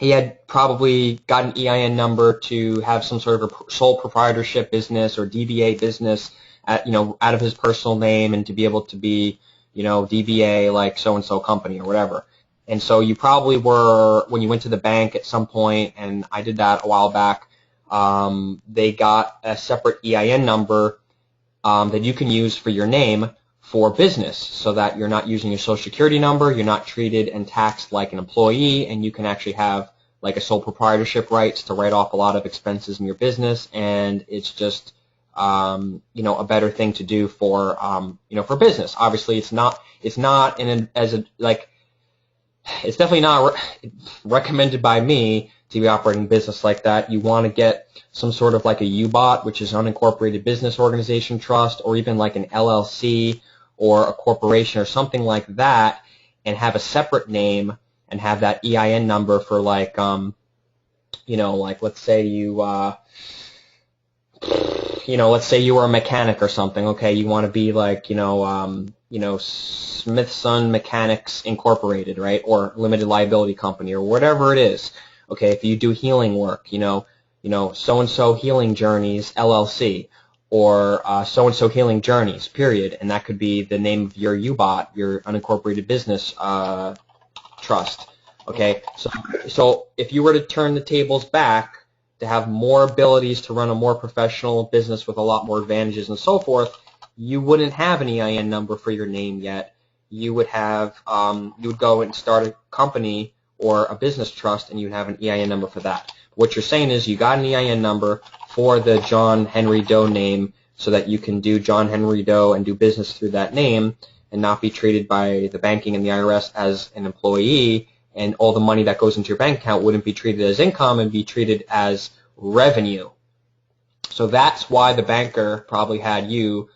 he had probably got an EIN number to have some sort of a sole proprietorship business or DBA business out of his personal name, and to be able to be, DBA like so-and-so company or whatever. And so you probably were, when you went to the bank at some point, and I did that a while back, they got a separate EIN number that you can use for your name for business, so that you're not using your social security number, you're not treated and taxed like an employee, and you can actually have like a sole proprietorship rights to write off a lot of expenses in your business, and it's just a better thing to do for for business. Obviously, it's definitely not recommended by me to be operating business like that. You want to get some sort of like a UBOT, which is unincorporated business organization trust, or even like an LLC or a corporation or something like that, and have a separate name and have that EIN number for like like let's say let's say you were a mechanic or something. Okay, you want to be like Smithson Mechanics Incorporated, right, or limited liability company or whatever it is. Okay, if you do healing work, so-and-so Healing Journeys LLC, or so-and-so Healing Journeys, period, and that could be the name of your UBOT, your unincorporated business trust. Okay, so if you were to turn the tables back to have more abilities to run a more professional business with a lot more advantages and so forth, you wouldn't have an EIN number for your name yet. You would have, you would go and start a company or a business trust, and you'd have an EIN number for that. What you're saying is you got an EIN number for the John Henry Doe name, so that you can do John Henry Doe and do business through that name and not be treated by the banking and the IRS as an employee, and all the money that goes into your bank account wouldn't be treated as income and be treated as revenue. So that's why the banker probably had you,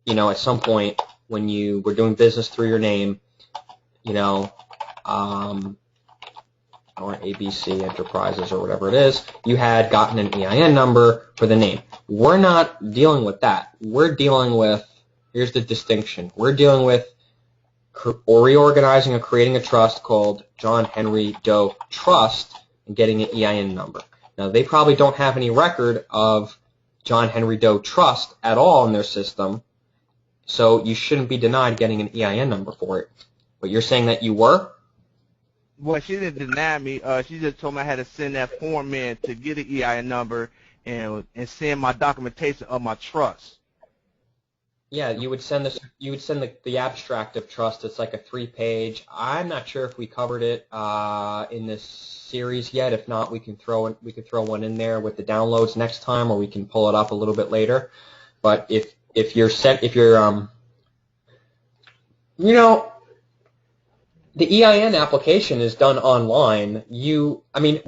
at some point when you were doing business through your name, or ABC Enterprises or whatever it is, you had gotten an EIN number for the name. We're not dealing with that. We're dealing with, here's the distinction, we're dealing with reorganizing or creating a trust called John Henry Doe Trust and getting an EIN number. Now, they probably don't have any record of John Henry Doe Trust at all in their system, so you shouldn't be denied getting an EIN number for it. But you're saying that you were? Well, she didn't deny me. She just told me I had to send that form in to get an EIN number and send my documentation of my trust. Yeah, you would send this. You would send the abstract of trust. It's like a 3-page. I'm not sure if we covered it in this series yet. If not, we can throw one in there with the downloads next time, or we can pull it up a little bit later. But if you're The EIN application is done online.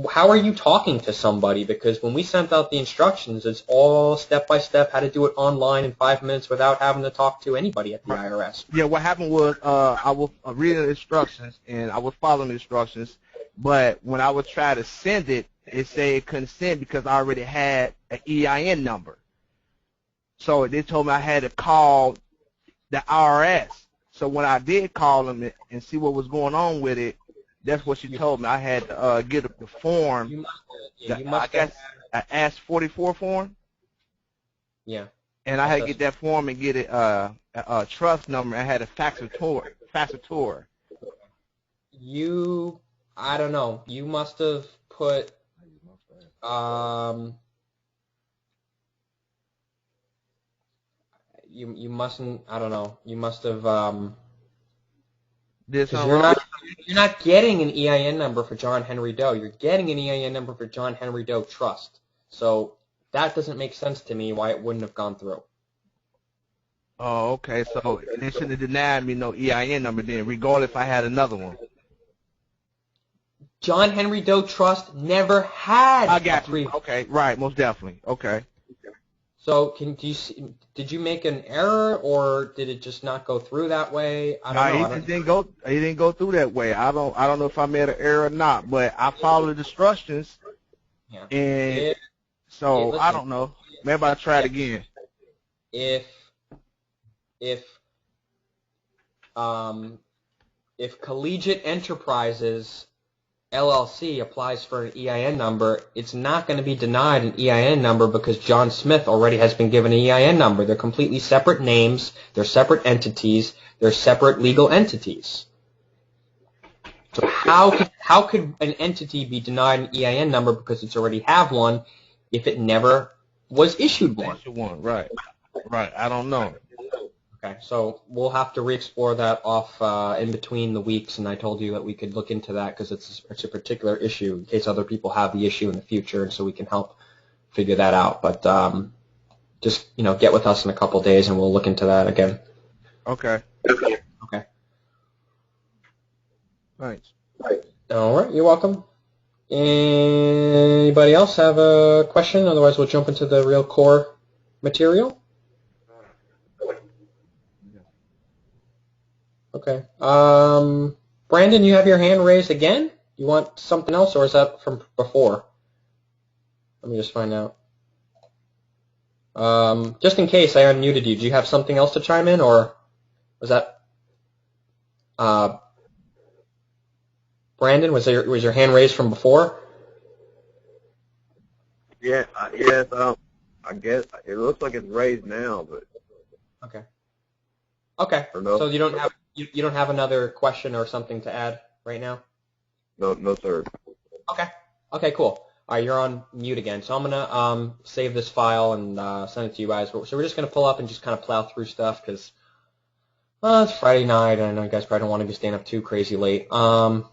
How are you talking to somebody? Because when we sent out the instructions, it's all step-by-step how to do it online in 5 minutes without having to talk to anybody at the IRS. Yeah, what happened was I was reading the instructions and I was following the instructions, but when I would try to send it, it said it couldn't send because I already had an EIN number. So they told me I had to call the IRS. So when I did call them and see what was going on with it, that's what she told me. I had to get the form. I guess an Ask 44 form. Yeah. And I had to get that form and get it a trust number. I had a faxator. I don't know. You must have put you mustn't. I don't know. You must have. Because you're not getting an EIN number for John Henry Doe. You're getting an EIN number for John Henry Doe Trust. So that doesn't make sense to me why it wouldn't have gone through. Oh, okay. So they shouldn't have denied me no EIN number then, regardless if I had another one. John Henry Doe Trust never had. I got you. Okay, right, most definitely. Okay. So did you make an error, or did it just not go through that way? I don't know. He didn't go through that way. I don't know if I made an error or not, but I followed the instructions. Yeah. And listen, I don't know. Maybe I'll try it again. If Collegiate Enterprises LLC applies for an EIN number, it's not going to be denied an EIN number because John Smith already has been given an EIN number. They're completely separate names. They're separate entities. They're separate legal entities. So how could an entity be denied an EIN number because it's already have one if it never was issued one? Right. I don't know. Okay, so we'll have to re-explore that off in between the weeks, and I told you that we could look into that because it's a particular issue in case other people have the issue in the future, and so we can help figure that out. But just get with us in a couple days, and we'll look into that again. Okay. Okay. Thanks. All right, you're welcome. Anybody else have a question? Otherwise, we'll jump into the real core material. Okay. Brandon, you have your hand raised again? You want something else, or is that from before? Let me just find out. Just in case I unmuted you, do you have something else to chime in, or was that Brandon? Was your hand raised from before? Yeah. Yes. I guess it looks like it's raised now, but. Okay. Okay. No? So you don't have another question or something to add right now? No, sir. Okay. Okay, cool. All right, you're on mute again. So I'm gonna save this file and send it to you guys. So we're just gonna pull up and just kind of plow through stuff because it's Friday night, and I know you guys probably don't want to be staying up too crazy late. So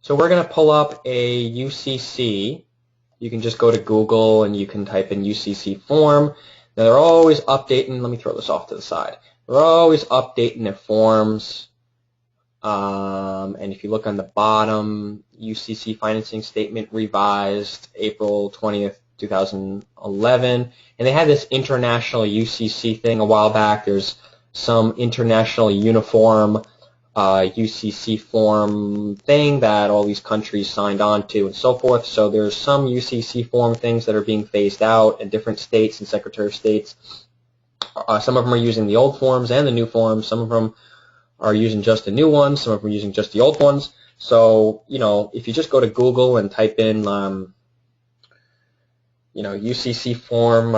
we're gonna pull up a UCC. You can just go to Google and you can type in UCC form. Now they're always updating. Let me throw this off to the side. They're always updating their forms. And if you look on the bottom, UCC financing statement revised April 20th, 2011. And they had this international UCC thing a while back. There's some international uniform UCC form thing that all these countries signed on to and so forth. So there's some UCC form things that are being phased out in different states and Secretary of States. Some of them are using the old forms and the new forms. Some of them are using just the new ones. Some of them are using just the old ones. So, if you just go to Google and type in, UCC form,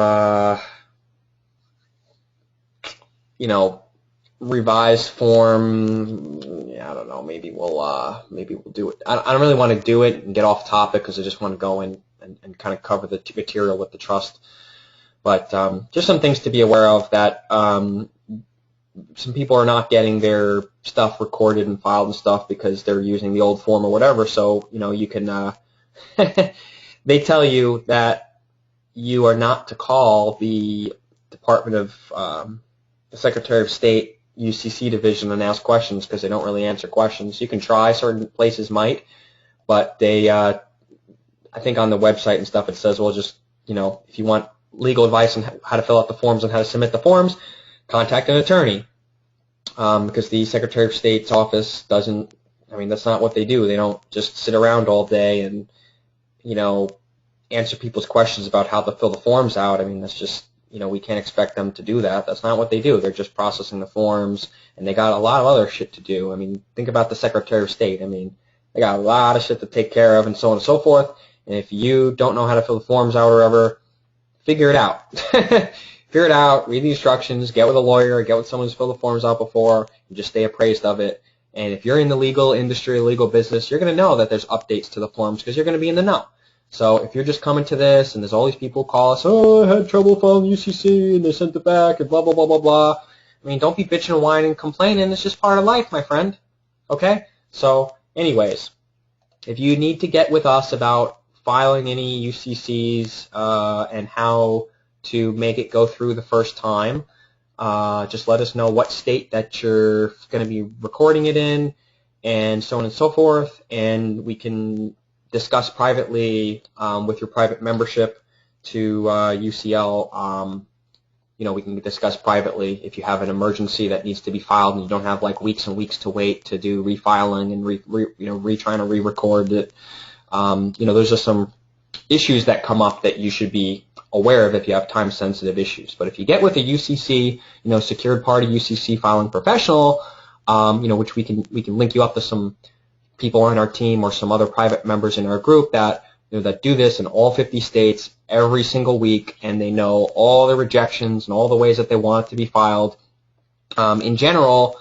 revised form, I don't know, maybe we'll do it. I don't really want to do it and get off topic because I just want to go in and kind of cover the material with the trust. But just some things to be aware of that some people are not getting their stuff recorded and filed and stuff because they're using the old form or whatever. So, you can, they tell you that you are not to call the Department of, the Secretary of State, UCC division and ask questions because they don't really answer questions. You can try, certain places might, but they, I think on the website and stuff it says, well, just, if you want legal advice on how to fill out the forms and how to submit the forms, contact an attorney. Because the Secretary of State's office doesn't, that's not what they do. They don't just sit around all day and, answer people's questions about how to fill the forms out. That's just, we can't expect them to do that. That's not what they do. They're just processing the forms, and they got a lot of other shit to do. Think about the Secretary of State. They got a lot of shit to take care of and so on and so forth. And if you don't know how to fill the forms out or whatever, figure it out. Figure it out, read the instructions, get with a lawyer, get with someone who's filled the forms out before, and just stay appraised of it. And if you're in the legal industry, legal business, you're going to know that there's updates to the forms because you're going to be in the know. So if you're just coming to this and there's all these people who call us, oh, I had trouble filing UCC and they sent it back and blah, blah, blah, blah, blah. Don't be bitching and whining and complaining. It's just part of life, my friend. Okay? So anyways, if you need to get with us about filing any UCCs and how to make it go through the first time, just let us know what state that you're going to be recording it in and so on and so forth, and we can discuss privately with your private membership to UCL. We can discuss privately if you have an emergency that needs to be filed and you don't have like weeks and weeks to wait to do refiling and trying to re-record it. There's just some issues that come up that you should be aware of if you have time-sensitive issues. But if you get with a UCC, secured party UCC filing professional, which we can link you up to some people on our team or some other private members in our group that that do this in all 50 states every single week, and they know all the rejections and all the ways that they want it to be filed. In general,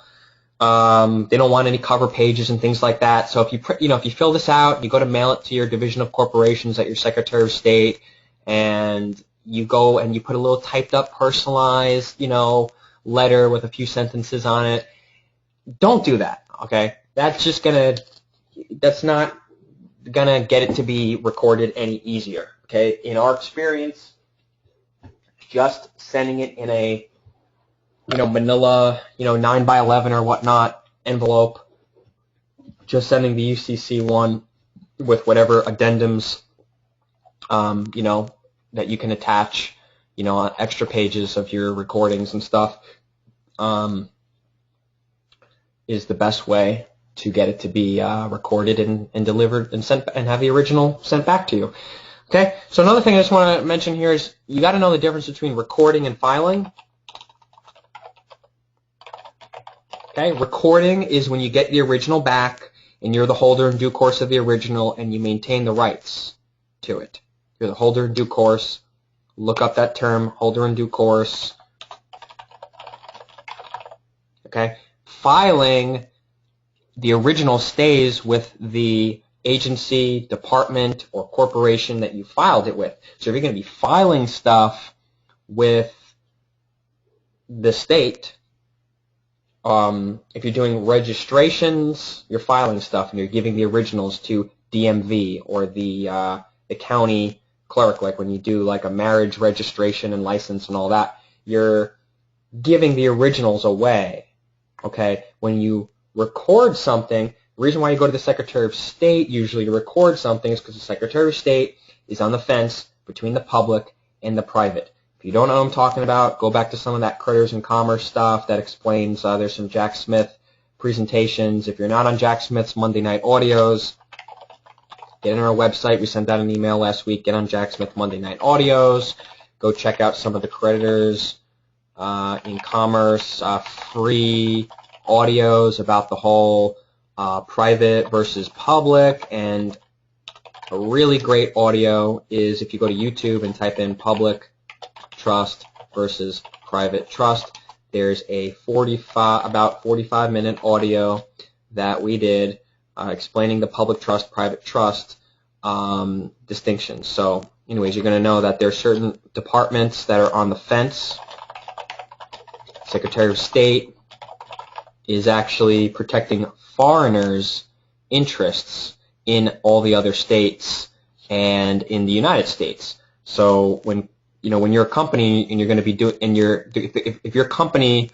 they don't want any cover pages and things like that. So if you fill this out, you go to mail it to your Division of Corporations at your Secretary of State, and you go and you put a little typed up personalized, letter with a few sentences on it. Don't do that, okay? That's not gonna get it to be recorded any easier, okay? In our experience, just sending it in a, manila, 9x11 or whatnot envelope, just sending the UCC one with whatever addendums, that you can attach, extra pages of your recordings and stuff, is the best way to get it to be recorded and delivered and sent and have the original sent back to you. Okay, so another thing I just want to mention here is you got to know the difference between recording and filing. Okay, recording is when you get the original back and you're the holder in due course of the original and you maintain the rights to it. You're the holder in due course. Look up that term, holder in due course. Okay, filing, the original stays with the agency, department, or corporation that you filed it with. So if you're going to be filing stuff with the state, if you're doing registrations, you're filing stuff and you're giving the originals to DMV or the county clerk, like when you do like a marriage registration and license and all that, you're giving the originals away. Okay, when you record something, the reason why you go to the Secretary of State usually to record something is because the Secretary of State is on the fence between the public and the private. If you don't know what I'm talking about, go back to some of that Critters and Commerce stuff that explains, there's some Jack Smith presentations. If you're not on Jack Smith's Monday Night Audios, get on our website. We sent out an email last week. Get on Jack Smith Monday Night Audios. Go check out some of the Critters in Commerce, free audios about the whole private versus public, and a really great audio is if you go to YouTube and type in public trust versus private trust. There's a about 45-minute audio that we did explaining the public trust, private trust distinctions. So anyways, you're going to know that there are certain departments that are on the fence. Secretary of State is actually protecting foreigners' interests in all the other states and in the United States. So when you're a company and you're going to be doing, if your company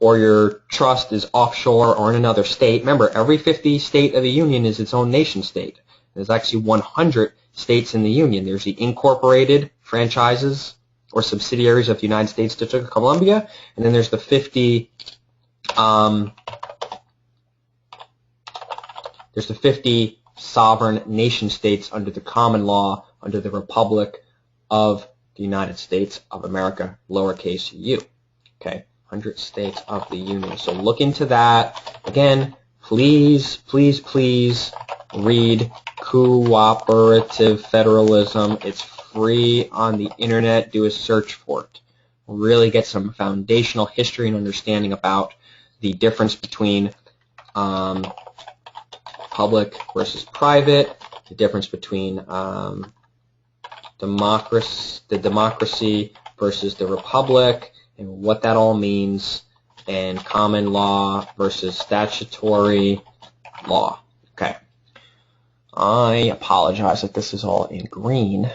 or your trust is offshore or in another state. Remember, every 50 state of the union is its own nation state. There's actually 100 states in the union. There's the incorporated franchises or subsidiaries of the United States District of Columbia, and then there's the 50 sovereign nation states under the common law, under the Republic of the United States of America, lowercase u. Okay, 100 states of the Union. So look into that. Again, please, please, please read Cooperative Federalism. It's free on the internet. Do a search for it. Really get some foundational history and understanding about the difference between public versus private, the difference between democracy versus the republic, and what that all means, and common law versus statutory law. Okay. I apologize that this is all in green.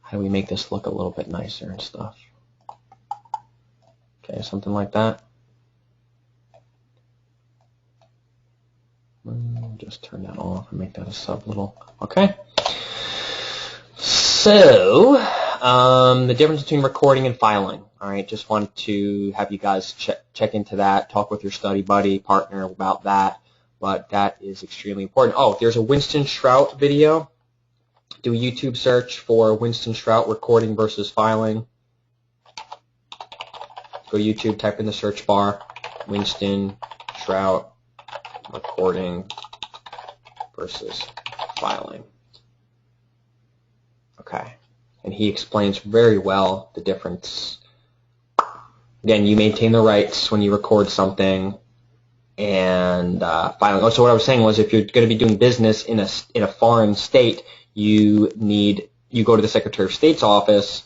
How do we make this look a little bit nicer and stuff? Okay, something like that. Just turn that off and make that a sub little. Okay. So, the difference between recording and filing. All right, just wanted to have you guys check into that, talk with your study buddy, partner about that, but that is extremely important. Oh, there's a Winston Shrout video. Do a YouTube search for Winston Shrout recording versus filing. Go to YouTube, type in the search bar, Winston Shrout recording versus filing. Okay, and he explains very well the difference. Again, you maintain the rights when you record something, and filing. Oh, so what I was saying was, if you're going to be doing business in a foreign state, you go to the Secretary of State's office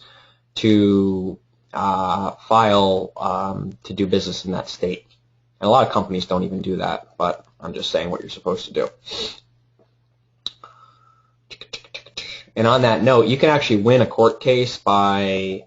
to file to do business in that state. And a lot of companies don't even do that, but I'm just saying what you're supposed to do. And on that note, you can actually win a court case by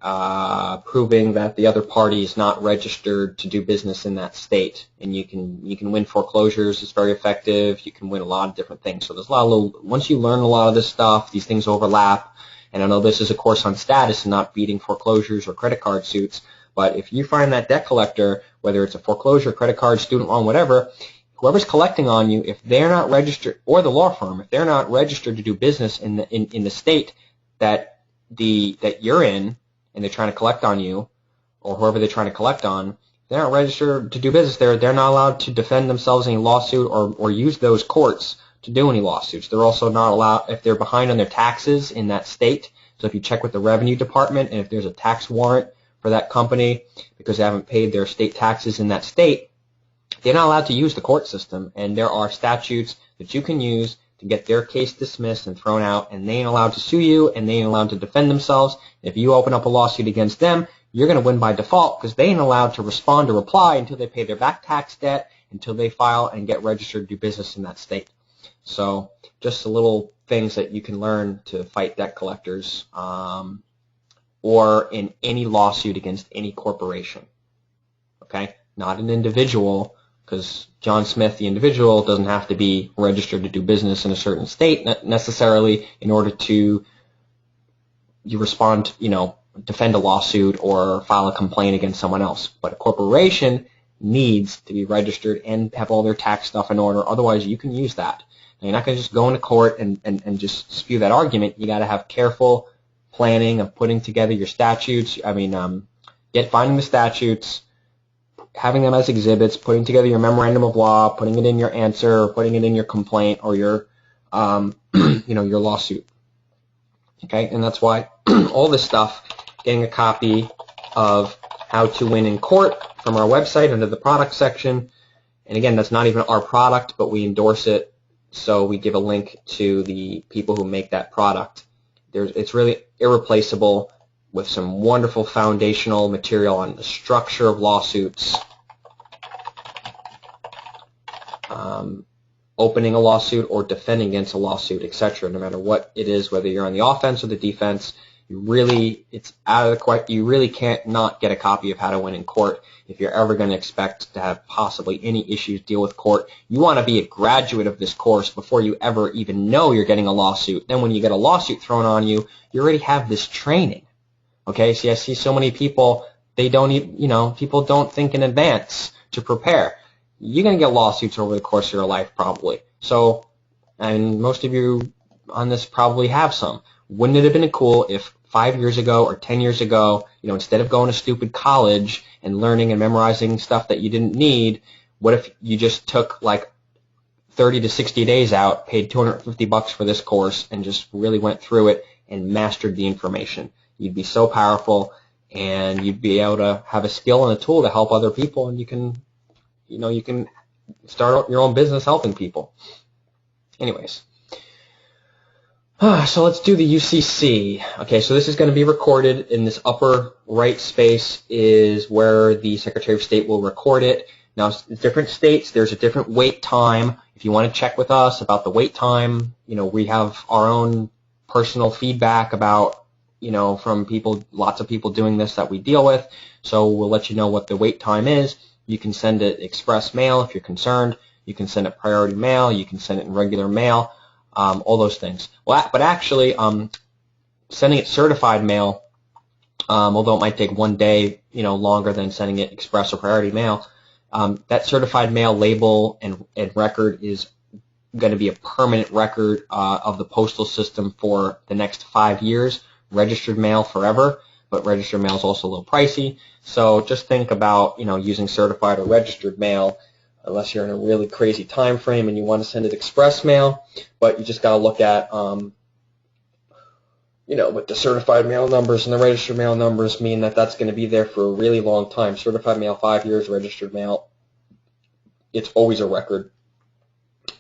proving that the other party is not registered to do business in that state. And you can win foreclosures. It's very effective. You can win a lot of different things. So there's a lot of once you learn a lot of this stuff, these things overlap. And I know this is a course on status and not beating foreclosures or credit card suits. But if you find that debt collector, whether it's a foreclosure, credit card, student loan, whatever, whoever's collecting on you, if they're not registered, or the law firm, if they're not registered to do business in the state that you're in, and they're trying to collect on you, or whoever they're trying to collect on, they're not registered to do business there. They're not allowed to defend themselves in a lawsuit or use those courts to do any lawsuits. They're also not allowed, if they're behind on their taxes in that state. So if you check with the Revenue Department, and if there's a tax warrant for that company because they haven't paid their state taxes in that state, they're not allowed to use the court system, and there are statutes that you can use to get their case dismissed and thrown out, and they ain't allowed to sue you, and they ain't allowed to defend themselves. If you open up a lawsuit against them, you're going to win by default because they ain't allowed to respond or reply until they pay their back tax debt, until they file and get registered to do business in that state. So just the little things that you can learn to fight debt collectors or in any lawsuit against any corporation. Okay? Not an individual, because John Smith, the individual, doesn't have to be registered to do business in a certain state necessarily in order to respond, defend a lawsuit or file a complaint against someone else. But a corporation needs to be registered and have all their tax stuff in order. Otherwise, you can use that. Now, you're not going to just go into court and just spew that argument. You got to have careful planning of putting together your statutes. Finding the statutes, having them as exhibits, putting together your memorandum of law, putting it in your answer, putting it in your complaint or your, your lawsuit. Okay, and that's why all this stuff, getting a copy of How to Win in Court from our website under the product section. And again, that's not even our product, but we endorse it, so we give a link to the people who make that product. It's really irreplaceable, with some wonderful foundational material on the structure of lawsuits, opening a lawsuit or defending against a lawsuit, etc. No matter what it is, whether you're on the offense or the defense, It's out of the question. You really can't not get a copy of How to Win in Court if you're ever going to expect to have possibly any issues deal with court. You want to be a graduate of this course before you ever even know you're getting a lawsuit. Then when you get a lawsuit thrown on you, you already have this training. Okay, so I see so many people, they don't even, people don't think in advance to prepare. You're going to get lawsuits over the course of your life probably. So, and most of you on this probably have some. Wouldn't it have been cool if 5 years ago or 10 years ago, instead of going to stupid college and learning and memorizing stuff that you didn't need, what if you just took like 30 to 60 days out, paid $250 for this course, and just really went through it and mastered the information? You'd be so powerful, and you'd be able to have a skill and a tool to help other people, and you can start your own business helping people. Anyways. So let's do the UCC. Okay, so this is going to be recorded. In this upper right space is where the Secretary of State will record it. Now, different states, there's a different wait time. If you want to check with us about the wait time, we have our own personal feedback about, from people, lots of people doing this that we deal with. So we'll let you know what the wait time is. You can send it express mail if you're concerned. You can send it priority mail. You can send it in regular mail. All those things. Well, but actually, sending it certified mail, although it might take 1 day, longer than sending it express or priority mail, that certified mail label and record is going to be a permanent record of the postal system for the next 5 years. Registered mail forever, but registered mail is also a little pricey. So just think about, using certified or registered mail, unless you're in a really crazy time frame and you want to send it express mail. But you just got to look at, what the certified mail numbers and the registered mail numbers mean, that's going to be there for a really long time. Certified mail, 5 years. Registered mail, it's always a record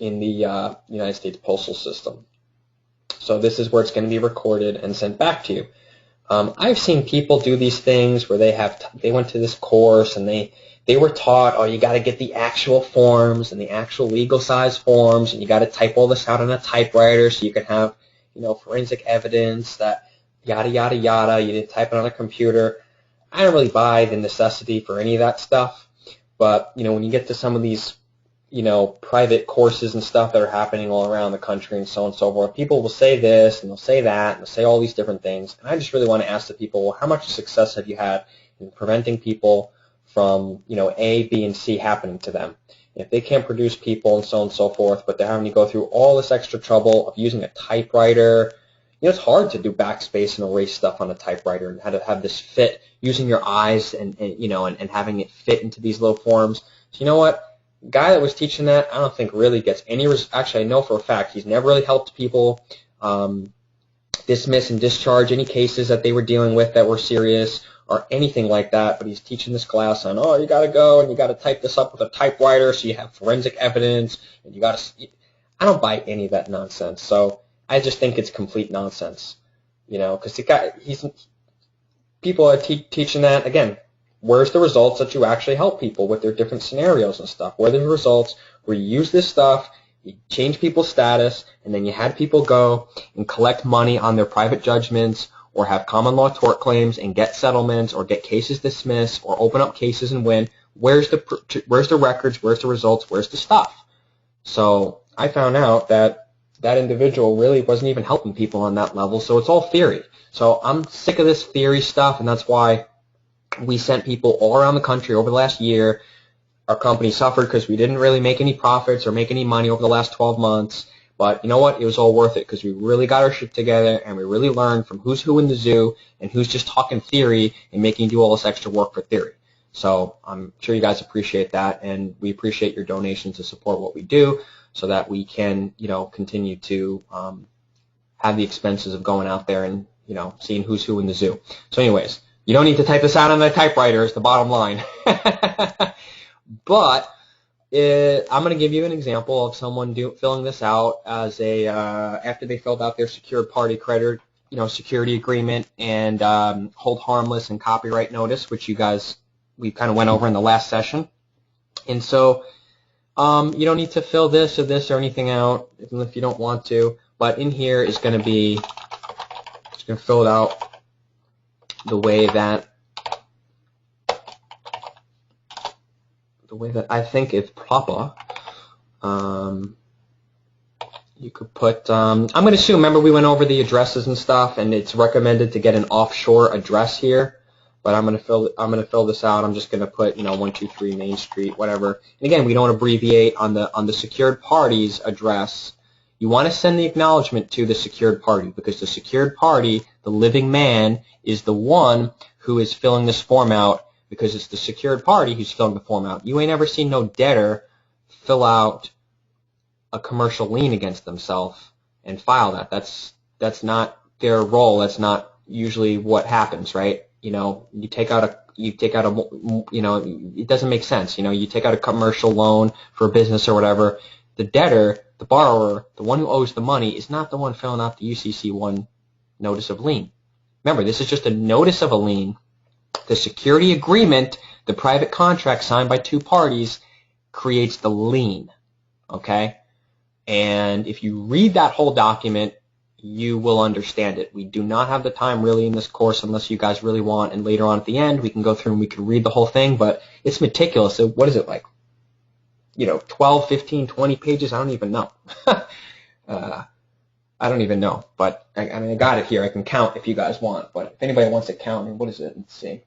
in the United States postal system. So this is where it's going to be recorded and sent back to you. I've seen people do these things where they went to this course and they were taught, you got to get the actual forms and the actual legal size forms, and you got to type all this out on a typewriter so you can have, forensic evidence that yada, yada, yada. You didn't type it on a computer. I don't really buy the necessity for any of that stuff. But, when you get to some of these, private courses and stuff that are happening all around the country and so on and so forth, people will say this and they'll say that and they'll say all these different things. And I just really want to ask the people, well, how much success have you had in preventing people from, A, B, and C happening to them? If they can't produce people and so on and so forth, but they're having to go through all this extra trouble of using a typewriter, it's hard to do backspace and erase stuff on a typewriter and how to have this fit using your eyes and having it fit into these little forms. So you know what? The guy that was teaching that, I don't think really gets any, actually I know for a fact he's never really helped people dismiss and discharge any cases that they were dealing with that were serious or anything like that, but he's teaching this class on, you got to go and you got to type this up with a typewriter so you have forensic evidence, and you got to, I don't buy any of that nonsense. So I just think it's complete nonsense, because people are teaching that, again, where's the results that you actually help people with their different scenarios and stuff? Where are the results where you use this stuff, you change people's status, and then you had people go and collect money on their private judgments or have common law tort claims and get settlements or get cases dismissed or open up cases and win? Where's the records? Where's the results? Where's the stuff? So I found out that individual really wasn't even helping people on that level, so it's all theory. So I'm sick of this theory stuff, and that's why we sent people all around the country over the last year. Our company suffered because we didn't really make any profits or make any money over the last 12 months. But you know what? It was all worth it because we really got our shit together and we really learned from who's who in the zoo and who's just talking theory and making you do all this extra work for theory. So I'm sure you guys appreciate that, and we appreciate your donations to support what we do so that we can, continue to have the expenses of going out there and, seeing who's who in the zoo. So anyways, you don't need to type this out on a typewriter is the bottom line. But I'm going to give you an example of someone filling this out as after they filled out their secured party creditor, security agreement and hold harmless and copyright notice, which we kind of went over in the last session. And so you don't need to fill this or anything out if you don't want to. But in here is going to be, just going to fill it out the way that I think is proper. You could put, I'm going to assume, remember we went over the addresses and stuff, and it's recommended to get an offshore address here, but I'm going to fill this out. I'm just going to put, 123 Main Street, whatever. And again, we don't abbreviate on the secured party's address. You want to send the acknowledgement to the secured party, because the secured party, the living man, is the one who is filling this form out, because it's the secured party who's filling the form out. You ain't ever seen no debtor fill out a commercial lien against themselves and file that. That's not their role. That's not usually what happens, right? You take out a, it doesn't make sense. You take out a commercial loan for a business or whatever. The debtor, the borrower, the one who owes the money is not the one filling out the UCC1 notice of lien. Remember, this is just a notice of a lien. The security agreement, the private contract signed by two parties, creates the lien, okay? And if you read that whole document, you will understand it. We do not have the time really in this course unless you guys really want, and later on at the end we can go through and we can read the whole thing, but it's meticulous. So what is it, like, 12, 15, 20 pages? I don't even know. I don't even know, but I got it here. I can count if you guys want, but if anybody wants to count, what is it? Let's see.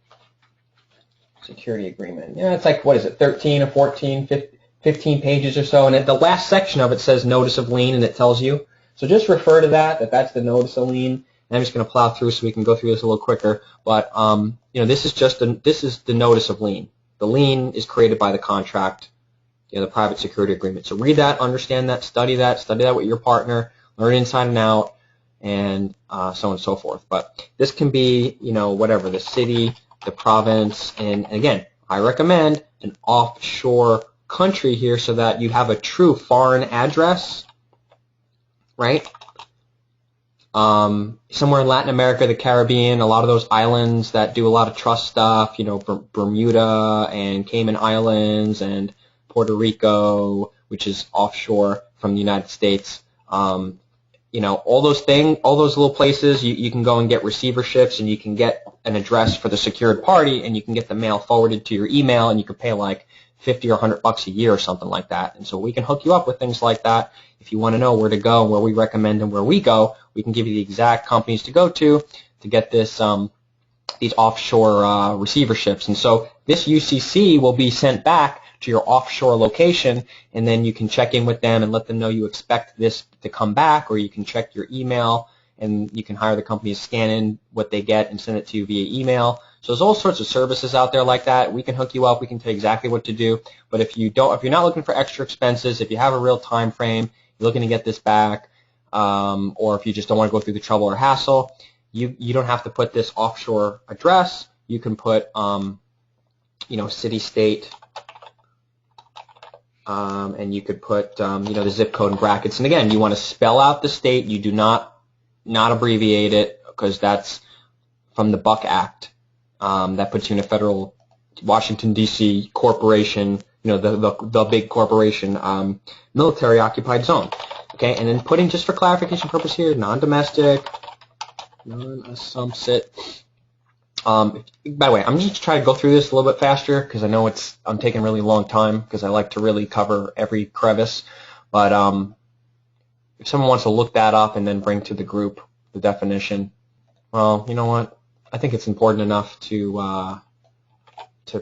Security agreement. Yeah, it's like, what is it, 13 or 14, 15 pages or so, and at the last section of it says notice of lien, and it tells you. So just refer to that's the notice of lien. And I'm just going to plow through so we can go through this a little quicker. But this is the notice of lien. The lien is created by the contract, the private security agreement. So read that, understand that, study that with your partner, learn inside and out, and so on and so forth. But this can be, whatever, the city, the province, and again, I recommend an offshore country here so that you have a true foreign address, right? Somewhere in Latin America, the Caribbean, a lot of those islands that do a lot of trust stuff, Bermuda and Cayman Islands and Puerto Rico, which is offshore from the United States. All those little places, you can go and get receiverships, and you can get an address for the secured party, and you can get the mail forwarded to your email, and you can pay like $50 or $100 a year or something like that. And so we can hook you up with things like that. If you want to know where to go, where we recommend and where we go, we can give you the exact companies to go to get this these offshore receiverships. And so this UCC will be sent back to your offshore location, and then you can check in with them and let them know you expect this to come back, or you can check your email and you can hire the company to scan in what they get and send it to you via email. So there's all sorts of services out there like that. We can hook you up. We can tell you exactly what to do. But if you're not looking for extra expenses, if you have a real time frame, you're looking to get this back, or if you just don't want to go through the trouble or hassle, you don't have to put this offshore address. You can put city, state, and you could put the zip code in brackets. And again, you want to spell out the state. You do not abbreviate it, because that's from the Buck Act. That puts you in a federal Washington, D.C. corporation, the big corporation, military occupied zone. Okay, and then putting, just for clarification purpose here, non-domestic, non-assumpsit. By the way, I'm just trying to go through this a little bit faster because I know I'm taking a really long time because I like to really cover every crevice. But if someone wants to look that up and then bring to the group the definition, well, you know what? I think it's important enough to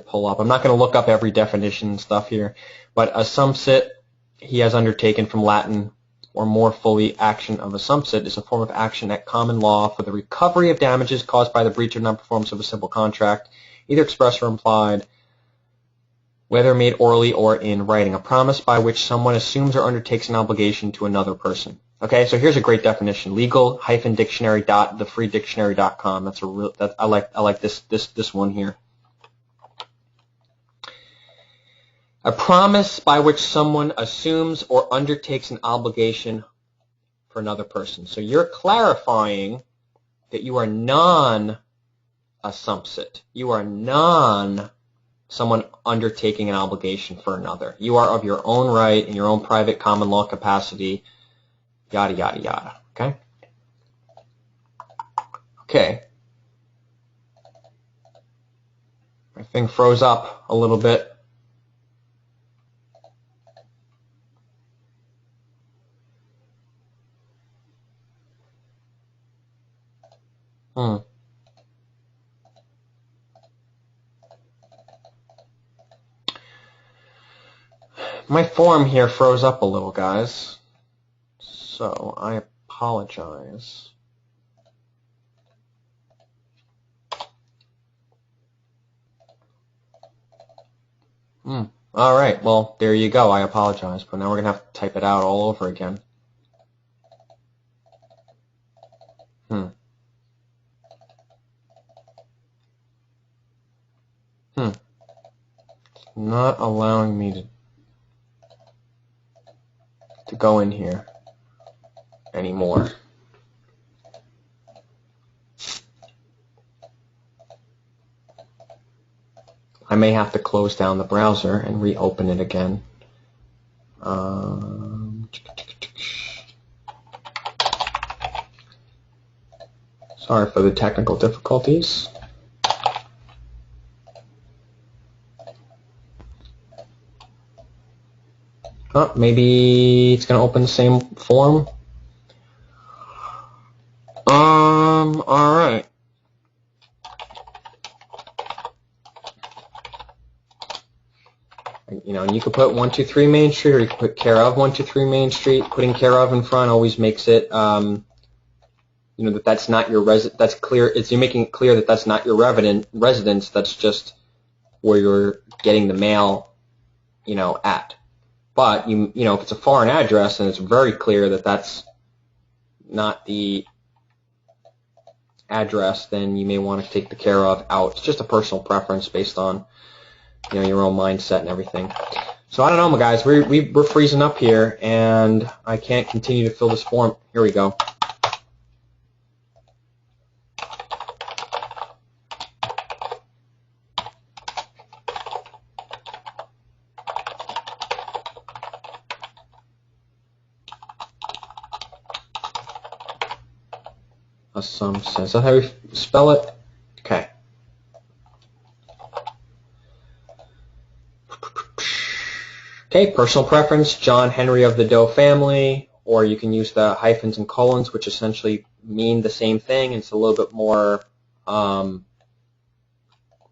pull up. I'm not going to look up every definition and stuff here, but assumpsit, he has undertaken from Latin, or more fully, action of assumpsit is a form of action at common law for the recovery of damages caused by the breach or non-performance of a simple contract, either express or implied, whether made orally or in writing, a promise by which someone assumes or undertakes an obligation to another person. Okay, so here's a great definition: legal-dictionary.thefreedictionary.com. I like this one here. A promise by which someone assumes or undertakes an obligation for another person. So you're clarifying that you are non-assumpsit. You are someone undertaking an obligation for another. You are of your own right in your own private common law capacity, yada, yada, yada. Okay? Okay. My thing froze up a little bit. My form here froze up a little, guys. So I apologize. All right, well, there you go. I apologize, but now we're going to have to type it out all over again. Not allowing me to go in here anymore. I may have to close down the browser and reopen it again. Sorry for the technical difficulties. Oh, maybe it's going to open the same form. All right. You know, and you could put 123 Main Street, or you could put care of 123 Main Street. Putting care of in front always makes it, you know, that that's not your that's clear. You're making it clear that that's not your residence. That's just where you're getting the mail, you know, at. But you know, if it's a foreign address and it's very clear that that's not the address, then you may want to take the care of out. It's just a personal preference based on, you know, your own mindset and everything. So I don't know, guys. We're freezing up here, and I can't continue to fill this form. Here we go. Some sense. Is that how you spell it? Okay. Okay, personal preference, John Henry of the Doe family, or you can use the hyphens and colons, which essentially mean the same thing. It's a little bit more, you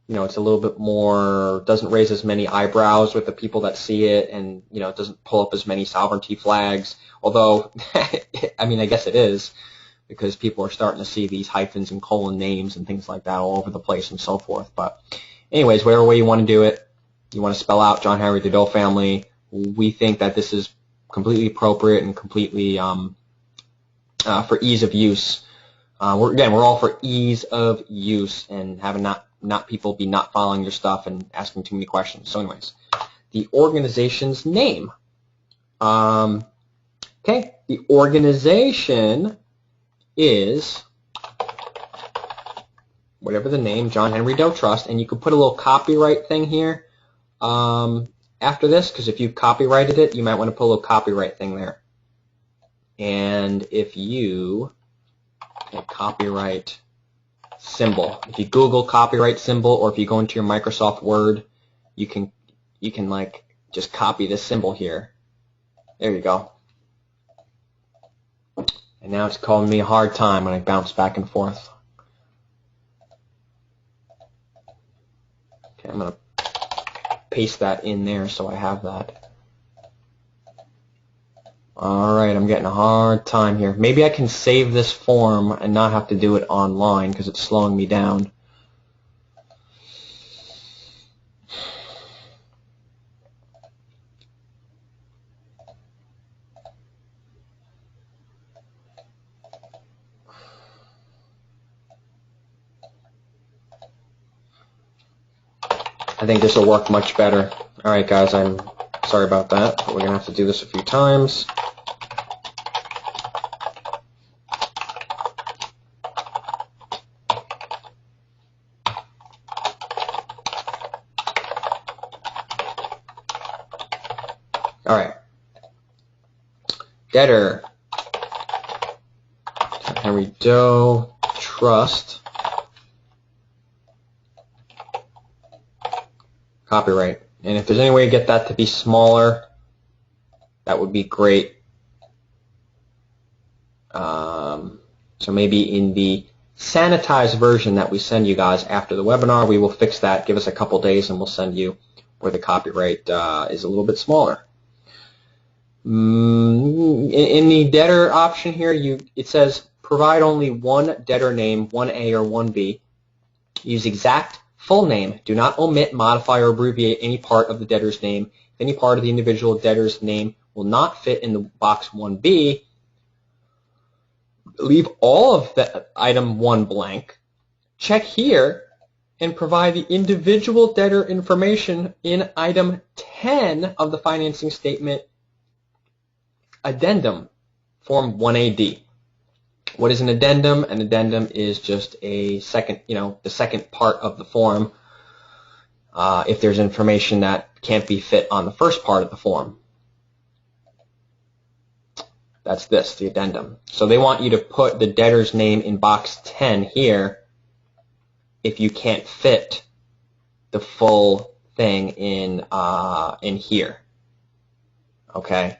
know, it's a little bit more, doesn't raise as many eyebrows with the people that see it, and, you know, it doesn't pull up as many sovereignty flags, although, I mean, I guess it is, because people are starting to see these hyphens and colon names and things like that all over the place and so forth. But anyways, whatever way you want to do it, you want to spell out John Henry the Doe family. We think that this is completely appropriate and completely for ease of use. We're all for ease of use and having not people be not following your stuff and asking too many questions. So anyways, the organization's name. Okay, the organization is whatever the name, John Henry Doe Trust, and you could put a little copyright thing here after this, because if you copyrighted it, you might want to put a little copyright thing there. And if you copyright symbol, if you Google copyright symbol, or if you go into your Microsoft Word, you can like just copy this symbol here. There you go. And now it's causing me a hard time when I bounce back and forth. Okay, I'm going to paste that in there so I have that. Alright, I'm getting a hard time here. Maybe I can save this form and not have to do it online because it's slowing me down. I think this will work much better. Alright guys, I'm sorry about that, but we're going to have to do this a few times. Alright. Debtor. Henry Doe Trust. copyright. And if there's any way to get that to be smaller, that would be great. So maybe in the sanitized version that we send you guys after the webinar, we will fix that. Give us a couple days and we'll send you where the copyright is a little bit smaller. In the debtor option here, it says provide only one debtor name, 1A or 1B. Use exact full name. Do not omit, modify, or abbreviate any part of the debtor's name. If any part of the individual debtor's name will not fit in the box 1B, leave all of the item 1 blank. Check here and provide the individual debtor information in item 10 of the financing statement addendum, form 1AD. What is an addendum? An addendum is just a second, the second part of the form if there's information that can't be fit on the first part of the form. That's this, the addendum. So they want you to put the debtor's name in box 10 here if you can't fit the full thing in here. Okay?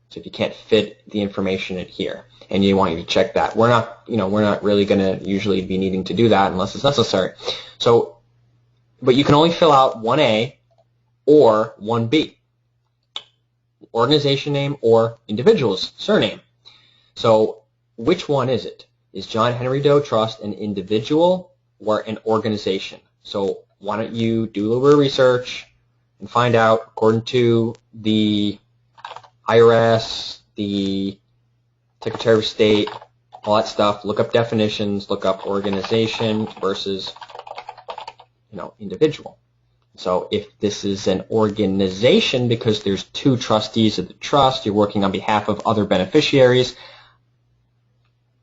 So if you can't fit the information in here, and you want you to check that. We're not really going to usually be needing to do that unless it's necessary. So, but you can only fill out 1A or 1B. Organization name or individual's surname. So which one is it? Is John Henry Doe Trust an individual or an organization? So why don't you do a little bit of research and find out, according to the IRS, the Secretary of State, all that stuff, look up definitions, look up organization versus individual. So if this is an organization because there's 2 trustees of the trust, you're working on behalf of other beneficiaries,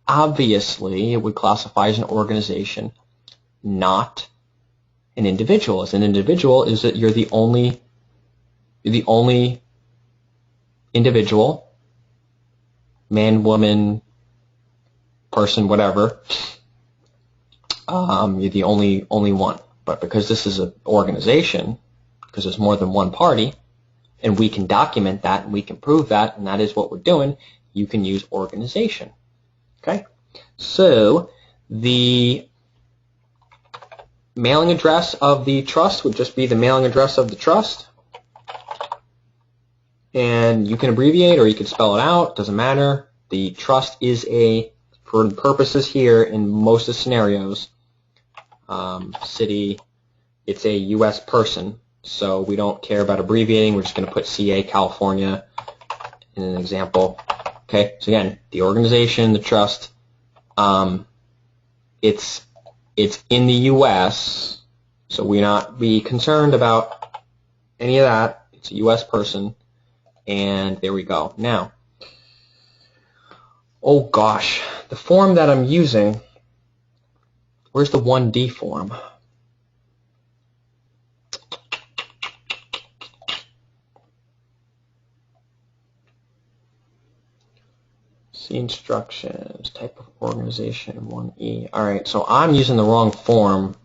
obviously it would classify as an organization, not an individual. As an individual is that you're the only individual, man, woman, person, whatever. You're the only one. But because this is an organization, because there's more than one party, and we can document that and we can prove that, and that is what we're doing, you can use organization. Okay? So the mailing address of the trust would just be the mailing address of the trust. And you can abbreviate or you can spell it out, doesn't matter. The trust is for purposes here in most of the scenarios, city, it's a U.S. person, so we don't care about abbreviating. We're just going to put CA, California, in an example. Okay, so again, the organization, the trust, it's in the U.S., so we not be concerned about any of that. It's a U.S. person, and there we go. Now, oh gosh, the form that I'm using, where's the 1D form? See instructions, type of organization, 1E. Alright, so I'm using the wrong form.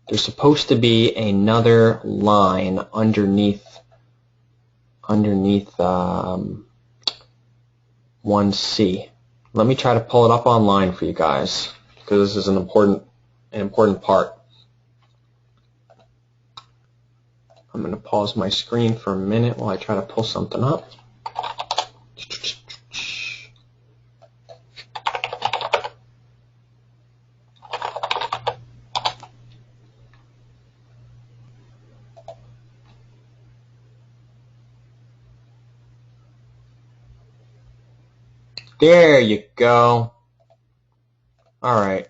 There's supposed to be another line underneath 1C. Let me try to pull it up online for you guys, because this is an important part. I'm going to pause my screen for a minute while I try to pull something up. There you go. All right.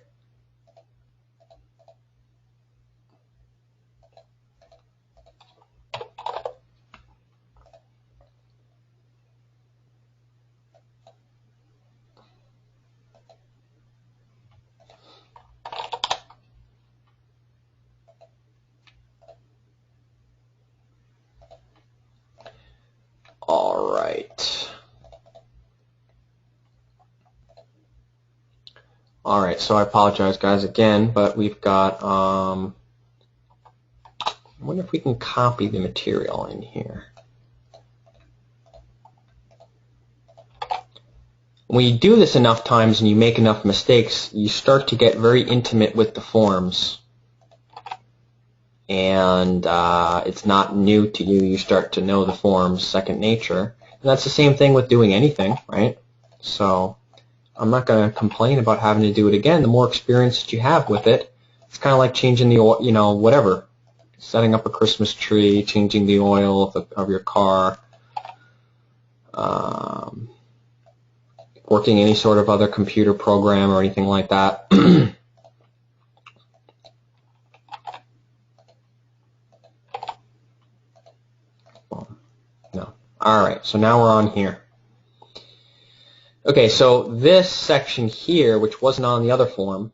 All right. All right, so I apologize, guys, again, but we've got I wonder if we can copy the material in here. When you do this enough times and you make enough mistakes, you start to get very intimate with the forms. And it's not new to you. You start to know the forms second nature. And that's the same thing with doing anything, right? So I'm not going to complain about having to do it again. The more experience that you have with it, it's kind of like changing the oil, whatever. Setting up a Christmas tree, changing the oil of your car, working any sort of other computer program or anything like that. No. All right, so now we're on here. Okay, so this section here, which wasn't on the other form,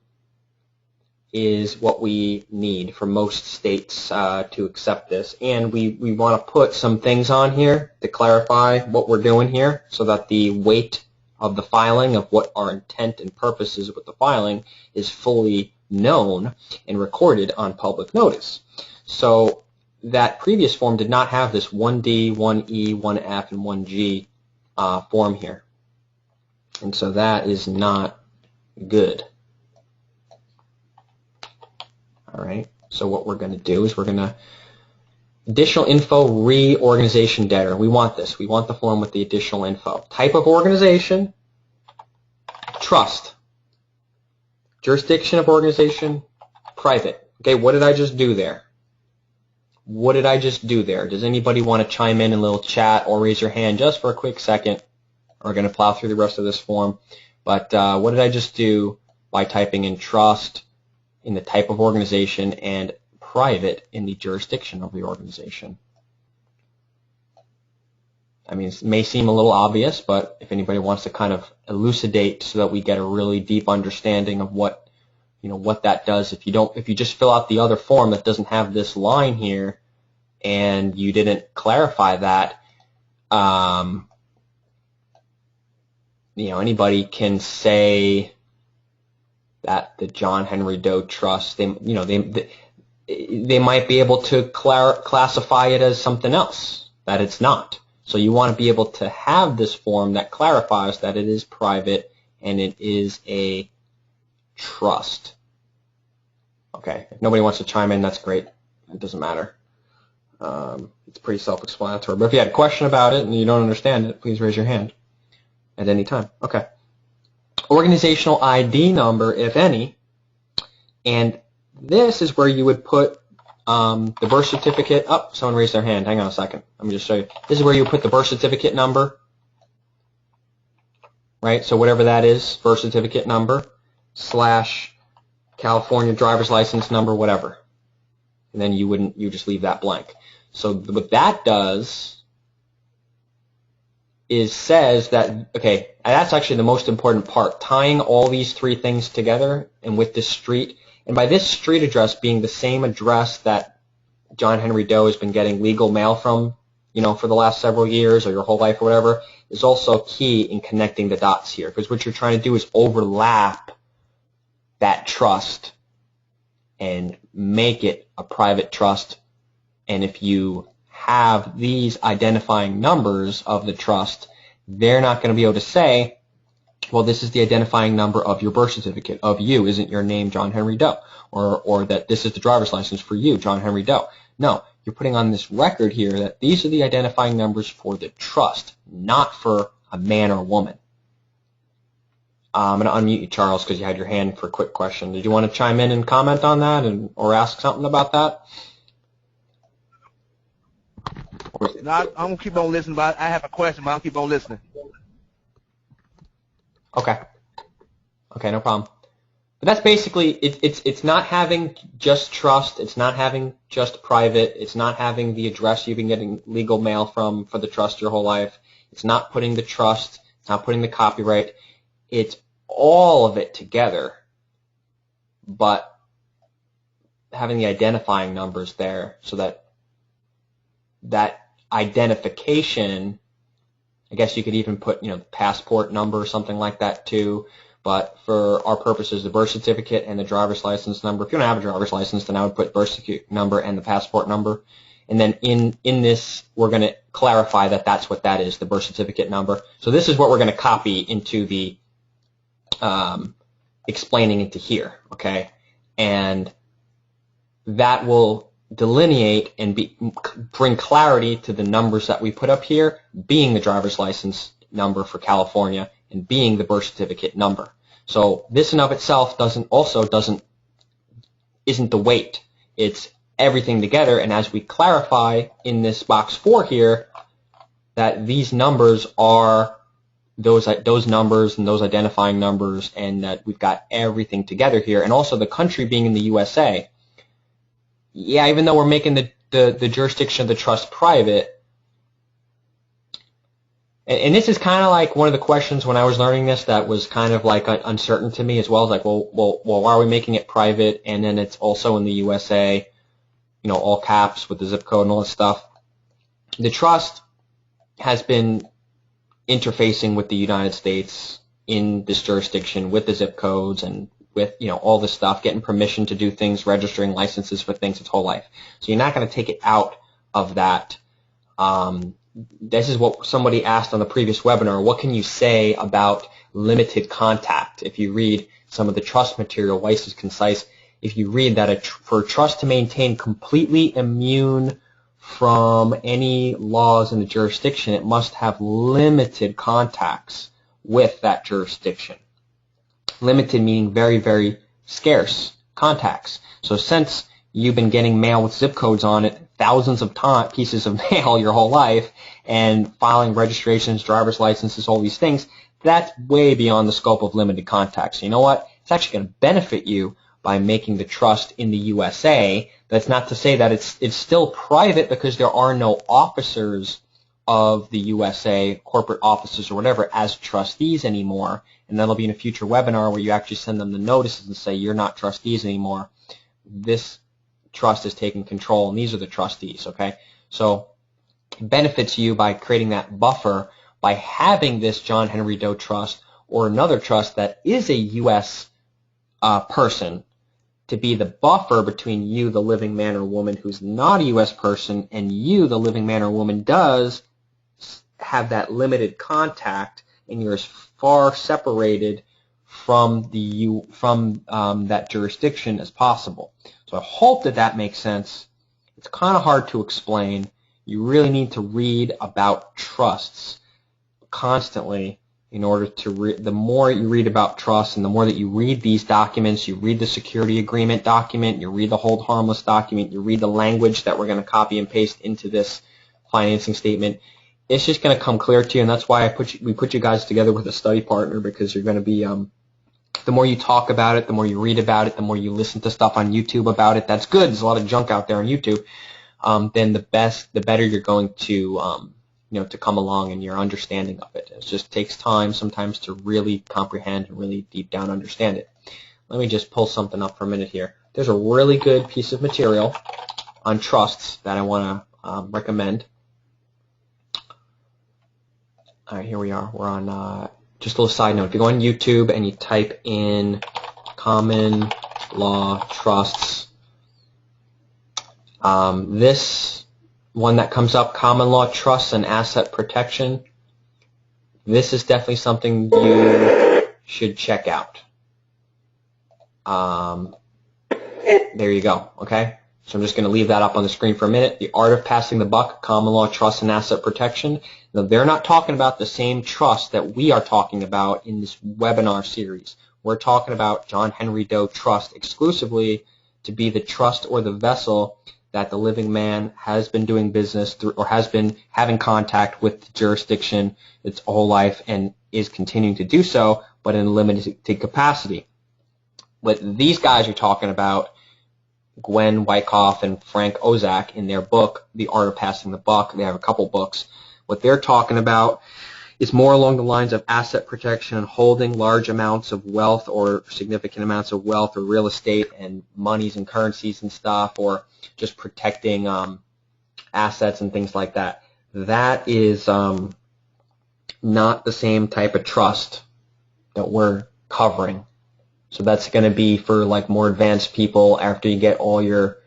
is what we need for most states to accept this. And we want to put some things on here to clarify what we're doing here so that the weight of the filing, of what our intent and purpose is with the filing, is fully known and recorded on public notice. So that previous form did not have this 1D, 1E, 1F, and 1G form here. And so that is not good. All right, so what we're going to do is we're going to additional info reorganization debtor. We want this. We want the form with the additional info. Type of organization, trust. Jurisdiction of organization, private. Okay, what did I just do there? What did I just do there? Does anybody want to chime in a little chat or raise your hand just for a quick second? We're going to plow through the rest of this form. But what did I just do by typing in trust in the type of organization and private in the jurisdiction of the organization? I mean, it may seem a little obvious, but if anybody wants to kind of elucidate so that we get a really deep understanding of what that does, if you just fill out the other form that doesn't have this line here and you didn't clarify that, anybody can say that the John Henry Doe Trust, they might be able to classify it as something else that it's not. So you want to be able to have this form that clarifies that it is private and it is a trust. Okay, if nobody wants to chime in, that's great. It doesn't matter. It's pretty self-explanatory. But if you had a question about it and you don't understand it, please raise your hand at any time. Okay. Organizational ID number, if any, and this is where you would put the birth certificate. Oh, someone raised their hand. Hang on a second. Let me just show you. This is where you put the birth certificate number, right? So whatever that is, birth certificate number / California driver's license number, whatever. And then you just leave that blank. So what that does is says that, okay, that's actually the most important part, tying all these three things together and with this street. And by this street address being the same address that John Henry Doe has been getting legal mail from, for the last several years or your whole life or whatever, is also key in connecting the dots here. Because what you're trying to do is overlap that trust and make it a private trust. And if you have these identifying numbers of the trust, they're not going to be able to say, well, this is the identifying number of your birth certificate. Of you isn't your name John Henry Doe, or that this is the driver's license for you, John Henry Doe. No, you're putting on this record here that these are the identifying numbers for the trust, not for a man or woman. I'm going to unmute you, Charles, because you had your hand for a quick question. Did you want to chime in and comment on that or ask something about that? No, I'm going to keep on listening, but I have a question, but I'll keep on listening. Okay. Okay, no problem. But that's basically, it's not having just trust, it's not having just private, it's not having the address you've been getting legal mail from for the trust your whole life, it's not putting the trust, it's not putting the copyright, it's all of it together, but having the identifying numbers there so that that identification, I guess you could even put, the passport number or something like that too, but for our purposes, the birth certificate and the driver's license number. If you don't have a driver's license, then I would put birth certificate number and the passport number. And then in this, we're going to clarify that that's what that is, the birth certificate number. So this is what we're going to copy into the explaining into here, okay? And that will delineate and bring clarity to the numbers that we put up here, being the driver's license number for California and being the birth certificate number. So this in of itself isn't the weight. It's everything together, and as we clarify in this box 4 here, that these numbers are those numbers and those identifying numbers, and that we've got everything together here, and also the country being in the USA. Yeah, even though we're making the jurisdiction of the trust private, and this is kind of like one of the questions when I was learning this that was kind of like uncertain to me as well. As like, well, why are we making it private? And then it's also in the USA, you know, all caps with the zip code and all this stuff. The trust has been interfacing with the United States in this jurisdiction with the zip codes and with, you know, all this stuff, getting permission to do things, registering licenses for things its whole life. So you're not going to take it out of that. This is what somebody asked on the previous webinar. What can you say about limited contact? If you read some of the trust material, Weiss is concise. If you read that for a trust to maintain completely immune from any laws in the jurisdiction, it must have limited contacts with that jurisdiction. Limited meaning very, very scarce contacts. So since you've been getting mail with zip codes on it, thousands of pieces of mail your whole life, and filing registrations, driver's licenses, all these things, that's way beyond the scope of limited contacts. So you know what? It's actually going to benefit you by making the trust in the USA. That's not to say that it's still private, because there are no officers of the USA, corporate officers or whatever, as trustees anymore. And that'll be in a future webinar where you actually send them the notices and say you're not trustees anymore. This trust is taking control, and these are the trustees, okay? So it benefits you by creating that buffer by having this John Henry Doe Trust or another trust that is a U.S. person to be the buffer between you, the living man or woman who's not a U.S. person, and you, the living man or woman, does have that limited contact, and you're as far separated from that jurisdiction as possible. So I hope that makes sense. It's kind of hard to explain. You really need to read about trusts constantly in order to the more you read about trusts and the more that you read these documents, you read the security agreement document, you read the hold harmless document, you read the language that we're going to copy and paste into this financing statement, it's just going to come clear to you, and that's why we put you guys together with a study partner, because you're going to be the more you talk about it, the more you read about it, the more you listen to stuff on YouTube about it. That's good. There's a lot of junk out there on YouTube. Then the better you're going to to come along in your understanding of it. It just takes time sometimes to really comprehend and really deep down understand it. Let me just pull something up for a minute here. There's a really good piece of material on trusts that I want to recommend. All right, here we are. We're on, just a little side note. If you go on YouTube and you type in common law trusts, this one that comes up, common law trusts and asset protection, this is definitely something you should check out. There you go, okay? So I'm just going to leave that up on the screen for a minute. The Art of Passing the Buck, Common Law Trust and Asset Protection. Now, they're not talking about the same trust that we are talking about in this webinar series. We're talking about John Henry Doe Trust exclusively to be the trust or the vessel that the living man has been doing business through or has been having contact with the jurisdiction its whole life and is continuing to do so, but in a limited capacity. What these guys are talking about, Gwen Wyckoff and Frank Ozak, in their book, The Art of Passing the Buck, they have a couple books. What they're talking about is more along the lines of asset protection and holding large amounts of wealth or significant amounts of wealth or real estate and monies and currencies and stuff, or just protecting assets and things like that. That is not the same type of trust that we're covering. So that's going to be for like more advanced people after you get all your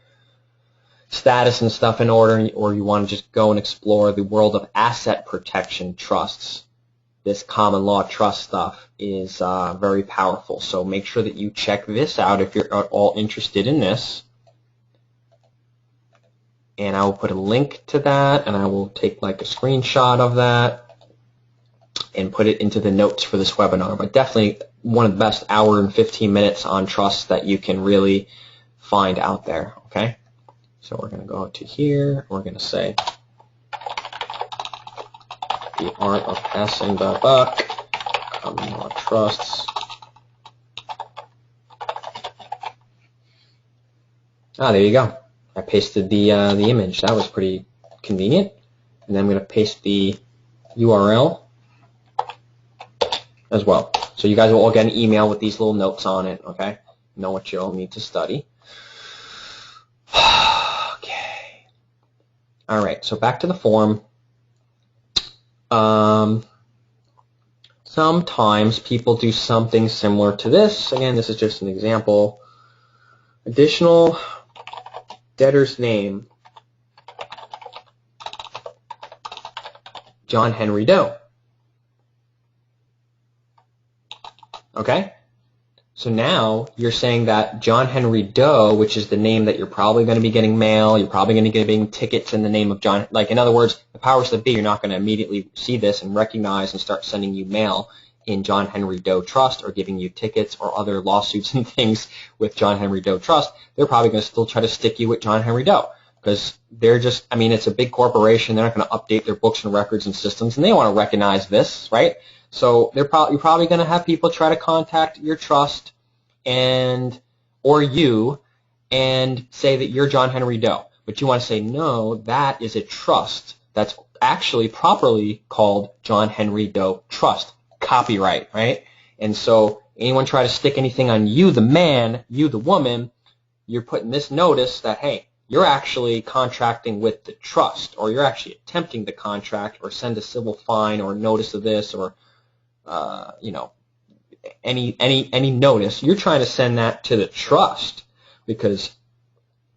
status and stuff in order, or you want to just go and explore the world of asset protection trusts. This common law trust stuff is very powerful. So make sure that you check this out if you're at all interested in this. And I will put a link to that, and I will take like a screenshot of that and put it into the notes for this webinar. But definitely one of the best hour and 15 minutes on trusts that you can really find out there, okay? So we're going to go to here. We're going to say the art of passing the buck, common law trusts. There you go. I pasted the image. That was pretty convenient. And then I'm going to paste the URL as well. So you guys will all get an email with these little notes on it, okay? Know what you'll need to study. Okay. All right, so back to the form. Sometimes people do something similar to this. Again, this is just an example. Additional debtor's name, John Henry Doe. Okay? So now you're saying that John Henry Doe, which is the name that you're probably going to be getting mail, you're probably going to be getting tickets in the name of John, like in other words, the powers that be, you're not going to immediately see this and recognize and start sending you mail in John Henry Doe Trust or giving you tickets or other lawsuits and things with John Henry Doe Trust. They're probably going to still try to stick you with John Henry Doe because they're just, I mean, it's a big corporation. They're not going to update their books and records and systems, and they want to recognize this, right? So you're probably going to have people try to contact your trust or you and say that you're John Henry Doe. But you want to say, no, that is a trust that's actually properly called John Henry Doe Trust. Copyright, right? And so anyone try to stick anything on you, the man, you, the woman, you're putting this notice that, hey, you're actually contracting with the trust, or you're actually attempting to contract or send a civil fine or notice of this or, you know, any notice. You're trying to send that to the trust because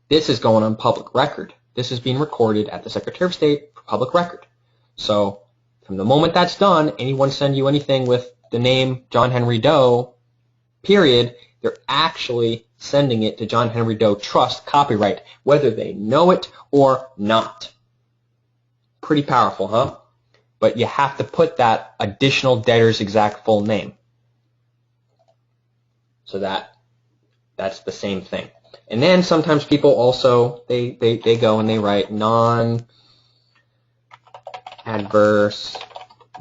this is going on public record. This is being recorded at the Secretary of State for public record. So from the moment that's done, anyone send you anything with the name John Henry Doe, period, they're actually sending it to John Henry Doe Trust copyright, whether they know it or not. Pretty powerful, huh? But you have to put that additional debtor's exact full name. So that's the same thing. And then sometimes people also, they go and they write non-adverse,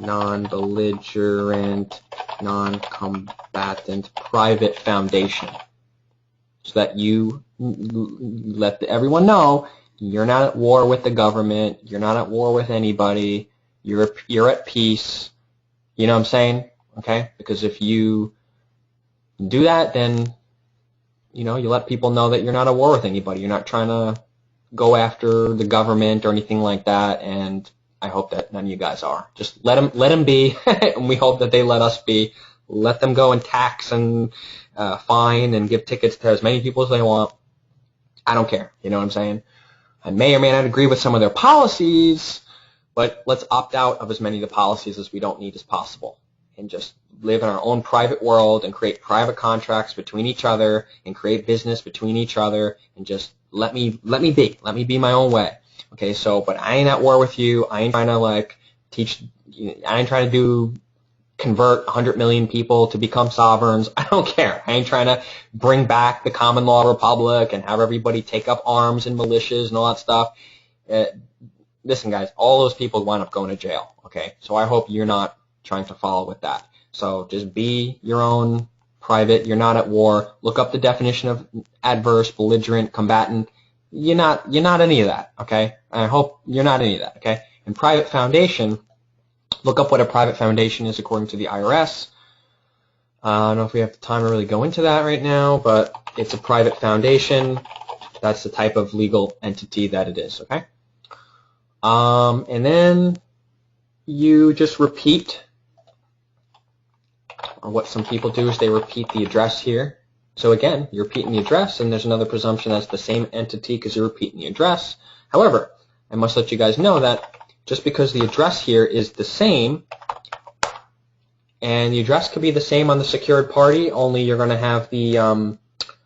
non-belligerent, non-combatant private foundation. So that you let everyone know you're not at war with the government, you're not at war with anybody, you're at peace. You know what I'm saying? Okay? Because if you do that, then you know, you let people know that you're not at war with anybody. You're not trying to go after the government or anything like that, and I hope that none of you guys are. Just let them be, and we hope that they let us be. Let them go and tax and fine and give tickets to as many people as they want. I don't care. You know what I'm saying? I may or may not agree with some of their policies, but let's opt out of as many of the policies as we don't need as possible and just live in our own private world and create private contracts between each other and create business between each other and just let me be. Let me be my own way. Okay, so, but I ain't at war with you. I ain't trying to like I ain't trying to convert 100 million people to become sovereigns. I don't care. I ain't trying to bring back the common law republic and have everybody take up arms and militias and all that stuff. Listen, guys, all those people wind up going to jail. Okay, so I hope you're not trying to follow with that. So just be your own private. You're not at war. Look up the definition of adverse, belligerent, combatant. You're not any of that. Okay, I hope you're not any of that. Okay, and private foundation. Look up what a private foundation is according to the IRS. I don't know if we have the time to really go into that right now, but it's a private foundation. That's the type of legal entity that it is. Okay, and then you just repeat what some people do is they repeat the address here. So again, you're repeating the address, and there's another presumption that's the same entity because you're repeating the address. However, I must let you guys know that just because the address here is the same, and the address could be the same on the secured party, only you're going to have the, again,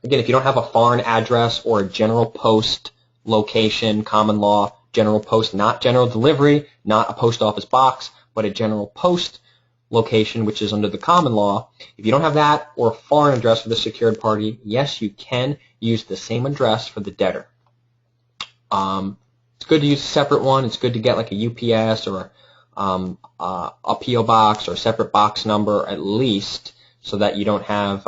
if you don't have a foreign address or a general post location, common law, general post, not general delivery, not a post office box, but a general post location, which is under the common law. If you don't have that or a foreign address for the secured party, yes, you can use the same address for the debtor. It's good to use a separate one. It's good to get like a UPS or a PO box or a separate box number at least, so that you don't have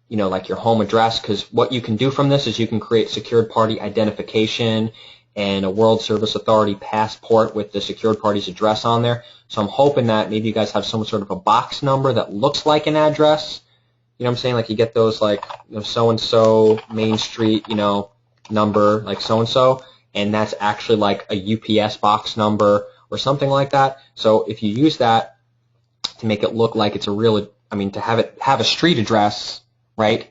you know, like your home address, because what you can do from this is you can create secured party identification and a World Service Authority passport with the secured party's address on there. So I'm hoping that maybe you guys have some sort of a box number that looks like an address. You know what I'm saying? Like you get those like, you know, so-and-so Main Street, you know, number like so-and-so, and that's actually like a UPS box number or something like that. So if you use that to make it look like it's a real, I mean, to have a street address, right?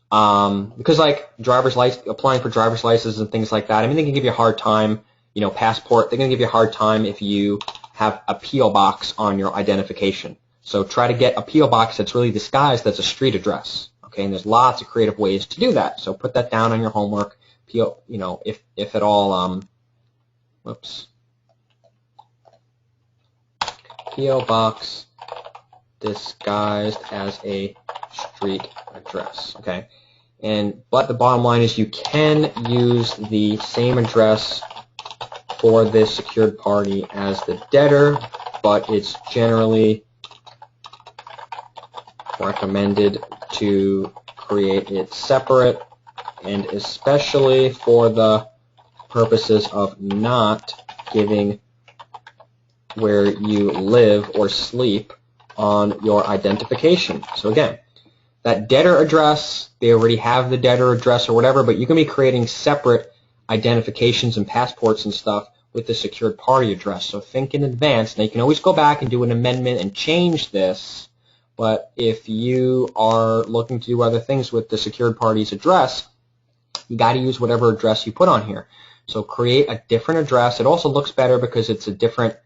Because like applying for driver's licenses and things like that, I mean, they can give you a hard time, you know, passport, they're going to give you a hard time if you have a P.O. box on your identification. So try to get a P.O. box that's really disguised as a street address, okay? And there's lots of creative ways to do that. So put that down on your homework, P.O., you know, if at all, whoops, P.O. box disguised as a street address, okay? But the bottom line is you can use the same address for this secured party as the debtor, but it's generally recommended to create it separate, and especially for the purposes of not giving where you live or sleep on your identification. So again, that debtor address, they already have the debtor address or whatever, but you can be creating separate identifications and passports and stuff with the secured party address. So think in advance. Now you can always go back and do an amendment and change this, but if you are looking to do other things with the secured party's address, you got to use whatever address you put on here. So create a different address. It also looks better because it's a different,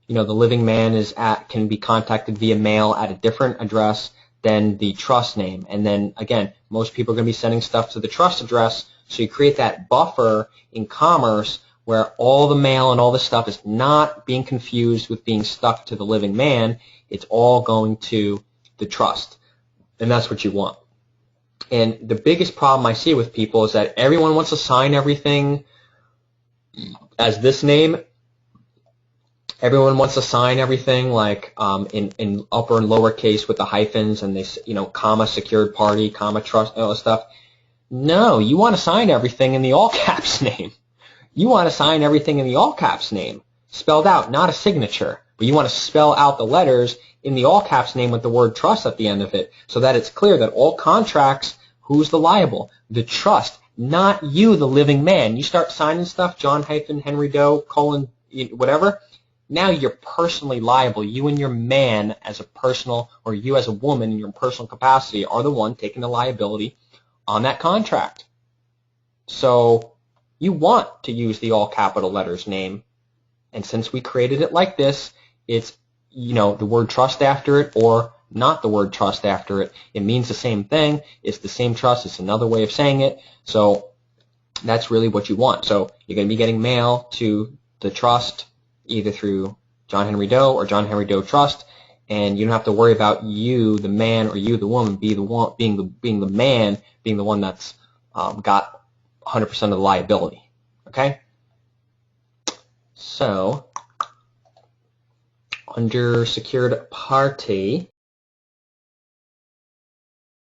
you know, the living man can be contacted via mail at a different address than the trust name. And then again, most people are going to be sending stuff to the trust address, so you create that buffer in commerce where all the mail and all the stuff is not being confused with being stuck to the living man. It's all going to the trust, and that's what you want. And the biggest problem I see with people is that everyone wants to sign everything as this name. Everyone wants to sign everything like in upper and lower case with the hyphens, and they, you know, comma secured party, comma trust, all that stuff. No, you want to sign everything in the all caps name. You want to sign everything in the all caps name, spelled out, not a signature, but you want to spell out the letters in the all caps name with the word trust at the end of it, so that it's clear that all contracts, who's the liable? The trust, not you, the living man. You start signing stuff, John hyphen Henry Doe, colon, whatever. Now you're personally liable. You and your man as a personal, or you as a woman in your personal capacity, are the one taking the liability on that contract. So you want to use the all capital letters name, and since we created it like this, it's, you know, the word trust after it or not the word trust after it. It means the same thing. It's the same trust. It's another way of saying it. So that's really what you want. So you're going to be getting mail to the trust either through John Henry Doe or John Henry Doe Trust, and you don't have to worry about you, the man, or you, the woman, being the man, being the one that's got 100% of the liability. Okay. So under secured party,